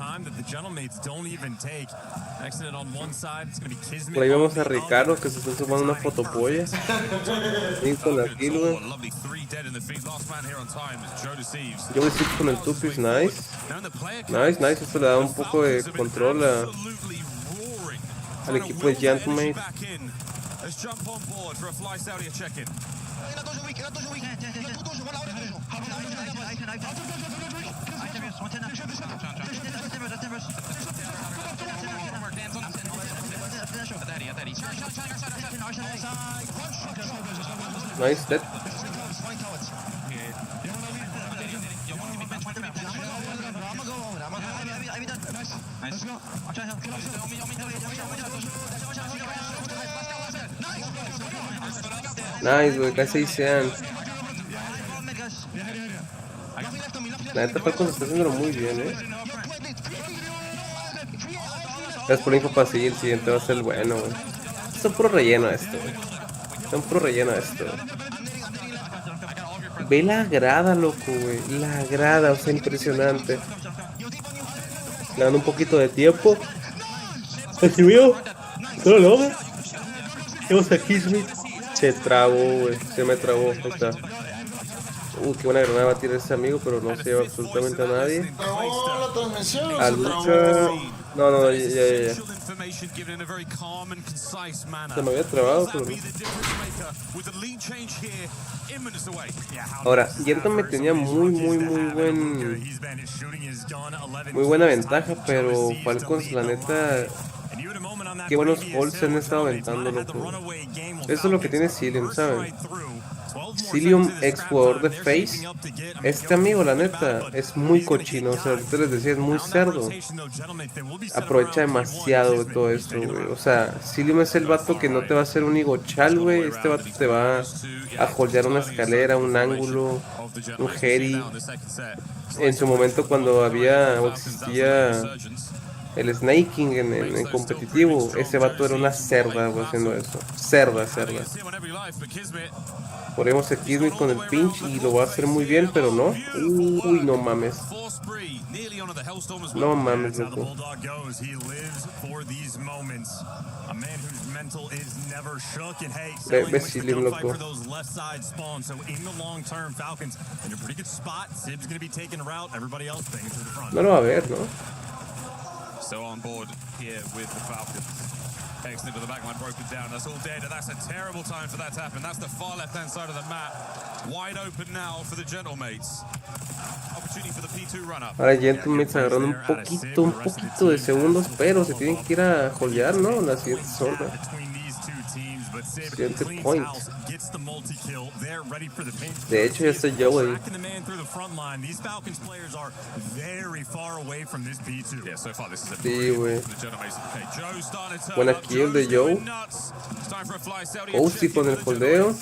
H: Por ahí vemos a Ricardo que se está tomando una fotopolla. Sí, con la kill, güey. Yo voy a seguir con el Tupis, nice. Nice. Esto le da un poco de control al equipo de Gentleman. Nice, dead. Nice, güey, casi sean. La neta Falcons está haciéndolo muy bien, Gracias por la info para seguir, el siguiente va a ser el bueno, güey. Es un puro relleno esto, güey. Es un puro relleno esto. Ve la grada, loco, güey. La grada, o sea, impresionante. Le dan un poquito de tiempo. Recibió. Solo lo ve. Vamos aquí, Smith. Se trabó, güey. Se me trabó. Ahí está. Qué buena granada va a tirar ese amigo, pero no se lleva absolutamente a nadie.
C: No, la transmisión.
H: A lucha. No, ya. Se me había trabado, pero no. Ahora, Yenton me tenía muy buena ventaja, pero Falcons, la neta, qué buenos holds se han estado aventando, loco. Eso es lo que tiene Cilium, ¿saben? Cilium, ex jugador de FaZe, este amigo, la neta, es muy cochino, o sea, ahorita les decía, es muy cerdo. Aprovecha demasiado de todo esto, güey. O sea, Cilium es el vato que no te va a hacer un higochal, güey. Este vato te va a holdear una escalera, un ángulo, un heady. En su momento, cuando había o existía el snaking en competitivo, ese vato era una cerda, güey, haciendo eso. Cerda. Ponemos el Kismet con el pinch y lo va a hacer muy bien, pero no. Uy, no mames. No mames, loco. Ve Cilium, loco. No lo va a ver, ¿no?
A: So on board here with the Falcons. Excellent to the backline, broken down. That's all dead, and that's a terrible time for that to happen. That's the far left-hand side of the map. Wide open now for the Gentlemates. Opportunity for the P2 run-up.
H: Ahora Gentlemates agarrando un poquito de segundos, pero se tienen que ir a holdear, ¿no? La siguiente zona. Siguiente point. De hecho, ya estoy yo, güey. Sí, güey. Buena kill de Joe. Coasty con el holdeo.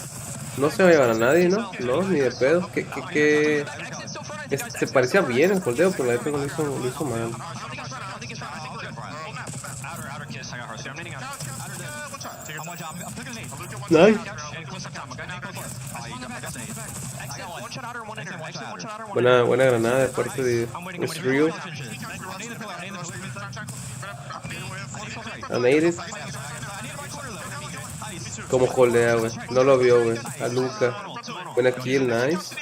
H: No se va a llevar a nadie, ¿no? No, ni de pedo. Se parecía bien el holdeo, pero la neta lo hizo mal. Nice. Buena granada de parte de Rio. A Native. Como holdea, güey. No lo vio, güey. A Luca. Buena kill, nice.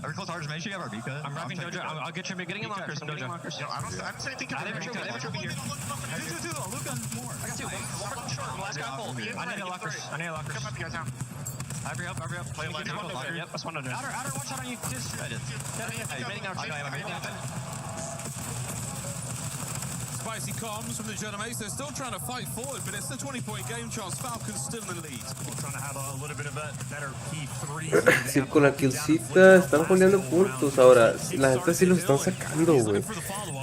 F: Every close hard, make sure you have our Vika. I'm wrapping Dojo. I'll get your getting in lockers. Some Dojo. I don't say anything. I have a trophy here. Two. Luca, more. I got two. Last guy full. I need a lockers. Come up, you guys down. Hurry up. Play like locker. Yep, that's one to do. Outer, one shot on you. Just I did. I'm mating out.
A: Spicy comms from the Gentlemates. They're still trying to fight forward, but it's the 20-point game chance. Falcons still in the lead. Trying to have a little bit of a better P3.
H: Sí, con la killcita están poniendo puntos. Ahora, la gente sí los están sacando, güey.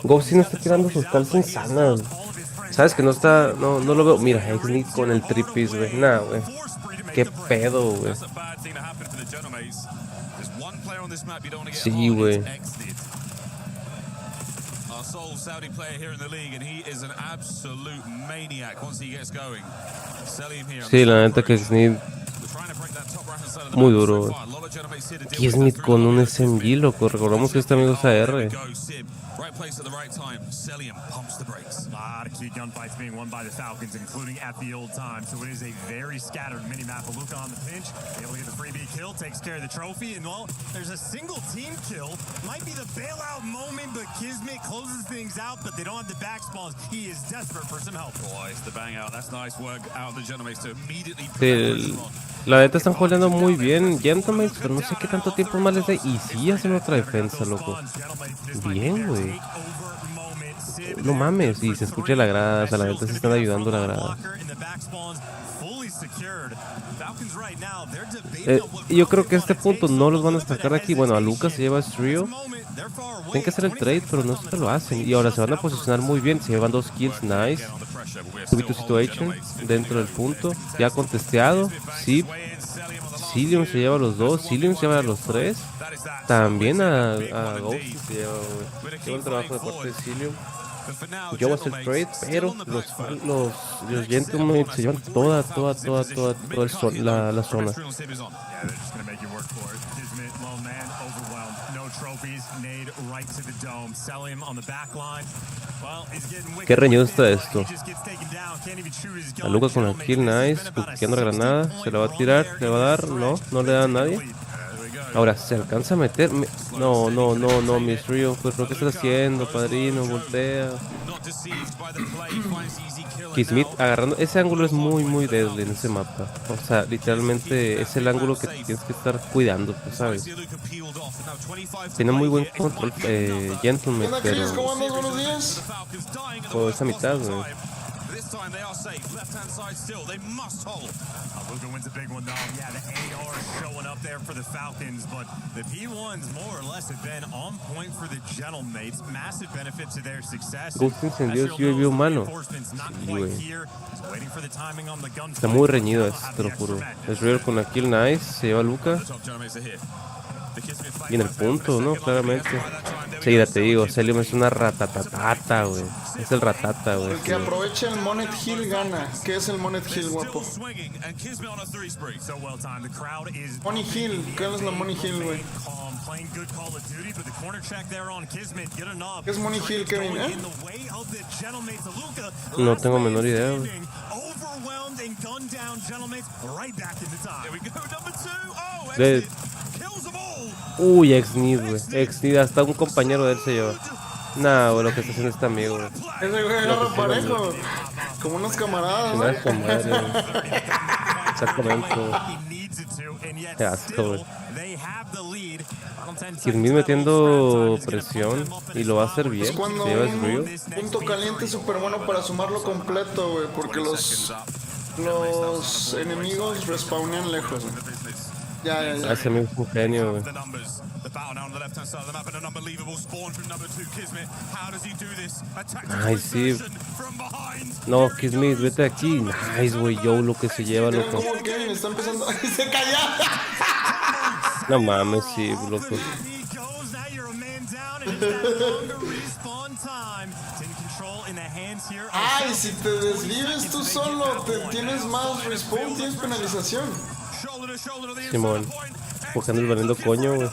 H: Ghosty no está tirando sus calzas insanas. Sabes que no está, no lo veo. Mira, Exnit con el tripis, güey. Nah, güey. Qué pedo, güey. Sí, güey.
A: Sole Saudi player here in the league, and he is an absolute maniac once he gets going.
H: Sí, la neta que Exnit Muy duro. Kismet con un SMG, loco. Recordamos que este amigo es AR.
D: Right place at the right time. Celium pumps the brakes.
R: A lot of key gunfights being won by the Falcons, including at the old time. So it is a very scattered mini-map. Luka on the pinch, able to get the freebie kill, takes care of the trophy, and well, there's a single team kill. Might be the bailout moment, but Kismet closes things out, but they don't have the back spawns. He is desperate for some help.
D: Boy, it's the bang out. That's nice work out of the Genomates to immediately
H: La neta están jugando muy bien Gentlemen, pero no sé qué tanto tiempo más les dé. Y sí hacen otra defensa, loco. Bien, güey. No mames, y se escucha la grada, o sea, la neta se están ayudando la grada. Yo creo que a este punto no los van a sacar de aquí. Bueno, a Lucas se lleva a Strio. Tienen que hacer el trade, pero no sé si lo hacen. Y ahora se van a posicionar muy bien. Se llevan 2 kills, nice. 2v2 situation dentro del punto. Ya contesteado. Sí. Celium se lleva a los 2. Celium se lleva a los 3. También a Ghost se lleva, güey. Lleva el trabajo de parte de Celium. Yo voy a hacer trade, pero los Gentlemen se llevan toda la zona. Qué reñido está esto. A Luca con la kill, nice. Buqueando la granada. Se la va a tirar, le va a dar. No le da a nadie. Ahora, ¿se alcanza a meter? No, Miss Rio. Pues lo que estás haciendo, padrino. Voltea. Kismet agarrando. Ese ángulo es muy deadly en ese mapa. O sea, literalmente es el ángulo que tienes que estar cuidando, pues, ¿sabes? Tiene muy buen control, Gentleman, pero...
C: Buenos días.
H: Por esa mitad, güey.
D: Time they are safe. Left hand side still. They must hold.
R: Luka wins a big one though. Yeah, the AR showing up there for the Falcons, but the P1s more or less have been on point for the Gentlemates. Massive benefit to their success.
H: Ghost encendió su UAV humano. Sí, güey. Está muy reñido esto, te lo juro. Es real con la kill, nice. Se lleva a Luka. Y en el punto, ¿no? Claramente. Sí, ya te digo, Celium es una ratatatata, güey. Es el ratata, güey.
C: El que aprovecha el Monet Hill gana. ¿Qué es el Monet Hill, guapo? Money Hill, ¿qué es la Money Hill, güey? ¿Qué es Money Hill, Kevin,
H: No tengo menor idea, güey. Uy, Exnid, güey. Exnid, hasta un compañero de él se lleva. Nah, güey, lo que está haciendo este amigo, güey.
C: Ese güey agarra parejo. Como unos camaradas, güey.
H: Exactamente, güey. Qué asco, güey. Kismet metiendo presión y lo va a hacer bien.
C: Cuando un punto caliente es súper bueno para sumarlo completo, güey. Porque los enemigos respawnean lejos, güey. Ya.
H: Ese amigo es un genio, güey. Ay, sí. No, Kismet, vete de aquí. Nice, güey. Yo lo que se lleva, loco.
C: ¿Cómo Kevin está empezando? ¡Se calla!
H: No mames, sí, loco.
C: Ay, si te desvives tú solo, tienes más respawn, tienes penalización.
H: Simón, buscando el valiendo coño, güey.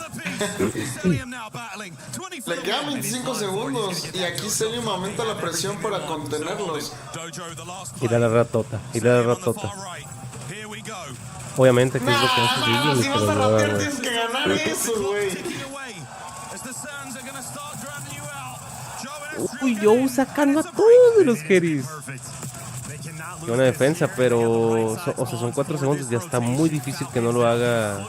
C: Le quedan 25 segundos y aquí Celium aumenta la presión para contenerlos.
H: Ir a la ratota. Obviamente que es lo que hace Celium,
C: si vas a ratear tienes que ganar eso, güey.
H: Uy, yo sacando a todos los Geris. Buena defensa, pero o sea, son 4 segundos. Ya está muy difícil que no lo haga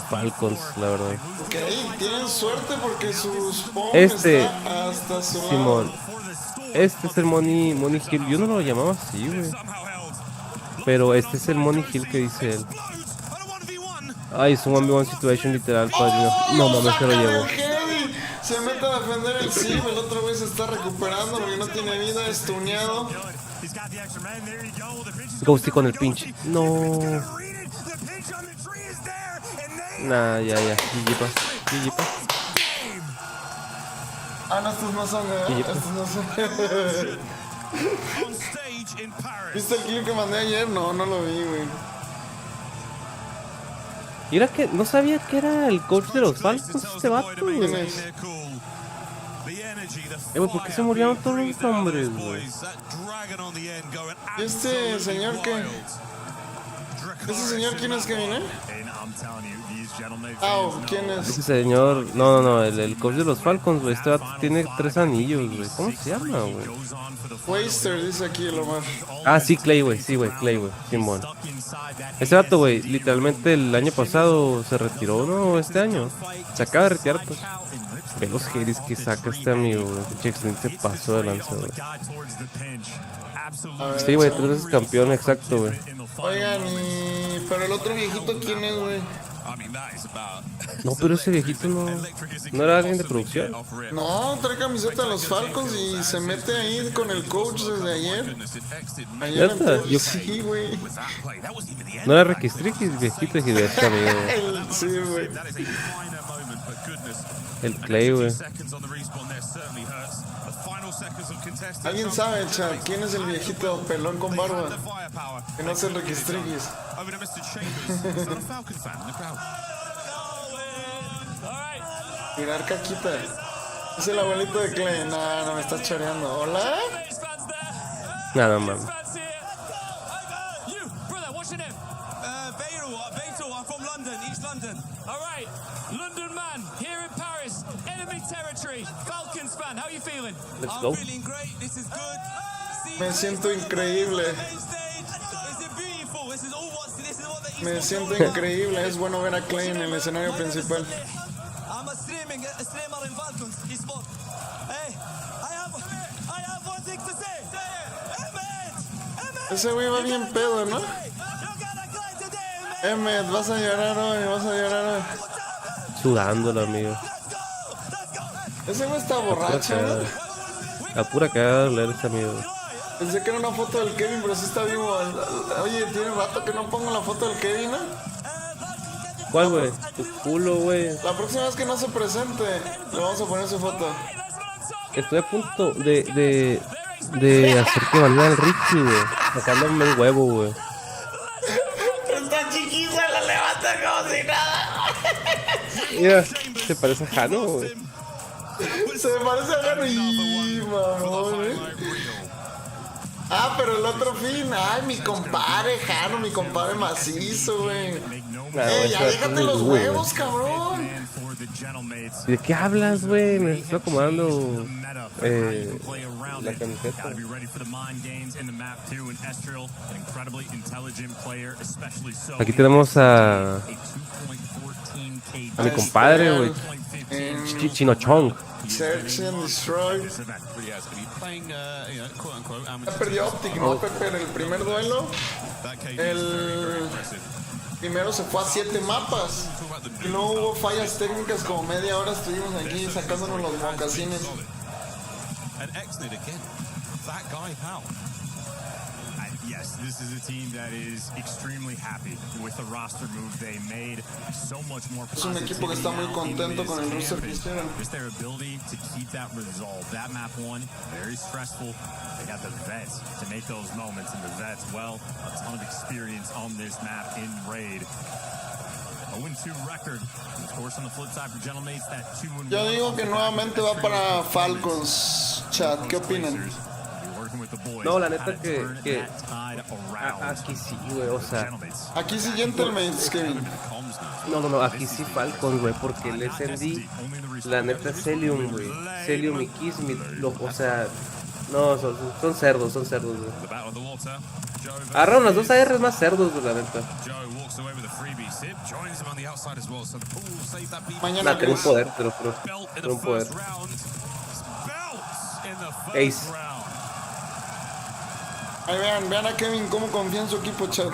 H: Falcons, la verdad.
C: Ok, tienen suerte porque sus spawn está hasta su
H: Simón. Este es el Money Hill. Yo no lo llamaba así, güey. Pero este es el Money Hill que dice él. Ay, es un 1v1 situation literal, padrino. No mames, se lo llevo.
C: Se mete a defender el sim, el otro güey se está recuperando porque no tiene vida, estuneado.
H: Ghosty con el pinche. No. Nah, ya. GG pa.
C: Ah, no, estos no son, estos no son. ¿Viste el clip que mandé ayer? No lo vi, güey.
H: Y era que no sabía que era el coach de los Falcons, este vato, güey.
C: ¿Quién es?
H: Güey, ¿por qué se murieron todos los hombres, güey?
C: ¿Y este señor qué? ¿Ese señor quién es que viene? ¿Quién es?
H: Ese señor, no, el coach de los Falcons, güey. Este vato tiene 3 anillos, güey. ¿Cómo se llama, güey?
C: Waster, dice aquí el Omar.
H: Ah, sí, Clay, güey. Sí, güey, Clay, güey. Simón. Ese vato, güey, literalmente el año pasado se retiró, ¿no? Este año. Se acaba de retirar, pues. Ve los heris que saca este amigo, güey. Jackson se pasó de lanza, güey. Sí, güey, 3 veces campeón, exacto, güey.
C: Oigan, pero el otro viejito, ¿quién es, güey?
H: No, pero ese viejito no era alguien de producción.
C: No, trae camiseta de los Falcons y se mete ahí con el coach desde ayer.
H: ¿Neta? Yo
C: sí, güey.
H: No era Requistriquis, viejito de este amigo.
C: Sí, güey.
H: El Clay, güey.
C: ¿Alguien sabe, chat, quién es el viejito pelón con barba? Que no es el Requistriquis. Mirar caquita. Es el abuelito de Clay. No me está choreando. ¿Hola?
H: Nada, mames.
L: London man here in Paris, enemy territory. Falcons fan, how are you feeling?
H: Let's go.
C: Me siento increíble. Me siento increíble. Es bueno ver a Clay en el escenario principal. Ese güey va bien pedo, ¿no? Emmet, vas a llorar hoy.
H: Sudándolo, amigo.
C: Ese güey está borracho, ¿no?
H: La pura cagada de leer ese amigo.
C: Pensé que era una foto del Kevin, pero sí está vivo. Oye, tiene rato que no pongo la foto del Kevin, ¿no?
H: ¿Cuál, güey? Tu culo, güey.
C: La próxima vez que no se presente, le vamos a poner su foto.
H: Estoy a punto de hacer que valga el Richie, güey. Sacándome el huevo, güey.
C: Está chiquita, la levanta como si nada.
H: Mira, se parece a Jano, güey.
C: Se me parece a Jano y mamón, Ah, pero el otro fin. Ay, mi compadre Jano, mi compadre macizo, güey. Ya déjate los huevos, cabrón.
H: ¿Y de qué hablas, güey? Me estoy acomodando la camiseta. Aquí tenemos a mi compadre, güey. Chino Chong.
C: Search and Destroy. Perdió Optic, ¿no, Pepe? En el primer duelo. El primero se fue a 7 mapas. Y no hubo fallas técnicas, como media hora estuvimos aquí sacándonos los mocasines.
R: Yes, this is a team that is extremely happy with the roster move they made. So much more.
C: Es un equipo que está muy contento con el roster que hicieron.
R: Just their ability to keep that resolve. That map one, very stressful. They got the vets to make those moments, and the vets, well, a ton of experience on this map in raid. 0-2 record. Of course, on the flip side for Gentlemates, that 2-1.
C: Yo digo que nuevamente va para Falcons. Chat, ¿qué opinan?
H: No, la neta que aquí sí, güey, o sea.
C: Aquí sí Gentlemates, Kevin.
H: No, aquí sí Falcons, güey, porque el SND, la neta es Celium, güey. Celium y Kismet, o sea, no, son cerdos, güey. Agarraron las 2 ARs más cerdos, güey, la neta.
C: Mañana
H: tiene un poder, te lo juro. Tiene un poder. Ace.
C: Ahí vean a Kevin cómo confía en su equipo, chat.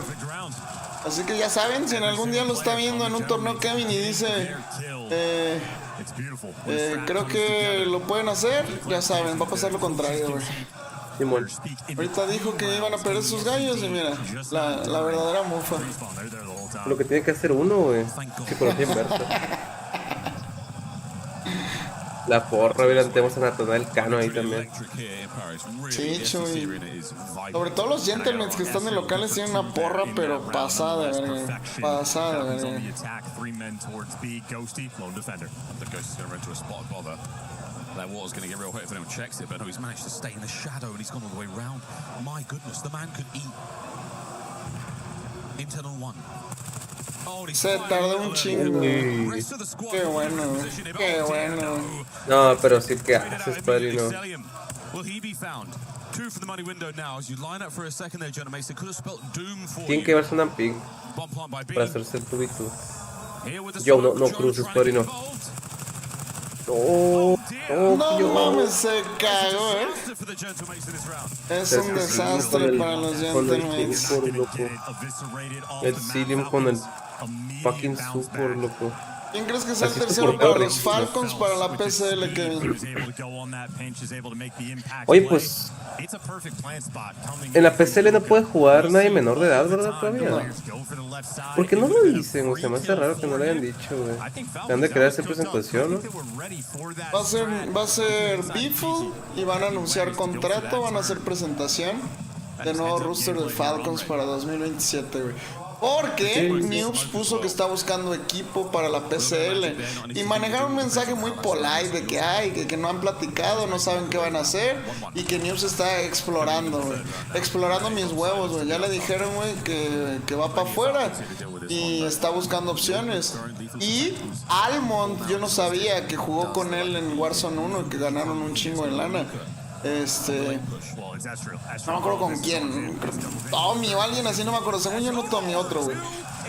C: Así que ya saben, si en algún día lo está viendo en un torneo Kevin y dice creo que lo pueden hacer, ya saben, va a pasar lo contrario, güey.
H: Simón.
C: Ahorita dijo que iban a perder sus gallos y mira, la verdadera mufa.
H: Lo que tiene que hacer uno, güey, psicología inversa. La porra, mira, tenemos a Natanael Cano ahí también.
C: Sí, Chuy. Sobre todo los gentlemen que están en locales tienen una porra, pero pasada, verga. Pasada, verga.
A: That water's going to get real quick if anyone checks it, but no, he's managed to stay in the shadow and he's gone all the way round. My goodness, the man could eat. Internal one.
C: Se tardó un chingo. Qué bueno, qué bueno.
H: No, pero sí que haces, padrino.
A: Will he be found? Two for the money window now as you line up for a second there, Jonah Mason. Could have spelt doom for
H: Tienen que llevarse una ping para hacerse el tubito. Yo, no cruces, padrino.
C: No mames, se cagó, Es un desastre para los gentlemen.
H: El Cilium con el fucking support, loco.
C: ¿Quién crees que sea el tercero para los Falcons para la PCL, Kevin?
H: Oye, pues en la PCL no puede jugar nadie menor de edad, ¿verdad? Todavía. ¿Por qué no lo dicen? O sea, me hace raro que no lo hayan dicho, güey. Se han de crear esa presentación, ¿no?
C: Va a ser B07 y van a anunciar contrato, van a hacer presentación de nuevo roster de Falcons para 2027, güey. Porque Noobs puso que está buscando equipo para la PCL y manejaron un mensaje muy polite de que no han platicado, no saben qué van a hacer y que Noobs está explorando, güey. Explorando mis huevos, güey. Ya le dijeron, güey, que va para afuera y está buscando opciones. Y Almond, yo no sabía que jugó con él en Warzone 1 y que ganaron un chingo de lana. No me acuerdo con quién. Tommy o alguien así, no me acuerdo. Según yo, no Tommy, otro, güey.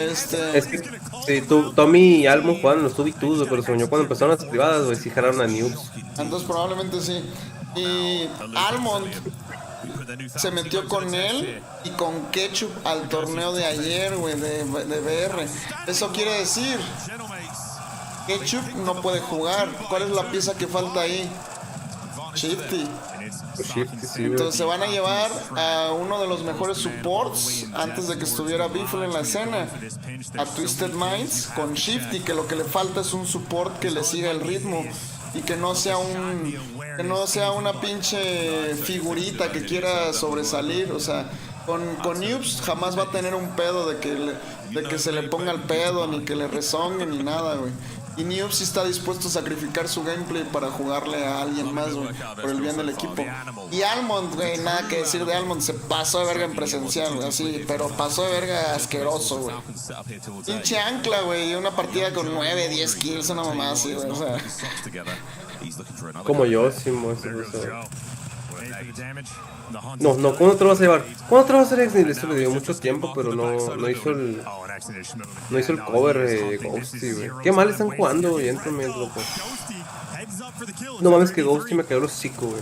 H: Es que sí, Tommy y Almo jugaban los 2v2, pero según yo, cuando empezaron las privadas, güey, sí jalaron a Noobs.
C: Entonces, probablemente sí. Y Almond se metió con él y con Ketchup al torneo de ayer, güey, de BR. Eso quiere decir, Ketchup no puede jugar. ¿Cuál es la pieza que falta ahí? Shifty. Entonces se van a llevar a uno de los mejores supports antes de que estuviera B07 en la escena, a Twisted Minds con Shifty, que lo que le falta es un support que le siga el ritmo y que no sea una pinche figurita que quiera sobresalir. O sea, con Noobs jamás va a tener un pedo de que se le ponga el pedo, ni que le rezongue, ni nada, güey. Y Noobs sí está dispuesto a sacrificar su gameplay para jugarle a alguien más, güey, por el bien del equipo. Y Almond, güey, nada que decir de Almond, se pasó de verga en presencial, güey, así, pero pasó de verga asqueroso, güey. Pinche ancla, güey, una partida con 9, 10 kills, una mamá así, güey, o sea.
H: Como yo, Simo, eso. No, ¿cómo te lo vas a llevar? ¿Cuándo te lo vas a hacer, Exnil? Esto le dio mucho tiempo, pero no hizo el cover Ghosty, güey. Qué mal están jugando, güey, entrame, loco. No mames que Ghosty me cayó los hocico, güey.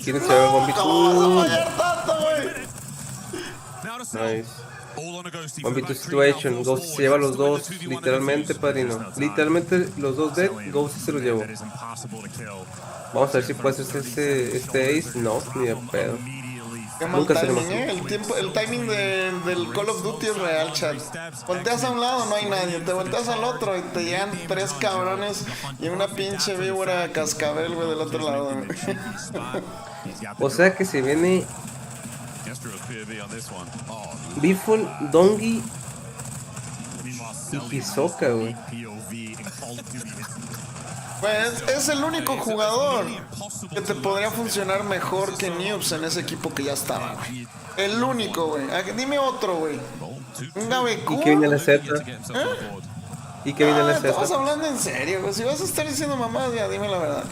H: ¿Quién se llama Bombi? Nice. 1v2 situation, Ghosty se lleva los dos, literalmente, padrino. Literalmente los dos dead, Ghosty se los llevó. Vamos a ver si puede hacer este ace. No, ni de pedo.
C: Qué mal timing, el timing del Call of Duty es real, chat. Volteas a un lado, no hay nadie. Te volteas al otro y te llegan 3 cabrones y una pinche víbora cascabel, güey, del otro lado.
H: O sea que se viene Bifol, Dongi y Hisoka, güey.
C: Pues es el único jugador que te podría funcionar mejor que Noobs en ese equipo que ya estaba, güey. El único, güey. Dime otro, güey. Un Gabeku.
H: ¿Y qué viene la Z? ¿Y qué viene la Z?
C: Estamos hablando en serio, güey. Si vas a estar diciendo mamás, ya dime la verdad.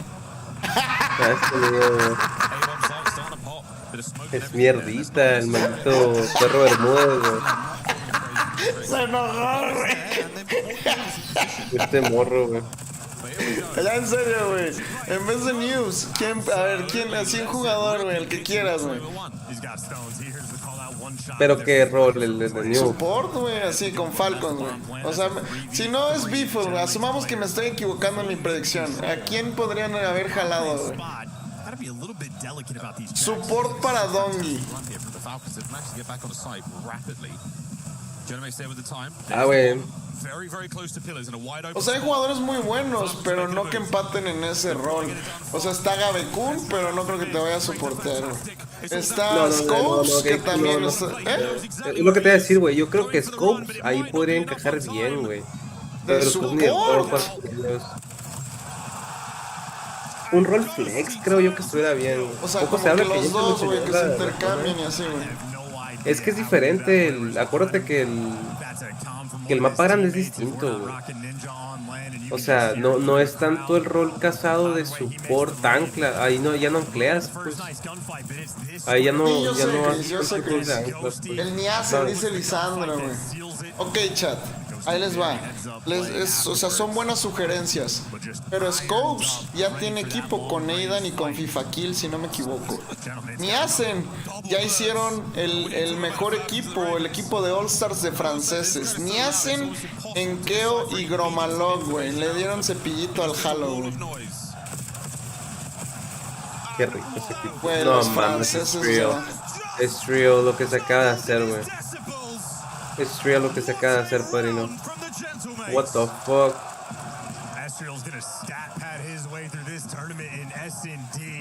H: Es mierdita, el maldito perro Bermúdez, güey.
C: Se enojó, güey.
H: Este morro, güey.
C: Ya en serio, güey. En vez de Noobs, así un jugador, güey, el que quieras, güey.
H: Pero qué rol el de Noobs.
C: Support, güey, así con Falcons, güey. O sea, si no es B07, güey, asumamos que me estoy equivocando en mi predicción. ¿A quién podrían haber jalado, güey? Support para Dongi.
H: Ah, güey.
C: O sea, hay jugadores muy buenos, pero no que empaten en ese rol. O sea, está Gabekun, pero no creo que te vaya a soportar, güey. Está Scopes, que también está...
H: Es lo que te voy a decir, güey. Yo creo que Scopes ahí podría encajar bien, güey.
C: De
H: Pero
C: support.
H: Un rol flex, creo yo que estuviera bien, güey.
C: O sea,
H: Poco
C: como
H: se habla
C: que
H: que
C: los
H: ya
C: dos,
H: se
C: güey, que se
H: la-
C: intercambien y así, güey.
H: Es que es diferente, acuérdate que el mapa grande es distinto, güey. O sea, no es tanto el rol casado de support ancla, ahí no, ya no ancleas, pues. Ahí ya no,
C: Sí, yo
H: ya
C: sé,
H: no
C: Chris, yo sé,
H: tipo
C: Chris.
H: de anclas, pues.
C: El Niace, dice Lisandro, güey. Ok, chat. Ahí les va. O sea, son buenas sugerencias. Pero Scopes ya tiene equipo con Aidan y con FIFA Kill, si no me equivoco. Niacen ya hicieron el mejor equipo, el equipo de All Stars de franceses. Niacen, Enkeo y Gromalog, güey. Le dieron cepillito al Halo, güey.
H: Qué rico ese equipo.
C: Güey,
H: No
C: los
H: mames, es
C: franceses
H: real.
C: ya.
H: Es real lo que se acaba de hacer, güey. Es real lo que se acaba de hacer, padrino. What the fuck.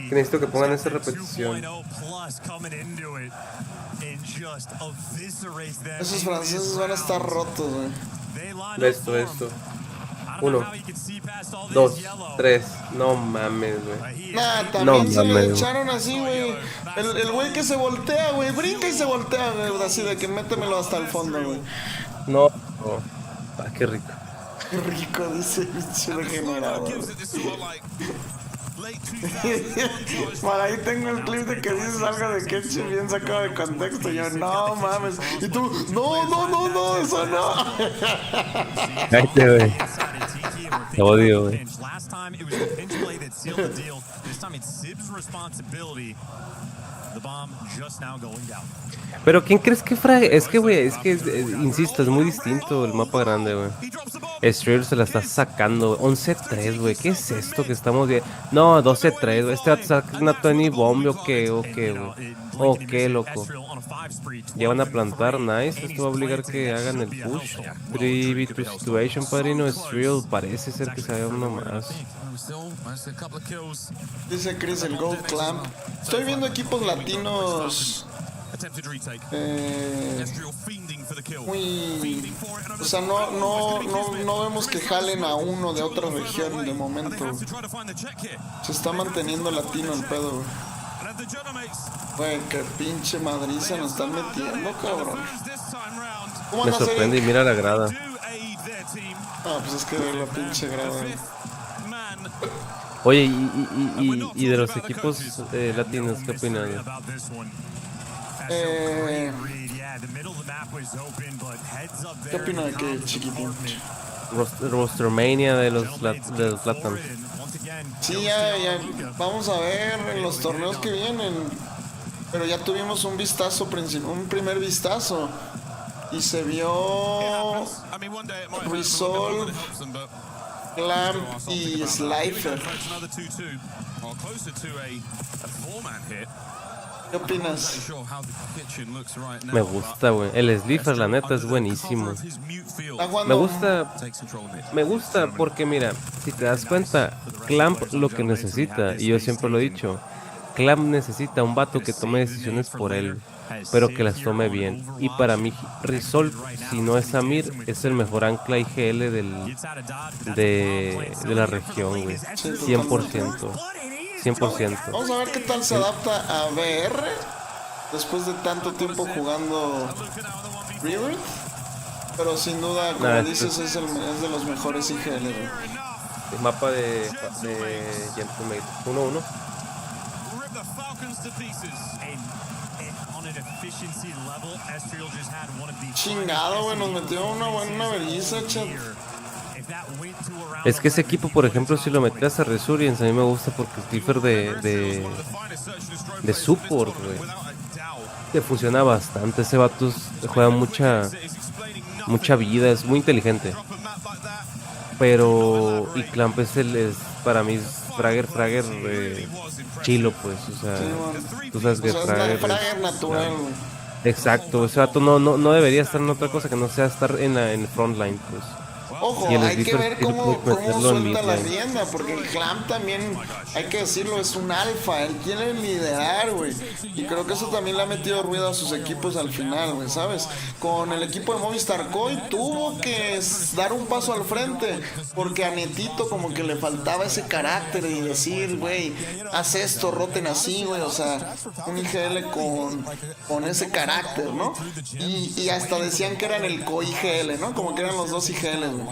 H: Que necesito que pongan esa repetición.
C: Esos franceses van a estar rotos, güey.
H: Ve esto. 1, 2, 3. No mames, güey.
C: Nah,
H: No
C: también se le
H: mames.
C: echaron así, güey. El güey que se voltea, güey. Brinca y se voltea, güey. Así de que métemelo hasta el fondo, güey.
H: No. Ah, qué rico.
C: Qué rico, dice el pinche degenerado. Para ahí tengo el clip de que dices algo de Kenchi bien sacado de contexto. Y yo, no mames. Y tú, no, eso no.
H: Cállate, güey. Te odio, güey.
R: Last time it was the pinch play that sealed the deal. This time it's Sib's responsibility. The bomb just now going down.
H: Pero ¿quién crees que frague? Es que, güey, insisto, es muy distinto el mapa grande, güey. Strayer se la está sacando, 11-3, güey. ¿Qué es esto que estamos viendo? No, 12-3, güey. Este va a sacar una Tony Bomb, ¿o qué, güey? ¿O qué, loco? Ya van a plantar, nice. Esto va a obligar que hagan el push. 3v3 situation, padrino. Strayer parece ser que se haga uno más.
C: Dice Chris, el Gold Clamp. Estoy viendo equipos latinos. Muy, o sea, no vemos que jalen a uno de otra región de momento. Se está manteniendo latino el pedo, güey. Güey, qué pinche madriza nos están metiendo, cabrón.
H: Me sorprende y mira la grada.
C: Ah, pues es que la pinche grada, güey.
H: Oye, y de los equipos latinos, ¿qué opinas?
C: ¿Qué opina de que chiquitín?
H: Rostermania de los Latins.
C: Sí, ya, vamos a ver en los torneos que vienen. Pero ya tuvimos un vistazo, un primer vistazo. Y se vio Resolve, Clamp y Slifer. ¿Qué opinas?
H: Me gusta, güey. El Slifer, la neta, es buenísimo. Me gusta porque, mira, si te das cuenta, Clamp lo que necesita, y yo siempre lo he dicho, Clamp necesita un vato que tome decisiones por él, pero que las tome bien. Y para mí, Resolve, si no es Samir, es el mejor ancla IGL de la región, güey. 100%. 100%.
C: Vamos a ver qué tal se adapta a VR después de tanto tiempo jugando Rebirth. Pero sin duda, como dices, es de los mejores IGL, güey.
H: El mapa de Gentleman 1-1.
C: Chingado, güey, nos metió una buena vergüenza, chat.
H: Es que ese equipo, por ejemplo, si lo metías a Resurgence, a mí me gusta porque es Clifford de support, güey. Te funciona bastante. Ese vato juega mucha vida, es muy inteligente. Pero y Clamp para mí es Fragger chilo, pues, o sea, tú sabes que
C: Fragger natural, güey.
H: Exacto, ese vato no debería estar en otra cosa que no sea estar en el frontline, pues.
C: Ojo,
H: Y el
C: hay que
H: Slifer
C: ver
H: sí lo
C: cómo
H: puede meterlo en
C: suelta
H: mid
C: la
H: lane.
C: rienda, porque el Clamp también, hay que decirlo, es un alfa, él quiere liderar, güey. Y creo que eso también le ha metido ruido a sus equipos al final, güey, ¿sabes? Con el equipo de Movistar Coy tuvo que dar un paso al frente, porque a Netito como que le faltaba ese carácter y decir, güey, haz esto, roten así, güey, o sea, un IGL con ese carácter, ¿no? Y hasta decían que eran el co-IGL, ¿no? Como que eran los dos IGL, güey.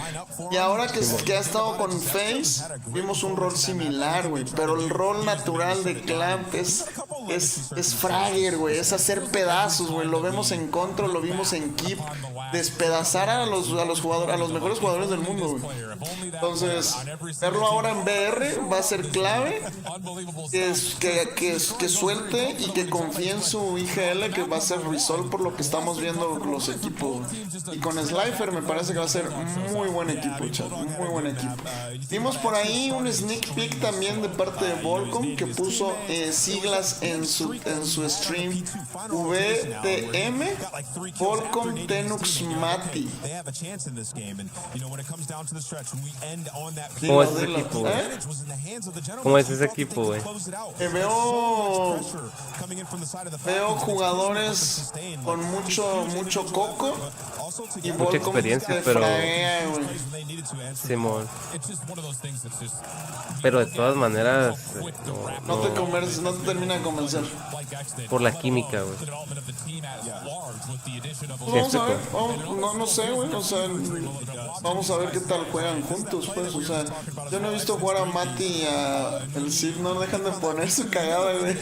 C: Y ahora que ha estado con FaZe, vimos un rol similar, güey. Pero el rol natural de Clamp es Fragger, güey. Es hacer pedazos, güey. Lo vemos en Control, lo vimos en Keep. Despedazar a los jugadores, a los mejores jugadores del mundo, güey. Entonces, verlo ahora en BR va a ser clave. Que suelte y que confíe en su IGL, que va a ser Resolve por lo que estamos viendo los equipos, güey. Y con Slifer me parece que va a ser muy buen equipo, chat. Muy buen equipo. Vimos por ahí un sneak peek también de parte de Volcom, que puso siglas en su stream: VTM Volcom Tenux Mati.
H: ¿Cómo es ese equipo, güey? ¿Cómo es ese equipo, güey?
C: Veo jugadores con mucho coco y
H: mucha experiencia, pero
C: fraguea, güey.
H: Simón. Pero de todas maneras
C: no te termina de convencer
H: por la química, güey.
C: Vamos a ver, no sé, güey, o sea, vamos a ver qué tal juegan juntos, pues, o sea, yo no he visto jugar a Mati y a el Sid, no dejan de poner su cagada, güey.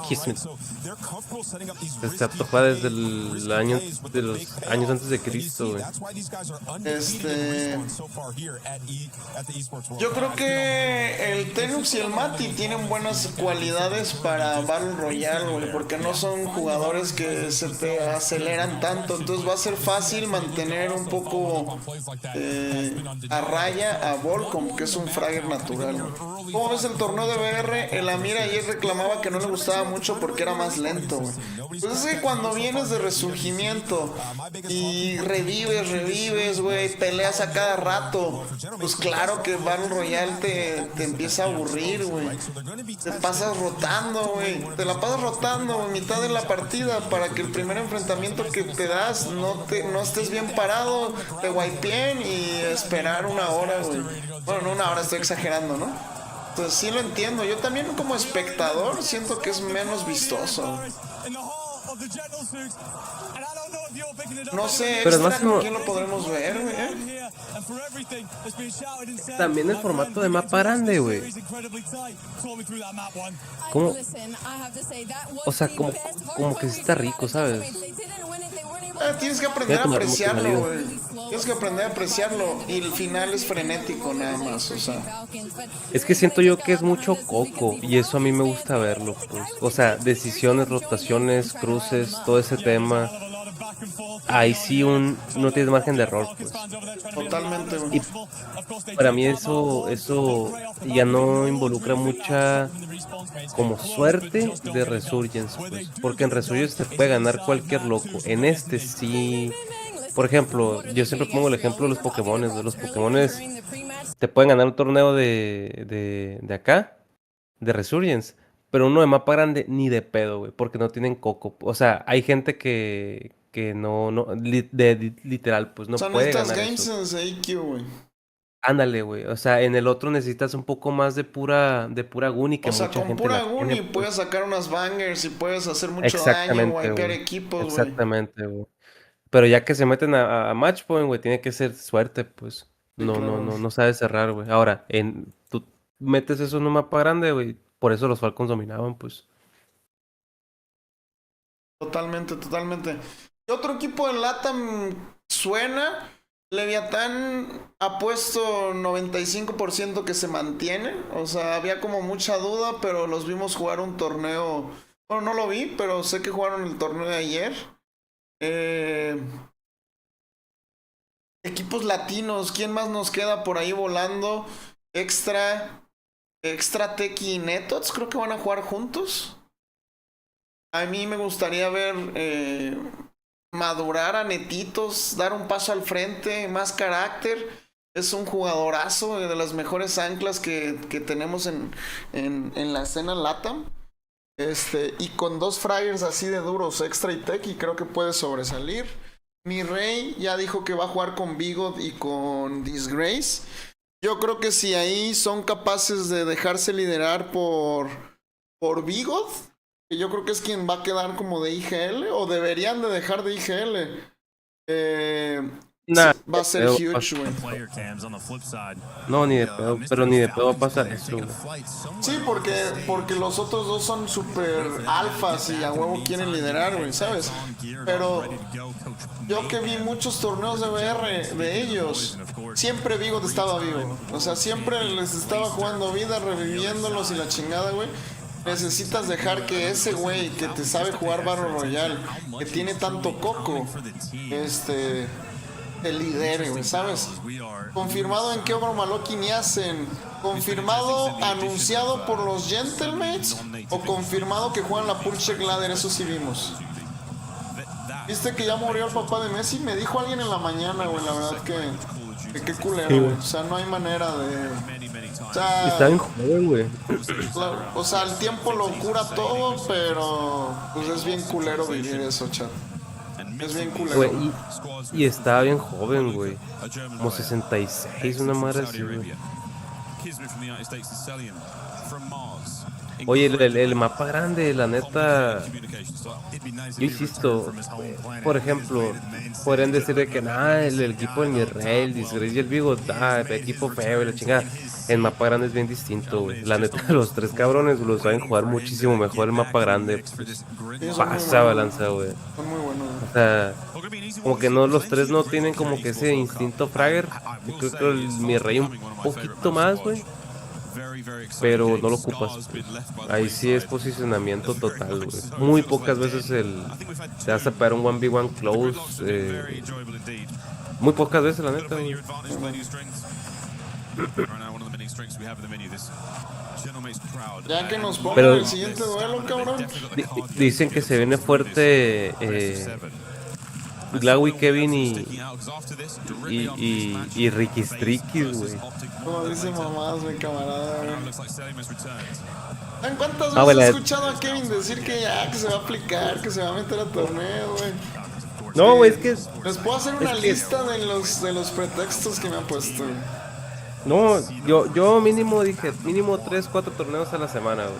H: Kismet. Este juega desde el año de los años antes de Cristo, güey.
C: Yo creo que el Tenux y el Mati tienen buenas cualidades para Battle Royale, güey, porque no son jugadores que se te aceleran tanto, entonces va a ser fácil mantener un poco a raya a Volcom, que es un fragger natural, güey. ¿Cómo ves el torneo de BR? El Amir ayer reclamaba que no le gustaba mucho porque era más lento, güey. Pues es que cuando vienes de resurgimiento y revives, güey, peleas a cada rato, pues claro que Battle Royale te empieza a aburrir, güey. Te pasas rotando, güey. Te la pasas rotando en mitad de la partida para que el primer enfrentamiento que te das no estés bien parado, te wipeen y esperar una hora, güey. Bueno, no una hora, estoy exagerando, ¿no? Entonces sí lo entiendo. Yo también como espectador siento que es menos vistoso. No sé,
H: pero
C: extra,
H: más como...
C: ¿con quién lo podremos ver, güey?
H: También el formato de mapa grande, güey. ¿Cómo? O sea, como que sí está rico, ¿sabes?
C: Tienes que aprender a apreciarlo, güey. Tienes que aprender a apreciarlo. Y el final es frenético, nada más, o sea.
H: Es que siento yo que es mucho coco. Y eso a mí me gusta verlo, pues. O sea, decisiones, rotaciones, cruces, todo ese tema. Ahí sí no tienes margen de error, pues.
C: Totalmente, güey.
H: Y para mí eso ya no involucra mucha como suerte de Resurgence, pues. Porque en Resurgence te puede ganar cualquier loco. En este sí. Por ejemplo, yo siempre pongo el ejemplo de los Pokémones. Los Pokémones te pueden ganar un torneo de acá, de Resurgence. Pero uno de mapa grande ni de pedo, güey, porque no tienen coco. O sea, hay gente que literal, pues no puede ganar
C: games
H: eso.
C: en IQ, güey.
H: Ándale, güey. O sea, en el otro necesitas un poco más de pura Guni, que
C: o sea,
H: mucha
C: con
H: gente
C: pura
H: la
C: Guni
H: tiene, pues.
C: Puedes sacar unas bangers y puedes hacer mucho daño, wipear equipos, güey.
H: Exactamente, güey. Pero ya que se meten a match point, güey, tiene que ser suerte, pues. No sabes cerrar, güey. Ahora, tú metes eso en un mapa grande, güey. Por eso los Falcons dominaban, pues.
C: Totalmente. ¿Qué otro equipo de LATAM suena? Leviatán ha puesto 95% que se mantiene. O sea, había como mucha duda, pero los vimos jugar un torneo. Bueno, no lo vi, pero sé que jugaron el torneo de ayer. Equipos latinos, ¿quién más nos queda por ahí volando? Extra Tech y Netots, creo que van a jugar juntos. A mí me gustaría ver madurar a Netitos, dar un paso al frente, más carácter. Es un jugadorazo, de las mejores anclas que tenemos en la escena LATAM. Y con 2 fraggers así de duros, Extra y Tech, y creo que puede sobresalir. Mi Rey ya dijo que va a jugar con Bigot y con Disgrace. Yo creo que si ahí son capaces de dejarse liderar por Bigot, que yo creo que es quien va a quedar como de IGL, o deberían de dejar de IGL. Va a ser huge, güey.
H: No, ni de pedo, pero ni de pedo va a pasar eso, güey.
C: Sí, porque los otros dos son super alfas y a huevo quieren liderar, güey, ¿sabes? Pero yo que vi muchos torneos de VR de ellos, siempre Bigot estaba vivo. O sea, siempre les estaba jugando vida, reviviéndolos y la chingada, güey. Necesitas dejar que ese güey que te sabe jugar Battle Royale, que tiene tanto coco, te lidere, güey, ¿sabes? Confirmado en que Ogro Maloki ni hacen. Confirmado, anunciado por los Gentlemates, o confirmado que juegan la Pulse Ladder, eso sí vimos. ¿Viste que ya murió el papá de Messi? Me dijo alguien en la mañana, güey, la verdad que qué culero, güey. O sea, no hay manera de... O sea,
H: está bien joven, güey.
C: O sea, el tiempo lo cura todo, pero pues es bien culero vivir eso, chat. Es bien culero.
H: Güey, y estaba bien joven, güey. Como 66, una madre así, güey. Oye, el mapa grande, la neta. Yo insisto, por ejemplo, podrían decir de que nada, el equipo del Mirrey, el Disgrace y el Bigot, el equipo feo y la chingada. El mapa grande es bien distinto, güey. La neta, los 3 cabrones lo saben jugar muchísimo mejor el mapa grande. Pasa balanza, güey. O sea, como que no, los 3 no tienen como que ese instinto fragger. Yo creo que el Mirrey un poquito más, güey. Pero no lo ocupas. Ahí sí es posicionamiento total, güey. Muy pocas veces te vas a pegar un 1v1 close. Muy pocas veces, la neta, güey.
C: Ya que nos pongan el siguiente duelo, cabrón.
H: Dicen que se viene fuerte Glawi, Kevin y Ricky Strikis, güey.
C: Como dice mamás, mi camarada, güey. ¿En cuántas veces he escuchado a Kevin decir que se va a aplicar, que se va a meter a torneo, güey?
H: No, güey, es que...
C: Les puedo hacer una lista de los pretextos que me ha puesto, güey.
H: No, yo mínimo dije, mínimo 3-4 torneos a la semana, güey.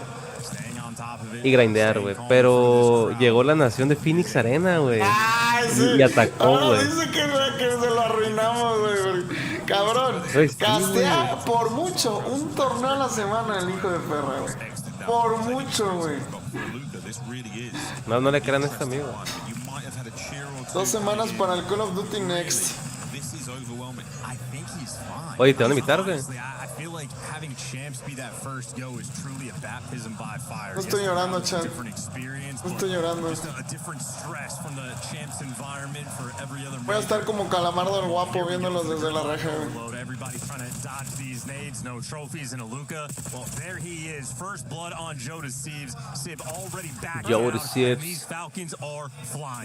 H: Y grindear, güey. Pero llegó la nación de Phoenix Arena, güey. Y atacó, güey.
C: Dice que se lo arruinamos, güey. Cabrón, castea por mucho un torneo a la semana el hijo de perra, güey. Por mucho, güey.
H: No le crean a este amigo.
C: 2 semanas para el Call of Duty Next.
H: Oye, ¿te van a invitar, güey?
C: No estoy llorando, chat. No estoy llorando. Voy a estar como Calamardo el guapo viéndolos desde la reja, güey.
H: Joe to Sieves.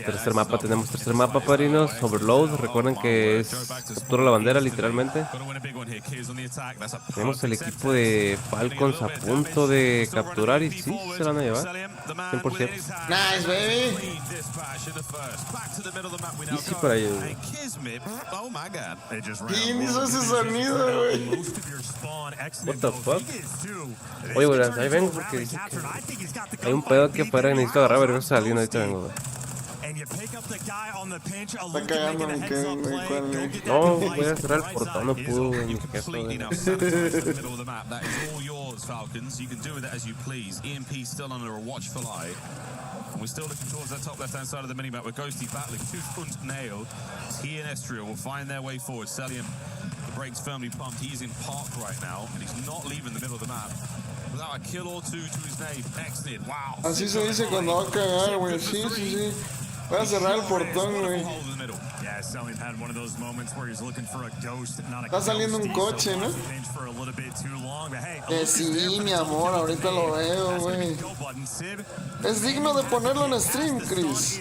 H: Tercer mapa, tenemos tercer mapa, padrinos. Overload, recuerden que es captura la bandera, literalmente. Tenemos el equipo de Falcons a punto de capturar y sí, se van a llevar 100%.
C: Nice, baby.
H: Y sí para ellos.
C: ¿Quién hizo ese sonido, güey?
H: What the fuck? Oye, güey, ahí vengo porque dice que hay un pedo aquí afuera y necesito agarrar vergüenza saliendo. Ahorita vengo, güey.
C: Está cagando mi Kevin, güey. ¿Cuál, güey?
H: No, voy a cerrar el portón, no pudo, güey, mi jefe, güey.
A: We're still looking towards that top left-hand side of the minimap where Ghosty battling tooth and nail. He and Estria will find their way forward. Celium, the brakes firmly pumped. He's in park right now, and he's not leaving the middle of the map without a kill or two to his name. Exited, wow.
C: Así se dice cuando va a cagar, güey. Sí. Voy a cerrar el portón, güey.
R: Yeah, Selling had one of those moments where he's looking for a ghost, not a
C: Está saliendo un coche, ¿no?
R: for a little bit too long, but hey,
C: Que sí, mi amor, ahorita lo veo, güey. Es digno de ponerlo en stream, Chris.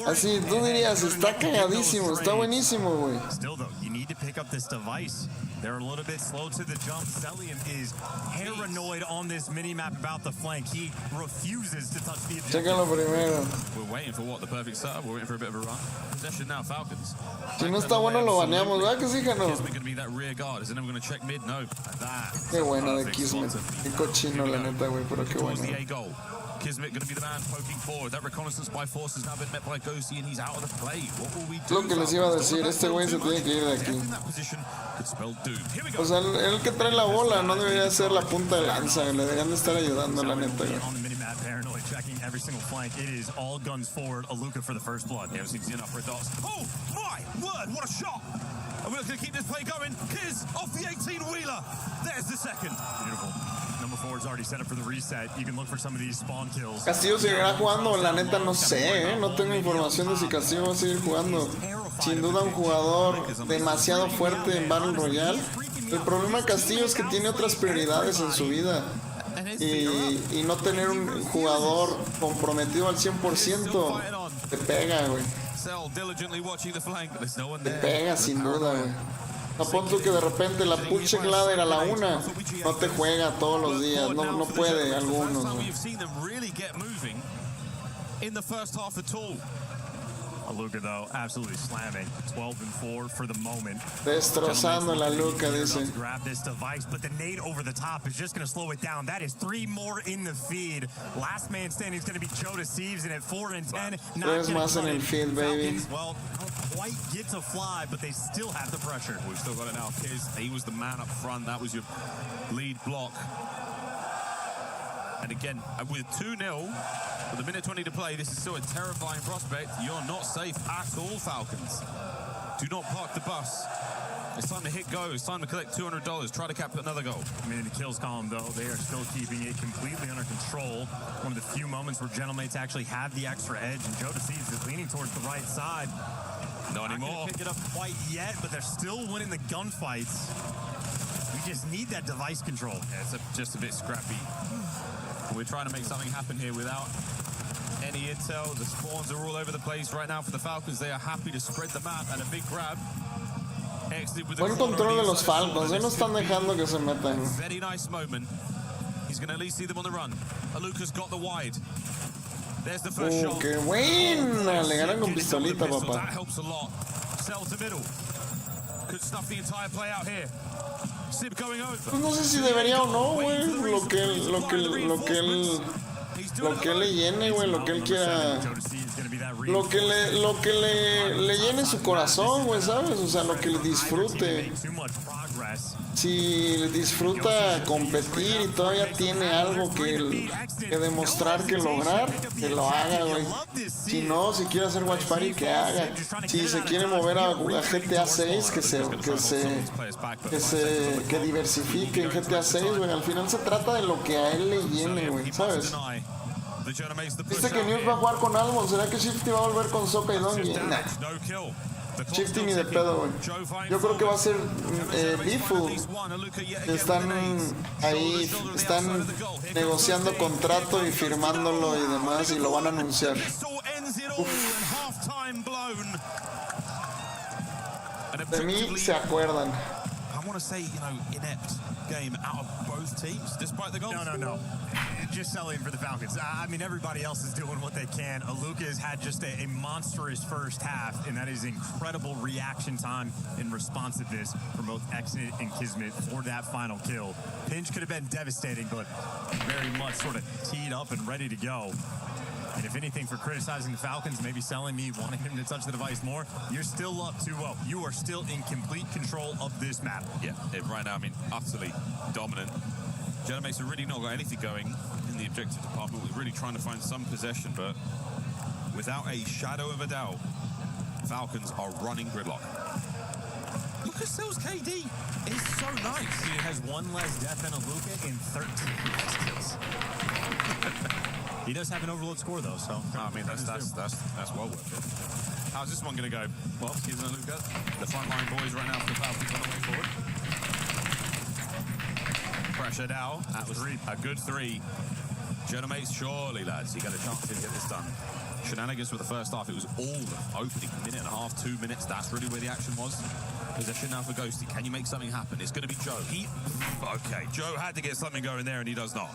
C: Así, tú dirías, está cagadísimo, está buenísimo, güey.
R: Still though, you need to pick up this device. They're a little bit slow to the jump. Celium is paranoid on this mini-map about the flank. He refuses to touch the objective.
C: Chécalo primero.
A: We're waiting for what? The perfect setup? We're waiting for a bit of a run. Possession now, Falcons.
C: Si no está bueno, lo baneamos, ¿verdad que sí, Jano?
A: Kismet going to be that rear guard. Is anyone going to check mid? No.
C: Qué buena de Kismet. Qué cochino, la neta, güey, pero qué bueno.
A: Kismet going to be the man poking forward. That reconnaissance by force has now been met by Ghosty and he's out of the play. What will we do?
C: Lo que les iba a decir, este güey se tiene que ir de aquí. O sea, el que trae la bola no debería ser la punta de lanza, le deberían de estar ayudando, la neta, güey.
R: Checking every single flank. It is all guns forward. Aluka for the first blood.
A: Yeah, seems enough for dots. Oh my word, what a shot! And we're going to keep this play going. Kiz off the 18-wheeler. There's the second.
R: Beautiful. Number 4's already set up for the reset. You can look for some of these spawn kills.
C: Castillo seguirá jugando, la neta no sé, no tengo información de si Castillo va a seguir jugando. Sin duda un jugador demasiado fuerte en Battle Royale. El problema de Castillo es que tiene otras prioridades en su vida. Y no tener un jugador comprometido al 100% te pega, güey. Te pega sin duda, güey. No pongo que de repente la push ladder a la 1 no te juega todos los días, no puede algunos, güey.
R: Aluka though, absolutely slamming. 12-4 for the moment.
C: Destrozando la Luca, dice.
R: Grab this device, but the nade over the top is just going to slow it down. That is 3 more in the feed. Last man standing is going to be Joe Deceives, and at 4 and 10, not
C: más en el feed, baby.
R: Well, don't quite get to fly, but they still have the pressure.
A: We've still got it now. Kiz, he was the man up front. That was your lead block. And again, with 2-0, with a minute 20 to play, this is still a terrifying prospect. You're not safe at all, Falcons. Do not park the bus. It's time to hit go. It's time to collect $200. Try to cap another goal.
R: I mean, in the kills column, though, they are still keeping it completely under control. One of the few moments where Gentlemates actually have the extra edge, and Joe Deceives is leaning towards the right side.
A: Not anymore.
R: Not pick it up quite yet, but they're still winning the gunfights. We just need that device control.
A: Yeah, it's just a bit scrappy. We're trying to make something happen here without any intel. The spawns are all over the place right now for the Falcons. They are happy to spread the map and a big grab.
C: Buen control de los Falcons, no están dejando que se metan.
A: Very nice moment. He's going to at least see them on the run. Aluka's got the wide. There's the first shot.
C: Qué buena, le ganan con pistolita, papá.
A: That helps a lot. Cell to middle. Could stuff the entire play out here.
C: Pues no sé si debería o no, güey. Lo que él le llene, güey, lo que él quiera. Lo que le llene su corazón, güey, ¿sabes? O sea, lo que le disfrute. Si disfruta competir y todavía tiene algo que demostrar, que lograr, que lo haga, güey. Si no, si quiere hacer Watch Party, que haga. Si se quiere mover a GTA 6, que diversifique en GTA 6, güey. Al final se trata de lo que a él le llene, güey, ¿sabes? Dice que News va a jugar con Almond. ¿Será que Shifty va a volver con Soka y Dongi? Nah. Shifty ni de pedo, güey. Yo creo que va a ser B07. Están ahí, están negociando contrato y firmándolo y demás, y lo van a anunciar. De mí se acuerdan.
A: I want to say, inept game out of both teams, despite the goals.
R: No. Just selling for the Falcons. I mean, everybody else is doing what they can. Aluka has had just a monstrous first half, and that is incredible reaction time and responsiveness from both Exit and Kismet for that final kill. Pinch could have been devastating, but very much sort of teed up and ready to go. And if anything, for criticizing the Falcons, maybe selling me, wanting him to touch the device more, you're still up 2-0. You are still in complete control of this map.
A: Yeah, right now, I mean, utterly dominant. Gentlemates have really not got anything going in the objective department. We're really trying to find some possession, but without a shadow of a doubt, Falcons are running gridlock. Look at Sills KD. It's so nice.
R: He has 1 less death than Aluka in 13 kills. He does have an overload score though, so
A: I mean that's well worth it. How's this one gonna go? Well, Keelan and Luca, the frontline boys right now for the Falcons on the way forward. Pressure now. That was a good 3. Genomates, surely lads, you got a chance to get this done. Shenanigans for the first half. It was all the opening minute and a half, 2 minutes. That's really where the action was. Possession now for Ghosty. Can you make something happen? It's going to be Joe. Okay, Joe had to get something going there, and he does not.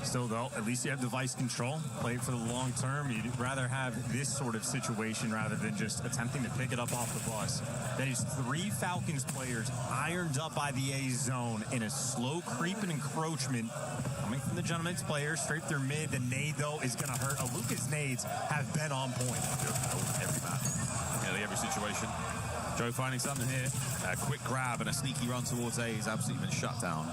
R: Still, though, at least you have device control. Play it for the long term. You'd rather have this sort of situation rather than just attempting to pick it up off the bus. That is 3 Falcons players ironed up by the A zone in a slow creep and encroachment coming from the Gentlemen's players straight through mid. The nade, though, is going to hurt. Lucas nades have been on point.
A: Every map, nearly every situation. Joe finding something here. A quick grab and a sneaky run towards A is absolutely been shut down.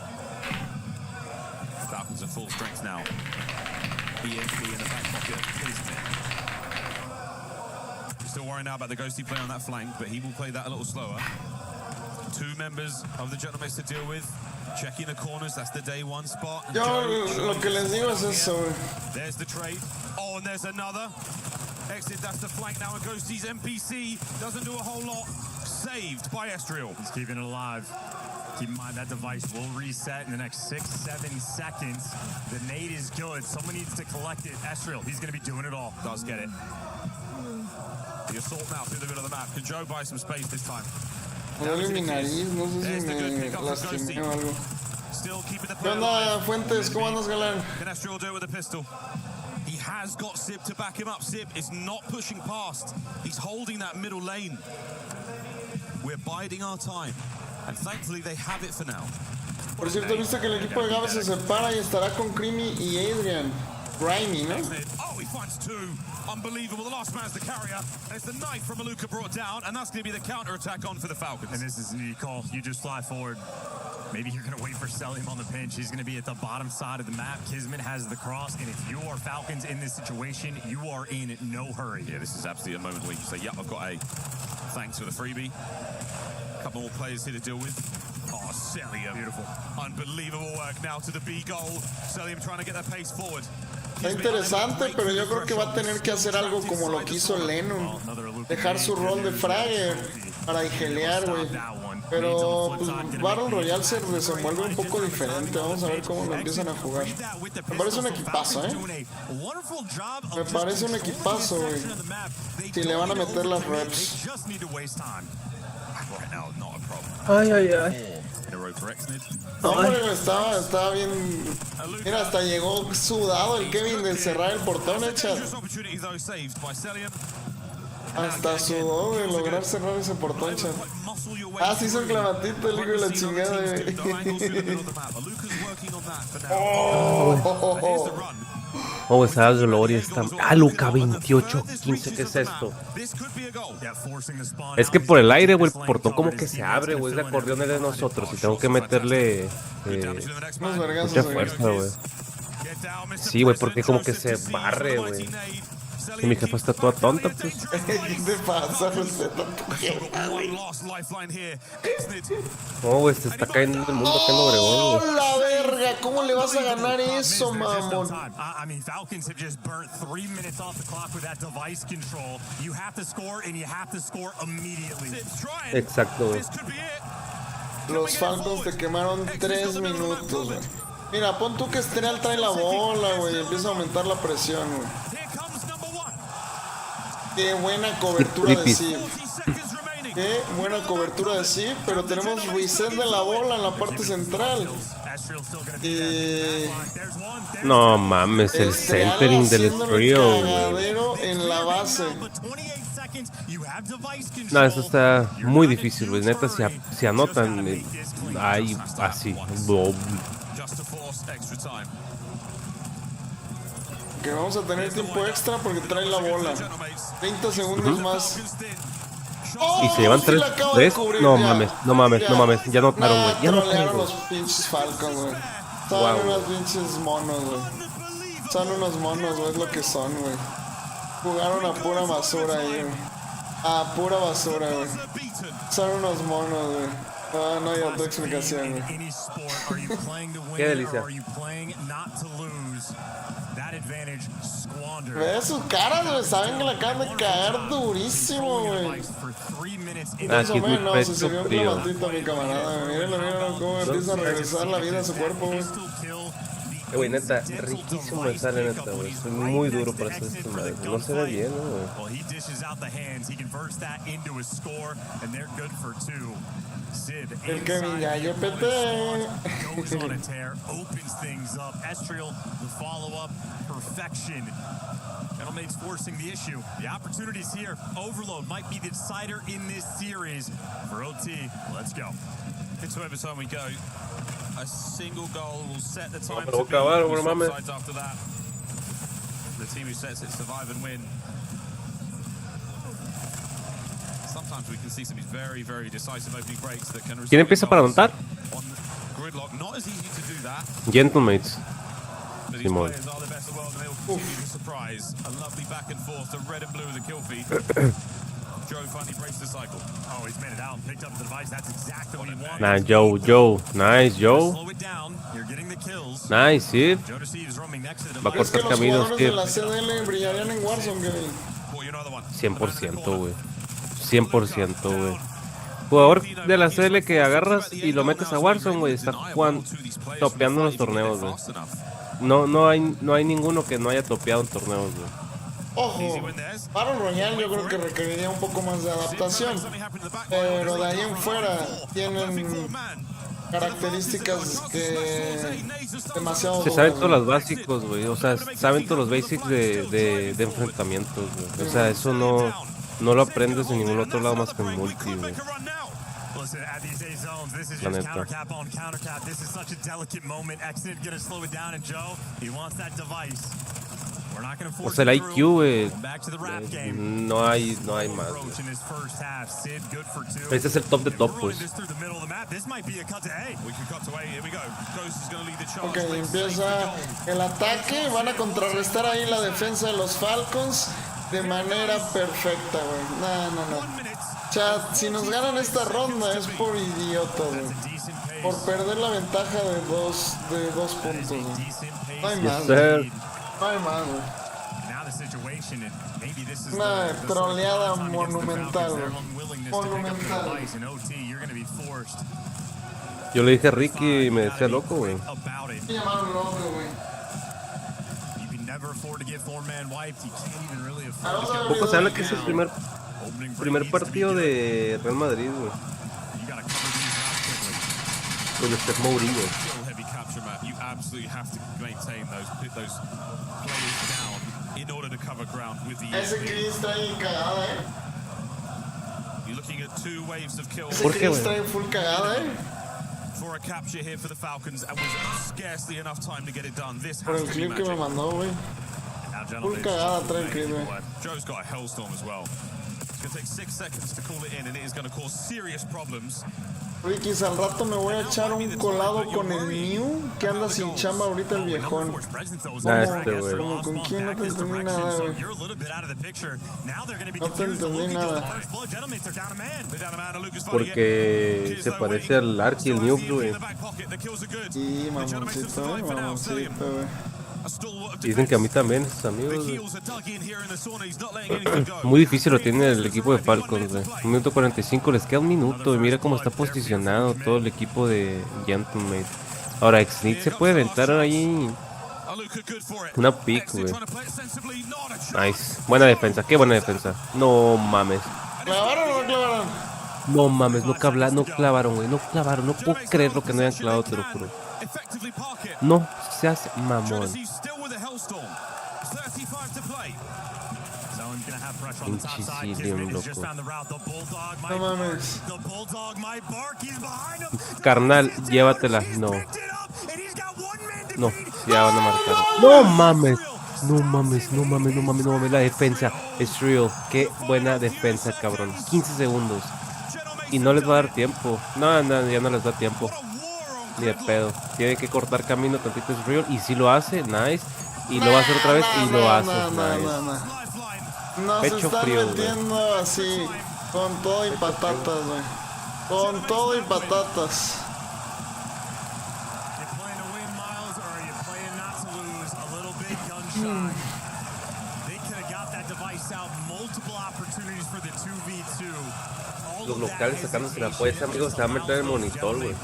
A: Falcons at full strength now. EMP in the back pocket. Still worrying now about the Ghosty play on that flank, but he will play that a little slower. 2 members of the Gentlemen to deal with. Checking the corners, that's the day 1 spot.
C: Yo, lo que les digo es eso.
A: There's the trade. Oh, and there's another. Exit, that's the flank now, and Ghosty's NPC doesn't do a whole lot. Saved by Estriel.
R: He's keeping it alive. Keep in mind that device will reset in the next 6-7 seconds. The nade is good. Someone needs to collect it. Estriel, he's going to be doing it all.
A: Does get it. The assault now through the middle of the map. Can Joe buy some space this time?
C: Duele mi nariz, no sé si me lastimé o algo. ¿Qué onda, Fuentes? ¿Cómo andas, galán?
A: Can Estriel do it with a pistol? He has got Sip to back him up. Sip is not pushing past. He's holding that middle lane. We're biding our time. And thankfully they have it for now.
C: Por cierto, viste que el equipo de Gabe se separa y estará con Creamy y Adrian. Grimy, ¿no?
A: Oh, he finds 2. Unbelievable. The last man's the carrier. There's the knife from Maluka brought down, and that's going to be the counter-attack on for the Falcons.
R: And this is a neat call. You just fly forward. Maybe you're going to wait for Selim on the pinch. He's going to be at the bottom side of the map. Kismet has the cross, and if you are Falcons in this situation, you are in no hurry.
A: Yeah, this is absolutely a moment where you say, yep, I've got A. Thanks for the freebie. A couple more players here to deal with. Oh, Selim.
R: Beautiful.
A: Unbelievable work now to the B goal. Selim trying to get that pace forward.
C: Está interesante, pero yo creo que va a tener que hacer algo como lo que hizo Lennon. Dejar su rol de fragger para ingelear, güey. Pero pues Battle Royale se desenvuelve un poco diferente. Vamos a ver cómo lo empiezan a jugar. Me parece un equipazo, Me parece un equipazo, güey. Si le van a meter las reps.
H: Ay, ay, ay.
C: No, hombre, estaba bien. Mira, hasta llegó sudado el Kevin de cerrar el portón, chat. Hasta sudó de lograr cerrar ese portón, chat. Ah, sí hizo el clavatito, el hijo de la chingada,
H: Oh, esa gloria está. Ah, Luca 28-15, ¿qué es esto? Es que por el aire, güey, el portón como que se abre, güey. Es de acordeón de nosotros y tengo que meterle mucha fuerza, güey. Sí, güey, porque como que se barre, güey. Y mi jefa está toda tonta, pues.
C: ¿Qué te pasa? Respeta tu jefa, güey.
H: No, güey, se está cayendo el mundo acá en Obregón,
C: ¡Oh, la verga! ¿Cómo le vas a ganar eso, mamón?
R: I mean, Falcons have just burnt 3 minutes off the clock with that device control. You have to score, and you have to score immediately.
H: Exacto, güey.
C: Los Falcons te quemaron 3 minutos, güey. Mira, pon tú que Estrell trae la bola, güey, y empieza a aumentar la presión, güey. Qué buena cobertura de Sip. Qué buena cobertura de Sip, pero tenemos reset de la bola en la parte central.
H: No mames, el centering del Estriel, güey.
C: En la base.
H: No, eso está muy difícil, güey. Neta, si anotan ahí así.
C: Que vamos a tener tiempo extra porque trae la bola. 30 segundos más. Oh,
H: y se llevan 3. No mames, no mames, no mames. Ya notaron, güey. Ya
C: notaron los pinches Falcons, güey. Son unos pinches monos, güey. Son unos monos, güey. Es lo que son, güey. Jugaron a pura basura ahí, güey. A pura basura, güey. Son unos monos, güey. Ah, no hay otra explicación, güey.
H: Qué delicia.
C: Ve sus caras, güey. Saben que la acaban de caer durísimo, güey. Más o menos, se sirvió un clavantito, mi camarada. Mírenlo cómo empieza a regresar la vida a su cuerpo, güey.
H: Güey, neta, riquísimo me sale, neta, güey. Estoy muy duro para hacer esto, madre. No se ve bien, ¿no, güey?
C: El que mi gallo pete.
R: Gentleman's forcing the issue. The opportunities here. Overload might be the decider in this series. For OT, let's go.
A: Into overtime we go. A single goal will set the time
H: Pero
A: to
H: acabar,
A: beat.
H: bro, mames.
A: Sides after that. The team who sets it survive and win. Sometimes we can see some very, very decisive opening breaks that can result.
H: ¿Quién empieza para anotar?
A: Gridlock, not as easy to do that.
H: Gentlemates.
A: But these
H: Simón.
A: players are the best of the world and they will continue to surprise. A lovely back and forth, the red and blue of the kill feed. Joe finally breaks the cycle.
R: Oh, he's made it out and picked up the device. That's exactly what he wanted.
H: Nah, Joe. Nice, Joe.
R: Slow it down. You're getting the kills.
H: Nice, Sid. Va a
C: Es que
H: cortar
C: los
H: caminos,
C: jugadores
H: Sid.
C: de la CDL brillarían en Warzone, Kevin.
H: 100%, güey. 100%, güey. Jugador de la CL que agarras y lo metes a Warzone, güey, está jugando, topeando los torneos, güey. No hay ninguno que no haya topeado en torneos, güey.
C: Ojo, Battle Royale yo creo que requeriría un poco más de adaptación, pero de ahí en fuera tienen características que demasiado.
H: Se saben todos los básicos, güey, o sea, saben todos los basics de enfrentamientos, güey. O sea, eso no lo aprendes en ningún otro lado más que en multi, güey. La neta. O sea, el IQ, güey, no hay más, güey. Este es el top de top, pues.
C: Ok, empieza el ataque, van a contrarrestar ahí la defensa de los Falcons de manera perfecta, güey. No. Chat, si nos ganan esta ronda es por idiota, güey. Por perder la ventaja de dos puntos, güey. No hay más, güey. No hay más, güey. Una troleada monumental, güey. Monumental.
H: Yo le dije a Ricky y me decía loco, güey.
C: Me llamaron loco, güey.
H: Poco se habla que es el primer partido de Real Madrid, güey. Con el Steph Mourinho.
A: You absolutely have to maintain those players down in order to cover ground with the.
C: Ese Chris está ahí cagada,
A: You're looking at two waves of kills.
C: Ese Chris está ahí full cagada,
A: For a capture here for the Falcons, and with scarcely enough time to get it done. This
C: Por
A: has
C: el
A: to be
C: clip que me
A: magic.
C: mandó, güey. Full cagada trae el clip, güey.
A: Joe's got a hellstorm as well. It's going to take 6 seconds to call it in, and it is going to cause serious problems.
C: Ricky, al rato me voy a echar un colado con el New que anda sin chamba ahorita el viejón. Como con quién no te entendí nada, güey. No te entendí nada.
H: Porque se parece al Archie, el Nuke, güey.
C: Sí, mamoncito, güey.
H: Dicen que a mí también, esos amigos, güey. Muy difícil lo tiene el equipo de Falcons, güey. 1 minuto 45, les queda 1 minuto. Y mira cómo está posicionado todo el equipo de Gentleman. Ahora, Xnit se puede aventar ahí una pick, güey. Nice. Buena defensa, qué buena defensa. No mames.
C: ¿Clavaron o no clavaron?
H: No mames, no clavaron, güey. No clavaron, no puedo creer lo que no hayan clavado, te lo juro. No seas mamón. Pinche loco.
C: No mames.
H: Carnal, llévatela. No. No, ya van a marcar. No mames. No mames. La defensa es real. Qué buena defensa, cabrón. 15 segundos. Y no les va a dar tiempo. No, ya no les da tiempo. Ni de pedo. Tiene que cortar camino tantito, es real. Y si lo hace, nice. Y lo va a hacer otra vez y lo hace, nice.
C: No
H: Pecho
C: se están
H: frío,
C: metiendo así con todo y patatas, güey. Con todo y patatas.
H: Los locales sacándose la apuesta, amigos, se va a meter el monitor, güey.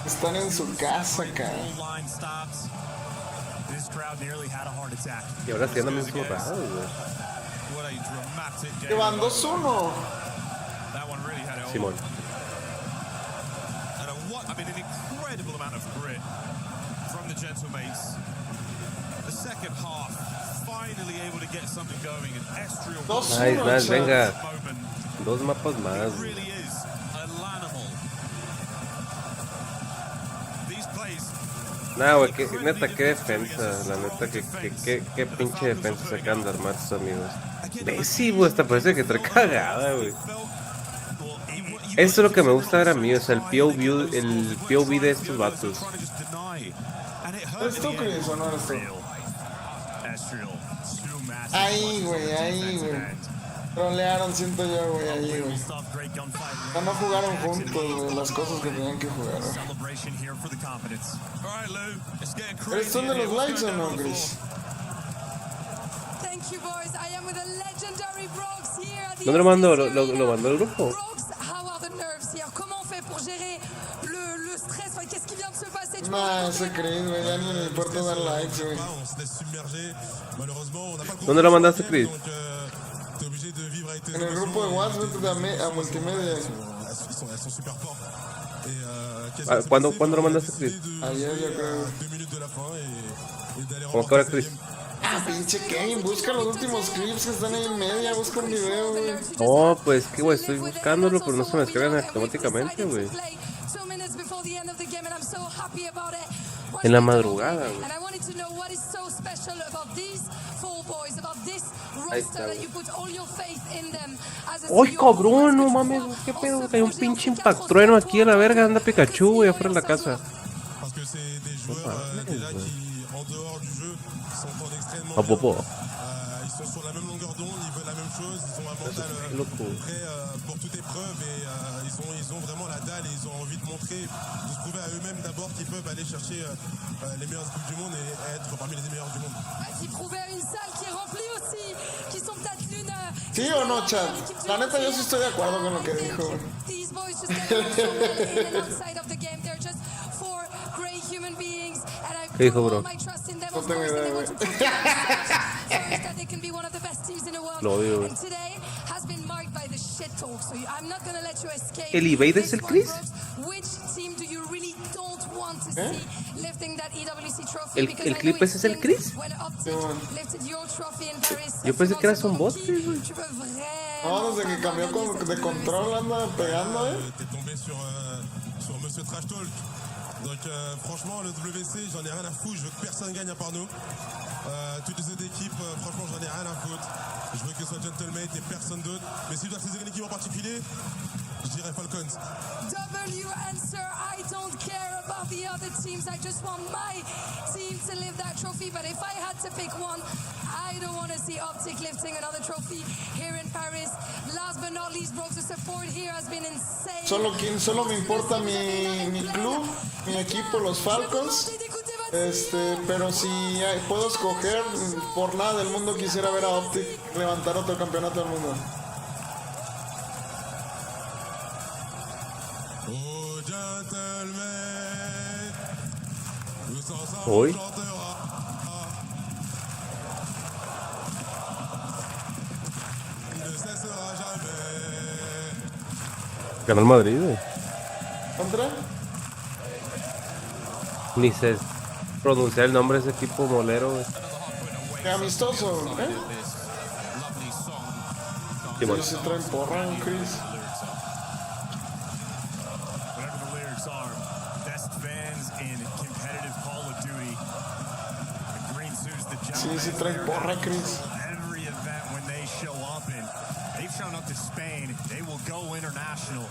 C: Están en su casa, cara.
H: Y ahora sí andan bien zurrados, güey.
C: Que van 2-1.
H: Simón.
A: I mean, an incredible amount of grit from the Gentlemates. The second half, finally able to get something going. And Estriel.
H: Nice, venga. 2 mapas más.
A: Really is an animal. These plays.
H: Nah, güey, neta, qué defensa. La neta, qué pinche defensa se acaban de armar sus amigos. Sí, güey, hasta parece que trae cagada, güey. Eso es lo que me gusta ver a mí, o sea, el POV de estos vatos.
C: ¿Eres tú, Chris, o no eres tú? Ahí, güey. Trolearon, siento yo, güey, ahí, güey. Ya no jugaron juntos, güey, las cosas que tenían que jugar, güey. ¿Eres tú de los likes o no, Chris?
H: ¿Dónde lo mandó? ¿Lo mandó el grupo?
C: Nah, ese Chris, güey, ya ni me importa dar likes, güey.
H: ¿Dónde lo mandaste, Chris?
C: En el grupo de WhatsApp, vete a multimedia.
H: ¿Cuándo lo mandaste, Chris?
C: Ayer, yo creo.
H: ¿Cómo que ahora, Chris?
C: Ah, pinche Kane, busca los últimos clips que están ahí en media, busca un video, güey.
H: No, pues que, güey, estoy buscándolo, pero no se me descargan automáticamente, güey. En la madrugada, güey. Ahí está, güey. ¡Ay, cabrón! No mames, ¿qué pedo? Hay un pinche impactrueno aquí a la verga. Anda Pikachu, güey, afuera de la casa. A popo. Loco.
J: Pour toute épreuve et ils ont vraiment la dalle et ils ont envie de montrer, de se prouver à eux-mêmes d'abord qu'ils peuvent aller chercher les meilleures équipes du monde et être parmi les meilleurs du monde.
M: Qui prouver à une salle qui est remplie aussi, qui sont peut-être l'une.
C: ¿Sí o no, chat? La neta, yo sí estoy de acuerdo con lo que dijo.
M: These boys just get in and outside of the game. They're just four great human beings, and I put all my trust in them. Of course, and they want to prove that they can be one of the best teams in the world. And today has been marked by the shit talk, so I'm not gonna let you escape.
H: ¿El eBay es el Chris?
M: Which team do you really don't want to see lifting that EWC trophy?
H: ¿El clip ese es el Chris? Yo pensé que era son bots, güey.
C: No, desde que cambió de control anda pegando,
J: T'es tombé sur Monsieur Trash Talk. Donc franchement, le WC, j'en ai rien à foutre. Je veux que personne gagne à part nous. Toutes les autres équipes, franchement, j'en ai rien à foutre. Je veux que ce soit Gentlemate et personne d'autre. Mais si je dois saisir une équipe en particulier, je dirais Falcons.
M: W answer, I don't care about the other teams. I just want my team to lift that trophy. But if I had to pick one, I don't want to see Optic lifting another trophy here in Paris. Last but not least, bro, the support here has been insane.
C: Solo me importa mi club, mi equipo, los Falcons. Pero si puedo escoger, por nada del mundo quisiera ver a Optic levantar otro campeonato del mundo.
H: Hoy. Ganó el Madrid, güey.
C: ¿Contra?
H: Ni sé pronunciar el nombre de ese equipo molero, güey.
C: Qué amistoso, ¿eh?
H: Sí, bueno.
C: Se traen porra, Chris. Sí, se traen porra, Chris.
R: They've shown up to Spain. They will go international,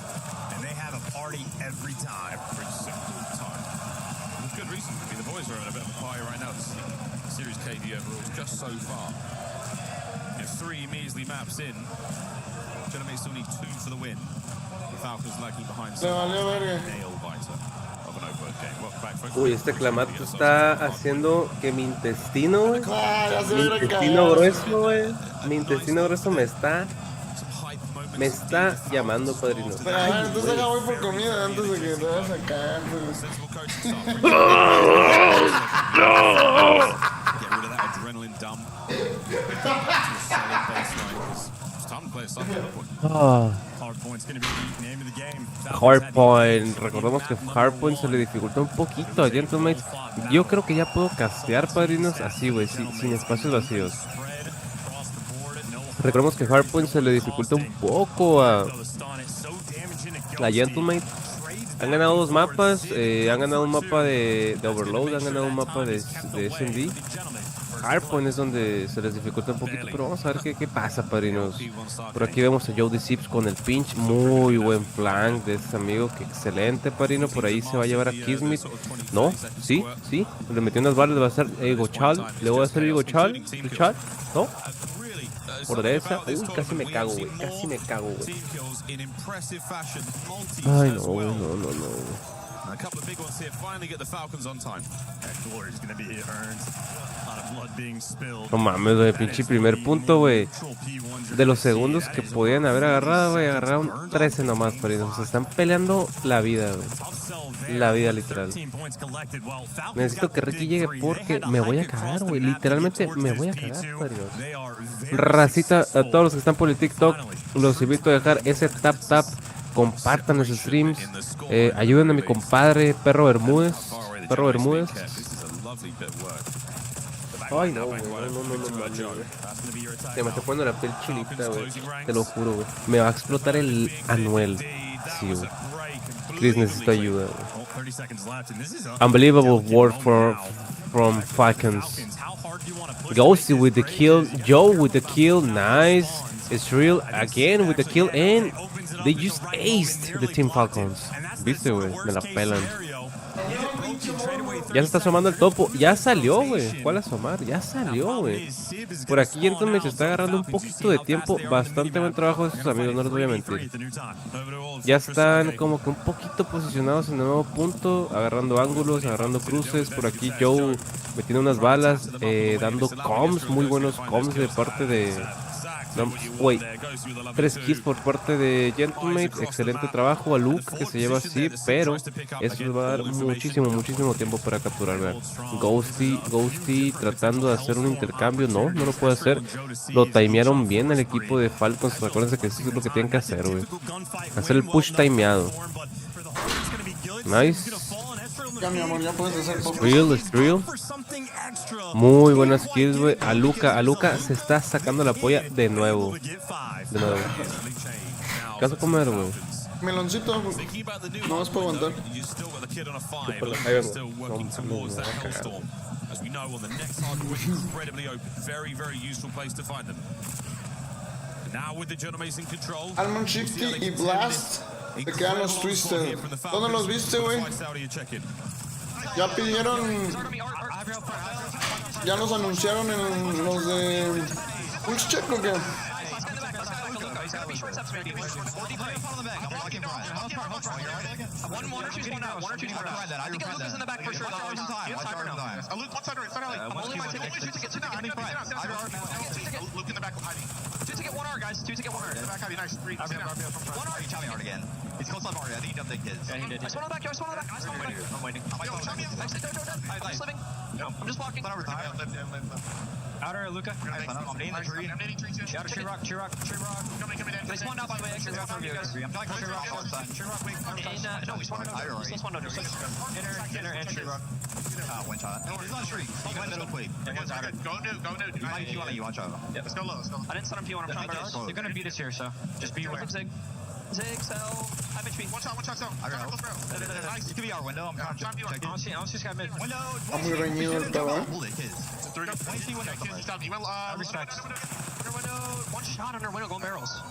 R: and they have a party every time.
A: For a simple time. With good reason. I mean, the boys are having a bit of a party right now. This is the series KD overall just so far. 3 measly maps in. Gentlemen still need 2 for the win. The Falcons lagging behind. Nail biter of an open game. Welcome back, folks.
H: Uy, este clamato está haciendo que mi intestino, güey.
C: Ya se
H: Mi
C: hubiera
H: intestino
C: cagado.
H: grueso, güey. Mi intestino grueso me está llamando, padrino.
C: Pero a ver, entonces acá voy por comida antes de que te vayas a cagar.
A: Get rid of that adrenaline dump.
H: Hardpoint. Recordemos que Hardpoint se le dificultó un poquito a Gentlemates. Yo creo que ya puedo castear, padrinos, así, güey, sin espacios vacíos. Recordemos que Hardpoint se le dificultó un poco a Gentlemate. Han ganado 2 mapas, han ganado un mapa de Overload, han ganado un mapa de SMD. Hardpoint es donde se les dificulta un poquito, pero vamos a ver qué pasa, padrinos. Por aquí vemos a Joe Sips con el pinch, muy buen flank de ese amigo, que excelente, padrino. Por ahí se va a llevar a Kismet. No, sí, le metió unas balas, le va a hacer Ego Chal, le voy a hacer Ego Chal, no. Por derecha, uy, casi me cago, güey, güey. Ay, no.
A: A couple of big ones here. Finally get the Falcons on time. Glory is going to be earned. A lot of blood being spilled.
H: No mames, güey, pinche primer punto, güey. De los segundos que podían haber agarrado, güey, agarraron 13 nomás, pero se están peleando la vida, güey. La vida literal. Necesito que Ricky llegue porque me voy a cagar, güey. Literalmente me voy a cagar, padrinos. Racita, a todos los que están por el TikTok, los invito a dejar ese tap. Compartan los streams, ayuden a mi compadre Perro Bermúdez. Ay, no, güey, no. Se me está poniendo la piel chilita, güey. Te lo juro, güey. Me va a explotar el anuel. Sí, güey. Chris, necesito ayuda, güey. Unbelievable word from Falcons. Ghosty with the kill. Joe with the kill. Nice. It's real again with the kill. And they just aced the Team Falcons. Viste, güey. Me la pelan. Ya se está asomando el topo. Ya salió, güey. ¿Cuál asomar? Ya salió, güey. Por aquí entonces se está agarrando un poquito de tiempo. Bastante buen trabajo de sus amigos, no les voy a mentir. Ya están como que un poquito posicionados en el nuevo punto. Agarrando ángulos, agarrando cruces. Por aquí Joe metiendo unas balas. Dando comms, muy buenos comms de parte de... Güey, 3 kills por parte de Gentlemate. Excelente trabajo a Luke, que se lleva así, pero eso les va a dar muchísimo tiempo para capturar. Vean, Ghosty tratando de hacer un intercambio. No lo puede hacer. Lo timearon bien el equipo de Falcons. Acuérdense que eso es lo que tienen que hacer, güey. Hacer el push timeado. Nice.
C: Ya, mi amor, ya puedes hacer pop.
H: Real. Muy buenas kills, güey. A Luca se está sacando la polla de nuevo. ¿Qué vas a comer, güey?
C: Meloncito, no vas para aguantar.
H: Ahí vengo.
C: Almond Shifty y Blast se quedan los Twisted. ¿Dónde los viste, güey? Ya pidieron. Ya los anunciaron en los de Pulse Check, ¿o qué?
N: Outer, Luca. Tree rock. They spawned out by the way. Exit from you guys. No, we spawned out. Still spawned out. Inner and tree rock. One shot. No, he's on tree. He went middle quick. Go new. You watch out. Let's go low. I didn't stun him P1. I'm trying to burst. They're gonna beat us here, so just be aware. Zig, cell. High HP. One shot, cell. Nice. You could be our window. I'm trying to check. I don't see this guy mid. Window.
C: Muy reñido el tabaco.
N: Respect. One shot under window, going barrels.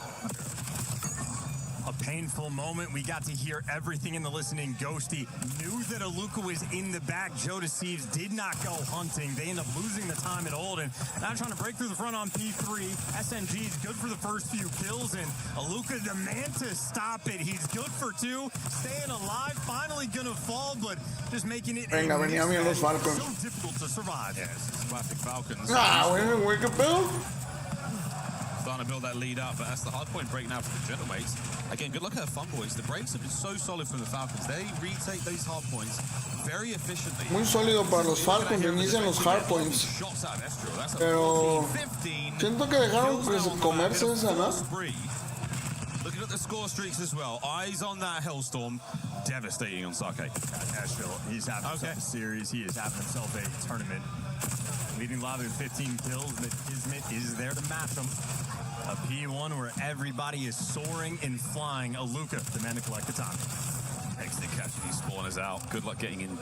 R: A painful moment. We got to hear everything in the listening. Ghosty knew that Aluka was in the back. Joe Deceives did not go hunting. They end up losing the time at Olden. Now trying to break through the front on P3. SMG is good for the first few kills, and Aluka demand to stop it. He's good for 2. Staying alive. Finally gonna fall, but just making it
C: venían bien los Falcons.
R: so difficult to survive.
A: Yes, classic Falcons.
C: Güey, qué pedo.
A: Starting to build that lead up, but that's the hard point break now for the Gentlemates. Again, good luck at the Fun Boys. The breaks have been so solid from the Falcons. They retake those hard points very efficiently.
C: Muy sólido para los Falcons, inician los hard points. Pero siento que dejaron comerse esa, ¿no?
A: Looking at the score streaks as well. Eyes on that Hellstorm. Devastating on Sake.
R: Asheville, he's having himself a series. He is having himself a tournament. Leading live with 15 kills, but Kismet is there to match him. A P1 where everybody is soaring and flying. Aluka, the man to collect the time.
A: Excellent catching these spawners out. Good luck getting in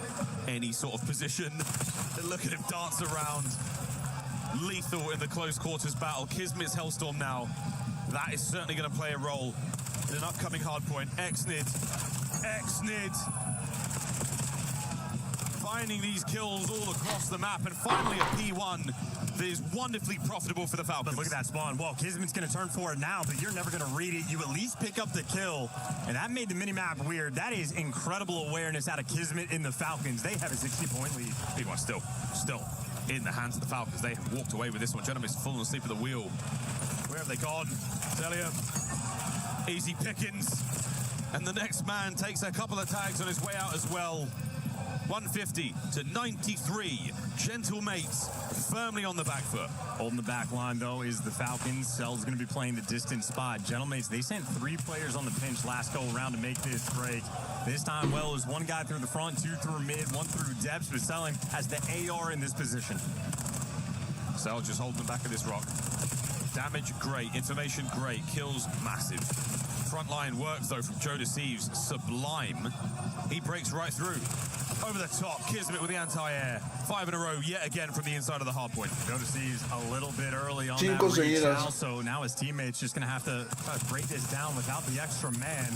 A: any sort of position. Look at him dance around. Lethal in the close quarters battle. Kismet's Hellstorm now. That is certainly going to play a role in an upcoming hardpoint. Xnid. Finding these kills all across the map, and finally a P1 that is wonderfully profitable for the Falcons.
R: But look at that spawn. Well, Kismet's going to turn for it now, but you're never going to read it. You at least pick up the kill, and that made the minimap weird. That is incredible awareness out of Kismet in the Falcons. They have a 60-point lead.
A: P1 still in the hands of the Falcons. They have walked away with this one. Gentleman's fallen asleep at the wheel. Where have they gone? Celia, easy pickings. And the next man takes a couple of tags on his way out as well. 150 to 93. Gentlemates firmly on the back foot.
R: Holding the back line, though, is the Falcons. Cell's going to be playing the distant spot. Gentlemates, they sent 3 players on the pinch last go around to make this break. This time, well, it was 1 guy through the front, 2 through mid, 1 through depths, but Selling has the AR in this position.
A: Cell just holding the back of this rock. Damage, great. Information, great. Kills, massive. Frontline work, though, from Joe Deceives. Sublime. He breaks right through. Over the top, Kismet with the anti-air. 5 in a row, yet again, from the inside of the hard point.
R: Joe Deceives a little bit early on
C: Cinco
R: that reach
C: seguidas.
R: now, so now his teammates just going to have to try to break this down without the extra man.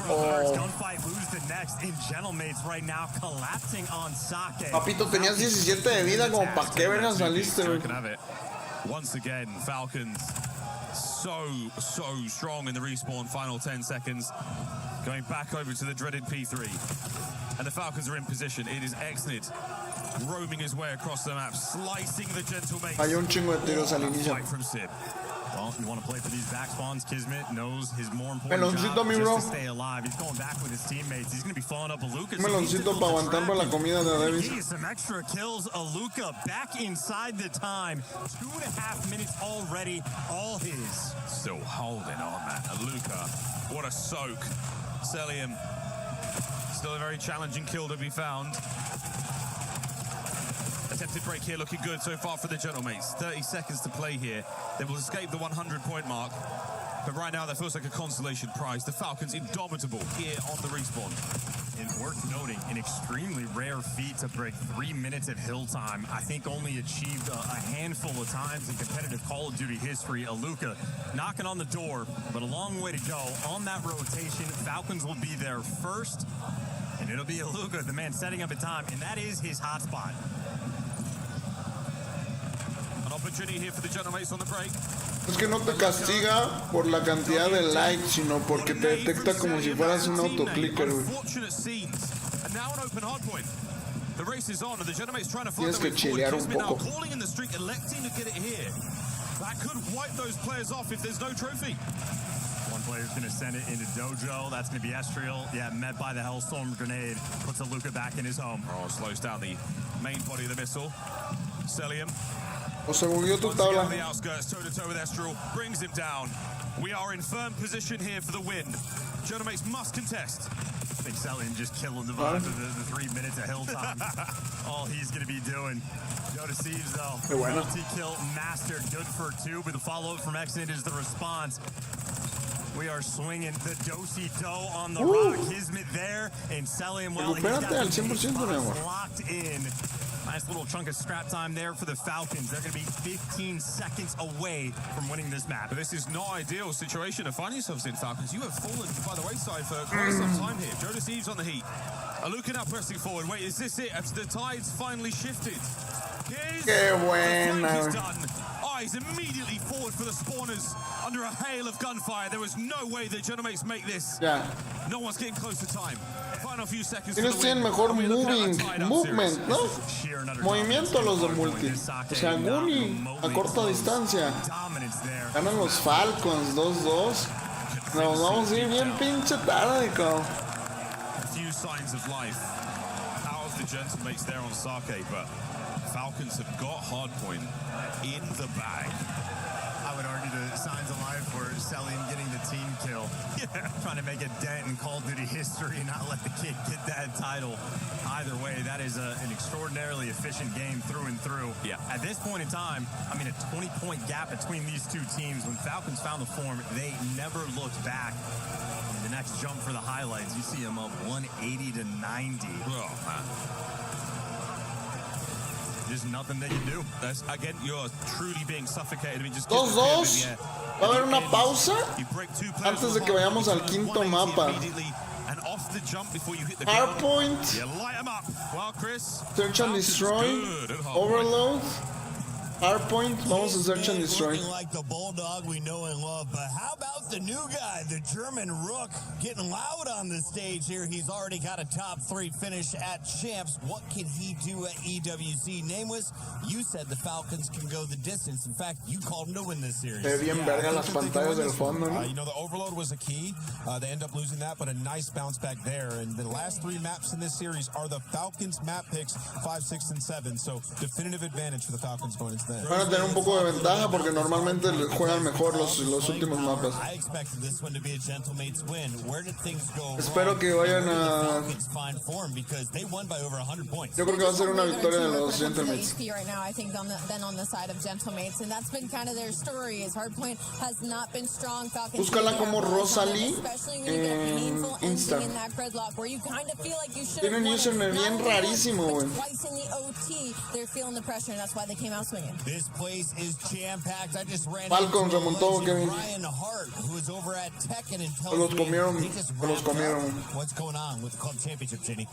C: Oh.
R: Gunfight, lose the next in Gentlemates right now, collapsing on Sake.
C: Papito, tenías 17 de vida, como pa' qué verga saliste, güey.
A: Once again, Falcons so strong in the respawn. Final 10 seconds. Going back over to the dreaded P3. And the Falcons are in position. It is Xnid roaming his way across the map, slicing the Gentlemates.
C: Hay un chingo de tiros al inicio.
A: Fight from Sib.
R: Well, if you want to play for these back spawns, Kismet knows his more important
C: Meloncito,
R: job
C: mi
R: just
C: bro.
R: to stay alive. He's going back with his teammates. He's going to be following up Aluka.
C: Meloncito para aguantar para la comida de Davis.
R: He some extra kills. Aluka back inside the time. 2.5 minutes already, all his.
A: Still holding on, man. Aluka, what a soak. Celium, still a very challenging kill to be found. Attempted break here, looking good so far for the Gentlemates. 30 seconds to play here. They will escape the 100-point mark. But right now, that feels like a consolation prize. The Falcons indomitable here on the respawn.
R: And worth noting, an extremely rare feat to break 3 minutes at hill time. I think only achieved a handful of times in competitive Call of Duty history. Aluka knocking on the door, but a long way to go. On that rotation, Falcons will be there first, and it'll be Aluka, the man setting up a time, and that is his hotspot.
A: An opportunity here for the Gentlemates on the break.
C: Es que no te castiga por la cantidad de likes, sino porque te detecta como si fueras un autoclicker, güey.
A: Unfortunate scenes. And now an open hard point. The race is on, and the Gentlemates trying to find
C: Tienes
A: their
C: que
A: way forward.
C: chilear un
A: Kismet now
C: poco.
A: calling in the streak, electing to get it here. That could wipe those players off if there's no trophy.
R: One player's going to send it into Dojo. That's going to be Estriel. Yeah, met by the Hellstorm grenade. Puts Aluka back in his home.
A: Oh, slows down the main body of the missile. Celium.
C: O se movió tu
A: Once again
C: tabla.
A: on the outskirts, toe-to-toe with Estriel. Brings him down. We are in firm position here for the win. Gentlemates must contest.
R: I think Celium just killing the vibe of the 3 minutes of hill time. All he's going to be doing. Joe Deceives, though. Multi-kill mastered. Good for 2, but the follow-up from Xnid is the response. We are swinging the do-si-do on the rock. Kismet there, and Celium, well, he's got the spots locked in. Nice little chunk of scrap time there for the Falcons. They're going to be 15 seconds away from winning this map.
A: But this is not ideal situation to find yourselves in, Falcons. You have fallen by the wayside for quite some time here. Jonas Eves on the heat. Aluka now pressing forward. Wait, is this it? Has the tides finally shifted?
C: Qué buena.
A: Eyes immediately forward for the spawners under a hail of gunfire. There was no way the Genomates make this.
C: Ya.
A: No one's getting close to time. Final few seconds.
C: Ellos tienen mejor movement, ¿no? Movimiento los de multi. O sea, Guni a corta distancia. Ganan los Falcons 2-2. Nos vamos a ir bien pinche tarde, cabrón.
A: Few signs of life. Out of the Genomates there on Sake, but Falcons have got hardpoint in the bag.
R: I would argue the signs of life were Selling getting the team kill. Yeah. Trying to make a dent in Call of Duty history and not let the kid get that title. Either way, that is an extraordinarily efficient game through and through.
A: Yeah.
R: At this point in time, I mean, a 20-point gap between these two teams. When Falcons found the form, they never looked back. The next jump for the highlights, you see them up 180 to 90.
A: Oh, man.
R: There's nothing they can do.
A: That's, again, you're truly being suffocated. I mean, just
C: 2-2. Va a haber una pausa antes de que vayamos al quinto mapa. Hardpoint. Search and destroy. Overload. Hardpoint. Vamos a search and destroy.
K: Like the bulldog we know and love, but how about the new guy, the German Rook, getting loud on the stage here? He's already got a top 3 finish at Champs. What can he do at EWC? Nameless, you said the Falcons can go the distance. In fact, you called them to win this series.
C: Bien verga las pantallas del fondo, ¿no?
B: You know, the overload was a key. They end up losing that, but a nice bounce back there. And the last 3 maps in this series are the Falcons map picks 5, 6, and 7. So definitive advantage for the Falcons going into that.
C: Van a tener un poco de ventaja porque normalmente juegan mejor los últimos mapas. Espero que vayan a... Yo creo que va a ser una victoria de los Gentlemates.
O: Right now, I think, than on the side of Gentlemates, and that's been kind of their story. Is Hardpoint has not been strong. Falcons
C: búscala como Rosalie
O: en
C: Insta.
O: in that gridlock where you kind of feel like you should.
C: Tiene un username bien rarísimo, güey.
O: Twice in the OT, they're feeling the pressure, and that's why they came out swinging.
K: This place is jam-packed. I just ran
C: Falcons remontó, Kevin.
K: Ryan Hart, who is over at Tekken and
C: Los comieron. Los comieron.
K: What's going on with the club championship, Jenny?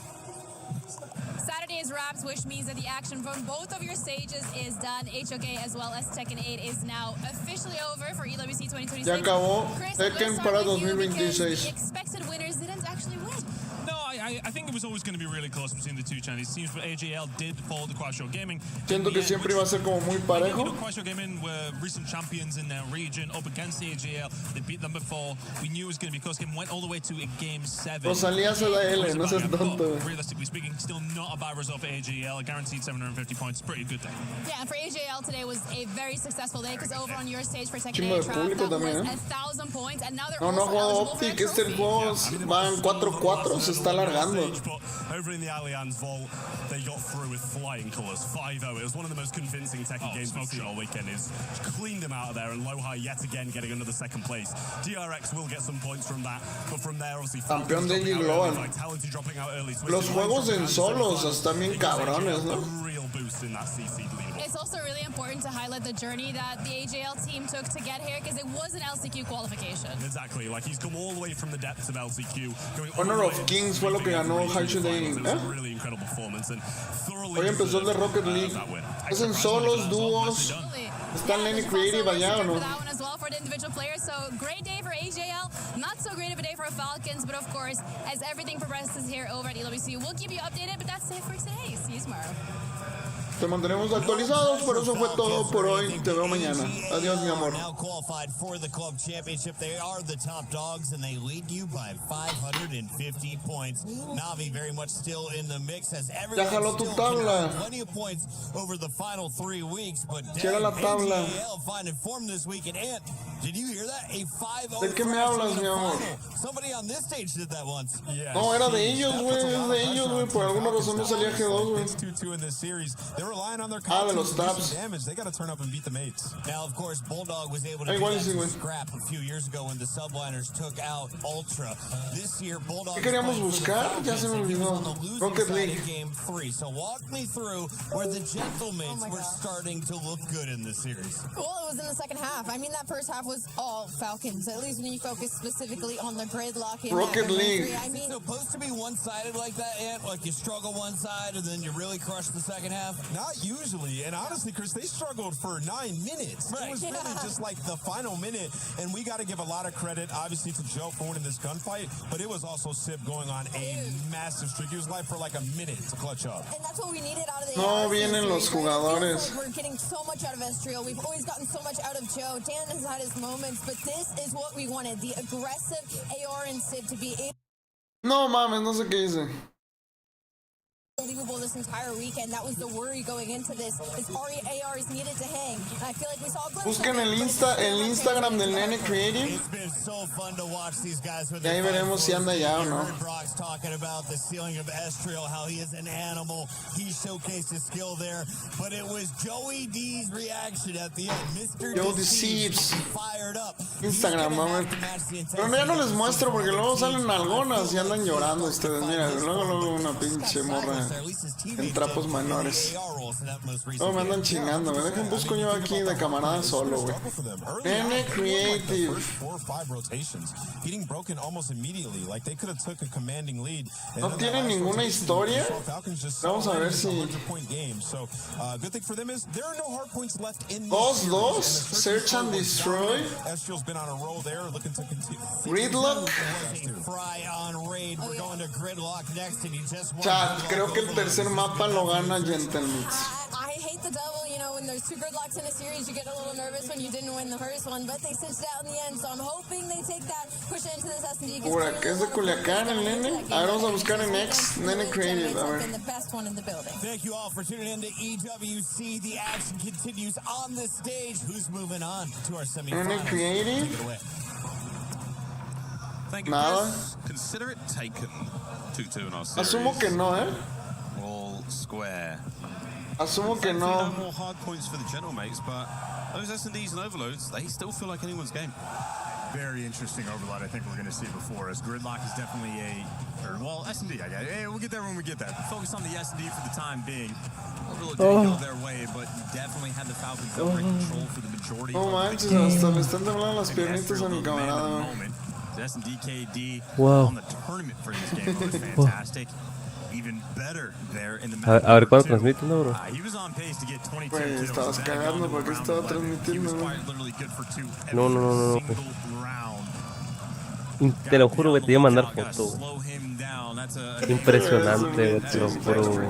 G: Saturday's wraps, which means that the action from both of your stages is done. HOK as well as Tekken 8 is now officially over for EWC 2026.
C: Ya acabó
G: Chris,
C: Tekken para 2026.
G: The expected winners didn't actually win.
S: No, I think it was always going to be really close between the two Chinese teams, but AJL did follow the Quashio Gaming.
C: Siento que siempre iba a ser como muy parejo.
S: You know, Quashio Gaming were recent champions in their region up against AJL. They beat them before. We knew it was going to be close. Game went all the way to a game 7.
C: Rosalía se da L, no seas tonto.
S: Realistically speaking, still not a bad result for AJL. A guaranteed 750 points. Pretty good day.
G: Yeah, and for AJL today was a very successful day because over on your stage for Tekken
C: Chingo
G: 8
C: de público también,
G: 1,000 points, and now they're
C: No, no
G: also
C: juego
G: eligible for
C: Optic,
G: a trophy.
C: juego van 4-4, se está alargando.
R: But over in the Allianz Vault, they got through with flying colours, 5-0. It was one of the most convincing Tekken games we've seen all weekend. It's cleaned them out of there, and Low-High yet again getting another second place. DRX will get some points from that, but from there, obviously,
C: Campeón de Indie Global.
R: Vitality dropping out early.
C: Los juegos en solos están bien cabrones, ¿no?
R: Real boost in that CC leaderboard.
G: It's also really important to highlight the journey that the AJL team took to get here because it was an LCQ qualification.
R: Exactly, like he's come all the way from the depths of LCQ.
C: Honor of Kings fue lo que ganó High Shooting.
R: Really incredible performance and thoroughly.
C: Hoy empezó el de Rocket League. Hacen solos, dúos. Están Lenny Creative allá, ¿o no?
G: That one as well for the individual players. So great day for AJL. Not so great of a day for Falcons, but of course, as everything progresses here over at EWC, we'll keep you updated. But that's it for today. See you tomorrow.
C: Te mantenemos actualizados, pero eso fue todo por hoy. Te veo mañana. Adiós, mi amor.
K: Now qualified for the club championship. They are the top dogs, and they lead you by 550 points. Navi very much still in the mix, as everyone still can plenty of points over the final 3 weeks. But AJL finding form this week. And Ant, did you hear that? A 5-0.
C: ¿De qué me hablas, mi amor?
K: Somebody on this stage did that once.
C: No, era de ellos, güey. Es de ellos, güey. Por alguna razón no salía G2, güey.
B: 2-2 in this series. There relying on their
C: de los taps.
B: damage. They got to turn up and beat the mates.
K: Now, of course, Bulldog was able to do that to Scrap a few years ago when the Subliners took out Ultra. This year, Bulldog
C: ¿Qué queríamos buscar? Ya se me olvidó. Rocket League.
K: Game 3. So walk me through where the Gentlemen were starting to look good in the series.
O: Well, it was in the second half. I mean, that first half was all Falcons, at least when you focus specifically on the gridlock. In
C: Rocket League.
K: I mean, it's supposed to be one-sided like that, Ant? Like you struggle one side and then you really crush the second half?
B: Not usually. And honestly, Chris, they struggled for 9 minutes. It was really just like the final minute. And we got to give a lot of credit, obviously, to Joe for winning this gunfight. But it was also Sib going on a massive streak. He was live for like a minute to clutch up.
O: And that's what we needed out of the
C: No vienen los jugadores.
O: We're getting so much out of Estriel. We've always gotten so much out of Joe. Dan has had his moments, but this is what we wanted. The aggressive AR and Sib to be able.
C: No mames, no sé qué hice.
O: Unbelievable this entire weekend. That was the worry going into this. His ARs needed to hang. And I feel like we saw a glimpse.
C: Busquen el Instagram del Nene Creative.
K: It's been so fun to watch these guys.
C: Y ahí veremos si anda ya o no.
K: Brock's talking about the ceiling of Estriel, how he is an animal. He showcased his skill there, but it was Joey D's reaction at the end. Mr.
C: Joe Deceives.
K: Fired up.
C: Instagram, a ver. Pero ya no les muestro porque luego salen algunas y andan llorando ustedes. Mira, luego una pinche morra en trapos menores. No, me andan chingando. Me dejan busco yo aquí de camarada solo, güey. Nene Creative.
B: 4 or 5 rotations. Getting broken almost immediately. Like they could have took a commanding lead.
C: No tienen ninguna historia. Vamos a ver si.
B: So, good thing for them is there are no hard points left in
C: 2-2. Search and Destroy.
B: Estriel's been on a roll there, looking to continue.
C: Gridlock.
K: Fry on raid. We're going to Gridlock next, and he just won.
C: Chat, creo que el tercer mapa lo gana Gentlemen.
O: I hate the double, you know, when there's 2 gridlocks in a series, you get a little nervous when you didn't win the first one, but they cinched it out in the end, so I'm hoping they take that, push it into this S&D.
C: Por acá es de Culiacán el nene. A ver, vamos a buscar en X, Nene Creative, a ver.
O: The best one in the building.
K: Thank you all for tuning in to EWC. The action continues on the stage. Who's moving on to our semifinals?
C: Nene Creative.
K: Take it away.
A: Thank you,
C: Nada.
A: Chris. Consider it taken. 2-2 in our series.
C: Asumo que no,
A: All square.
C: Asumo que
A: Thankfully,
C: no.
A: no more hard points for the general mates, but those S&Ds and overloads, they still feel like anyone's game.
R: Very interesting overload I think we're going to see before us. Gridlock is definitely well, S&D, I guess. Hey, we'll get there when we get there. Focus on the S&D for the time being. Overload didn't go their way, but definitely had the Falcons under control for the majority
C: No manches, hasta le están temblando las piernitas a mi camarada.
R: The S&D KD
H: Wow.
R: on the tournament for this game was fantastic. Even better there in the match.
H: A ver cuándo transmiten, ¿no, bro?
R: He was on pace to get 22
C: Güey,
R: kills.
C: estabas cagando porque estaba transmitiendo.
H: No. Te lo juro, güey, te iba a mandar foto. Impresionante, güey, te lo juro, güey.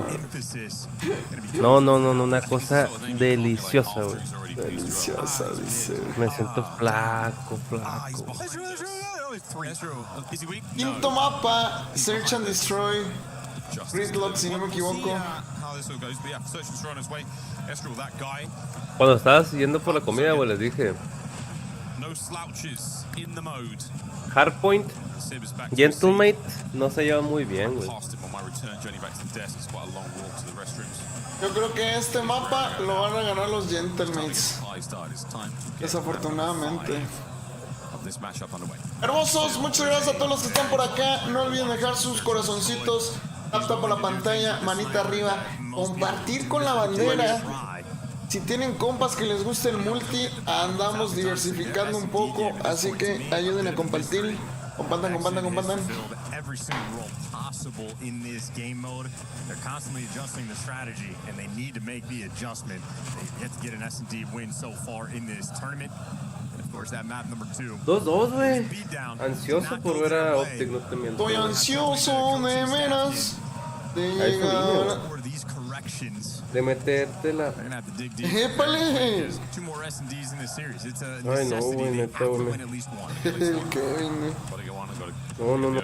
H: No, una cosa deliciosa, güey.
C: Deliciosa, dice.
H: Me siento flaco.
C: Quinto mapa, Search and Destroy. Gridlock, si no me equivoco.
H: Cuando estabas yendo por la comida, güey, les dije. Hardpoint, Gentlemate, no se llevan muy bien, güey.
C: Yo creo que este mapa lo van a ganar los Gentlemates. Desafortunadamente. Hermosos, muchas gracias a todos los que están por acá. No olviden dejar sus corazoncitos. Tap por la pantalla, manita arriba. Compartir con la bandera. Si tienen compas que les guste el multi, andamos diversificando un poco. Así que ayuden a compartir. Compartan.
R: Every single role possible in this game mode. They're constantly adjusting the strategy, and they need to make the adjustment. They get to get an S&D win so far in this tournament. And of course, that map number 2.
H: 2-2, güey. Ansioso por ver a Optic, no te miento.
C: Estoy ansioso de veras de llegar.
H: De metértela.
C: ¡Épale!
H: Ay, no, güey, neta, güey.
C: El Kevin.
H: No.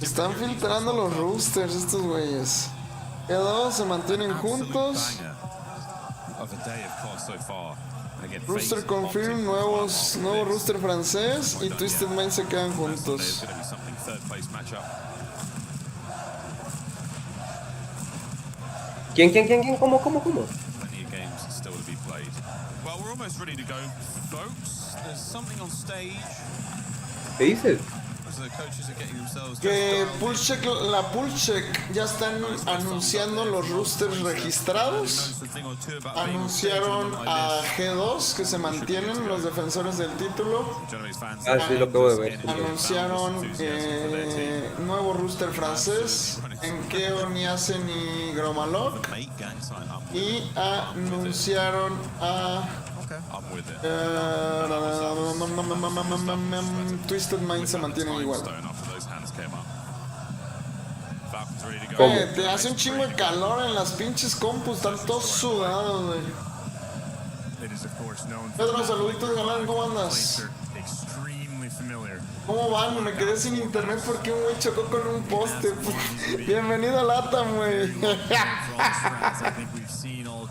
C: Están filtrando los roosters estos güeyes. Quedó, se mantienen juntos. Rooster confirm, nuevo rooster francés y Twisted Mind se quedan juntos.
H: ¿Quién? ¿Cómo?
A: Plenty of games still to be played. Well, we're almost ready to go, folks. There's something on stage.
H: ¿Qué dices?
A: The coaches are getting themselves
C: Que la Pulcheck ya están anunciando los roosters registrados. Anunciaron a G2 que se mantienen los defensores del título.
H: Ah, sí, lo acabo de ver.
C: Anunciaron nuevo rooster francés, Enkeo, Niasen y Gromalok. Y anunciaron a Twisted Mind se mantienen igual. Te hace un chingo de calor en las pinches compus, están todos sudados, güey. Pedro, saluditos, galán, ¿cómo andas? ¿Cómo van? Me quedé sin internet porque un güey chocó con un poste. Bienvenido a LATAM, güey.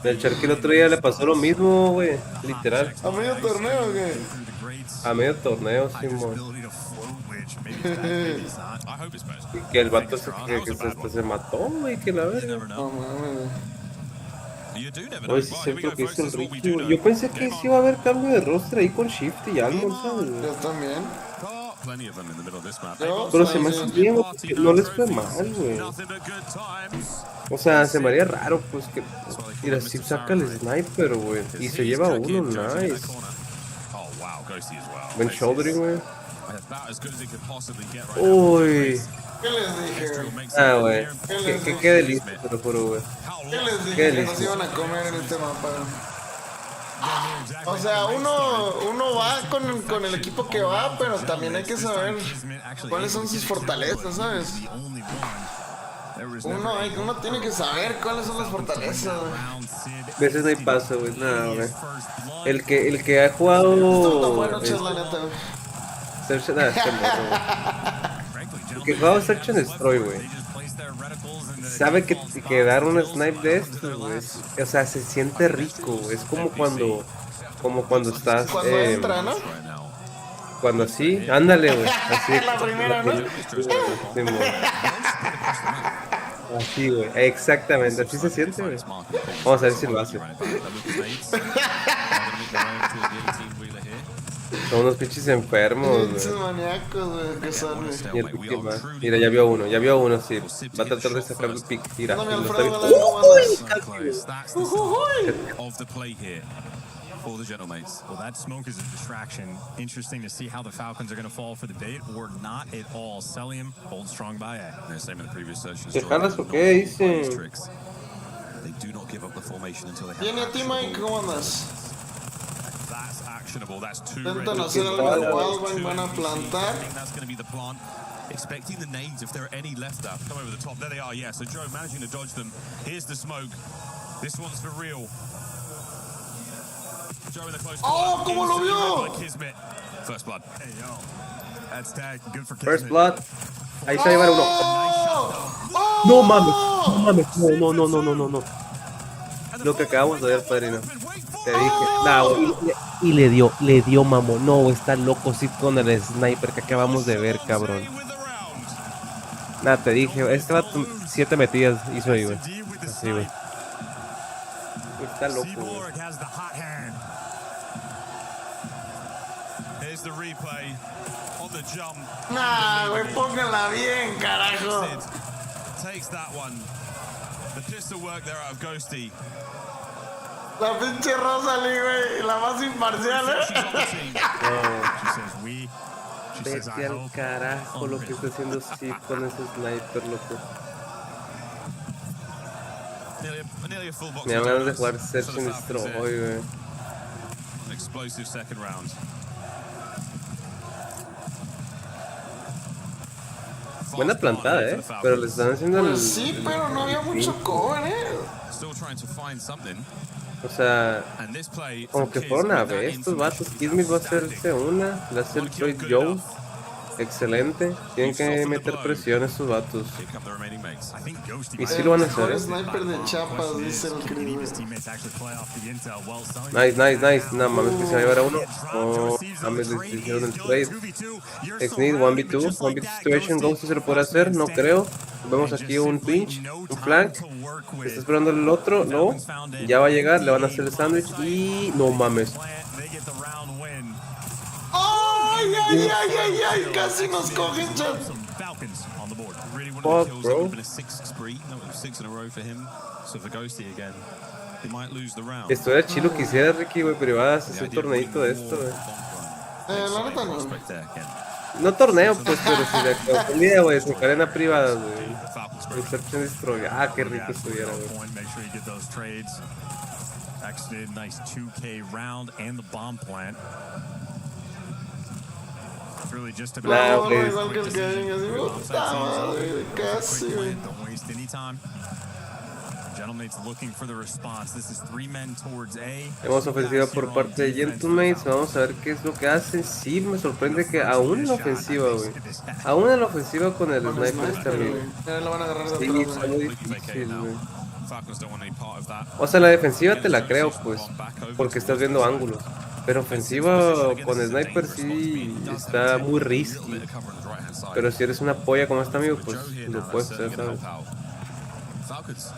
H: El Charqui el otro día le pasó lo mismo, güey. Literal.
C: ¿A medio torneo, güey?
H: A medio torneo, Simón. Y que el vato se mató, güey, que la verga.
C: No mames.
H: Oye, sí es cierto que es el Ricky, güey. Yo pensé que sí iba a haber cambio de roster ahí con Shift y Almond, ¿sabes?
C: Yo también.
H: Pero se me hace bien, güey, porque no les fue mal, güey. O sea, se me haría raro, pues, que... Mira, si saca el sniper, güey, y se lleva uno, nice. Buen shouldering, güey. Uy.
C: ¿Qué les dije?
H: Ah, güey. Qué delicia, te lo juro, güey.
C: ¿Qué les dije que nos iban a comer en este mapa? O sea, uno va con el equipo que va, pero también hay que saber cuáles son sus fortalezas, ¿sabes? Uno tiene que saber cuáles son las fortalezas, güey.
H: Veces no hay paso, güey, nada, güey. El que ha jugado...
C: Bueno, la neta, güey.
H: El que jugaba Search and Destroy, güey, sabe que dar un snipe de estos, güey, o sea, se siente rico, güey. Es como cuando estás...
C: Cuando entra, ¿no?
H: Cuando así, ándale, güey. Así.
C: La primera, ¿no?
H: Así, güey. Exactamente, así se siente, güey. Vamos a ver si lo hace. Son unos pinches enfermos,
C: pinches
H: güey.
C: maníacos, güey, que son, güey.
H: Mira, ya vio uno, sí. Va a tratar de sacar el pick. Mira, lo está viendo.
R: For the Gentlemates. Well, that smoke is a distraction. Interesting to see how the Falcons are going to fall for the bait or not at all. Celium holds strong by A.
A: Same in the previous search.
H: ¿Te jalas o qué? Dice.
A: They do not give up the formation until they have.
C: ¿Tiene a ti, Mike? ¿Cómo andas?
A: That's actionable. That's two.
C: Intentan hacer algo de Wildwine, van a plantar.
A: That's going to be the plan. Expecting the nades if there are any left up. Come over the top. There they are. Yeah. So Joe managing to dodge them. Here's the smoke. This one's for real.
C: ¡Oh, cómo lo vio!
A: First blood.
R: Hey, yo. That's tag. Good for
H: First blood. Ahí se lleva uno. No mames. No. Lo que acabamos de ver, padrino. Te dije. Nah, y le dio, mamón. No, está loco, sí, con el sniper que acabamos de ver, cabrón. Nah, te dije. Este va 7 metidas hizo ahí, güey. Así, güey. Está loco, güey.
A: The replay on the jump.
C: Nah, güey, póngala bien, carajo.
A: Takes that one. The pistol work there out of Ghosty.
C: La pinche Rosalie, güey, la más imparcial,
H: Vete al carajo lo que está haciendo Steve con ese sniper, loco. Me dan ganas de jugar Search and Destroy, güey.
A: Explosive second round.
H: Buena plantada, pero le están haciendo el...
C: Pues sí, pero no había mucho cover,
H: O sea, como que fueron a ver estos vatos. Kismet va a hacerse una, le hace el trade Joe. Excelente, tienen que meter presión a estos vatos. Y sí lo van a hacer,
C: El sniper de Chiapas, dice el querido.
H: Nice. No mames, que se va a llevar a uno. No mames, les hicieron el trade. Xnid 1v2 situation, Ghost se lo podrá hacer, no creo. Vemos aquí un pinch, un flank. Está esperando el otro, no. Ya va a llegar, le van a hacer el sándwich y no mames.
C: ¡Ay, ay, ay, ay, ay! Casi nos cogen, chat.
H: Fuck, bro. Esto era chilo que hiciera Ricky, güey, pero va a hacer un torneito de esto, güey.
C: La neta no.
H: No torneo, pues, pero si de un día, güey, se arena privada, güey. Search and Destroy. Ah, qué rico estuviera, güey.
R: Exited, nice 2K round and the bomb plant. It's really just about
C: igual que el game, así me gustaba, güey, casi, güey.
R: Don't waste any time. Gentlemates looking for the response. This is 3 men towards A.
H: Tenemos ofensiva por parte de Gentlemates. Vamos a ver qué es lo que hacen. Sí, me sorprende que aún en la ofensiva, güey. Aún en la ofensiva con el sniper está bien.
C: Lo van a agarrar de
H: Sí,
C: atrás,
H: está
C: güey.
H: muy difícil, güey. O sea, la defensiva te la creo, pues, porque estás viendo ángulos. Pero ofensiva con sniper sí está muy risky. Pero si eres una polla como este amigo, pues lo puedes hacer, ¿sabes?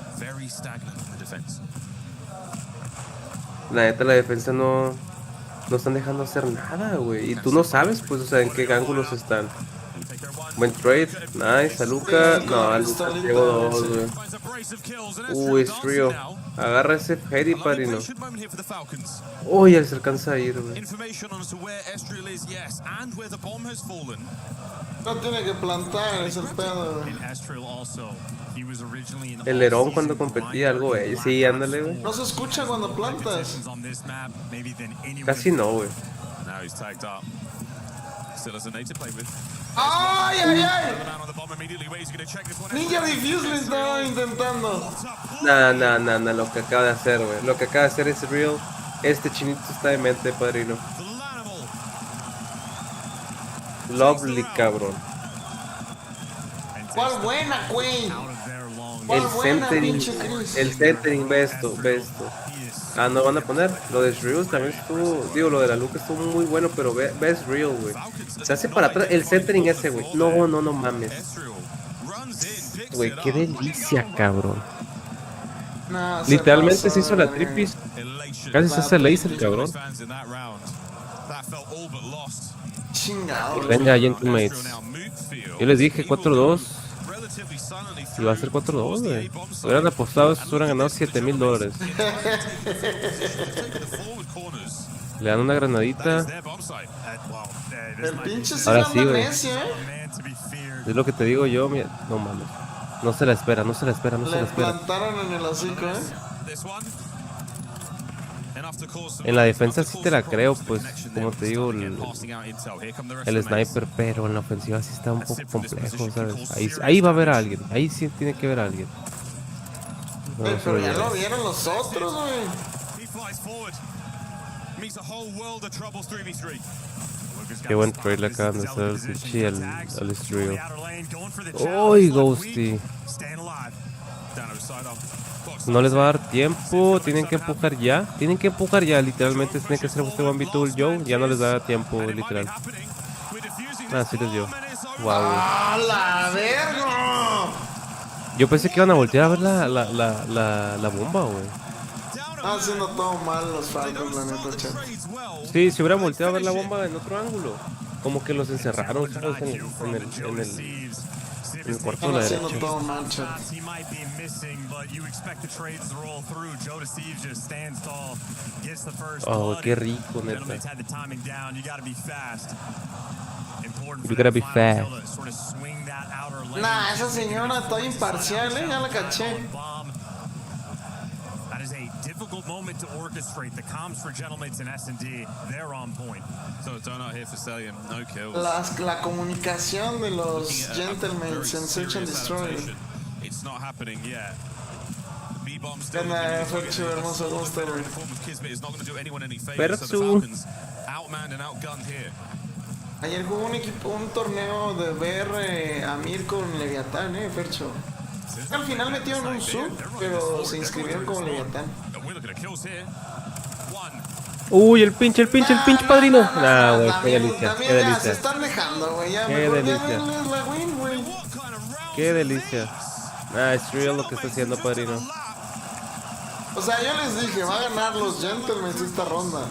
H: La neta, la defensa no están dejando hacer nada, güey. Y tú no sabes, pues, o sea, en qué ángulos están. Buen trade, nice, a Luca. No, a Luca llegó 2, güey. Es frío. Agarra ese Heady, padrino. Uy, él se alcanza a ir, güey.
C: No tiene que plantar, es el pedo, güey.
H: El Lerón cuando competía, algo, güey. Sí, ándale, güey.
C: No se escucha cuando plantas.
H: Casi no, güey.
C: ¡Ay, ay, ay! Ninja Diffuse le estaba intentando.
H: Nah, lo que acaba de hacer, güey. Lo que acaba de hacer es real. Este chinito está de mente, padrino. Lovely, cabrón.
C: ¿Cuál buena, güey?
H: El centering, ve esto. Ah, no van a poner. Lo de Shrews también estuvo. Digo, lo de la Luca estuvo muy bueno, pero ves real, güey. Se hace para atrás. El centering ese, güey. No mames. Güey, qué delicia, cabrón.
C: No,
H: literalmente se hizo la tripis. Casi se hace el laser, cabrón.
C: Chingado.
H: Venga, Gentlemates. Yo les dije 4-2. Y va a ser 4-2, güey. Hubieran apostado, hubieran ganado $7,000. Le dan una granadita.
C: El pinche
H: ahora sí, güey.
C: necio,
H: Es lo que te digo yo, mira. No mames. No se la espera.
C: Le plantaron en el hocico,
H: En la defensa sí te la creo, pues, como te digo, el sniper, pero en la ofensiva sí está un poco complejo, ¿sabes? Ahí va a haber a alguien, ahí sí tiene que haber a alguien. No,
C: pero ya lo vieron los otros, güey.
H: Qué buen trade le acaban de hacer al Strio. ¡Uy, Ghosty! No les va a dar tiempo, tienen que empujar ya, literalmente tiene que ser usted One Tool Joe, ya no les da tiempo, literal. Ah, sí les dio. Wow.
C: ¡A la verga!
H: Yo pensé que iban a voltear a ver la bomba, güey.
C: Haciendo todo mal los Falcons, la neta, chat.
H: Sí, si hubieran volteado a ver la bomba en otro ángulo. Como que los encerraron, ¿sabes? En el cuarto de la derecha.
C: Todo mal, chat.
H: Oh, qué rico, neta. You gotta be fast.
C: Nah, esa señora está imparcial, ya la caché.
R: Difficult moment to orchestrate. The comms for Gentlemates and S&D, they're on point.
A: So a donut here for Stallion, no kills.
C: La comunicación de los Gentlemates en Search and Destroy.
A: It's not happening yet.
C: Ferchu, hermoso gusto, güey.
H: Ferchu.
C: Ayer jugó un torneo de BR Amir con Leviatán, Fercho. Al final metieron un sub, pero se inscribieron como Leviatán.
H: Uy, el pinche padrino. Nah, güey, qué delicia,
C: También ya se están dejando, güey.
H: Qué delicia. Qué delicia. Ah, es real lo que está haciendo, padrino.
C: O sea, yo les dije, va a ganar los Gentlemen esta ronda.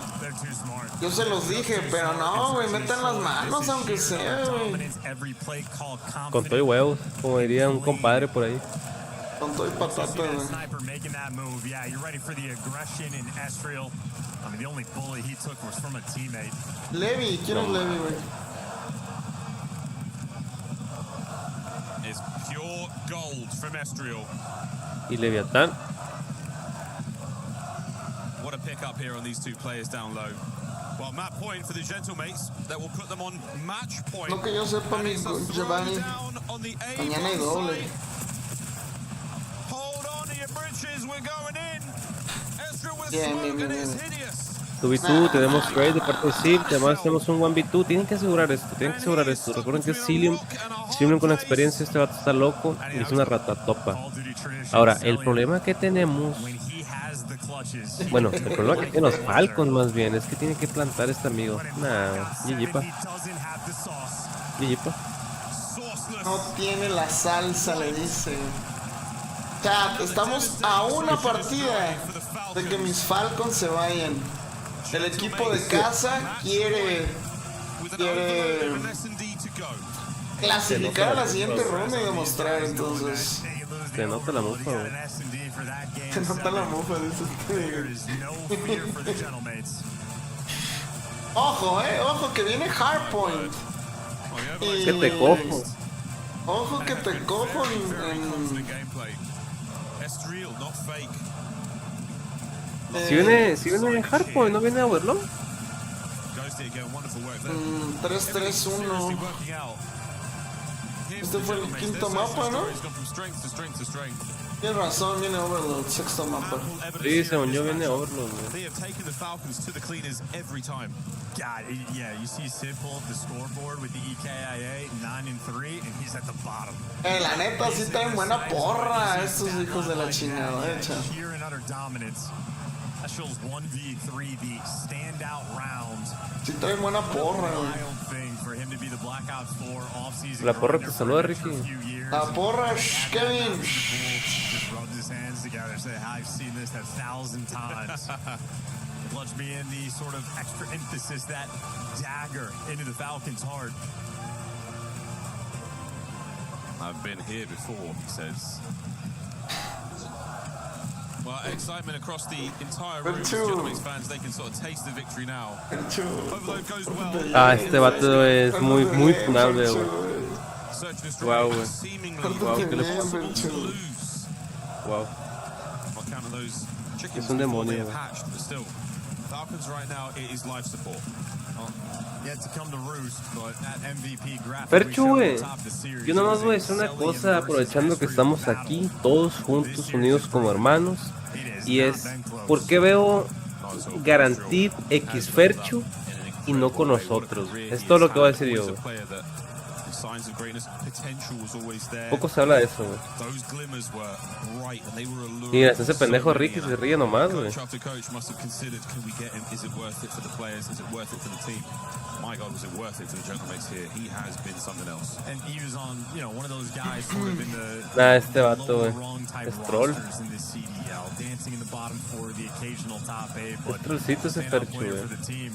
C: Yo se los dije, pero no, güey, metan las manos aunque sea, güey.
H: Con todo y huevos, como diría un compadre por ahí.
C: Con todo y patata, güey. Levi, ¿quién es Levi, güey?
A: It's pure gold from Estriel.
H: Y Leviatán.
A: What a pick up here on these two players down low. Well, map point for the Gentlemates that will put them on match point.
C: No que yo sepa, mi Giovanni. Mañana hay doble.
A: Hold on to your britches, we're going in. Estriel with
C: Bien.
A: hideous.
H: 2v2, tenemos trade de parte de Sip, además tenemos un 1v2, tienen que asegurar esto, recuerden que es Cilium con experiencia, este vato está loco y es una ratatopa. Ahora, el problema que tenemos, bueno, el problema que tienen los Falcons más bien, es que tiene que plantar este amigo. GG'pa.
C: No tiene la salsa, le dice. Chat, estamos a una partida de que mis Falcons se vayan. El equipo de casa quiere clasificar a la siguiente ronda y demostrar, entonces.
H: Se nota la mufa, güey.
C: Se nota la mufa, dice. Ojo que viene Hardpoint.
H: Que te cojo.
C: Ojo que te cojo en...
H: Si viene Hardpoint, ¿no viene Overlord?
C: 3-3-1. Este fue el quinto mapa, ¿no? Tienes razón, viene Overlord, sexto mapa.
H: Sí, según yo viene Overlord.
R: God, yeah, you see Sid pull up the scoreboard with the EKIA 9-3, and he's at the bottom.
C: La neta, sí traen buena porra estos hijos de la chingada,
R: Here in utter dominance. That shows 1v3, the standout round.
C: Sí traen buena porra, güey.
H: La porra te saluda, Ricky.
C: La porra, Kevin.
R: Rubbed his hands together, say, I've seen this 1,000 times. Plunge me in the sort of extra emphasis, that dagger into the Falcons' heart.
A: I've been here before, he says. Well, excitement across the entire room. Gentlemates fans, they can sort of taste the victory now. Overload goes well.
H: Ah, este vato es muy funable, güey. Wow, güey. Wow, que le wow. Es un demonio, güey.
A: Falcons right now, it is life support.
R: Yet to come to roost, but that MVP graphic
H: Perchu, güey, yo nada más voy a decir una cosa, aprovechando que estamos aquí, todos juntos, unidos como hermanos, y es, ¿por qué veo Guaranteed X Ferchu y no con nosotros? Es todo lo que voy a decir yo, güey. Poco se habla de eso, güey. Y hasta ese pendejo Ricky se ríe nomás, güey.
A: My God, was it worth it for the Gentlemates here? He has been something else.
R: And he was on, you know, one of those guys sort of in the
H: este vato, güey. Es troll.
R: Dancing in the bottom four, the occasional top eight, but
H: trollcito ese Ferchu, güey.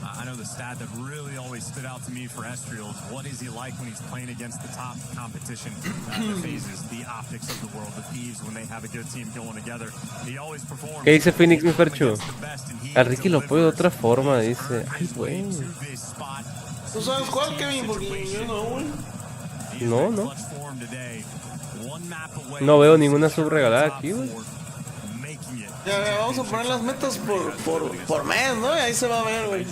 R: I know the stat that really always stood out to me for Estriel is what is he like when he's playing against the top competition, the phases, the optics of the world, the Thieves, when they have a good team going together. He always performs.
H: ¿Qué dice Phoenix, mi Ferchu? A Ricky lo puede de otra forma, dice. Ay, güey.
C: ¿Tú sabes cuál, Kevin? Porque yo no, güey.
H: No. No veo ninguna subregalada aquí, güey.
C: Ya, vamos a poner las metas por mes, ¿no? Y ahí se va a ver, güey.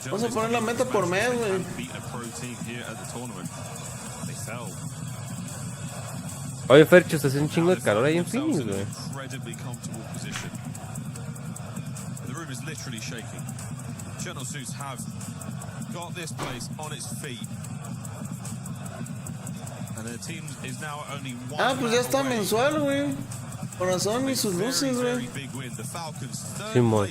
C: Vamos a poner la meta por mes, güey.
H: Oye, Fercho, se hace un chingo de calor ahí en Phoenix, güey.
C: Ah, pues ya está mensual, güey. Corazón y sus luces, güey.
H: Simón.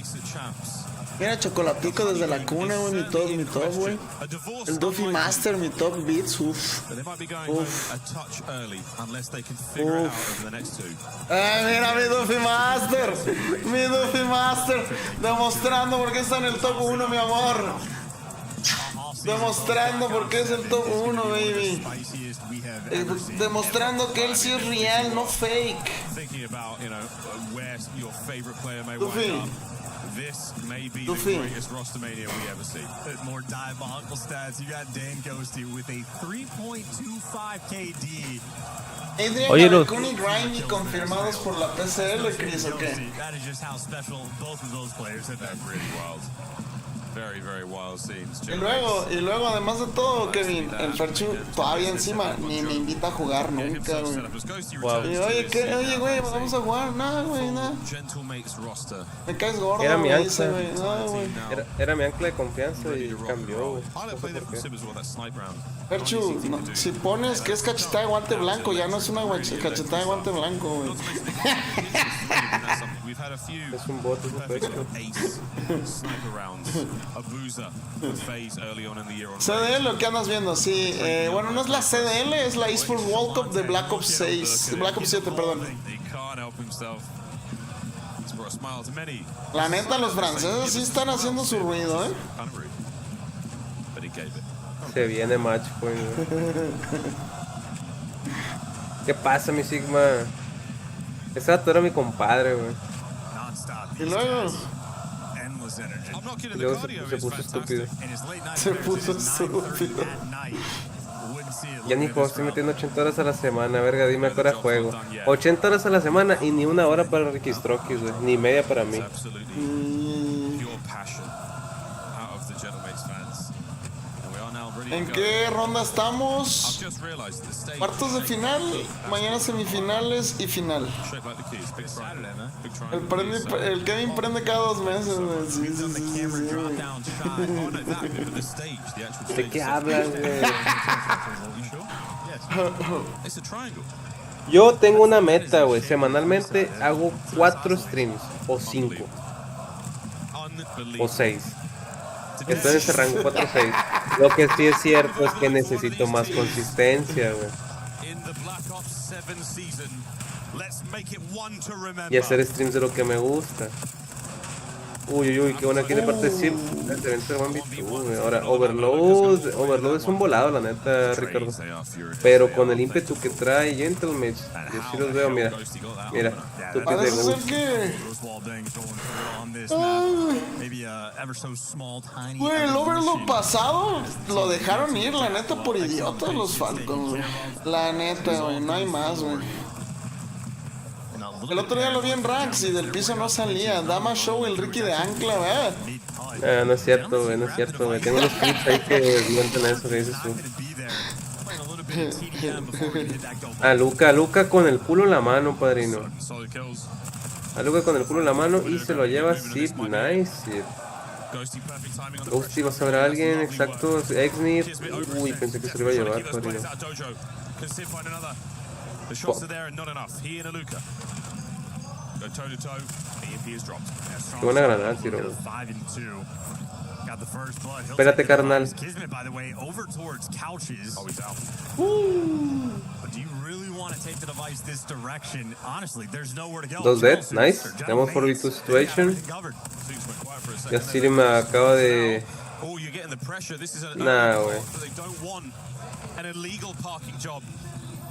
C: Mira, chocolatico desde la cuna, güey, mi top, güey. El Duffy Master, mi top beats, uff. Mira, mi Duffy Master, demostrando por qué está en el top 1, mi amor. Demostrando por qué es el top 1, baby. Demostrando que él sí es real, no fake. Duffy.
D: This may be the greatest rostermania we ever see.
R: More diabolical stats. You got Dan Ghosty with a 3.25 KD.
C: Adrian Garcuni y Grimy confirmados por la PCL, Chris, ¿o qué?
R: That is just how special both of those players have been.
D: Really wild. Very, very wild scenes.
C: Y luego, además de todo, Kevin, el Ferchu todavía encima ni me invita a jugar nunca, güey. Wow. Y oye, güey, vamos a jugar. Nada, güey, nada. Me caes gordo,
H: era mi
C: me
H: ancla.
C: dice, güey. No, güey.
H: Era mi ancla de confianza y cambió, güey.
C: Ferchu, no, si pones que es cachetada de guante blanco, ya no es una cachetada de guante blanco, güey.
H: Es un bot, es un efecto.
C: CDL, lo que andas viendo, sí. Bueno, no es la CDL, es la Esports World Cup de Black Ops 6. Black Ops 7, perdón. La neta, los franceses sí están haciendo su ruido,
H: Se viene match point, ¿Qué pasa, mi Sigma? Ese dato era mi compadre, güey.
C: Y luego
H: se puso estúpido.
C: Se puso estúpido.
H: Ya ni juego, estoy metiendo 80 horas a la semana, verga, dime a qué hora juego. 80 horas a la semana y ni una hora para Ricky Strokis, güey. Ni media para mí.
C: ¿En qué ronda estamos? Cuartos de final, mañana semifinales y final. El Kevin prende cada 2 meses.
H: ¿De qué hablas, güey? Yo tengo una meta, güey. Semanalmente hago 4 streams o 5 o 6. Estoy en ese rango 4 o 6. Lo que sí es cierto es que necesito más consistencia, güey. Y hacer streams de lo que me gusta. Uy, qué buena aquí de parte de Sim. Ahora, Overload es un volado, la neta, Ricardo. Pero con el ímpetu que trae Gentleman, yo sí los veo, mira. Tú que te gusta.
C: Güey, el Overload pasado lo dejaron ir, la neta, por idiotas los Falcons, güey. La neta, güey, no hay más, güey. El otro día lo vi en Ranks y del piso no salía. Dama Show, el Ricky de Ancla, ¿verdad?
H: No es cierto, güey, no es cierto, güey. Tengo unos clips ahí que mienten eso que dices tú. A Luca con el culo en la mano, padrino. A Luca con el culo en la mano y se lo lleva Zip, nice. Ghosty, vas a ver a alguien, exacto, Exnip. Uy, pensé que se lo iba a llevar, padrino.
D: The shots are there and not enough. He and Aluka go toe to toe. EMP is dropped.
H: Qué buena granada, tiro. Espérate, carnal.
R: Kismet, by the way, over towards couches.
D: Oh, he's out.
R: But do you really want to take the device this direction? Honestly, there's nowhere to go.
H: 2 dead, nice. Tenemos 4v2 situation. Ya Siri me acaba de... Nah, güey.
D: An illegal parking job.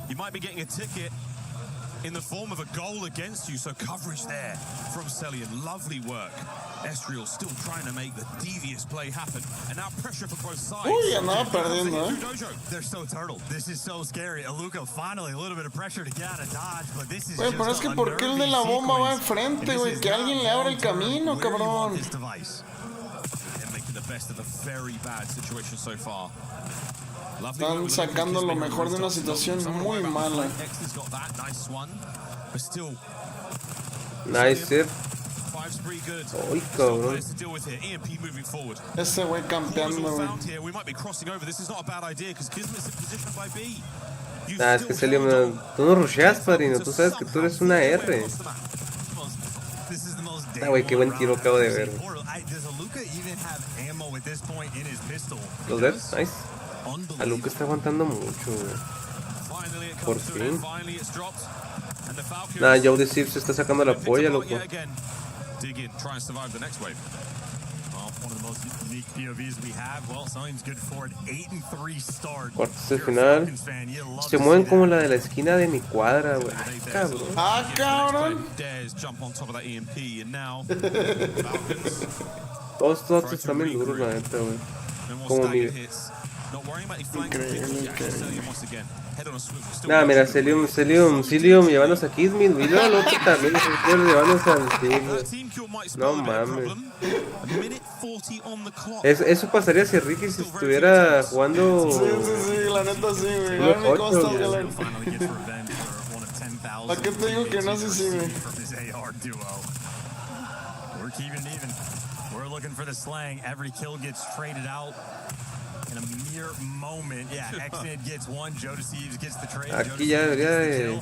D: You might be getting a ticket in the form of a goal against you, so coverage there from Celian. Lovely work. Estriel still trying to make the devious play happen, and now pressure for both sides.
C: Uy, andaba perdiendo,
R: They're so turtle. This is so scary. Aluka finally a little bit of pressure to get out of dodge, but this is
C: Güey, pero es que ¿por qué el de la bomba va enfrente, güey? Que alguien le abra el camino, cabrón.
D: Making the best of a very bad situation so far.
C: Están sacando lo mejor de una situación muy mala.
H: Nice. Uy, cabrón.
C: Ese güey campeando, güey.
H: Nah, es que Celium, tú no rusheas, padrino. Tú sabes que tú eres una R. Puta, güey, qué buen tiro acabo de ver. ¿Los deads? Nice. A Luca está aguantando mucho, güey. Por fin. Nah, Joe de Sip se está sacando la polla, loco. Cuartos de final. Se mueven como la de la esquina de mi cuadra, güey. Cabrón.
C: ¡Ah, cabrón!
H: Todos están bien duros, la neta, güey. Como mi... Nah, mira, Celium llevándose a Kismet, y luego el otro también, llevándose al team. No mames. Eso pasaría si Ricky si estuviera jugando.
C: Sí, la neta sí, güey. Dame cómo estás, galán. ¿A qué te digo que no? Sí, güey.
R: We're looking for the slang. Every kill gets traded out. In a mere moment, yeah, Exnid gets one, Joe Deceives gets the trade.
H: Aquí ya debería de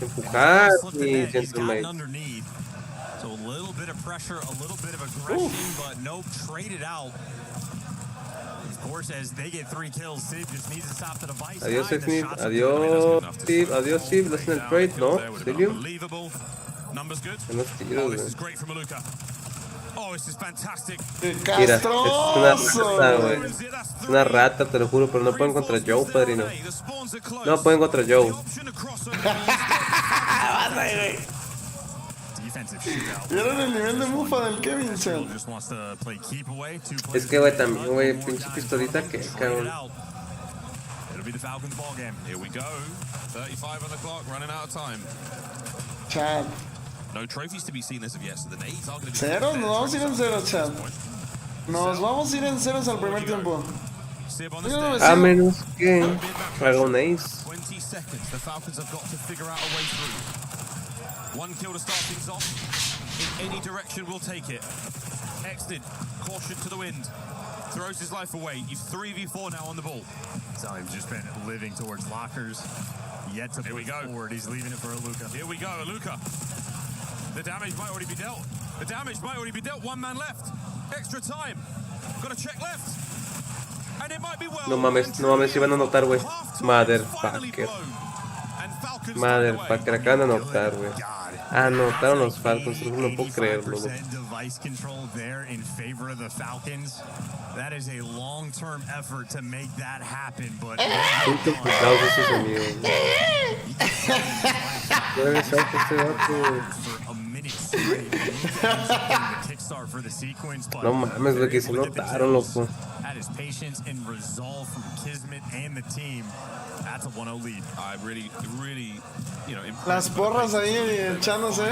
H: empujar mi gentleman.
R: So a little bit of pressure, a little bit of aggression, but no traded out. Of course, as they get 3 kills, Sid just needs to stop the device.
H: Adiós, Exnid. Adiós, Steve. Adiós, Steve. ¿Le hacen el trade? No, Celium. Buenos tiros, güey.
R: Oh, this is fantastic.
H: Mira, es una rata, güey. Es una rata, te lo juro, pero no pueden contra Joe, padrino. No pueden contra Joe.
C: ¿Vieron el nivel de mufa del Kevin, Chan?
H: Es que, güey, también, güey, pinche pistolita que, cabrón.
C: Chan.
A: No trophies to be seen as of yet, so the nades are going to be...
C: Ceros, nos vamos a ir en ceros, Chan. Nos vamos a ir en ceros al primer tiempo.
H: A menos que haga un ace.
A: 20 seconds, the Falcons have got to figure out a way through. One kill to start things off. In any direction, we'll take it. Exnid, caution to the wind. Throws his life away. He's 3v4 now on the ball.
R: So he's just been living towards lockers. Yet to push forward. He's leaving it for Aluka.
A: Here we go, Aluka. The damage might already be dealt. The damage might already be dealt. One man left. Extra time. Got to check left. And it might be well.
H: No mames, iban a anotar, güey. Motherfucker. Motherfucker, acaban de anotar, güey. Anotaron los Falcons, no puedo creerlo, güey.
R: Device control there in favor of the Falcons. That is a long-term effort to make that happen, but
H: Punto putado ese sonido, güey. No mames, lo que se notaron, loco.
R: That is patience and resolve from Kismet and the team. That's a 1-0 lead.
A: I really, you know,
C: las porras ahí echándose.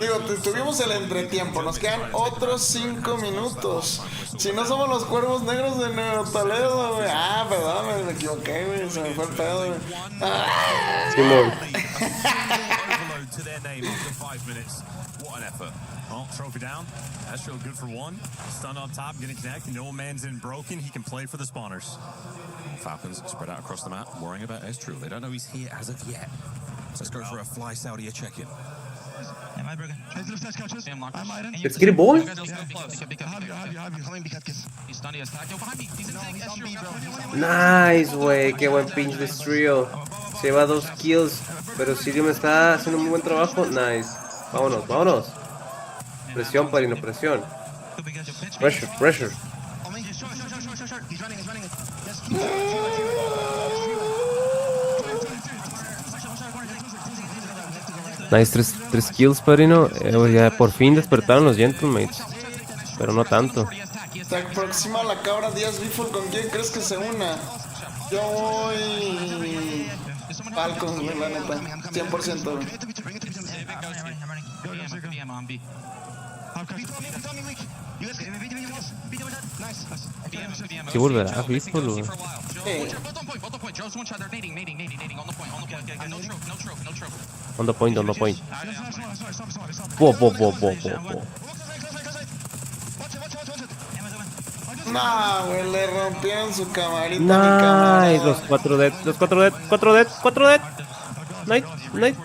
C: Digo, tuvimos el entretiempo, nos quedan otros 5 minutos. Si no somos los cuervos negros de Nuevo Toledo, güey. Ah, perdón, me equivoqué, güey. Se me fue el pedo, güey.
H: Simón.
R: Well, trophy down. That's real good for one. Stun up top, gonna connect. No man's in broken. He can play for the spawners.
A: Falcons spread out across the map, worrying about Estrel. They don't know he's here as of yet. So let's go for a fly Saudi check-in.
H: Let's get it, boy. Nice, güey. Qué buen pinch de Strio. Se lleva 2 kills. Pero Sirium está haciendo un muy buen trabajo. Nice. Vámonos, vámonos. Presión, padrino, presión. Pressure, pressure. Nice, 3 kills, padrino. Ya por fin despertaron los Gentlemates. Pero no tanto.
C: Se aproxima la cabra Díaz Biful. ¿Con quién crees que se una? Yo voy... Falcons, güey, la neta. 100%, güey.
H: ¿Sí volverá a Biful, güey? On the point, on the point. Bo.
C: No, güey, le rompieron su camarita. Mi camarada.
H: Nice, los 4 dead, 4 dead. Nice.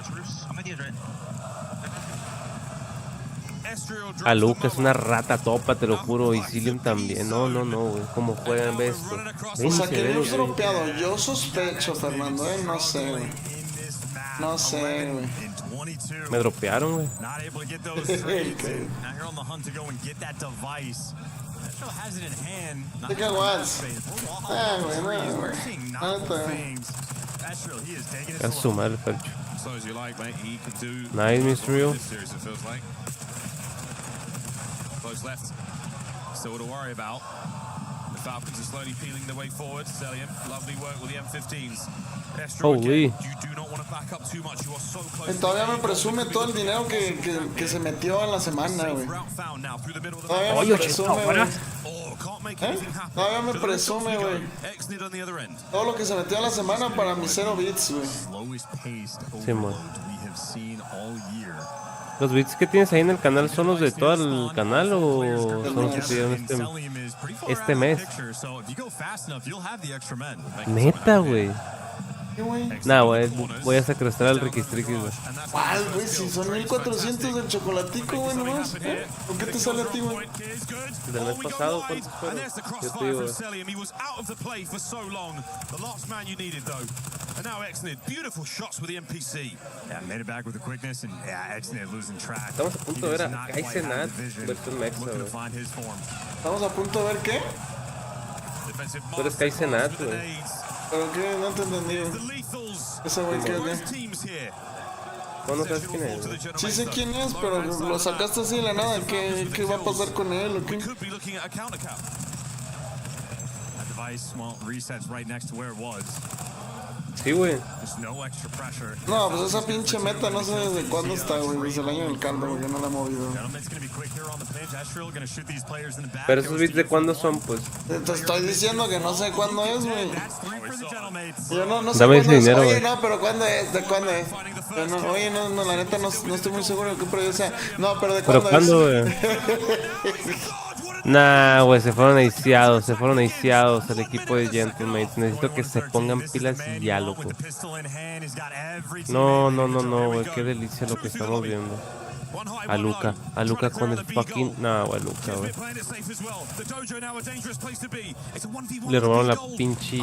H: A Luke es una rata topa, te lo juro, y Cillian también. No, güey, como juegan, ves esto.
C: O sea, que habíamos dropeado. Yo sospecho, Fernando, no sé, güey. No sé, güey.
H: Me dropearon, güey.
C: ¿De qué guas? Güey.
H: A su madre, Fercho. Nice, Mysterio.
A: Close left. Still to worry about. The Falcons are slowly peeling their way forward. Celium, lovely work with the M15s.
H: Holy.
A: You do not want to back up too much. You are so close.
C: Todavía me presume todo el dinero que se metió en la semana, güey. Todavía me presume, güey. Todavía me presume, güey. Todo lo que se metió en la semana para mis 0 bits, güey.
H: Sí, man. ¿Los bits que tienes ahí en el canal son los de todo el canal o son los que te dieron este mes? Neta, güey. Nah, güey, voy a secuestrar al Riquistriquis, güey.
C: ¿Cuál, güey? Si son 1400 del chocolatico, güey, nomás. ¿Por qué te sale a ti, güey?
H: Del mes pasado, ¿cuántos fueron? Yo te digo, güey.
A: And now Exnid, beautiful shots with the NPC.
R: Yeah, made it back with the quickness, and yeah, Exnid losing track.
H: Estamos a punto de ver a Kaizenat versus Mexa, güey.
C: ¿Estamos a punto de ver qué?
H: Tú eres Kaizenat, güey.
C: ¿Pero qué? No te entendí. Ese güey que...
H: ¿Tú no sabes quién es?
C: Sí sé quién es, pero lo sacaste así de la nada. ¿Qué va a pasar con él o qué?
R: That device, well, resets right next to where it was.
H: Sí, güey.
C: No, pues esa pinche meta no sé desde cuándo está, güey. Desde el año del caldo, güey. Yo no la he movido.
H: Pero esos bits de cuándo son, pues.
C: Te estoy diciendo que no sé cuándo es, güey. Yo no sé
H: Dame
C: cuándo
H: ese
C: es.
H: dinero,
C: Oye,
H: güey.
C: no, pero ¿cuándo es? ¿De cuándo es? Pero no, oye, no, la neta no estoy muy seguro de qué proyecto sea. No, pero ¿de
H: ¿Pero
C: cuándo
H: cuándo,
C: es?
H: Nah, güey, se fueron aiciados el equipo de Gentlemates. Necesito que se pongan pilas y ya, loco. No, güey, qué delicia lo que estamos viendo. A Luca con el fucking... Nah, güey, Luca, güey. Le robaron la pinche...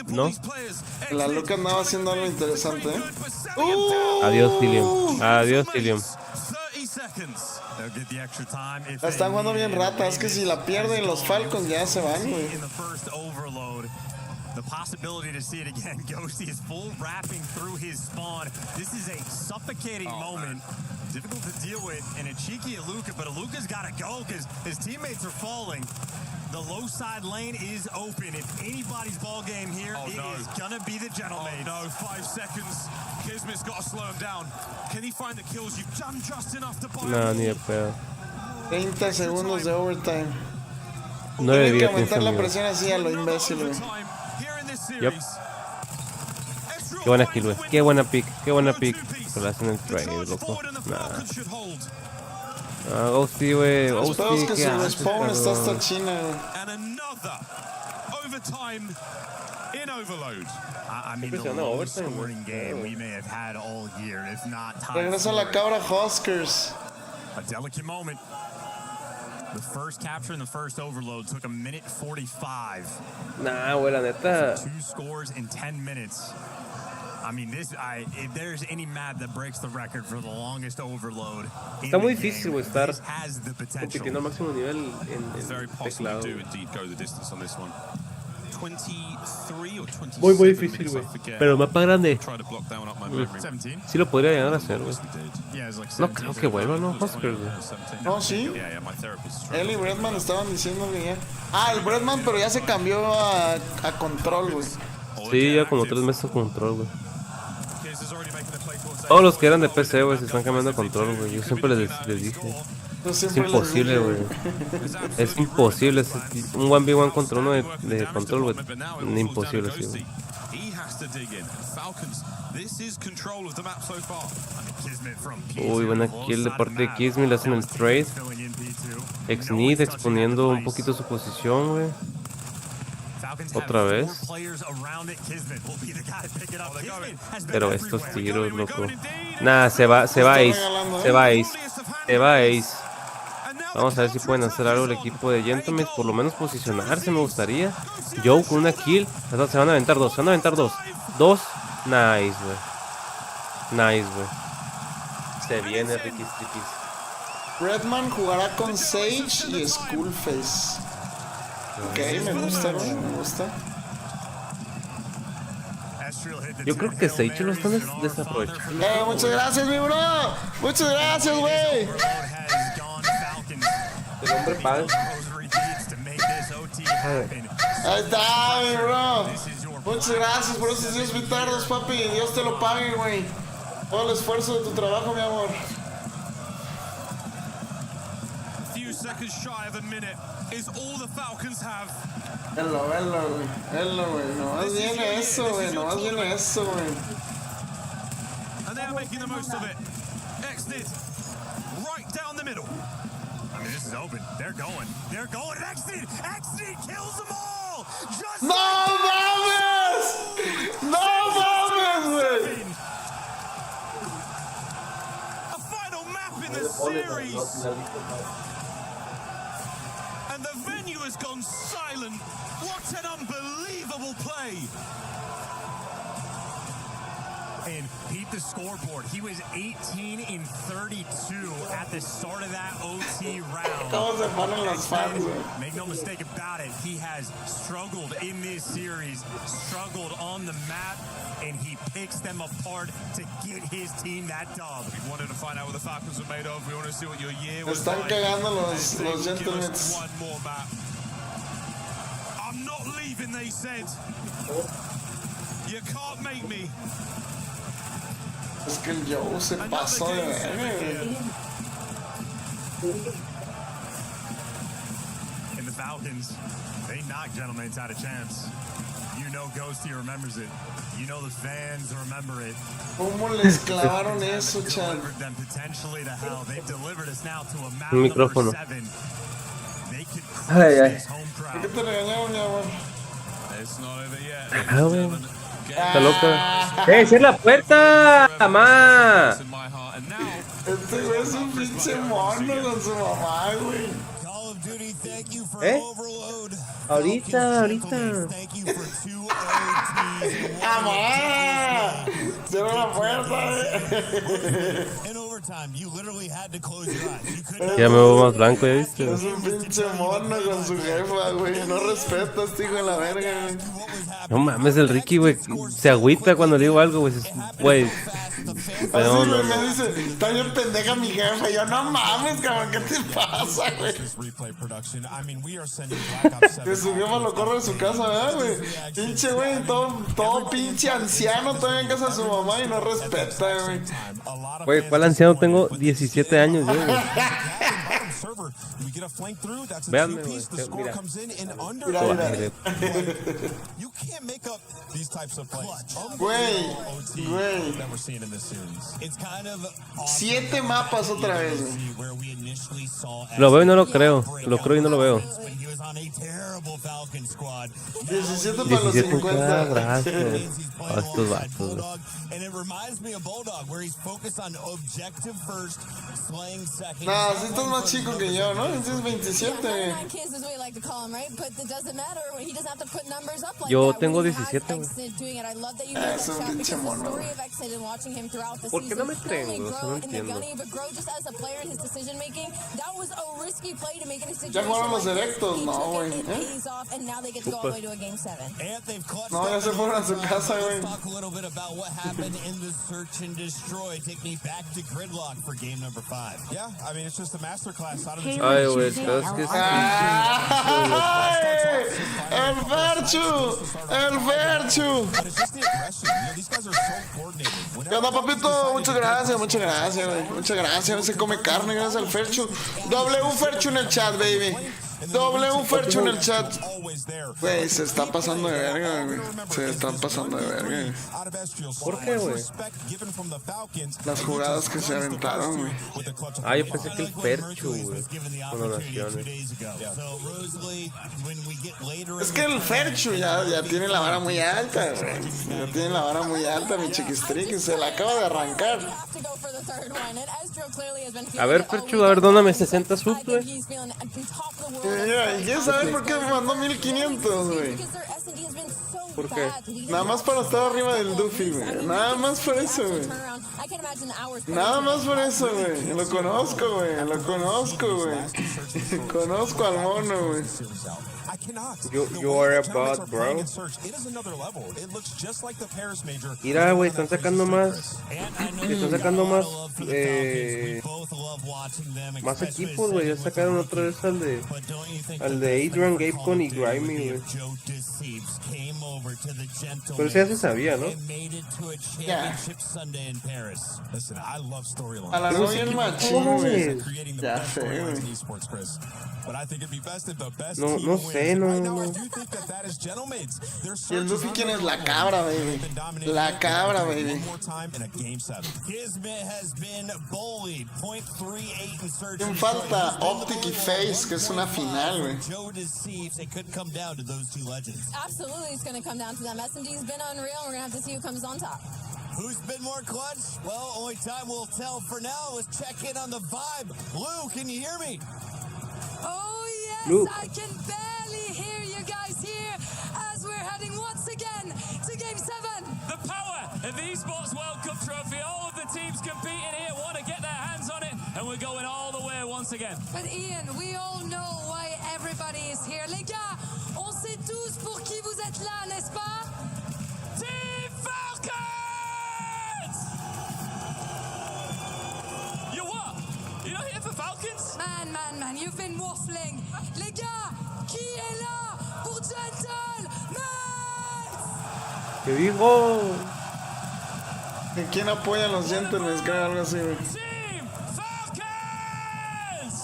H: ¿No?
C: La Luca andaba haciendo algo interesante, ¿eh?
H: Adiós, Cillian.
C: La están jugando bien rata, es que si la pierden los Falcons ya se van, güey.
R: The possibility to see it again. Ghosty is full wrapping through his spawn. This is a suffocating moment. Difficult to deal with, and a cheeky Aluka, but Aluka's got to go because his teammates are falling. The low side lane is open. If anybody's ball game here, is gonna be the Gentlemates.
A: Oh no, 5 seconds. Kismet's got to slow him down. Can he find the kills? You've done just enough to buy.
H: No, ni de pedo.
C: 30 segundos de overtime.
H: 9
C: Tienen que
H: días,
C: aumentar la
H: amigo.
C: presión así a lo imbécil, güey.
H: Yup. Qué buena kill, güey. Qué buena pick. Pero la hacen el trade, loco. Nah. Ghosty, güey. Ghosty,
C: que
H: ¿qué
C: su
H: haces,
C: respawn está hasta
H: cabrón?
C: China, güey.
A: And another overtime in overload.
R: I mean, the lowest scoring game we may have had all year, if not time.
C: Regresa la cabra Huskers.
R: A delicate moment. The first capture in the first overload took 1:45.
H: Nah, güey, la neta.
R: 2 scores in 10 minutes. I mean, if there's any map that breaks the record for the longest overload.
H: Está muy difícil, güey, estar
R: has the potential.
H: compitiendo al máximo nivel en teclado.
A: Do indeed go the distance on this one. 23 or 26.
H: Muy difícil, güey. Pero el mapa grande.
A: Try to block down up my memory.
H: Sí lo podría llegar a hacer, güey. No creo que vuelva, ¿no? Huskers, güey.
C: No, sí.
A: Yeah, my therapist.
C: Él y Bretman estaban diciendo que ya. Ah, el Bretman, pero ya se cambió a control, güey.
H: Sí, ya como 3 meses de control, güey. Todos los que eran de PC, güey, se están cambiando a control, güey. Yo siempre les dije. Es imposible, güey. Es imposible. Un 1v1 contra uno de control, güey. Imposible, sí, güey.
A: to dig in. Falcons, this is control of the map so far.
H: Uy, buena kill de parte de Kismi, le hacen el trade. Exnid exponiendo un poquito su posición, güey. Otra vez. Pero estos tiros, loco. Nah, se va Ace. Se va Ace. Vamos a ver si pueden hacer algo el equipo de Gentlemen. Por lo menos posicionarse me gustaría. Joe con una kill. Se van a aventar dos. Dos. Nice, güey. Se viene Ricky Strikis.
C: Redman jugará con Sage y Skullface. Ok, me gusta.
H: Yo creo que Sage lo están desaprovechando.
C: Muchas gracias, mi bro. Muchas gracias, güey.
H: El hombre paga.
C: Ahí está, mi bro. Muchas gracias por esos 10 bitardos, papi. Dios te lo pague, güey. Todo el esfuerzo de tu trabajo, mi amor.
D: Seconds shy of a minute is all the Falcons have.
C: Hello, güey. Nomás viene eso, güey.
D: And they are making the most of it. Exit right down the middle. I mean, this is open. They're going. Exit kills them all. Just
C: ¡No mames, güey!
D: A final map in the series. And the venue has gone silent. What an unbelievable play. And peep the scoreboard. He was 18 in 32 at the start of that OT round.
C: ¿Cómo se ponen los fans, güey?
D: Make no mistake about it, he has struggled in this series, struggled on the map, and he picks them apart to get his team that dub. We wanted to find out what the Falcons were made of. We want to see what your year was
C: Están
D: like.
C: cagando los Gentlemen.
D: One more map. I'm not leaving, they said. You can't make me.
C: Es que el Joe se pasó de verga.
R: And the Falcons, they knocked Gentlemen out of chance. You know Ghosty remembers it. You know the fans remember it.
C: ¿Cómo les clavaron eso, Chad?
R: Them potentially to hell. They've delivered us now to a map
H: Un micrófono.
R: 7. They could
H: Ay.
R: this home crowd.
C: ¿Por qué te regañaron, mi amor?
A: It's not over yet.
H: Güey. Está loca. Cierra la puerta, mamá.
C: Este güey es un pinche mono con su mamá, güey.
H: Ahorita.
C: ¡Mamá! ¡Cierra la puerta!
H: Ya me veo más blanco, ¿ya viste?
C: Es un pinche mono con su jefa, güey. No respetas, hijo de la verga, güey.
H: No mames, el Ricky, güey, se agüita cuando le digo algo, güey. Güey.
C: Así me dice, está bien pendeja mi jefa. Yo, no mames, cabrón, ¿qué te pasa, güey? Que su jefa lo corre de su casa, ¿verdad, güey? Pinche, güey, todo pinche anciano todavía en casa de su mamá y no respeta, güey.
H: Güey, ¿cuál anciano? Tengo 17 años, yo, güey. Véanme, güey. Mira.
C: Güey. 7 mapas otra vez, güey.
H: Lo veo y no lo creo. Lo creo y no lo veo.
C: 17 para los 50.
H: Gracias. A estos vatos, güey.
C: No, si estás más chico que yo, ¿no? Tienes 27.
H: Yo tengo 17, güey.
C: Es un pinche mono.
H: ¿Por qué no me creen, güey? O sea, no entiendo.
C: ¿Ya jugaron los directos? No, güey. No, ya se fueron a su casa, güey.
H: Ay, güey, ¿sabes qué es?
C: ¡El Ferchu! ¿Qué onda, papito? Muchas gracias, güey. Muchas gracias. Se come carne, gracias al Ferchu. W Ferchu en el chat, baby. W Ferchu en el chat. Güey, se está pasando de verga, güey. Se están pasando de verga.
H: ¿Por qué, güey?
C: Las jugadas que se aventaron, güey.
H: Ah, yo pensé que el Ferchu, güey. Con donaciones.
C: Es que el Ferchu ya tiene la vara muy alta, güey. Ya tiene la vara muy alta, mi chiquistriqui. Se la acaba de arrancar.
H: A ver, Ferchu, a ver, dóname 60 subs, güey.
C: Mira, ¿y quieres saber por qué me mandó 1500, güey?
H: ¿Por qué?
C: Nada más para estar arriba del Duffy, güey. Nada más por eso, güey. Nada más por eso, güey. Lo conozco, güey. Lo conozco, güey. Conozco al mono, güey.
H: You are a bot, bro. Mira, güey, están sacando más. Están sacando más. Más equipos, güey. Ya sacaron otra vez al de Adrian, Gabe con y Grimy, güey. Pero eso ya se sabía, ¿no?
C: Ya. Alargó bien machín, güey. Ya sé, güey.
H: No sé, no.
C: ¿Y el Duffy quién es? La cabra, baby. La cabra, baby. ¿Quién falta? Optic y Face, que es una final, güey.
O: Absolutely, it's going to come down to them. SMD's been unreal. We're going to have to see who comes on top.
K: Who's been more clutch? Well, only time will tell. For now, let's check in on the vibe. Lou, can you hear me?
M: Oh, yes,
H: Luke.
M: I can barely hear you guys here as we're heading once again to Game 7.
L: The power of the Esports World Cup trophy. All of the teams competing here want to get their hands on it, and we're going all the way once again.
M: But Ian, we all know why everybody is here. Les gars, on sait tous pour qui vous êtes là, n'est-ce pas?
L: Team Falcons! You what? You're not here for Falcons?
M: Man, you've been waffling. Les gars, qui est là pour Gentlemen?
H: ¿Qué digo?
C: ¿Quién apoya a los Gentlemen? Creo algo así, güey.
L: Team Falcons!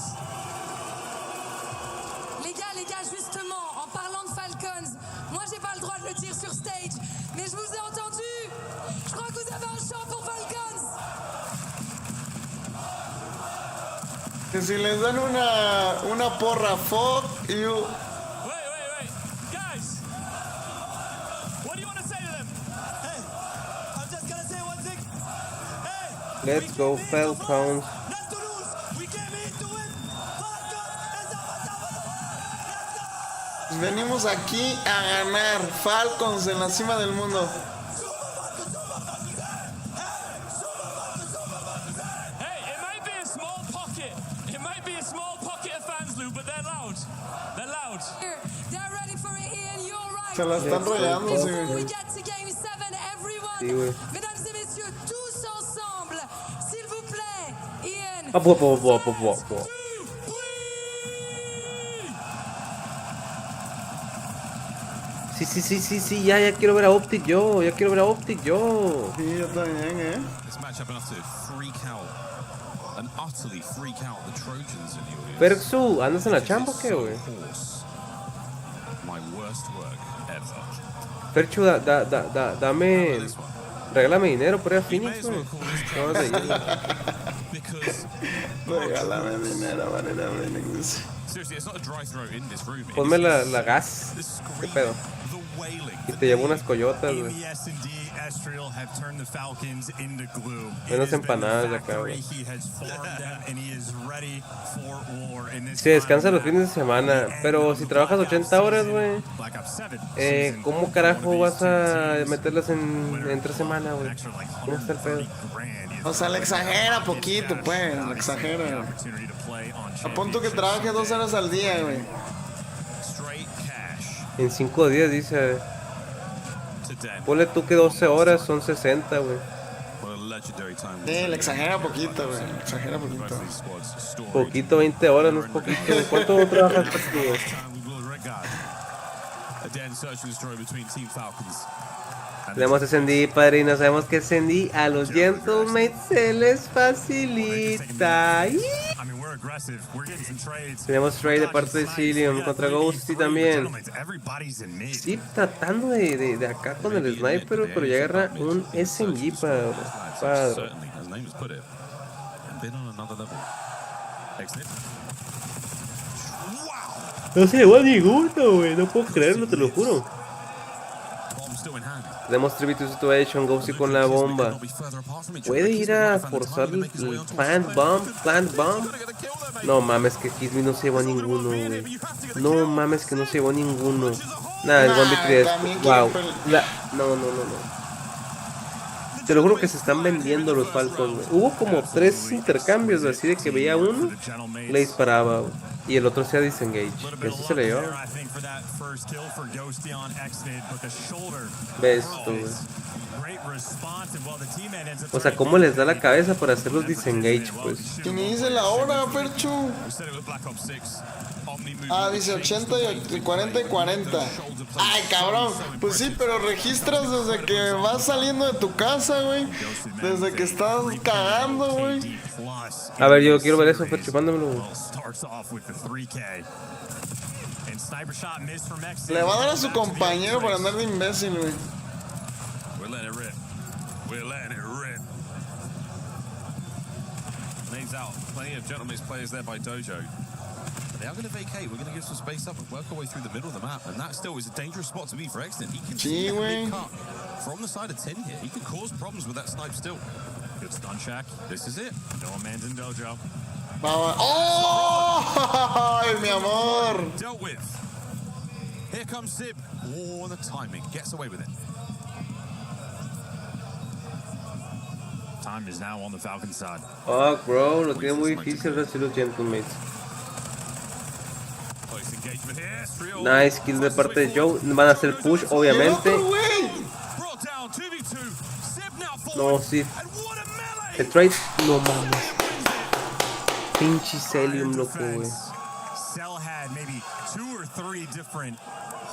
M: Les gars, justement, en parlant de Falcons, moi j'ai pas le droit de le dire sur stage, mais je vous ai entendu. Je crois que vous avez un chant pour Falcons.
C: Que si les dan una porra, fuck you.
L: Wait. Guys! What do you want to say to them?
K: Hey, I'm just going to say one thing. Hey,
H: Let's go, Falcons.
K: not to lose. We came here to win.
C: Venimos aquí a ganar. Falcons en la cima del mundo.
L: Hey, it might be a small pocket. It might be a small pocket of fans, Lou, but they're loud. They're loud.
M: Here, they're ready for it, Ian. You're right.
C: Se la están rodeando, sí,
M: Before we
C: güey.
M: get to Game 7, everyone,
H: Sí, güey.
M: mesdames et messieurs, tous ensemble, s'il vous plaît, Ian.
H: Ah, Sí, ya quiero ver a Optic yo.
C: Sí, yo también,
A: This matchup enough to freak out and utterly freak out the Trojans in the audience.
H: Persu, ¿andas en la chamba o qué, güey?
A: My worst work ever.
H: Perchu, dame... Regálame dinero por ir a Phoenix, güey. Acabas de ir.
C: Regálame dinero para ir a Phoenix.
A: Seriously, it's not a dry throw in this room.
H: Ponme la gas. ¿Qué pedo? Y te llevo unas coyotas, güey. Menos empanadas de acá, güey. Si descansas los fines de semana, pero si trabajas 80 horas, güey, ¿cómo carajo vas a meterlas entre semana, güey? ¿Cómo está el pedo?
C: O sea, le exagera poquito, pues. Le exagera. A punto que trabaje 2 horas al día, güey.
H: En 5 días, dice. Ponle tú que 12 horas son 60, güey.
C: Sí, le exagera poquito, güey. Le exagera poquito.
H: Poquito, 20 horas, no es poquito. ¿Cuánto trabajas tú, güey? Tenemos SND, padrino. Sabemos que SND a los Gentlemates se les facilita. Tenemos trade de parte de Cillian contra Ghosty también. Sí, tratando de acá con el sniper, pero ya agarra un SMG padre. No se llevó a ninguno, güey. No puedo creerlo, te lo juro. Tenemos Tribute Situation, Ghosty con la bomba. ¿Puede ir a forzar el plant bomb? No mames, que Kismi no se llevó a ninguno, güey. No mames, que no se llevó a ninguno. Nada, el 1v3. Wow. No. Te lo juro que se están vendiendo los Falcons, güey. Hubo como 3 intercambios, así de que veía uno, le disparaba, güey, y el otro sea disengage. Eso se le dio. Ves tú, güey. O sea, ¿cómo les da la cabeza para hacer los disengage, pues?
C: Que me dice la hora, Perchu. Ah, dice 80 y 40 y 40. Ay, cabrón. Pues sí, pero registras desde que vas saliendo de tu casa, güey. Desde que estás cagando, güey.
H: A ver, yo quiero ver eso, Perchu, mándamelo, güey.
C: Le va a dar a su compañero por andar de imbécil, güey.
A: Out. Plenty of gentlemen's players there by Dojo. They are going to vacate. We're going to give some space up and work our way through the middle of the map. And that still is a dangerous spot to be for Exton. He can see a big cut from the side of 10 here. He can cause problems with that snipe still. Good stun check. This is it. No man's in Dojo.
C: Oh, ay, mi amor.
A: Dealt with. Here comes Sib. Oh, the timing. Gets away with it.
R: Time is now on the Falcon side.
H: Fuck, bro, lo tiene muy difícil recibir los gentlemen. Nice kill de parte de Joe. Van a hacer push, obviamente. No, sí. El trade. No mames. Pinche Celium, loco, güey.
R: Cell had maybe 2 or 3 different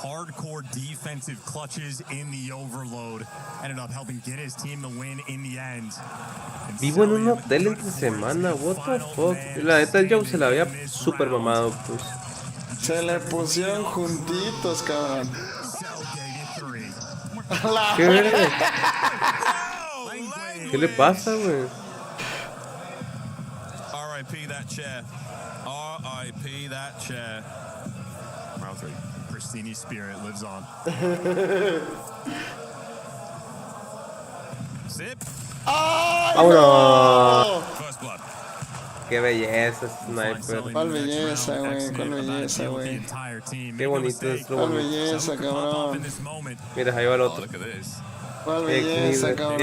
R: hardcore defensive clutches in the overload. Ended up helping get his team the win in the end.
H: Vivo en un hotel entre semana, what the fuck. La neta, el Joe se la había super mamado, pues.
C: Se le pusieron juntitos, cabrón.
H: ¿Qué verga? ¿Qué le pasa, güey?
A: R.I.P. that chair. R.I.P. that chair. Round 3.
R: Pristini spirit lives on.
A: Sip.
H: ¡Vámonos! Qué belleza, sniper.
C: Cuál belleza, güey. Cuál belleza, güey.
H: Qué bonito es lo
C: Cuál
H: bonito.
C: belleza, cabrón.
H: Mira, ahí va el otro.
C: Cuál belleza, cabrón.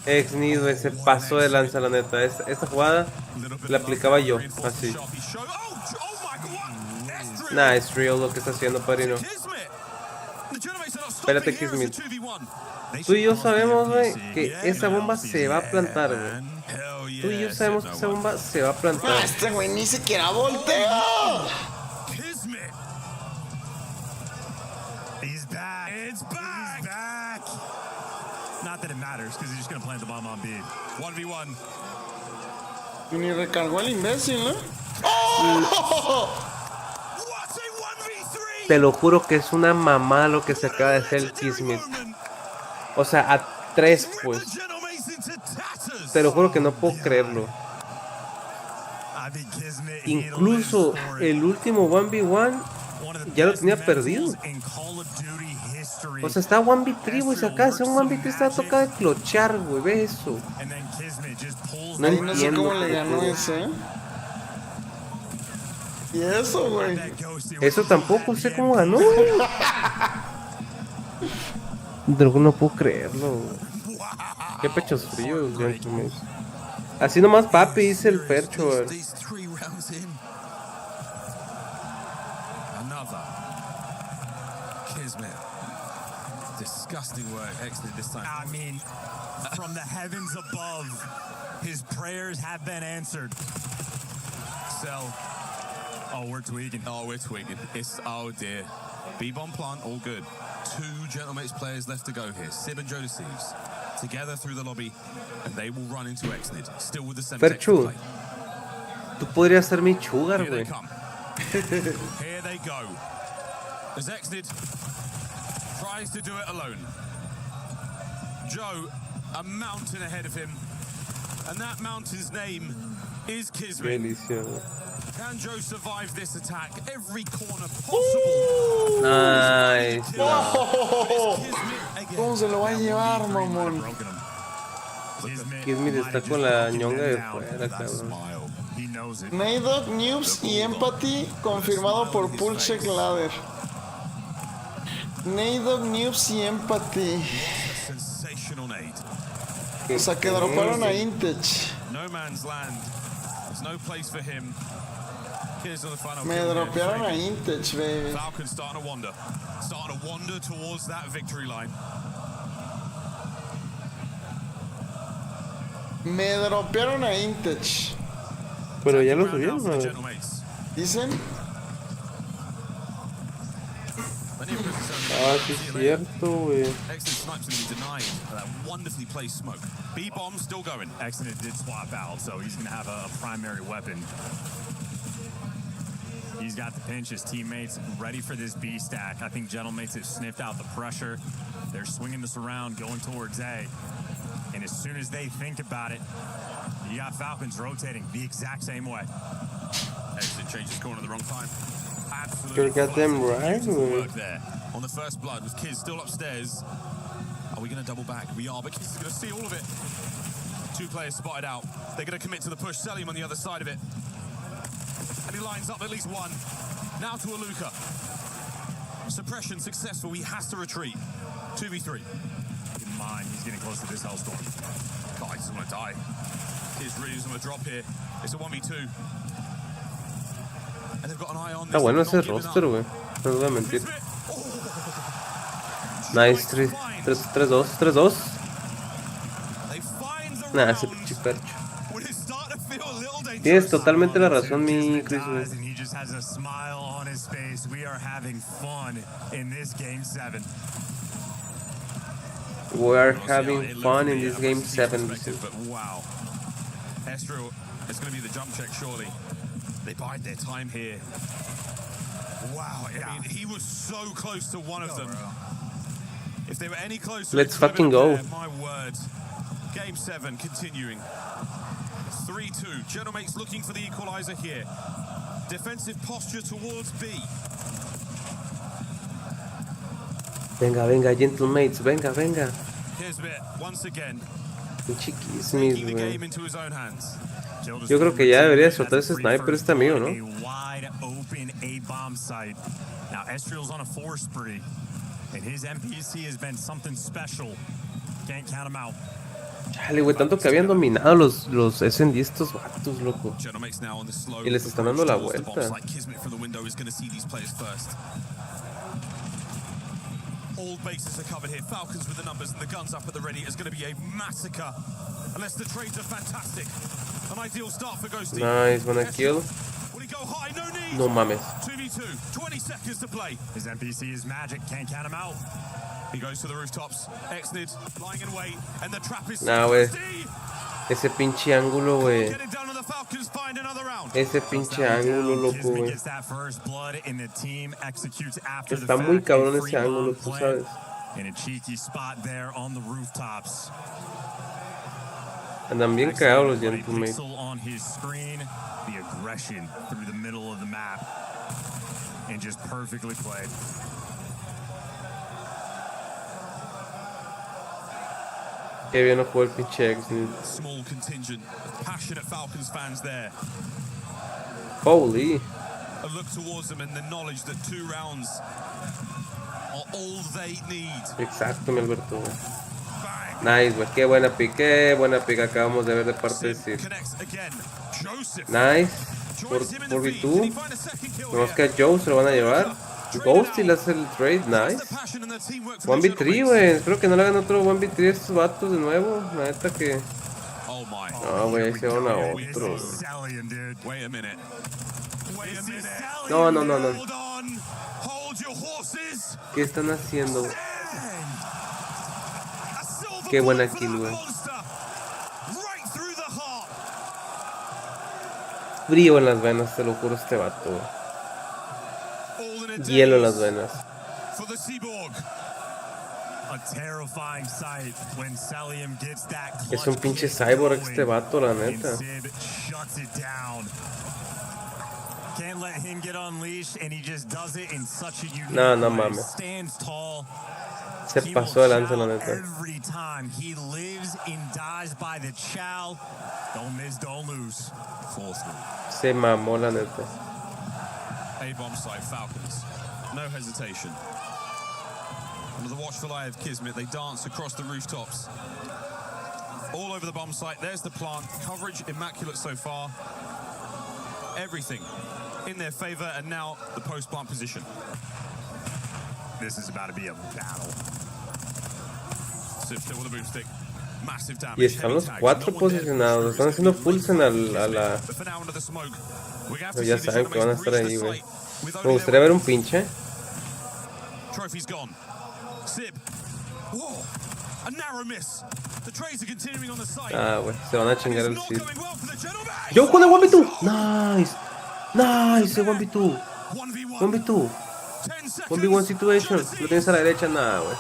H: Ex-Nidwe, se pasó de lanza, la neta. Esta jugada la aplicaba yo, así. Nah, es real lo que está haciendo, padrino. Espérate, Kismet. Tú y yo sabemos, güey, que esa bomba se va a plantar, güey. Tú y yo sabemos que esa bomba se va a plantar.
C: Ah, este güey ni siquiera voltea.
R: He's back. It's back. He's back. Not that it matters, because he's just going to plant the bomb on B. 1v1.
C: Y ni recargó el imbécil, ¿no? ¡Oh!
H: Te lo juro que es una mamada lo que se acaba de hacer el Kismet. O sea, a 3, pues. Te lo juro que no puedo creerlo. Incluso el último 1v1 ya lo tenía perdido. O sea, está 1v3, güey. Se acaba de hacer un 1v3, está tocado de clochar, güey. Ve eso. No entiendo.
C: No sé cómo le ganó ese, ¿eh? ¿Y eso, güey?
H: Eso tampoco sé cómo ganó, güey. No puedo creerlo, güey. Qué pechos fríos, gentlemen. Así nomás papi dice el percho, güey.
A: Disgusting work, excellent this time.
R: I mean, from the heavens above, his prayers have been answered. So, oh, we're tweaking.
A: Oh, we're tweaking. It's, oh dear. B-bomb plant, all good. 2 Gentleman's players left to go here. Sib and Joe Deceives. Together through the lobby, and they will run into Exnid. Still with the same
H: Perchu. Tú podrías ser mi sugar, güey.
D: Here they go. As Exnid tries to do it alone. Joe, a mountain ahead of him. And that mountain's name is Kismet.
H: Delicioso.
D: Can Joe survive this attack? Every corner possible.
H: Nice.
C: ¿Cómo se lo va a llevar, mamón?
H: Kismet está con la ñonga de fuera, cabrón.
C: Naydog, Noobs y Empathy confirmado por Pulse Ladder. Naydog, Noobs y Empathy. O sea, que droparon a Intech.
D: No man's land. There's no place for him.
C: Me dropearon a Intech, baby.
D: Falcon starting to wander towards that victory line.
C: Me dropearon a Intech.
H: Pero ya lo subieron, ¿no?
C: ¿Dicen?
H: Ah, sí es cierto, güey.
D: Wonderfully placed smoke. B-bomb still going.
R: Excellent did swap out, so he's going to have a primary weapon. He's got the pinch. His teammates ready for this B stack. I think Gentlemates have sniffed out the pressure. They're swinging this around, going towards A. And as soon as they think about it, you got Falcons rotating the exact same way.
D: Exit changes corner at the wrong time.
H: You got them right,
D: work there. On the first blood with Kiz still upstairs. Are we going to double back? We are, but Kiz is going to see all of it. 2 players spotted out. They're going to commit to the push. Selim on the other side of it. And he lines up at least one. Now to Aluka. Suppression successful. He has to retreat. 2v3.
R: Keep in mind, he's getting close to this hellstorm.
D: God, he doesn't want to die. Kiz really doesn't want to drop here. It's a 1v2. And they've got an eye on this.
H: Está bueno ese roster, güey. No voy a mentir. Nice, 3-2, 3-2. Nah, ese pinche percho. Tienes totalmente la razón, mi Chris, güey.
R: He just has a smile on his face. We are having fun in this game 7.
H: We are having fun in this game 7.
D: But wow. Estro, it's going to be the jump check, surely. They bide their time here. Wow, I mean, he was so close to one of them. If they were any closer,
H: let's fucking go.
D: My word. Game 7 continuing. 3-2. Gentlemates looking for the equalizer here. Defensive posture towards B.
H: Venga, venga, Gentlemates, venga, venga.
D: Here's Bit once again.
H: Chiquismis,
D: Taking the
H: güey.
D: game into his own hands.
H: Yo creo que ya debería soltar ese sniper este amigo, ¿no?
R: A wide open A-bomb site. Now Estriel's on a 4 spree, and his NPC has been something special. Can't count him out.
H: Chale, güey, tanto que habían dominado los SND estos vatos, loco. Y les están dando la vuelta.
D: All bases are covered here. Falcons with the numbers and the guns up at the ready. It's going to be a massacre. Unless the trades are fantastic. An ideal start for Ghosty.
H: Nice, buena kill. No mames.
D: 2v2, 20 seconds to play.
R: His NPC is magic, can't count him out.
D: He goes to the rooftops. Exnid lying in wait, and the trap is
H: nah, güey. Ese pinche ángulo, güey. Ese pinche ángulo, loco, güey. Está muy cabrón ese ángulo, tú sabes.
R: In a cheeky spot there on the rooftops.
H: Andan bien cagados los Gentlemates.
R: On his screen, the aggression through the middle of the map, and just perfectly played.
H: Qué bien no jugó el pinche Exnid.
D: Small contingent of passionate Falcons fans there.
H: Holy.
D: A look towards them and the knowledge that 2 rounds are all they need.
H: Exacto, mi Alberto. Nice, güey. Qué buena pick acabamos de ver de parte de Sid. Nice. Por V2. Vemos que a Joe se lo van a llevar. Ghosty le hace el trade, nice. 1v3, güey. Espero que no le hagan otro 1v3 a estos vatos de nuevo. La neta que. No, güey, se van a otro. No. ¿Qué están haciendo? Qué buena kill, güey. frío en las venas, te lo juro, este vato, güey. Hielo en las venas. Es un pinche cyborg este vato, la neta. No, no mames. Se pasó de lanza, la neta. Se mamó, la neta.
A: A bomb site, Falcons. No hesitation. Under the watchful eye of Kismet, they dance across the rooftops. All over the bomb site. There's the plant. Coverage immaculate so far. Everything in their favor, and now the post-plant position.
R: This is about to be a battle.
A: Sip still with a boomstick. Massive damage.
H: Y están los 4 posicionados. Están haciendo pulsen a la... Pero ya saben que van a estar ahí, güey. Me gustaría ver un pinche.
A: Trophy's gone. Sip. Whoa. A narrow miss. The trades are continuing on the side.
H: Ah, güey. Se van a chingar el Sid. ¡Yo con el 1v2! ¡Nice! ¡Nice! 1v2. 1v2. 1v1 situation. Lo tienes a la derecha. Nah, güey.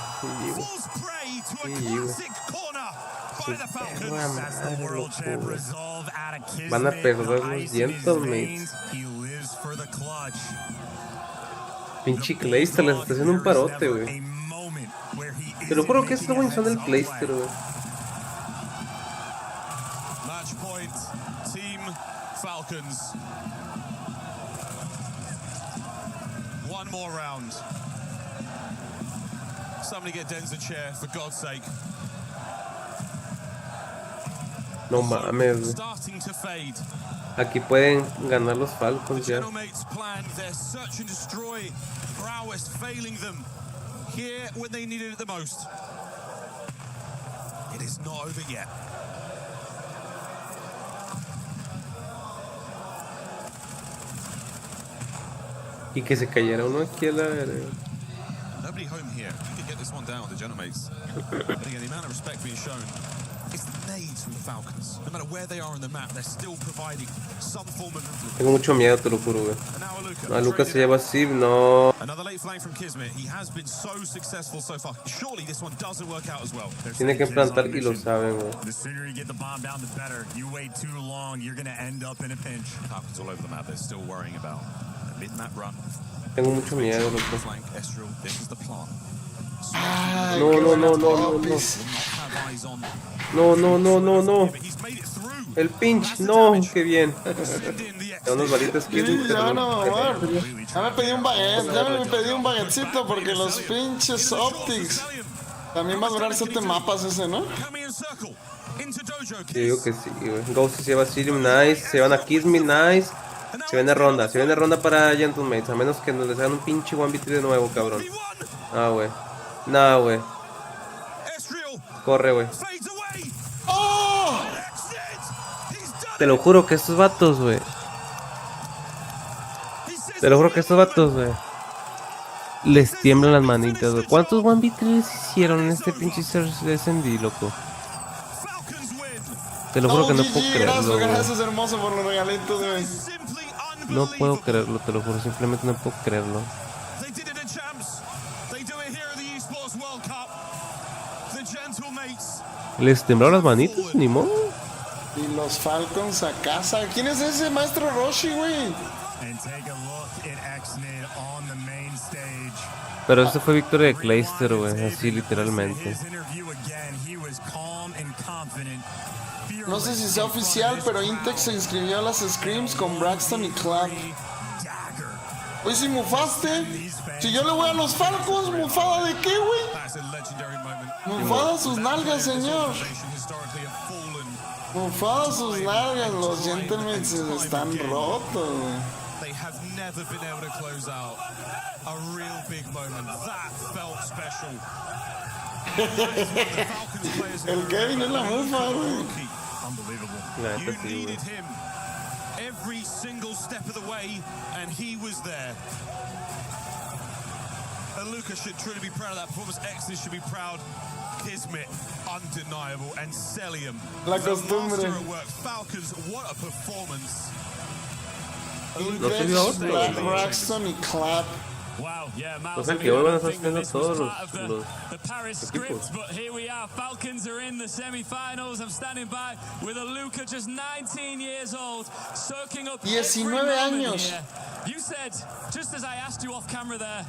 H: Van a perder los Gentlemates. Pinche Clayster les está haciendo un parote, güey. Te lo juro que es lo son del Clayster, güey.
A: Match point, Team Falcons. One more round. Somebody get Denz a chair, for God's sake.
H: No mames, güey.
A: Starting to fade.
H: Aquí pueden ganar los Falcons ya.
A: Plan their search and destroy prowess failing them here when they needed it the most. It is not over yet.
H: Y que se cayera uno aquí a la verga.
A: Nobody home here. You can get this one down, the Genomates. But again, the amount of respect being shown. It's the nades from the Falcons. No matter where they are on the map, they're still providing some form of influence.
H: Tengo mucho miedo, te lo juro, güey. A Lucas se lleva así, no.
A: Another late flank from Kismet. He has been so successful so far. Surely this one doesn't work out as well.
H: Tiene que plantar y lo saben, güey.
R: The sooner you get the bomb down, the better. You wait too long, you're gonna end up in a pinch.
A: Falcons all over the map. They're still worrying about a mid-map run.
H: Tengo mucho miedo, loco.
A: Flank, Estrel. This is the plan.
H: No, no, no, no, no, no. No, no, no, no, no. El pinch, no, qué bien. Ya unos balitas que
C: ya no, ya me pedí un baguette, ya me pedí un baguetcito porque los pinches optics. También va a durar 7 mapas ese, ¿no?
H: Yo digo que sí, güey. Ghost se lleva Sirium, nice. Se van a Kiss Me, nice. Se viene ronda para Gentlemates. A menos que nos les hagan un pinche 1v3 de nuevo, cabrón. Ah, güey. Nah, güey. Corre, güey. Te lo juro que estos vatos, güey. Te lo juro que estos vatos, güey. Les tiemblan las manitas, güey. ¿Cuántos 1v3 hicieron en este pinche SND, loco? Te lo juro que no puedo creerlo, güey.
C: Gracias, hermoso, por los regalitos, güey.
H: No puedo creerlo, te lo juro. Simplemente no puedo creerlo. Les temblaron las manitas, ni modo.
C: Y los Falcons a casa. ¿Quién es ese maestro Roshi, güey?
H: Pero este fue victoria de Clayster, güey. Así literalmente.
C: No sé si sea oficial, pero Intex se inscribió a las scrims con Braxton y Clap. Oye, si mufaste. Si yo le voy a los Falcons, ¿mufada de qué, güey? Mufada sus nalgas, señor. Mufada sus nalgas. Los Gentlemen están rotos, güey.
A: They have never been able to close out a real big moment. That felt special.
C: El Kevin es la mufa, güey.
A: You needed him every single step of the way, and he was there. And Lucas should truly be proud of that performance. Exodus should be proud. Kismet, undeniable, and Celium.
C: La costumbre.
A: Falcons, what a performance.
C: Index, Black Braxton y Clap.
L: Wow, yeah, Miles,
H: O sea que hoy van a estar haciendo todos los
L: the Paris script, but here we are. Falcons are in the semi-finals. I'm standing by with a Luka just 19 years old, soaking up
C: 19 años.
L: Here. You said, just as I asked you off camera there,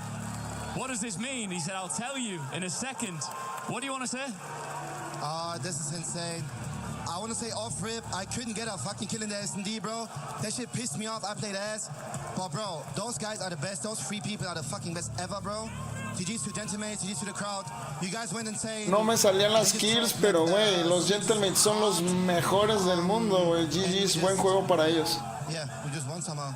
L: what does this mean? He said, I'll tell you in a second. What do you want to say?
I: This is insane. I want to say off rip, I couldn't get a fucking kill in the S&D, bro. That shit pissed me off. I played ass. But, bro, those guys are the best. Those 3 people are the fucking best ever, bro. GG's to Gentlemates, GG's to the crowd. You guys went insane.
C: No me salían las kills, pero, güey, los Gentlemates son los mejores del mundo, güey. GG's, buen juego para ellos.
I: Yeah, we just won somehow.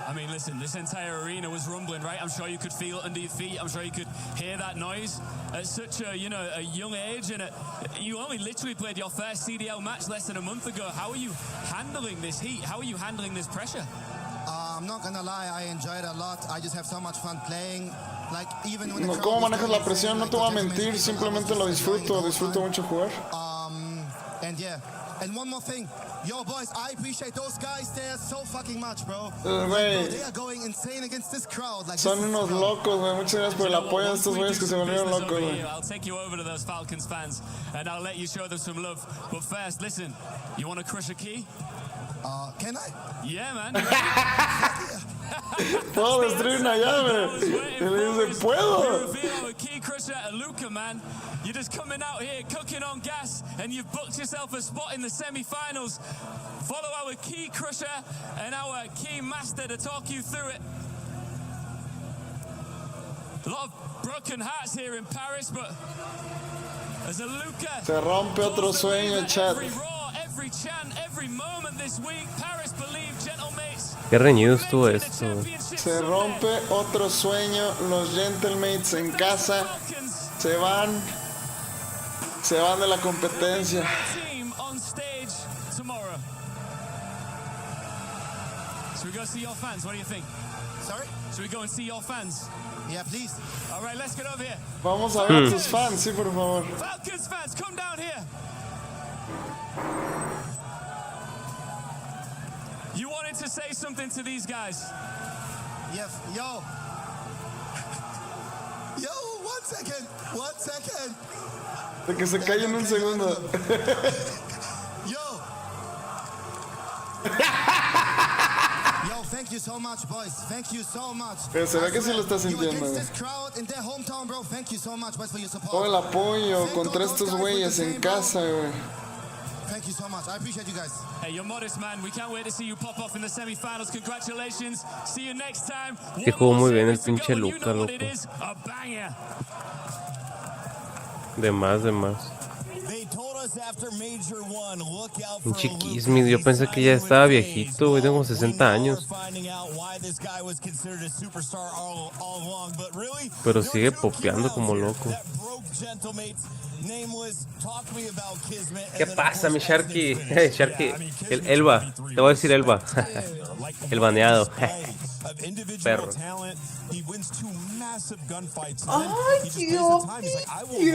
L: I mean, listen, this entire arena was rumbling, right? I'm sure you could feel it under your feet. I'm sure you could hear that noise at such a, a young age. And you only literally played your first CDL match less than a month ago. How are you handling this heat? How are you handling this pressure?
I: I'm not gonna lie, I enjoy it a lot. I just have so much fun playing. Like, even when
C: ¿Cómo manejas la presión? No te voy a mentir, simplemente lo disfruto mucho jugar.
I: And yeah, and one more thing. Yo, boys, I appreciate those guys there so fucking much, bro. They are going insane against this crowd. Like,
C: son unos locos, güey. Muchas gracias por el apoyo de estos güeyes que se volvieron locos, güey.
L: I'll take you over to those Falcons fans and I'll let you show them some love. But first, listen, you want to crush a key?
I: Can I?
L: Yeah, man.
C: Puedo destruir una llave. Y le dice, puedo.
L: Key crusher at Luka, man. You're just coming out here cooking on gas and you've booked yourself a spot in the semi-finals. Follow our key crusher and our key master to talk you through it. A lot of broken hearts here in Paris, but as a Luka,
C: se rompe otro sueño, chat.
L: Every chant, every moment this week, Paris believe Gentlemates.
H: Qué reñido estuvo esto.
C: Se rompe otro sueño. Los Gentlemates en casa se van de la competencia.
L: Should we go see your fans? What do you think?
I: Sorry?
L: Should we go and see your fans?
I: Yeah, please.
L: All right, let's get over here.
C: Vamos a ver a tus fans, sí, por favor.
L: Falcons fans, come down here. You wanted to say something to these guys?
I: Yes, yo. Yo, 1 second. 1 second.
C: De que se callen un segundo.
I: Yo. Yo, thank you so much, boys. Thank you so much.
C: Pero se ve que sí lo estás sintiendo. Todo el apoyo contra estos güeyes en casa, güey.
I: Thank you so much. I appreciate you guys.
L: Hey, you're modest, man. We can't wait to see you pop off in the semifinals. Congratulations. See you next time.
H: Que jugó muy bien el pinche Luka, loco. De más. Pinche Kismet, yo pensé que ya estaba viejito, güey, tengo 60 años. Pero sigue popeando como loco. ¿Qué pasa, mi Sharky? Sharky, el Elba, te voy a decir Elba. El baneado. Perro. Ay,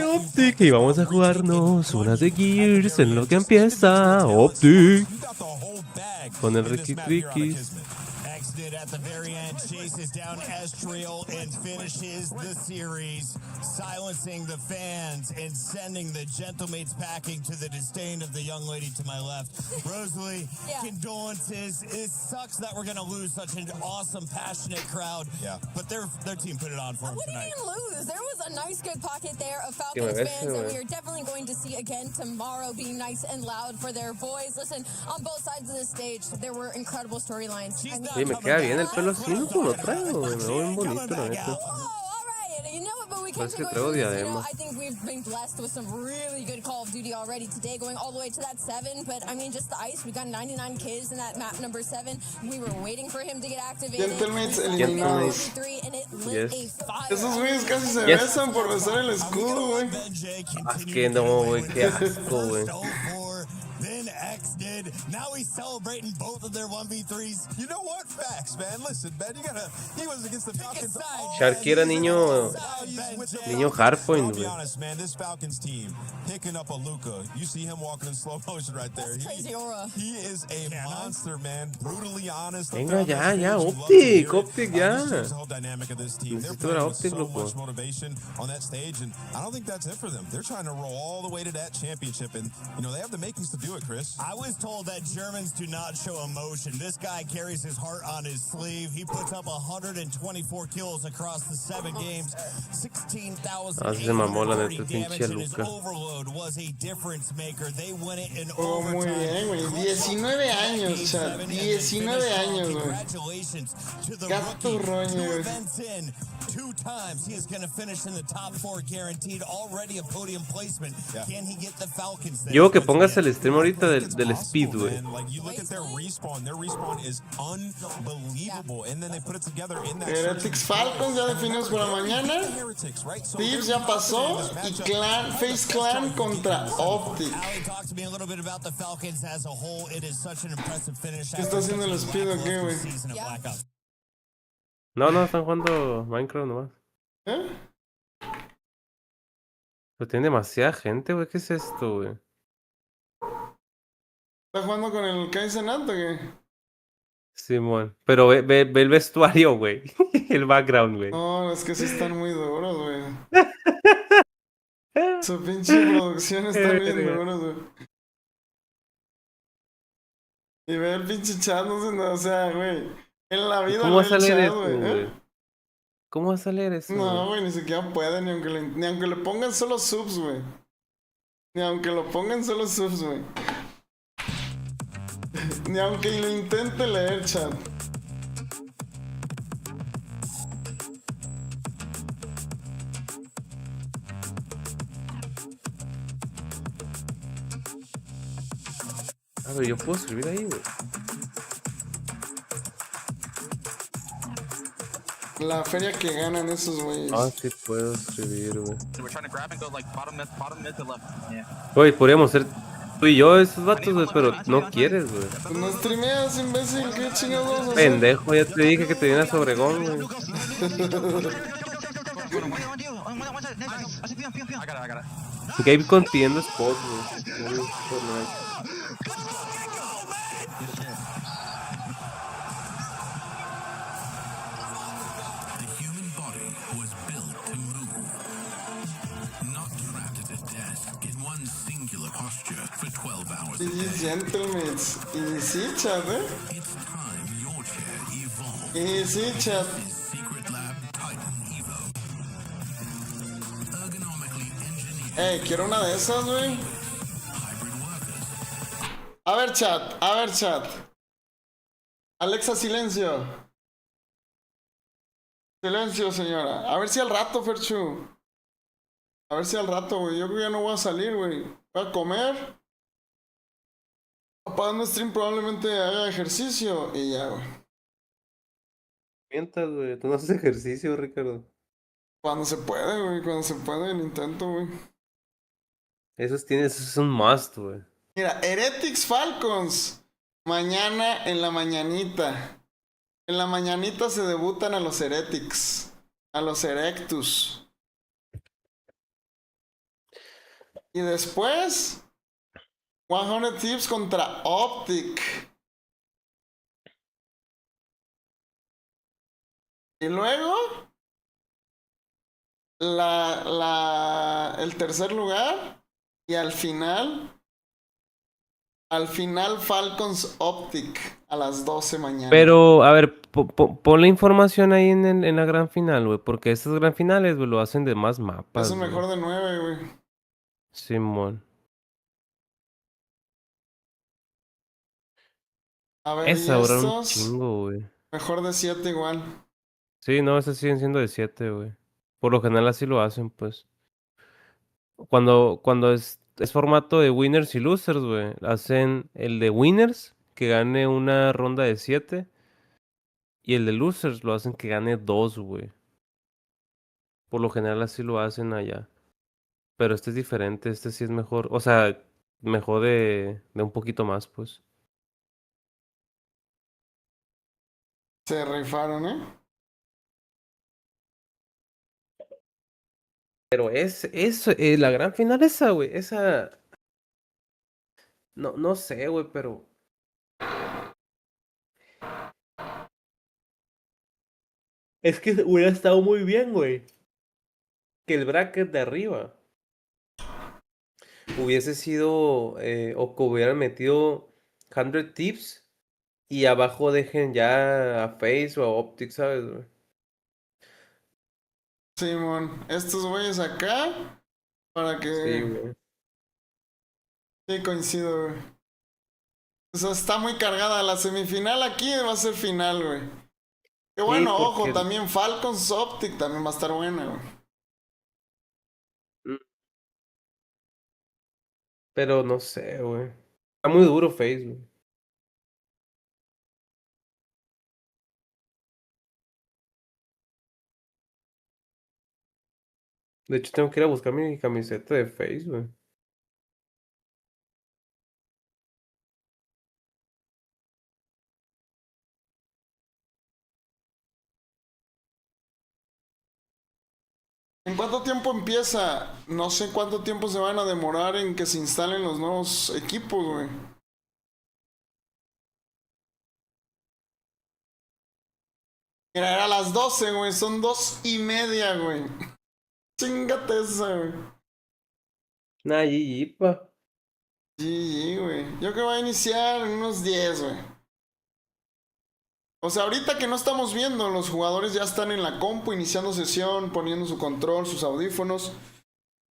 H: Optic, y vamos a jugarnos unas de Gears en lo que empieza Optic con el Ricky.
K: At the very end, chases down Estriel and finishes the series, silencing the fans and sending the Gentlemates packing to the disdain of the young lady to my left. Rosalie, condolences. It sucks that we're going to lose such an awesome, passionate crowd. Yeah, but their team put it on for them tonight.
O: What do you mean lose? There was a nice, good pocket there of Falcons fans that we are definitely going to see again tomorrow, being nice and loud for their boys. Listen, on both sides of the stage, there were incredible storylines.
H: Sí, me queda bien el pelo así, no lo traigo, me veo bien bonito, la neta. Es que traigo diadema.
O: I think we've been blessed with some really good Call of Duty already today, going all the way to that 7. But I mean, just the ice. We got 99 kills in that map number 7. We were waiting for him to get activated.
C: Gentlemates eliminados. Esos güeyes casi se besan por besar el escudo, güey.
H: Es que no, güey, qué asco, güey.
K: did. Now he's celebrating both of their 1v3s.
B: You know what? Facts, man. Listen, man, he was against the Falcons.
H: Sharky era niño hardpoint,
B: I'll be
H: güey.
B: honest, man, this Falcons team picking up a Luka. You see him walking in slow motion right there.
O: That's crazy aura.
B: He is a monster, man. Brutally honest.
H: Venga, ya, Optic, ya.
B: The whole dynamic of this team. They're
H: Necesito ver a
B: playing with
H: Optic,
B: so
H: loco.
B: much motivation on that stage, and I don't think that's it for them. They're trying to roll all the way to that championship, and they have the makings to do it, Chris.
K: I was told that Germans do not show emotion. This guy carries his heart on his sleeve. He puts up 124 kills across the 7 games, 16,830 damage, and his overload was a difference maker. They win it in overtime.
C: Muy bien, güey. 19 años, chat. 19 años, güey.
K: Congratulations to the
C: Gato
K: rookie.
C: roño,
K: 2
C: güey.
K: events in, 2 times. He is going to finish in the top 4 guaranteed. Already a podium placement. Can he get the Falcons there?
H: Yo, que pongas el stream ahorita del speed, güey.
B: Like, you look at their respawn. Their respawn is unbelievable. And then they put it together in that.
C: Heretics Falcons ya definimos para mañana. Thieves ya pasó. Y Face Clan contra Optic.
K: Talk to me a little bit about the Falcons as a whole. It is such an impressive finish.
C: ¿Qué está haciendo el Speed o qué, güey?
H: No, están jugando Minecraft nomás. Pero tiene demasiada gente, güey. ¿Qué es esto, güey?
C: ¿Está jugando con el Kaizenat o qué?
H: Simón. Pero ve el vestuario, güey. El background, güey.
C: No, es que sí están muy duros, güey. Su pinche producción está bien duros, güey. Y ve el pinche chat, no sé, o sea, güey. En la vida
H: ¿Cómo va a salir
C: chat,
H: eso, güey? ¿Cómo va a salir eso?
C: No, güey, ni siquiera puede, ni aunque le pongan solo subs, güey. Ni aunque lo pongan solo subs, güey. Ni aunque lo intente leer, chat.
H: A ver, yo puedo escribir ahí, güey.
C: La feria que ganan esos güeyes.
H: Ah, sí puedo escribir, güey.
N: We're trying to grab and go like bottom mid to left. Yeah.
H: Güey, podríamos ser tú y yo esos vatos, güey, pero no quieres, güey.
C: Pues no streameas, imbécil, qué chingados vamos a hacer.
H: Pendejo, ya te dije que te vienes a Obregón, güey. Gabe consiguiendo spots, güey.
C: GG Gentlemates. Y sí, chat, Y sí, chat. Quiero una de esas, güey. A ver, chat. Alexa, silencio. Silencio, señora. A ver si al rato, Ferchu. A ver si al rato, güey. Yo creo que ya no voy a salir, güey. Voy a comer. Apagando stream probablemente haga ejercicio y ya, güey.
H: Mientas, güey. Tú no haces ejercicio, Ricardo.
C: Cuando se puede, güey. Cuando se puede, lo intento, güey.
H: Eso es un must, güey.
C: Mira, Heretics Falcons. Mañana en la mañanita. En la mañanita se debutan a los Heretics. A los Erectus. Y después 100 Thieves contra Optic. Y luego el tercer lugar. Y al final Falcons Optic a las 12 mañana.
H: Pero, a ver, pon la información ahí en la gran final, güey. Porque estas gran finales, güey, lo hacen de más mapas.
C: Es un mejor de 9, güey.
H: Simón.
C: A ver,
H: Esa
C: y
H: hora un
C: estos,
H: chingo, güey.
C: mejor de 7 igual.
H: Sí, no, esas siguen siendo de 7, güey. Por lo general así lo hacen, pues. Cuando es formato de winners y losers, güey. Hacen el de winners, que gane una ronda de 7. Y el de losers lo hacen que gane 2, güey. Por lo general así lo hacen allá. Pero este es diferente, este sí es mejor. O sea, Mejor de un poquito más, pues.
C: Se rifaron, ¿eh?
H: Pero la gran final esa, güey, esa... No sé, güey, pero... Es que hubiera estado muy bien, güey. Que el bracket de arriba hubiese sido, o que hubieran metido 100 tips y abajo dejen ya a Face o a Optic, ¿sabes, güey?
C: Simón, estos güeyes acá, para que...
H: Sí, güey.
C: Sí, coincido, güey. O sea, está muy cargada. La semifinal aquí va a ser final, güey. Que bueno,
H: Sí, porque...
C: ojo, también Falcons Optic también va a estar buena, güey.
H: Pero no sé, güey. Está muy duro Face, güey. De hecho, tengo que ir a buscar mi camiseta de Face, güey.
C: ¿En cuánto tiempo empieza? No sé cuánto tiempo se van a demorar en que se instalen los nuevos equipos, güey. Mira, era a las 12, güey. Son 2:30, güey. Chingate esa, güey.
H: Nah, GG, pa.
C: GG, güey. Yo creo que va a iniciar en unos 10, güey. O sea, ahorita que no estamos viendo, los jugadores ya están en la compu iniciando sesión, poniendo su control, sus audífonos.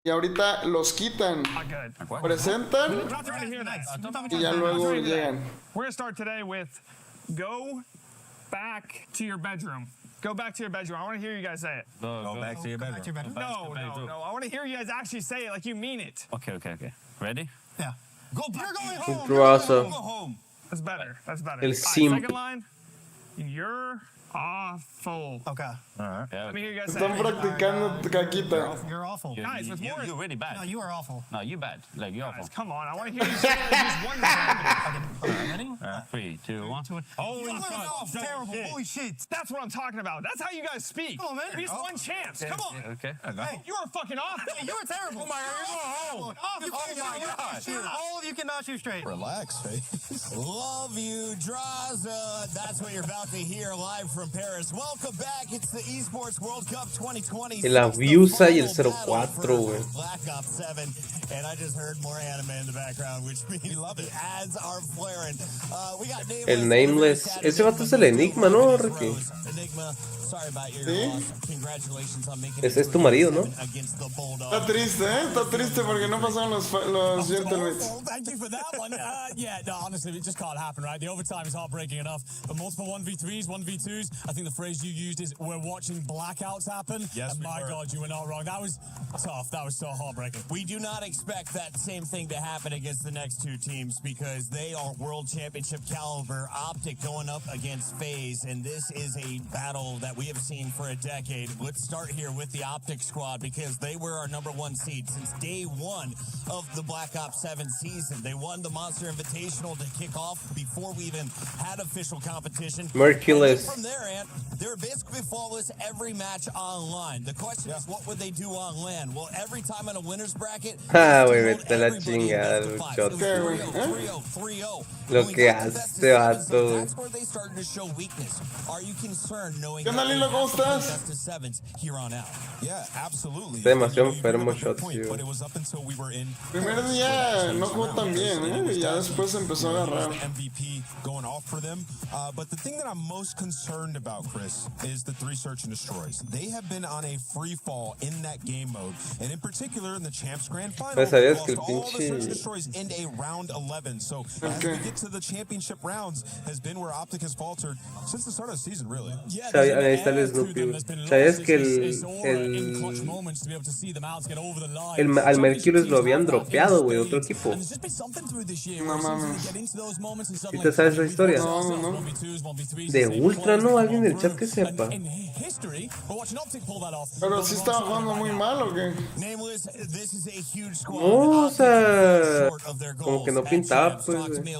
C: Y ahorita los quitan, presentan y ya luego llegan.
E: We're gonna start today with go back to your bedroom. Go back to your bedroom. I want to hear you guys say it.
P: Go back to your bedroom.
E: No. I want to hear you guys actually say it like you mean it.
P: Okay. Ready?
E: Yeah.
P: You're going home.
H: Go
P: home.
E: That's better.
H: El simp.
E: Second line. You're awful. Okay.
P: All right.
E: Let me hear you guys say
C: Están
E: it.
C: practicando caquita.
P: You're awful.
E: Guys, with more.
P: You're really bad.
E: No, you are awful.
P: No, you bad. Like, you're awful.
E: Guys, come on. I want to hear you say it like just one time.
P: Okay. Ready? 3, 2, 1.
E: Holy
P: fuck.
E: Terrible. Holy shit. That's what I'm talking about. That's how you guys speak.
P: Come on, man.
E: At least one chance. Come on.
P: Okay.
E: Hey, you are fucking awful.
P: You were terrible.
E: Oh my God, you're going home.
P: All of you cannot shoot straight.
K: Relax, Face. Love you, Draza. That's what you're about to hear live from Paris. Welcome back. It's the Esports World Cup 2020.
H: El Abusa y el 04, güey.
K: Black Ops 7. And I just heard more anime in the background, which means the ads are flaring. We got
H: El Nameless. Ese vato es el Enigma, ¿no, Ricky?
K: Enigma, sorry about your loss. Congratulations on making
H: Ese es tu marido, ¿no?
C: Está triste, ¿eh? Está triste porque no pasaron los Gentlemates.
K: Thank you for that one. Yeah, no, honestly, it just can't happen, right? The overtime is heartbreaking enough. But multiple 1v3s, 1v2s. I think the phrase you used is, we're watching blackouts happen.
P: Yes,
K: and my God, you were not wrong. That was tough. That was so heartbreaking. We do not expect that same thing to happen against the next two teams because they are world championship caliber. Optic going up against FaZe, and this is a battle that we have seen for a decade. Let's start here with the Optic squad because they were our #1 seed since day one of the Black Ops 7 season. They won the Monster Invitational to kick off before we even had official competition.
H: Merciless.
K: From there, Ant, they were basically flawless every match online. The question is, what would they do on LAN? Well, every time in a winner's bracket,
H: Ah, güey, vete a la chingada, Luchot. Lo que hace, vato, güey.
K: That's where they started to show weakness. Are you concerned knowing
C: ¿Qué onda, Lilo? ¿Cómo estás?
K: best of sevens here on out?
T: Yeah, absolutely.
H: Está demasiado enfermo Shot, tío.
T: But it was up until we were in.
C: Primer día no jugó tan bien, ¿eh? Y ya después empezó a agarrar.
T: MVP going off for them. But the thing that I'm most concerned about, Chris, is the 3 search and destroys. They have been on a free fall in that game mode, and in particular in the Champs Grand Final,
H: Pues sabías que
T: lost
H: el
T: all the search and
H: pinche
T: destroys in a round 11. So as we get to the championship rounds, has been where Optic has faltered since the start of the season, really.
H: Ahí está el Snoopy, güey. ¿Sabías que al Mercurius lo habían dropeado, güey, otro equipo?
C: No mames.
H: ¿Sí te sabes esa historia?
C: No.
H: De Ultra, ¿no? ¿Alguien del chat que sepa?
C: Pero sí estaba jugando muy mal, ¿o qué?
H: No, o sea, como que no pintaba, pues, güey.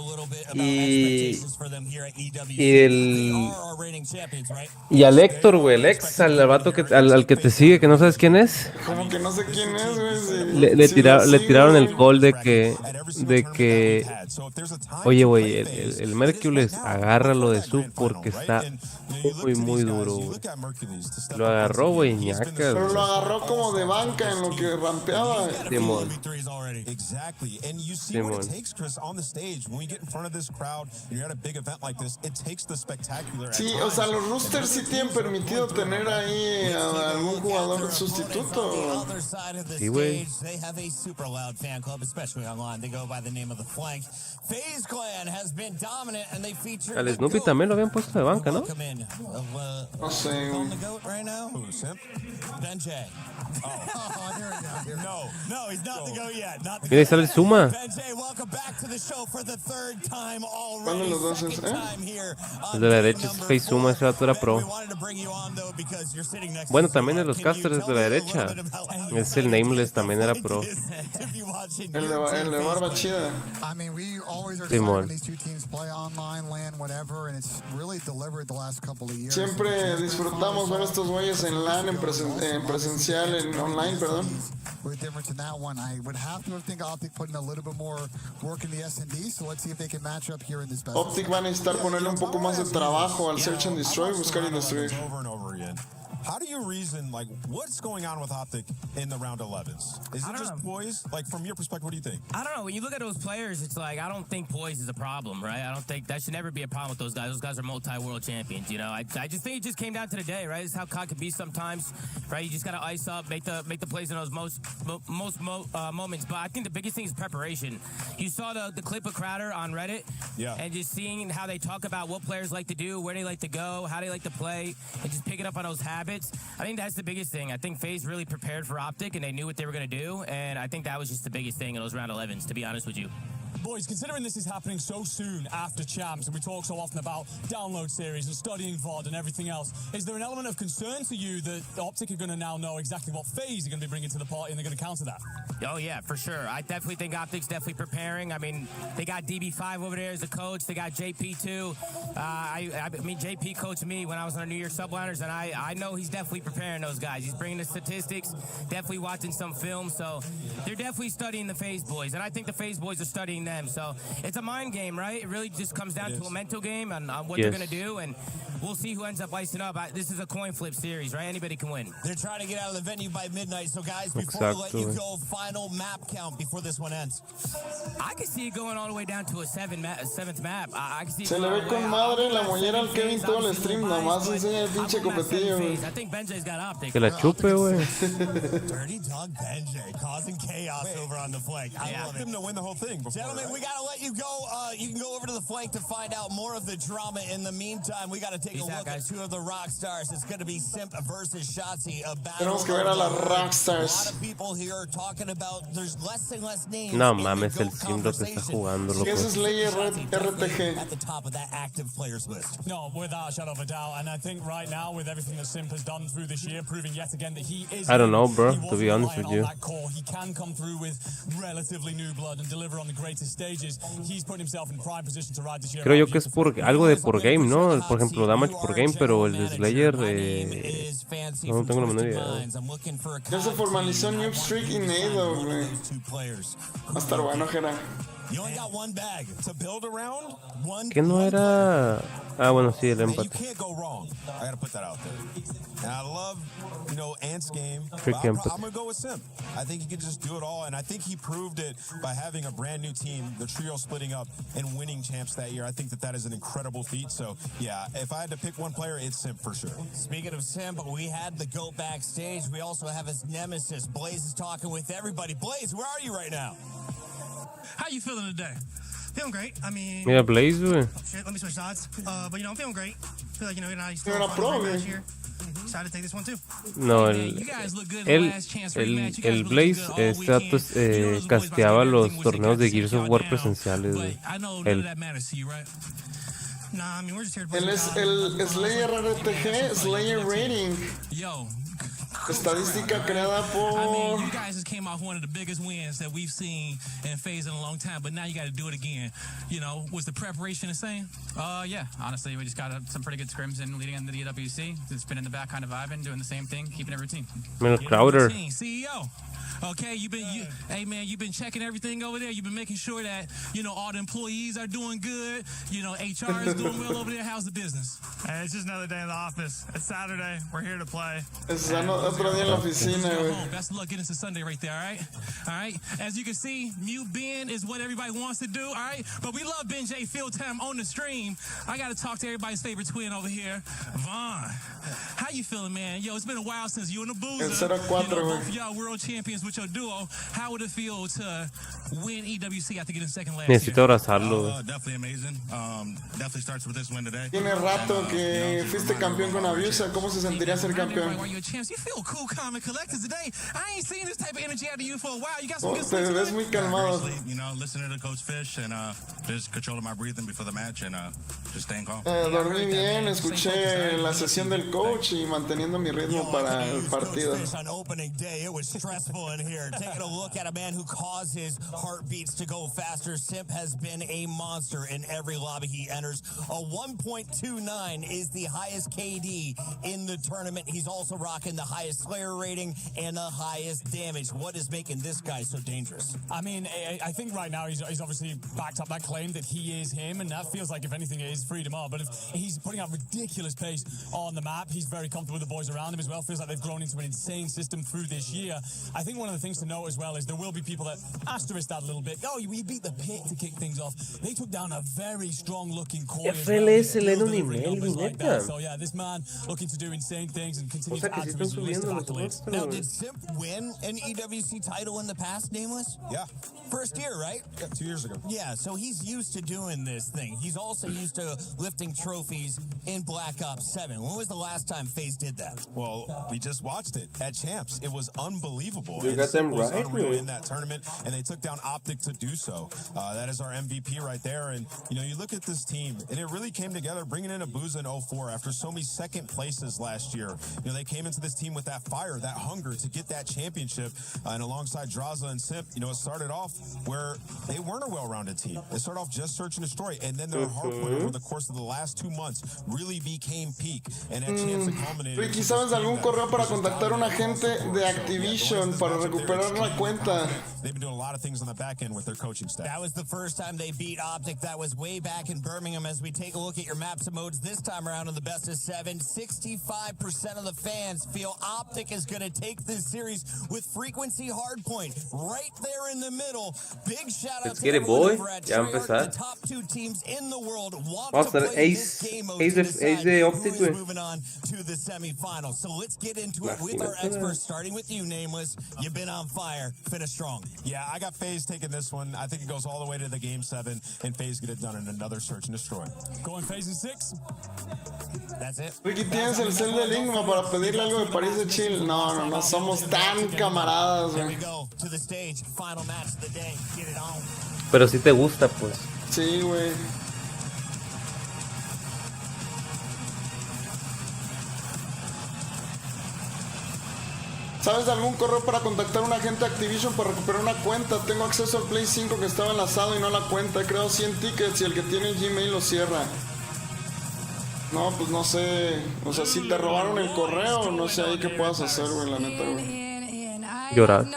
H: Y al Héctor, güey, el ex, al vato al que te sigue, que no sabes quién es.
C: Como que no sé quién es, güey.
H: Le tiraron el call de que oye, güey, el Mercurius agárralo de sub porque está muy duro, güey. Lo agarró, güey, ñacas.
C: Pero lo agarró como de banca en lo que rampeaba.
H: Simón.
C: Sí, o sea, los roosters sí tienen permitido tener ahí a algún jugador sustituto.
H: Sí, güey. Al Snoopy también lo habían puesto de banca, ¿no?
C: No sé, güey.
H: Mira, ahí sale el Zuma.
C: ¿Cuál de los dos es,
H: El de la derecha es Face Zuma, ese vato era pro. Bueno, también de los casters de la derecha. Es el Nameless, también era pro.
C: El de barba chida.
H: Simón.
C: Siempre disfrutamos ver a estos güeyes en LAN, en presencial, en online, perdón. Optic va a necesitar ponerle un poco más de trabajo al Search and Destroy, buscar y destruir.
B: How do you reason, like, what's going on with Optic in the round 11s? Is it just poise? Like, from your perspective, what do you think?
Q: I don't know. When you look at those players, it's like, I don't think poise is a problem, right? I don't think that should never be a problem with those guys. Those guys are multi-world champions, you know? I just think it just came down to the day, right? This is how COD can be sometimes, right? You just got to ice up, make the plays in those most moments. But I think the biggest thing is preparation. You saw the clip of Crowder on Reddit, and just seeing how they talk about what players like to do, where they like to go, how they like to play, and just picking up on those habits. I think that's the biggest thing. I think FaZe really prepared for Optic, and they knew what they were going to do, and I think that was just the biggest thing in those round 11s, to be honest with you.
U: Boys, considering this is happening so soon after Champs, and we talk so often about download series and studying VOD and everything else, is there an element of concern to you that Optic are going to now know exactly what FaZe are going to be bringing to the party and they're going to counter that?
Q: Oh, yeah, for sure. I definitely think Optic's definitely preparing. I mean, they got DB5 over there as a coach. They got JP, too. I mean, JP coached me when I was on the New Year Subliners, and I know he's definitely preparing those guys. He's bringing the statistics, definitely watching some film, so they're definitely studying the FaZe boys, and I think the FaZe boys are studying them, so it's a mind game, right? It really just comes down to a mental game on what they're going to do, and we'll see who ends up icing up. This is a coin flip series, right? Anybody can win.
K: They're trying to get out of the venue by midnight, so guys, before we let you go, final map count before this one ends.
Q: I can see it going all the way down to a seventh map. I can see
C: Se le ve con madre la mollera al Kevin todo el stream, nomás enseña el pinche copetillo, güey.
Q: I think Benjay's got Optic.
H: Que la chupe, güey.
K: Dirty Dog Benjay causing chaos over on the flank. I love him to win the whole thing. Gentlemen, we gotta let you go. You can go over to the flank to find out more of the drama. In the meantime, we gotta take a look at two of the rock stars. It's gonna be Simp versus Shotzi.
C: Tenemos que ver a las rock stars.
K: A lot of people here are talking about there's less and less names.
H: No mames, el Simp lo que está jugando, loco.
C: Ese es Slayer RTG.
K: At the top of that active players list.
U: No, without a shadow of a doubt. And I think right now, with everything that Simp has done through this year, proving yet again that he is.
H: I don't know, bro, to be honest with you.
U: He can come through with relatively new blood and deliver on the greatest stages. He's put himself in prime position to ride this year.
H: Creo yo que es algo de por game, ¿no? Por ejemplo, damage por game, pero el de Slayer no tengo la menor idea.
C: Ya se formalizó Noob Streak y Nado, güey. Va a estar bueno, Jera.
K: You only got one bag to build around.
H: ¿Qué no era? Ah, bueno, sí, el empate.
B: You can't go wrong. I gotta put that out there. And I love, Ant's game.
H: I'm
B: gonna go with Simp. I think he can just do it all, and I think he proved it by having a brand new team, the trio splitting up and winning champs that year. I think that is an incredible feat. So yeah, if I had to pick one player, it's Simp for sure.
K: Speaking of Simp, we had the GOAT backstage. We also have his nemesis. Blaze is talking with everybody. Blaze, where are you right now?
W: How you feeling today? Feeling great. I mean,
H: Mira Blaze, güey.
W: Shit, let me switch sides. But I'm feeling great.
I: feel like, you know, he's
C: No
I: still
C: era pro, güey.
I: here. Decided to take this one too.
H: No, el Blaze este dato casteaba los torneos de Gears of War presenciales, güey.
C: Él es el Slayer RTG, Slayer Rating. Estadística creada por...
S: I mean, you guys just came off one of the biggest wins that we've seen in FaZe in a long time, but now you got to do it again. You know, was the preparation the same?
F: Yeah, honestly, we just got some pretty good scrims in leading into the EWC. It's been in the back kind of vibing, doing the same thing, keeping it routine.
H: Menos Crowder.
S: CEO. Okay, hey man, you've been checking everything over there. You've been making sure that, you know, all the employees are doing good. You know, HR is doing well over there. How's the business?
R: Hey, it's just another day in the office. It's Saturday. We're here to play.
C: Es otro día en la oficina, güey.
S: Best of luck getting to Sunday right there, all right? All right? As you can see, mute Ben is what everybody wants to do, all right? But we love Ben J Field Time on the stream. I got to talk to everybody's favorite twin over here, Vaughn. How you feeling, man? Yo, it's been a while since you and the Boozer,
C: both
S: of y'all world champions with your duo. How would it feel to win EWC after getting second last
H: Necesito abrazarlo.
J: Definitely amazing. Definitely starts with this win today.
C: Tiene rato que fuiste campeón con Abusa. ¿Cómo se sentiría ser campeón?
S: You feel cool, calm, and collected today. I ain't seen this type of energy out of you for a while. You got some good
C: Te ves muy calmado.
J: You know, listening to Coach Fish and just controlling my breathing before the match and just staying calm.
C: Dormí bien, escuché la sesión del coach y manteniendo mi ritmo para el partido.
K: On opening day, it was stressful in here. Taking a look at a man who causes heartbeats to go faster. Simp has been a monster in every lobby he enters. A 1.29 is the highest KD in the tournament. He's also rocking the highest Slayer rating and the highest damage. What is making this guy so dangerous?
U: I mean, I think right now he's obviously backed up that claim that he is him, and that feels like, if anything, it is freed him up. But if he's putting out ridiculous pace on the map, he's very comfortable with the boys around him as well. Feels like they've grown into an insane system through this year. I think one of the things to note as well is there will be people that asterisk that a little bit. Oh, we beat the Pit to kick things off. They took down a very strong-looking core.
H: FLS le dan un nivel, neta.
U: So yeah, this man looking to do insane things and continue to add to his list of accolades.
K: Now, did Simp win an EWC title in the past, Nameless?
T: Yeah.
K: First year, right?
T: Yeah, 2 years ago.
K: Yeah, so he's used to doing this thing. He's also used to lifting trophies in Black Ops 7. When was the last time FaZe did that?
T: Well, we just watched it at Champs. It was unbelievable.
H: You got them right,
T: unreal in that tournament, and they took down Optic to do so. That is our MVP right there. And, you know, you look at this team, and it really came together, bringing in Abusa in 04 after so many second places last year. You know, they came into this team with that fire, that hunger to get that championship. And alongside Draza and Simp, you know, it started off where they weren't a well-rounded team. They started off just search and destroy, and then their hard point over the course of the last 2 months really became peak. And at Champs, it culminated.
C: Ricky, ¿sabes de algún correo para contactar a un agente de Activision para recuperar la cuenta?
T: They've been doing a lot of things on the back end with their coaching staff.
K: That was the first time they beat Optic. That was way back in Birmingham. As we take a look at your maps and modes this time around in the best of 7, 65% of the fans feel Optic is going to take this series with Frequency Hardpoint right there in the middle. Big shout out to everyone over at Treyarch. The top 2 teams in the world want to play this game mode to decide who is moving on to the semifinals. So let's get into it with our experts, starting with you, Nameless. You've been on fire. Finish strong.
T: Yeah, I got FaZe taking this one. I think it goes all the way to the Game 7, and FaZe get it done in another search and destroy.
U: Going FaZe in 6.
K: That's it.
C: Ricky, ¿tienes el cel del Enigma para pedirle algo de París de Chill? No, no somos tan camaradas, güey.
H: Pero si te gusta, pues.
C: Sí, güey. ¿Sabes de algún correo para contactar a un agente de Activision para recuperar una cuenta? Tengo acceso al Play 5 que estaba enlazado y no la cuenta. He creado 100 tickets y el que tiene el Gmail lo cierra. No, pues no sé. O sea, si te robaron el correo, no sé ahí qué puedas hacer, güey, la neta, güey.
H: Llorar.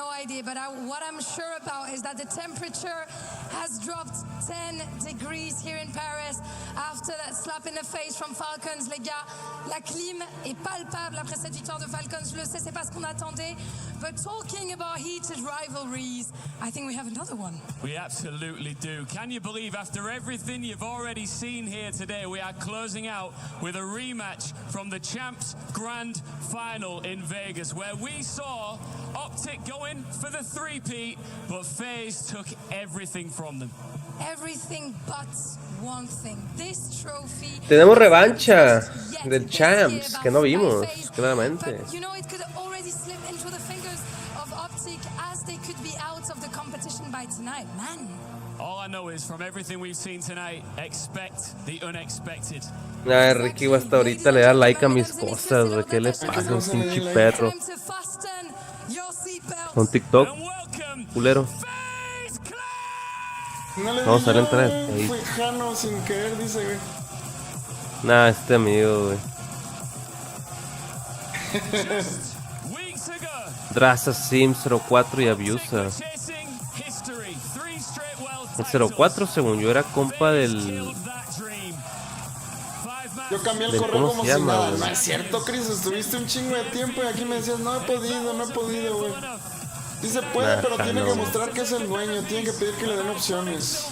M: But what I'm sure about is that the temperature has dropped 10 degrees here in Paris after that slap in the face from Falcons, les gars. La clim est palpable après cette victoire de Falcons. Je le sais, c'est pas ce qu'on attendait. But talking about heated rivalries, I think we have another one.
L: We absolutely do. Can you believe after everything you've already seen here today, we are closing out with a rematch from the Champs Grand Final in Vegas, where we saw Optic going for the three-peat, but FaZe took everything from them.
M: Everything but one thing. This trophy.
H: Tenemos revancha. Del Champs, que no vimos, claramente.
M: But, you know, it could already slip into the fingers of Optic as they could be out of the competition by tonight. Man.
L: All I know is from everything we've seen tonight, expect the unexpected.
H: Ay, Ricky hasta ahorita le da like a mis cosas, güey. ¿Qué le pasa? Es un chiperro. Un TikTok. Culero.
C: No le
H: Vamos a
C: di
H: entrar.
C: yo, fue Jano sin querer, dice, güey.
H: Nah, este amigo, güey. Draza, Sim, 04 y Abusa. El 04, según yo, era compa del...
C: Yo cambié el correo como si nada. No es cierto, Chris, estuviste un chingo de tiempo y aquí me decías, no he podido, güey. Sí se puede, pero tiene que mostrar que es el dueño, tiene que pedir que le den opciones.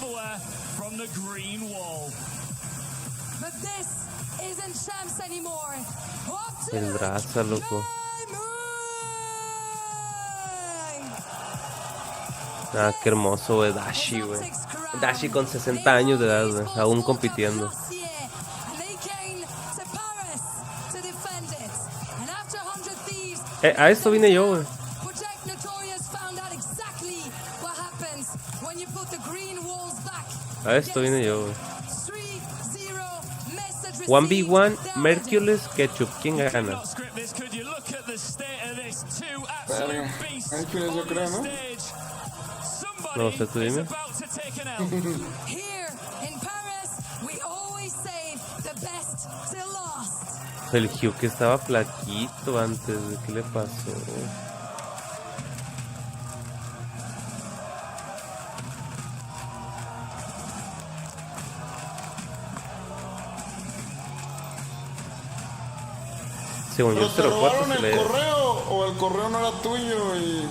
H: El Draza, loco. Ah, qué hermoso, güey. Dashi, güey. Dashi con 60 años de edad, güey. Aún compitiendo. A esto vine yo, güey. A esto vine yo, güey. 1v1, Mercules, Ketchup. ¿Quién gana?
C: Mercules, yo creo, ¿no?
H: No sé, tú dime. El Hugh que estaba flaquito antes, ¿qué le pasó? Según yo,
C: ¿Pero te robaron el correo o el correo no era tuyo y...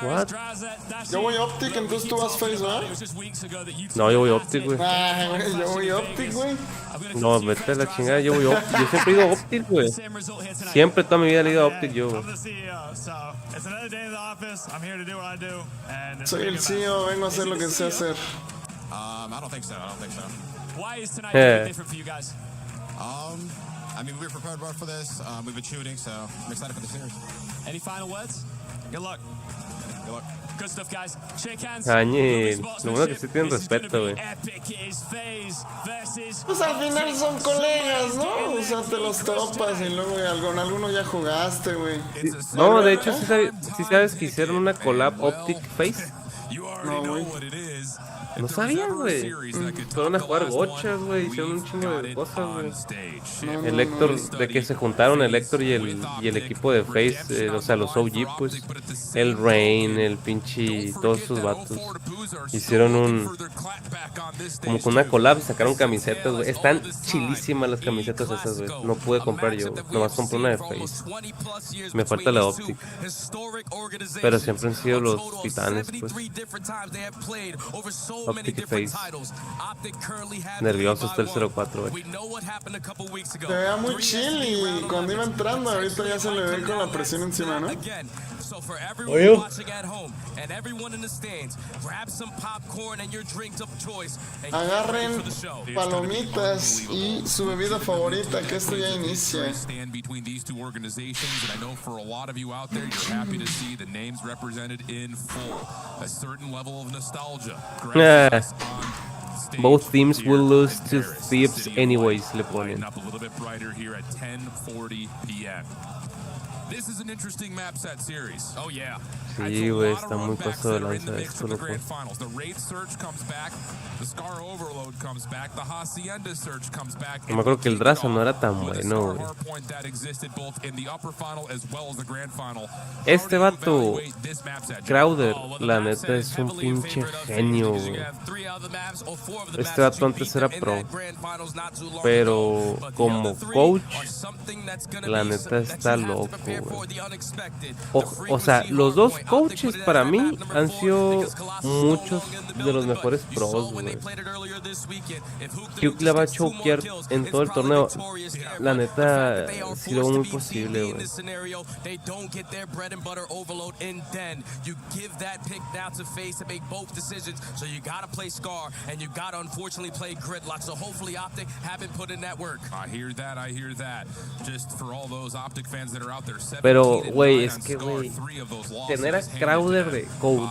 H: What?
C: Yo voy Optic, entonces tú vas Face, ¿verdad?
H: No, yo voy Optic, güey.
C: Ah, güey, yo voy Optic, güey.
H: No, vete a la chingada, yo voy Optic. Yo siempre he ido Optic, güey. Siempre toda mi vida he ido Optic yo, güey.
C: Soy el CEO, vengo a hacer lo que sé hacer.
J: I don't think so.
L: Why is tonight different for you guys?
J: I mean, we were prepared for this. We've been shooting, so I'm excited for the series.
L: Any final words? Good luck.
J: Good luck.
L: Good stuff, guys. Shake hands.
H: Añil, lo bueno que sí tienen respeto, güey.
C: Pues al final son colegas, ¿no? O sea, te los topas y luego alguno ya jugaste, güey.
H: No, de hecho, sí sabes que hicieron una collab Optic Face.
C: No, güey.
H: No sabías, güey. Fueron a jugar gochas, güey. Hicieron un chingo de cosas, güey. El Héctor, de que se juntaron el Héctor y el equipo de Face, o sea, los OG, pues. El Rain, el pinche, todos esos vatos. Hicieron como con una collab, sacaron camisetas, güey. Están chilísimas las camisetas esas, güey. No pude comprar yo, nomás compré una de Face. Me falta la Optic. Pero siempre han sido los titanes, pues. Optic Face. Nervioso está el 04, güey.
C: Se veía muy chill y cuando iba entrando, ahorita ya se le ve con la presión encima, ¿no?
H: Oye.
C: Agarren palomitas y su bebida favorita, que esto ya inicia.
H: Both teams will lose to Thieves anyways, le ponen.
A: This is an interesting map set series.
L: Oh yeah.
H: Sí, güey, está muy pasado de lanza esto, loco.
A: The Raid Search comes back, the Scar Overload comes back, the Hacienda Search comes back.
H: No me acuerdo que el Draza no era tan bueno, güey. Este vato, Crowder, la neta es un pinche genio, güey. Este vato antes era pro, pero como coach, la neta está loco, güey. O sea, los dos coaches para mí han sido muchos de los mejores pros, güey. Hugh la va a chokear en todo el torneo. La neta, sí lo veo muy posible, güey. Pero, güey, es que, güey, tener a Crowder de coach,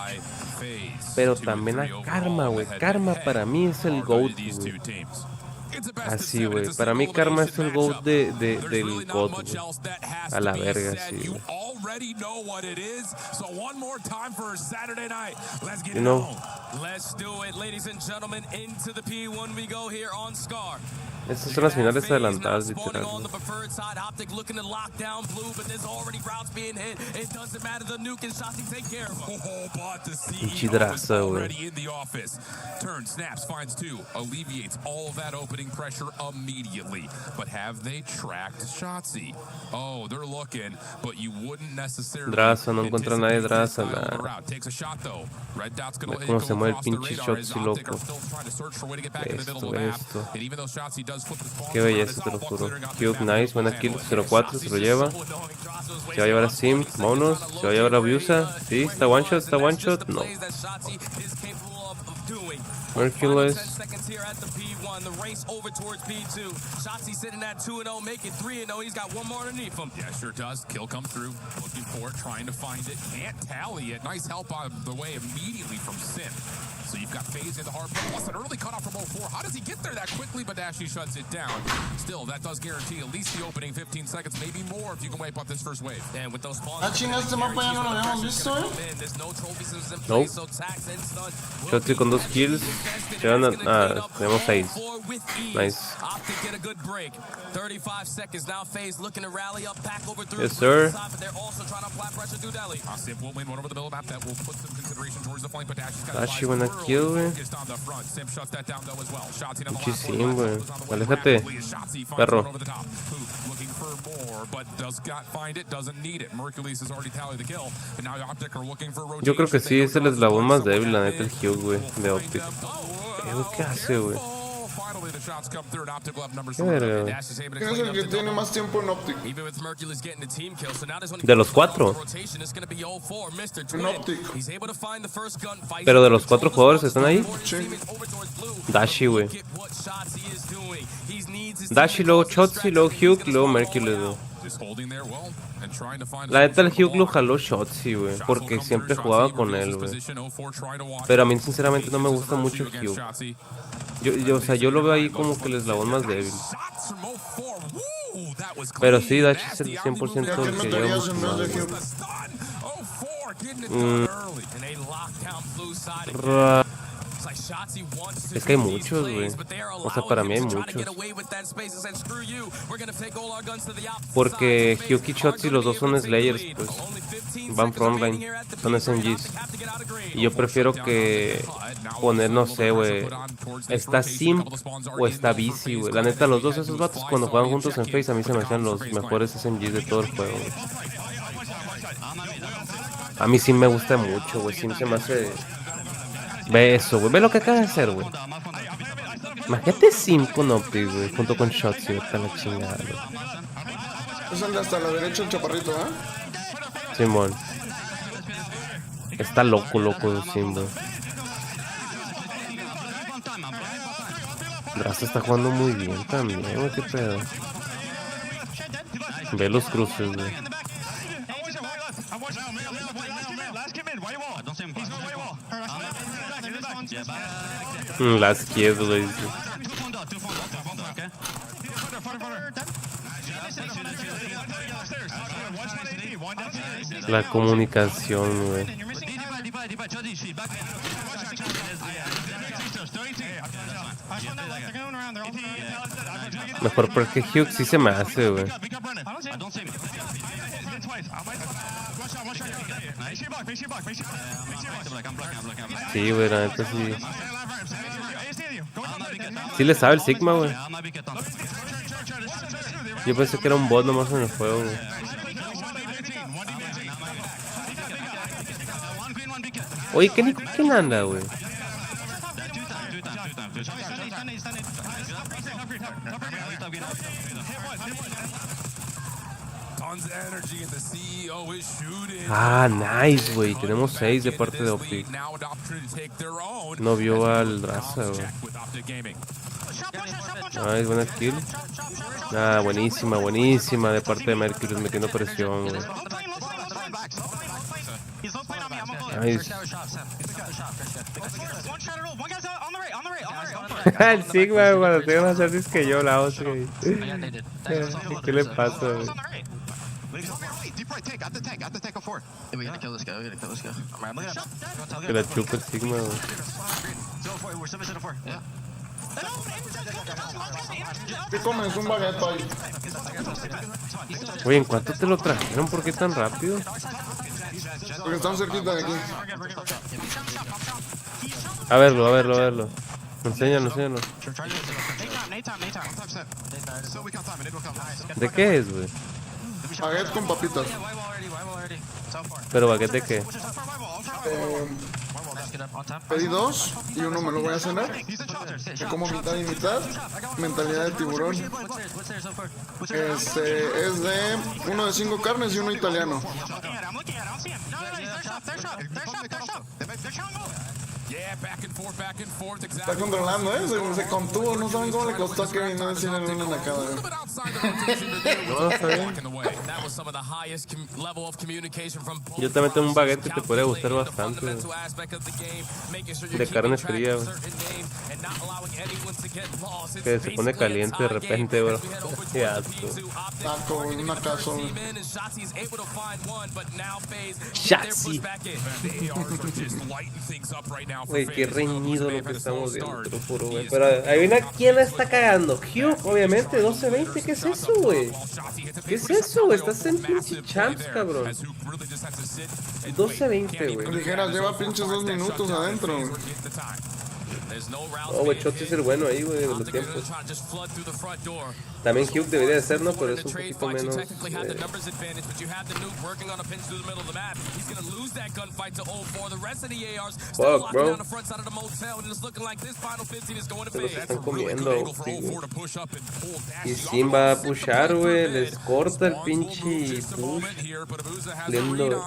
H: pero también a Karma, güey. Karma para mí es el GOAT, güey. Así, güey. Para mí Karma es el GOAT del GOAT, güey. A la verga, sí, güey. You know. Estas son las finales adelantadas, literal. Chidraza, güey.
A: Turn, snaps, finds two, alleviates all that opening pressure immediately. But have they tracked Shotzi? Oh, they're looking, but you wouldn't necessarily.
H: Draza, no encuentra a nadie, Draza, nada. Ve cómo se mueve el pinche Shotzi, loco. Esto. Qué belleza, te lo juro. Cube, nice, buena kill, 0-4, se lo lleva. Se va a llevar a Sim, vámonos. Se va a llevar a Biusa. Sí, está one shot, no. Merciless.
D: The race over towards P2. Shotzi sitting at 2-0, make it 3-0. He's got one more underneath him.
A: Yeah, sure does. Kill come through. Looking for it, trying to find it. Can't tally it. Nice help out of the way immediately from Sim. So you've got FaZe in the hard play. Plus an early cutoff from 04. How does he get there that quickly? But Dashy shuts it down. Still, that does guarantee at least the opening 15 seconds, maybe more if you can wipe out this first wave.
D: And with those spawns,
C: este mapa ya no lo habíamos visto,
H: No. Shotzi con 2 kills. Se van a... tenemos 6. Nice. Yes, sir. Dashi, buena kill, güey. Muchísimo, güey. Aléjate, perro. Yo creo que sí, es el eslabón más débil, la neta, el Hugh, güey, de Optic. ¿Qué hace, güey? Qué verga, güey.
C: ¿Quién es el que tiene más tiempo en Optic?
H: De los 4.
C: En Optic.
H: Pero de los 4 jugadores que están ahí. Dashi, güey. Dashi, luego Shotzi, luego Hugh, luego Merciless, güey. La neta, el Hugh lo jaló Shotzi, güey, porque siempre jugaba con él, güey. Pero a mí sinceramente no me gusta mucho el Hugh. O sea, yo lo veo ahí como que el eslabón más débil. Pero sí, Dashi es el 100% el que lleva mucho más. Es que hay muchos, güey. O sea, para mí hay muchos. Porque Hugh y Shotzi, los dos son Slayers, pues. Van frontline. Son SMGs. Y yo prefiero que poner, no sé, güey. Está Sim o está Bici, güey. La neta, los dos esos vatos cuando juegan juntos en FaZe a mí se me hacían los mejores SMGs de todo el juego, güey. A mí Sim me gusta mucho, güey. Sim se me hace... Ve eso, güey. Ve lo que acaba de hacer, güey. Imagínate Sim con Optic, güey. Junto con Shotzi, güey. Está la chingada, güey.
C: Es el de hasta la derecha, el chaparrito, ¿eh?
H: Simón. Está loco Sim, güey. Draza está jugando muy bien también, güey. Qué pedo. Ve los cruces, güey. Las quiero, güey. La comunicación, güey. Mejor porque Hugh sí se me hace, güey. Sí, güey, la neta sí. Sí le sabe el Sigma, güey. Yo pensé que era un bot nomás en el juego, güey. Oye, ¿qué Nico quién anda, güey? Ah, nice, güey. Tenemos 6 de parte de Optic. No vio al Raza, güey. Nice, buena kill. Ah, buenísima, buenísima de parte de Mercury, metiendo presión, güey. Nice. El Sigma, cuando tengo más artes que yo, la otra. ¿Qué le pasa, güey? Que la chupa el Sigma, güey.
C: ¿Qué comes? Un baguette ahí.
H: Oye, ¿en cuánto te lo trajeron? ¿Por qué tan rápido?
C: Porque estamos cerquita de aquí.
H: A verlo, a verlo, a verlo. Enséñalo, enséñalo. ¿De qué es, güey?
C: Baguette con papitas.
H: ¿Pero baguette de qué?
C: Pedí 2 y uno me lo voy a cenar. Me como mitad y mitad. Mentalidad de tiburón. Es de uno de 5 carnes y uno italiano. Está controlando, se contuvo. No saben cómo le costó a Kevin no decirle una nacada.
H: No, está bien. Yo también tengo un baguette que te puede gustar bastante, güey. De carne fría, güey. Que se pone caliente de repente, bro. Qué asco.
C: Taco, una casa.
H: Shotzi. Güey, qué reñido lo que estamos viendo, te lo juro, güey. Pero adivina quién la está cagando. Hugh, obviamente, 12-20. ¿Qué es eso, güey? ¿Qué es eso, güey? Estás en pinche champs, cabrón. 12-20, güey.
C: Ligeras, lleva pinches 2 minutos adentro.
H: Oh, güey, Chotzi es el bueno ahí, güey, de los tiempos. También Hugh debería de ser, ¿no? Pero es un poquito menos... Fuck, bro. Se los están comiendo, sí, güey. Y Sim va a pushar, güey. Les corta el pinche push. Lindo.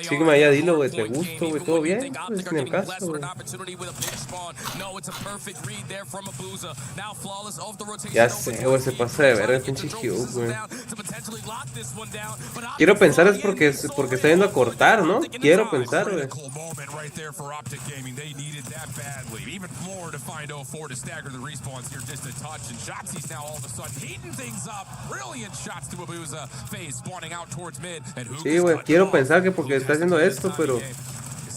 H: Sigma, ya dilo, güey, te gusto, güey, todo bien, pues ni el caso, güey. Ya sé, güey, se pasa de ver el pinche Hugh, güey. Quiero pensar es porque está yendo a cortar, ¿no? Quiero pensar, güey. Sí, güey, quiero pensar que porque está haciendo esto, pero...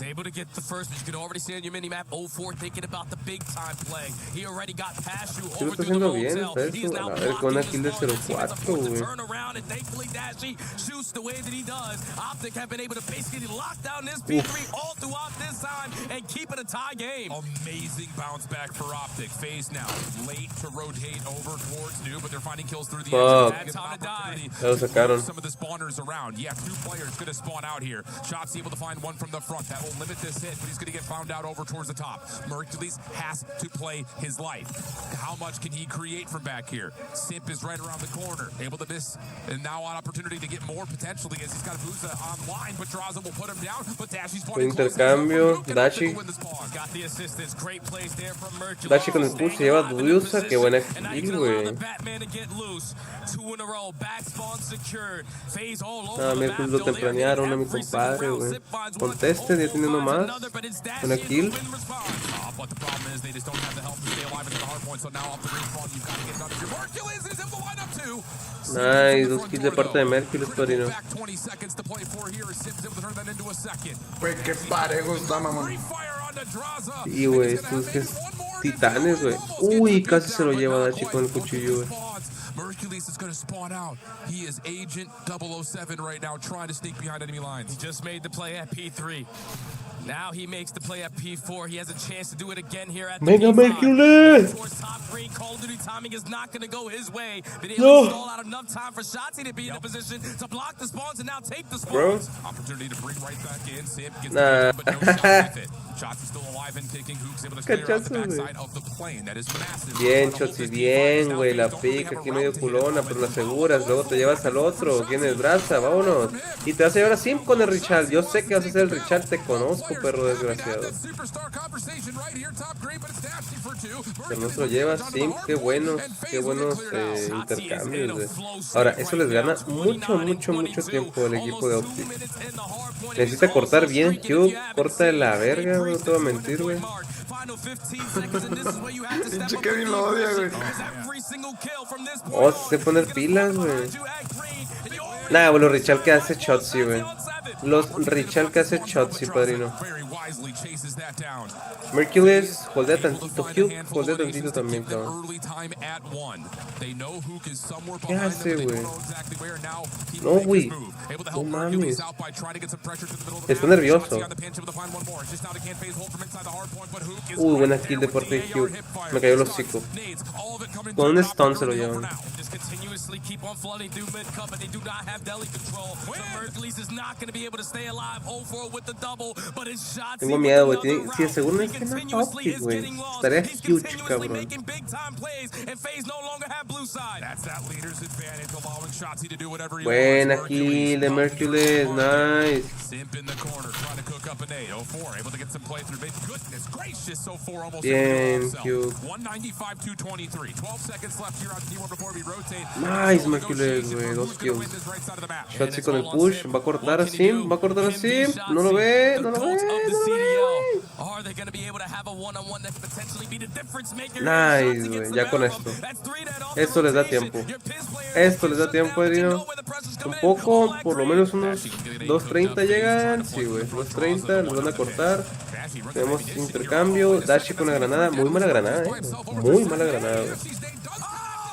D: Able to get the first, but you can already see on your mini map 04 thinking about the big time play. He already got past you over through the motel. He is now
H: con una kill de 04, güey.
D: Turn around and thankfully Dashy shoots the way that he does. Optic have been able to basically lock down this P3 all throughout this time and keep it a tie game.
A: Amazing bounce back for Optic. FaZe now late to rotate over towards New, but they're finding kills through the edge.
D: Time to die.
H: Lo sacaron.
A: Some of the spawners around. Yeah, 2 players gonna spawn out here. Shots able to find one from the front. That will limit this hit, but he's going to get found out over towards the top. Mercules has to play his life. How much can he create from back here? Simp is right around the corner, able to miss, and now an opportunity to get more potentially as he's got Buza online, but Draza will put him down, but Dashy's playing
H: intercambio, Dashi.
D: Got the assistance, great plays there from Mercules.
H: Dashi con el push se lleva Buza, qué buena kill, güey. Ah, Mercules lo tempranearon a mi compadre, güey. Conteste, ya tiene uno más. Una kill. Nice, 2 kills de parte de Mercules, Torino.
C: Güey, qué parejo está, mamá.
H: Sí, güey, estos que titanes, güey. Uy, casi se lo lleva Dashi con el cuchillo, güey.
D: Mercules is going to spawn out. He is Agent 007 right now, trying to sneak behind enemy lines.
Q: He just made the play at P3. Now he makes the play at P4. He has a chance to do it again here at the
H: Venga, Mercules.
Q: top three. Call of Duty timing is not going to go his way. But he at least stall out enough time for Shotzi to be in a position to block the spawns and now take the spawns.
D: Opportunity to bring right back in. Simp gets
H: Nah.
D: but no shot with it. Shotzi still alive and kicking. Hooks able to clear out the backside of the plane. That is massive.
H: Bien, Chotzi, bien, güey. La pica aquí medio culona, pero la aseguras. Luego te llevas al otro. ¿Quién es Braza? Vámonos. Y te vas a llevar a Simp con el Richard. Yo sé que vas a hacer el Richard. Te conozco, perro desgraciado. Pero no se lo lleva Simp. Qué buenos intercambios. Ahora, eso les gana mucho tiempo al equipo de Optic. Necesita cortar bien Cube. Corta de la verga, güey. No te voy a mentir, güey.
C: Pinche Kevin lo odia, güey.
H: Oh, se poner pilas, güey. Nah, güey, los Richard que hace Shotzi, güey. Los Richard que hace Shotzi, padrino. Mercules, holdea tantito. Hugh, holdea tantito también, cabrón. ¿Qué hace, güey? No, güey. No mames. Está nervioso. Uy, buena kill de parte de Hugh. Me cayó el hocico. Con un stun se lo llevan. Tengo miedo, güey. Si de seguro no es que no Optic, güey. Estaría huge, cabrón. Buena kill de Mercules, nice. Bien, Hugh. Nice, Mercules, güey. 2 kills. Shotzi con el push. Va a cortar a Sim. No lo ve, no lo ve. Nice, güey. Ya con esto. Esto les da tiempo. Adrino. Un poco, por lo menos unos 2.30 llegan. Sí, güey. 2.30, los van a cortar. Tenemos intercambio. Dashi con la granada. Muy mala granada, Muy mala granada,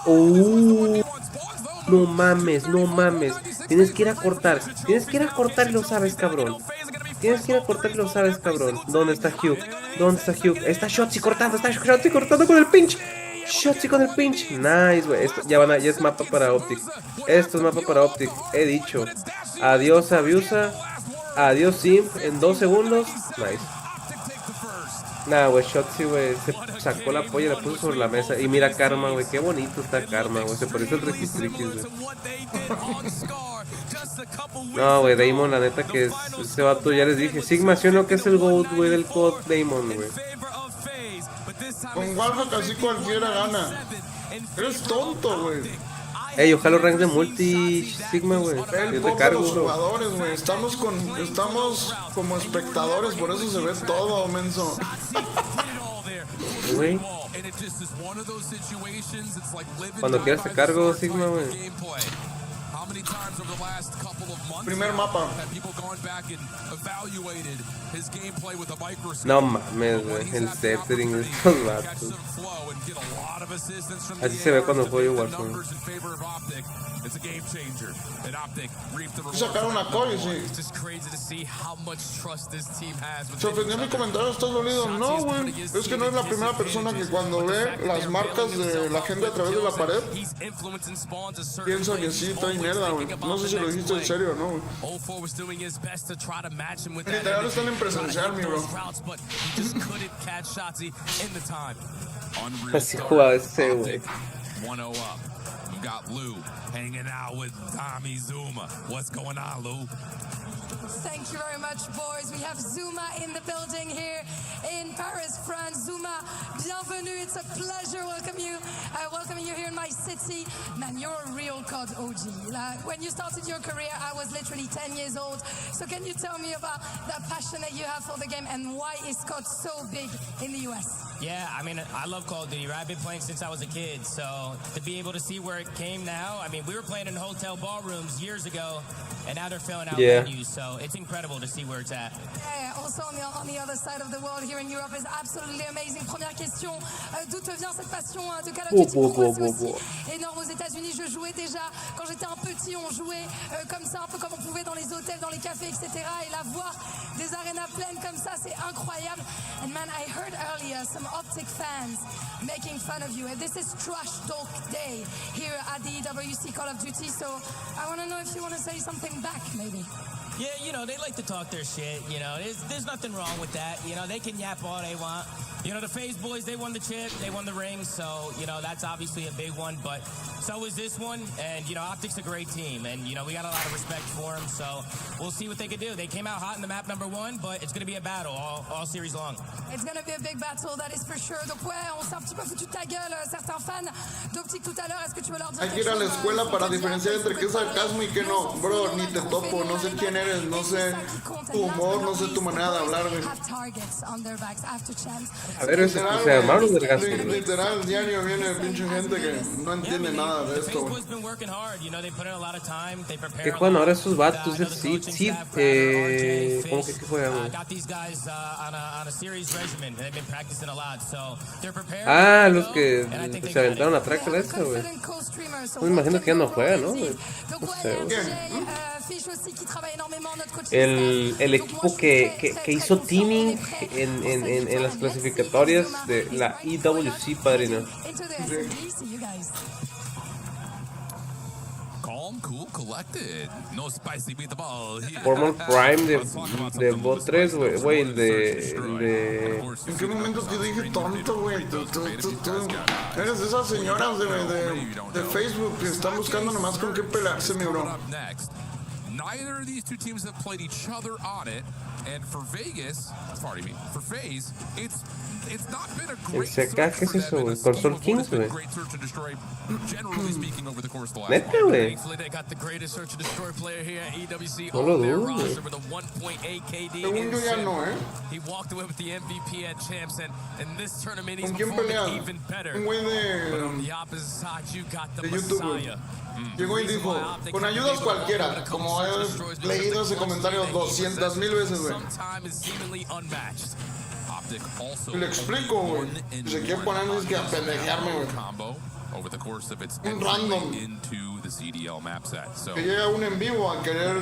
H: güey. No mames. Tienes que ir a cortar. Y lo sabes, cabrón. ¿Dónde está Hugh? Está Shotzi cortando con el pinch. Nice, güey. Esto ya es mapa para Optic. He dicho. Adiós, Abusa. Adiós, Simp. En 2 segundos. Nice. Nah, güey, Shotzi, güey, se sacó la polla y la puso sobre la mesa. Y mira Karma, güey, qué bonito está Karma, güey. Se parece al Rikitrikis, güey. No, güey, Damon, la neta que es ese vato, ya les dije. Sigma, ¿sí o no que es el GOAT, güey, del COD Damon, güey?
C: Con Warlock así cualquiera gana. Eres tonto, güey.
H: Ey, ojalá rank de multi Sigma, güey.
C: El pop de los jugadores, güey. Estamos como espectadores, por eso se ve todo, menso.
H: Güey. Cuando quieras te cargo, Sigma, güey.
C: Primer mapa.
H: No mames, güey. El setting de estos vatos. Así se ve cuando juego Warzone.
C: Sacaron una core, sí. Se ofendió mi comentario, ¿estás dolido? No, güey. Es que no es la primera persona que cuando ve las marcas de la gente a través de la pared piensa que sí, está en mierda, güey. No sé si lo dijiste en serio o no, güey. Literal están en presencial, mi bro.
H: Así jugaba ese, güey.
D: We've got Lou hanging out with Tommy Zuma. What's going on, Lou?
M: Thank you very much, boys. We have Zuma in the building here in Paris, France. Zuma, bienvenue. It's a pleasure welcoming you here in my city. Man, you're a real COD OG. Like, when you started your career, I was literally 10 years old. So can you tell me about the passion that you have for the game and why is COD so big in the US?
Q: Yeah, I mean, I love Call of Duty, right? I've been playing since I was a kid, so to be able to see where it came now, I mean, we were playing in hotel ballrooms years ago, and now they're filling out venues, so it's incredible to see where it's at.
M: Yeah, also on the other side of the world here in Europe is absolutely amazing. Première question, d'où te vient cette passion de Call of Duty? Pourquoi c'est aussi énorme aux États-Unis? Je jouais déjà quand j'étais un petit, on jouait comme ça, un peu comme on pouvait dans les hôtels, dans les cafés, etc. Et la voir des arénas pleines comme ça, c'est incroyable. And man, I heard earlier some Optic fans making fun of you. And this is Trash Talk Day here at the EWC Call of Duty. So I want to know if you want to say something back, maybe.
Q: Yeah, you know, they like to talk their shit, you know, there's nothing wrong with that, you know, they can yap all they want. You know, the FaZe boys, they won the chip, they won the ring, so, you know, that's obviously a big one, but so is this one, and, you know, Optic's a great team, and, you know, we got a lot of respect for them, so we'll see what they can do. They came out hot in the map #1, but it's going to be a battle all series long.
M: It's going to be a big battle, that is for sure. Donc ouais, on s'est un petit peu foutu de ta gueule, certains fans d'Optic tout à l'heure, est-ce que tu veux leur dire
C: Hay que ir a la escuela para diferenciar entre qué es sarcasmo y qué no. Bro, ni te topo, no sé quién eres, no sé tu humor, no sé tu manera de hablar, güey.
H: A ver, se armaron de gas.
C: Literal, diario viene pinche gente que no entiende nada de esto, güey.
H: ¿Qué juegan ahora esos vatos? Es sí, ¿cómo que qué juegan? Ah, los que se aventaron a track de eso, güey. Me imagino que ya no juegan, ¿no? No sé, güey. El equipo que hizo teaming en las clasificatorias de la EWC, padrino.
A: Calm, cool, collected. No spicy meatball here.
H: Formal Prime de Bot 3, güey, el de...
C: ¿En qué momento te dije tonto, güey? Tú eres de esas señoras de Facebook que están buscando nomás con qué pelarse, mi bro.
A: Neither of these two teams have played each other on it, and for Vegas, for FaZe, it's not been a great search
H: ¿Qué es eso, güey? Console Kings, güey.
A: Generally speaking, over the course of the last
H: neta, güey.
D: They got the greatest search and destroy player here at EWC
H: No lo
D: on their
H: dudo,
D: roster with a 1.8 KD.
C: Según yo ya no,
D: He walked away with the MVP at Champs, and in this tournament he's
C: ¿Con quién
D: performing
C: pelea?
D: even better.
C: Un güey
D: But on the opposite side, you got the
C: YouTube,
D: Messiah.
C: Llegó y dijo, con ayudas cualquiera, como he leído ese comentario 200,000 veces, güey. Y le explico, güey. Y se quiere poner es que a pendejearme, güey. Un random. Que llega un en vivo a querer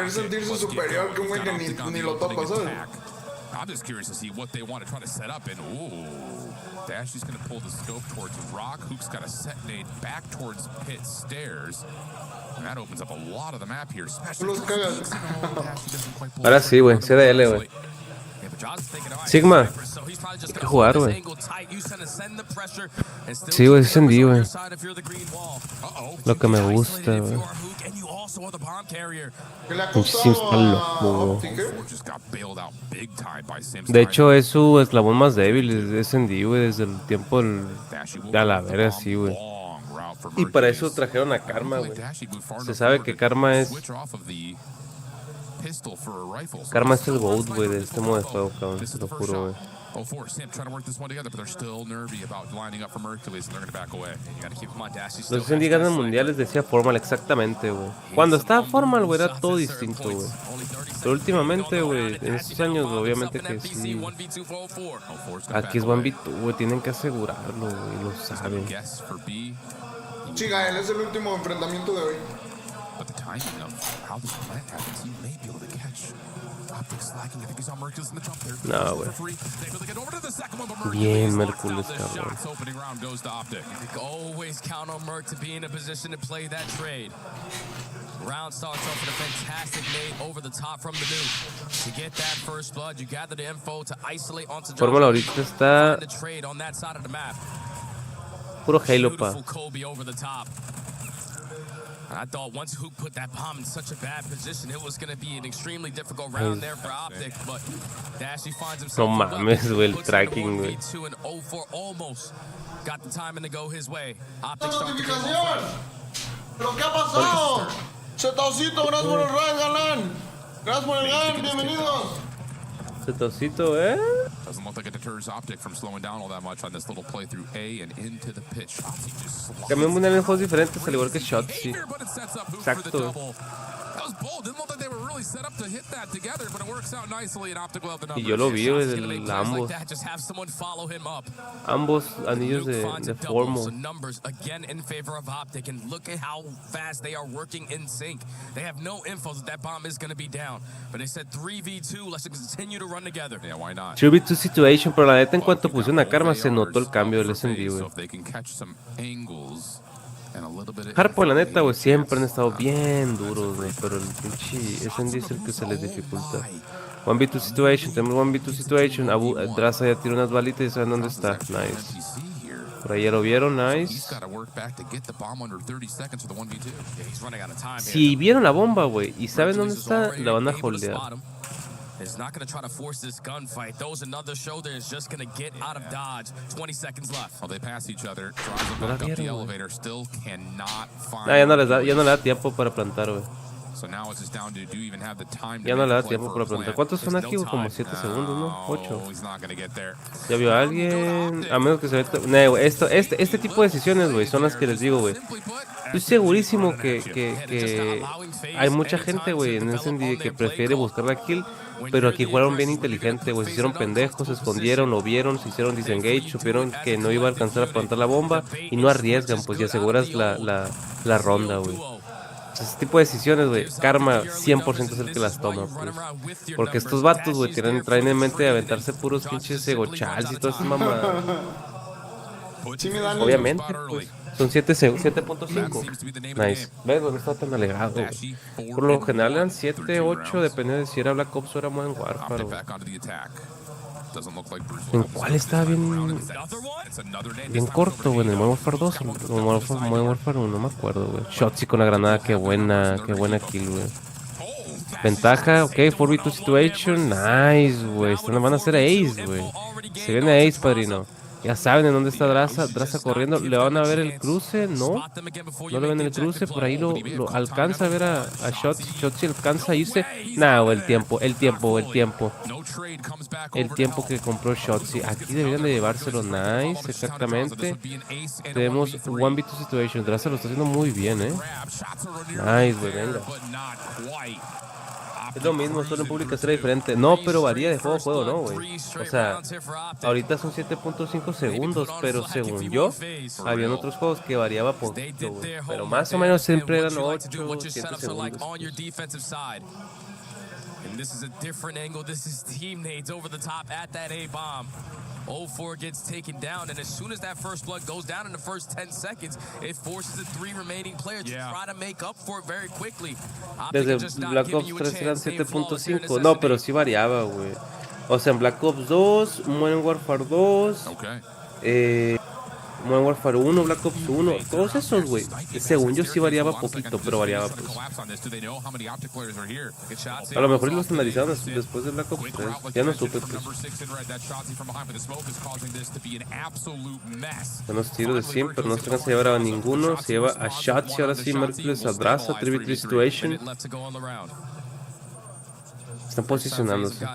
C: sentirse superior que un güey que ni lo topa, ¿sabes?
A: I'm just curious to see what they want to try to set up. And Dashy's going to pull the scope towards Rock. Hook's got a set nade back towards pit stairs. And that opens up a lot of the map here. Especially
H: Ahora sí, güey. CDL, güey. Sigma. Hay que jugar, güey. Sí, güey, es SND, güey. Lo que me gusta, güey. Sims está loco. De hecho, es su eslabón más débil. Es SND, güey, desde el tiempo de la verga, sí, güey. Y para eso trajeron a Karma, güey. Se sabe que Karma es... Karma es el GOAT, güey, de este modo de juego, cabrón, te lo juro, güey. Los SND ganan mundiales, decía Formal, exactamente, güey. Cuando estaba Formal, güey, era todo distinto, güey. Pero últimamente, güey, en estos años, obviamente que sí. Aquí es 1v2, güey, tienen que asegurarlo, güey, lo saben.
C: Sí, Gael, es el último enfrentamiento de hoy.
A: But the timing of how this plant happens, he may be able to catch Optic slacking. I think he saw Merciless in the jump there.
H: No, güey. Bien, Merciless, cabrón.
D: Opening round goes to Optic. You can always count on Merc to be in a position to play that trade. Round starts off with a fantastic nade over the top from the nuke. To get that first blood, you gather the info to isolate onto
H: Fórmula ahorita está
D: the trade on that side of the map.
H: puro Halo, pa.
D: Kobe over the top. I thought once Hook put that bomb in such a bad position, it was going to be an extremely difficult round there for Optic, but Dashy finds himself.
H: No mames, güey, el tracking, güey.
D: 2 and 0-4 almost got the timing to go his way. Optic
C: ¡Notificación! ¿Pero qué ha pasado? Cetaucito, gracias por el raid, galán. Gracias por el raid, bienvenidos.
H: Setocito,
A: Doesn't look like it deters Optic from slowing down all that much on this little play through A and into the pitch. Optic just
H: Cambiamos de juegos diferentes, al igual que Shotzi. Exacto.
A: That was bold. Didn't look like they were really set up to hit that together, but it works out nicely and Optic will have the numbers.
H: Y yo lo vi, ambos.
D: Just have someone follow him up.
H: Ambos anillos de formo.
D: Numbers again in favor of Optic, and look at how fast they are working in sync. They have no info that bomb is going to be down, but they said 3v2. Let's continue to run together.
A: Yeah, why not?
H: 2v2 situation, pero la neta en cuanto pusieron a Karma se notó el cambio del SMD, güey. Harpo, la neta, güey, siempre han estado bien duros, güey, pero el pinche SMD es el que se les dificulta. 1v2 situation, tenemos 1v2 situation. Draza ya tiró unas balitas y saben dónde está. Nice. Por ahí ya lo vieron, nice. Si vieron la bomba, güey, y saben dónde está, la van a holdear.
D: Is not going to try to force this gunfight. Those another shoulder is just going to get out of dodge. 20 seconds left.
A: Well, they pass each other. Drives them back up the elevator. Still cannot find.
H: Ya no le da tiempo para plantar, güey.
A: So now it's just down to do you even have the time.
H: Ya no le da tiempo para plantar. ¿Cuántos son aquí? Como 7 segundos, ¿no? 8. Ya vio a alguien. A menos que se meta. Este tipo de decisiones, güey, son las que les digo, güey. Estoy segurísimo que hay mucha gente, güey, en SND que prefiere buscar la kill. Pero aquí jugaron bien inteligente, güey. Se hicieron pendejos, se escondieron, lo vieron, se hicieron disengage, supieron que no iba a alcanzar a plantar la bomba y no arriesgan, pues, y aseguras la ronda, güey. Ese tipo de decisiones, güey, Karma 100% es el que las toma, pues. Porque estos vatos, güey, traen en mente de aventarse puros pinches egochals y todas esas mamadas. Obviamente, pues. Son 7.5. Nice. ¿Ves? No está tan alegado, güey. Por lo general eran 7, 8, dependiendo de si era Black Ops o era Modern Warfare, güey. ¿En cuál estaba bien corto, güey? ¿En el Modern Warfare 2 o en el Modern Warfare 1? No me acuerdo, güey. Shotzi con la granada, qué buena kill, güey. Ventaja, ok, 4v2 situation, nice, güey. Van a hacer ace, güey. Se viene ace, padrino. Ya saben en dónde está Draza corriendo. ¿Le van a ver el cruce? No. No le ven el cruce. Por ahí lo alcanza a ver a Shotzi. Shotzi alcanza a irse. Nah, güey, el tiempo. El tiempo que compró Shotzi. Aquí deberían de llevárselo. Nice, exactamente. Tenemos 1v2 situation. Draza lo está haciendo muy bien, Nice, güey, venga. Es lo mismo, solo en pública será diferente. No, pero varía de juego a juego, ¿no, güey? O sea, ahorita son 7.5 segundos, pero según yo, habían otros juegos que variaba poquito, güey. Pero más o menos siempre eran 8, 7 segundos.
D: And this is a different angle. This is teammates over the top at that A-bomb. 0-4 gets taken down, and as soon as that first blood goes down in the first 10 seconds, it forces the 3 remaining players to try to make up for it very quickly.
H: Desde Black Ops 3 eran 7.5. No, pero sí variaba, güey. O sea, en Black Ops 2, Modern Warfare 2, Modern Warfare 1, Black Ops 1, todos esos, güey. Según yo sí variaba poquito, pero variaba, pues. A lo mejor lo estandarizaron después de Black Ops 3. Ya no supe, pues. Buenos tiros de Sim, pero no se alcanza a llevar a ninguno. Se lleva a Shots y ahora sí, Mercules a Draza, 3v3 situation. Están posicionándose.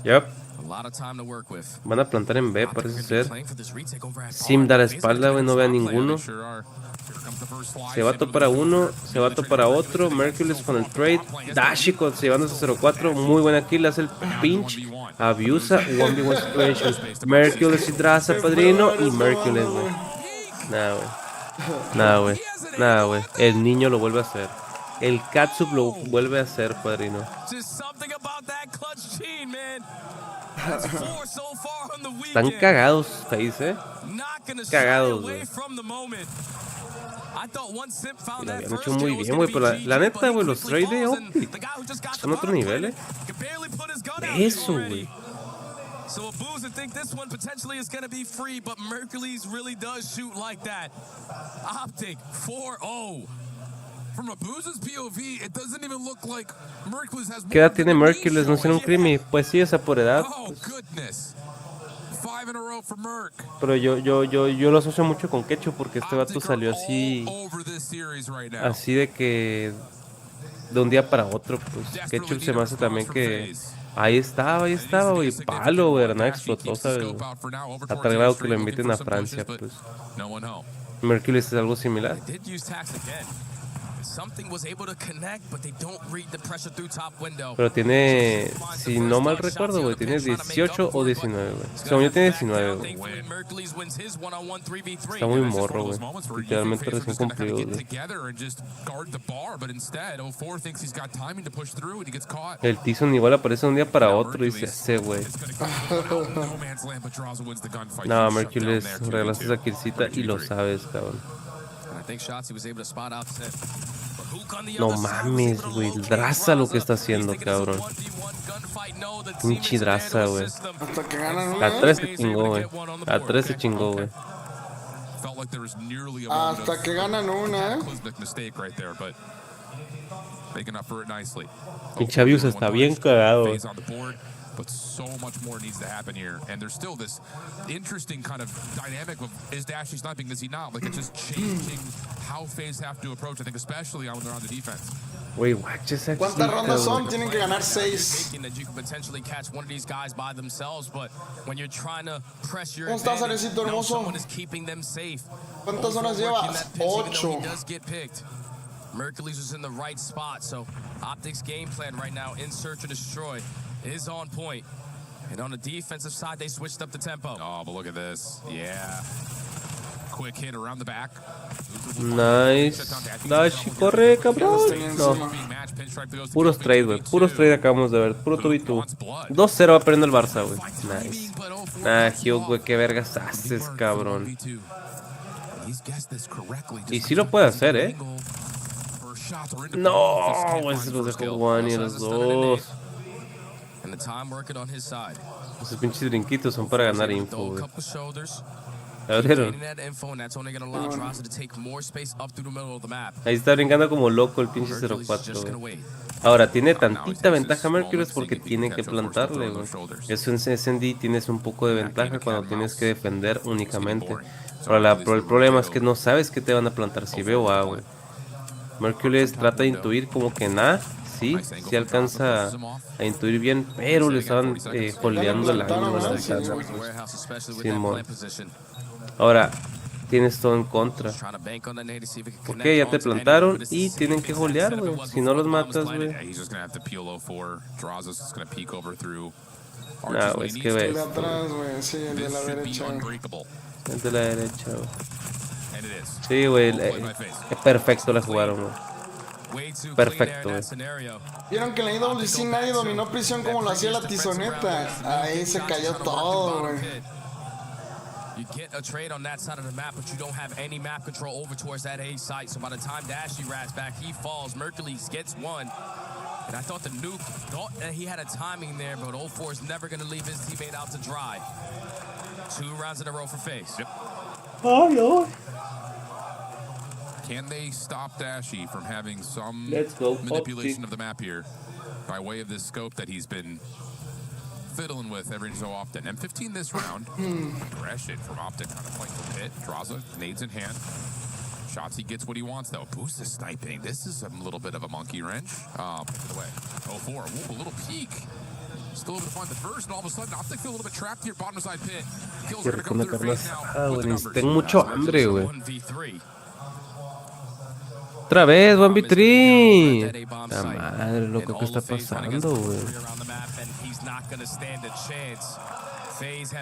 H: Yep. Van a plantar en B, parece ser. Sim da la espalda, güey, no ve a ninguno. Se va a topar a uno, se va a topar a otro. Mercules con el trade. Dashiko se llevándose a 0-4. Muy buena kill, hace el pinch. Abusa, 1v1 situation. Mercules y Draza, padrino. Y Mercules, güey. Nada, güey. El niño lo vuelve a hacer. El Katsup lo vuelve a hacer, padrino. Están cagados, ¿eh? Cagados, güey. Lo habían hecho muy bien, güey. Pero la neta, güey, los trades de Optic son otro nivel, Eso, güey.
D: So Abuza think this one potentially is going to be free, but Mercules really does shoot like that. Optic 4-0. From Abuza's POV, it doesn't even look like Mercules has.
H: ¿Qué edad tiene Mercules? ¿No tiene un creamy? Pues sí, esa por edad.
A: Oh, goodness. 5 in a row for Merc.
H: Pero yo lo asocio mucho con Quecho porque este vato salió así. Así de que de un día para otro, pues. Ketchup se me hace también que ahí estaba, güey, palo, güey, nada explotó, ¿sabes? A tal grado que lo inviten a Francia, pues. Mercules es algo similar. Pero tiene, si no mal recuerdo, güey, tiene 18 o 19, güey. Según yo tiene 19, güey. Está muy morro, güey. Literalmente recién cumplido, güey. El Tyson igual aparece de un día para otro y dice, ese güey. No, Mercules, regalaste esa killcita y lo sabes, cabrón. No mames, güey. Draza lo que está haciendo, cabrón. Pinche Draza, güey.
C: Hasta que ganan
H: La 3 se chingó, güey. La 3 se chingó, güey.
C: Hasta que ganan una,
H: Pinche Abius está bien cagado, güey.
A: But so much more needs to happen here, and there's still this interesting kind of dynamic of is Dashy sniping, is he not? Like it's just changing how FaZe have to approach. I think especially when they're on the defense.
H: Wait, watch this.
C: ¿Cuántas rondas son? Tienen que ganar 6. ¿Cómo estás, Arecito hermoso? ¿Cuántas horas llevas? 8.
D: Mercules was in the right spot, so Optic's game plan right now in search and destroy is on point. And on the defensive side, they switched up the tempo.
A: Oh, but look at this. Yeah. Quick hit around the back.
H: Nice. Dashi, corre, cabrón. No. Puros trade, güey. Puros trade acabamos de ver. Puro tú y tú. 2-0 va perdiendo el Barça, güey. Nice. Ah, Hugh, güey. Qué vergas haces, cabrón. Y sí lo puede hacer, ¿eh? No, güey. Se los dejó One y los dos. Esos pinches brinquitos son para ganar info, güey. ¿Ya vieron? Ahí está brincando como loco el pinche 04, güey. Ahora, tiene tantita ventaja Mercules porque tiene que plantarle, güey. Eso en SND tienes un poco de ventaja cuando tienes que defender únicamente. Pero el problema es que no sabes que te van a plantar si veo A, güey. Mercules trata de intuir como que nada. Sí alcanza a intuir bien, pero le estaban holdeando el ángulo de la ventana. Simón. Ahora, tienes todo en contra. Ok, ya te plantaron y tienen que holdear, güey. Si no los matas, güey. Nah, güey, es que ves.
C: El de atrás, güey, sí, el de la derecha.
H: El de la derecha, güey. Sí, güey, perfecto la jugaron, güey. Perfecto, güey.
C: Vieron que en la IWC nadie dominó prisión como lo hacía la tizoneta. Ahí se cayó todo, güey.
D: You get a trade on that side of the map, but you don't have any map control over towards that A site. So by the time Dashy rats back, he falls. Mercules gets one. And I thought the nuke thought that he had a timing there, but 04 is never going to leave his teammate out to dry. 2 rounds in a row for FaZe.
A: Yep.
H: Oh, no.
A: Can they stop Dashy from having some
H: Optic
A: manipulation of the map here by way of this scope that he's been fiddling with every so often? M15 this round. Aggression from Optic trying to fight the pit. Draza, nades in hand. Shots, he gets what he wants though. Boost is sniping. This is a little bit of a monkey wrench. By the way, 04, a little peek. Still able to find the first, and all of a sudden Optic feel a little bit trapped here, bottom side pit. Kills are going to come through FaZe now.
H: Tengo mucho hambre, güey. Otra vez, 1v3. La madre, loco, ¿qué está pasando, güey?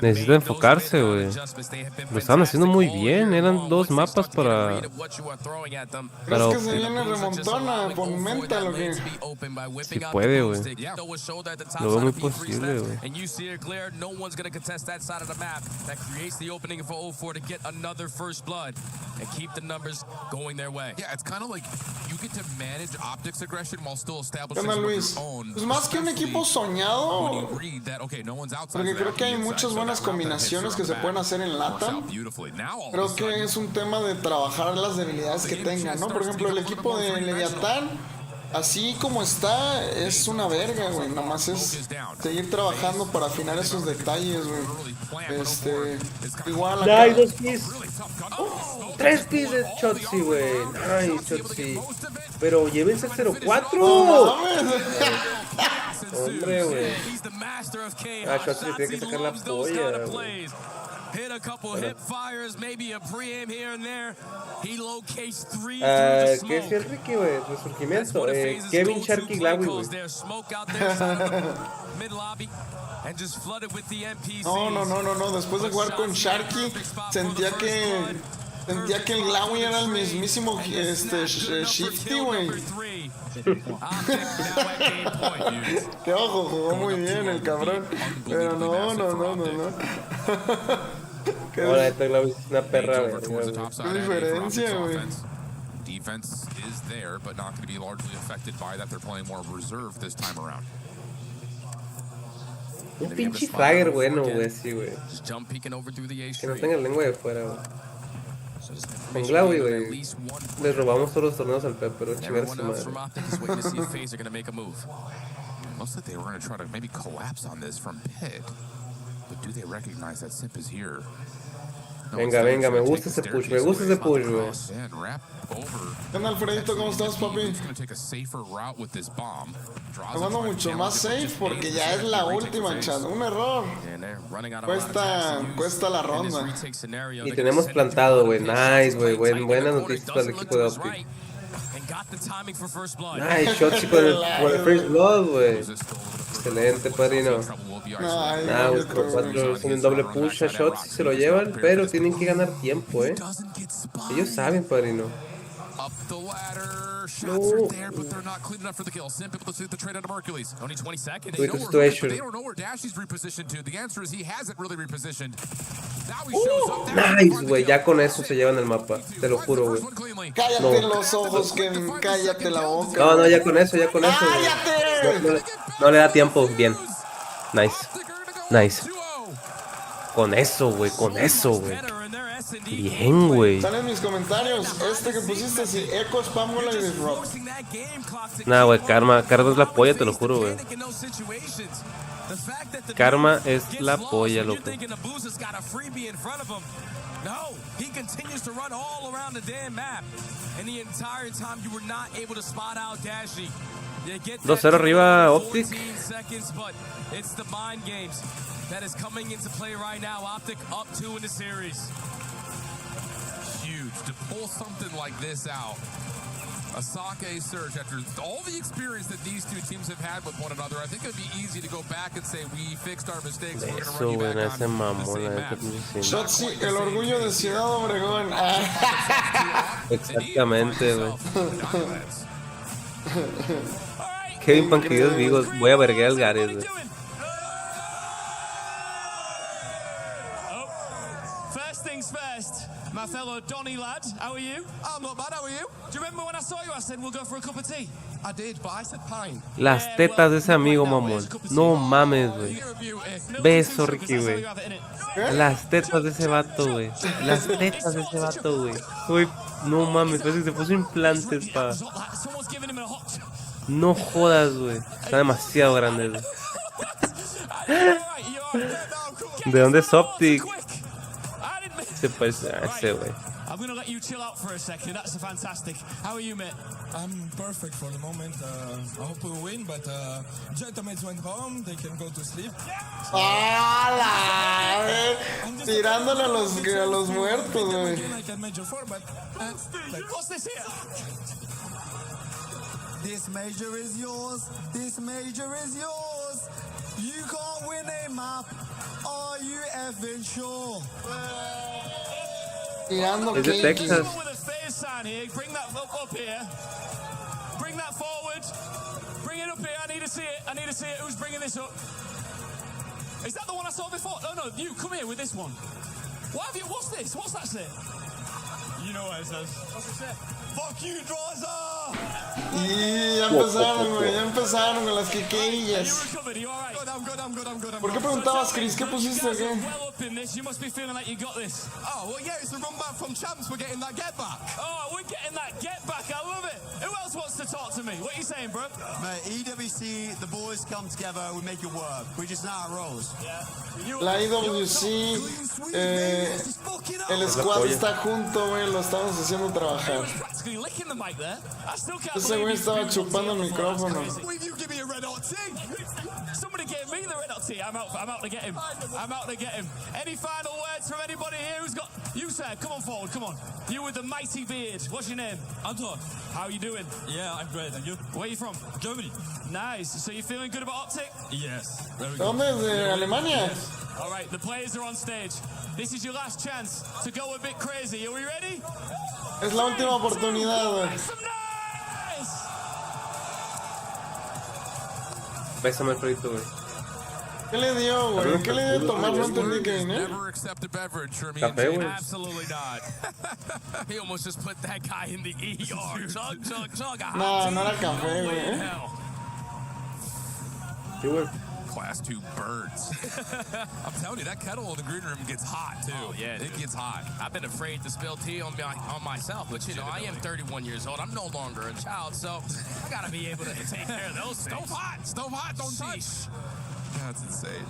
H: Necesita enfocarse, güey. Lo estaban haciendo muy bien. Eran 2 mapas para...
C: Pero es que se viene remontona, fomenta lo que...
H: Si puede, güey. Lo veo muy posible, güey.
A: Yeah, it's kind of like you get to manage Optic's aggression while still establishing
C: ¿Qué onda, Luis? Pues más que un equipo soñado, porque creo que hay muchas buenas combinaciones que se pueden hacer en LATAM. Creo que es un tema de trabajar las debilidades que tengan, ¿no? Por ejemplo, el equipo de Leviatán así como está, es una verga, güey. Nada más es seguir trabajando para afinar esos detalles, güey. Igual acá.
H: Nice, 2 pis. 3 pis de Shotzi, güey. Nice, Shotzi. Pero llévense el 0-4. Hombre, güey. Shotzi le tiene que sacar la polla, güey.
D: Hit a couple hip fires, maybe a pre-aim here and there. He locates 3
H: ¿Qué es el Ricky, güey? Resurgimiento. Kevin Sharky Glawi, güey.
C: No. Después de jugar con Sharky, sentía que el Glawi era el mismísimo Shifty, güey. Que ojo, jugó muy bien el cabrón. Pero no.
H: Ahora esta Glawi es una perra, güey.
C: ¿Qué diferencia, güey?
G: Defense is there, but not going to be largely affected by that. They're playing more reserve this time around.
H: Un pinche flagger bueno, güey, sí, güey. Que no tenga lengua de fuera, güey. Con Glawi, güey, les robamos todos los torneos al Pep, pero chingar su madre.
G: Looks like they were going to try to maybe collapse on this from pit, but do they recognize that Simp is here?
H: Venga, me gusta ese push, güey.
C: ¿Qué onda, Alfredito? ¿Cómo estás, papi? Jugando mucho más safe porque ya es la última, chat. Un error. Cuesta la ronda.
H: Y tenemos plantado, güey. Nice, güey. Buenas noticias para el equipo de Optic. Nice, Shotzi por el first blood, güey. Excelente, padrino. Güey, por 4 son un doble push a Shotzi, se lo llevan, pero tienen que ganar tiempo, Ellos saben, padrino. No. Wait, situation. Nice, güey, ya con eso se llevan el mapa, te lo juro, güey.
C: Cállate los ojos, Kevin, cállate la boca.
H: No, ya con eso, no le da tiempo, bien. Nice. Con eso, güey. Bien, güey.
C: Están en mis comentarios. Que pusiste, si Echo, Spamola y Disrupt.
H: Nah, güey, Karma es la polla, te lo juro, güey. Karma es la polla, loco.
D: No, he continues to run all around the damn map. And the entire time you were not able to spot out Dashy.
H: 2-0 arriba Optic.
D: Seconds, but it's the mind games that is coming into play right now. Optic up 2 in the series.
G: Huge to pull something like this out. A Sake surge after all the experience that these two teams have had with one another. I think it'd be easy to go back and say we fixed our mistakes. We're going to run you back on the same map.
C: Shotzi, el orgullo de Ciudad Obregón.
H: Exactamente, güey. Kevin Panquillos Vigos, voy a verguer al Gares, güey.
O: First things first, my fellow Donny lad, how are you? I'm not bad, how are you? Do you remember when I saw you I said we'll go for a cup of tea? I did, but I said pine.
H: Las tetas de ese amigo, mamón. No mames, güey. Beso, Ricky, güey. Las tetas de ese vato, güey. Uy, no mames, parece que se puso implantes, pa. No jodas, güey. Está demasiado grande, güey. ¿De dónde es Optic? Se parece a ese, güey.
O: I'm gonna let you chill out for a second. That's fantastic. How are you, mate?
V: I'm perfect for the moment. I hope we'll win, but Jetamates went home. They can go to sleep.
C: ¡Hala! Tirándole a los muertos, güey.
O: What's this here?
I: This major is yours. This major is yours. You can't win a map. Are you effing sure?
C: Tirando
H: es de Texas.
O: Bring that up here. Bring that forward. Bring it up here. I need to see it. Who's bringing this up? Is that the one I saw before? No, you come here with this one. What's this? What's that say?
V: You know what it says.
O: What's it say?
V: Fuck you, Drawza!
C: Y ya empezaron, güey, ya empezaron con las quiqueillas. ¿Por qué preguntabas, Chris? ¿Qué pusiste aquí?
I: Oh, well, yeah, it's the run back from champs. We're getting that get back.
O: Oh, we're getting that get back. I love it. Who else wants to talk to me? What are you saying, bro?
I: Mate, EWC, the boys come together, we make it work. We just know how it rolls.
C: La IWC, el squad está junto, güey, lo estamos haciendo trabajar. Ese güey estaba chupando el micrófono.
O: Somebody gave me the red hot tea. I'm out to get him. I'm out to get him. Any final words from anybody here who's got... You, sir, come on forward, come on. You with the mighty beard. What's your name?
E: Anton.
O: How are you doing?
E: Yeah, I'm great. And you?
O: Where are you from?
E: Germany.
O: Nice. So you feeling good about Optic?
E: Yes.
C: ¿De dónde es? ¿De Alemania?
O: All right, the players are on stage. This is your last chance to go a bit crazy. Are we ready?
C: Es la última oportunidad, güey.
H: Pésame el frito, güey.
C: ¿Qué le dio, güey? ¿Qué le dio a tomar? No entendí que vine.
G: Never accept a beverage from
H: Café, güey.
D: Absolutely not. He almost just put that guy in the ER. Chug, chug, chug.
C: No, no era café, güey.
H: Sí, güey.
G: Class 2 birds. I'm telling you, that kettle in the green room gets hot, too.
D: Oh, yeah.
G: It gets hot.
D: I've been afraid to spill tea on myself, but you know, I am 31 years old. I'm no longer a child, so I gotta be able to take care of those things.
G: Stove hot, don't touch. That's insane.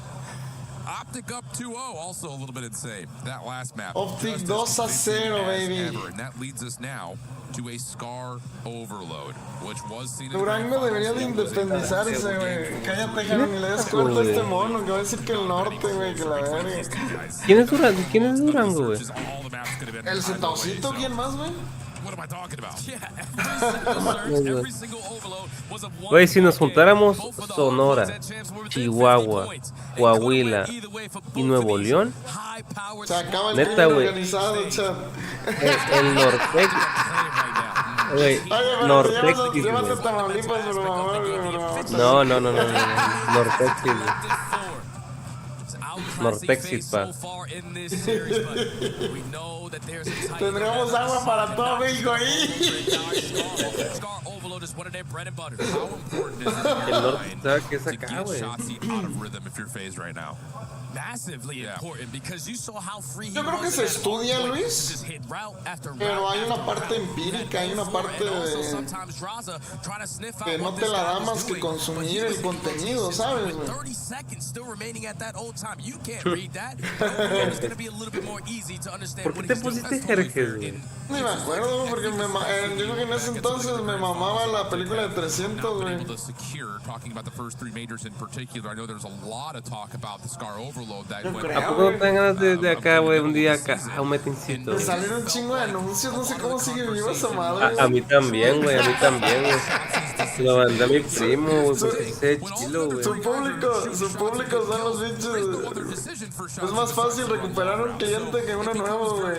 G: Optic up 2-0, also a little bit insane. That last map.
C: Optic 2-0, baby.
G: And that leads us now to a Scar overload, which was seen in
C: Durango debería de independizarse, güey. Cállate, Jaro, ni le des corto a este mono, que va a decir que el norte, güey, que la verga.
H: ¿Quién es Durango, güey?
C: El Zetaucito, ¿quién más, güey?
G: What am I talking about?
H: Güey, si nos juntáramos Sonora, Chihuahua, Coahuila y Nuevo León,
C: se acaba el
H: neta,
C: crimen
H: güey,
C: organizado, chat.
H: el Nortec, güey, Nortec,
C: llévate Tamaulipas, por favor.
H: no, Nortec, sí, Nortexit, pa.
C: Tendremos agua para todo México ahí.
H: El norte, ¿sabes qué es acá, güey?
C: Yo creo que se estudia, Luis, pero hay una parte empírica, hay una parte de que no te la da más que consumir el contenido, ¿sabes, güey?
H: ¿Por qué te pusiste Jerjes, güey?
C: Ni me acuerdo, porque yo creo que en ese entonces me mamaba la película de 300, güey.
H: ¿A poco no te dan ganas de acá, güey, un día acá, a un metincito?
C: Me salieron un chingo de anuncios, no sé cómo sigue vivo esa madre.
H: A mí también, güey, güey. Lo mandé a mi primo, güey, porque ese chilo, güey.
C: Su público son los bichos. Es más fácil recuperar un cliente que uno nuevo, güey.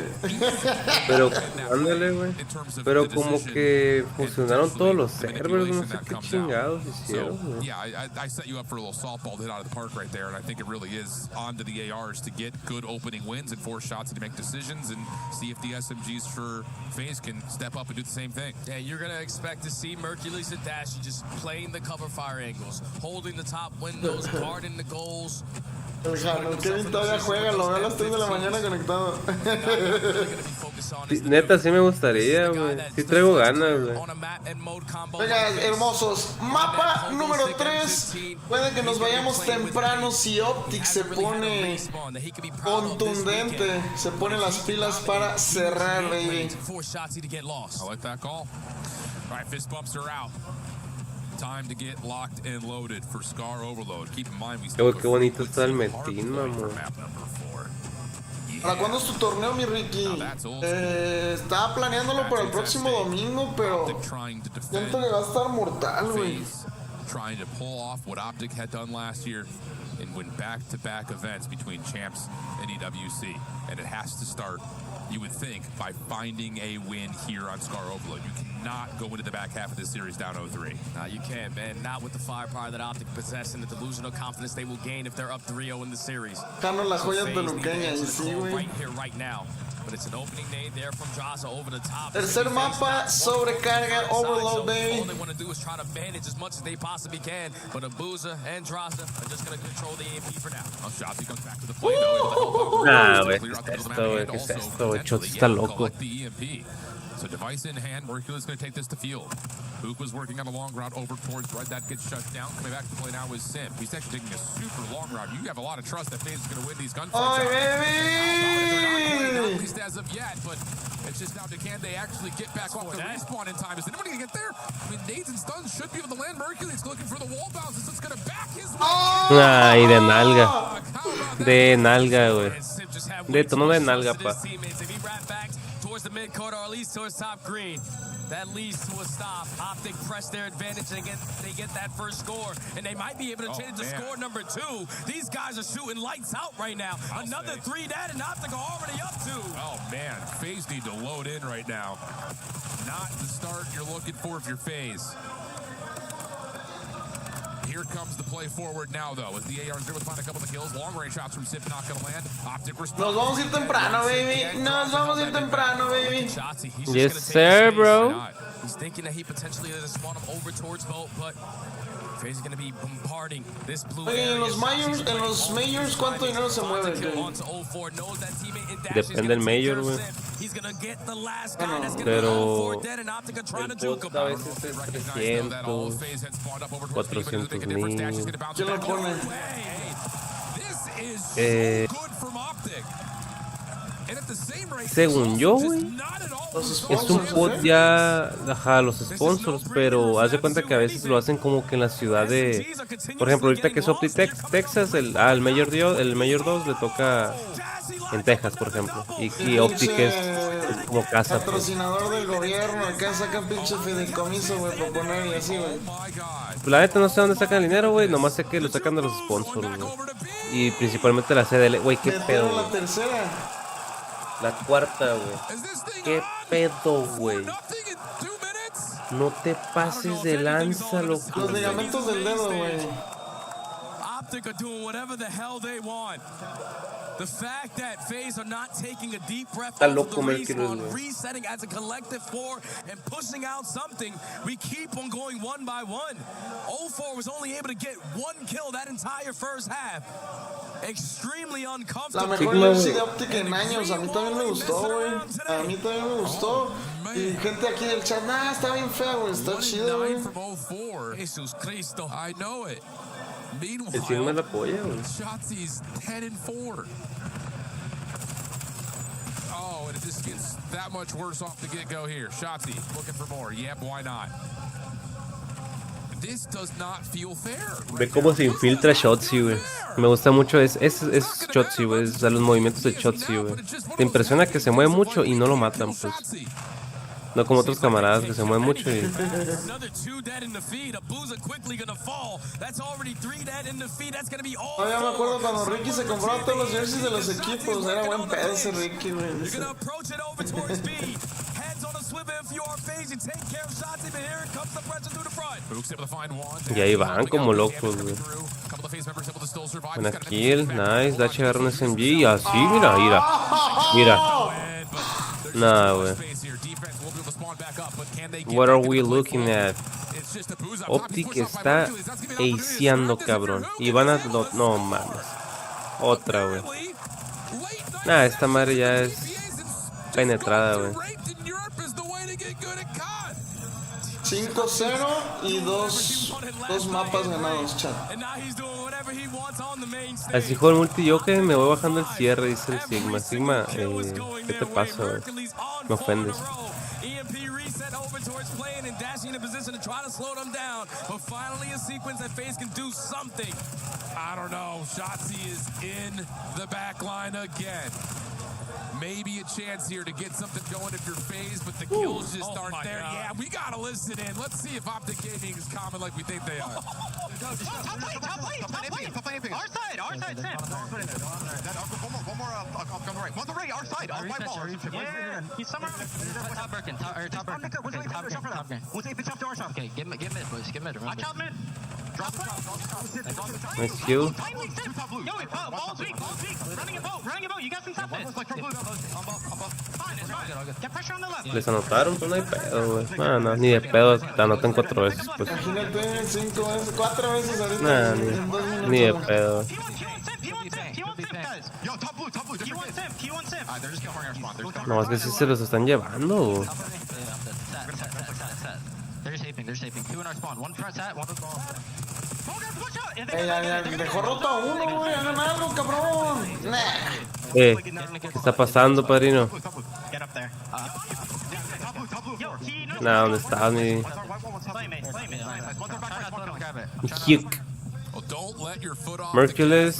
H: Pero, ándale, güey. Pero como que funcionaron todos los servers, no sé qué chingados hicieron, güey.
G: Yeah, I set you up for a little softball hit out of the park right there, and I think it really is onto the ARs to get good opening wins and force shots and to make decisions and see if the SMGs for FaZe can step up and do the same thing.
D: Yeah, you're going to expect to see Mercules and Dashi just playing the cover fire angles, holding the top windows, guarding the goals.
C: El Jano, Kevin todavía juega, lo veo a las 3 de la mañana conectado.
H: Sí, neta, sí me gustaría, güey. Sí traigo ganas, güey.
C: Venga, hermosos. Mapa número 3. Puede que nos vayamos temprano si Optic se pone contundente. Se pone las pilas para cerrar, baby.
G: I like that call. All right, fist bumps are out. Time to get locked and loaded for Scar Overload. Keep in mind we still
H: qué bonito está el metín, mamón.
C: ¿Para cuándo es tu torneo, mi Ricky? Estaba planeándolo para el próximo domingo, pero siento que va a estar mortal, güey.
G: Trying to pull off what Optic had done last year and win back-to-back events between champs and EWC, and it has to start you would think, by finding a win here on Scar Overload. You cannot go into the back half of this series down 0-3.
D: No, you can't, man. Not with the firepower that Optic possess and the delusional confidence they will gain if they're up 3-0 in the series.
C: Gano la joya
D: FaZe
C: peluqueña,
D: need to answer
C: sí,
D: the call
C: güey.
D: right here, right now. But it's an opening nade there from Jasa over the top.
C: Tercer mapa, sobrecarga, Overload, baby.
D: All they want to do is try to manage as much as they possibly can. But Abuza and Drasa are just going to control the EMP for now.
G: Shotzi comes back to the play, though.
H: Nah, güey, ¿qué es esto, güey? Chotzi está loco.
G: So device in hand, Mercury's going to take this to field. Book was working on a long route over towards Red. That gets shut down. Coming back to play now is Sim. He's actually taking a super long route. You have a lot of trust that FaZe is going to win these gunfights.
C: Oh,
G: baby! Not at least as of yet, but it's just down to can they actually get back off the respawn in time. Is anybody going to get there? I mean, nades and stuns should be able to land. Mercury's looking for the wall bounces. It's going to back his way.
H: Ay, de nalga. De nalga, güey. Detonó de nalga, pa.
D: Towards the mid-court or at least towards top green. That leads to a stop. Optic press their advantage and they get that first score. And they might be able to change the score number 2. These guys are shooting lights out right now. Another 3 dead and Optic are already up 2.
G: Oh, man. FaZe need to load in right now. Not the start you're looking for if you're FaZe. Here comes the play forward now, though, as the AR-0 will find a couple of kills. Long-range shots from Sip not going to land. Optic response.
C: Nos vamos a ir temprano, baby. Nos vamos a ir temprano, baby.
H: Yes, sir, bro.
D: He's thinking that he potentially is spawn him over towards Boat, but FaZe is going to be bombarding this blue area.
C: En los majors, ¿cuánto dinero se mueve, güey?
H: Depende del major, güey. Pero el post a veces es 300, 400 mil.
C: ¿Quién lo pone?
H: Según yo, güey, es un pod ya, ajá, los sponsors, pero haz de cuenta que a veces lo hacen como que en la ciudad de, por ejemplo, ahorita que es Optic Texas, el Mayor 2 le toca en Texas, por ejemplo, y Optic es como casa.
C: Patrocinador del gobierno, acá sacan pinche fideicomiso, güey, para poner y así, güey.
H: La neta no sé dónde sacan el dinero, güey, nomás sé que lo sacan de los sponsors, güey. Y principalmente la CDL, güey, qué pedo,
C: la
H: güey.
C: tercera.
H: La cuarta, güey. Qué pedo, güey. No te pases de lanza, loco.
C: Los ligamentos del dedo, güey.
D: Optic are doing whatever the hell they want. The fact that FaZe are not taking a deep breath off of the respawn, resetting as a collective 4 and pushing out something, we keep on going one by one. 0-4 was only able to get 1 kill that entire first half. Extremely uncomfortable.
C: La mejor UFC de Optic en años. A mí también me gustó, güey. A mí también me gustó. Y gente aquí del chat, nah, está bien fea, güey. Está chido, güey.
D: Jesus Cristo.
G: I know it. Meanwhile,
H: El chino me la apoya, güey.
G: Shotzi's 10-4. Oh, and it just gets that much worse off the get-go here. Shotzi looking for more. Yep, why not? This does not feel fair.
H: Ve cómo se infiltra Shotzi, güey. Me gusta mucho, es Shotzi, güey. O sea, los movimientos de Shotzi, güey. Te impresiona que se mueve mucho y no lo matan, pues. No como otros camaradas que se mueven mucho y...
C: Todavía me acuerdo cuando Ricky se compraba todos los jerseys de los equipos. Era buen pedo ese Ricky, güey.
H: Y ahí van como locos, güey. Buena kill, nice. Dachi agarra un SMG y así, mira. Nah, güey. What are we looking at? Optic está aceando, cabrón. Y van a... No mames. Otra, güey. Nah, esta madre ya es penetrada, güey.
C: 5-0 y dos mapas ganados, chat.
H: Así juego el multi, yo que me voy bajando el cierre, dice el Sigma. Sigma, ¿qué te pasa, güey? Me ofendes.
G: I don't know. Shotzi is in the back line again. maybe a chance here to get something going if you're phased, but the kills just aren't there. God. Yeah, we gotta listen in. Let's see if Optic Gaming is common like we think they are.
E: Top lane. Our side, Sam. One more up on the right. One to right, our side. Our white wall. Yeah, he's somewhere. Top Birkin. Top Birkin. We'll take the top to our shot. Okay, get mid, boys. Get mid. Watch out, mid.
H: Nice kill.
E: Yo, ball's weak. Running a boat. You got some top mid. Get pressure on the left.
H: Les anotaron, pues no hay pedo, güey. No, ni de pedo, te anotan 4 veces, pues.
C: Imagínate, 5 veces, 4 veces ahorita.
H: Nah, ni de pedo.
E: Yo, top blue. P1 Sim. They're just gonna our spawn.
H: No, es que sí se los están llevando.
E: They're shaping. 2 in our spawn. 1 front set, 1 to spawn.
C: Ya, dejó roto a uno, güey. Hagan algo, cabrón.
H: ¿Qué está pasando, padrino? Nah, ¿dónde estás, mi? Hugh. Mercules,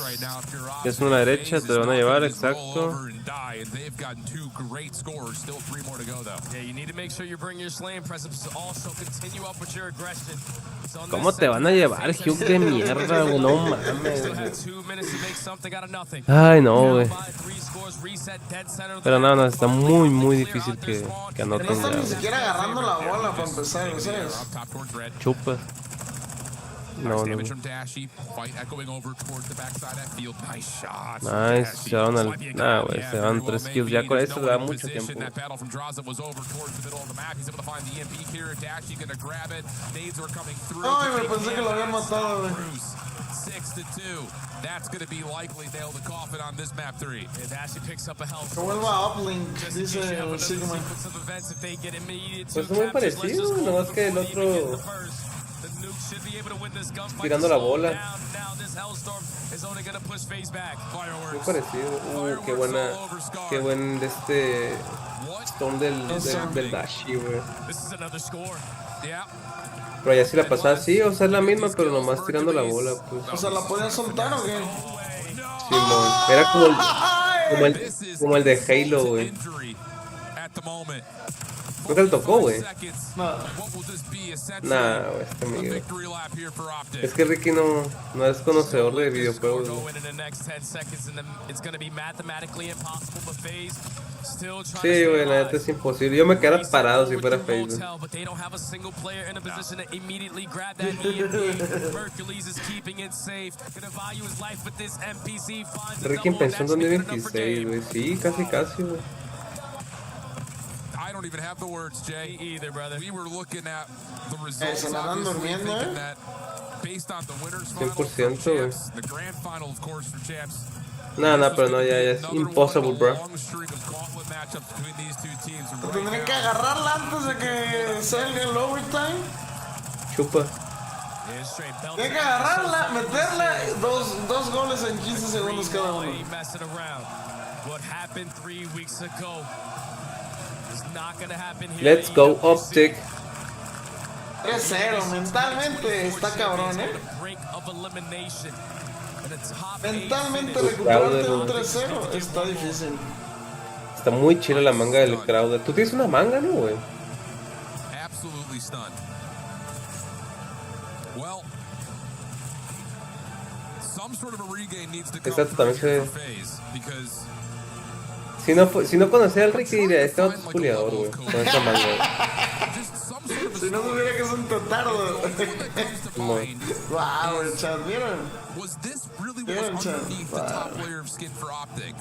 H: es una derecha, te van a llevar, exacto. ¿Cómo te van a llevar, Hugh? De mierda, güey, no mames. Ay, no, güey. Pero no, está muy difícil que anoten.
C: No están ni siquiera agarrando la bola para empezar, ¿sabes?
H: Chupas. No. Nice, se van al... Nah, güey, se van 3 kills. Ya con esto le da mucho tiempo.
C: No, me pensé que lo habían matado, güey.
G: 6-2. That's going to be likely nail the coffin on this map 3.
C: Que vuelva uplink, dice el Sigma.
H: Pues muy parecido, nomás que el otro tirando la bola. Muy parecido. Qué buen de este Storm del Dashi, güey. Pero ya si la pasaba así, o sea, es la misma, pero nomás tirando la bola, pues.
C: O sea, ¿la podían soltar o qué?
H: Sí, no. Era como el de Halo, güey. Creo que le tocó, güey. Nah, güey, este amigo. Es que Ricky no es conocedor de videojuegos, güey. Sí, güey, la neta es imposible. Yo me quedara parado si fuera Facebook. Ricky empezó en 2026, güey. Sí, casi, güey.
G: I don't even have the words, Jay. Either, brother. We were looking at the results.
C: Se la van durmiendo,
G: based on the winners final for
H: 100%,
G: champs, the grand final, of course, for champs.
H: No, pero no, ya es impossible, bro.
C: Tendré que agarrarla antes de que salga el overtime.
H: Chupa.
C: Tiene que agarrarla, meterla, dos goles en 15 segundos cada uno.
H: Let's go, Optic.
C: 3-0, mentalmente está cabrón, Mentalmente recuperarte un 3-0 está difícil.
H: Está muy chila la manga del Crowder. Tú tienes una manga, ¿no, güey?
G: Absolutely stunned. Well, some sort of a regain needs to come
H: también se...
G: because
C: Si no conocía al Ricky diría, este otro es puliador, güey, con esta manga. Si no supiera que es un totardo. Wow, el chat, ¿vieron?
G: Was this really what was underneath the top layer of skin for Optic?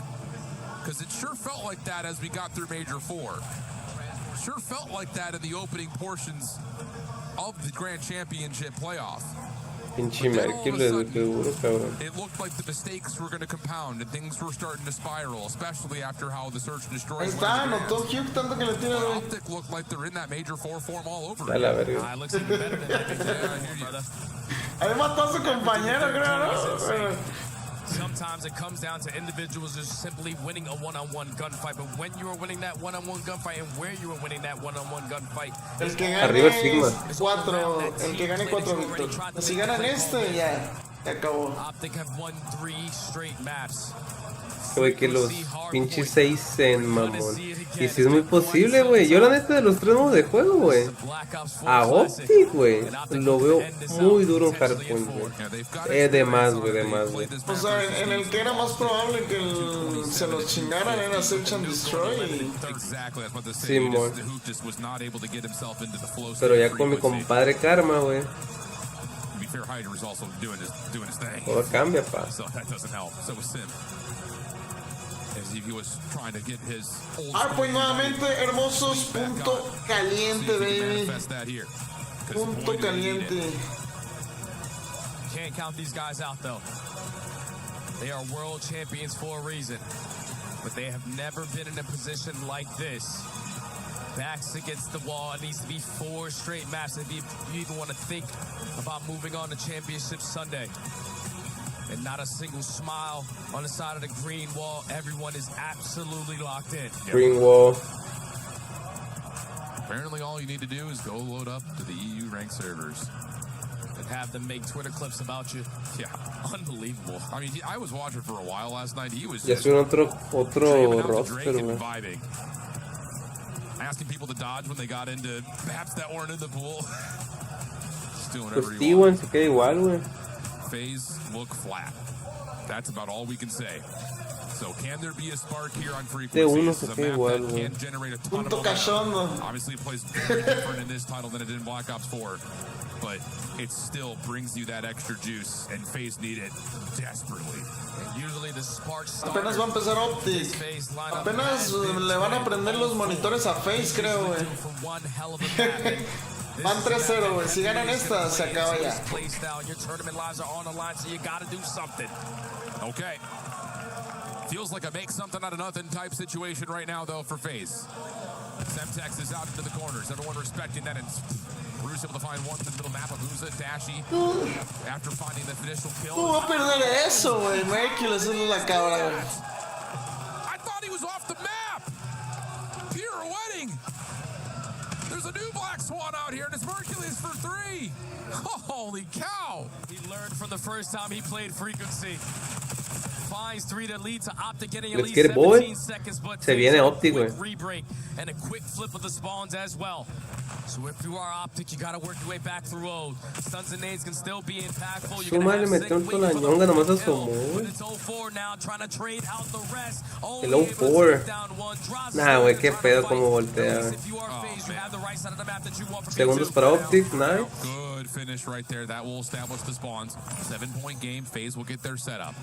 G: Because it sure felt like that as we got through Major 4. Sure felt like that in the opening portions of the Grand Championship playoff.
H: Pinche Mercules, qué duro, cabrón.
G: It looked like the mistakes were going to compound and things were starting to spiral, especially after how the search and destroy.
C: Ahí está, notó Hugh tanto que le tira, güey.
G: Optic looked like they're in that Major 4 form all over.
H: A la verga.
C: Ahí mató a su compañero, creo, ¿no?
D: Sometimes it comes down to individuals just simply winning a one-on-one gunfight, but when you are winning that one-on-one gunfight and where you are winning that one-on-one gunfight,
C: el que gane 4, el que gane 4 victorias. Si ganan este, ya acabó.
D: Optic have won 3 straight maps.
H: Güey, que los pinches 6 en mamón. Y si es muy posible, güey. Yo la neta de los 3 modos de juego, güey. A Optic, güey. Lo veo muy duro en Hardpoint, güey. De más, güey, de más, güey.
C: O sea, en el que era más probable que se los chingaran era Search and Destroy.
H: Sí, mon. Pero ya con mi compadre Karma, güey. Todo cambia, pa.
C: Pues nuevamente, hermosos. Punto caliente, baby. Punto caliente.
D: Can't count these guys out though. They are world champions for a reason, but they have never been in a position like this. Backs against the wall. It needs to be 4 straight matches if you even want to think about moving on to Championship Sunday. And not a single smile on the side of the green wall. Everyone is absolutely locked in.
H: Green wall.
A: Apparently all you need to do is go load up to the EU ranked servers.
D: And have them make Twitter clips about you.
A: Yeah.
D: Unbelievable.
A: I mean, I was watching for a while last night. He was
H: ya
A: just
H: otro roster,
A: vibing. Asking people to dodge when they got into maps that weren't in the pool. Just doing whatever he wants.
H: Se queda igual, güey.
A: FaZe look flat. That's about all we can say. So can there be a spark here on frequency? This is a map that can generate a ton of momentum. Obviously it plays very different in this title than it did in Black Ops 4. But it still brings you that extra juice, and FaZe need it desperately.
D: And usually the spark
C: apenas va a empezar Optic. Apenas le van a prender los monitores a FaZe, creo, güey. Van 3-0, güey. Si ganan esta, se acaba ya.
D: Your tournament lives are on the line, so you gotta do something.
A: Okay. Feels like a make something out of nothing type situation right now, though, for FaZe. Semtex is out into the corners. Everyone respecting that. And Bruce able to find one in the middle map of Uza, Dashy. After finding the initial kill.
C: ¿Cómo va a perder eso, güey? Merciless es la cabra, güey.
A: I thought he was off the map. Pirouetting. There's a new Black Swan out here, and it's Merciless for 3. Holy cow.
D: He learned from the first time he played frequency. Finds 3 to lead to Optic getting at least 17 seconds, but
H: se viene Optic, güey.
D: Rebreak and a quick flip of the spawns as well. So if you are Optic, you gotta work your way back through road. Stuns and nades can still be impactful.
H: Su madre le metió un la ñonga, nomás asomó.
D: But it's 0-4 now, trying to trade out the rest.
H: El 0-4. Nah, güey, qué pedo como voltea. Segundos para Optic, nice.
A: Good finish right there. That will establish the spawns. 7-point game. FaZe will get their setup.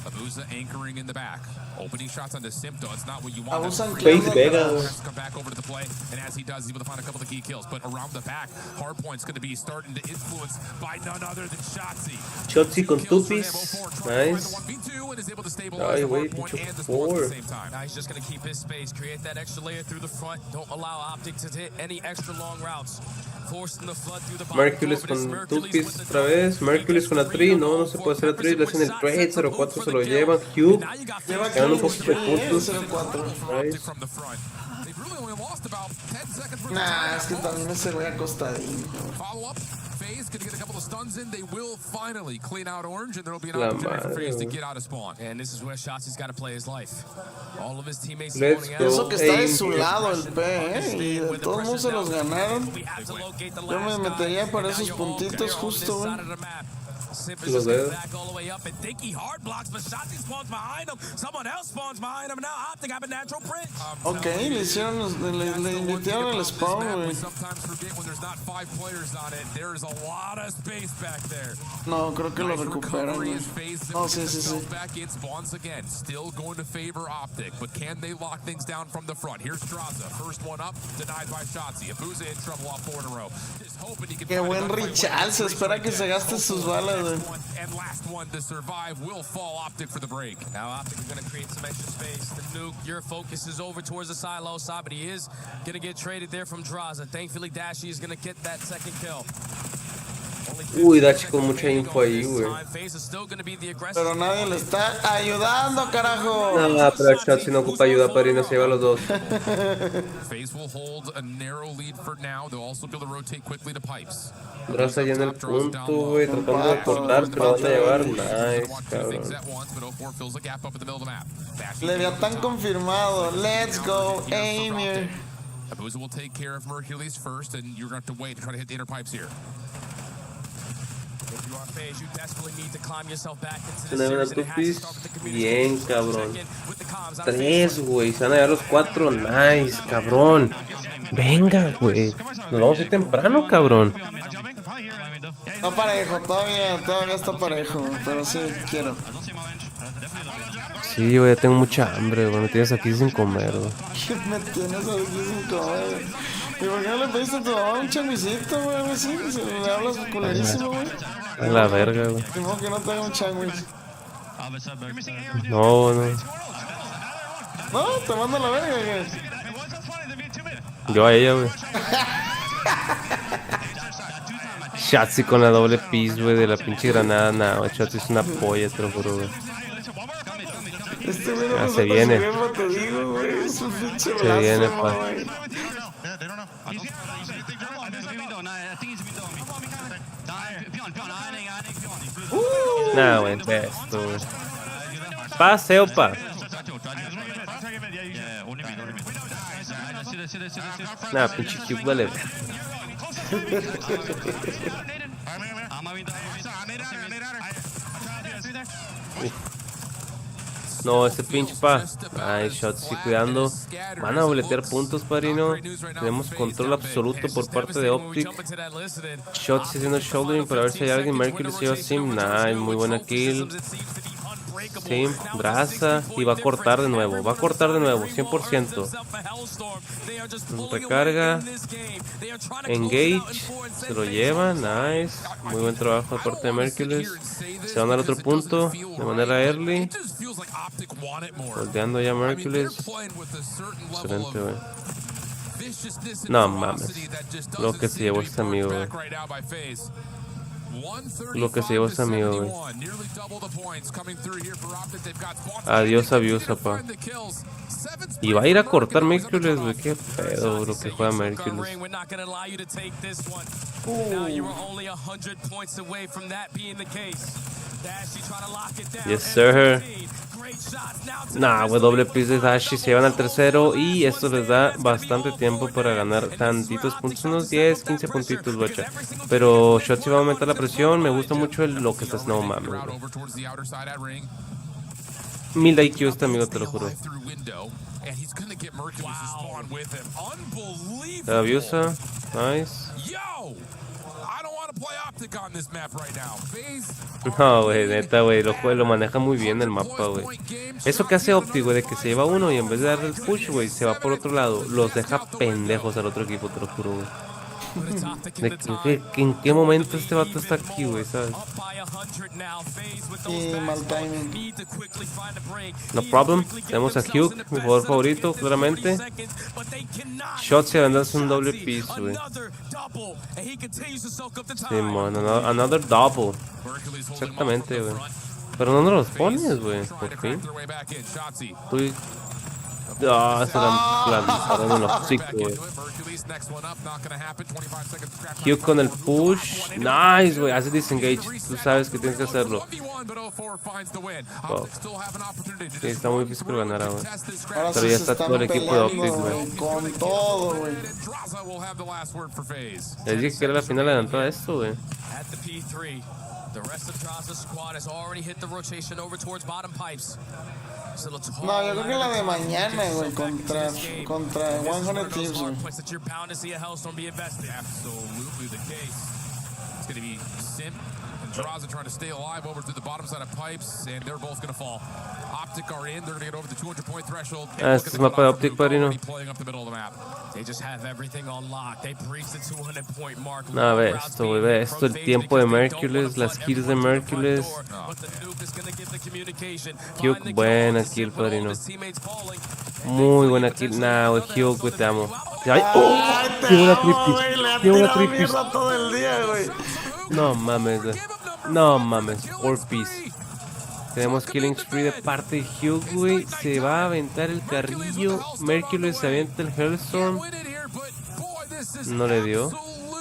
A: Abusa anchoring in the back. Opening shots onto Sympto. It's not what you want.
H: FaZe Vega.
A: Come back over to the play, and as he does, he's able to find a couple of key kills. But around the back, Hardpoint's going to be starting to influence by none other than Shotzi.
H: Shotzi con tupis. Nice. Ay, güey, pinche 4.
D: Now he's just going to keep his space, create that extra layer through the front. Don't allow Optic to hit any extra long routes. Forcing the flood through the bottom.
H: Merciless con tupis otra vez. Merciless con la tree. No se puede hacer la tree. Le hacen el trade. 0-4 se lo llevan. Cube. Quedan un poquito de puntos. Nice.
C: Nah, es que también ese güey acostadín.
A: Follow up. FaZe gonna get a couple of stuns in. They will finally clean out Orange, and there'll be an opportunity for FaZe to get out of spawn.
D: And this is where Shotzi's got to play his life. All of his teammates
H: Let's go.
C: Eso que está de su lado el P, y de todos modos se los ganaron. Yo me metería para esos puntitos justo, güey.
H: Los dedos.
D: Back all the way up and think he hard blocks, but Shotzi spawns behind him. Someone else spawns behind him. Now Optic have a natural print.
C: Okay, le invirtieron el spawn, güey.
A: Sometimes forget when there's not 5 players on it. There's a lot of space back there.
C: No, creo que lo recuperan. Oh, sí, sí, sí.
A: Back in spawns again. Still going to favor Optic, but can they lock things down from the front? Here's Straza. First one up, denied by Shotzi. Abusa in trouble off 4 in a row. Just hoping he can.
C: Qué buen Richard. Se espera que se gaste sus balas.
A: And last one to survive will fall Optic for the break.
D: Now Optic is going to create some extra space. The nuke, your focus is over towards the silo side, but he is going to get traded there from Draza. Thankfully, Dashy is going to get that second kill. Only
H: Uy, Dachi con mucha info ahí, güey.
C: Pero nadie le está ayudando, carajo.
H: No, pero Shotzi no ocupa ayuda, padrino, se lleva los dos. Raza ya en el punto, güey, tratando de cortar, pero van a llevar. Nice, cabrón.
C: Leviatán confirmado. Let's go, Amir.
G: Abusa will take care of Mercules first, and you're going to have to wait to try to hit the inner pipes here.
D: If you are phased, you desperately need to climb yourself back into the
H: Tenemos
D: series.
H: una tupis. Bien, cabrón. 3, güey. Se van a llevar los 4. Nice, cabrón. Venga, güey. Nos vamos a ir temprano, cabrón.
C: Está parejo, todavía está parejo, pero sí, quiero.
H: Sí, güey, tengo mucha hambre, güey. Me tienes aquí sin comer, güey.
C: Me tienes aquí sin comer. ¿Y por qué no le pediste a tu mamá un changuisito, güey? A ver si le hablas culerísimo, güey.
H: A la verga, güey.
C: De modo que no te haga un changuis.
H: No, no.
C: No, te mando a la verga, güey.
H: Yo a ella, güey. Shotzi con la doble piece, güey, de la pinche granada. Nah, güey, Shotzi es una polla, te lo juro, güey.
C: Este güey no
H: se viene.
C: te digo, güey. Es un pinche
H: Se viene, pa.
C: güey.
H: Nah, güey, esto, güey. Paseo, pa. Nah, pinche cube, vale. No, ese pinche pa. Ay, Shots, sí, cuidando. Van a boletear puntos, padrino. Tenemos control absoluto por parte de Optic. Shots haciendo shouldering para ver si hay alguien. Mercury se lleva Sim. Nice, muy buena kill. Sim, Braza. Y va a cortar de nuevo. 100%. Recarga. Engage. Se lo lleva. Nice. Muy buen trabajo de parte de Mercury. Se van al otro punto de manera early. Volteando ya Mercury. Excelente, güey. No mames. Lo que se llevó este amigo, güey. Lo que se llevó este amigo, güey. Adiós, abusa, pa. Y va a ir a cortar Mercury, güey. Qué pedo, lo que juega Mercury. Yes, sir. Nah, güey, doble piece de Dashi. Se llevan al tercero. Y esto les da bastante tiempo para ganar tantitos puntos. Unos 10, 15 puntitos, guacha. Pero Shotzi va a aumentar la presión. Me gusta mucho lo que está haciendo, mames. 1000 de IQ este amigo, te lo juro. La abusa. Nice. No, güey, neta, güey, lo maneja muy bien el mapa, güey. Eso que hace Opti, güey, de que se lleva uno y en vez de darle el push, güey, se va por otro lado. Los deja pendejos al otro equipo, te lo juro, güey. ¿En qué momento este vato está aquí, güey, sabes?
C: Y mal timing.
H: No problem. Tenemos a Hugh, mi jugador favorito, claramente. Shot se van a hacer un doble piece, güey. Sí, man, another double. Exactamente, güey. Pero no nos los pones, güey, por fin. Tú... Ah, se la plantaron en los hocico, güey. Hugh con el push. Nice, güey. Hace disengage. Tú sabes que tienes que hacerlo. Wow. Sí, está muy difícil ganar ahora. Pero ya está todo el equipo de Optic, güey.
C: Con todo, güey.
H: Les dije que era la final adelantada de esto, güey.
C: No, yo creo que la de mañana, güey, contra 100 Teams, güey.
G: Draza trying to stay alive over through the bottom side of pipes, and they're both going to fall. Optic are in, they're going to get over the 200-point threshold.
H: Este es mapa de Optic, padrino. No, ve esto, güey, ve esto, el tiempo de Mercury, las kills de Mercury. Hugh, buena kill, padrino. Muy buena kill. Nah, güey, Hugh, güey, te amo. Ay, oh, tiene una tripis. Tiene una tripis. No mames, güey. No mames. Orpiece. Tenemos Killing Spree de parte de Hugh, güey. Se va a aventar el carrillo. Mercury se avienta el Hellstorm. No le dio.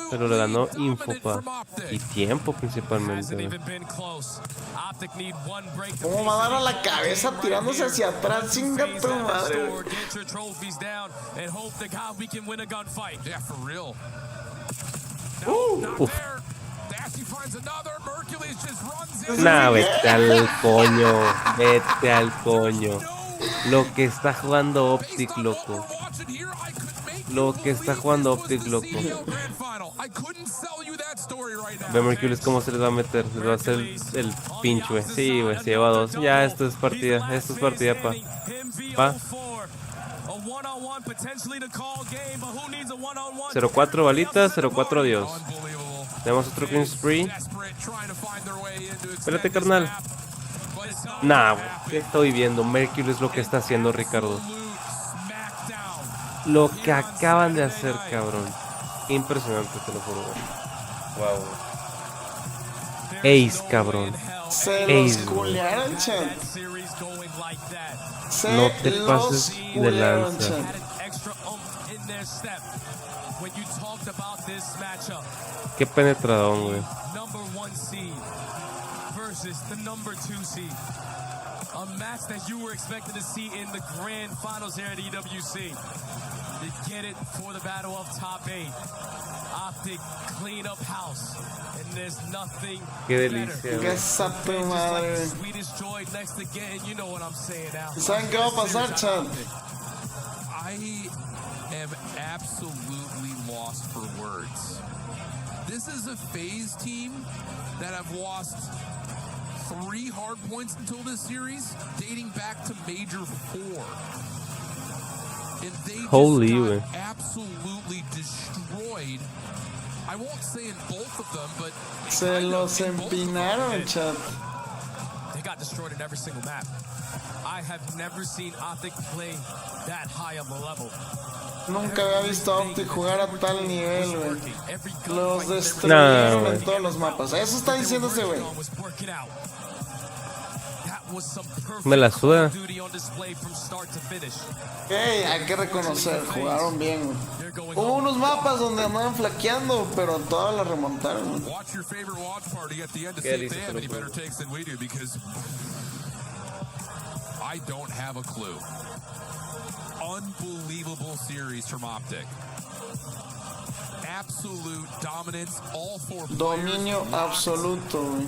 H: Pero le ganó Infopa. Y tiempo principalmente, güey.
C: ¿Cómo va a dar a la cabeza tirándose hacia atrás? Chinga tu madre, güey.
H: Uf. Nah, vete al coño. Vete al coño. Lo que está jugando Optic, loco. Lo que está jugando Optic, loco. Ve Mercury cómo se les va a meter. Se les va a hacer el pinch, güey. Sí, güey, se lleva 2. Ya, esto es partida. Esto es partida, pa. 0-4 balitas, 0-4 Dios. Tenemos otro Killing Spree. Espérate, carnal. Nah, güey. ¿Qué estoy viendo? Mercury es lo que está haciendo, Ricardo. Lo que acaban de hacer, cabrón. Impresionante, te lo juro. Wow. Ace, cabrón.
C: Se los culearon, chat.
H: No te pases de lanza. Qué penetradón, güey.
D: A match that you were expected to see in the grand finals here at EWC. They get it for the battle of top 8. Optic clean up house. And there's nothing
H: Qué delicia, güey.
D: Swedish joy next again. You know what I'm saying now.
C: ¿Saben qué va a pasar, chat?
G: I am absolutely lost for words. This is a FaZe team that have lost 3 hard points until this series, dating back to Major 4. And they just got absolutely destroyed. I won't say in both of them, but
C: se los empinaron, chat.
D: They got destroyed in every single map. I have never seen Optic play that high of a level.
C: Nunca había visto a Optic jugar a tal nivel, güey. Los destruyeron en todos los mapas. Eso está diciendo ese güey.
H: Me la suda.
C: Hey, hay que reconocer, jugaron bien, güey. Hubo unos mapas donde andaban flaqueando, pero todas las remontaron, güey.
G: I don't have a clue. Unbelievable series from Optic. Absolute dominance, all 4 players.
C: Dominio absoluto, güey.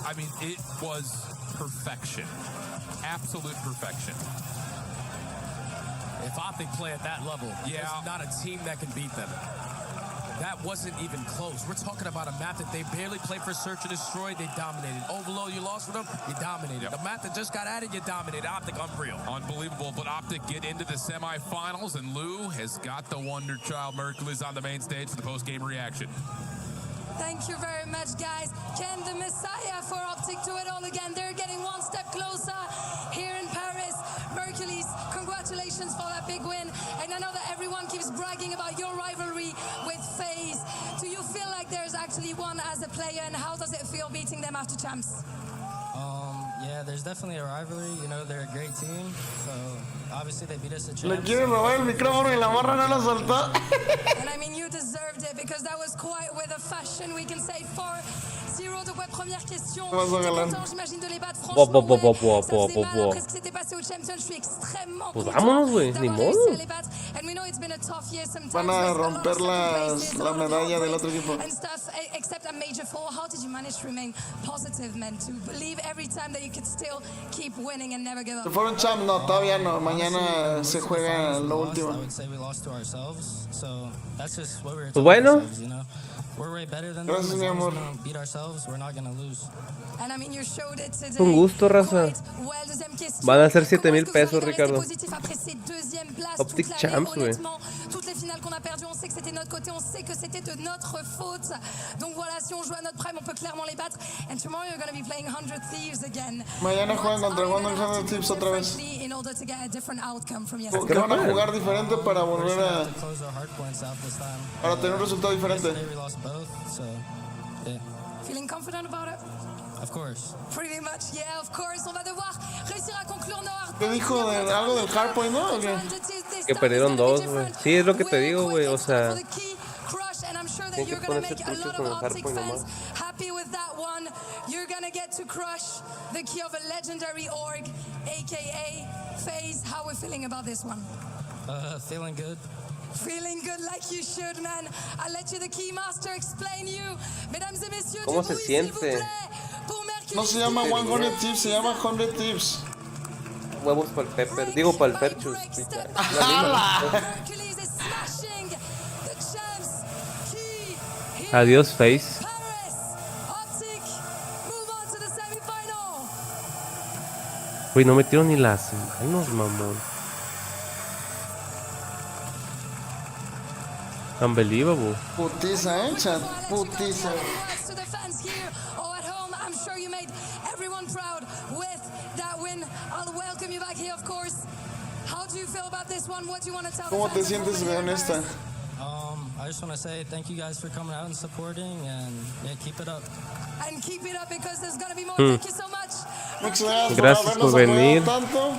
G: I mean, it was perfection. Absolute perfection.
D: If Optic play at that level, there's not a team that can beat them. That wasn't even close. We're talking about a map that they barely played for Search and Destroy. They dominated. Overload, you lost with them, you dominated. The map that just got added, you dominated. Optic, unreal.
G: Unbelievable, but Optic get into the semifinals, and Lou has got the wonder child. Mercury's on the main stage for the post-game reaction.
M: Thank you very much, guys. Can the Messiah for Optic do it all again? They're getting one step closer here in Paris. Mercury's, congratulations for that big win. And I know that everyone keeps bragging about your rivalry with FaZe. Do you feel like there's actually one as a player, and how does it feel beating them after champs?
B: Yeah, there's definitely a rivalry. You know, they're a great team. So obviously they beat us at champs.
C: Le quieren robar el micrófono y la morra no lo soltó.
M: And I mean, you deserved it, because that was quite with a fashion, we can say. 4-0, donc ouais, première question. J'imagine de les battre. Franchement, ça faisait mal après ce qui s'était passé au Champions. Je suis extrêmement
H: Pues vámonos, güey, ni modo.
M: And we know it's been a tough year sometimes.
C: Van a romper la medalla del otro equipo.
M: And stuff, except a major fall. How did you manage to remain positive, man? To believe every time that you could still keep winning and never give up.
C: Se fueron champ, no, todavía no. Mañana se juega lo último.
B: I would say we lost to ourselves. So that's just what we were
H: Pues bueno.
B: you know? We're way better than them. As long as we don't beat ourselves, we're not going to lose.
M: And I mean, you showed it today.
H: Un gusto, raza. Van a ser 7,000 pesos, Ricardo. Optic Champs, güey.
M: Toutes les finales qu'on a perdues, on sait que c'était de notre côté, on sait que c'était de notre faute. Donc voilà, si on joue à notre prime, on peut clairement les battre. And tomorrow you're going to be playing 100 Thieves again.
C: Mañana juegan contra 100 Thieves otra vez.
M: In order to get a different outcome from
C: Porque van a jugar diferente para volver para tener un resultado diferente.
M: Feeling confident about it?
B: Of course.
M: Pretty much, yeah, of course. On va devoir réussir à conclure nos hard
C: ¿Qué dijo de algo del hardpoint, no? ¿O qué?
H: Que perdieron 2, güey. Sí, es lo que te digo, güey. O sea, tienen que ponerse tristes con el hardpoint nomás.
M: Happy with that one. You're gonna get to crush the key of a legendary org, aka FaZe. How we feeling about this one?
B: Feeling good.
M: Feeling good like you should, man. I'll let you, the Keymaster, explain you. Mesdames et messieurs,
H: ¿Cómo se siente?
C: No se llama 100 Tips, se llama 100 Tips.
H: Huevos para el Pepper. Digo, para el Perchus. Adiós, FaZe. Uy, no metieron ni las manos, mamón. Unbelievable.
C: Putiza, chat. Putiza. ¿Cómo te sientes, de honesta?
B: I just want to say thank you guys for coming out and supporting, and yeah, keep it up.
M: And keep it up because there's gonna be more. Thank you so much.
C: Muchas
H: gracias por venir.
C: Tanto.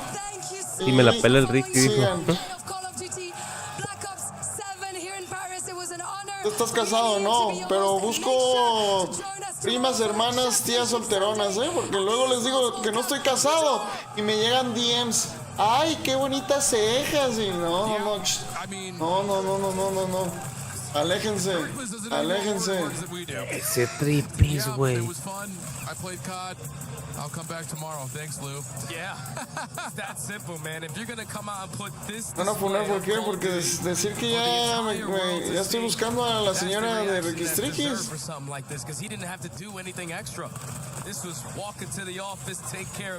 H: Y me la pela el Ricky, dijo.
C: Tú estás casado, no, pero busco primas, hermanas, tías solteronas, porque luego les digo que no estoy casado y me llegan DMs. Ay, qué bonitas cejas y no. Aléjense.
H: Ese tripis, güey.
D: I'll come back tomorrow. Thanks, Lou. Yeah, that's simple, man. If you're gonna come out and put this.
C: Van a poner por qué, porque decir que ya estoy buscando a la señora de Registrikis.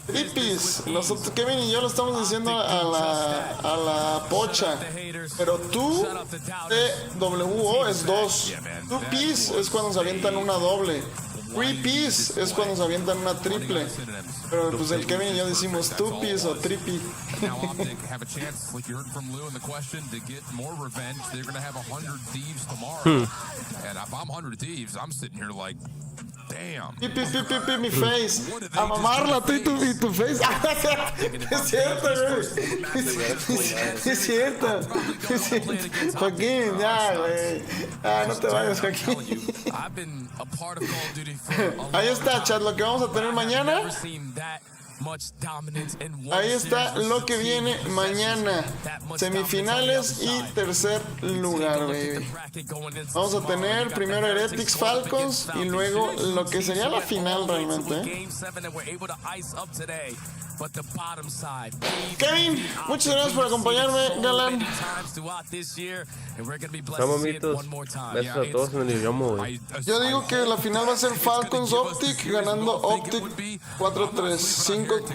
C: Tripis, nosotros Kevin y yo lo estamos diciendo a la pocha, pero tú TWO es 2, 2 piece es cuando se avientan una doble. 3 piece es cuando se avientan una triple. Pero pues el Kevin y yo decimos 2 piece o trippy. Pipi, mi face. A mamarla tú y tu face. Es cierto, güey. Es cierto. Joaquín, ya, güey. No te vayas, Joaquín. Ahí está, chat, lo que vamos a tener mañana. Ahí está lo que viene mañana. Semifinales y tercer lugar, baby. Vamos a tener primero Heretics Falcons y luego lo que sería la final realmente. Kevin, muchas gracias por acompañarme, galán.
H: Vamos, mitos. Besos a todos en el idioma, güey.
C: Yo digo que la final va a ser Falcons Optic ganando Optic 4-3,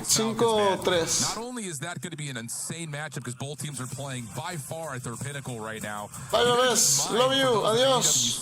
C: 5-3.
G: Not only is that going to be an insane matchup because both teams are playing by far at their pinnacle right now.
C: Bye, bebés. Love you. Adiós.